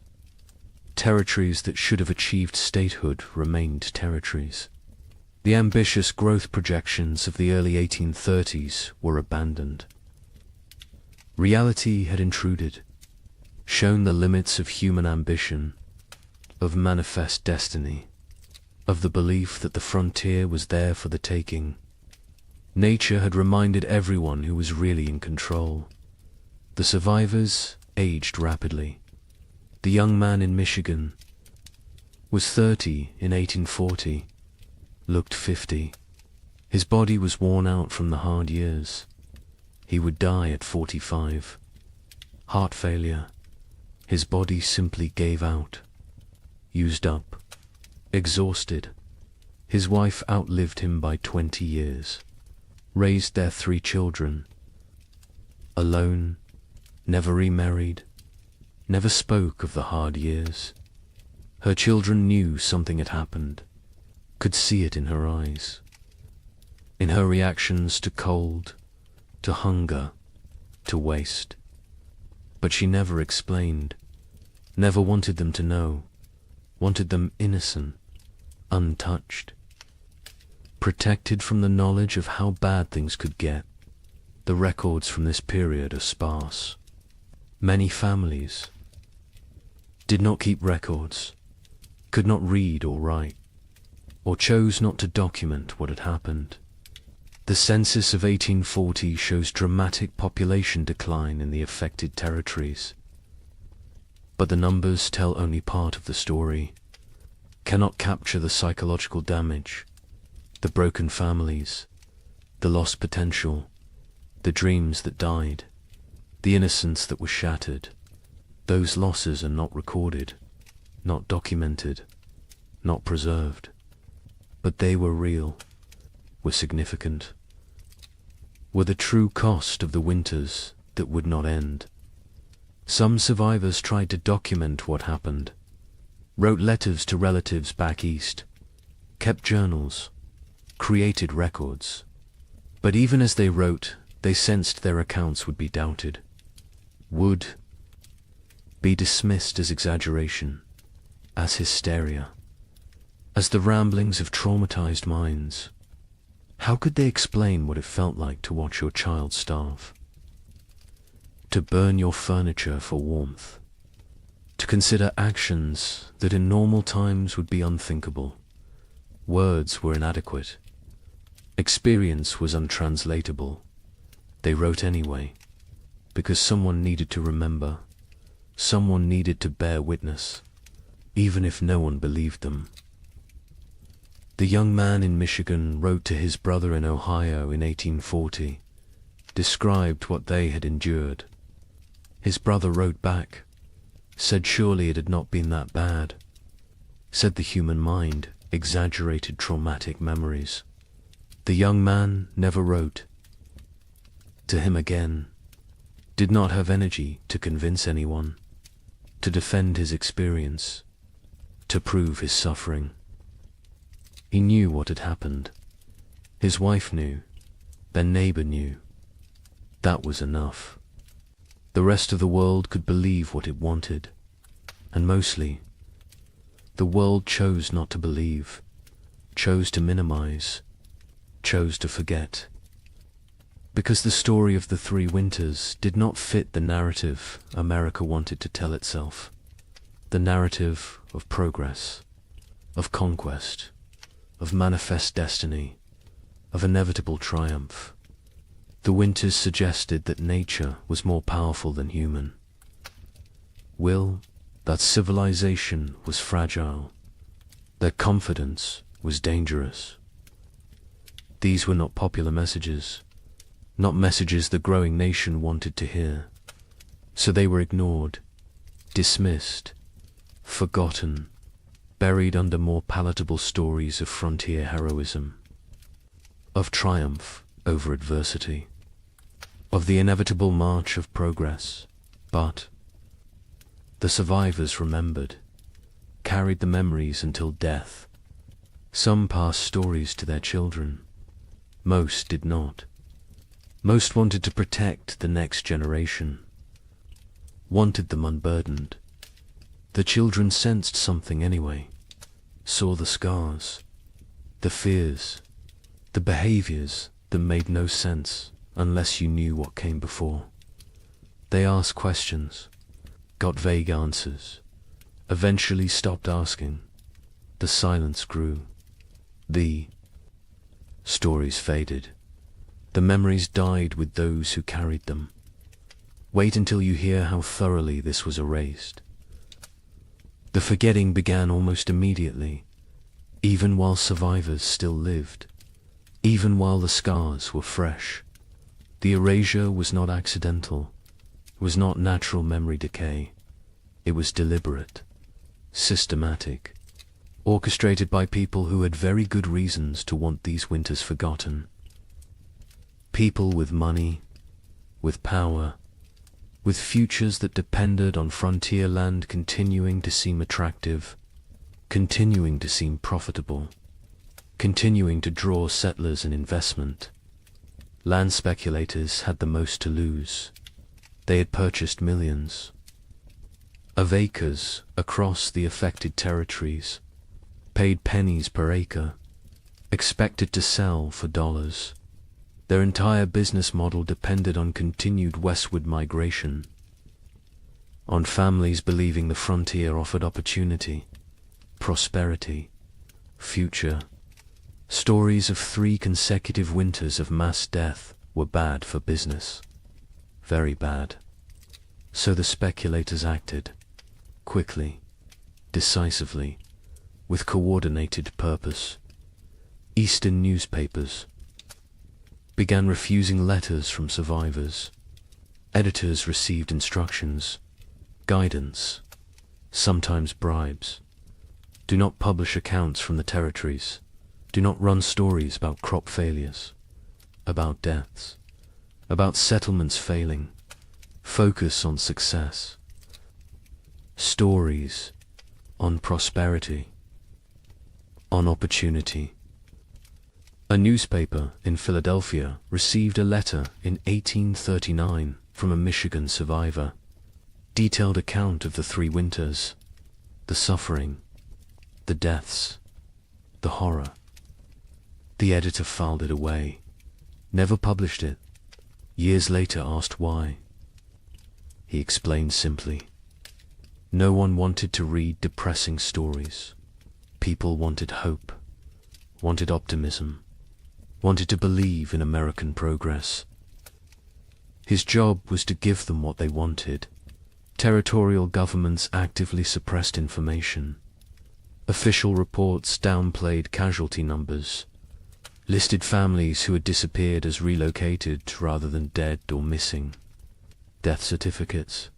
Territories that should have achieved statehood remained territories. The ambitious growth projections of the early 1830s were abandoned. Reality had intruded, shown the limits of human ambition, of manifest destiny, of the belief that the frontier was there for the taking. Nature had reminded everyone who was really in control. The survivors aged rapidly. The young man in Michigan was 30 in 1840, looked 50. His body was worn out from the hard years. He would die at 45. Heart failure. His body simply gave out. Used up. Exhausted. His wife outlived him by 20 years. Raised their 3 children. Alone. Never remarried. Never spoke of the hard years. Her children knew something had happened. Could see it in her eyes. In her reactions to cold, to hunger, to waste. But she never explained, never wanted them to know, wanted them innocent, untouched, protected from the knowledge of how bad things could get. The records from this period are sparse. Many families did not keep records, could not read or write, or chose not to document what had happened. The census of 1840 shows dramatic population decline in the affected territories. But the numbers tell only part of the story, cannot capture the psychological damage, the broken families, the lost potential, the dreams that died, the innocence that was shattered. Those losses are not recorded, not documented, not preserved. But they were real, were significant, were the true cost of the winters that would not end. Some survivors tried to document what happened, wrote letters to relatives back east, kept journals, created records. But even as they wrote, they sensed their accounts would be doubted, would be dismissed as exaggeration, as hysteria, as the ramblings of traumatized minds. How could they explain what it felt like to watch your child starve? To burn your furniture for warmth? To consider actions that in normal times would be unthinkable? Words were inadequate. Experience was untranslatable. They wrote anyway, because someone needed to remember, someone needed to bear witness, even if no one believed them. The young man in Michigan wrote to his brother in Ohio in 1840, described what they had endured. His brother wrote back, said surely it had not been that bad, said the human mind exaggerated traumatic memories. The young man never wrote to him again, did not have energy to convince anyone, to defend his experience, to prove his suffering. He knew what had happened. His wife knew, their neighbor knew. That was enough. The rest of the world could believe what it wanted, and mostly, the world chose not to believe, chose to minimize, chose to forget. Because the story of the three winters did not fit the narrative America wanted to tell itself. The narrative of progress, of conquest, of manifest destiny, of inevitable triumph. The winters suggested that nature was more powerful than human. That civilization was fragile, that confidence was dangerous. These were not popular messages, not messages the growing nation wanted to hear. So they were ignored, dismissed, forgotten, buried under more palatable stories of frontier heroism, of triumph over adversity, of the inevitable march of progress. But the survivors remembered, carried the memories until death. Some passed stories to their children. Most did not. Most wanted to protect the next generation, wanted them unburdened. The children sensed something anyway, saw the scars, the fears, the behaviors that made no sense unless you knew what came before. They asked questions, got vague answers, eventually stopped asking. The silence grew. The stories faded. The memories died with those who carried them. Wait until you hear how thoroughly this was erased. The forgetting began almost immediately, even while survivors still lived, even while the scars were fresh. The erasure was not accidental, was not natural memory decay. It was deliberate, systematic, orchestrated by people who had very good reasons to want these winters forgotten. People with money, with power, with futures that depended on frontier land continuing to seem attractive, continuing to seem profitable, continuing to draw settlers and investment. Land speculators had the most to lose. They had purchased millions of acres across the affected territories, paid pennies per acre, expected to sell for dollars. Their entire business model depended on continued westward migration, on families believing the frontier offered opportunity, prosperity, future. Stories of 3 consecutive winters of mass death were bad for business, very bad. So the speculators acted, quickly, decisively, with coordinated purpose. Eastern newspapers began refusing letters from survivors. Editors received instructions, guidance, sometimes bribes. Do not publish accounts from the territories. Do not run stories about crop failures, about deaths, about settlements failing. Focus on success. Stories on prosperity, on opportunity. A newspaper in Philadelphia received a letter in 1839 from a Michigan survivor. detailed account of the 3 winters, the suffering, the deaths, the horror. The editor filed it away, never published it. Years later asked why. He explained simply, no one wanted to read depressing stories. People wanted hope, wanted optimism, wanted to believe in American progress. His job was to give them what they wanted. Territorial governments actively suppressed information. Official reports downplayed casualty numbers, listed families who had disappeared as relocated rather than dead or missing. Death certificates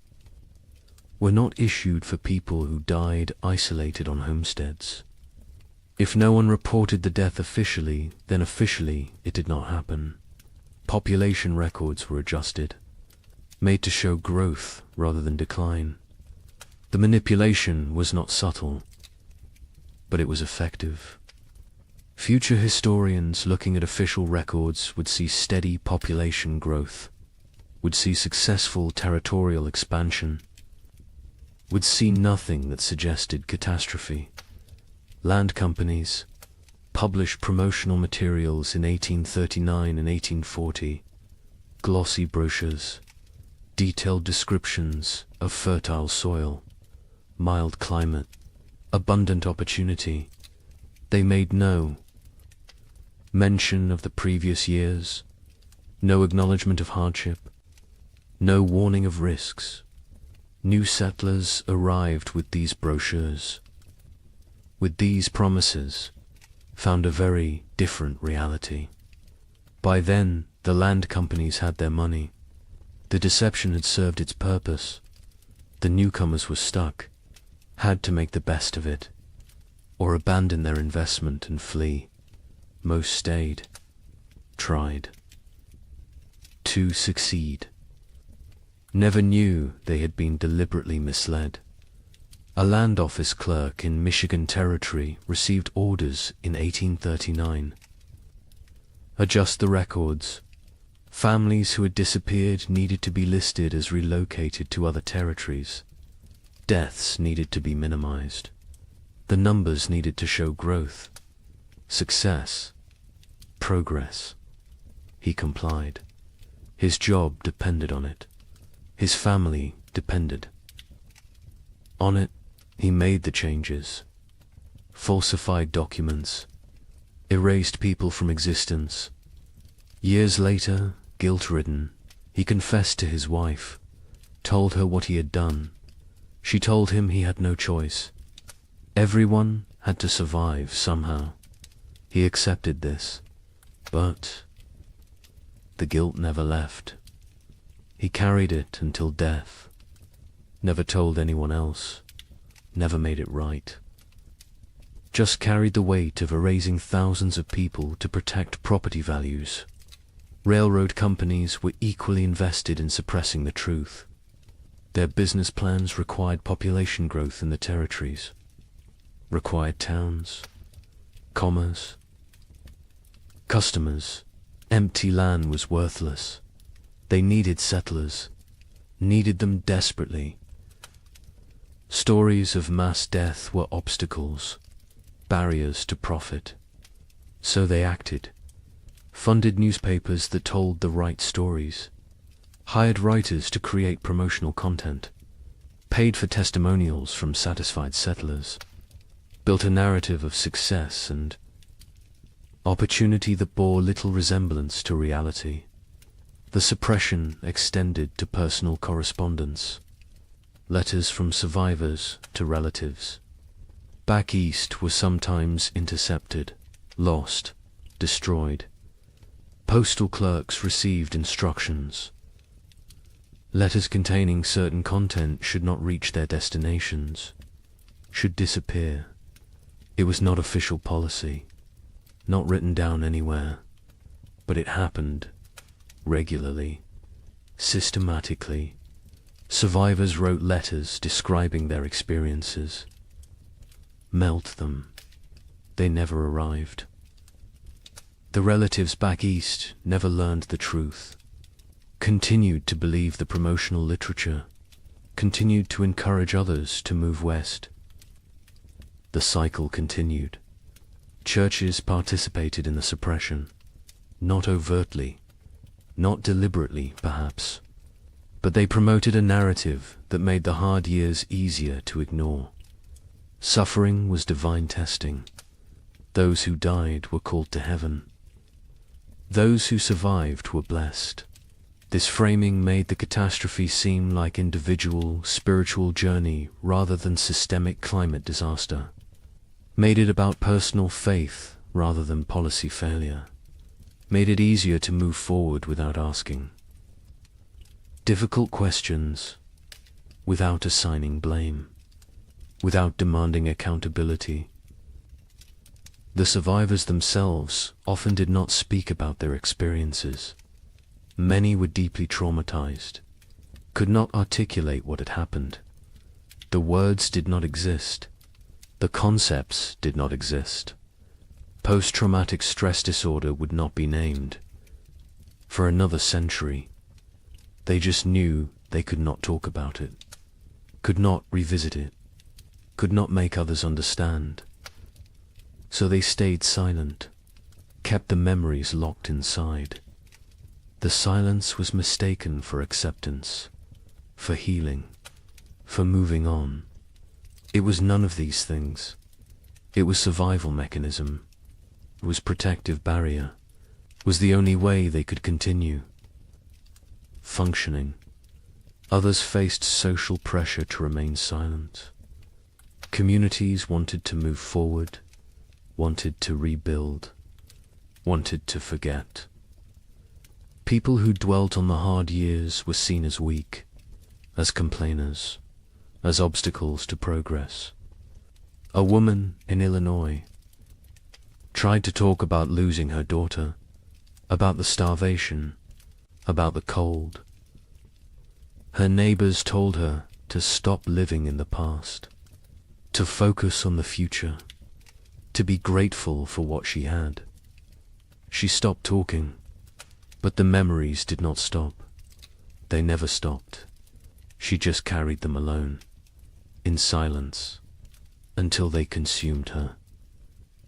were not issued for people who died isolated on homesteads. If no one reported the death officially, then officially it did not happen. Population records were adjusted, made to show growth rather than decline. The manipulation was not subtle, but it was effective. Future historians looking at official records would see steady population growth, would see successful territorial expansion, would see nothing that suggested catastrophe. Land companies published promotional materials in 1839 and 1840, glossy brochures, detailed descriptions of fertile soil, mild climate, abundant opportunity. They made no mention of the previous years, no acknowledgement of hardship, no warning of risks. New settlers arrived with these brochures, with these promises, found a very different reality. By then, the land companies had their money. The deception had served its purpose. The newcomers were stuck, had to make the best of it, or abandon their investment and flee. Most stayed, tried to succeed. Never knew they had been deliberately misled. A land office clerk in Michigan Territory received orders in 1839. Adjust the records. Families who had disappeared needed to be listed as relocated to other territories. Deaths needed to be minimized. The numbers needed to show growth, success, progress. He complied. His job depended on it. His family depended on it. He made the changes, falsified documents, erased people from existence. Years later, guilt-ridden, he confessed to his wife, told her what he had done. She told him he had no choice. Everyone had to survive somehow. He accepted this, but the guilt never left. He carried it until death, never told anyone else, never made it right. Just carried the weight of erasing thousands of people to protect property values. Railroad companies were equally invested in suppressing the truth. Their business plans required population growth in the territories, required towns, commerce, customers. Empty land was worthless. They needed settlers, needed them desperately. Stories of mass death were obstacles, barriers to profit. So they acted, funded newspapers that told the right stories, hired writers to create promotional content, paid for testimonials from satisfied settlers, built a narrative of success and opportunity that bore little resemblance to reality. The suppression extended to personal correspondence, letters from survivors to relatives. Back east were sometimes intercepted, lost, destroyed. Postal clerks received instructions. Letters containing certain content should not reach their destinations, should disappear. It was not official policy, not written down anywhere, but it happened regularly, systematically. Survivors wrote letters describing their experiences. Melt them. They never arrived. The relatives back east never learned the truth, continued to believe the promotional literature, continued to encourage others to move west. The cycle continued. Churches participated in the suppression, not overtly, not deliberately, perhaps, but they promoted a narrative that made the hard years easier to ignore. Suffering was divine testing. Those who died were called to heaven. Those who survived were blessed. This framing made the catastrophe seem like individual, spiritual journey rather than systemic climate disaster. Made it about personal faith rather than policy failure. Made it easier to move forward without asking difficult questions, without assigning blame, without demanding accountability. The survivors themselves often did not speak about their experiences. Many were deeply traumatized, could not articulate what had happened. The words did not exist. The concepts did not exist. Post-traumatic stress disorder would not be named. For another century, they just knew they could not talk about it, could not revisit it, could not make others understand. So they stayed silent, kept the memories locked inside. The silence was mistaken for acceptance, for healing, for moving on. It was none of these things. It was survival mechanism. It was protective barrier. It was the only way they could continue. Functioning. Others faced social pressure to remain silent. Communities wanted to move forward, wanted to rebuild, wanted to forget. People who dwelt on the hard years were seen as weak, as complainers, as obstacles to progress. A woman in Illinois tried to talk about losing her daughter, about the starvation, about the cold. Her neighbors told her to stop living in the past, to focus on the future, to be grateful for what she had. She stopped talking, but the memories did not stop. They never stopped. She just carried them alone, in silence, until they consumed her.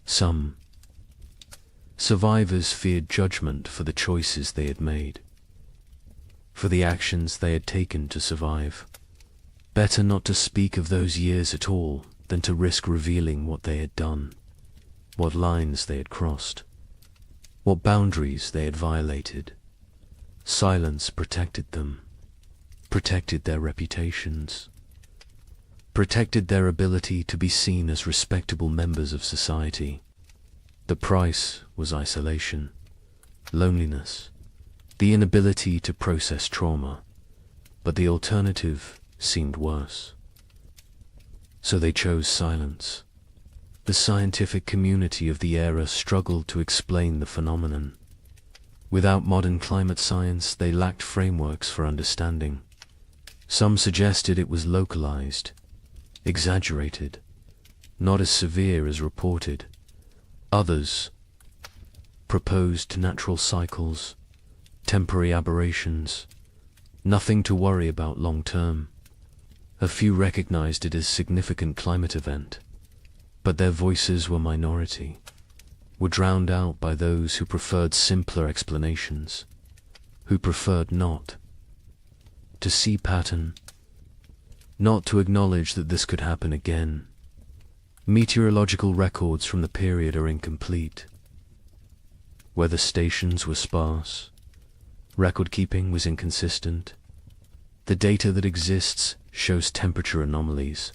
Some survivors feared judgment for the choices they had made, for the actions they had taken to survive. Better not to speak of those years at all than to risk revealing what they had done, what lines they had crossed, what boundaries they had violated. Silence protected them, protected their reputations, protected their ability to be seen as respectable members of society. The price was isolation, loneliness, the inability to process trauma, but the alternative seemed worse. So they chose silence. The scientific community of the era struggled to explain the phenomenon. Without modern climate science, they lacked frameworks for understanding. Some suggested it was localized, exaggerated, not as severe as reported. Others proposed natural cycles, temporary aberrations, nothing to worry about long term. A few recognized it as significant climate event, but their voices were minority, were drowned out by those who preferred simpler explanations, who preferred not to see pattern, not to acknowledge that this could happen again. Meteorological records from the period are incomplete. Weather stations were sparse. Record-keeping was inconsistent. The data that exists shows temperature anomalies,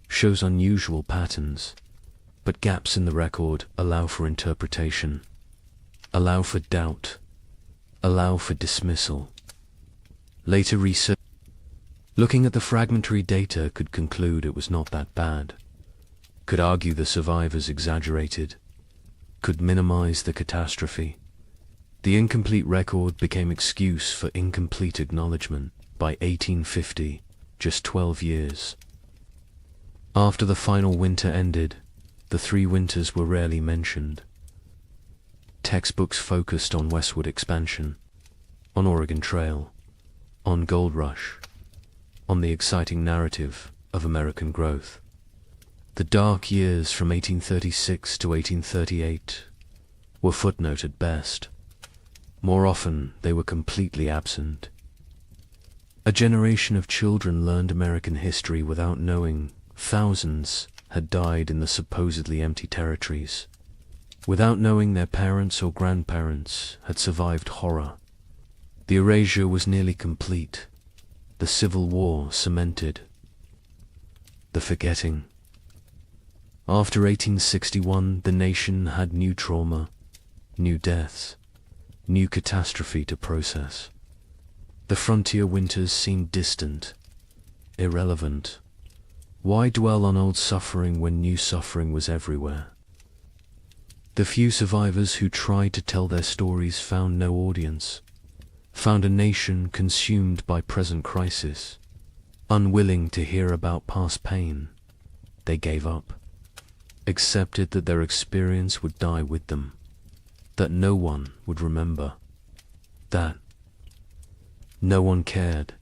shows unusual patterns, but gaps in the record allow for interpretation, allow for doubt, allow for dismissal. Later research, looking at the fragmentary data, could conclude it was not that bad, could argue the survivors exaggerated, could minimize the catastrophe. The incomplete record became excuse for incomplete acknowledgement. By 1850, just 12 years after the final winter ended, the 3 winters were rarely mentioned. Textbooks focused on westward expansion, on Oregon Trail, on Gold Rush. on the exciting narrative of American growth. The dark years from 1836 to 1838 were footnote at best. More often, they were completely absent. A generation of children learned American history without knowing thousands had died in the supposedly empty territories, without knowing their parents or grandparents had survived horror. The erasure was nearly complete. The Civil War cemented. The forgetting. After 1861, the nation had new trauma, new deaths, new catastrophe to process. The frontier winters seemed distant, irrelevant. Why dwell on old suffering when new suffering was everywhere? The few survivors who tried to tell their stories found no audience, found a nation consumed by present crisis. Unwilling to hear about past pain, they gave up, accepted that their experience would die with them, that no one would remember, that no one cared.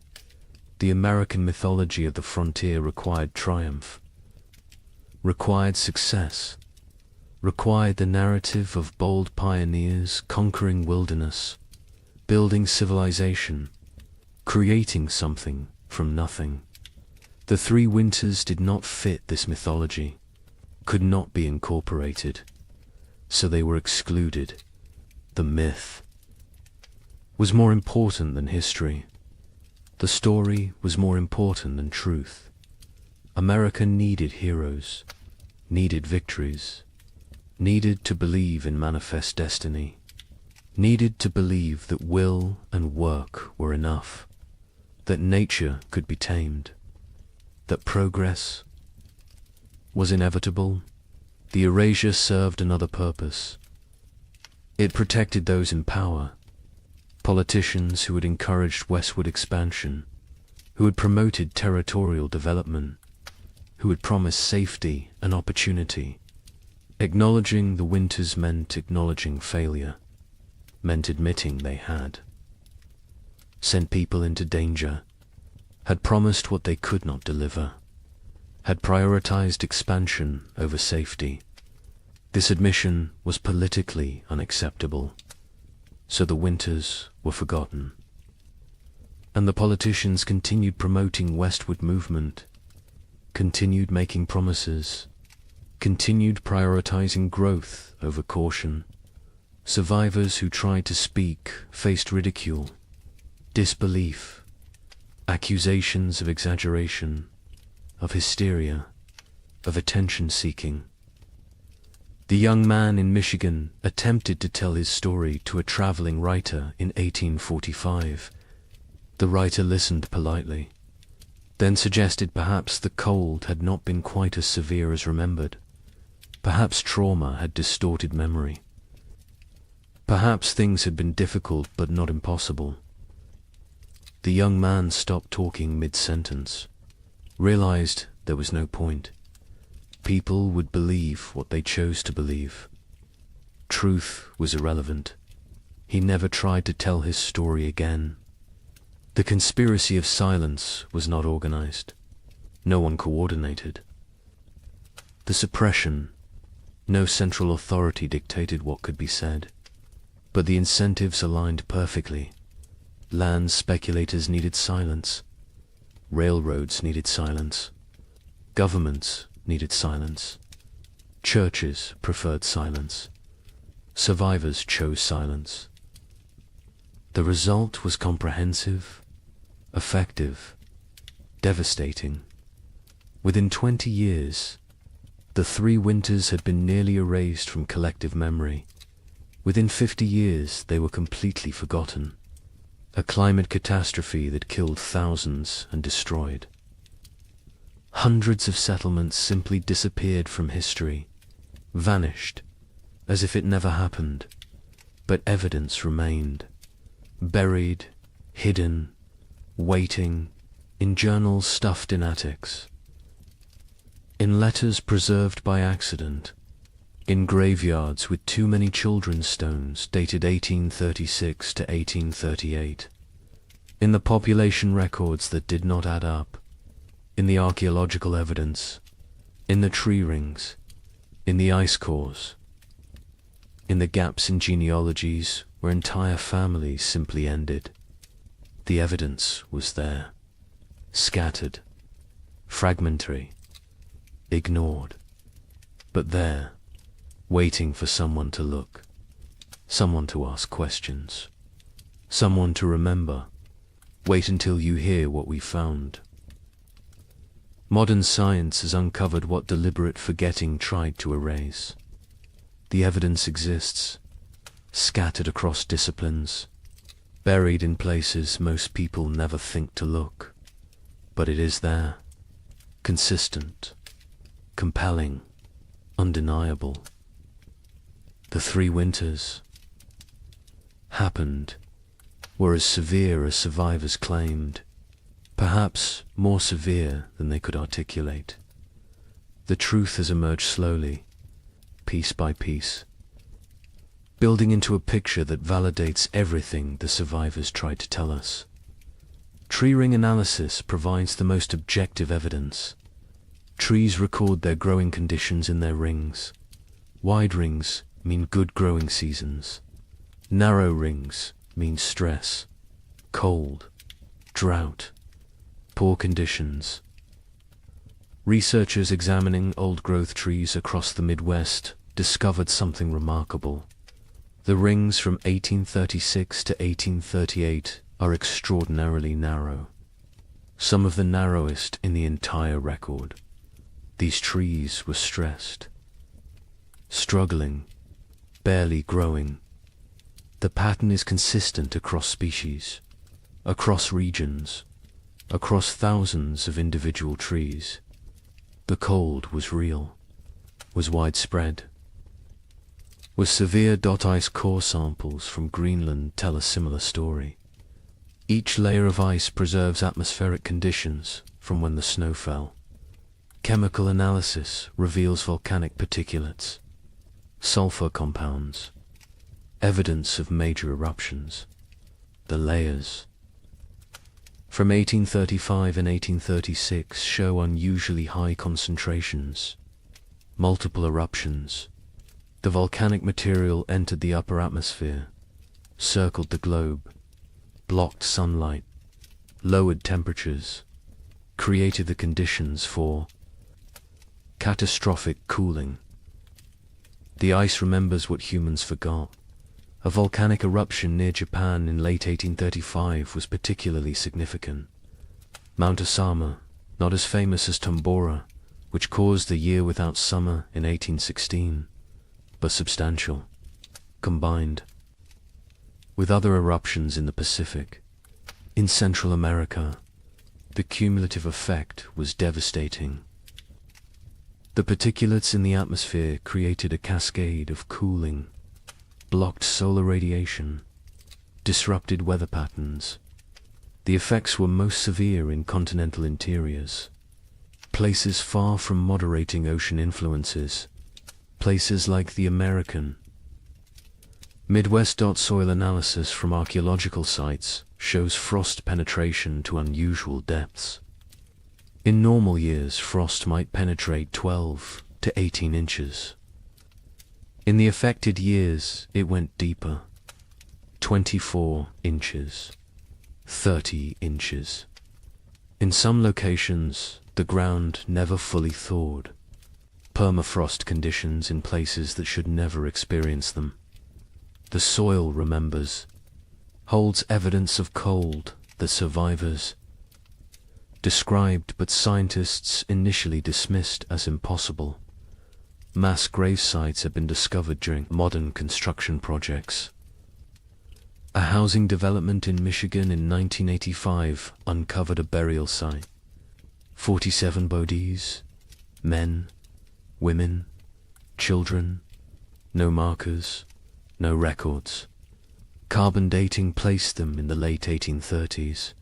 The American mythology of the frontier required triumph, required success, required the narrative of bold pioneers conquering wilderness, building civilization, creating something from nothing. The three winters did not fit this mythology, could not be incorporated, so they were excluded. The myth was more important than history. The story was more important than truth. America needed heroes, needed victories, needed to believe in manifest destiny, needed to believe that will and work were enough, that nature could be tamed, that progress was inevitable. The erasure served another purpose. It protected those in power, politicians who had encouraged westward expansion, who had promoted territorial development, who had promised safety and opportunity. Acknowledging the winters meant acknowledging failure, meant admitting they had. Sent people into danger, had promised what they could not deliver, had prioritized expansion over safety. This admission was politically unacceptable, so the winters were forgotten. And the politicians continued promoting westward movement, continued making promises, continued prioritizing growth over caution. Survivors who tried to speak faced ridicule, disbelief, accusations of exaggeration, of hysteria, of attention-seeking. The young man in Michigan attempted to tell his story to a traveling writer in 1845. The writer listened politely, then suggested perhaps the cold had not been quite as severe as remembered. Perhaps trauma had distorted memory. Perhaps things had been difficult but not impossible. The young man stopped talking mid-sentence, realized there was no point. People would believe what they chose to believe. Truth was irrelevant. He never tried to tell his story again. The conspiracy of silence was not organized. No one coordinated. The suppression, no central authority dictated what could be said. But the incentives aligned perfectly. Land speculators needed silence. Railroads needed silence. Governments needed silence. Churches preferred silence. Survivors chose silence. The result was comprehensive, effective, devastating. Within 20 years, the three winters had been nearly erased from collective memory. Within 50 years, they were completely forgotten. A climate catastrophe that killed thousands and destroyed. Hundreds of settlements simply disappeared from history, vanished, as if it never happened. But evidence remained, buried, hidden, waiting, in journals stuffed in attics, in letters preserved by accident, in graveyards with too many children's stones dated 1836 to 1838. In the population records that did not add up, in the archaeological evidence, in the tree rings, in the ice cores, in the gaps in genealogies where entire families simply ended. The evidence was there, scattered, fragmentary, ignored, but there, waiting for someone to look, someone to ask questions, someone to remember. Wait until you hear what we found. Modern science has uncovered what deliberate forgetting tried to erase. The evidence exists, scattered across disciplines, buried in places most people never think to look. But it is there, consistent, compelling, undeniable. The 3 winters happened, were as severe as survivors claimed, perhaps more severe than they could articulate. The truth has emerged slowly, piece by piece, building into a picture that validates everything the survivors tried to tell us. Tree ring analysis provides the most objective evidence. Trees record their growing conditions in their rings. Wide rings mean good growing seasons. Narrow rings mean stress, cold, drought, poor conditions. Researchers examining old-growth trees across the Midwest discovered something remarkable. The rings from 1836 to 1838 are extraordinarily narrow, some of the narrowest in the entire record. These trees were stressed, struggling, barely growing. The pattern is consistent across species, across regions, across thousands of individual trees. The cold was real, was widespread. Was severe ice core samples from Greenland tell a similar story. Each layer of ice preserves atmospheric conditions from when the snow fell. Chemical analysis reveals volcanic particulates, sulfur compounds, evidence of major eruptions. The layers from 1835 and 1836 show unusually high concentrations, multiple eruptions. The volcanic material entered the upper atmosphere, circled the globe, blocked sunlight, lowered temperatures, created the conditions for catastrophic cooling. The ice remembers what humans forgot. A volcanic eruption near Japan in late 1835 was particularly significant. Mount Osama, not as famous as Tambora, which caused a year without summer in 1816, but substantial, combined with other eruptions in the Pacific. In Central America, the cumulative effect was devastating. The particulates in the atmosphere created a cascade of cooling, blocked solar radiation, disrupted weather patterns. The effects were most severe in continental interiors, places far from moderating ocean influences, places like the American Midwest. Soil analysis from archaeological sites shows frost penetration to unusual depths. In normal years, frost might penetrate 12 to 18 inches. In the affected years, it went deeper, 24 inches, 30 inches. In some locations, the ground never fully thawed. Permafrost conditions in places that should never experience them. The soil remembers, holds evidence of cold that survivors described but scientists initially dismissed as impossible. Mass grave sites have been discovered during modern construction projects. A housing development in Michigan in 1985 uncovered a burial site. 47 bodies, men, women, children, no markers, no records. Carbon dating placed them in the late 1830s.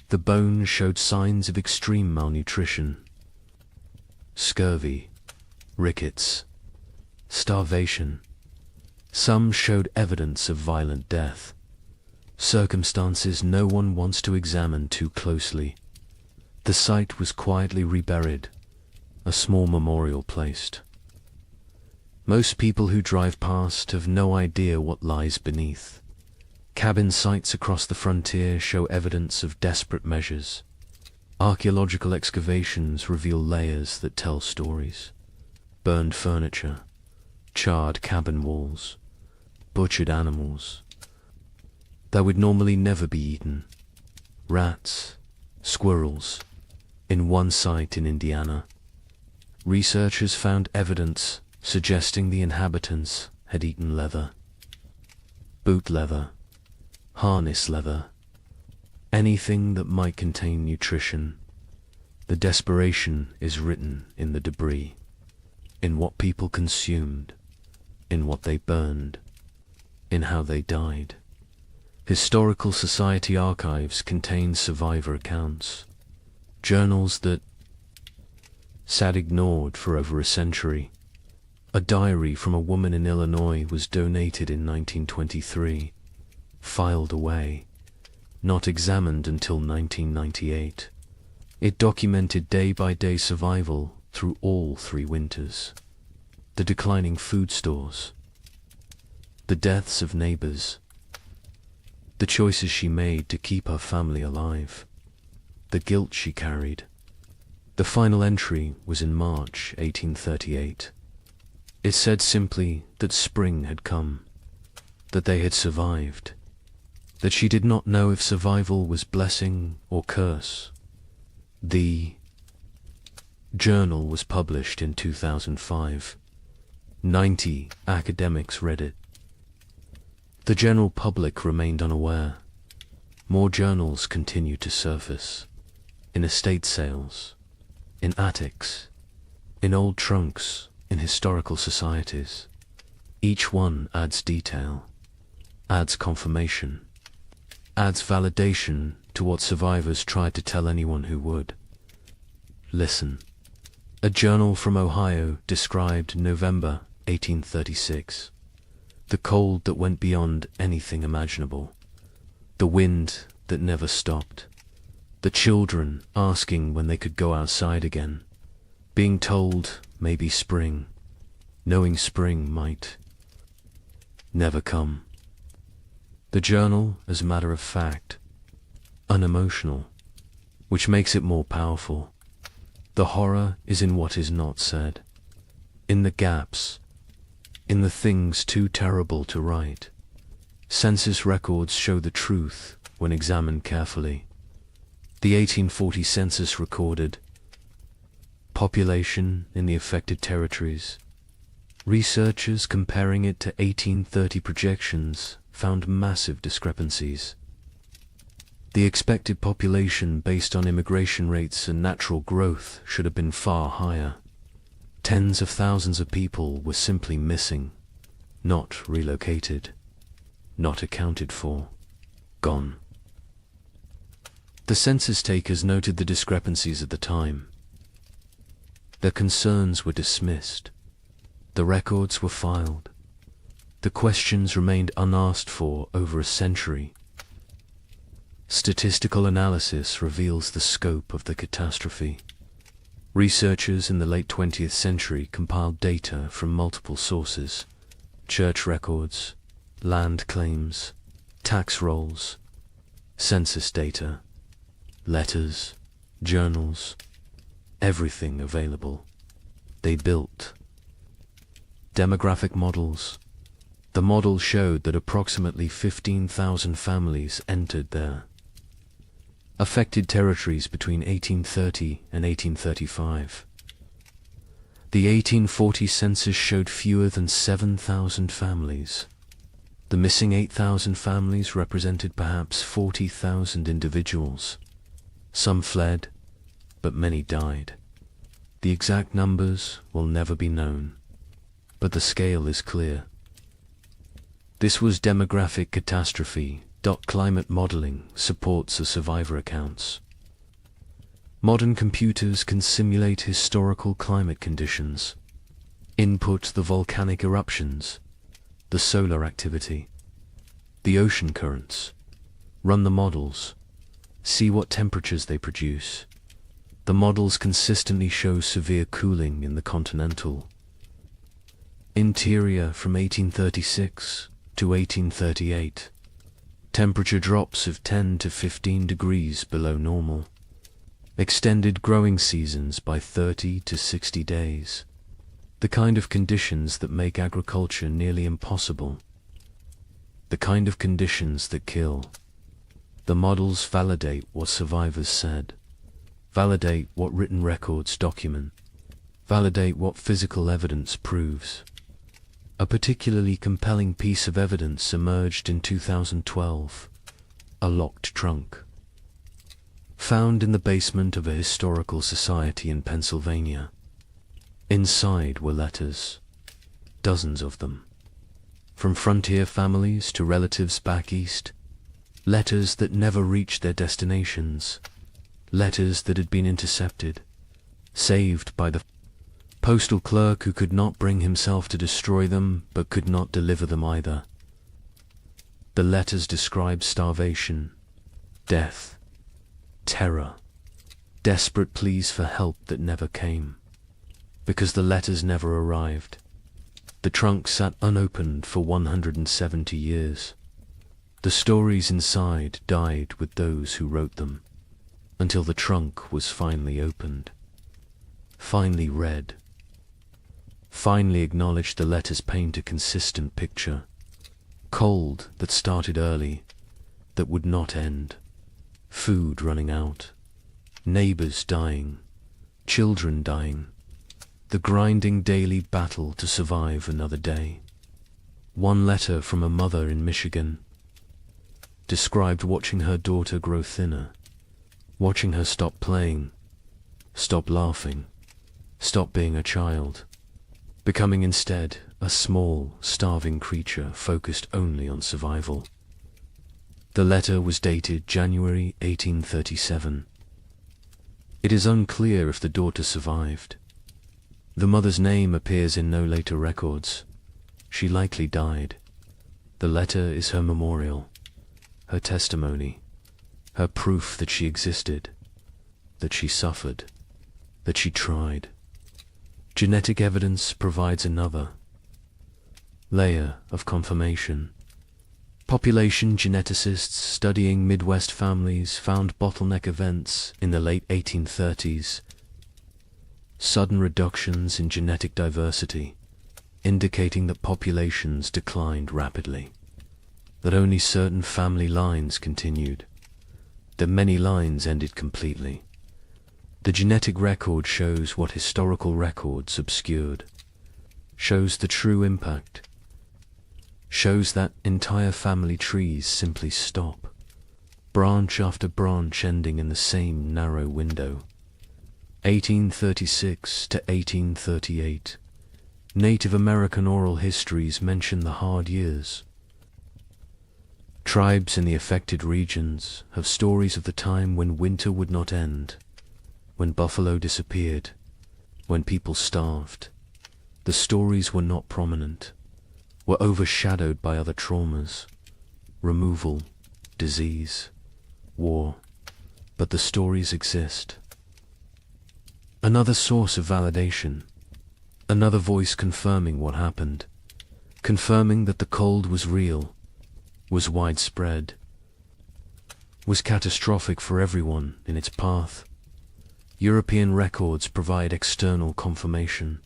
The bones showed signs of extreme malnutrition, scurvy, rickets, starvation. Some showed evidence of violent death. Circumstances no one wants to examine too closely. The site was quietly reburied, a small memorial placed. Most people who drive past have no idea what lies beneath. Cabin sites across the frontier show evidence of desperate measures. Archaeological excavations reveal layers that tell stories. Burned furniture, charred cabin walls, butchered animals that would normally never be eaten. Rats, squirrels. In one site in Indiana, researchers found evidence suggesting the inhabitants had eaten leather. Boot leather, harness leather, anything that might contain nutrition. The desperation is written in the debris, in what people consumed, in what they burned, in how they died. Historical Society archives contain survivor accounts, journals that sat ignored for over a century. A diary from a woman in Illinois was donated in 1923, filed away, not examined until 1998. It documented day-by-day survival through all 3 winters, the declining food stores, the deaths of neighbors, the choices she made to keep her family alive, the guilt she carried. The final entry was in March 1838. It said simply that spring had come, that they had survived, that she did not know if survival was blessing or curse. The journal was published in 2005. 90 academics read it. The general public remained unaware. More journals continued to surface, in estate sales, in attics, in old trunks, in historical societies. Each one adds detail, adds confirmation, adds validation to what survivors tried to tell anyone who would. Listen. A journal from Ohio described November 1836. The cold that went beyond anything imaginable. The wind that never stopped. The children asking when they could go outside again. Being told maybe spring. Knowing spring might never come. The journal, as a matter of fact, unemotional, which makes it more powerful. The horror is in what is not said, in the gaps, in the things too terrible to write. Census records show the truth when examined carefully. The 1840 census recorded population in the affected territories. Researchers comparing it to 1830 projections found massive discrepancies. The expected population based on immigration rates and natural growth should have been far higher. Tens of thousands of people were simply missing, not relocated, not accounted for, gone. The census takers noted the discrepancies at the time. Their concerns were dismissed. The records were filed. The questions remained unasked for over a century. Statistical analysis reveals the scope of the catastrophe. Researchers in the late 20th century compiled data from multiple sources: church records, land claims, tax rolls, census data, letters, journals, everything available. They built demographic models. The model showed that approximately 15,000 families entered their affected territories between 1830 and 1835. The 1840 census showed fewer than 7,000 families. The missing 8,000 families represented perhaps 40,000 individuals. Some fled, but many died. The exact numbers will never be known, but the scale is clear. This was demographic catastrophe. Climate modeling supports the survivor accounts. Modern computers can simulate historical climate conditions, input the volcanic eruptions, the solar activity, the ocean currents, Run the models. See what temperatures they produce. The models consistently show severe cooling in the continental interior from 1836 to 1838. Temperature drops of 10 to 15 degrees below normal. Extended growing seasons by 30 to 60 days. The kind of conditions that make agriculture nearly impossible. The kind of conditions that kill. The models validate what survivors said. Validate what written records document. Validate what physical evidence proves. A particularly compelling piece of evidence emerged in 2012. A locked trunk. Found in the basement of a historical society in Pennsylvania. Inside were letters. Dozens of them. From frontier families to relatives back east. Letters that never reached their destinations. Letters that had been intercepted. Saved by the postal clerk who could not bring himself to destroy them, but could not deliver them either. The letters describe starvation, death, terror, desperate pleas for help that never came. Because the letters never arrived. The trunk sat unopened for 170 years. The stories inside died with those who wrote them, until the trunk was finally opened, finally read. Finally acknowledged the letters paint a consistent picture. Cold that started early, that would not end. Food running out. Neighbors dying. Children dying. The grinding daily battle to survive another day. One letter from a mother in Michigan described watching her daughter grow thinner, watching her stop playing, stop laughing, stop being a child, becoming instead a small, starving creature focused only on survival. The letter was dated January 1837. It is unclear if the daughter survived. The mother's name appears in no later records. She likely died. The letter is her memorial, her testimony, her proof that she existed, that she suffered, that she tried. Genetic evidence provides another layer of confirmation. Population geneticists studying Midwest families found bottleneck events in the late 1830s. Sudden reductions in genetic diversity, indicating that populations declined rapidly, that only certain family lines continued, that many lines ended completely. The genetic record shows what historical records obscured, shows the true impact, shows that entire family trees simply stop, branch after branch ending in the same narrow window. 1836 to 1838. Native American oral histories mention the hard years. Tribes in the affected regions have stories of the time when winter would not end, when buffalo disappeared, when people starved. The stories were not prominent, were overshadowed by other traumas, removal, disease, war, but the stories exist. Another source of validation, another voice confirming what happened, confirming that the cold was real, was widespread, was catastrophic for everyone in its path. European records provide external confirmation.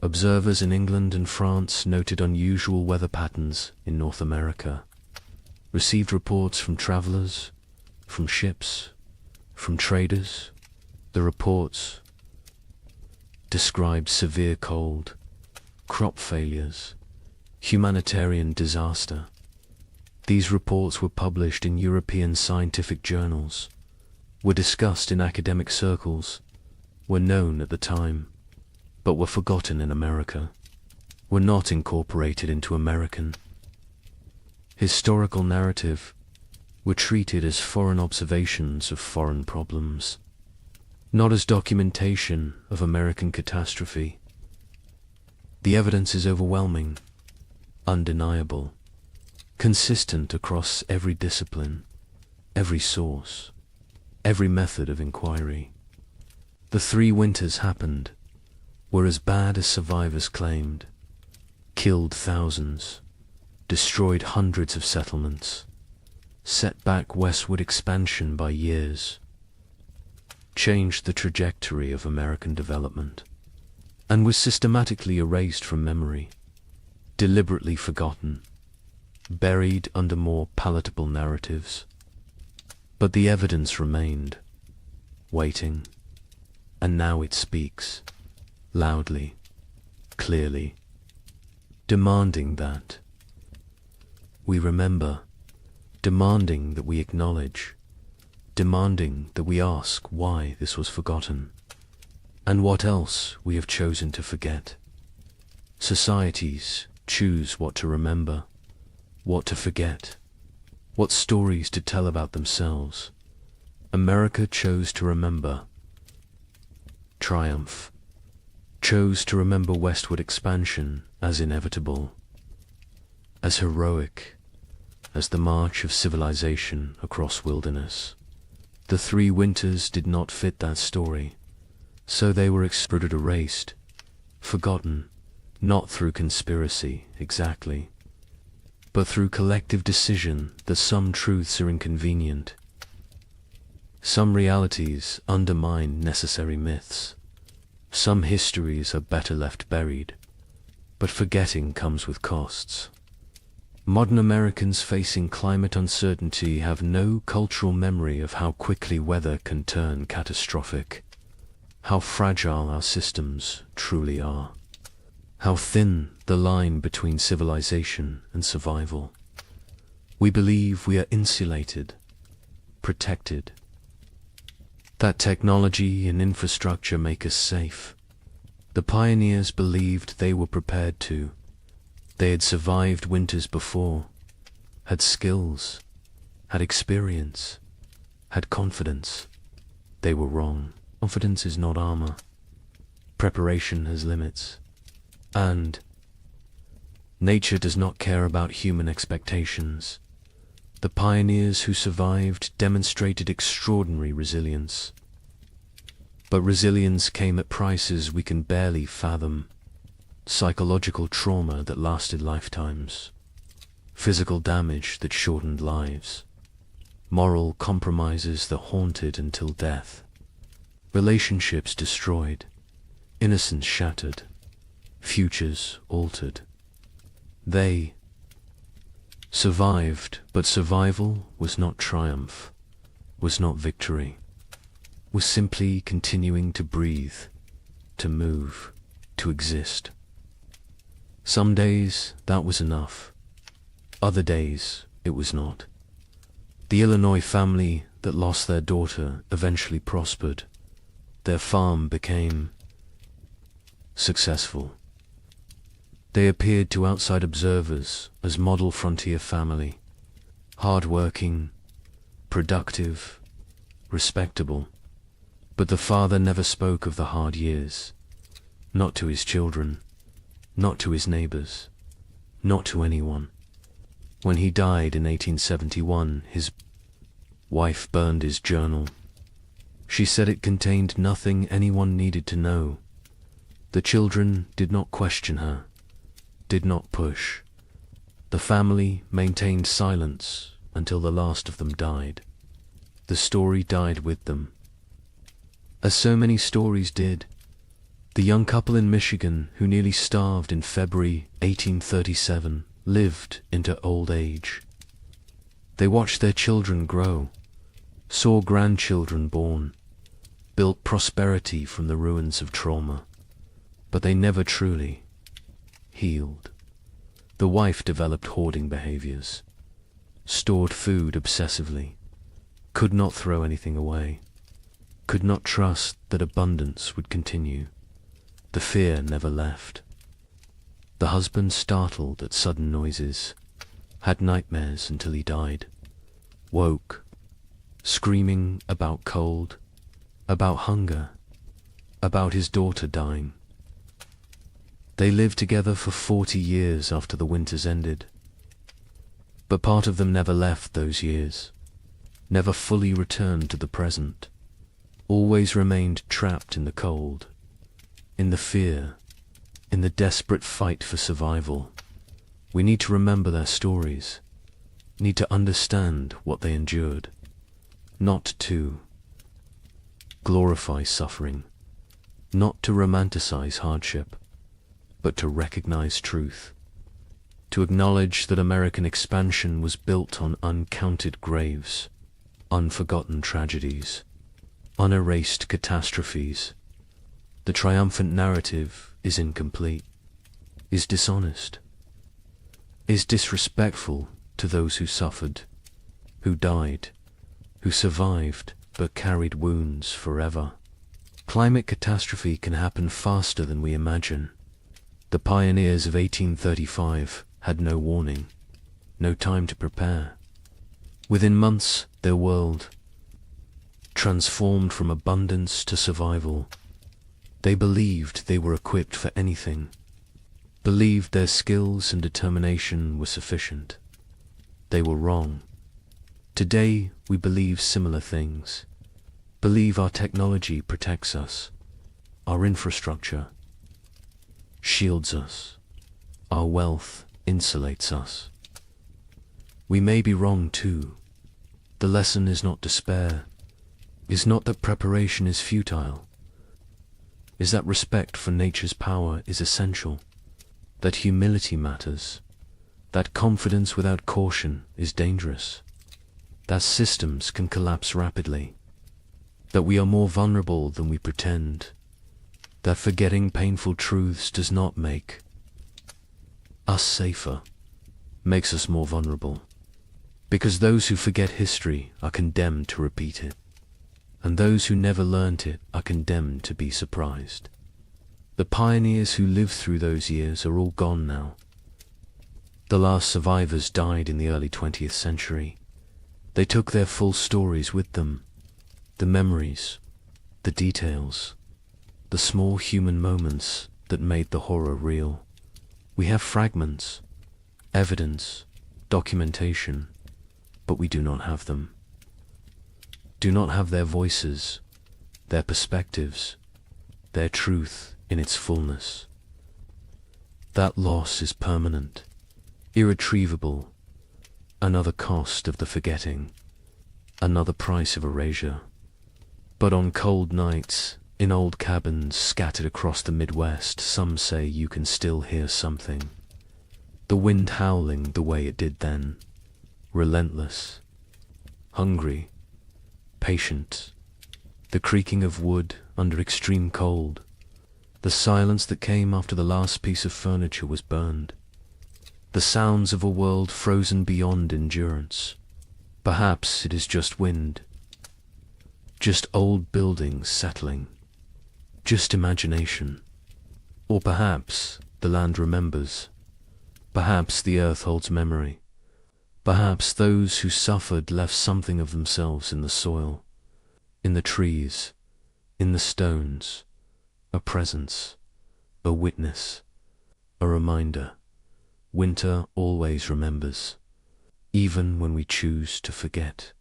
Observers in England and France noted unusual weather patterns in North America, received reports from travelers, from ships, from traders. The reports described severe cold, crop failures, humanitarian disaster. These reports were published in European scientific journals, were discussed in academic circles, were known at the time, but were forgotten in America, were not incorporated into American historical narrative, were treated as foreign observations of foreign problems, not as documentation of American catastrophe. The evidence is overwhelming, undeniable, consistent across every discipline. every source, every method of inquiry. The 3 winters happened, were as bad as survivors claimed, killed thousands, destroyed hundreds of settlements, set back westward expansion by years, changed the trajectory of American development, and was systematically erased from memory, deliberately forgotten, buried under more palatable narratives. But the evidence remained, waiting, and now it speaks, loudly, clearly, demanding that we remember, demanding that we acknowledge, demanding that we ask why this was forgotten, and what else we have chosen to forget. Societies choose what to remember, what to forget, what stories to tell about themselves. America chose to remember triumph, chose to remember westward expansion as inevitable, as heroic as the march of civilization across wilderness. The 3 winters did not fit that story, so they were exploded, erased, forgotten, not through conspiracy exactly, but through collective decision that some truths are inconvenient, some realities undermine necessary myths, some histories are better left buried, but forgetting comes with costs. Modern Americans facing climate uncertainty have no cultural memory of how quickly weather can turn catastrophic, how fragile our systems truly are, how thin the line between civilization and survival. We believe we are insulated, protected, that technology and infrastructure make us safe. The pioneers believed they were prepared to. They had survived winters before, had skills, had experience, had confidence. They were wrong. Confidence is not armor. Preparation has limits. And nature does not care about human expectations. The pioneers who survived demonstrated extraordinary resilience. But resilience came at prices we can barely fathom. Psychological trauma that lasted lifetimes, physical damage that shortened lives, moral compromises that haunted until death, relationships destroyed, innocence shattered, futures altered. They survived, but survival was not triumph, was not victory, was simply continuing to breathe, to move, to exist. Some days that was enough. Other days it was not. The Illinois family that lost their daughter eventually prospered. Their farm became successful. They appeared to outside observers as model frontier family, hard-working, productive, respectable. But the father never spoke of the hard years, not to his children, not to his neighbors, not to anyone. When he died in 1871, his wife burned his journal. She said it contained nothing anyone needed to know. The children did not question her, did not push. The family maintained silence until the last of them died. The story died with them. As so many stories did, the young couple in Michigan who nearly starved in February 1837 lived into old age. They watched their children grow, saw grandchildren born, built prosperity from the ruins of trauma, but they never truly healed. The wife developed hoarding behaviors, stored food obsessively, could not throw anything away, could not trust that abundance would continue. The fear never left. The husband, startled at sudden noises, had nightmares until he died, woke, screaming about cold, about hunger, about his daughter dying. They lived together for 40 years after the winters ended, but part of them never left those years. never fully returned to the present, always remained trapped in the cold, in the fear, in the desperate fight for survival. We need to remember their stories, need to understand what they endured, not to glorify suffering, not to romanticize hardship, but to recognize truth, to acknowledge that American expansion was built on uncounted graves, unforgotten tragedies, unerased catastrophes. The triumphant narrative is incomplete, is dishonest, is disrespectful to those who suffered, who died, who survived but carried wounds forever. Climate catastrophe can happen faster than we imagine. The pioneers of 1835 had no warning, no time to prepare. Within months, their world transformed from abundance to survival. They believed they were equipped for anything, believed their skills and determination were sufficient. They were wrong. Today, we believe similar things, believe our technology protects us, our infrastructure shields us, our wealth insulates us. We may be wrong too. The lesson is not despair, is not that preparation is futile, is that respect for nature's power is essential, that humility matters, that confidence without caution is dangerous, that systems can collapse rapidly, that we are more vulnerable than we pretend, that forgetting painful truths does not make us safer, makes us more vulnerable, because those who forget history are condemned to repeat it, and those who never learnt it are condemned to be surprised. The pioneers who lived through those years are all gone now. The last survivors died in the early 20th century. They took their full stories with them, the memories, the details, the small human moments that made the horror real. We have fragments, evidence, documentation, but we do not have them. Do not have their voices, their perspectives, their truth in its fullness. That loss is permanent, irretrievable, another cost of the forgetting, another price of erasure. But on cold nights, in old cabins scattered across the Midwest, some say you can still hear something. The wind howling the way it did then, relentless, hungry, patient, the creaking of wood under extreme cold, the silence that came after the last piece of furniture was burned, the sounds of a world frozen beyond endurance. Perhaps it is just wind, just old buildings settling, just imagination. Or perhaps the land remembers, perhaps the earth holds memory, perhaps those who suffered left something of themselves in the soil, in the trees, in the stones, a presence, a witness, a reminder. Winter always remembers, even when we choose to forget.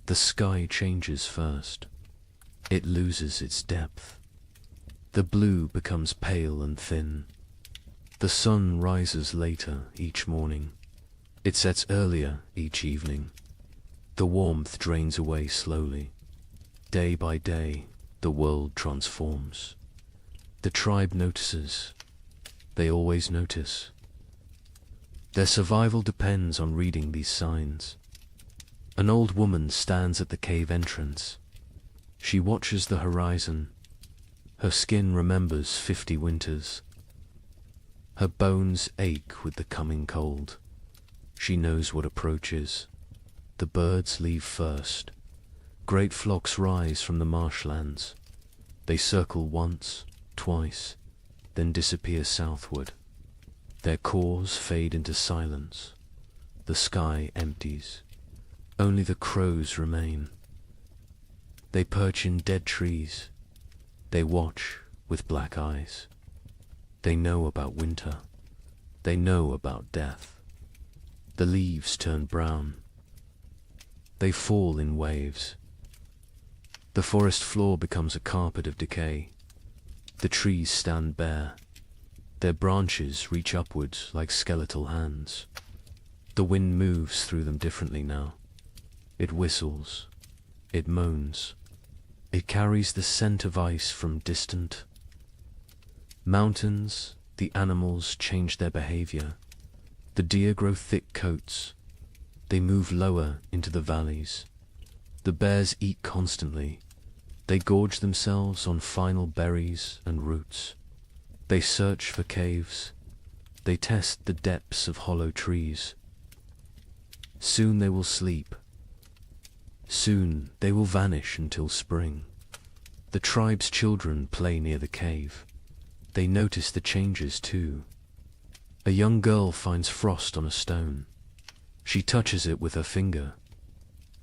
The sky changes first. It loses its depth. The blue becomes pale and thin. The sun rises later each morning. It sets earlier each evening. The warmth drains away slowly. Day by day, the world transforms. The tribe notices. They always notice. Their survival depends on reading these signs. An old woman stands at the cave entrance. She watches the horizon. Her skin remembers 50 winters. Her bones ache with the coming cold. She knows what approaches. The birds leave first. Great flocks rise from the marshlands. They circle once, twice, then disappear southward. Their cores fade into silence. The sky empties. Only the crows remain. They perch in dead trees. They watch with black eyes. They know about winter. They know about death. The leaves turn brown. They fall in waves. The forest floor becomes a carpet of decay. The trees stand bare. Their branches reach upwards like skeletal hands. The wind moves through them differently now. It whistles. It moans. It carries the scent of ice from distant mountains. The animals change their behavior. The deer grow thick coats. They move lower into the valleys. The bears eat constantly. They gorge themselves on final berries and roots. They search for caves. They test the depths of hollow trees. Soon they will sleep. Soon they will vanish until spring. The tribe's children play near the cave. They notice the changes too. A young girl finds frost on a stone. She touches it with her finger.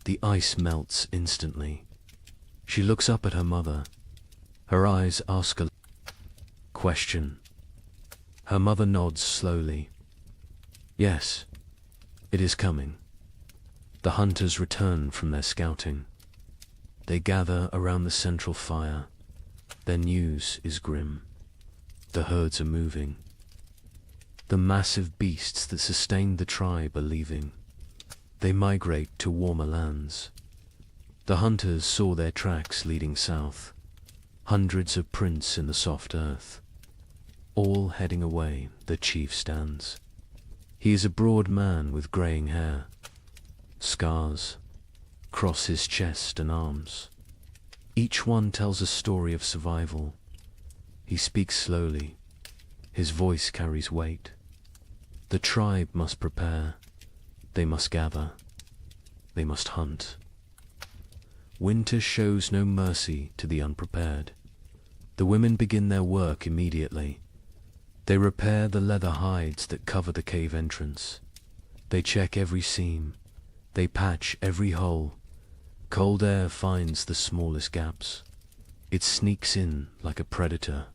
The ice melts instantly. She looks up at her mother. Her eyes ask a question. Her mother nods slowly. Yes, it is coming. The hunters return from their scouting. They gather around the central fire. Their news is grim. The herds are moving. The massive beasts that sustained the tribe are leaving. They migrate to warmer lands. The hunters saw their tracks leading south. Hundreds of prints in the soft earth. All heading away, the chief stands. He is a broad man with greying hair. Scars cross his chest and arms. Each one tells a story of survival. He speaks slowly. His voice carries weight. The tribe must prepare. They must gather. They must hunt. Winter shows no mercy to the unprepared. The women begin their work immediately. They repair the leather hides that cover the cave entrance. They check every seam. They patch every hole. Cold air finds the smallest gaps. It sneaks in like a predator.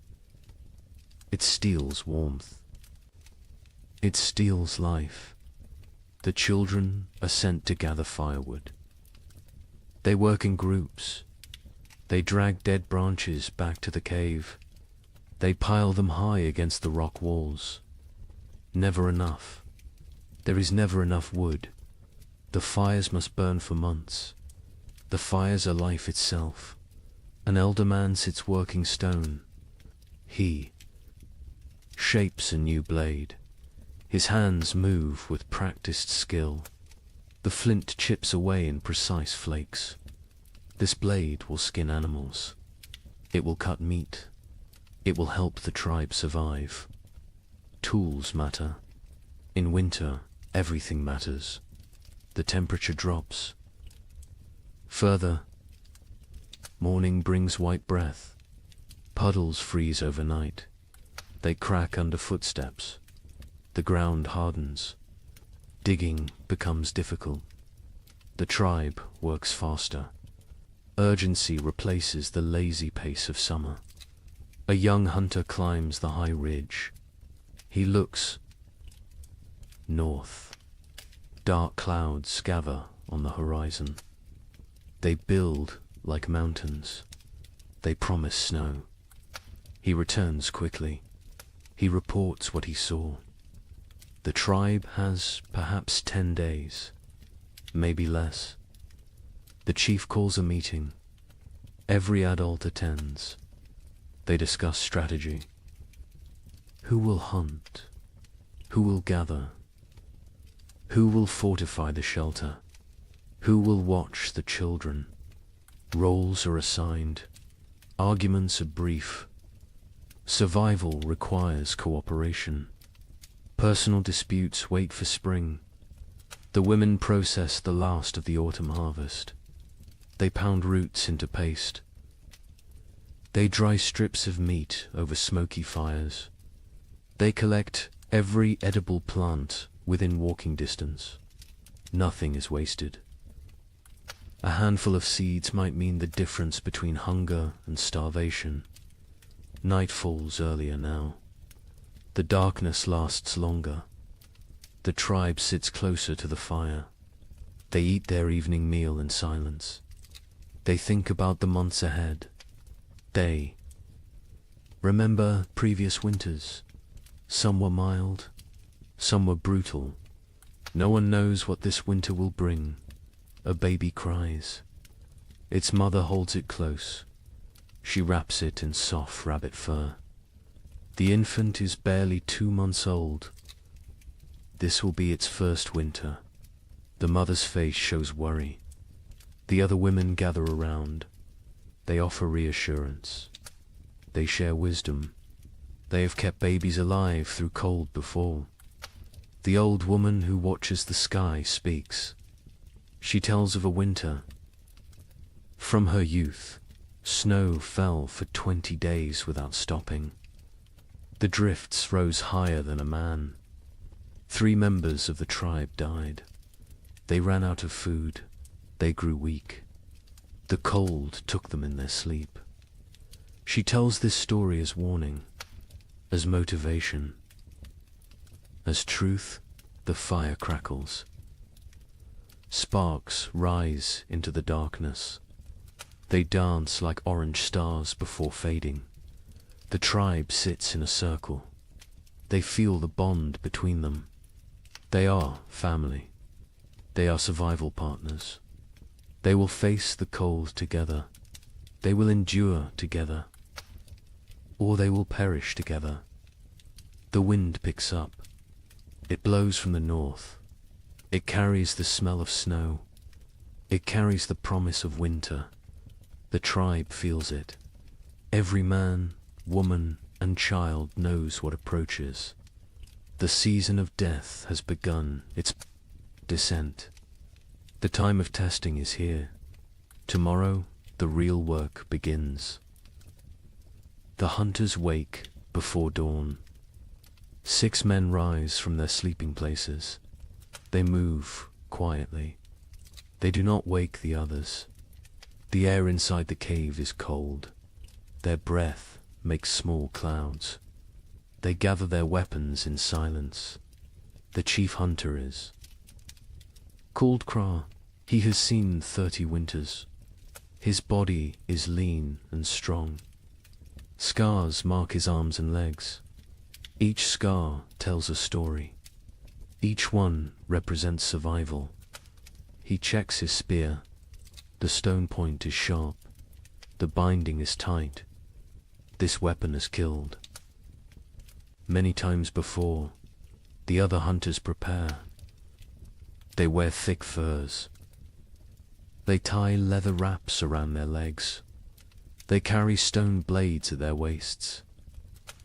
It steals warmth. It steals life. The children are sent to gather firewood. They work in groups. They drag dead branches back to the cave. They pile them high against the rock walls. Never enough. There is never enough wood. The fires must burn for months. The fires are life itself. An elder man sits working stone. He shapes a new blade. His hands move with practiced skill. The flint chips away in precise flakes. This blade will skin animals. It will cut meat. It will help the tribe survive. Tools matter. In winter, everything matters. The temperature drops. Further, morning brings white breath. Puddles freeze overnight. They crack under footsteps. The ground hardens. Digging becomes difficult. The tribe works faster. Urgency replaces the lazy pace of summer. A young hunter climbs the high ridge. He looks north. Dark clouds gather on the horizon. They build like mountains. They promise snow. He returns quickly. He reports what he saw. The tribe has perhaps 10 days, maybe less. The chief calls a meeting. Every adult attends. They discuss strategy. Who will hunt? Who will gather? Who will fortify the shelter? Who will watch the children? Roles are assigned. Arguments are brief. Survival requires cooperation. Personal disputes wait for spring. The women process the last of the autumn harvest. They pound roots into paste. They dry strips of meat over smoky fires. They collect every edible plant within walking distance. Nothing is wasted. A handful of seeds might mean the difference between hunger and starvation. Night falls earlier now. The darkness lasts longer. The tribe sits closer to the fire. They eat their evening meal in silence. They think about the months ahead. They remember previous winters. Some were mild, some were brutal. No one knows what this winter will bring. A baby cries. Its mother holds it close. She wraps it in soft rabbit fur. The infant is barely 2 months old. This will be its first winter. The mother's face shows worry. The other women gather around. They offer reassurance. They share wisdom. They have kept babies alive through cold before. The old woman who watches the sky speaks. She tells of a winter. From her youth, snow fell for 20 days without stopping. The drifts rose higher than a man. 3 members of the tribe died. They ran out of food. They grew weak. The cold took them in their sleep. She tells this story as warning, as motivation. As truth, the fire crackles. Sparks rise into the darkness. They dance like orange stars before fading. The tribe sits in a circle. They feel the bond between them. They are family. They are survival partners. They will face the cold together. They will endure together. Or they will perish together. The wind picks up. It blows from the north. It carries the smell of snow. It carries the promise of winter. The tribe feels it. Every man, woman, and child knows what approaches. The season of death has begun its descent. The time of testing is here. Tomorrow, the real work begins. The hunters wake before dawn. 6 men rise from their sleeping places. They move quietly. They do not wake the others. The air inside the cave is cold. Their breath makes small clouds. They gather their weapons in silence. The chief hunter is called Kra. He has seen 30 winters. His body is lean and strong. Scars mark his arms and legs. Each scar tells a story. Each one represents survival. He checks his spear. The stone point is sharp. The binding is tight. This weapon has killed. Many times before, the other hunters prepare. They wear thick furs. They tie leather wraps around their legs. They carry stone blades at their waists.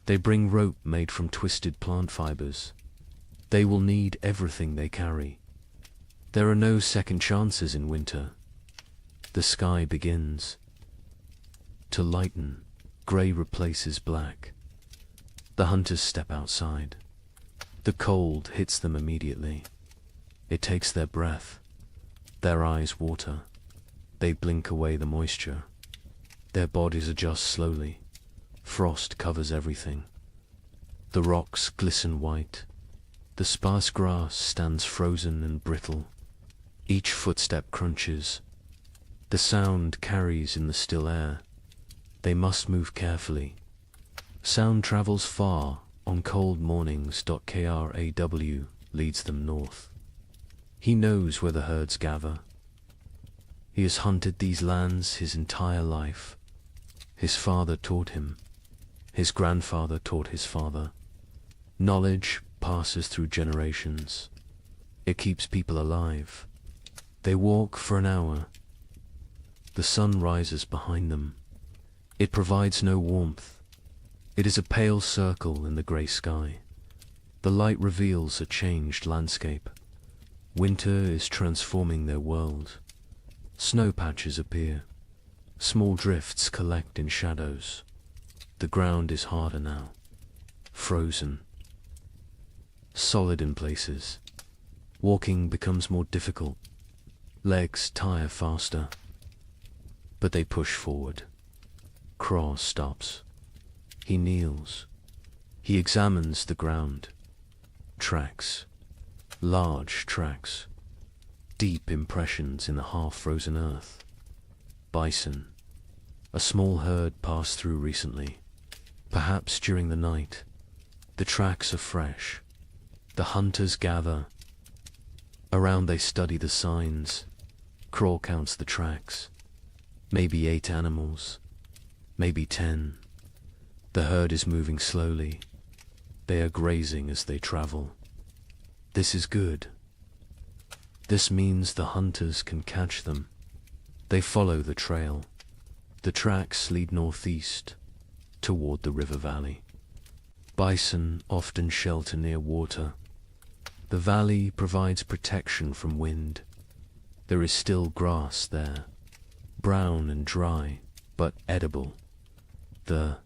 They bring rope made from twisted plant fibers. They will need everything they carry. There are no second chances in winter. The sky begins to lighten. Grey replaces black. The hunters step outside. The cold hits them immediately. It takes their breath. Their eyes water. They blink away the moisture. Their bodies adjust slowly. Frost covers everything. The rocks glisten white. The sparse grass stands frozen and brittle. Each footstep crunches. The sound carries in the still air. They must move carefully. Sound travels far on cold mornings. Kraw leads them north. He knows where the herds gather. He has hunted these lands his entire life. His father taught him. His grandfather taught his father. Knowledge passes through generations. It keeps people alive. They walk for an hour. The sun rises behind them. It provides no warmth. It is a pale circle in the grey sky. The light reveals a changed landscape. Winter is transforming their world. Snow patches appear. Small drifts collect in shadows. The ground is harder now. Frozen. Solid in places. Walking becomes more difficult. Legs tire faster. But they push forward. Kraw stops. He kneels. He examines the ground. Tracks. Large tracks. deep impressions in the half-frozen earth. Bison. A small herd passed through recently, perhaps during the night. The tracks are fresh. The hunters gather. Around they study the signs. Craw counts the tracks. Maybe 8 animals. Maybe 10. The herd is moving slowly. They are grazing as they travel. This is good. This means the hunters can catch them. They follow the trail. The tracks lead northeast, toward the river valley. Bison often shelter near water. The valley provides protection from wind. There is still grass there, brown and dry, but edible. The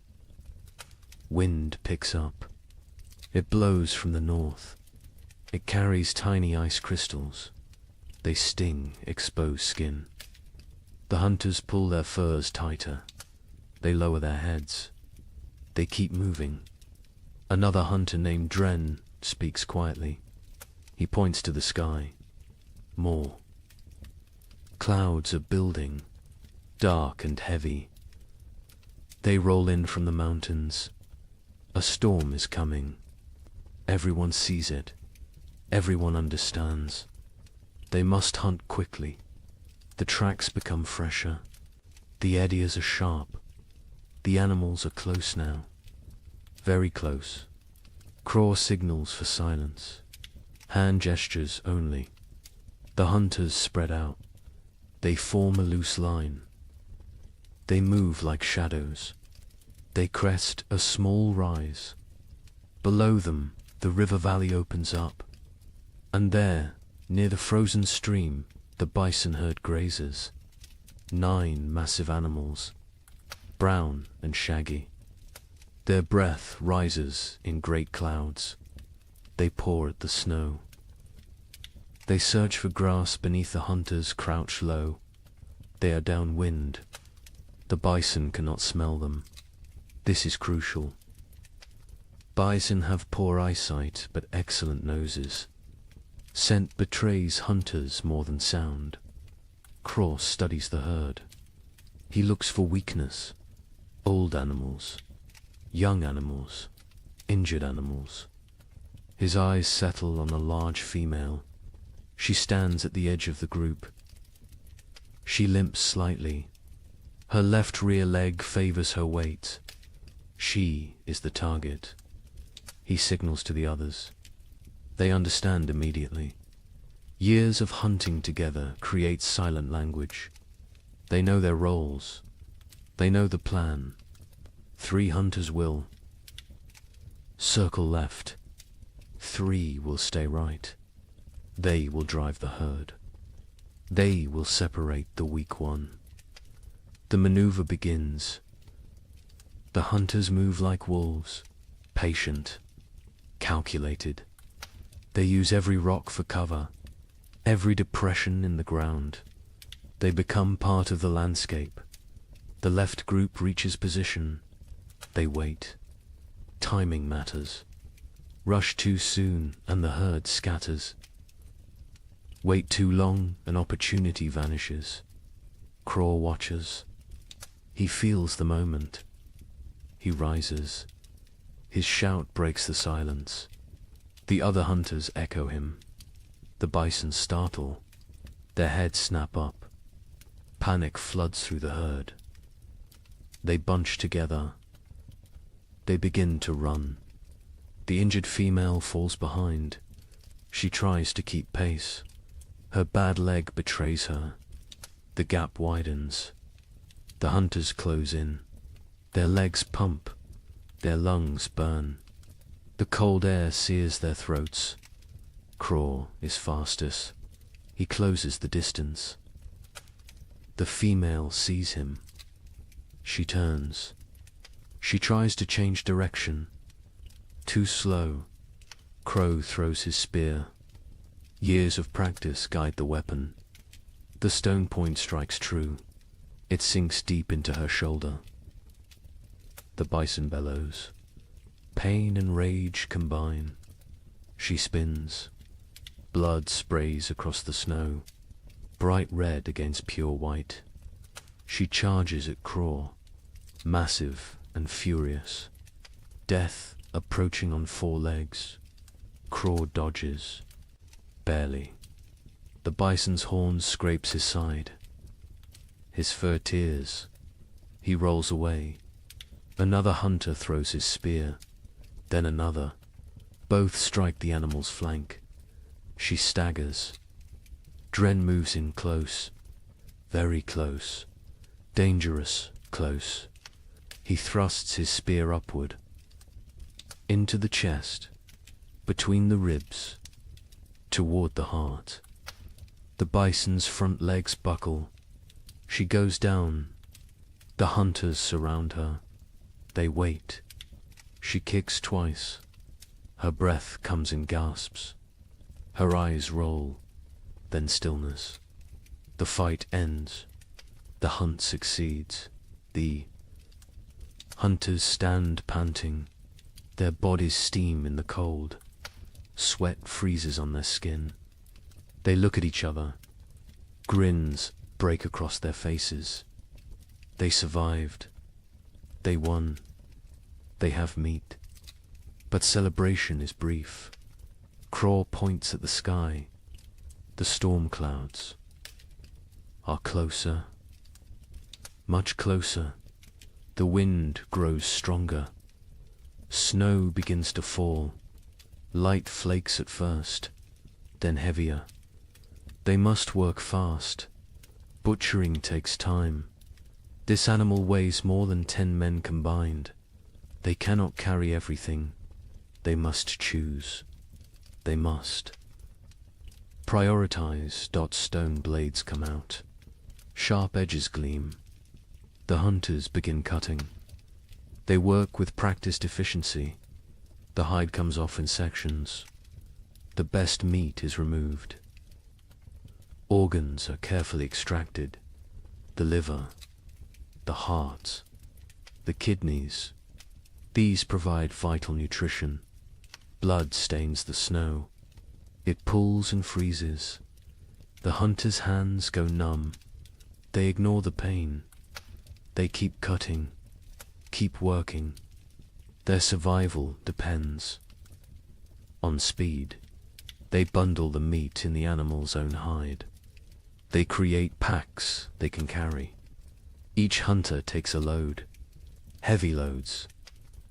wind picks up. It blows from the north. It carries tiny ice crystals. They sting exposed skin. The hunters pull their furs tighter. They lower their heads. They keep moving. Another hunter named Dren speaks quietly. He points to the sky. More. Clouds are building, dark and heavy. They roll in from the mountains. A storm is coming. Everyone sees it. Everyone understands. They must hunt quickly. The tracks become fresher. The eddies are sharp. The animals are close now. Very close. Craw signals for silence. Hand gestures only. The hunters spread out. They form a loose line. They move like shadows. They crest a small rise. Below them, the river valley opens up. And there, near the frozen stream, the bison herd grazes. 9 massive animals, brown and shaggy. Their breath rises in great clouds. They paw at the snow. They search for grass beneath the hunters crouch low. They are downwind. The bison cannot smell them. This is crucial. Bison have poor eyesight but excellent noses. Scent betrays hunters more than sound. Craw studies the herd. He looks for weakness. Old animals. Young animals. Injured animals. His eyes settle on a large female. She stands at the edge of the group. She limps slightly. Her left rear leg favors her weight. She is the target. He signals to the others. They understand immediately. Years of hunting together create silent language. They know their roles. They know the plan. 3 hunters will circle left. 3 will stay right. They will drive the herd. They will separate the weak one. The maneuver begins. The hunters move like wolves, patient, calculated. They use every rock for cover, every depression in the ground. They become part of the landscape. The left group reaches position. They wait. Timing matters. Rush too soon and the herd scatters. Wait too long, an opportunity vanishes. Craw watches. He feels the moment. He rises. His shout breaks the silence. The other hunters echo him. The bison startle. Their heads snap up. Panic floods through the herd. They bunch together. They begin to run. The injured female falls behind. She tries to keep pace. Her bad leg betrays her. The gap widens. The hunters close in. Their legs pump. Their lungs burn. The cold air sears their throats. Craw is fastest. He closes the distance. The female sees him. She turns. She tries to change direction. Too slow. Crow throws his spear. Years of practice guide the weapon. The stone point strikes true. It sinks deep into her shoulder. The bison bellows. Pain and rage combine. She spins. Blood sprays across the snow. bright red against pure white. She charges at Craw, massive and furious. Death approaching on 4 legs. Craw dodges, barely. The bison's horn scrapes his side. His fur tears. He rolls away. Another hunter throws his spear, then another. Both strike the animal's flank. She staggers. Dren moves in close, very close, dangerous close. He thrusts his spear upward, into the chest, between the ribs, toward the heart. The bison's front legs buckle. She goes down. The hunters surround her. They wait. She kicks twice. Her breath comes in gasps. Her eyes roll, then stillness. The fight ends. The hunt succeeds. The hunters stand panting. Their bodies steam in the cold. Sweat freezes on their skin. They look at each other. Grins break across their faces. They survived. They won. They have meat. But celebration is brief. Craw points at the sky. The storm clouds are closer, much closer. The wind grows stronger. Snow begins to fall. Light flakes at first, then heavier. They must work fast. Butchering takes time. This animal weighs more than 10 men combined. They cannot carry everything. They must choose. They must prioritize. Stone blades come out. Sharp edges gleam. The hunters begin cutting. They work with practiced efficiency. The hide comes off in sections. The best meat is removed. Organs are carefully extracted. The liver, the heart, the kidneys. These provide vital nutrition. Blood stains the snow. It pulls and freezes. The hunter's hands go numb. They ignore the pain. They keep cutting, keep working. Their survival depends on speed. They bundle the meat in the animal's own hide. They create packs they can carry. Each hunter takes a load. Heavy loads,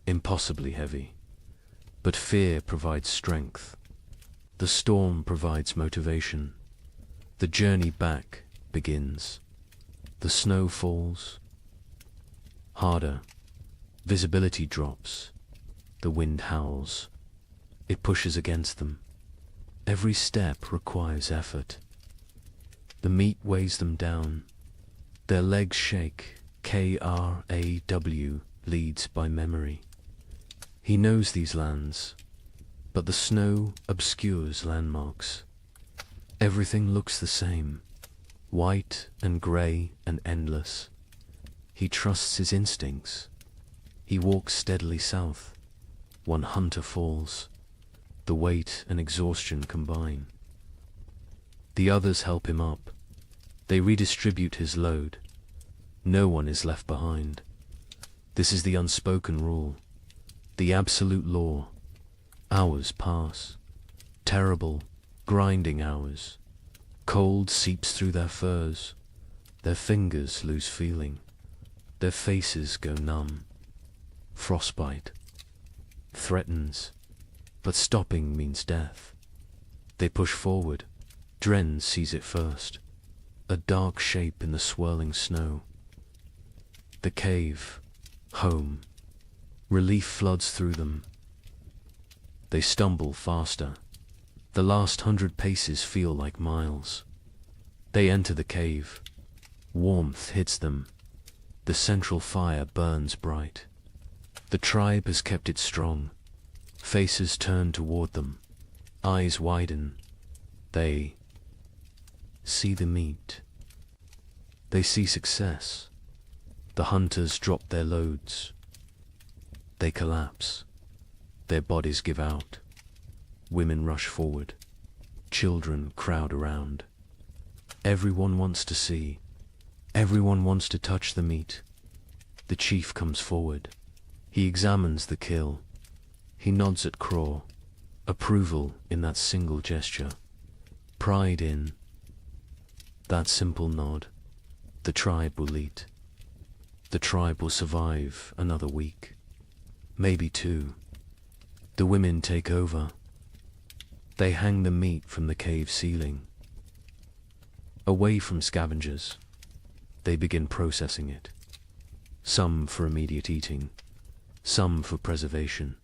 impossibly heavy. But fear provides strength. The storm provides motivation. The journey back begins. The snow falls. Harder. Visibility drops. The wind howls. It pushes against them. Every step requires effort. The meat weighs them down. Their legs shake. Kraw leads by memory. He knows these lands, but the snow obscures landmarks. Everything looks the same, white and grey and endless. He trusts his instincts. He walks steadily south. One hunter falls. The weight and exhaustion combine. The others help him up. They redistribute his load. No one is left behind. This is the unspoken rule, the absolute law. Hours pass. Terrible, grinding hours. Cold seeps through their furs. Their fingers lose feeling. Their faces go numb. Frostbite threatens, but stopping means death. They push forward. Dren sees it first. A dark shape in the swirling snow. The cave. Home. Relief floods through them. They stumble faster. The last 100 paces feel like miles. They enter the cave. Warmth hits them. The central fire burns bright. The tribe has kept it strong. Faces turn toward them. Eyes widen. They see the meat. They see success. The hunters drop their loads. They collapse. Their bodies give out. Women rush forward. Children crowd around. Everyone wants to see. Everyone wants to touch the meat. The chief comes forward. He examines the kill. He nods at Craw. Approval in that single gesture. Pride in that simple nod. The tribe will eat. The tribe will survive another week. Maybe two. The women take over. They hang the meat from the cave ceiling. Away from scavengers, they begin processing it. Some for immediate eating, some for preservation.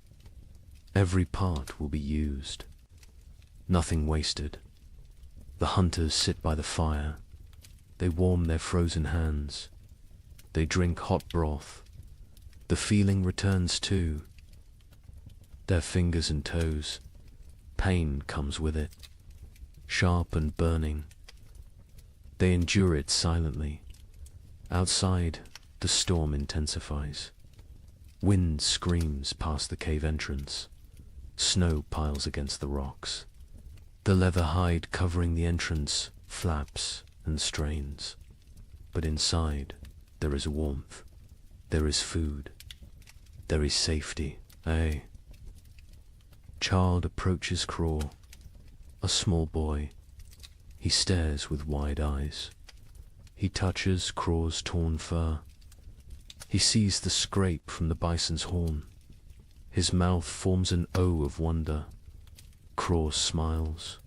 Every part will be used. Nothing wasted. The hunters sit by the fire. They warm their frozen hands. They drink hot broth. The feeling returns too. Their fingers and toes. Pain comes with it. Sharp and burning. They endure it silently. Outside, the storm intensifies. Wind screams past the cave entrance. Snow piles against the rocks. The leather hide covering the entrance flaps and strains. But inside, there is warmth. There is food. There is safety. Aye. Child approaches Craw. A small boy. He stares with wide eyes. He touches Craw's torn fur. He sees the scrape from the bison's horn. His mouth forms an O of wonder. Craw smiles.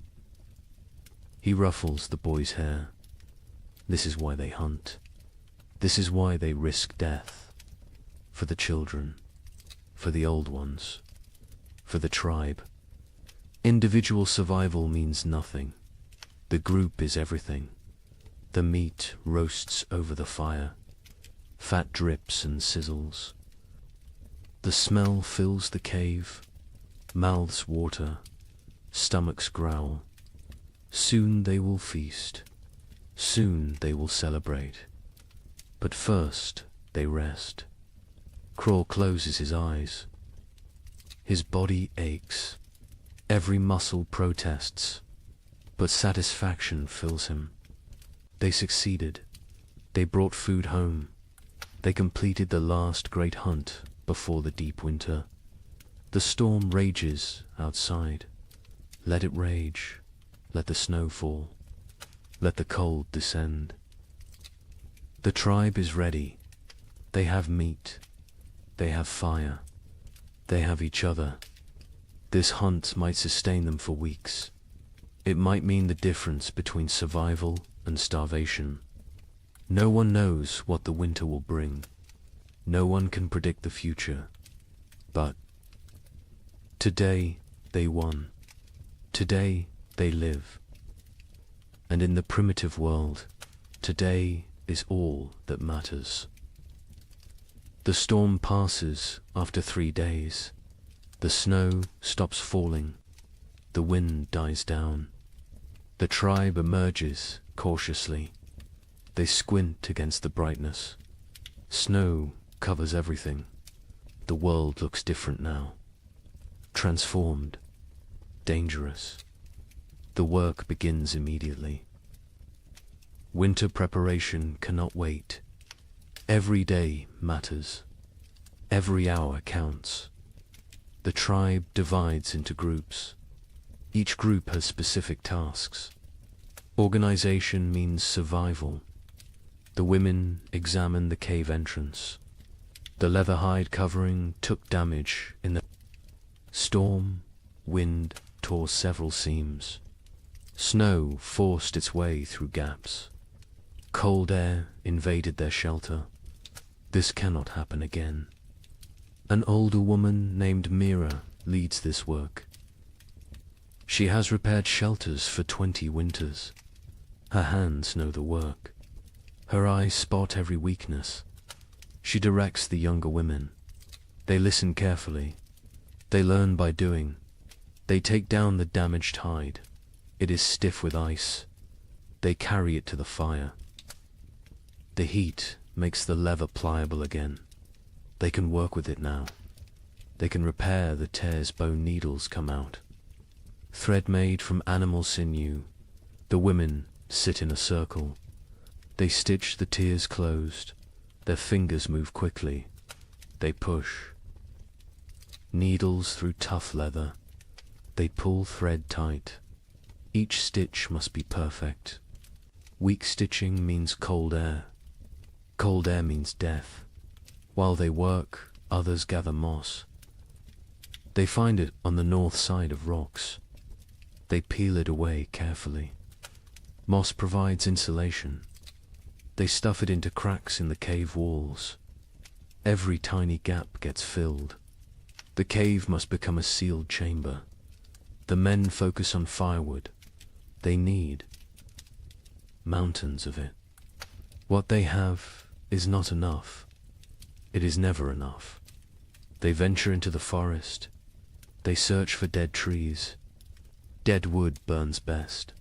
He ruffles the boy's hair. This is why they hunt. This is why they risk death. For the children. For the old ones. For the tribe. Individual survival means nothing. The group is everything. The meat roasts over the fire. Fat drips and sizzles. The smell fills the cave. Mouths water. Stomachs growl. Soon they will feast. Soon they will celebrate. But first they rest. Craw closes his eyes. His body aches. Every muscle protests. But satisfaction fills him. They succeeded. They brought food home. They completed the last great hunt before the deep winter. The storm rages outside. Let it rage. Let the snow fall. Let the cold descend. The tribe is ready. They have meat. They have fire. They have each other. This hunt might sustain them for weeks. It might mean the difference between survival and starvation. No one knows what the winter will bring. No one can predict the future. But today they won. Today they live. And in the primitive world, today is all that matters. The storm passes after 3 days. The snow stops falling. The wind dies down. The tribe emerges cautiously. They squint against the brightness. Snow covers everything. The world looks different now. Transformed. Dangerous. The work begins immediately. Winter preparation cannot wait. Every day matters. Every hour counts. The tribe divides into groups. Each group has specific tasks. Organization means survival. The women examine the cave entrance. The leather hide covering took damage in the storm. Wind tore several seams. Snow forced its way through gaps. Cold air invaded their shelter. This cannot happen again. An older woman named Mira leads this work. She has repaired shelters for 20 winters. Her hands know the work. Her eyes spot every weakness. She directs the younger women. They listen carefully. They learn by doing. They take down the damaged hide. It is stiff with ice. They carry it to the fire. The heat makes the leather pliable again. They can work with it now. They can repair the tears bone needles come out. Thread made from animal sinew, the women sit in a circle. They stitch the tears closed. Their fingers move quickly. They push. Needles through tough leather. They pull thread tight. Each stitch must be perfect. Weak stitching means cold air. Cold air means death. While they work, others gather moss. They find it on the north side of rocks. They peel it away carefully. Moss provides insulation. They stuff it into cracks in the cave walls. Every tiny gap gets filled. The cave must become a sealed chamber. The men focus on firewood. They need mountains of it. What they have is not enough. It is never enough. They venture into the forest. They search for dead trees. Dead wood burns best.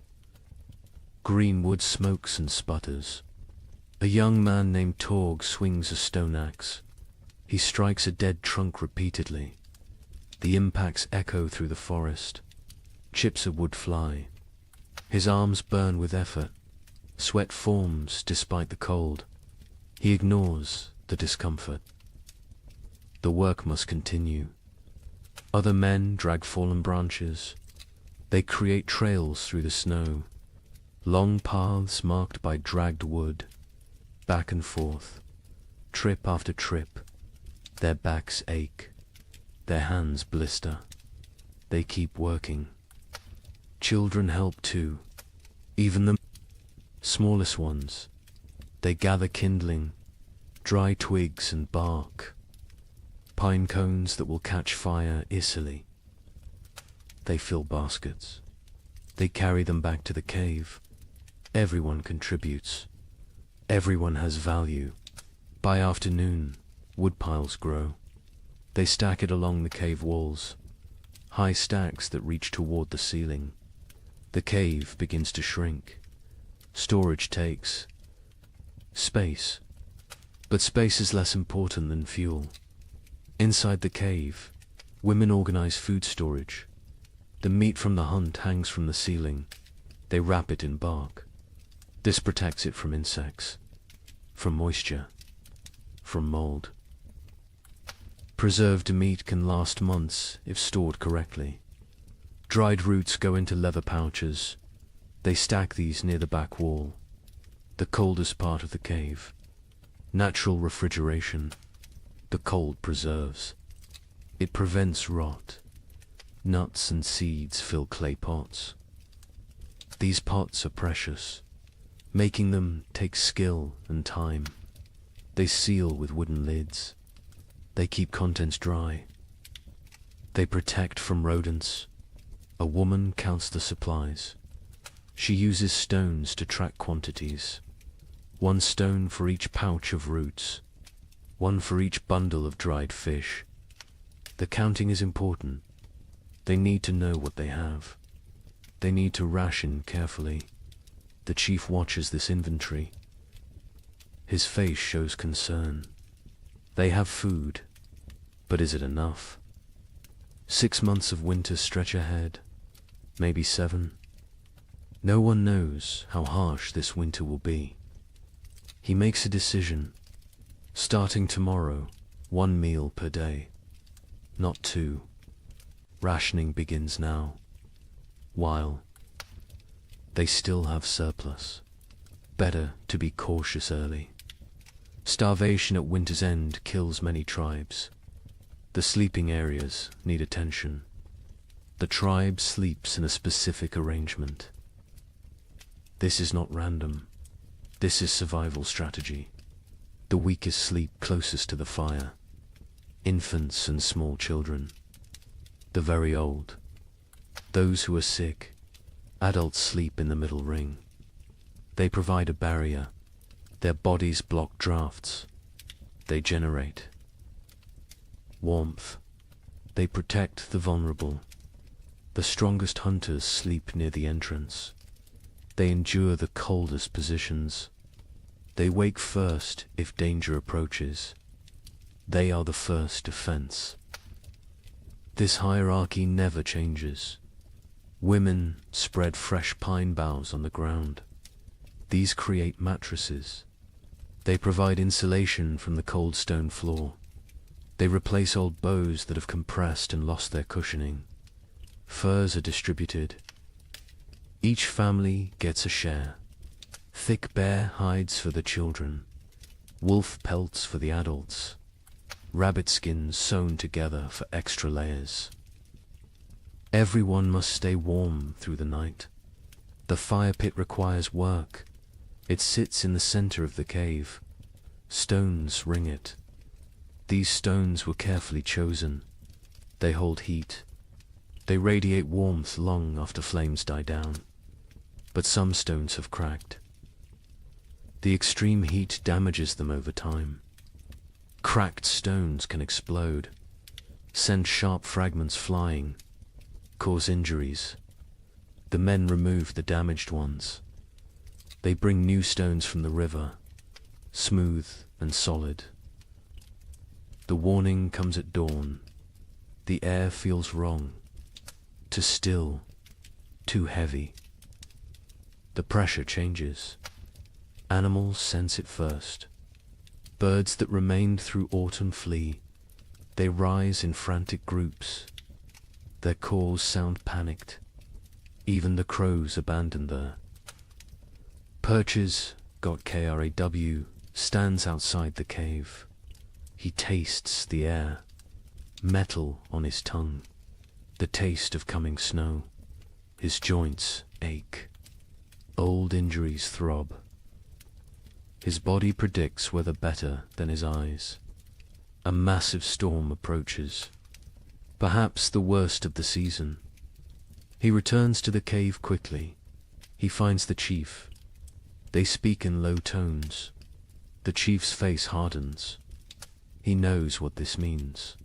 Green wood smokes and sputters. A young man named Torg swings a stone axe. He strikes a dead trunk repeatedly. The impacts echo through the forest. Chips of wood fly. His arms burn with effort. Sweat forms despite the cold. He ignores the discomfort. The work must continue. Other men drag fallen branches. They create trails through the snow. Long paths marked by dragged wood. Back and forth. Trip after trip. Their backs ache. Their hands blister. They keep working. Children help too. Even the smallest ones. They gather kindling, dry twigs and bark, pine cones that will catch fire easily. They fill baskets. They carry them back to the cave. Everyone contributes. Everyone has value. By afternoon, wood piles grow. They stack it along the cave walls, high stacks that reach toward the ceiling. The cave begins to shrink. Storage takes space, but space is less important than fuel. Inside the cave, women organize food storage. The meat from the hunt hangs from the ceiling. They wrap it in bark. This protects it from insects, from moisture, from mold. Preserved meat can last months if stored correctly. Dried roots go into leather pouches. They stack these near the back wall, the coldest part of the cave. Natural refrigeration. The cold preserves. It prevents rot. Nuts and seeds fill clay pots. These pots are precious. Making them takes skill and time. They seal with wooden lids. They keep contents dry. They protect from rodents. A woman counts the supplies. She uses stones to track quantities. 1 stone for each pouch of roots. 1 for each bundle of dried fish. The counting is important. They need to know what they have. They need to ration carefully. The chief watches this inventory. His face shows concern. They have food, but is it enough? 6 months of winter stretch ahead, maybe 7. No one knows how harsh this winter will be. He makes a decision. Starting tomorrow, 1 meal per day, not 2. Rationing begins now, while they still have surplus. Better to be cautious early. Starvation at winter's end kills many tribes. The sleeping areas need attention. The tribe sleeps in a specific arrangement. This is not random. This is survival strategy. The weakest sleep closest to the fire. Infants and small children. The very old. Those who are sick. Adults sleep in the middle ring. They provide a barrier. Their bodies block drafts. They generate warmth. They protect the vulnerable. The strongest hunters sleep near the entrance. They endure the coldest positions. They wake first if danger approaches. They are the first defense. This hierarchy never changes. Women spread fresh pine boughs on the ground. These create mattresses. They provide insulation from the cold stone floor. They replace old bows that have compressed and lost their cushioning. Furs are distributed. Each family gets a share. Thick bear hides for the children, wolf pelts for the adults, rabbit skins sewn together for extra layers. Everyone must stay warm through the night. The fire pit requires work. It sits in the center of the cave. Stones ring it. These stones were carefully chosen. They hold heat. They radiate warmth long after flames die down. But some stones have cracked. The extreme heat damages them over time. Cracked stones can explode, send sharp fragments flying, cause injuries. The men remove the damaged ones. They bring new stones from the river, smooth and solid. The warning comes at dawn. The air feels wrong, too still, too heavy. The pressure changes. Animals sense it first. Birds that remained through autumn flee. They rise in frantic groups. Their calls sound panicked. Even the crows abandon there. Perches, got KRAW, stands outside the cave. He tastes the air, metal on his tongue, the taste of coming snow. His joints ache. Old injuries throb. His body predicts weather better than his eyes. A massive storm approaches, perhaps the worst of the season. He returns to the cave quickly. He finds the chief. They speak in low tones. The chief's face hardens. He knows what this means.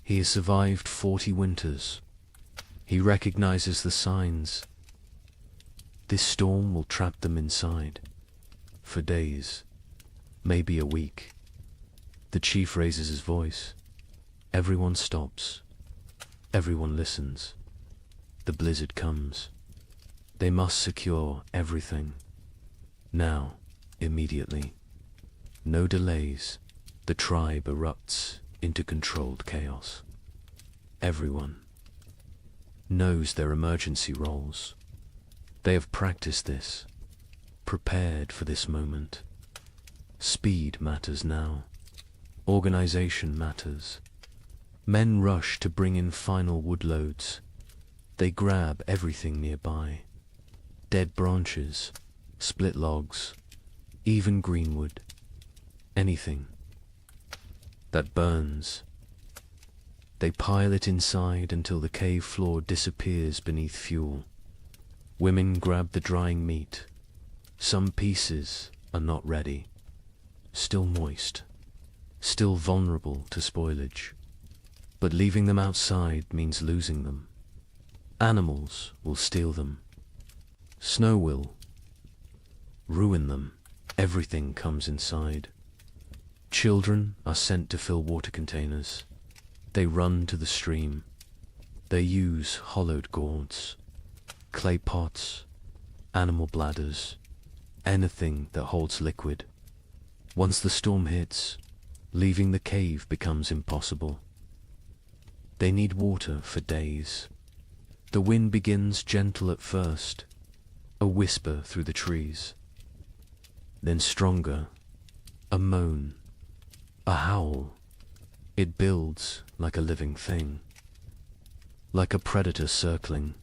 He has survived 40 winters. He recognizes the signs. This storm will trap them inside. For days, maybe a week. The chief raises his voice. Everyone stops. Everyone listens. The blizzard comes. They must secure everything. Now, immediately. No delays. The tribe erupts into controlled chaos. Everyone knows their emergency roles. They have practiced this, prepared for this moment. Speed matters now. Organization matters. Men rush to bring in final wood loads. They grab everything nearby. Dead branches, split logs, even greenwood. Anything that burns. They pile it inside until the cave floor disappears beneath fuel. Women grab the drying meat. Some pieces are not ready, still moist, still vulnerable to spoilage. But leaving them outside means losing them. Animals will steal them. Snow will ruin them. Everything comes inside. Children are sent to fill water containers. They run to the stream. They use hollowed gourds, clay pots, animal bladders, anything that holds liquid. Once the storm hits, leaving the cave becomes impossible. They need water for days. The wind begins gentle at first, a whisper through the trees. Then stronger, a moan, a howl. It builds like a living thing, like a predator circling.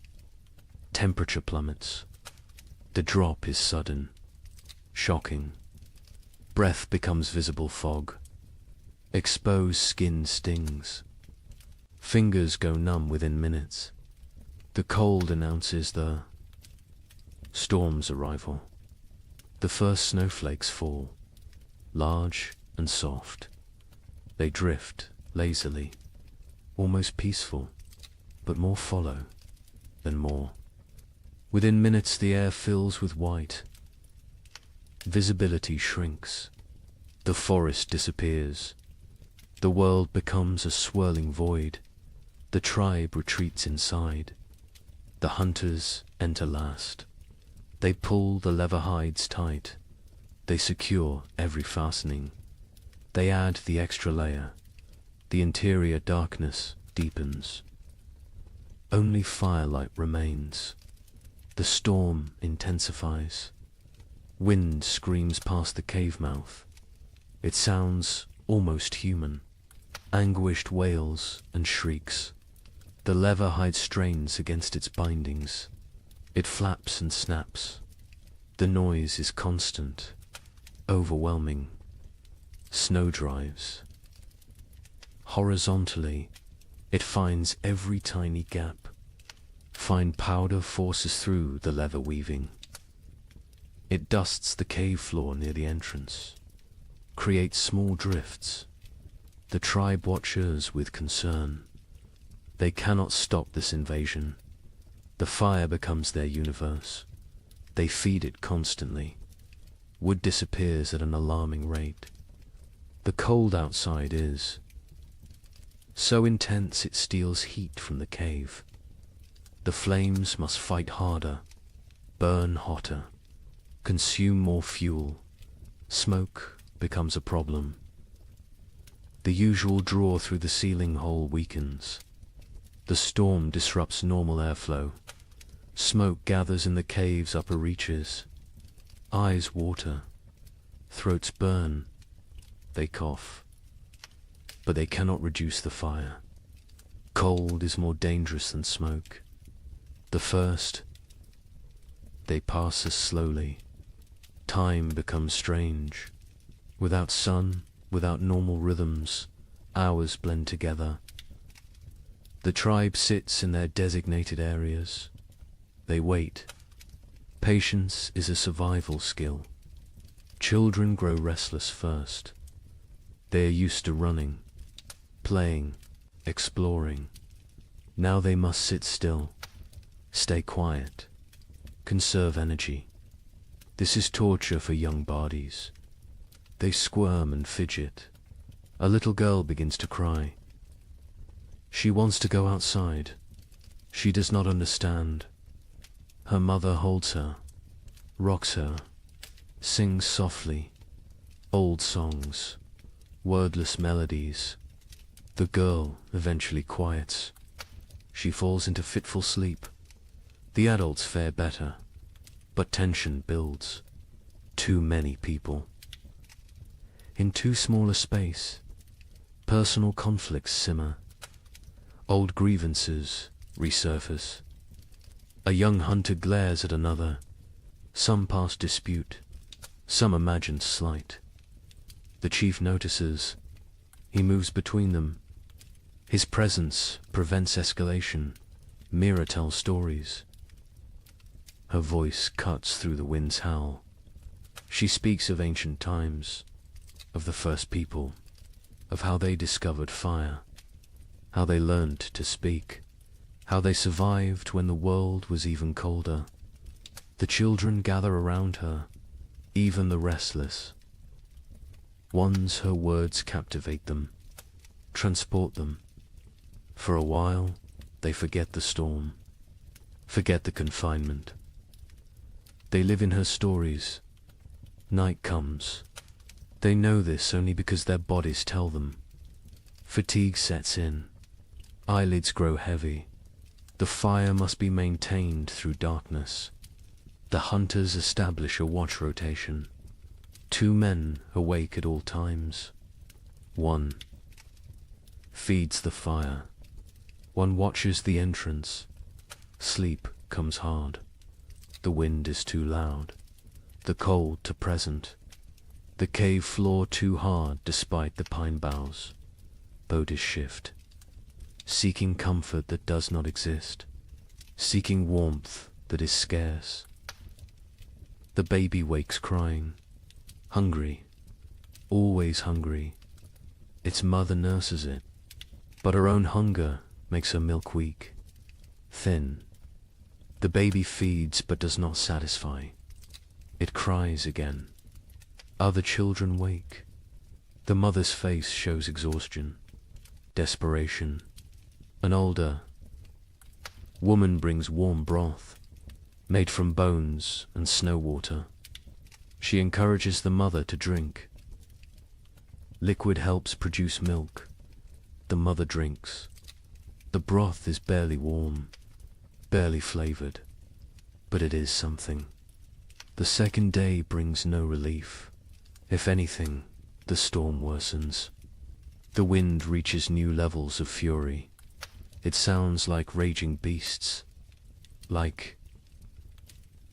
Temperature plummets. The drop is sudden, shocking. Breath becomes visible fog. Exposed skin stings. Fingers go numb within minutes. The cold announces the storm's arrival. The first snowflakes fall, large and soft. They drift lazily, almost peaceful, but more follow than more. Within minutes the air fills with white. Visibility shrinks. The forest disappears. The world becomes a swirling void. The tribe retreats inside. The hunters enter last. They pull the leather hides tight. They secure every fastening. They add the extra layer. The interior darkness deepens. Only firelight remains. The storm intensifies. Wind screams past the cave mouth. It sounds almost human. Anguished wails and shrieks. The leather hide strains against its bindings. It flaps and snaps. The noise is constant, overwhelming. Snow drives. Horizontally, it finds every tiny gap. Fine powder forces through the leather weaving. It dusts the cave floor near the entrance, creates small drifts. The tribe watches with concern. They cannot stop this invasion. The fire becomes their universe. They feed it constantly. Wood disappears at an alarming rate. The cold outside is so intense it steals heat from the cave. The flames must fight harder, burn hotter, consume more fuel. Smoke becomes a problem. The usual draw through the ceiling hole weakens. The storm disrupts normal airflow. Smoke gathers in the cave's upper reaches. Eyes water. Throats burn. They cough. But they cannot reduce the fire. Cold is more dangerous than smoke. The first, they pass us slowly. Time becomes strange. Without sun, without normal rhythms, hours blend together. The tribe sits in their designated areas. They wait. Patience is a survival skill. Children grow restless first. They are used to running, playing, exploring. Now they must sit still, stay quiet, conserve energy. This is torture for young bodies. They squirm and fidget. A little girl begins to cry. She wants to go outside. She does not understand. Her mother holds her, rocks her, sings softly, old songs, wordless melodies. The girl eventually quiets. She falls into fitful sleep. The adults fare better, but tension builds. Too many people. In too small a space, personal conflicts simmer. Old grievances resurface. A young hunter glares at another. Some past dispute, some imagined slight. The chief notices. He moves between them. His presence prevents escalation. Mira tells stories. Her voice cuts through the wind's howl. She speaks of ancient times, of the first people, of how they discovered fire, how they learned to speak, how they survived when the world was even colder. The children gather around her, even the restless. Once her words captivate them, transport them. For a while, they forget the storm, forget the confinement. They live in her stories. Night comes. They know this only because their bodies tell them. Fatigue sets in. Eyelids grow heavy. The fire must be maintained through darkness. The hunters establish a watch rotation. 2 men awake at all times. 1 feeds the fire. 1 watches the entrance. Sleep comes hard. The wind is too loud. The cold too present. The cave floor too hard despite the pine boughs. Bodies shift. Seeking comfort that does not exist. Seeking warmth that is scarce. The baby wakes crying. Hungry. Always hungry. Its mother nurses it. But her own hunger makes her milk weak. Thin. The baby feeds but does not satisfy. It cries again. Other children wake. The mother's face shows exhaustion, desperation. An older woman brings warm broth. made from bones and snow water. She encourages the mother to drink. Liquid helps produce milk. The mother drinks. The broth is barely warm, barely flavored, but it is something. The second day brings no relief. If anything, the storm worsens. The wind reaches new levels of fury. It sounds like raging beasts, like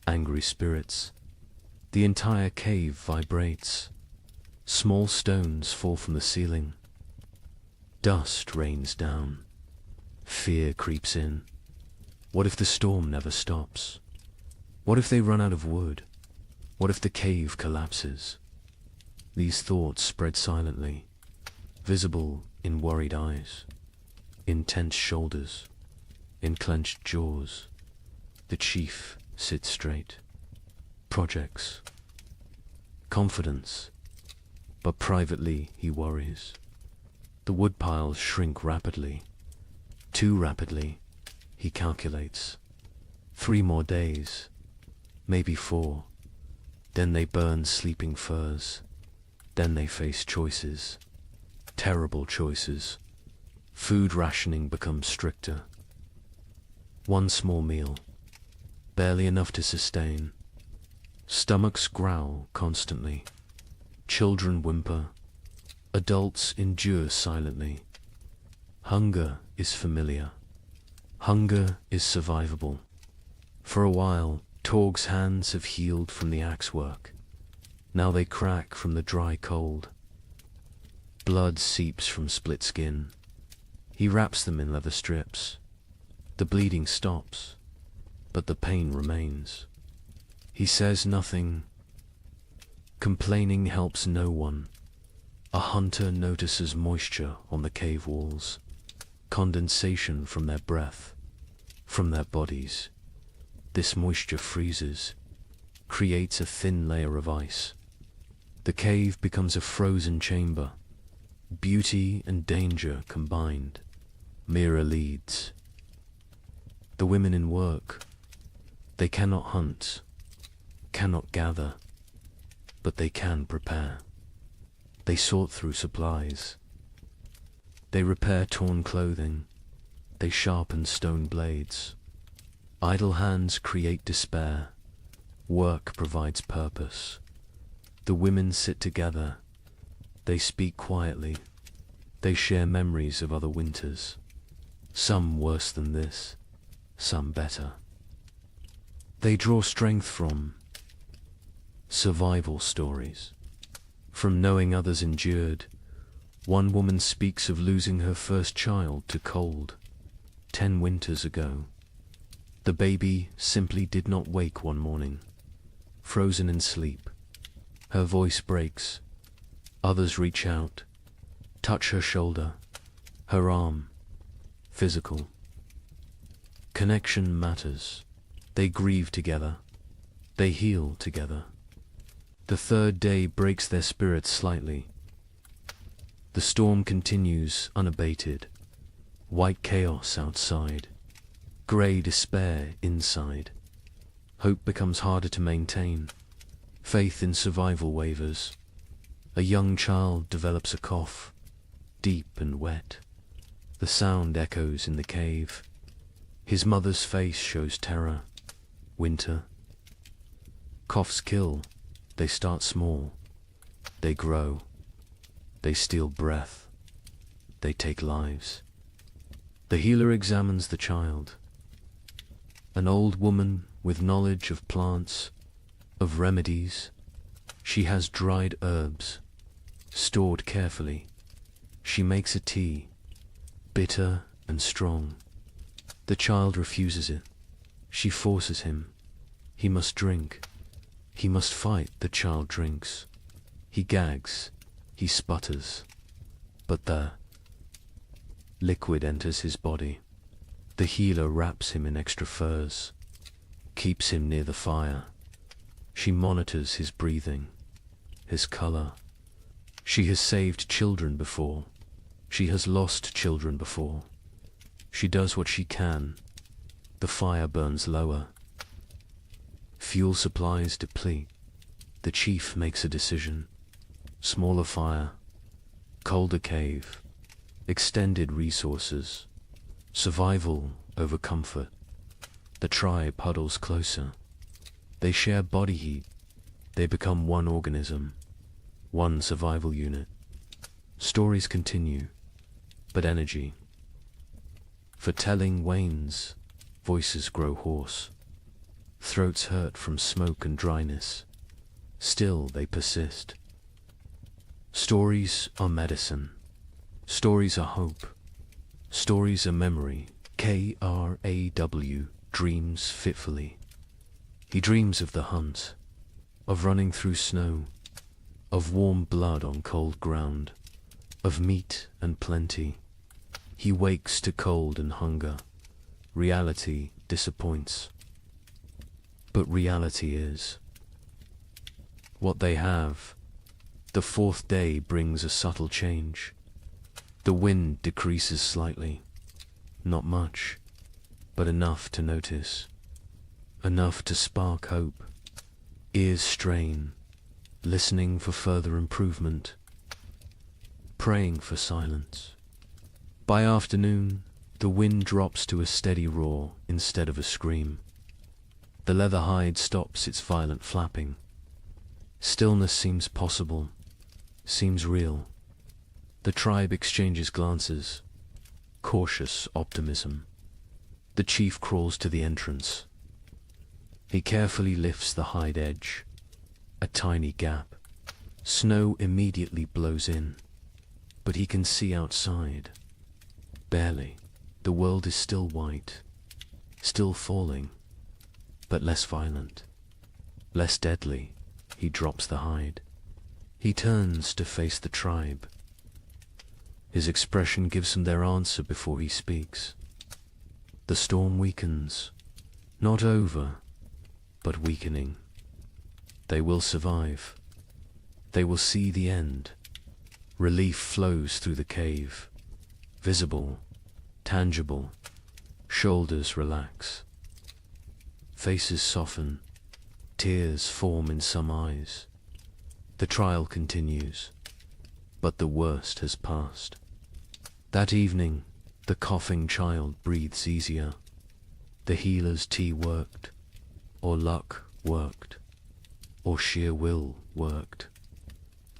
angry spirits. The entire cave vibrates. Small stones fall from the ceiling. Dust rains down. Fear creeps in. What if the storm never stops? What if they run out of wood? What if the cave collapses? These thoughts spread silently, visible in worried eyes, in tense shoulders, in clenched jaws. The chief sits straight. Projects. Confidence. But privately he worries. The wood piles shrink rapidly. Too rapidly, he calculates. 3 more days, maybe 4. Then they burn sleeping firs. Then they face choices. Terrible choices. Food rationing becomes stricter. 1 small meal, barely enough to sustain. Stomachs growl constantly. Children whimper. Adults endure silently. Hunger is familiar. Hunger is survivable. For a while, Torg's hands have healed from the axe work. Now they crack from the dry cold. Blood seeps from split skin. He wraps them in leather strips. The bleeding stops, but the pain remains. He says nothing. Complaining helps no one. A hunter notices moisture on the cave walls, condensation from their breath, from their bodies. This moisture freezes, creates a thin layer of ice. The cave becomes a frozen chamber. Beauty and danger combined. Mira leads. The women in work. They cannot hunt, cannot gather, but they can prepare. They sort through supplies. They repair torn clothing. They sharpen stone blades. Idle hands create despair. Work provides purpose. The women sit together. They speak quietly. They share memories of other winters. Some worse than this, some better. They draw strength from survival stories. From knowing others endured. One woman speaks of losing her first child to cold 10 winters ago. The baby simply did not wake one morning, frozen in sleep. Her voice breaks. Others reach out, touch her shoulder, her arm. Physical. Connection matters. They grieve together. They heal together. The 3rd day breaks their spirits slightly. The storm continues unabated. White chaos outside. Grey despair inside. Hope becomes harder to maintain. Faith in survival wavers. A young child develops a cough, deep and wet. The sound echoes in the cave. His mother's face shows terror. Winter. Coughs kill. They start small. They grow. They steal breath. They take lives. The healer examines the child. An old woman with knowledge of plants, of remedies. She has dried herbs, stored carefully. She makes a tea, bitter and strong. The child refuses it. She forces him. He must drink. He must fight. The child drinks. He gags. He sputters. But the liquid enters his body. The healer wraps him in extra furs, keeps him near the fire. She monitors his breathing, his color. She has saved children before. She has lost children before. She does what she can. The fire burns lower. Fuel supplies deplete. The chief makes a decision. Smaller fire, colder cave, extended resources, survival over comfort. The tribe huddles closer. They share body heat. They become one organism, one survival unit. Stories continue, but energy for telling wanes. Voices grow hoarse. Throats hurt from smoke and dryness. Still they persist. Stories are medicine. Stories are hope. Stories are memory. Kraw dreams fitfully. He dreams of the hunt, of running through snow, of warm blood on cold ground, of meat and plenty. He wakes to cold and hunger. Reality disappoints. But reality is what they have. The fourth day brings a subtle change. The wind decreases slightly. Not much, but enough to notice. Enough to spark hope. Ears strain, listening for further improvement. Praying for silence. By afternoon, the wind drops to a steady roar instead of a scream. The leather hide stops its violent flapping. Stillness seems possible, seems real. The tribe exchanges glances, cautious optimism. The chief crawls to the entrance. He carefully lifts the hide edge, a tiny gap. Snow immediately blows in, but he can see outside. Barely. The world is still white, still falling, but less violent, less deadly. He drops the hide. He turns to face the tribe. His expression gives them their answer before he speaks. The storm weakens, not over, but weakening. They will survive. They will see the end. Relief flows through the cave, visible, tangible. Shoulders relax. Faces soften. Tears form in some eyes. The trial continues, but the worst has passed. That evening, the coughing child breathes easier. The healer's tea worked, or luck worked, or sheer will worked.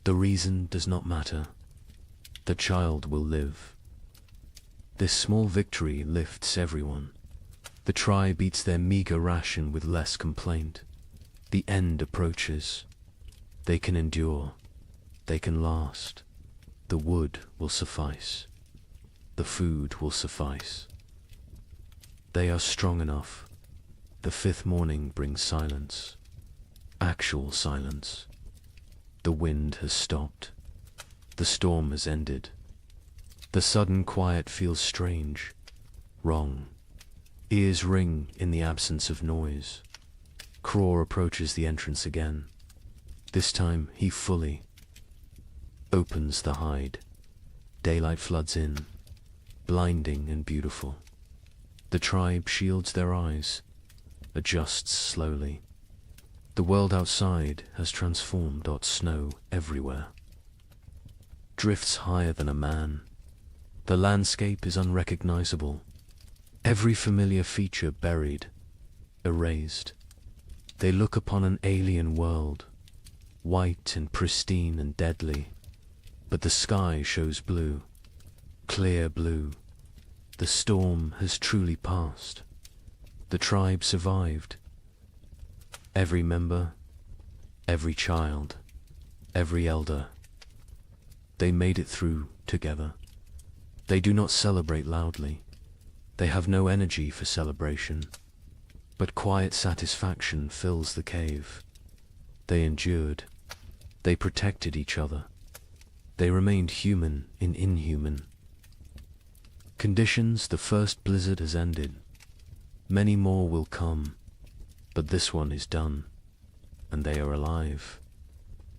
The reason does not matter. The child will live. This small victory lifts everyone. The tribe eats their meager ration with less complaint. The end approaches. They can endure. They can last. The wood will suffice. The food will suffice. They are strong enough. The fifth morning brings silence. Actual silence. The wind has stopped. The storm has ended. The sudden quiet feels strange, wrong. Ears ring in the absence of noise. Kraw approaches the entrance again. This time he fully opens the hide. Daylight floods in, blinding and beautiful. The tribe shields their eyes, adjusts slowly. The world outside has transformed. Snow everywhere. Drifts higher than a man. The landscape is unrecognizable. Every familiar feature buried, erased. They look upon an alien world, white and pristine and deadly. But the sky shows blue, clear blue. The storm has truly passed. The tribe survived. Every member, every child, every elder. They made it through together. They do not celebrate loudly. They have no energy for celebration. But quiet satisfaction fills the cave. They endured. They protected each other. They remained human in inhuman conditions. The first blizzard has ended. Many more will come, but this one is done, and they are alive.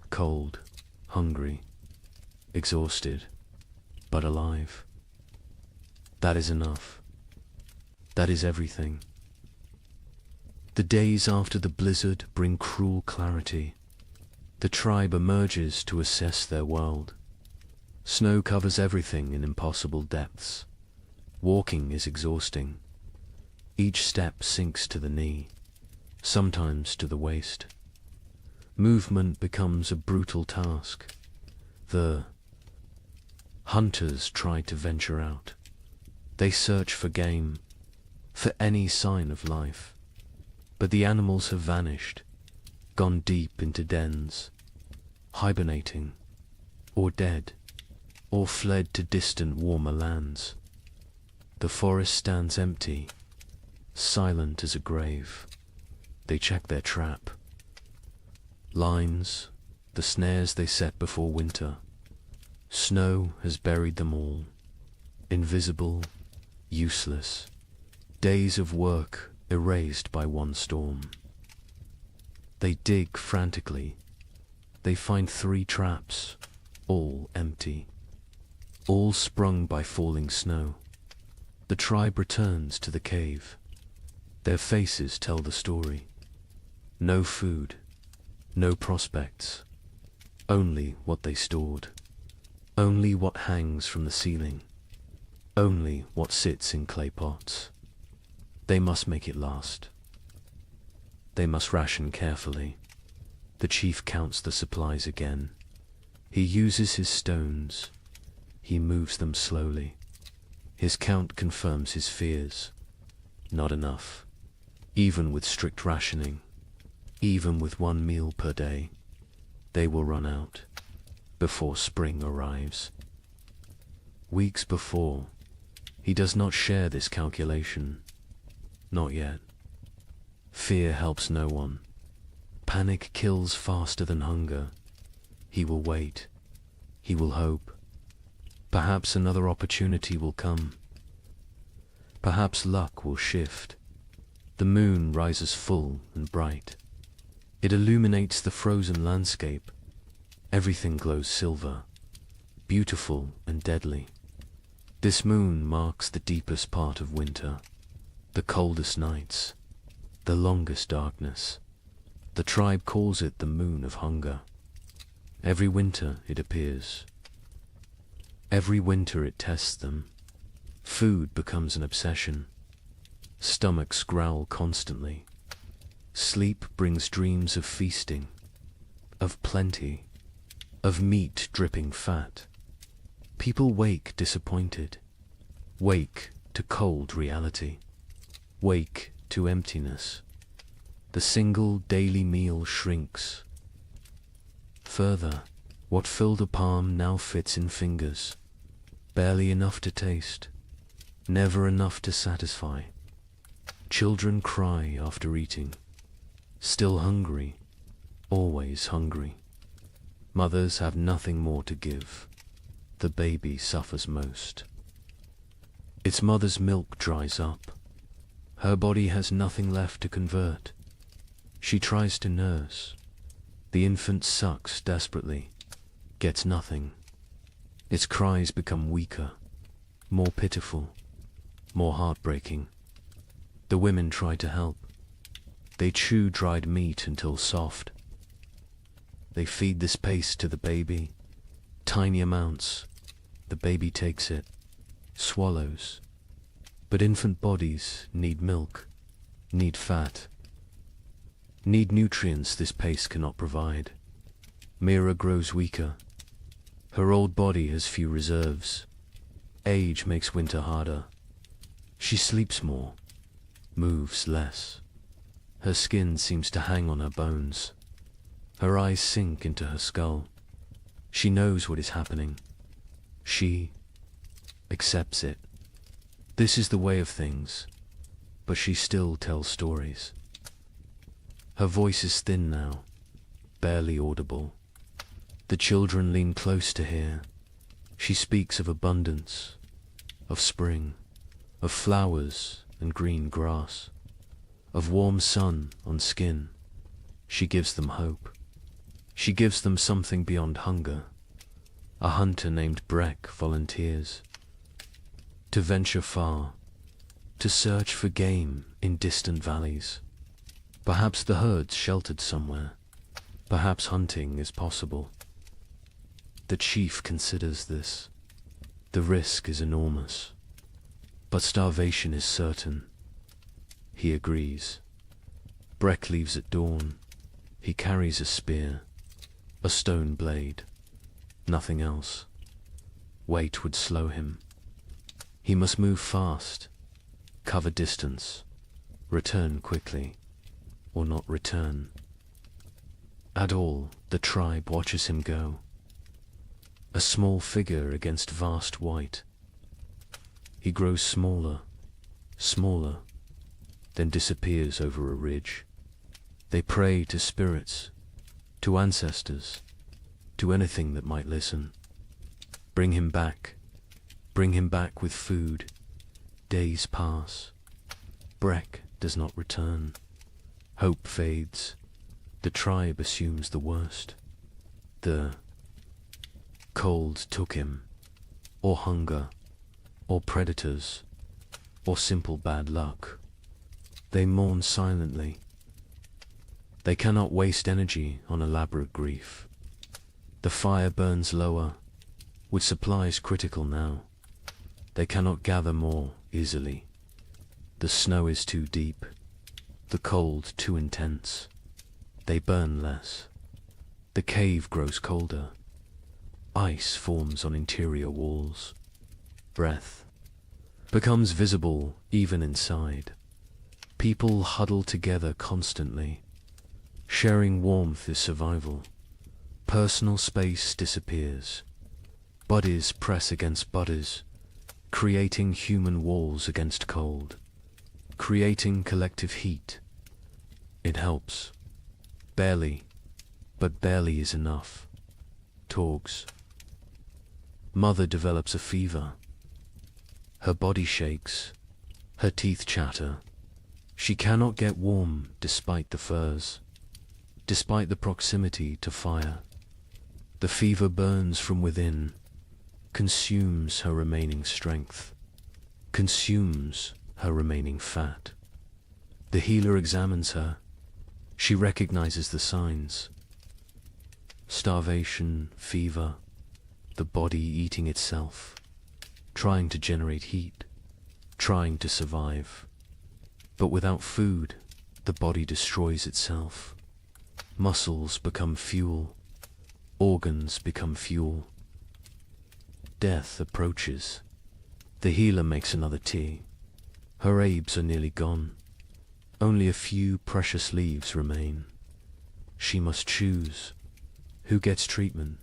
Cold, hungry, exhausted, but alive. That is enough. That is everything. The days after the blizzard bring cruel clarity. The tribe emerges to assess their world. Snow covers everything in impossible depths. Walking is exhausting. Each step sinks to the knee, sometimes to the waist. Movement becomes a brutal task. The hunters try to venture out. They search for game, for any sign of life. But the animals have vanished, gone deep into dens, hibernating, or dead, or fled to distant warmer lands. The forest stands empty, silent as a grave. They check their trap. Lines, the snares they set before winter. Snow has buried them all. Invisible, useless. Days of work erased by one storm. They dig frantically. They find 3 traps, all empty. All sprung by falling snow. The tribe returns to the cave. Their faces tell the story. No food, no prospects, only what they stored. Only what hangs from the ceiling. Only what sits in clay pots. They must make it last. They must ration carefully. The chief counts the supplies again. He uses his stones. He moves them slowly. His count confirms his fears. Not enough. Even with strict rationing, even with 1 meal per day, they will run out before spring arrives. Weeks before, he does not share this calculation. Not yet. Fear helps no one. Panic kills faster than hunger. He will wait. He will hope. Perhaps another opportunity will come. Perhaps luck will shift. The moon rises full and bright. It illuminates the frozen landscape. Everything glows silver, beautiful and deadly. This moon marks the deepest part of winter, the coldest nights, the longest darkness. The tribe calls it the moon of hunger. Every winter it appears. Every winter it tests them. Food becomes an obsession. Stomachs growl constantly. Sleep brings dreams of feasting, of plenty, of meat dripping fat. People wake disappointed, wake to cold reality, wake to emptiness. The single daily meal shrinks. Further, what filled a palm now fits in fingers, barely enough to taste, never enough to satisfy. Children cry after eating, still hungry, always hungry. Mothers have nothing more to give. The baby suffers most. Its mother's milk dries up. Her body has nothing left to convert. She tries to nurse. The infant sucks desperately, gets nothing. Its cries become weaker, more pitiful, more heartbreaking. The women try to help. They chew dried meat until soft. They feed this paste to the baby, tiny amounts. The baby takes it, swallows. But infant bodies need milk, need fat, need nutrients this paste cannot provide. Mira grows weaker. Her old body has few reserves. Age makes winter harder. She sleeps more, moves less. Her skin seems to hang on her bones. Her eyes sink into her skull. She knows what is happening. She accepts it. This is the way of things, but she still tells stories. Her voice is thin now, barely audible. The children lean close to hear. She speaks of abundance, of spring, of flowers and green grass, of warm sun on skin. She gives them hope. She gives them something beyond hunger. A hunter named Breck volunteers to venture far, to search for game in distant valleys. Perhaps the herd's sheltered somewhere. Perhaps hunting is possible. The chief considers this. The risk is enormous. But starvation is certain. He agrees. Breck leaves at dawn. He carries a spear, a stone blade, nothing else. Weight would slow him. He must move fast, cover distance, return quickly, or not return at all. The tribe watches him go. A small figure against vast white. He grows smaller, smaller, then disappears over a ridge. They pray to spirits, to ancestors, to anything that might listen. Bring him back with food. Days pass. Breck does not return. Hope fades. The tribe assumes the worst. The cold took him, or hunger, or predators, or simple bad luck. They mourn silently. They cannot waste energy on elaborate grief. The fire burns lower, with supplies critical now. They cannot gather more easily. The snow is too deep, the cold too intense. They burn less. The cave grows colder. Ice forms on interior walls. Breath becomes visible even inside. People huddle together constantly. Sharing warmth is survival. Personal space disappears. Bodies press against bodies, creating human walls against cold, creating collective heat. It helps. Barely, but barely is enough. Torgs. Mother develops a fever. Her body shakes. Her teeth chatter. She cannot get warm despite the furs, despite the proximity to fire. The fever burns from within, consumes her remaining strength, consumes her remaining fat. The healer examines her. She recognizes the signs. Starvation, fever, the body eating itself, trying to generate heat, trying to survive. But without food, the body destroys itself. Muscles become fuel, organs become fuel. Death approaches. The healer makes another tea. Her herbs are nearly gone. Only a few precious leaves remain. She must choose. Who gets treatment?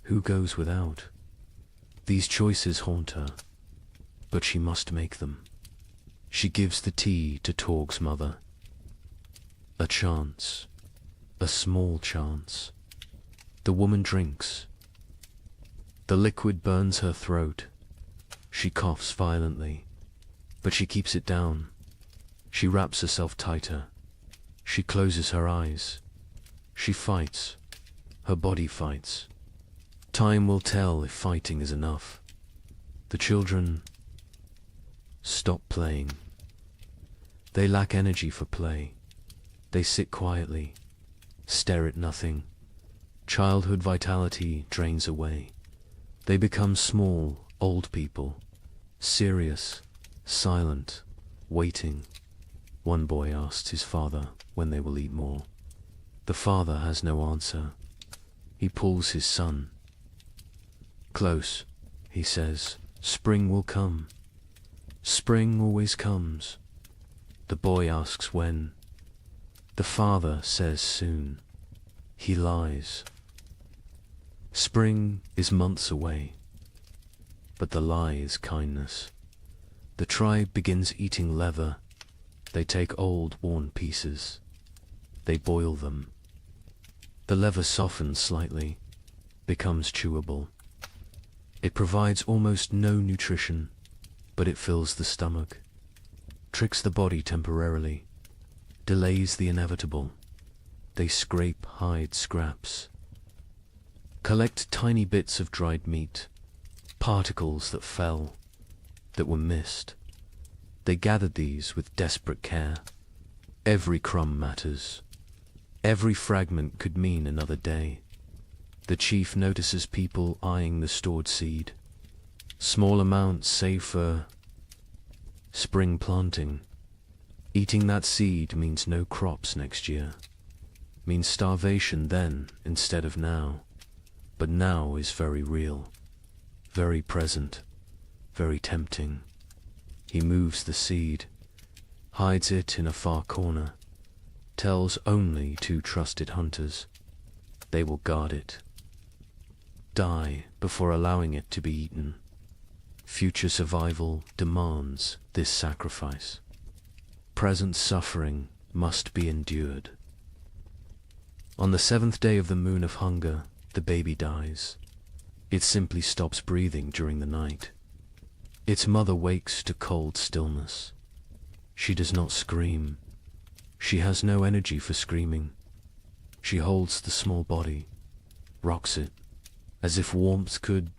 Who goes without? These choices haunt her, but she must make them. She gives the tea to Torg's mother. A chance. A small chance. The woman drinks. The liquid burns her throat. She coughs violently, but she keeps it down. She wraps herself tighter. She closes her eyes. She fights. Her body fights. Time will tell if fighting is enough. The children stop playing. They lack energy for play. They sit quietly, stare at nothing. Childhood vitality drains away. They become small, old people, serious, silent, waiting. One boy asks his father when they will eat more. The father has no answer. He pulls his son. Close, he says, spring will come. Spring always comes. The boy asks when. The father says soon. He lies. Spring is months away, but the lie is kindness. The tribe begins eating leather. They take old, worn pieces. They boil them. The leather softens slightly, becomes chewable. It provides almost no nutrition, but it fills the stomach, tricks the body temporarily, delays the inevitable. They scrape hide scraps, collect tiny bits of dried meat, particles that fell, that were missed. They gathered these with desperate care, Every crumb matters. Every fragment could mean another day. The chief notices people eyeing the stored seed. Small amounts save for spring planting. Eating that seed means no crops next year. Means starvation then instead of now. But now is very real, very present, very tempting. He moves the seed, hides it in a far corner, tells only 2 trusted hunters. They will guard it. Die before allowing it to be eaten. Future survival demands this sacrifice. Present suffering must be endured. On the 7th day of the moon of hunger, the baby dies. It simply stops breathing during the night. Its mother wakes to cold stillness. She does not scream. She has no energy for screaming. She holds the small body, rocks it, as if warmth could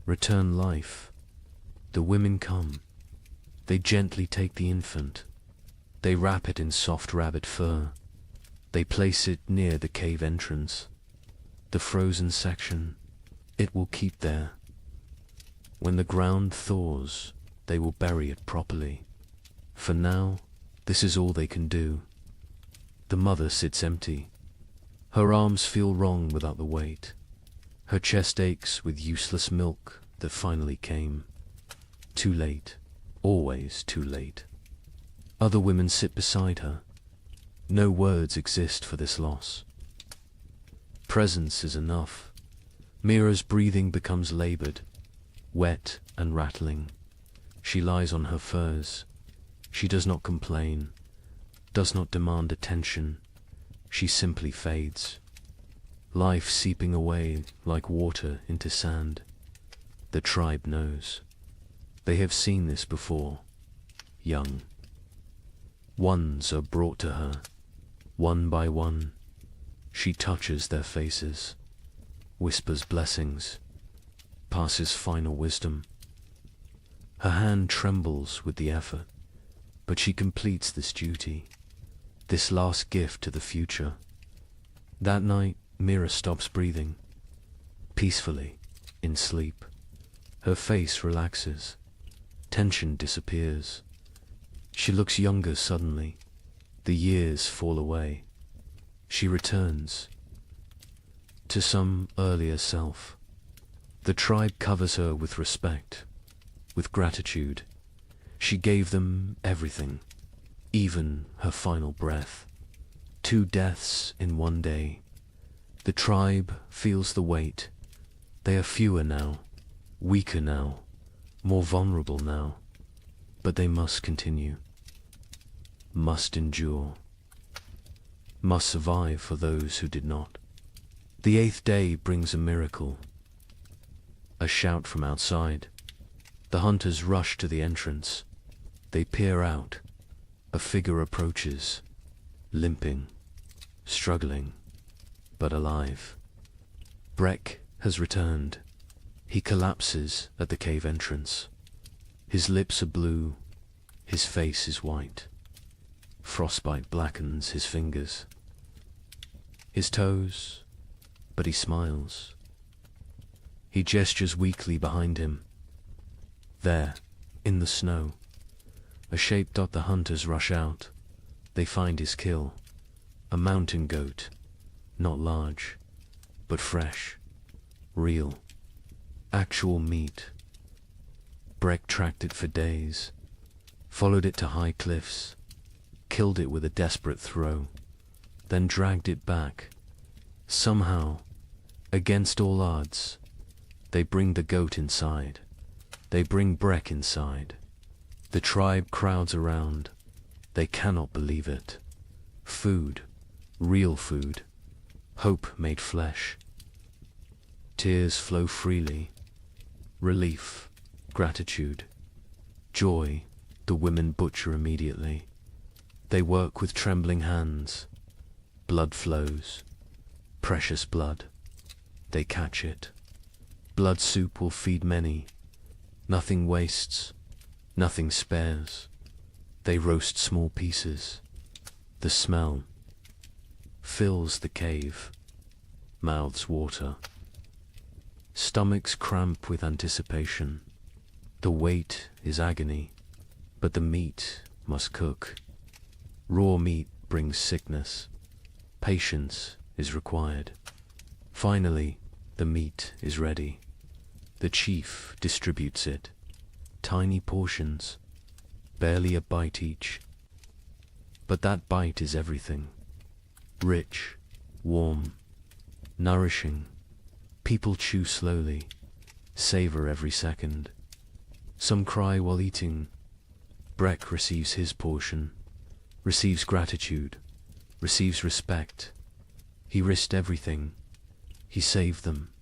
return life. The women come. They gently take the infant. They wrap it in soft rabbit fur. They place it near the cave entrance. The frozen section, it will keep there. When the ground thaws, they will bury it properly. For now, this is all they can do. The mother sits empty. Her arms feel wrong without the weight. Her chest aches with useless milk that finally came. Too late, always too late. Other women sit beside her. No words exist for this loss. Presence is enough. Mira's breathing becomes labored, wet and rattling. She lies on her furs. She does not complain, does not demand attention. She simply fades. Life seeping away like water into sand. The tribe knows. They have seen this before. Young. Ones are brought to her, one by one. She touches their faces, whispers blessings, passes final wisdom. Her hand trembles with the effort, but she completes this duty, this last gift to the future. That night, Mira stops breathing, peacefully, in sleep. Her face relaxes, tension disappears. She looks younger suddenly. The years fall away. She returns to some earlier self. The tribe covers her with respect, with gratitude. She gave them everything, even her final breath. 2 deaths in one day. The tribe feels the weight. They are fewer now, weaker now, more vulnerable now. But they must continue, must endure, must survive for those who did not. The 8th day brings a miracle. A shout from outside. The hunters rush to the entrance. They peer out. A figure approaches, limping, struggling, but alive. Breck has returned. He collapses at the cave entrance. His lips are blue, his face is white. Frostbite blackens his fingers, his toes, but he smiles. He gestures weakly behind him. There, in the snow, a shape dot the hunters rush out. They find his kill, a mountain goat, not large, but fresh, real, actual meat. Breck tracked it for days, followed it to high cliffs, killed it with a desperate throw, then dragged it back. Somehow, against all odds, they bring the goat inside. They bring Breck inside. The tribe crowds around. They cannot believe it. Food, real food, hope made flesh. Tears flow freely. Relief, gratitude, joy. The women butcher immediately. They work with trembling hands. Blood flows. Precious blood. They catch it. Blood soup will feed many. Nothing wastes. Nothing spares. They roast small pieces. The smell fills the cave, mouths water, stomachs cramp with anticipation. The wait is agony, but the meat must cook. Raw meat brings sickness. Patience is required. Finally, the meat is ready. The chief distributes it. Tiny portions, barely a bite each. But that bite is everything. Rich, warm, nourishing. People chew slowly, savor every second. Some cry while eating. Breck receives his portion, receives gratitude, receives respect. He risked everything. He saved them,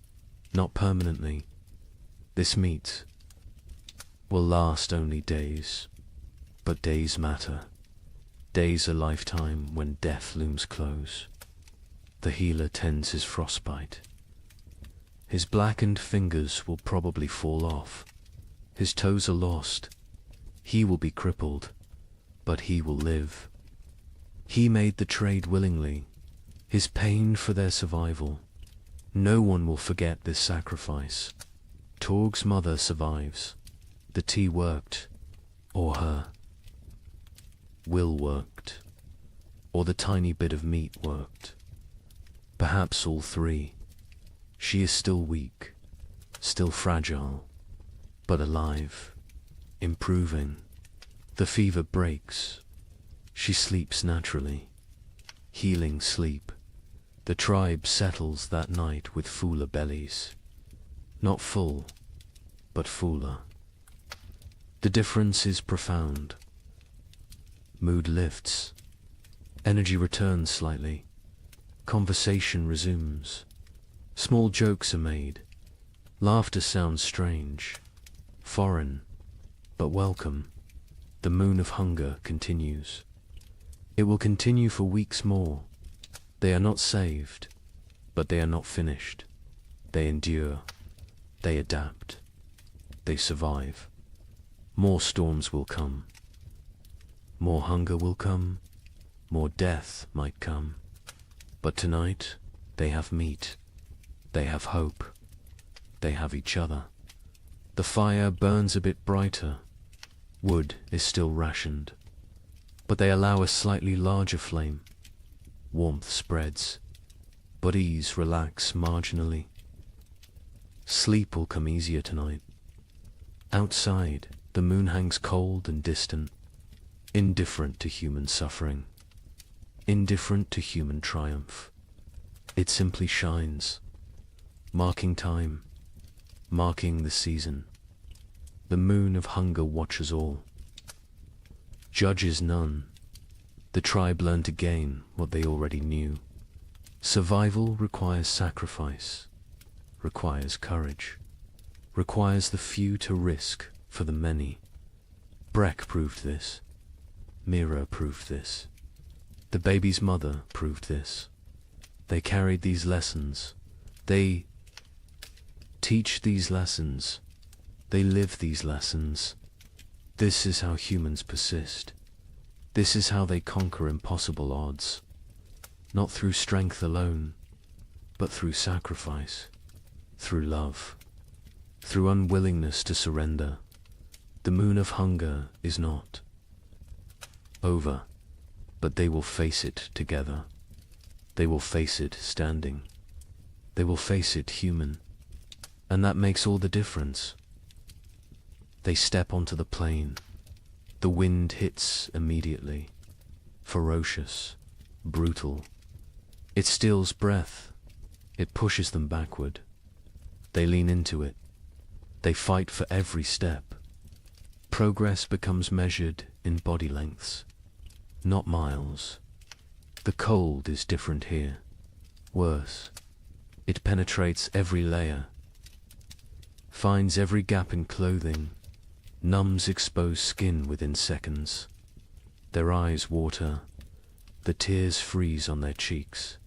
not permanently. This meat will last only days, but days matter. Days a lifetime when death looms close. The healer tends his frostbite. His blackened fingers will probably fall off. His toes are lost. He will be crippled, but he will live. He made the trade willingly, his pain for their survival. No one will forget this sacrifice. Torg's mother survives. The tea worked, or her will worked, or the tiny bit of meat worked. Perhaps all three. She is still weak, still fragile, but alive, improving. The fever breaks. She sleeps naturally. Healing sleep. The tribe settles that night with fuller bellies. Not full, but fuller. The difference is profound. Mood lifts. Energy returns slightly. Conversation resumes. Small jokes are made. Laughter sounds strange, foreign, but welcome. The moon of hunger continues. It will continue for weeks more. They are not saved, but they are not finished. They endure. They adapt. They survive. More storms will come. More hunger will come. More death might come. But tonight, they have meat. They have hope. They have each other. The fire burns a bit brighter. Wood is still rationed. But they allow a slightly larger flame. Warmth spreads. Bodies relax marginally. Sleep will come easier tonight. Outside, the moon hangs cold and distant, indifferent to human suffering, indifferent to human triumph. It simply shines, marking time, marking the season. The moon of hunger watches all, judges none. The tribe learned to gain what they already knew. Survival requires sacrifice, requires courage, requires the few to risk for the many. Breck proved this. Mira proved this. The baby's mother proved this. They carried these lessons. They teach these lessons. They live these lessons. This is how humans persist. This is how they conquer impossible odds. Not through strength alone, but through sacrifice, through love, through unwillingness to surrender. The moon of hunger is not over, but they will face it together. They will face it standing. They will face it human. And that makes all the difference. They step onto the plain. The wind hits immediately. Ferocious, brutal. It steals breath. It pushes them backward. They lean into it. They fight for every step. Progress becomes measured in body lengths, not miles. The cold is different here. Worse. It penetrates every layer, finds every gap in clothing, numbs exposed skin within seconds. Their eyes water, the tears freeze on their cheeks.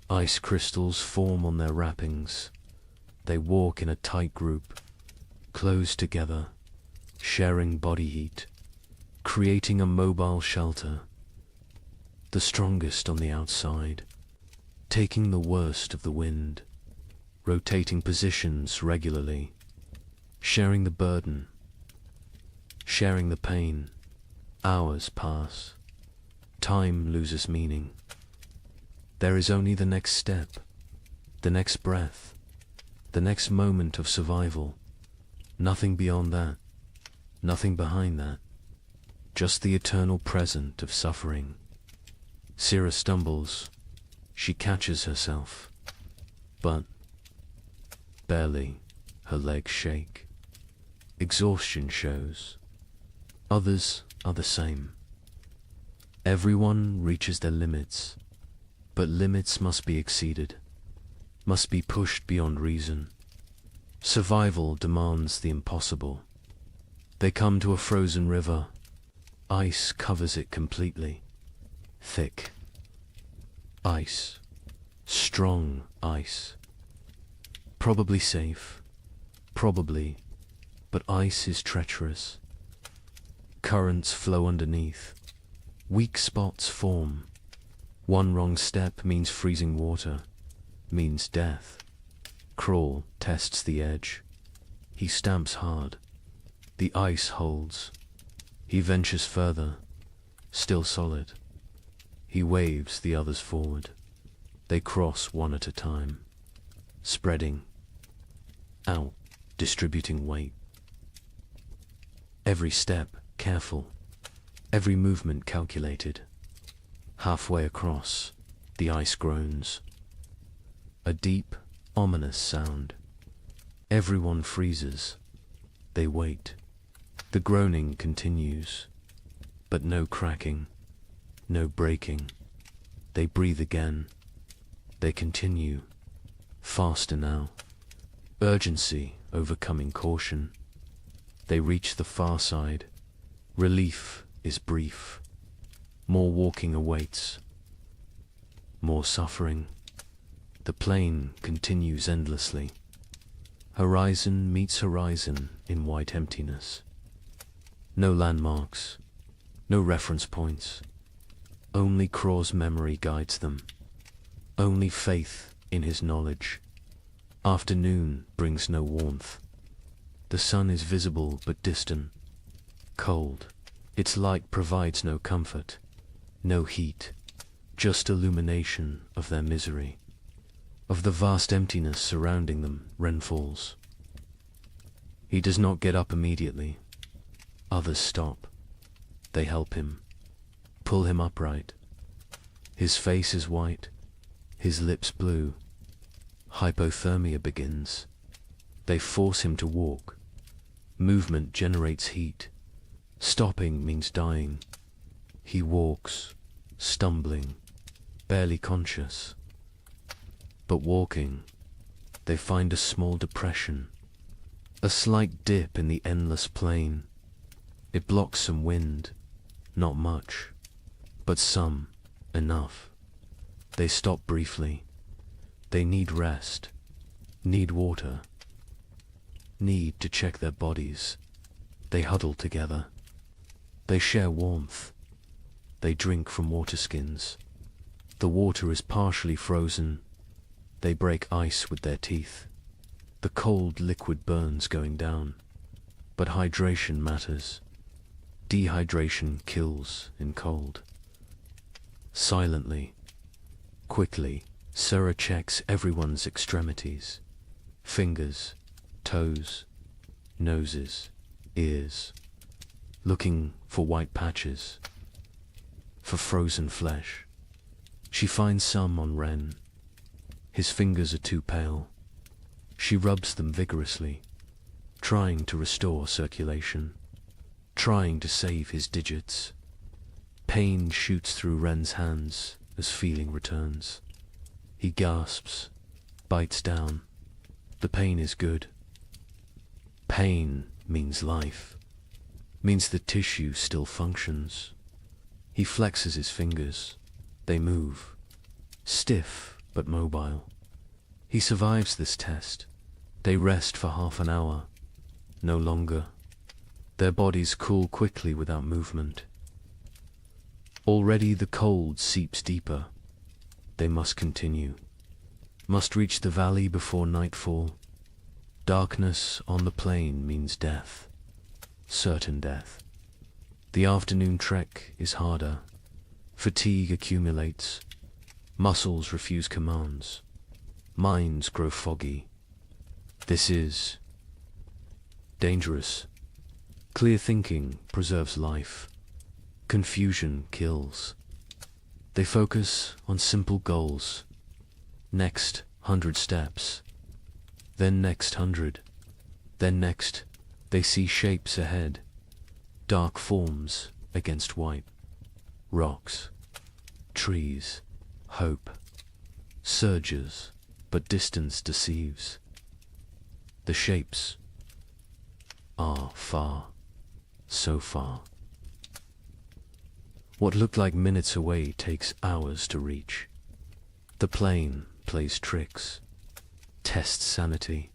Ice crystals form on their wrappings. They walk in a tight group, close together, sharing body heat, creating a mobile shelter. the strongest on the outside, taking the worst of the wind, rotating positions regularly, sharing the burden, sharing the pain. Hours pass. Time loses meaning. There is only the next step, the next breath, the next moment of survival. Nothing beyond that, nothing behind that. Just the eternal present of suffering. Sira stumbles. She catches herself. But barely. Her legs shake. Exhaustion shows. Others are the same. Everyone reaches their limits, but limits must be exceeded, must be pushed beyond reason. Survival demands the impossible. They come to a frozen river. Ice covers it completely. Thick. Ice. Strong ice. Probably safe. Probably. But ice is treacherous. Currents flow underneath. Weak spots form. One wrong step means freezing water, means death. Crawl tests the edge. He stamps hard. The ice holds. He ventures further, still solid. He waves the others forward. They cross one at a time, spreading out, distributing weight. Every step careful, every movement calculated. Halfway across, the ice groans. A deep, ominous sound. Everyone freezes. They wait. The groaning continues, but no cracking, no breaking. They breathe again. They continue, faster now. Urgency overcoming caution. They reach the far side. Relief is brief. More walking awaits. More suffering. The plain continues endlessly. Horizon meets horizon in white emptiness. No landmarks, no reference points. Only Craw's memory guides them. Only faith in his knowledge. Afternoon brings no warmth. The sun is visible but distant, cold. Its light provides no comfort, no heat, just illumination of their misery. Of the vast emptiness surrounding them, Ren falls. He does not get up immediately. Others stop. They help him, pull him upright. His face is white, his lips blue. Hypothermia begins. They force him to walk. Movement generates heat. Stopping means dying. He walks, stumbling, barely conscious. But walking, they find a small depression, a slight dip in the endless plain. It blocks some wind, not much, but some, enough. They stop briefly. They need rest, need water, need to check their bodies. They huddle together. They share warmth. They drink from water skins. The water is partially frozen. They break ice with their teeth. The cold liquid burns going down. But hydration matters. Dehydration kills in cold. Silently, quickly, Sura checks everyone's extremities. Fingers, toes, noses, ears. Looking for white patches, for frozen flesh. She finds some on Ren. His fingers are too pale. She rubs them vigorously, trying to restore circulation, trying to save his digits. Pain shoots through Ren's hands as feeling returns. He gasps, bites down. The pain is good. Pain means life, means the tissue still functions. He flexes his fingers. They move, stiff but mobile. He survives this test. They rest for half an hour, no longer. Their bodies cool quickly without movement. Already the cold seeps deeper. They must continue. Must reach the valley before nightfall. Darkness on the plain means death. Certain death. The afternoon trek is harder. Fatigue accumulates. Muscles refuse commands. Minds grow foggy. This is dangerous. Clear thinking preserves life. Confusion kills. They focus on simple goals. Next 100 steps. Then next 100. Then next, they see shapes ahead. Dark forms against white. Rocks. Trees. Hope. Surges, but distance deceives. The shapes are far. So far. What looked like minutes away takes hours to reach. The plain plays tricks, tests sanity.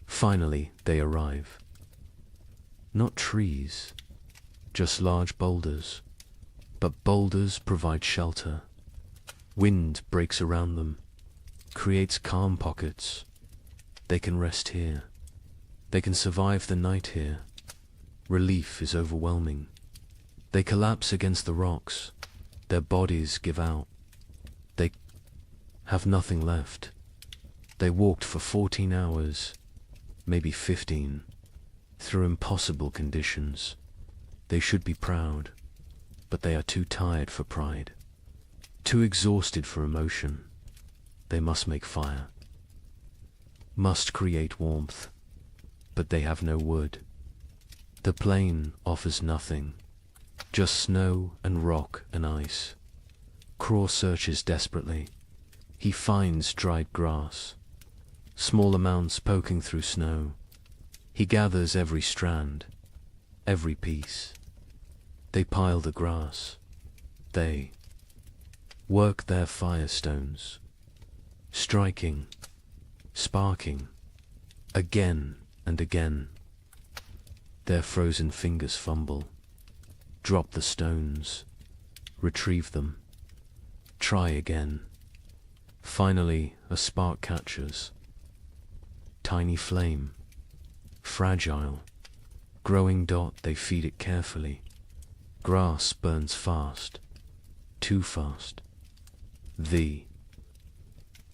Finally, they arrive. Not trees, just large boulders. But boulders provide shelter. Wind breaks around them, creates calm pockets. They can rest here. They can survive the night here. Relief is overwhelming. They collapse against the rocks. Their bodies give out. They have nothing left. They walked for 14 hours, maybe 15, through impossible conditions. They should be proud, but they are too tired for pride, too exhausted for emotion. They must make fire, must create warmth, but they have no wood. The plain offers nothing, just snow and rock and ice. Craw searches desperately. He finds dried grass, small amounts poking through snow. He gathers every strand, every piece. They pile the grass. They work their firestones, striking, sparking, again and again. Their frozen fingers fumble, drop the stones, retrieve them, try again. Finally, a spark catches. Tiny flame, fragile, growing dot, they feed it carefully. Grass burns fast, too fast. The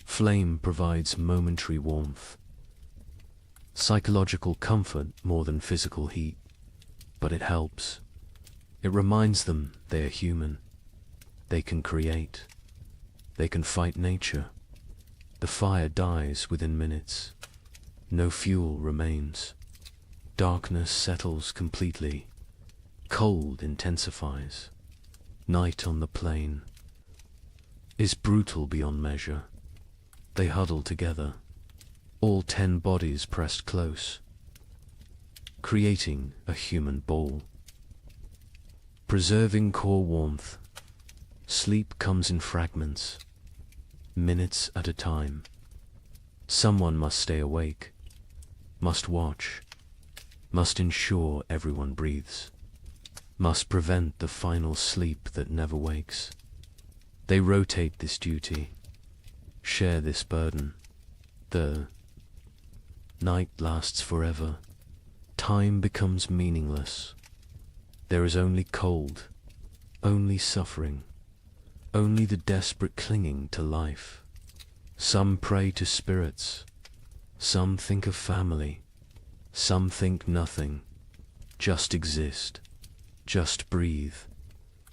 flame provides momentary warmth, psychological comfort more than physical heat, but it helps. It reminds them they are human. They can create. They can fight nature. The fire dies within minutes. No fuel remains. Darkness settles completely. Cold intensifies. Night on the plain is brutal beyond measure. They huddle together, all 10 bodies pressed close, creating a human ball. Preserving core warmth. Sleep comes in fragments, minutes at a time. Someone must stay awake, must watch, must ensure everyone breathes, must prevent the final sleep that never wakes. They rotate this duty, share this burden. The night lasts forever. Time becomes meaningless. There is only cold, only suffering, only the desperate clinging to life. Some pray to spirits, some think of family, some think nothing. Just exist, just breathe,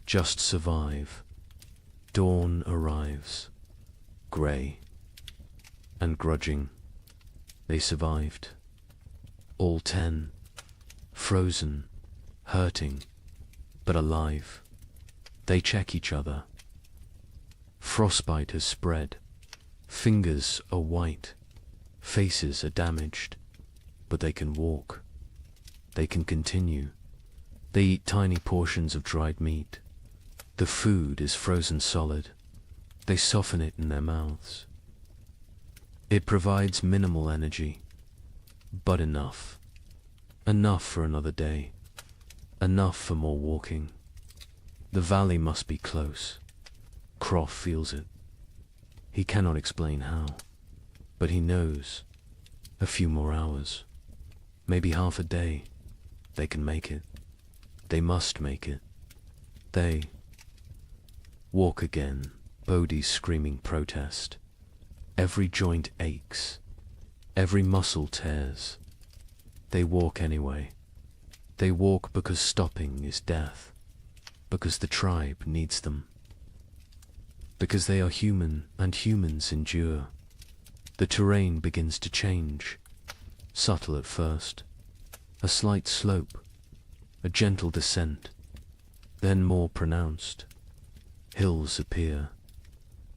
just survive. Dawn arrives, grey and grudging. They survived. All 10, frozen, hurting, but alive. They check each other. Frostbite has spread. Fingers are white. Faces are damaged. But they can walk. They can continue. They eat tiny portions of dried meat. The food is frozen solid. They soften it in their mouths. It provides minimal energy, but enough. Enough for another day. Enough for more walking. The valley must be close. Croft feels it. He cannot explain how, but he knows. A few more hours, maybe half a day, they can make it. They must make it. They walk again, Bodhi's screaming protest. Every joint aches, every muscle tears. They walk anyway. They walk because stopping is death, because the tribe needs them, because they are human and humans endure. The terrain begins to change, subtle at first, a slight slope, a gentle descent, then more pronounced. Hills appear,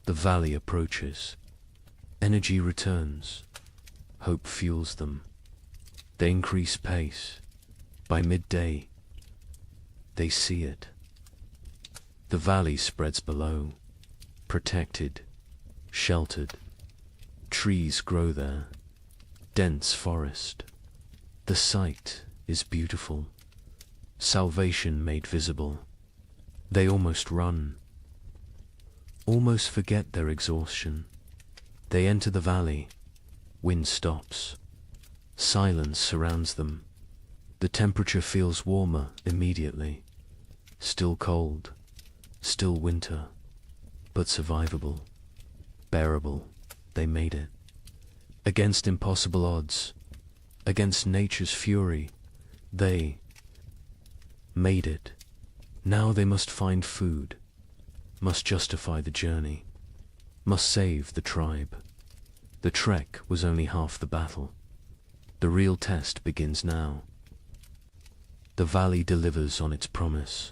the valley approaches, energy returns, hope fuels them. They increase pace. By midday, they see it. The valley spreads below, protected, sheltered. Trees grow there, dense forest. The sight is beautiful, salvation made visible. They almost run, almost forget their exhaustion. They enter the valley, wind stops, silence surrounds them. The temperature feels warmer immediately, still cold, still winter, but survivable, bearable. They made it. Against impossible odds, against nature's fury, they made it. Now they must find food, must justify the journey, must save the tribe. The trek was only half the battle. The real test begins now. The valley delivers on its promise.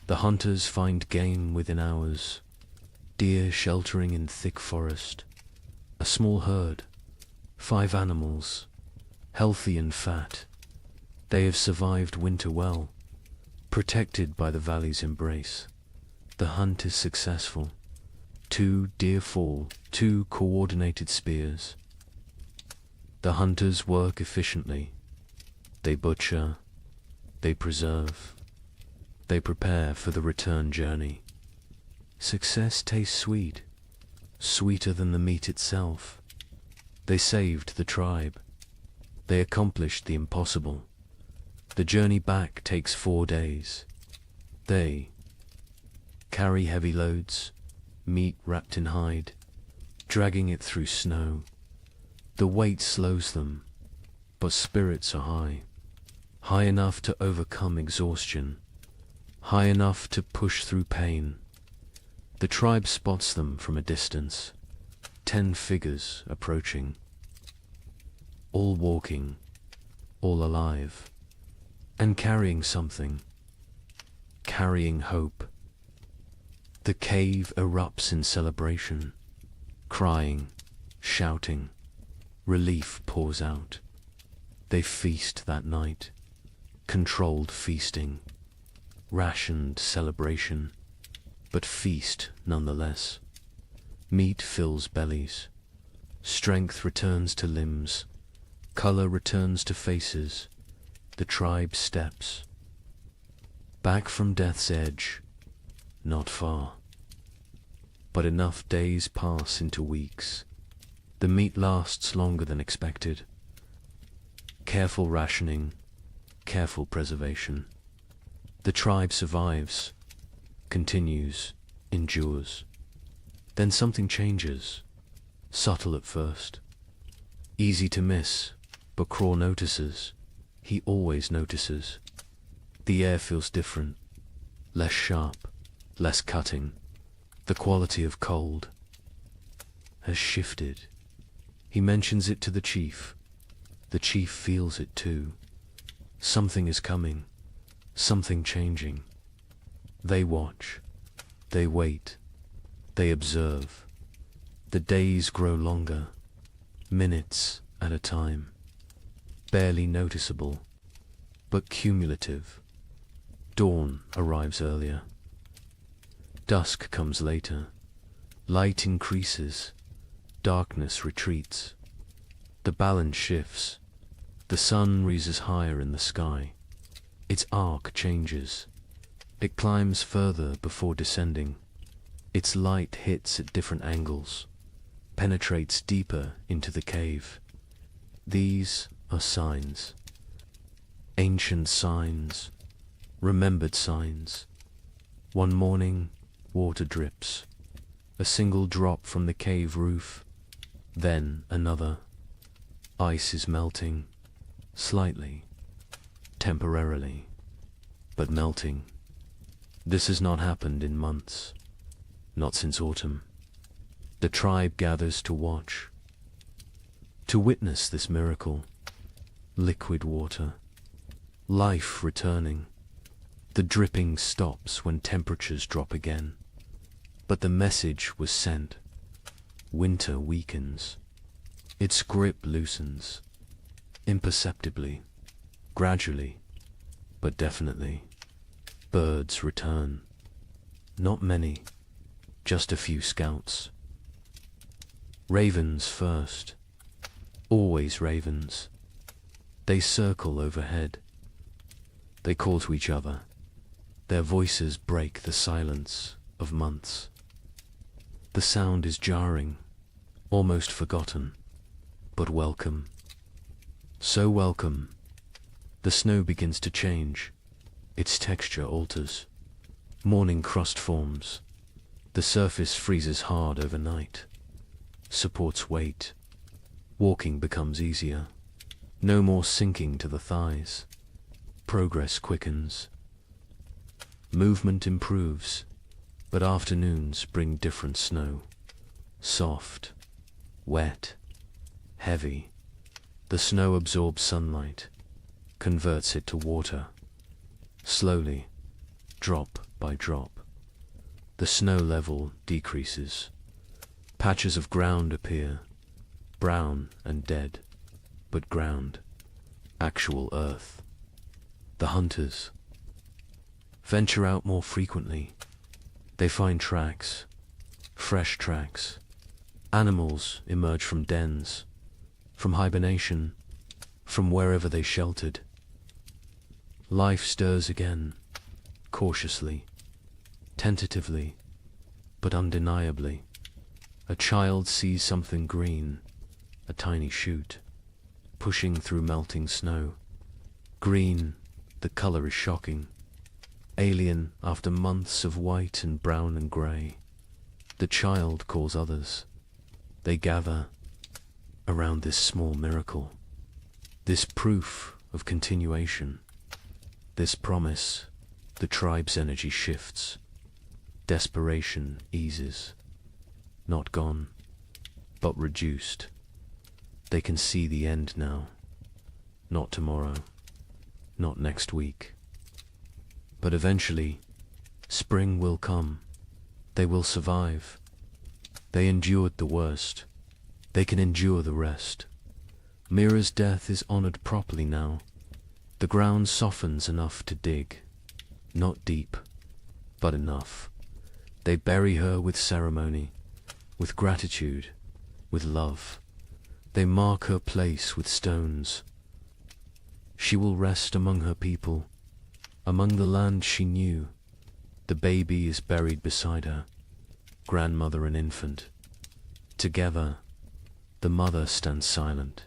The hunters find game within hours, deer sheltering in thick forest. A small herd, 5 animals, healthy and fat. They have survived winter well, protected by the valley's embrace. The hunt is successful. 2 deer fall, 2 coordinated spears. The hunters work efficiently. They butcher, they preserve, they prepare for the return journey. Success tastes sweet, sweeter than the meat itself. They saved the tribe. They accomplished the impossible. The journey back takes 4 days. They carry heavy loads, meat wrapped in hide, dragging it through snow. The weight slows them, but spirits are high, high enough to overcome exhaustion, high enough to push through pain. The tribe spots them from a distance, 10 figures approaching, all walking, all alive, and carrying something, carrying hope. The cave erupts in celebration, crying, shouting. Relief pours out. They feast that night, controlled feasting, rationed celebration, but feast nonetheless. Meat fills bellies, strength returns to limbs, color returns to faces. The tribe steps back from death's edge, not far, but enough days pass into weeks. The meat lasts longer than expected. Careful rationing, careful preservation. The tribe survives, continues, endures. Then something changes, subtle at first, easy to miss, but Craw notices. He always notices. The air feels different, less sharp, less cutting. The quality of cold has shifted. He mentions it to the chief. The chief feels it too. Something is coming, something changing. They watch, they wait, they observe. The days grow longer, minutes at a time, barely noticeable, but cumulative. Dawn arrives earlier. Dusk comes later. Light increases. Darkness retreats. The balance shifts. The sun rises higher in the sky. Its arc changes. It climbs further before descending. Its light hits at different angles, penetrates deeper into the cave. These are signs. Ancient signs, remembered signs. One morning, water drips. A single drop from the cave roof, then another. Ice is melting, slightly, temporarily, but melting. This has not happened in months, not since autumn. The tribe gathers to watch, to witness this miracle. Liquid water, life returning. The dripping stops when temperatures drop again. But the message was sent. Winter weakens. Its grip loosens. Imperceptibly, gradually, but definitely. Birds return. Not many, just a few scouts. Ravens first. Always ravens. They circle overhead. They call to each other. Their voices break the silence of months. The sound is jarring, almost forgotten, but welcome. So welcome. The snow begins to change. Its texture alters. Morning crust forms. The surface freezes hard overnight. Supports weight. Walking becomes easier. No more sinking to the thighs. Progress quickens. Movement improves, but afternoons bring different snow. Soft, wet, heavy. The snow absorbs sunlight, converts it to water. Slowly, drop by drop, the snow level decreases. Patches of ground appear, brown and dead, but ground, actual earth. The hunters venture out more frequently. They find tracks, fresh tracks. Animals emerge from dens, from hibernation, from wherever they sheltered. Life stirs again, cautiously, tentatively, but undeniably. A child sees something green, a tiny shoot, pushing through melting snow. Green, the color is shocking. Alien after months of white and brown and grey. The child calls others. They gather around this small miracle, this proof of continuation, this promise. The tribe's energy shifts. Desperation eases. Not gone, but reduced. They can see the end now. Not tomorrow, not next week. But eventually, spring will come. They will survive. They endured the worst. They can endure the rest. Mira's death is honored properly now. The ground softens enough to dig. Not deep, but enough. They bury her with ceremony, with gratitude, with love. They mark her place with stones. She will rest among her people, among the land she knew. The baby is buried beside her, grandmother and infant. Together, the mother stands silent.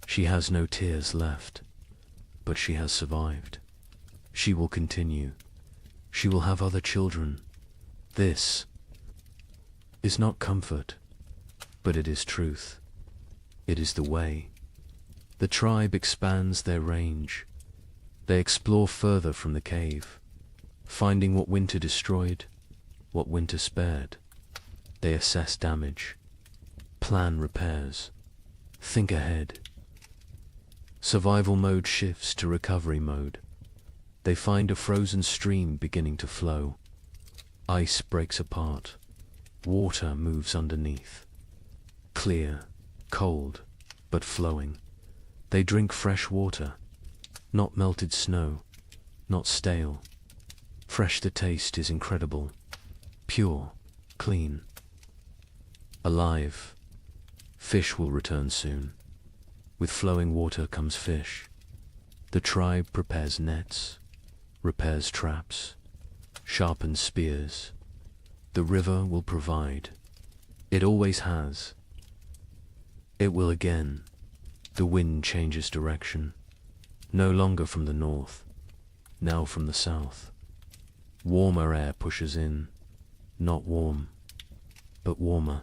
She has no tears left, but she has survived. She will continue. She will have other children. This is not comfort, but it is truth. It is the way. The tribe expands their range. They explore further from the cave, finding what winter destroyed, what winter spared. They assess damage, plan repairs, think ahead. Survival mode shifts to recovery mode. They find a frozen stream beginning to flow. Ice breaks apart. Water moves underneath. Clear, cold, but flowing. They drink fresh water, not melted snow, not stale. Fresh the taste is incredible. Pure, clean, alive. Fish will return soon. With flowing water comes fish. The tribe prepares nets, repairs traps, sharpened spears. The river will provide. It always has. It will again. The wind changes direction, no longer from the north, now from the south. Warmer air pushes in, not warm, but warmer.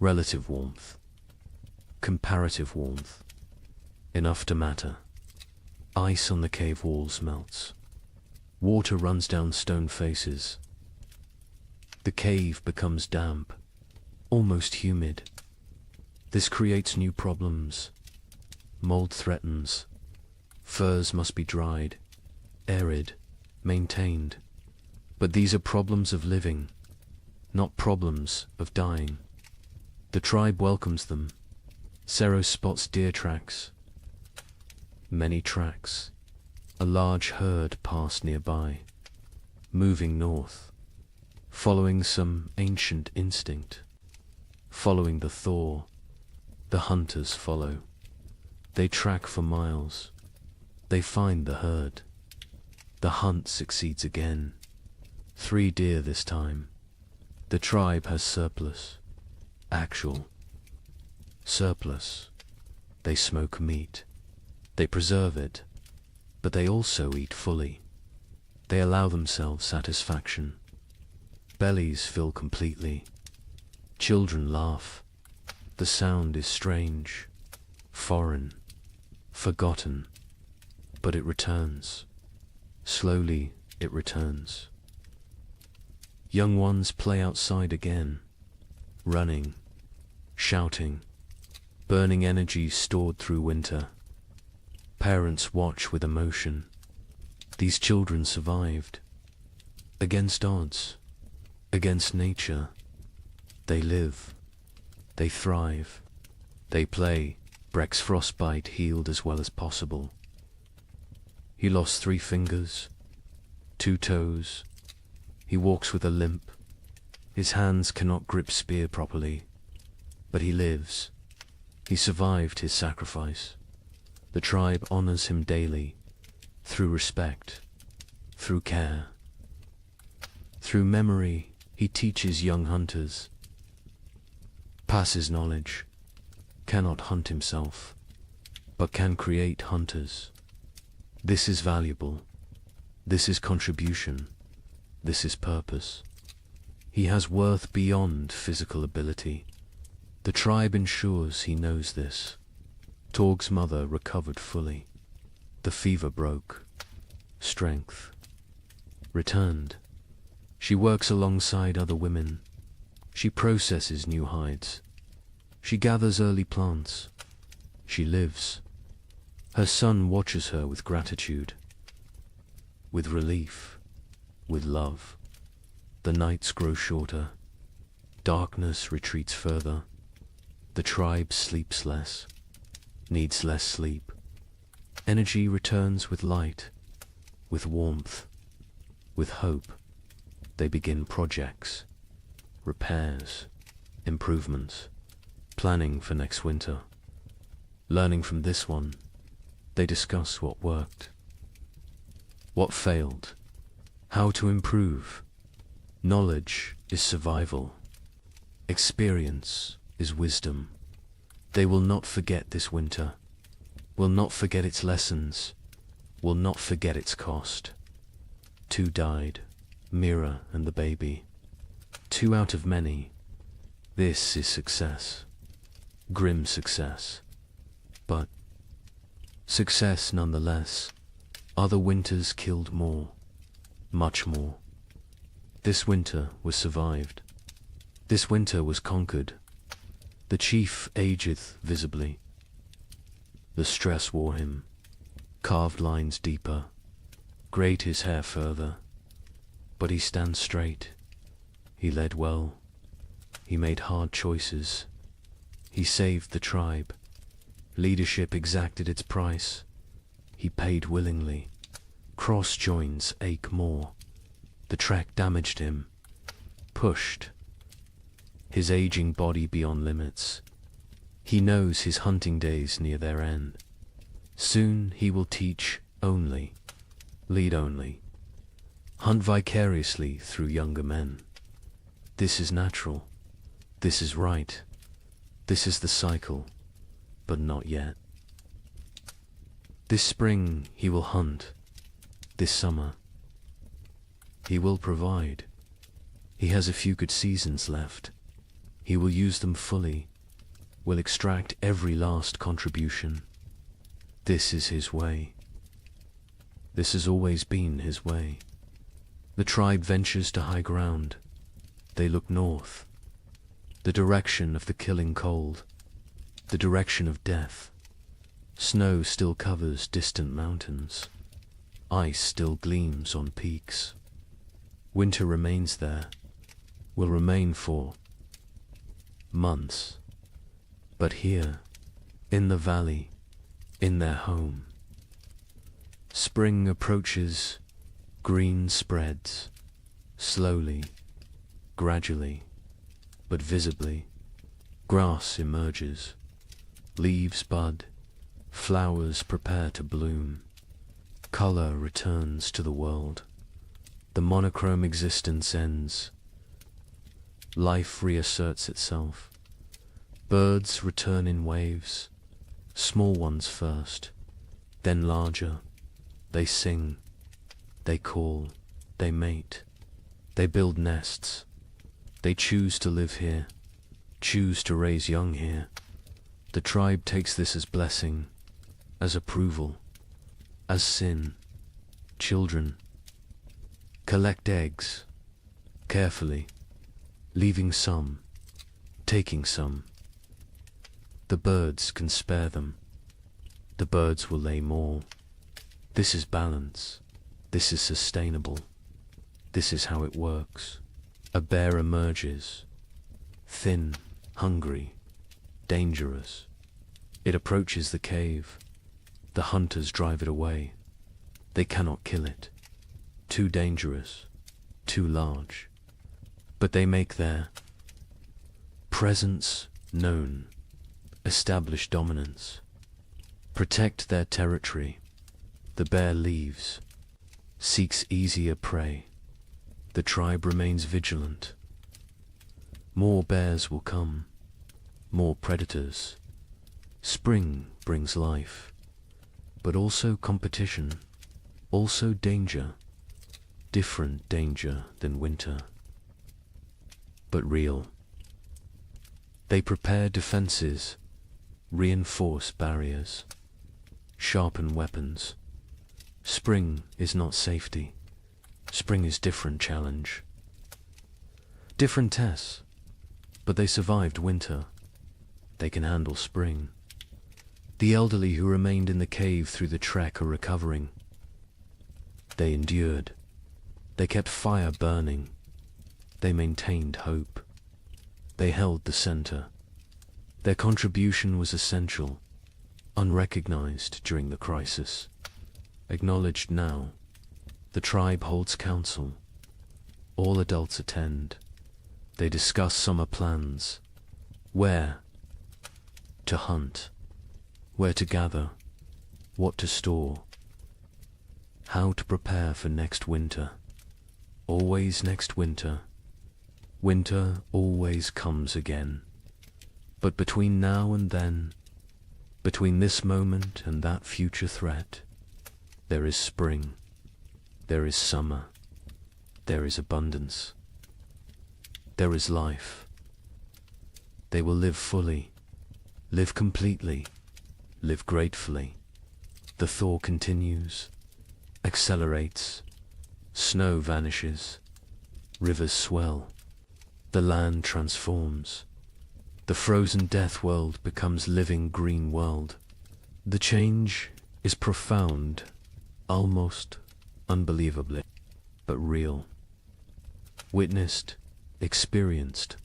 Relative warmth, comparative warmth, enough to matter. Ice on the cave walls melts. Water runs down stone faces. The cave becomes damp, almost humid. This creates new problems. Mold threatens. Furs must be dried, arid, maintained. But these are problems of living, not problems of dying. The tribe welcomes them. Sero spots deer tracks. Many tracks. A large herd pass nearby, moving north, following some ancient instinct. Following the thaw, the hunters follow. They track for miles. They find the herd. The hunt succeeds again. 3 deer this time. The tribe has surplus. Actual surplus. They smoke meat. They preserve it, but they also eat fully. They allow themselves satisfaction. Bellies fill completely. Children laugh. The sound is strange, foreign, forgotten, but it returns. Slowly it returns. Young ones play outside again, running, shouting, burning energy stored through winter. Parents watch with emotion. These children survived. Against odds, against nature, they live, they thrive, they play. Breck's frostbite healed as well as possible. He lost 3 fingers, 2 toes. He walks with a limp. His hands cannot grip spear properly, but he lives. He survived his sacrifice. The tribe honors him daily, through respect, through care. Through memory, he teaches young hunters, passes knowledge, cannot hunt himself, but can create hunters. This is valuable. This is contribution. This is purpose. He has worth beyond physical ability. The tribe ensures he knows this. Torg's mother recovered fully. The fever broke. Strength returned. She works alongside other women. She processes new hides. She gathers early plants. She lives. Her son watches her with gratitude, with relief, with love. The nights grow shorter. Darkness retreats further. The tribe sleeps less, needs less sleep. Energy returns with light, with warmth, with hope. They begin projects, repairs, improvements, planning for next winter. Learning from this one, they discuss what worked, what failed, how to improve. Knowledge is survival. Experience is wisdom. They will not forget this winter, will not forget its lessons, will not forget its cost. 2 died, Mira and the baby. 2 out of many. This is success. Grim success. But success nonetheless. Other winters killed more, much more. This winter was survived. This winter was conquered. The chief ageth visibly. The stress wore him. Carved lines deeper. Grayed his hair further. But he stands straight. He led well. He made hard choices. He saved the tribe. Leadership exacted its price. He paid willingly. Cross joins ache more. The trek damaged him. Pushed his aging body beyond limits. He knows his hunting days near their end. Soon he will teach only, lead only. hunt vicariously through younger men. This is natural. This is right. This is the cycle, but not yet. This spring he will hunt. This summer he will provide. He has a few good seasons left. He will use them fully, will extract every last contribution. This is his way. This has always been his way. The tribe ventures to high ground. They look north, the direction of the killing cold, the direction of death. Snow still covers distant mountains. Ice still gleams on peaks. Winter remains there, will remain for months. But here, in the valley, in their home, spring approaches, green spreads, slowly, gradually, but visibly. Grass emerges, leaves bud, flowers prepare to bloom. Color returns to the world. The monochrome existence ends. Life reasserts itself. Birds return in waves, small ones first, then larger. They sing, they call, they mate, they build nests. They choose to live here, choose to raise young here. The tribe takes this as blessing, as approval, as sin. Children collect eggs, carefully, leaving some, taking some. The birds can spare them. The birds will lay more. This is balance. This is sustainable. This is how it works. A bear emerges, thin, hungry, dangerous. It approaches the cave. The hunters drive it away. They cannot kill it. Too dangerous, too large. But they make their presence known, establish dominance, protect their territory. The bear leaves, seeks easier prey. The tribe remains vigilant. More bears will come, more predators. Spring brings life, but also competition, also danger, different danger than winter, but real. They prepare defenses, reinforce barriers, sharpen weapons. Spring is not safety. Spring is different challenge. Different tests, but they survived winter. They can handle spring. The elderly who remained in the cave through the trek are recovering. They endured. They kept fire burning. They maintained hope. They held the center. Their contribution was essential, unrecognized during the crisis, acknowledged now. The tribe holds council. All adults attend. They discuss summer plans. Where to hunt, where to gather, what to store, how to prepare for next winter. Always next winter. Winter always comes again. But between now and then, between this moment and that future threat, there is spring. There is summer. There is abundance. There is life. They will live fully, live completely, live gratefully. The thaw continues, accelerates, snow vanishes, rivers swell, the land transforms. The frozen death world becomes living green world. The change is profound, almost unbelievably, but real. Witnessed, experienced.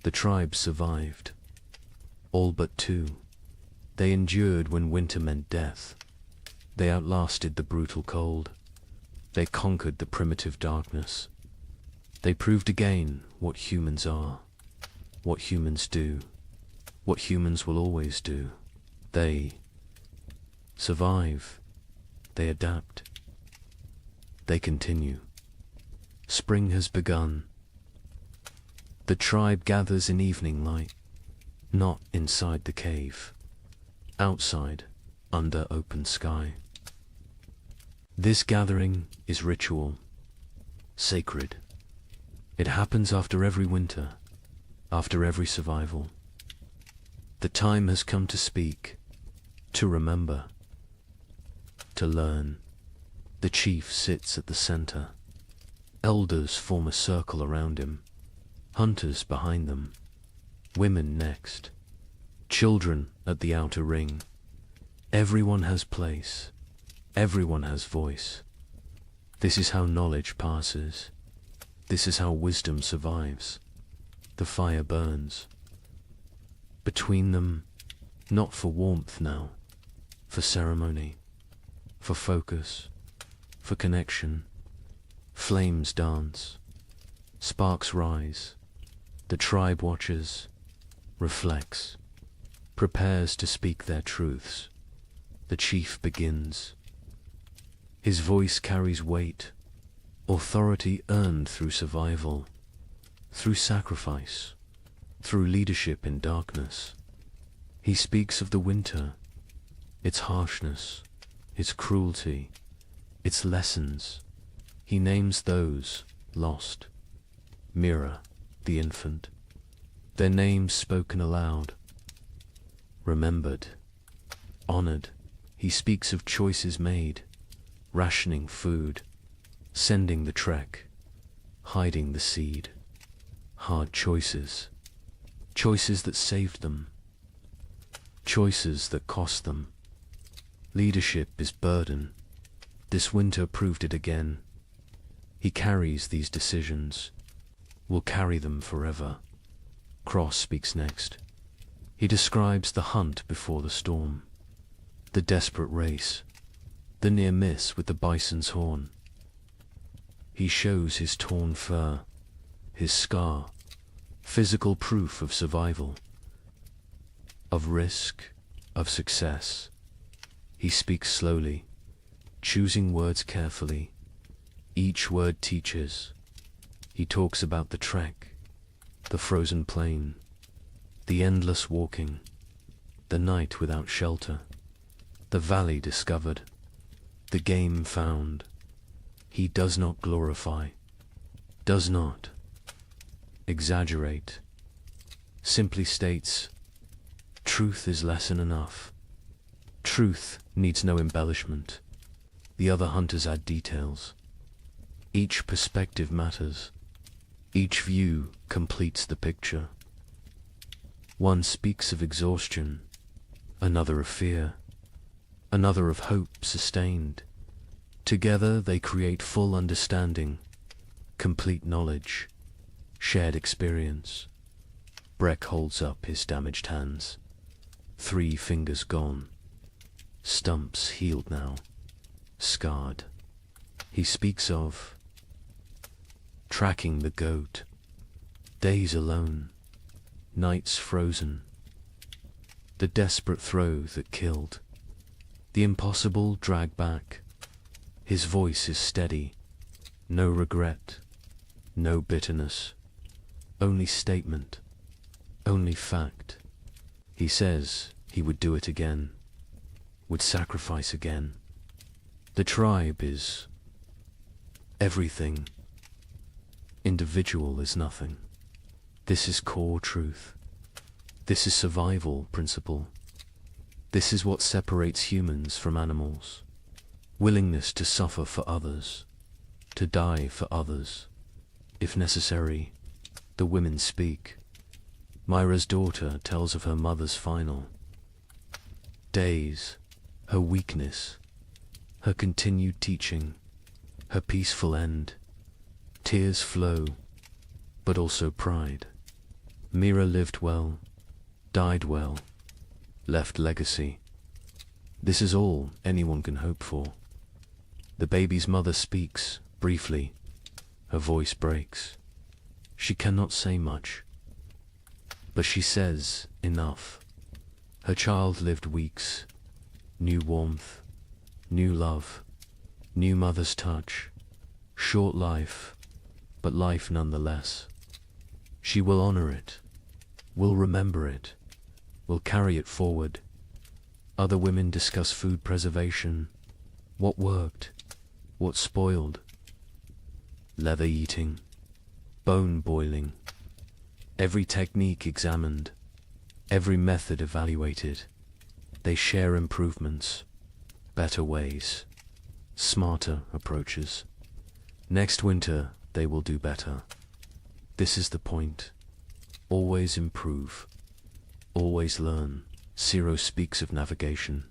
The tribe survived. All but two. They endured when winter meant death. They outlasted the brutal cold. They conquered the primitive darkness. They proved again what humans are, what humans do, what humans will always do. They survive. They adapt. They continue. Spring has begun. The tribe gathers in evening light, not inside the cave, outside, under open sky. This gathering is ritual, sacred. It happens after every winter, after every survival. The time has come to speak, to remember, to learn. The chief sits at the center. Elders form a circle around him, hunters behind them, women next, children at the outer ring. Everyone has place, everyone has voice. This is how knowledge passes. This is how wisdom survives. The fire burns. Between them, not for warmth now, for ceremony, for focus, for connection. Flames dance, sparks rise. The tribe watches, reflects, prepares to speak their truths. The chief begins. His voice carries weight, authority earned through survival, through sacrifice, through leadership in darkness. He speaks of the winter, its harshness, its cruelty, its lessons. He names those lost. Mira, the infant, their names spoken aloud, remembered, honored. He speaks of choices made, rationing food, sending the trek, hiding the seed. Hard choices, choices that saved them, choices that cost them. Leadership is burden. This winter proved it again. He carries these decisions, will carry them forever. Cross speaks next. He describes the hunt before the storm, the desperate race, the near miss with the bison's horn. He shows his torn fur, his scar, physical proof of survival, of risk, of success. He speaks slowly, choosing words carefully. Each word teaches. He talks about the trek, the frozen plain, the endless walking, the night without shelter, the valley discovered, the game found. He does not glorify, does not exaggerate, simply states, truth is lesson enough. Truth needs no embellishment. The other hunters add details. Each perspective matters. Each view completes the picture. One speaks of exhaustion, another of fear, another of hope sustained. Together they create full understanding, complete knowledge, shared experience. Breck holds up his damaged hands. 3 fingers gone. Stumps healed now, scarred. He speaks of tracking the goat, days alone, nights frozen, the desperate throw that killed, the impossible drag back. His voice is steady, no regret, no bitterness, only statement, only fact. He says he would do it again, would sacrifice again. The tribe is everything. Individual is nothing. This is core truth. This is survival principle. This is what separates humans from animals. Willingness to suffer for others, to die for others. If necessary, the women speak. Myra's daughter tells of her mother's final days, her weakness, her continued teaching, her peaceful end. Tears flow, but also pride. Mira lived well, died well, left legacy. This is all anyone can hope for. The baby's mother speaks, briefly. Her voice breaks. She cannot say much, but she says enough. Her child lived weeks, new warmth, new love, new mother's touch, short life, but life nonetheless. She will honor it, will remember it, will carry it forward. Other women discuss food preservation, what worked, what spoiled, leather eating, bone boiling, every technique examined, every method evaluated. They share improvements, better ways, smarter approaches. Next winter, they will do better. This is the point. Always improve. Always learn. Ciro speaks of navigation,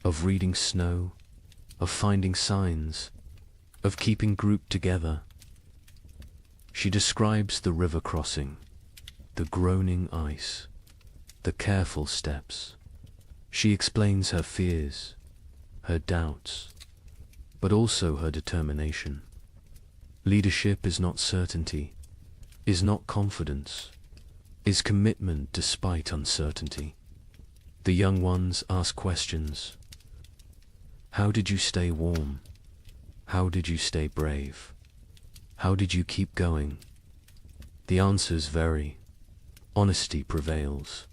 of reading snow, of finding signs, of keeping group together. She describes the river crossing, the groaning ice, the careful steps. She explains her fears, her doubts, but also her determination. Leadership is not certainty, is not confidence, is commitment despite uncertainty. The young ones ask questions. How did you stay warm? How did you stay brave? How did you keep going? The answers vary. Honesty prevails.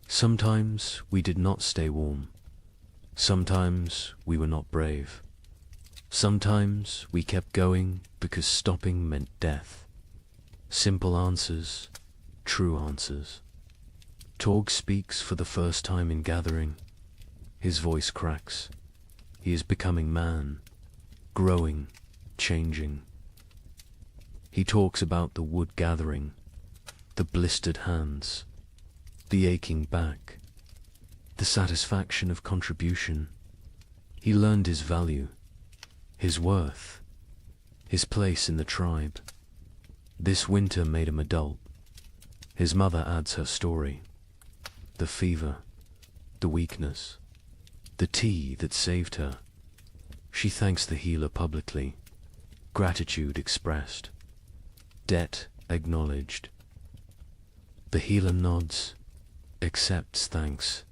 Sometimes we did not stay warm. Sometimes we were not brave. Sometimes we kept going because stopping meant death. Simple answers, true answers. Torg speaks for the first time in gathering. His voice cracks. He is becoming man, growing, changing. He talks about the wood gathering, the blistered hands, the aching back, the satisfaction of contribution. He learned his value, his worth, his place in the tribe. This winter made him adult. His mother adds her story. The fever, the weakness, the tea that saved her. She thanks the healer publicly, gratitude expressed, debt acknowledged. The healer nods, accepts thanks,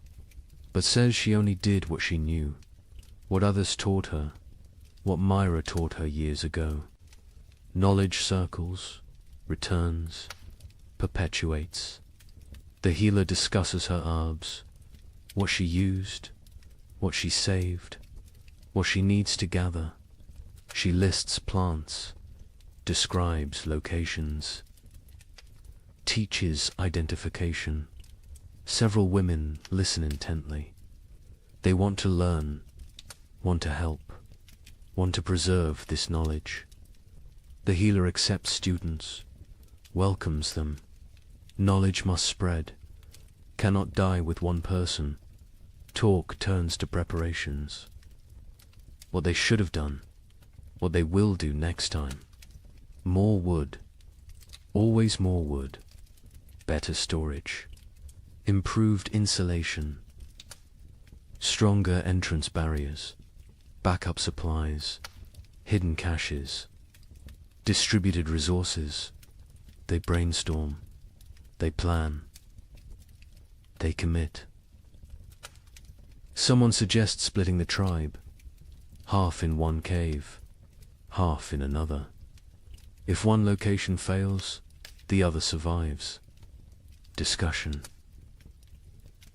but says she only did what she knew, what others taught her, what Myra taught her years ago. Knowledge circles, returns, perpetuates. The healer discusses her herbs, what she used, what she saved, what she needs to gather. She lists plants, describes locations, teaches identification. Several women listen intently. They want to learn, want to help, want to preserve this knowledge. The healer accepts students, welcomes them. Knowledge must spread, cannot die with one person. Talk turns to preparations. What they should have done, what they will do next time. More wood, always more wood. Better storage, improved insulation, stronger entrance barriers, backup supplies, hidden caches, distributed resources. They brainstorm, they plan, they commit. Someone suggests splitting the tribe, half in one cave, half in another. If one location fails, the other survives. Discussion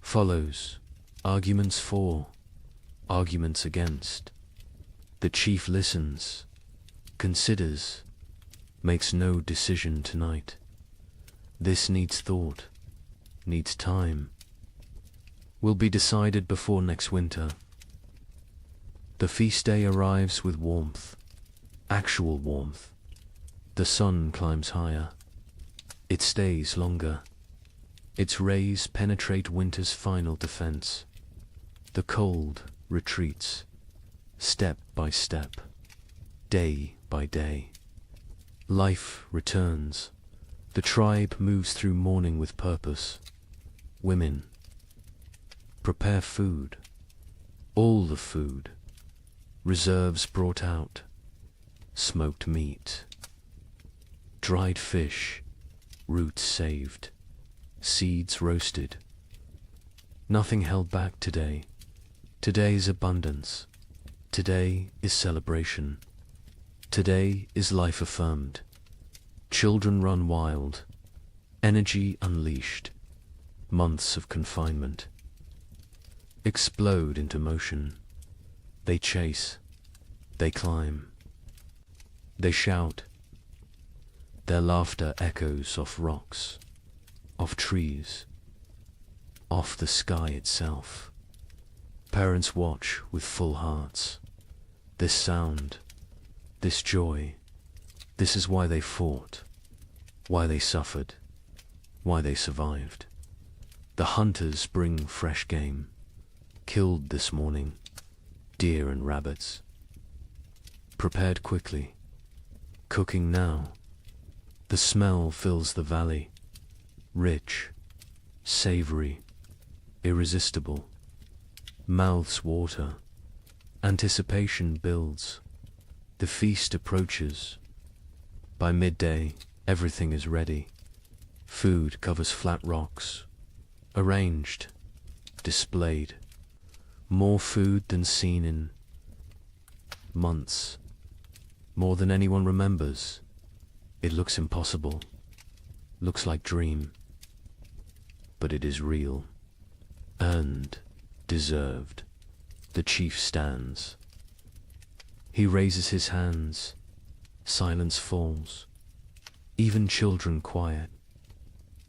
follows, arguments for, arguments against. The chief listens, considers, makes no decision tonight. This needs thought, needs time. Will be decided before next winter. The feast day arrives with warmth, actual warmth. The sun climbs higher. It stays longer. Its rays penetrate winter's final defense. The cold retreats, step by step, day by day. Life returns. The tribe moves through mourning with purpose. Women prepare food, all the food, reserves brought out, smoked meat, dried fish, roots saved, seeds roasted. Nothing held back today. Today's abundance. Today is celebration. Today is life affirmed. Children run wild, energy unleashed. Months of confinement explode into motion. They chase, they climb, they shout. Their laughter echoes off rocks, off trees, off the sky itself. Parents watch with full hearts. This sound, this joy, this is why they fought, why they suffered, why they survived. The hunters bring fresh game, killed this morning, deer and rabbits. Prepared quickly, cooking now. The smell fills the valley, rich, savory, irresistible. Mouths water, anticipation builds. The feast approaches. By midday, everything is ready. Food covers flat rocks, arranged, displayed. More food than seen in months, more than anyone remembers. It looks impossible, looks like dream, but it is real, earned, deserved. The chief stands. He raises his hands, silence falls, even children quiet.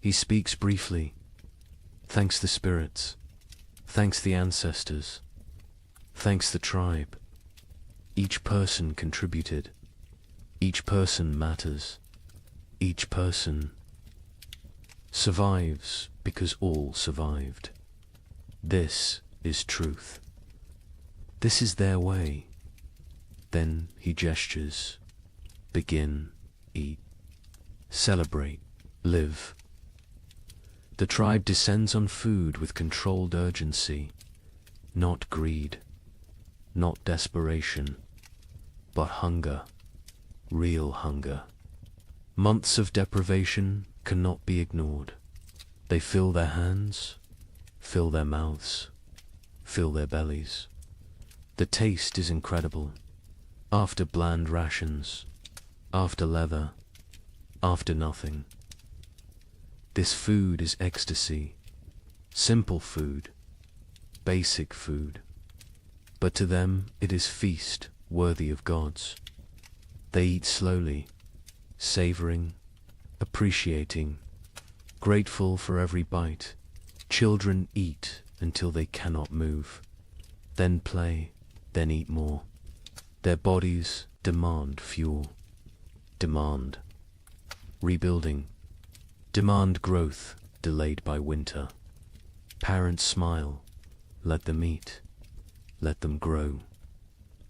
He speaks briefly, thanks the spirits, thanks the ancestors, thanks the tribe. Each person contributed, each person matters, each person survives because all survived. This is truth. This is their way. Then he gestures. Begin, eat, celebrate, live. The tribe descends on food with controlled urgency, not greed, not desperation, but hunger, real hunger. Months of deprivation cannot be ignored. They fill their hands, fill their mouths, fill their bellies. The taste is incredible. After bland rations, after leather, after nothing. This food is ecstasy, simple food, basic food. But to them it is feast worthy of gods. They eat slowly, savoring, appreciating, grateful for every bite. Children eat until they cannot move, then play, then eat more. Their bodies demand fuel, demand rebuilding, demand growth delayed by winter. Parents smile, let them eat, let them grow,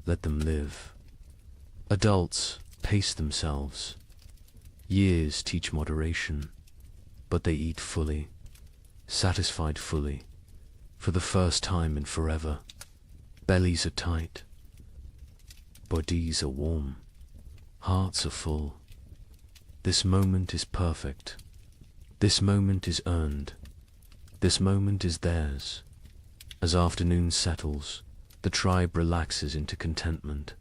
let them live. Adults pace themselves. Years teach moderation, but they eat fully, satisfied fully, for the first time in forever. Bellies are tight, bodies are warm, hearts are full. This moment is perfect. This moment is earned. This moment is theirs. As afternoon settles, the tribe relaxes into contentment.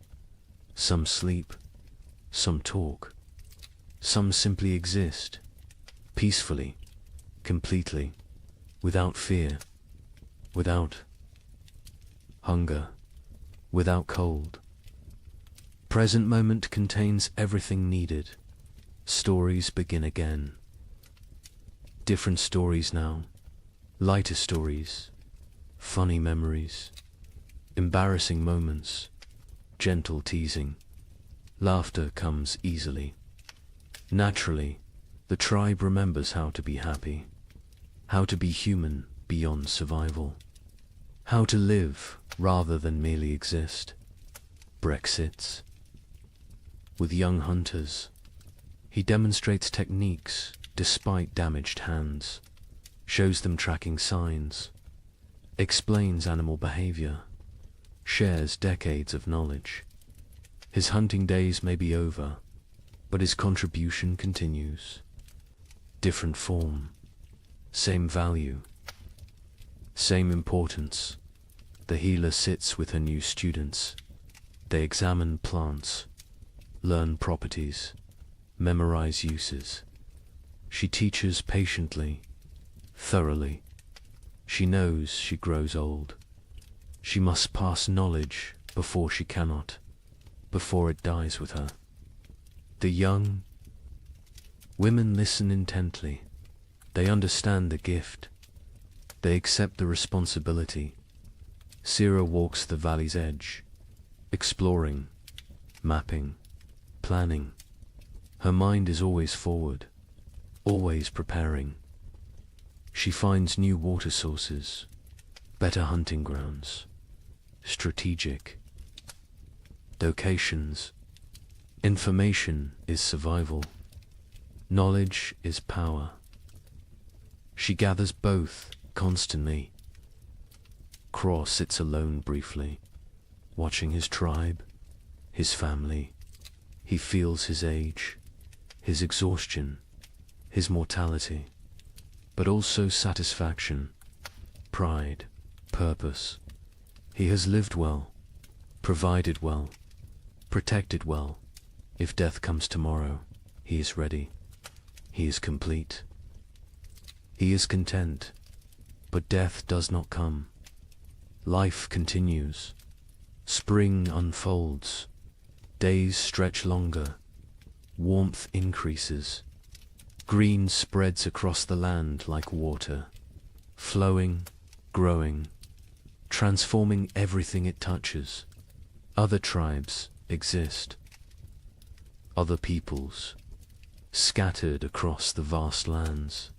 Some sleep, some talk, some simply exist, peacefully, completely, without fear, without hunger, without cold. Present moment contains everything needed. Stories begin again. Different stories now, lighter stories, funny memories, embarrassing moments, gentle teasing. Laughter comes easily. Naturally, the tribe remembers how to be happy, how to be human beyond survival, how to live rather than merely exist. Brexits. With young hunters, he demonstrates techniques despite damaged hands, shows them tracking signs, explains animal behavior, shares decades of knowledge. His hunting days may be over, but his contribution continues. Different form, same value, same importance. The healer sits with her new students. They examine plants, learn properties, memorize uses. She teaches patiently, thoroughly. She knows she grows old. She must pass knowledge before she cannot, before it dies with her. The young women listen intently. They understand the gift. They accept the responsibility. Sira walks the valley's edge, exploring, mapping, planning. Her mind is always forward, always preparing. She finds new water sources, better hunting grounds, strategic locations. Information is survival. Knowledge is power. She gathers both constantly. Craw sits alone briefly, watching his tribe, his family. He feels his age, his exhaustion, his mortality, but also satisfaction, pride, purpose. He has lived well, provided well, protected well. If death comes tomorrow, he is ready. He is complete. He is content, but death does not come. Life continues. Spring unfolds. Days stretch longer. Warmth increases. Green spreads across the land like water, flowing, growing, transforming everything it touches. Other tribes exist. Other peoples, scattered across the vast lands.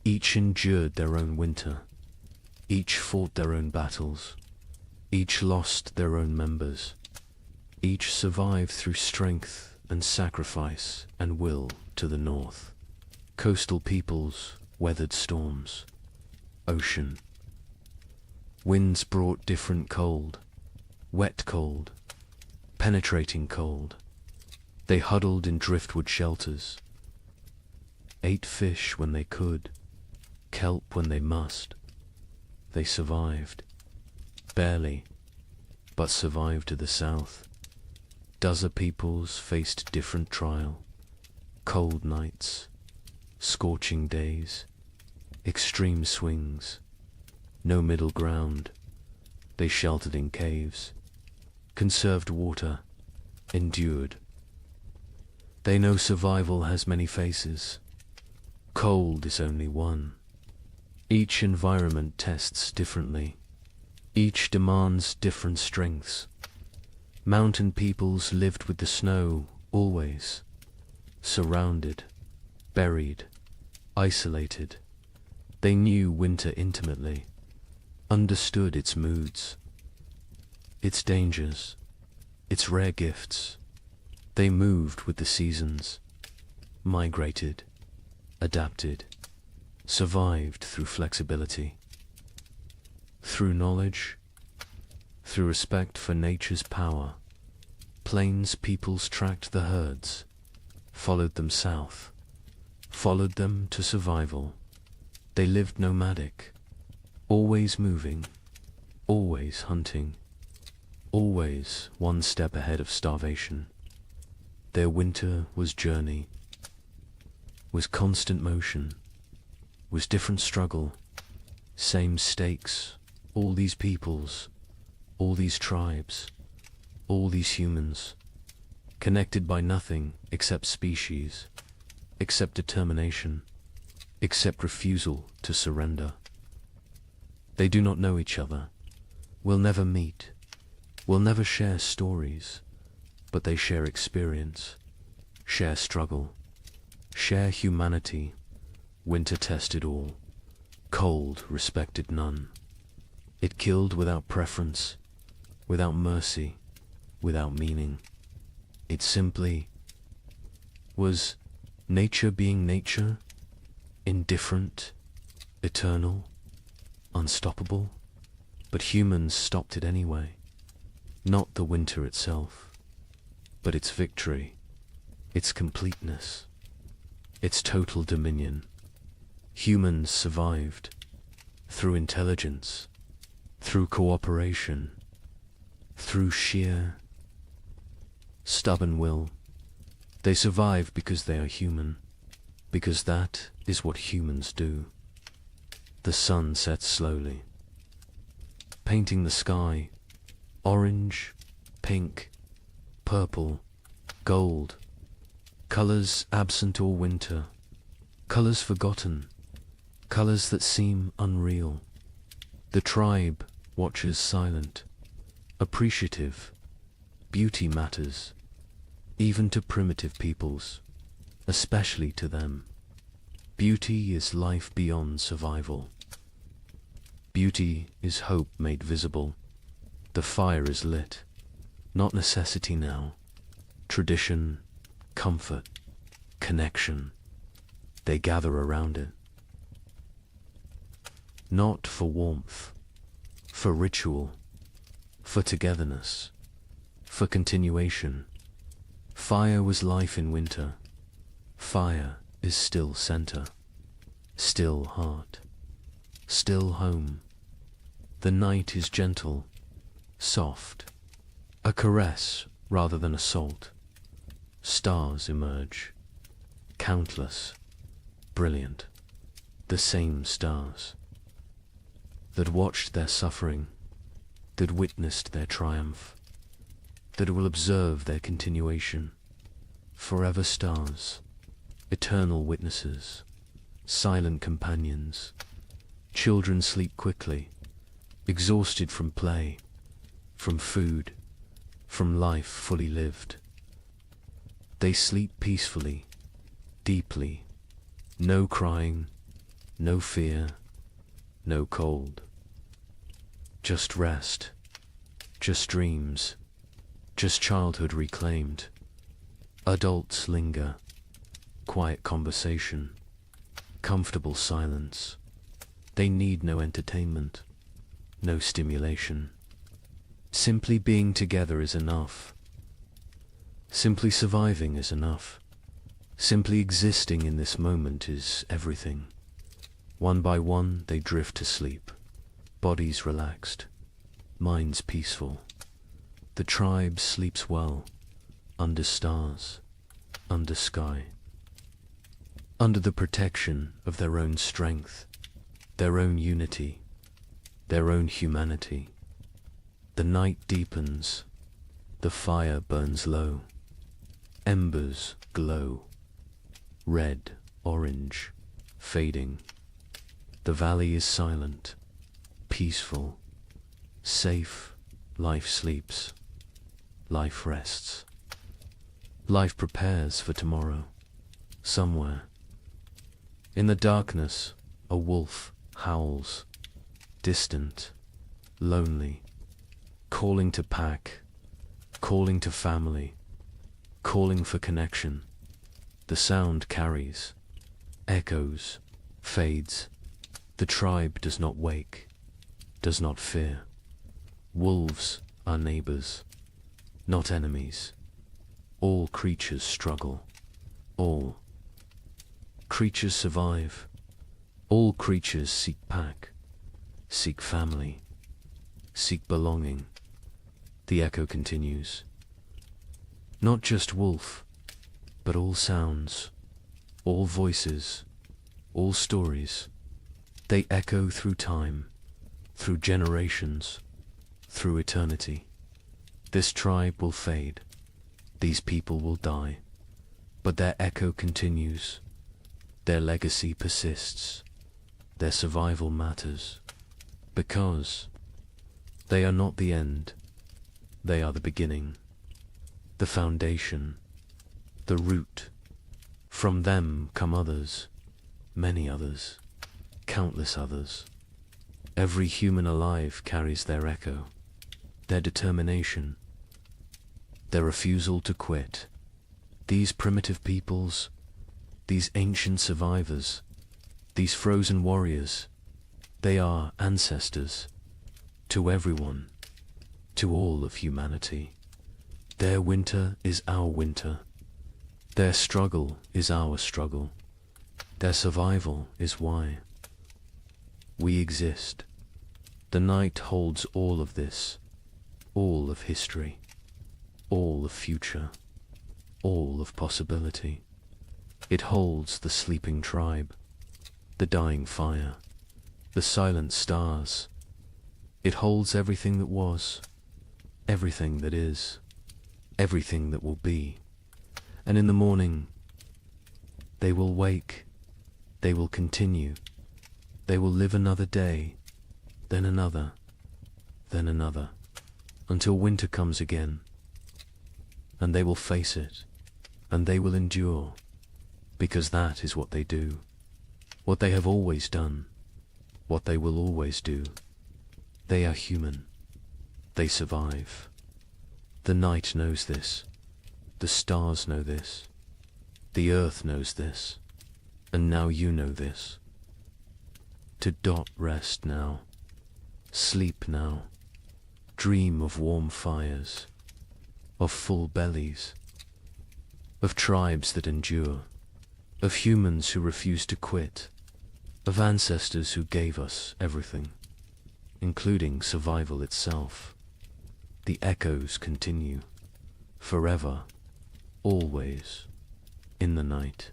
Each endured their own winter. Each fought their own battles. Each lost their own members. Each survived through strength and sacrifice and will to the north. Coastal peoples weathered storms. Ocean. Winds brought different cold. Wet cold. Penetrating cold. They huddled in driftwood shelters. Ate fish when they could. Kelp when they must. They survived. Barely, but survived to the south. Dozen peoples faced different trial. Cold nights, scorching days, extreme swings, no middle ground. They sheltered in caves, conserved water, endured. They know survival has many faces. Cold is only one. Each environment tests differently. Each demands different strengths. Mountain peoples lived with the snow always, surrounded, buried, isolated. They knew winter intimately, understood its moods, its dangers, its rare gifts. They moved with the seasons, migrated, adapted, survived through flexibility, through knowledge, through respect for nature's power. Plains peoples tracked the herds, followed them south, followed them to survival. They lived nomadic, always moving, always hunting, always one step ahead of starvation. Their winter was journey, was constant motion, was different struggle, same stakes. All these peoples, all these tribes, all these humans, connected by nothing except species, except determination, except refusal to surrender. They do not know each other, will never meet, will never share stories, but they share experience, share struggle, share humanity. Winter tested all. Cold respected none. It killed without preference, without mercy, without meaning. It simply was nature being nature, indifferent, eternal, unstoppable. But humans stopped it anyway. Not the winter itself, but its victory, its completeness, its total dominion. Humans survived through intelligence, through cooperation, through sheer stubborn will, They survive because they are human, because that is what humans do. The sun sets slowly, painting the sky orange, pink, purple, gold, colors absent all winter, colors forgotten, colors that seem unreal. The tribe watches silent, appreciative. Beauty matters, even to primitive peoples, especially to them. Beauty is life beyond survival. Beauty is hope made visible. The fire is lit, not necessity now. Tradition, comfort, connection. They gather around it. Not for warmth, for ritual, for togetherness, for continuation. Fire was life in winter. Fire is still center, still heart, still home. The night is gentle, soft, a caress rather than assault. Stars emerge, countless, brilliant, the same stars that watched their suffering, that witnessed their triumph, that will observe their continuation. Forever stars, eternal witnesses, silent companions. Children sleep quickly, exhausted from play, from food, from life fully lived. They sleep peacefully, deeply, no crying, no fear, no cold. Just rest, just dreams, just childhood reclaimed. Adults linger, quiet conversation, comfortable silence. They need no entertainment, no stimulation. Simply being together is enough. Simply surviving is enough. Simply existing in this moment is everything. One by one they drift to sleep, bodies relaxed, minds peaceful. The tribe sleeps well, under stars, under sky, under the protection of their own strength, their own unity, their own humanity. The night deepens, the fire burns low, embers glow, red, orange, fading. The valley is silent, peaceful, safe. Life sleeps, life rests. Life prepares for tomorrow, somewhere. In the darkness, a wolf howls, distant, lonely, calling to pack, calling to family, calling for connection. The sound carries, echoes, fades. The tribe does not wake, does not fear. Wolves are neighbors, not enemies. All creatures struggle. All creatures survive. All creatures seek pack, seek family, seek belonging. The echo continues. Not just wolf, but all sounds, all voices, all stories. They echo through time, through generations, through eternity. This tribe will fade. These people will die. But their echo continues. Their legacy persists. Their survival matters. Because they are not the end. They are the beginning. The foundation. The root. From them come others. Many others. Countless others. Every human alive carries their echo. Their determination. Their refusal to quit. These primitive peoples, these ancient survivors, these frozen warriors, they are ancestors to everyone, to all of humanity. Their winter is our winter. Their struggle is our struggle. Their survival is why we exist. The night holds all of this, all of history, all of future, all of possibility. It holds the sleeping tribe, the dying fire, the silent stars. It holds everything that was, everything that is, everything that will be. And in the morning, they will wake, they will continue, they will live another day, then another, until winter comes again. And they will face it, and they will endure, because that is what they do, what they have always done, what they will always do. They are human. They survive. The night knows this. The stars know this. The earth knows this. And now you know this. To rest now. Sleep now. Dream of warm fires. Of full bellies. Of tribes that endure. Of humans who refuse to quit. Of ancestors who gave us everything, including survival itself. The echoes continue, forever, always, in the night.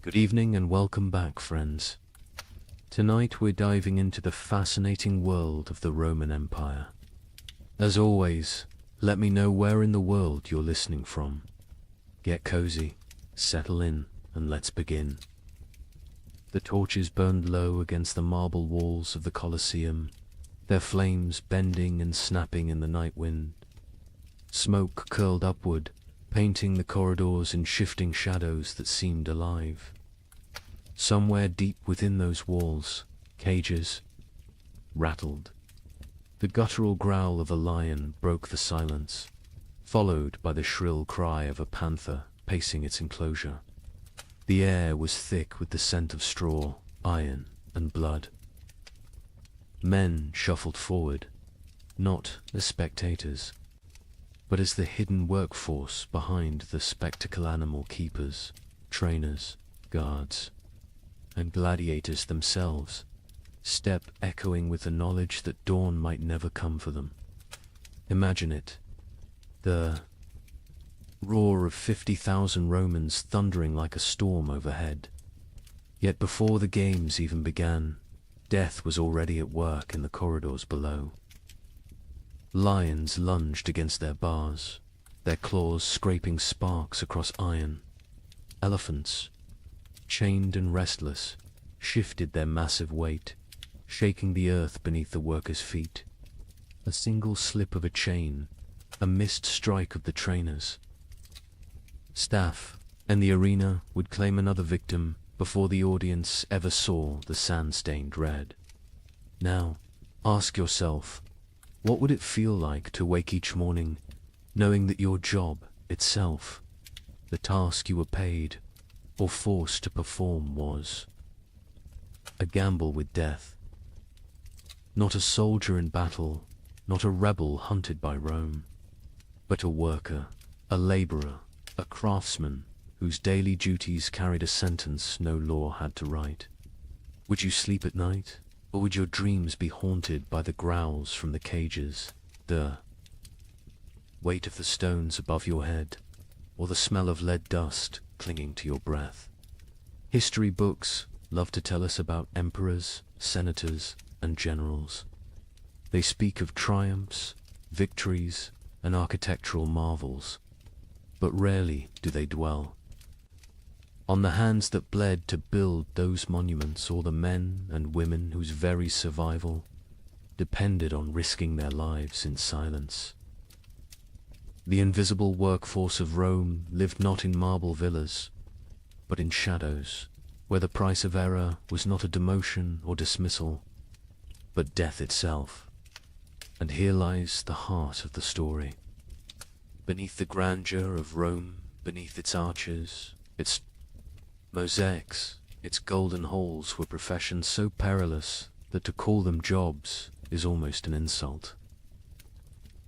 Good evening and welcome back, friends. Tonight we're diving into the fascinating world of the Roman Empire. As always, let me know where in the world you're listening from. Get cozy, settle in, and let's begin. The torches burned low against the marble walls of the Colosseum, their flames bending and snapping in the night wind. Smoke curled upward, painting the corridors in shifting shadows that seemed alive. Somewhere deep within those walls, cages rattled. The guttural growl of a lion broke the silence, followed by the shrill cry of a panther pacing its enclosure. The air was thick with the scent of straw, iron, and blood. Men shuffled forward, not as spectators, but as the hidden workforce behind the spectacle animal keepers, trainers, guards, and gladiators themselves, step echoing with the knowledge that dawn might never come for them. Imagine it, the roar of 50,000 Romans thundering like a storm overhead. Yet before the games even began, death was already at work in the corridors below. Lions lunged against their bars, their claws scraping sparks across iron. Elephants, chained and restless, shifted their massive weight, shaking the earth beneath the workers' feet. A single slip of a chain, a missed strike of the trainers. Staff and the arena would claim another victim before the audience ever saw the sand-stained red. Now, ask yourself, what would it feel like to wake each morning knowing that your job itself, the task you were paid or forced to perform, was a gamble with death? Not a soldier in battle, not a rebel hunted by Rome, but a worker, a laborer, a craftsman whose daily duties carried a sentence no law had to write. Would you sleep at night, or would your dreams be haunted by the growls from the cages, the weight of the stones above your head, or the smell of lead dust clinging to your breath? History books love to tell us about emperors, senators, and generals. They speak of triumphs, victories, and architectural marvels, but rarely do they dwell on the hands that bled to build those monuments, or the men and women whose very survival depended on risking their lives in silence. The invisible workforce of Rome lived not in marble villas, but in shadows, where the price of error was not a demotion or dismissal, but death itself. And here lies the heart of the story. Beneath the grandeur of Rome, beneath its arches, its mosaics, its golden halls were professions so perilous that to call them jobs is almost an insult.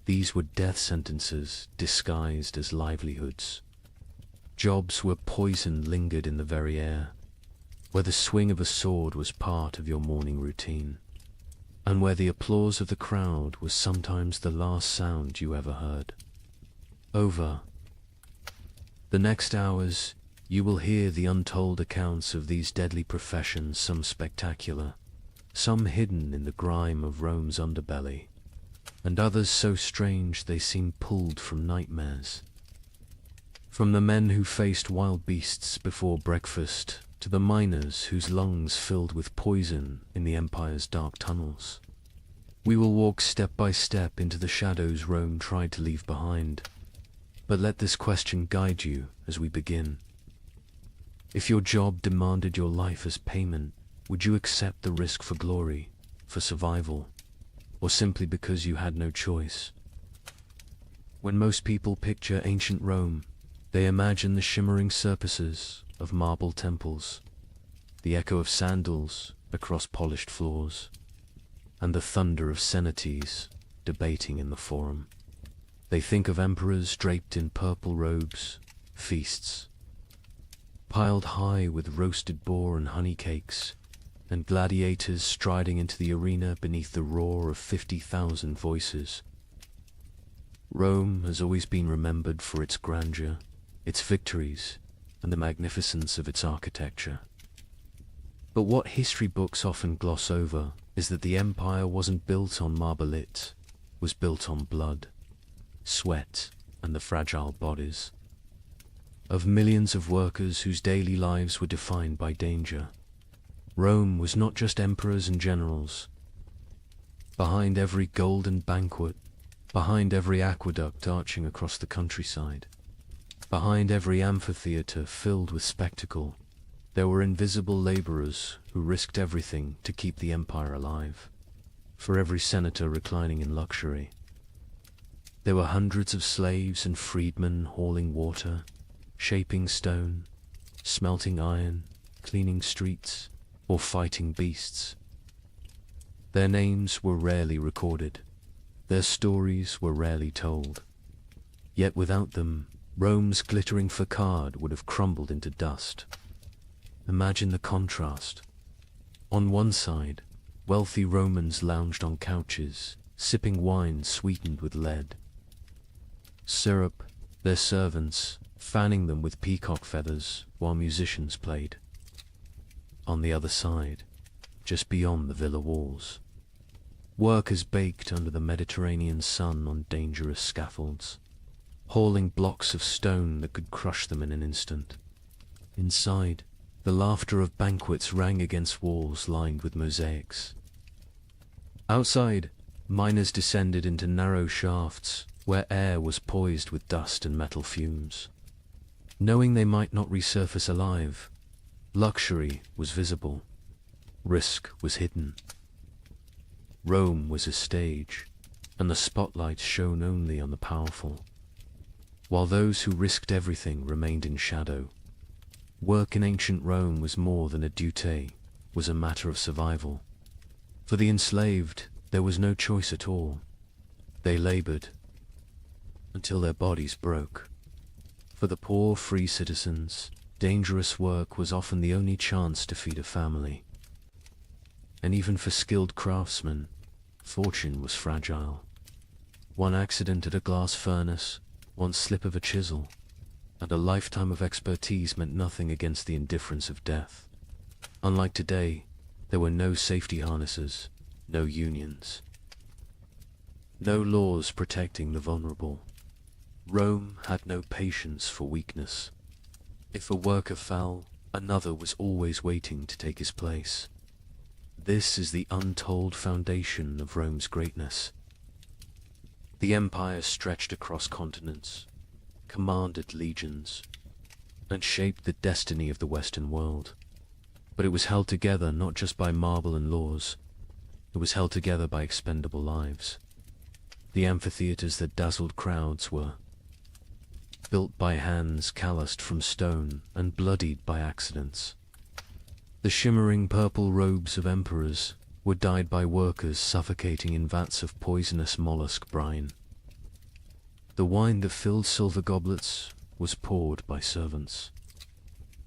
These were death sentences disguised as livelihoods. Jobs where poison lingered in the very air, where the swing of a sword was part of your morning routine, and where the applause of the crowd was sometimes the last sound you ever heard. Over the next hours, you will hear the untold accounts of these deadly professions, some spectacular, some hidden in the grime of Rome's underbelly, and others so strange they seem pulled from nightmares. From the men who faced wild beasts before breakfast, to the miners whose lungs filled with poison in the empire's dark tunnels, we will walk step by step into the shadows Rome tried to leave behind. But let this question guide you as we begin. If your job demanded your life as payment, would you accept the risk for glory, for survival, or simply because you had no choice? When most people picture ancient Rome, they imagine the shimmering surfaces of marble temples, the echo of sandals across polished floors, and the thunder of cenotes debating in the forum. They think of emperors draped in purple robes, feasts piled high with roasted boar and honey cakes, and gladiators striding into the arena beneath the roar of 50,000 voices. Rome has always been remembered for its grandeur, its victories, and the magnificence of its architecture. But what history books often gloss over is that the empire wasn't built on marble, it was built on blood, sweat, and the fragile bodies of millions of workers whose daily lives were defined by danger. Rome was not just emperors and generals. Behind every golden banquet, behind every aqueduct arching across the countryside, behind every amphitheater filled with spectacle, there were invisible laborers who risked everything to keep the empire alive. For every senator reclining in luxury, there were hundreds of slaves and freedmen hauling water, shaping stone, smelting iron, cleaning streets, or fighting beasts. Their names were rarely recorded. Their stories were rarely told. Yet without them, Rome's glittering facade would have crumbled into dust. Imagine the contrast. On one side, wealthy Romans lounged on couches, sipping wine sweetened with lead. Syrup, their servants, fanning them with peacock feathers while musicians played. On the other side, just beyond the villa walls, workers baked under the Mediterranean sun on dangerous scaffolds, hauling blocks of stone that could crush them in an instant. Inside, the laughter of banquets rang against walls lined with mosaics. Outside, miners descended into narrow shafts where air was poised with dust and metal fumes. Knowing they might not resurface alive, luxury was visible, risk was hidden. Rome was a stage, and the spotlight shone only on the powerful, while those who risked everything remained in shadow. Work in ancient Rome was more than a duty, was a matter of survival. For the enslaved, there was no choice at all. They labored until their bodies broke. For the poor, free citizens, dangerous work was often the only chance to feed a family. And even for skilled craftsmen, fortune was fragile. One accident at a glass furnace, one slip of a chisel, and a lifetime of expertise meant nothing against the indifference of death. Unlike today, there were no safety harnesses, no unions, no laws protecting the vulnerable. Rome had no patience for weakness. If a worker fell, another was always waiting to take his place. This is the untold foundation of Rome's greatness. The empire stretched across continents, commanded legions, and shaped the destiny of the Western world. But it was held together not just by marble and laws. It It was held together by expendable lives. The amphitheaters that dazzled crowds were built by hands calloused from stone and bloodied by accidents. The shimmering purple robes of emperors were dyed by workers suffocating in vats of poisonous mollusk brine. The wine that filled silver goblets was poured by servants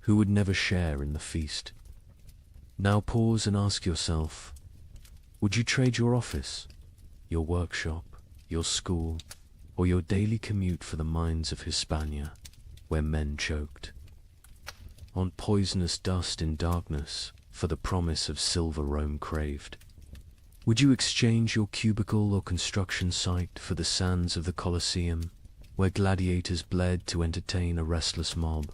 who would never share in the feast. Now pause and ask yourself, would you trade your office, your workshop, your school, or your daily commute for the mines of Hispania, where men choked on poisonous dust in darkness for the promise of silver Rome craved? Would you exchange your cubicle or construction site for the sands of the Colosseum, where gladiators bled to entertain a restless mob?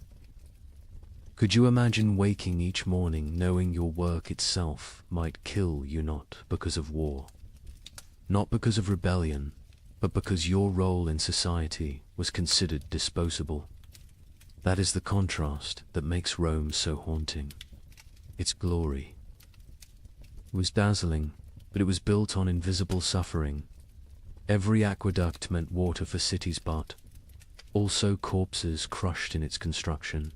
Could you imagine waking each morning knowing your work itself might kill you not because of war, not because of rebellion, but because your role in society was considered disposable? That is the contrast that makes Rome so haunting. Its glory was dazzling, but it was built on invisible suffering. Every aqueduct meant water for cities, but also corpses crushed in its construction.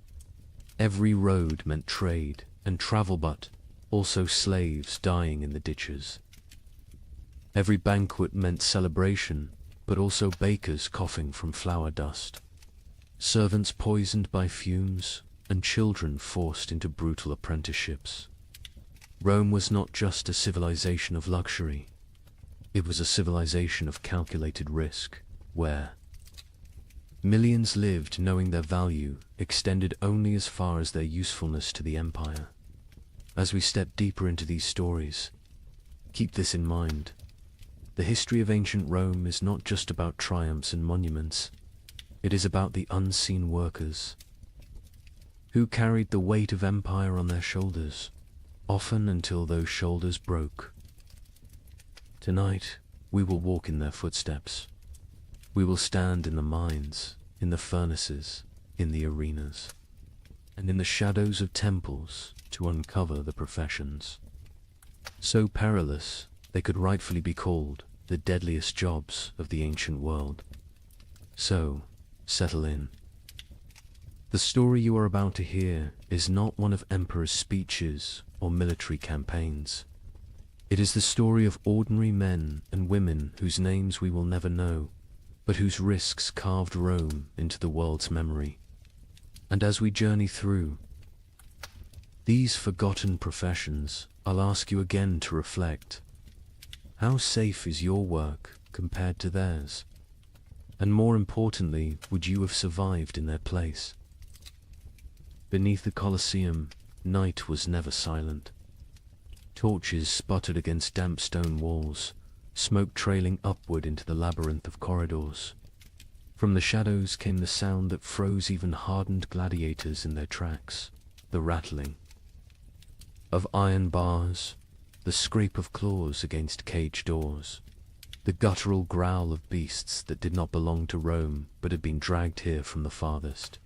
Every road meant trade and travel, but also slaves dying in the ditches. Every banquet meant celebration, but also bakers coughing from flour dust, servants poisoned by fumes, and children forced into brutal apprenticeships. Rome was not just a civilization of luxury, it was a civilization of calculated risk, where millions lived knowing their value extended only as far as their usefulness to the empire. As we step deeper into these stories, keep this in mind. The history of ancient Rome is not just about triumphs and monuments. It is about the unseen workers who carried the weight of empire on their shoulders, often until those shoulders broke. Tonight, we will walk in their footsteps. We will stand in the mines, in the furnaces, in the arenas, and in the shadows of temples to uncover the professions so perilous they could rightfully be called the deadliest jobs of the ancient world. So, settle in. The story you are about to hear is not one of emperors' speeches or military campaigns. It is the story of ordinary men and women whose names we will never know, but whose risks carved Rome into the world's memory. And as we journey through these forgotten professions, I'll ask you again to reflect. How safe is your work compared to theirs? And more importantly, would you have survived in their place? Beneath the Colosseum, night was never silent. Torches sputtered against damp stone walls, smoke trailing upward into the labyrinth of corridors. From the shadows came the sound that froze even hardened gladiators in their tracks, the rattling of iron bars, the scrape of claws against cage doors, the guttural growl of beasts that did not belong to Rome but had been dragged here from the farthest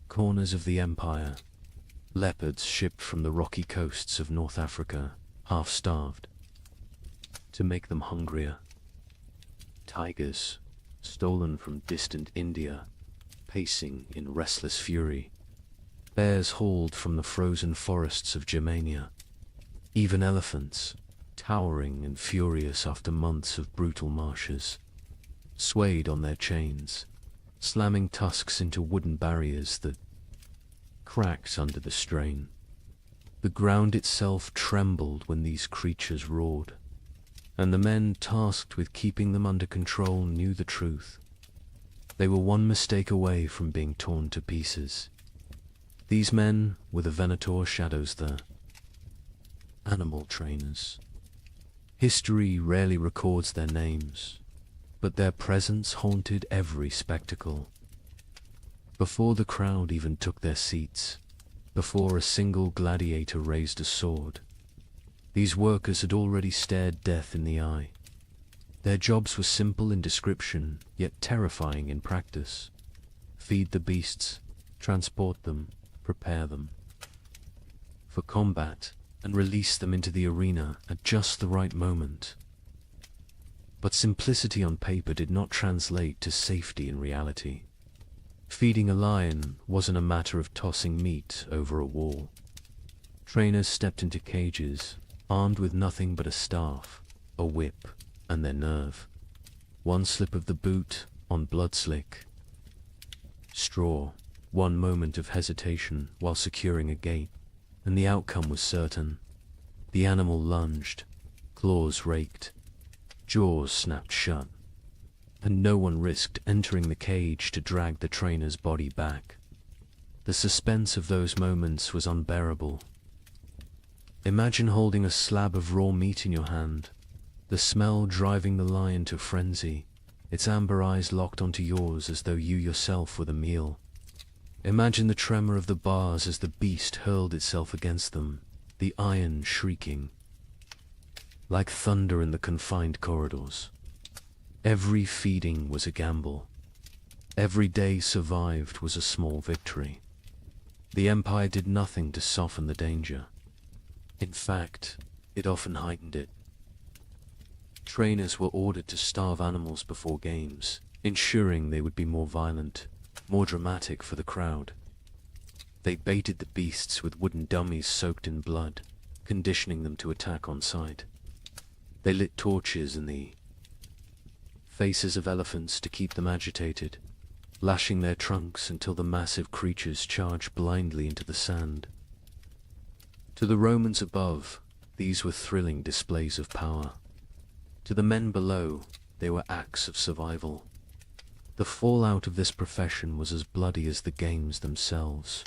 corners of the empire. Leopards shipped from the rocky coasts of North Africa, half-starved, to make them hungrier. Tigers, stolen from distant India, pacing in restless fury. Bears hauled from the frozen forests of Germania. Even elephants, towering and furious after months of brutal marshes, swayed on their chains, slamming tusks into wooden barriers that cracked under the strain. The ground itself trembled when these creatures roared, and the men tasked with keeping them under control knew the truth. They were one mistake away from being torn to pieces. These men were the Venator shadows, the animal trainers. History rarely records their names, but their presence haunted every spectacle. Before the crowd even took their seats, before a single gladiator raised a sword, these workers had already stared death in the eye. Their jobs were simple in description, yet terrifying in practice. Feed the beasts, transport them, prepare them for combat, and release them into the arena at just the right moment. But simplicity on paper did not translate to safety in reality. Feeding a lion wasn't a matter of tossing meat over a wall. Trainers stepped into cages, armed with nothing but a staff, a whip, and their nerve. One slip of the boot on blood-slick straw, one moment of hesitation while securing a gate, and the outcome was certain. The animal lunged, claws raked, jaws snapped shut, and no one risked entering the cage to drag the trainer's body back. The suspense of those moments was unbearable. Imagine holding a slab of raw meat in your hand, the smell driving the lion to frenzy, its amber eyes locked onto yours as though you yourself were the meal. Imagine the tremor of the bars as the beast hurled itself against them, the iron shrieking like thunder in the confined corridors. Every feeding was a gamble. Every day survived was a small victory. The Empire did nothing to soften the danger. In fact, it often heightened it. Trainers were ordered to starve animals before games, ensuring they would be more violent, more dramatic for the crowd. They baited the beasts with wooden dummies soaked in blood, conditioning them to attack on sight. They lit torches in the faces of elephants to keep them agitated, lashing their trunks until the massive creatures charged blindly into the sand. To the Romans above, these were thrilling displays of power. To the men below, they were acts of survival. The fallout of this profession was as bloody as the games themselves.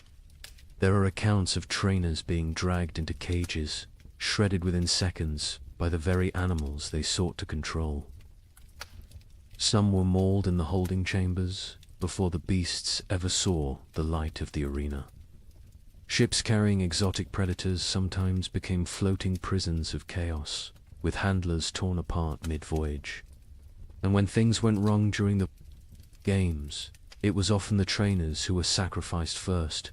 There are accounts of trainers being dragged into cages, shredded within seconds by the very animals they sought to control. Some were mauled in the holding chambers before the beasts ever saw the light of the arena. Ships carrying exotic predators sometimes became floating prisons of chaos, with handlers torn apart mid-voyage. And when things went wrong during the games, it was often the trainers who were sacrificed first,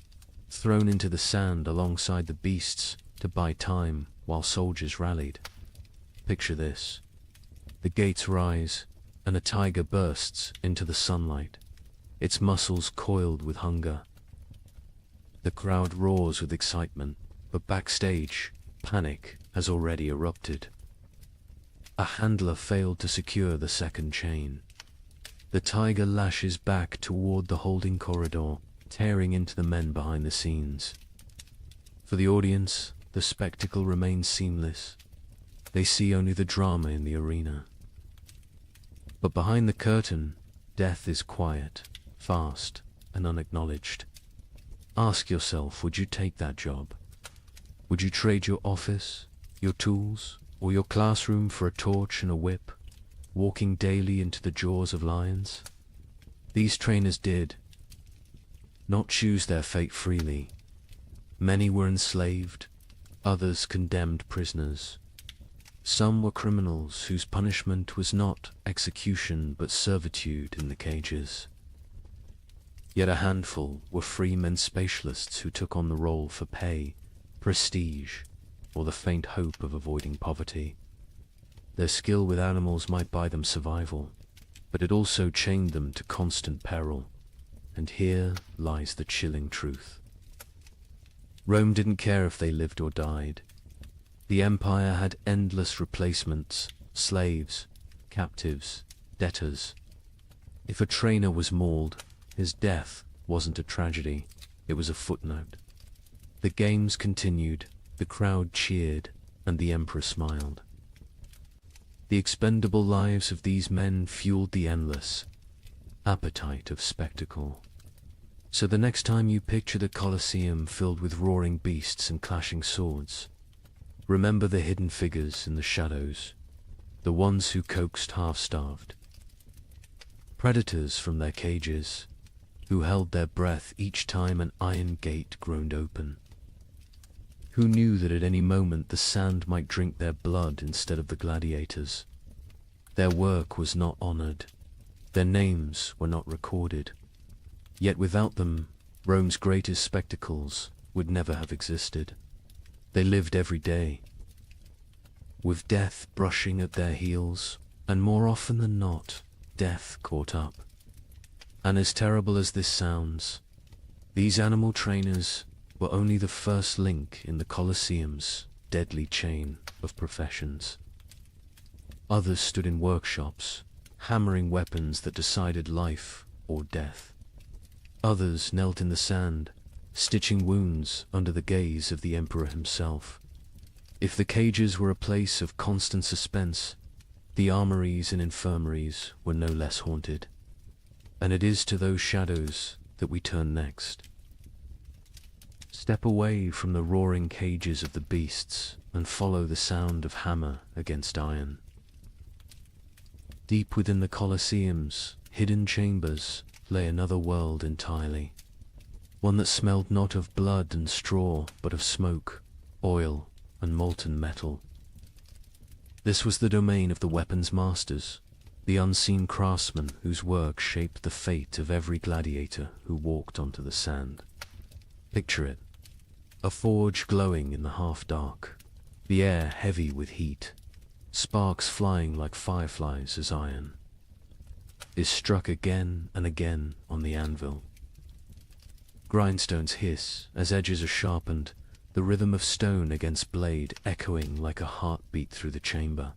thrown into the sand alongside the beasts to buy time while soldiers rallied. Picture this. The gates rise, and a tiger bursts into the sunlight, its muscles coiled with hunger. The crowd roars with excitement, but backstage, panic has already erupted. A handler failed to secure the second chain. The tiger lashes back toward the holding corridor, tearing into the men behind the scenes. For the audience, the spectacle remains seamless. They see only the drama in the arena. But behind the curtain, death is quiet, fast, and unacknowledged. Ask yourself, would you take that job? Would you trade your office, your tools, or your classroom for a torch and a whip, walking daily into the jaws of lions? These trainers did not choose their fate freely. Many were enslaved, others condemned prisoners. Some were criminals whose punishment was not execution but servitude in the cages. Yet a handful were free men spatialists who took on the role for pay, prestige, or the faint hope of avoiding poverty. Their skill with animals might buy them survival, but it also chained them to constant peril. And here lies the chilling truth. Rome didn't care if they lived or died. The empire had endless replacements, slaves, captives, debtors. If a trainer was mauled, his death wasn't a tragedy, it was a footnote. The games continued, the crowd cheered, and the emperor smiled. The expendable lives of these men fueled the endless appetite of spectacle. So the next time you picture the Colosseum filled with roaring beasts and clashing swords, remember the hidden figures in the shadows, the ones who coaxed half-starved. Predators from their cages, who held their breath each time an iron gate groaned open. Who knew that at any moment the sand might drink their blood instead of the gladiators. Their work was not honored. Their names were not recorded. Yet without them, Rome's greatest spectacles would never have existed. They lived every day, with death brushing at their heels, and more often than not, death caught up. And as terrible as this sounds, these animal trainers were only the first link in the Colosseum's deadly chain of professions. Others stood in workshops, hammering weapons that decided life or death. Others knelt in the sand, stitching wounds under the gaze of the emperor himself. If the cages were a place of constant suspense, the armories and infirmaries were no less haunted. And it is to those shadows that we turn next. Step away from the roaring cages of the beasts and follow the sound of hammer against iron. Deep within the Colosseum's hidden chambers lay another world entirely, one that smelled not of blood and straw, but of smoke, oil, and molten metal. This was the domain of the weapons masters, the unseen craftsmen whose work shaped the fate of every gladiator who walked onto the sand. Picture it, a forge glowing in the half-dark, the air heavy with heat, sparks flying like fireflies as iron is struck again and again on the anvil. Grindstones hiss as edges are sharpened, the rhythm of stone against blade echoing like a heartbeat through the chamber.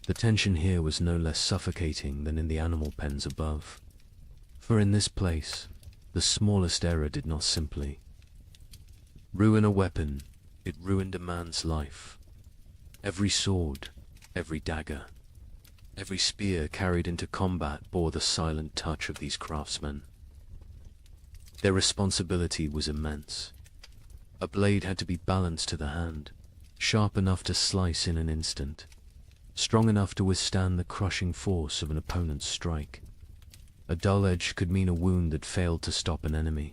The tension here was no less suffocating than in the animal pens above, for in this place, the smallest error did not simply ruin a weapon, it ruined a man's life. Every sword, every dagger, every spear carried into combat bore the silent touch of these craftsmen. Their responsibility was immense. A blade had to be balanced to the hand, sharp enough to slice in an instant, strong enough to withstand the crushing force of an opponent's strike. A dull edge could mean a wound that failed to stop an enemy.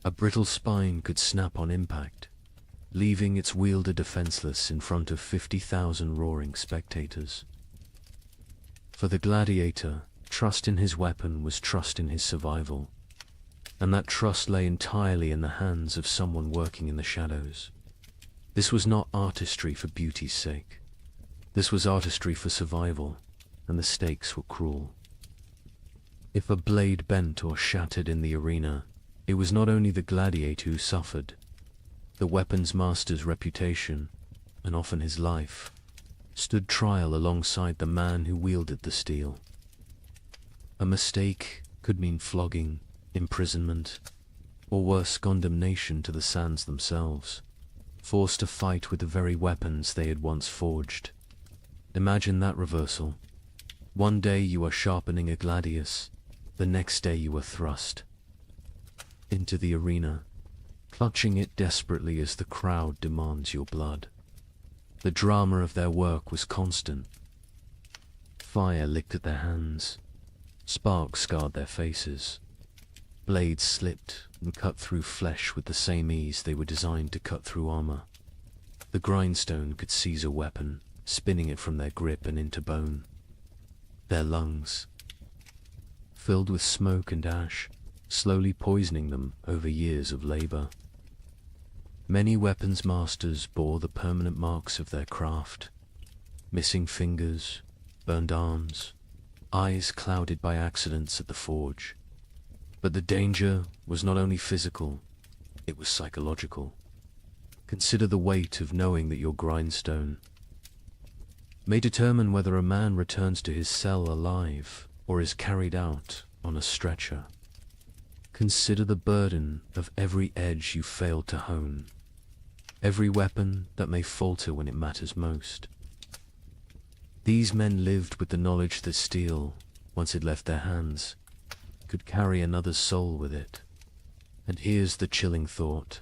A brittle spine could snap on impact, leaving its wielder defenseless in front of 50,000 roaring spectators. For the gladiator, trust in his weapon was trust in his survival, and that trust lay entirely in the hands of someone working in the shadows. This was not artistry for beauty's sake. This was artistry for survival, and the stakes were cruel. If a blade bent or shattered in the arena, it was not only the gladiator who suffered. The weapons master's reputation, and often his life, stood trial alongside the man who wielded the steel. A mistake could mean flogging, imprisonment, or worse, condemnation to the sands themselves, forced to fight with the very weapons they had once forged. Imagine that reversal. One day you are sharpening a gladius, the next day you are thrust into the arena, clutching it desperately as the crowd demands your blood. The drama of their work was constant. Fire licked at their hands, sparks scarred their faces, blades slipped and cut through flesh with the same ease they were designed to cut through armor. The grindstone could seize a weapon, spinning it from their grip and into bone. Their lungs, filled with smoke and ash, slowly poisoning them over years of labor. Many weapons masters bore the permanent marks of their craft, missing fingers, burned arms, eyes clouded by accidents at the forge. But the danger was not only physical, it was psychological. Consider the weight of knowing that your grindstone may determine whether a man returns to his cell alive or is carried out on a stretcher. Consider the burden of every edge you failed to hone, every weapon that may falter when it matters most. These men lived with the knowledge that steel, once it left their hands, could carry another's soul with it. And here's the chilling thought.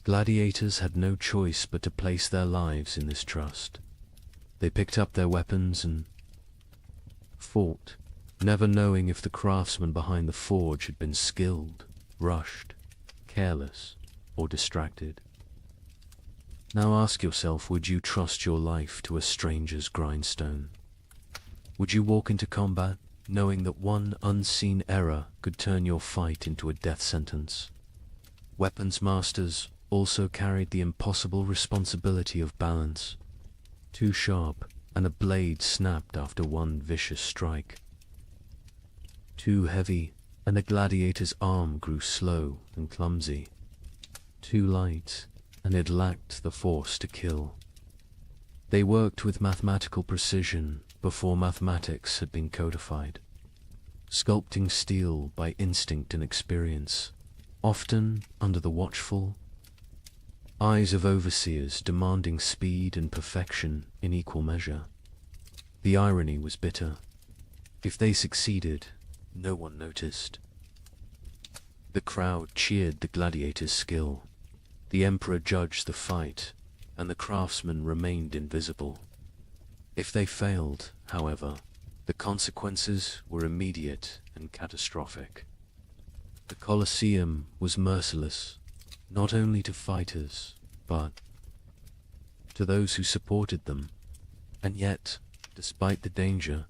Gladiators had no choice but to place their lives in this trust. They picked up their weapons and fought, never knowing if the craftsman behind the forge had been skilled, rushed, careless, or distracted. Now ask yourself, would you trust your life to a stranger's grindstone? Would you walk into combat knowing that one unseen error could turn your fight into a death sentence? Weapons masters also carried the impossible responsibility of balance. Too sharp, and a blade snapped after one vicious strike. Too heavy, and a gladiator's arm grew slow and clumsy. Too light, and it lacked the force to kill. They worked with mathematical precision before mathematics had been codified, sculpting steel by instinct and experience, often under the watchful eyes of overseers demanding speed and perfection in equal measure. The irony was bitter. If they succeeded, no one noticed. The crowd cheered the gladiator's skill. The emperor judged the fight, and the craftsman remained invisible. If they failed, however, the consequences were immediate and catastrophic. The Colosseum was merciless, not only to fighters, but to those who supported them. And yet, despite the danger,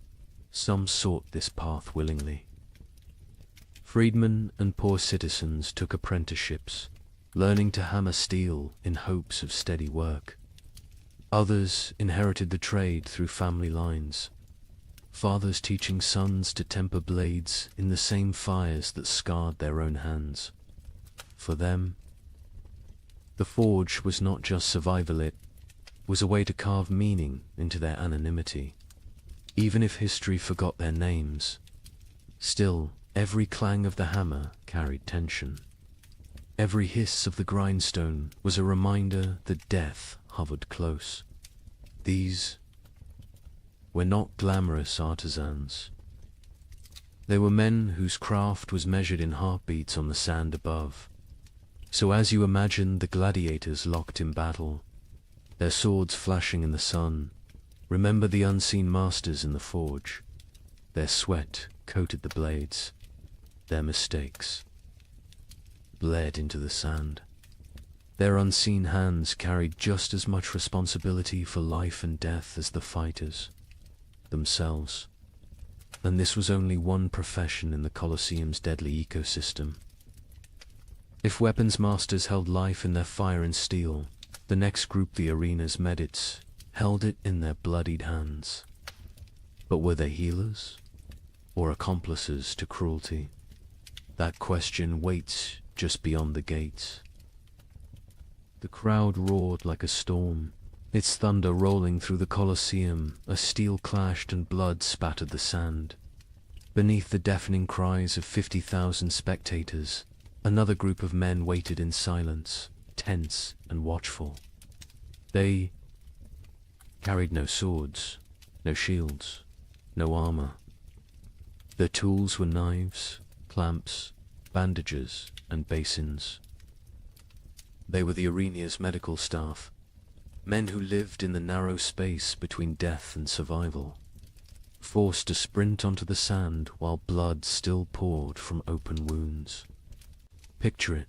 some sought this path willingly. Freedmen and poor citizens took apprenticeships, learning to hammer steel in hopes of steady work. Others inherited the trade through family lines, fathers teaching sons to temper blades in the same fires that scarred their own hands. For them, the forge was not just survival, it was a way to carve meaning into their anonymity. Even if history forgot their names, still every clang of the hammer carried tension. Every hiss of the grindstone was a reminder that death hovered close. These were not glamorous artisans. They were men whose craft was measured in heartbeats on the sand above. So as you imagine the gladiators locked in battle, their swords flashing in the sun, remember the unseen masters in the forge. Their sweat coated the blades. Their mistakes bled into the sand. Their unseen hands carried just as much responsibility for life and death as the fighters themselves. And this was only one profession in the Colosseum's deadly ecosystem. If weapons masters held life in their fire and steel, the next group, the arena's medics, held it in their bloodied hands. But were they healers, or accomplices to cruelty? That question waits just beyond the gates. The crowd roared like a storm, its thunder rolling through the Colosseum. A steel clashed and blood spattered the sand. Beneath the deafening cries of 50,000 spectators, another group of men waited in silence, tense and watchful. They carried no swords, no shields, no armor. Their tools were knives, clamps, bandages, and basins. They were the arena's medical staff, men who lived in the narrow space between death and survival, forced to sprint onto the sand while blood still poured from open wounds. Picture it.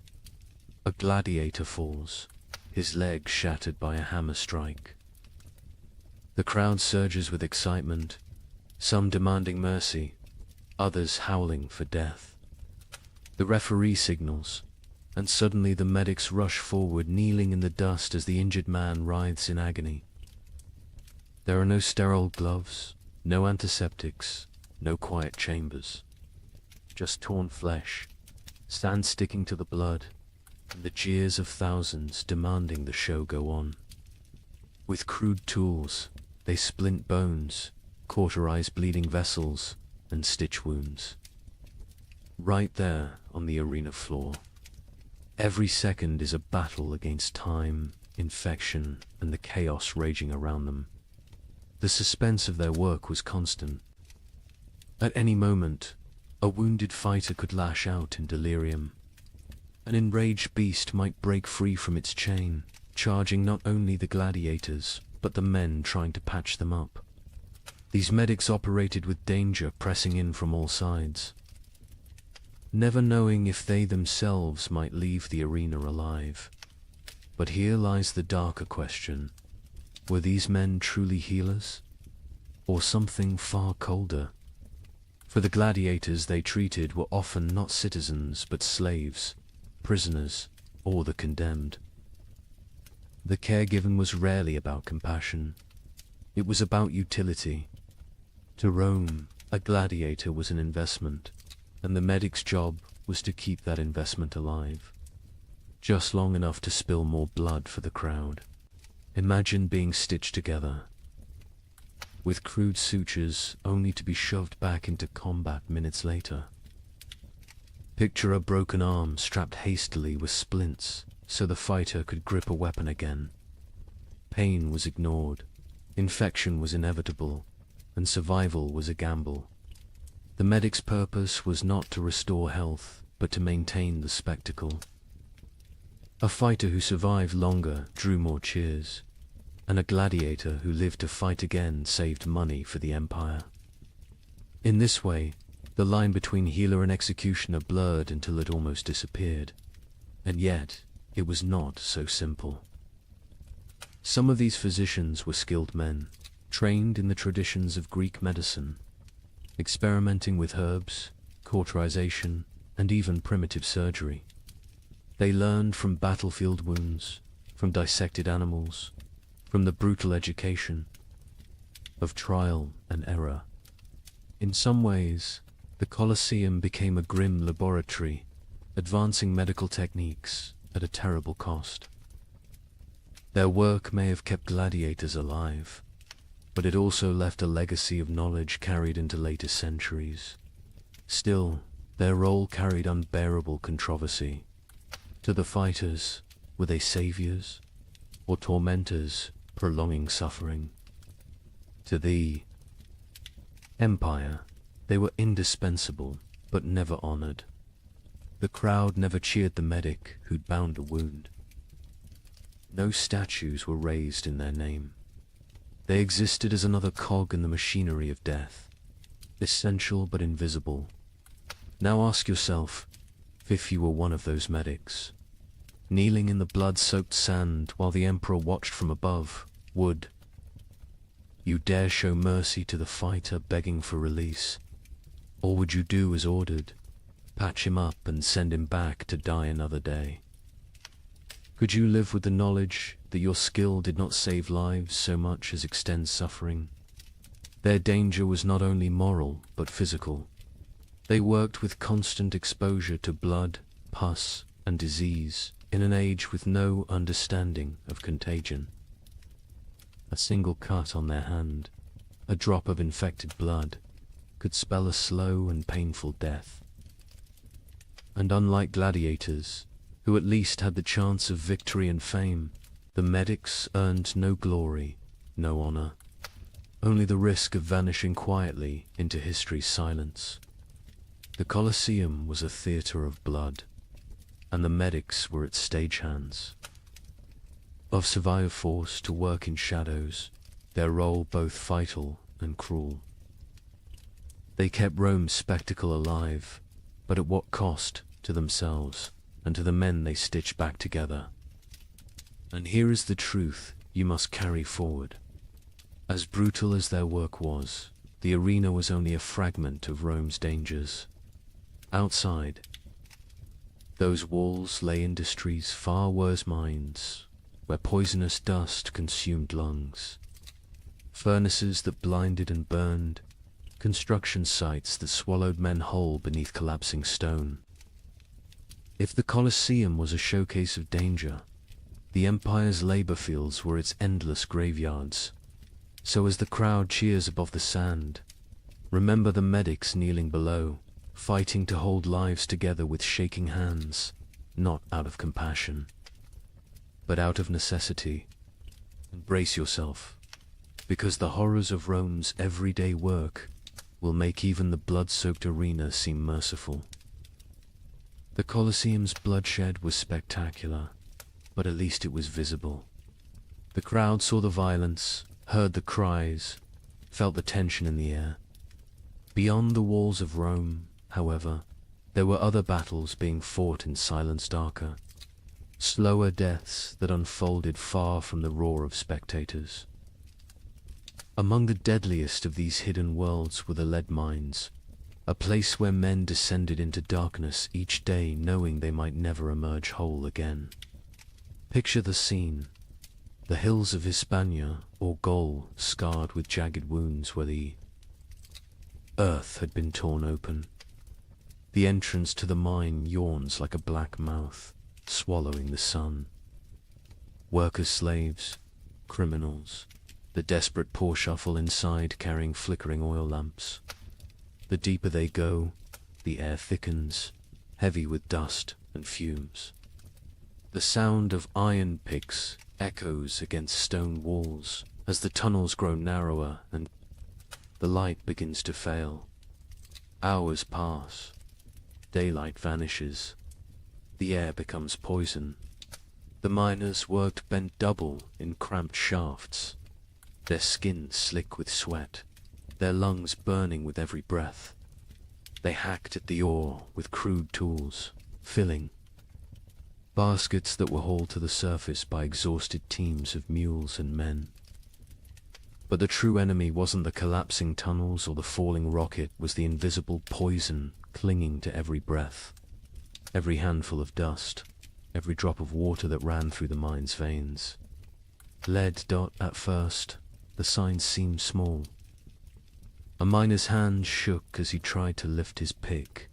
A gladiator falls, his leg shattered by a hammer strike. The crowd surges with excitement, some demanding mercy, others howling for death. The referee signals, and suddenly the medics rush forward, kneeling in the dust as the injured man writhes in agony. There are no sterile gloves, no antiseptics, no quiet chambers. Just torn flesh, sand sticking to the blood, and the jeers of thousands demanding the show go on. With crude tools, they splint bones, cauterize bleeding vessels, and stitch wounds. Right there on the arena floor. Every second is a battle against time, infection, and the chaos raging around them. The suspense of their work was constant. At any moment, a wounded fighter could lash out in delirium. An enraged beast might break free from its chain, charging not only the gladiators, but the men trying to patch them up. These medics operated with danger pressing in from all sides, never knowing if they themselves might leave the arena alive. But here lies the darker question. Were these men truly healers? Or something far colder? For the gladiators they treated were often not citizens but slaves, prisoners, or the condemned. The care given was rarely about compassion. It was about utility. To Rome, a gladiator was an investment, and the medic's job was to keep that investment alive, just long enough to spill more blood for the crowd. Imagine being stitched together, with crude sutures only to be shoved back into combat minutes later. Picture a broken arm strapped hastily with splints so the fighter could grip a weapon again. Pain was ignored, infection was inevitable, and survival was a gamble. The medic's purpose was not to restore health, but to maintain the spectacle. A fighter who survived longer drew more cheers, and a gladiator who lived to fight again saved money for the empire. In this way, the line between healer and executioner blurred until it almost disappeared. And yet, it was not so simple. Some of these physicians were skilled men, trained in the traditions of Greek medicine, experimenting with herbs, cauterization, and even primitive surgery. They learned from battlefield wounds, from dissected animals, from the brutal education of trial and error. In some ways, the Colosseum became a grim laboratory, advancing medical techniques at a terrible cost. Their work may have kept gladiators alive, but it also left a legacy of knowledge carried into later centuries. Still, their role carried unbearable controversy. To the fighters, were they saviors or tormentors prolonging suffering? To the empire, they were indispensable but never honored. The crowd never cheered the medic who'd bound a wound. No statues were raised in their name. They existed as another cog in the machinery of death, essential but invisible. Now ask yourself if you were one of those medics, kneeling in the blood-soaked sand while the emperor watched from above, would you dare show mercy to the fighter begging for release? Or would you do as ordered, patch him up and send him back to die another day? Could you live with the knowledge that your skill did not save lives so much as extend suffering? Their danger was not only moral but physical. They worked with constant exposure to blood, pus, and disease in an age with no understanding of contagion. A single cut on their hand, a drop of infected blood, could spell a slow and painful death. And unlike gladiators, who at least had the chance of victory and fame, the medics earned no glory, no honor, only the risk of vanishing quietly into history's silence. The Colosseum was a theater of blood, and the medics were its stagehands. Of survivor force to work in shadows, their role both vital and cruel. They kept Rome's spectacle alive, but at what cost to themselves and to the men they stitched back together? And here is the truth you must carry forward. As brutal as their work was, the arena was only a fragment of Rome's dangers. Outside, those walls lay industries far worse mines, where poisonous dust consumed lungs, furnaces that blinded and burned, construction sites that swallowed men whole beneath collapsing stone. If the Colosseum was a showcase of danger, the empire's labor fields were its endless graveyards. So as the crowd cheers above the sand, remember the medics kneeling below, fighting to hold lives together with shaking hands, not out of compassion, but out of necessity. Brace yourself, because the horrors of Rome's everyday work will make even the blood-soaked arena seem merciful. The Colosseum's bloodshed was spectacular, but at least it was visible. The crowd saw the violence, heard the cries, felt the tension in the air. Beyond the walls of Rome, however, there were other battles being fought in silence darker, slower deaths that unfolded far from the roar of spectators. Among the deadliest of these hidden worlds were the lead mines, a place where men descended into darkness each day knowing they might never emerge whole again. Picture the scene. The hills of Hispania, or Gaul, scarred with jagged wounds where the earth had been torn open. The entrance to the mine yawns like a black mouth, swallowing the sun. Workers, slaves, criminals, the desperate poor shuffle inside carrying flickering oil lamps. The deeper they go, the air thickens, heavy with dust and fumes. The sound of iron picks echoes against stone walls as the tunnels grow narrower and the light begins to fail. Hours pass. Daylight vanishes. The air becomes poison. The miners worked bent double in cramped shafts, their skin slick with sweat, their lungs burning with every breath. They hacked at the ore with crude tools, filling baskets that were hauled to the surface by exhausted teams of mules and men. But the true enemy wasn't the collapsing tunnels or the falling rock, it was the invisible poison clinging to every breath, every handful of dust, every drop of water that ran through the mine's veins. Lead dot at first, the signs seemed small. A miner's hand shook as he tried to lift his pick,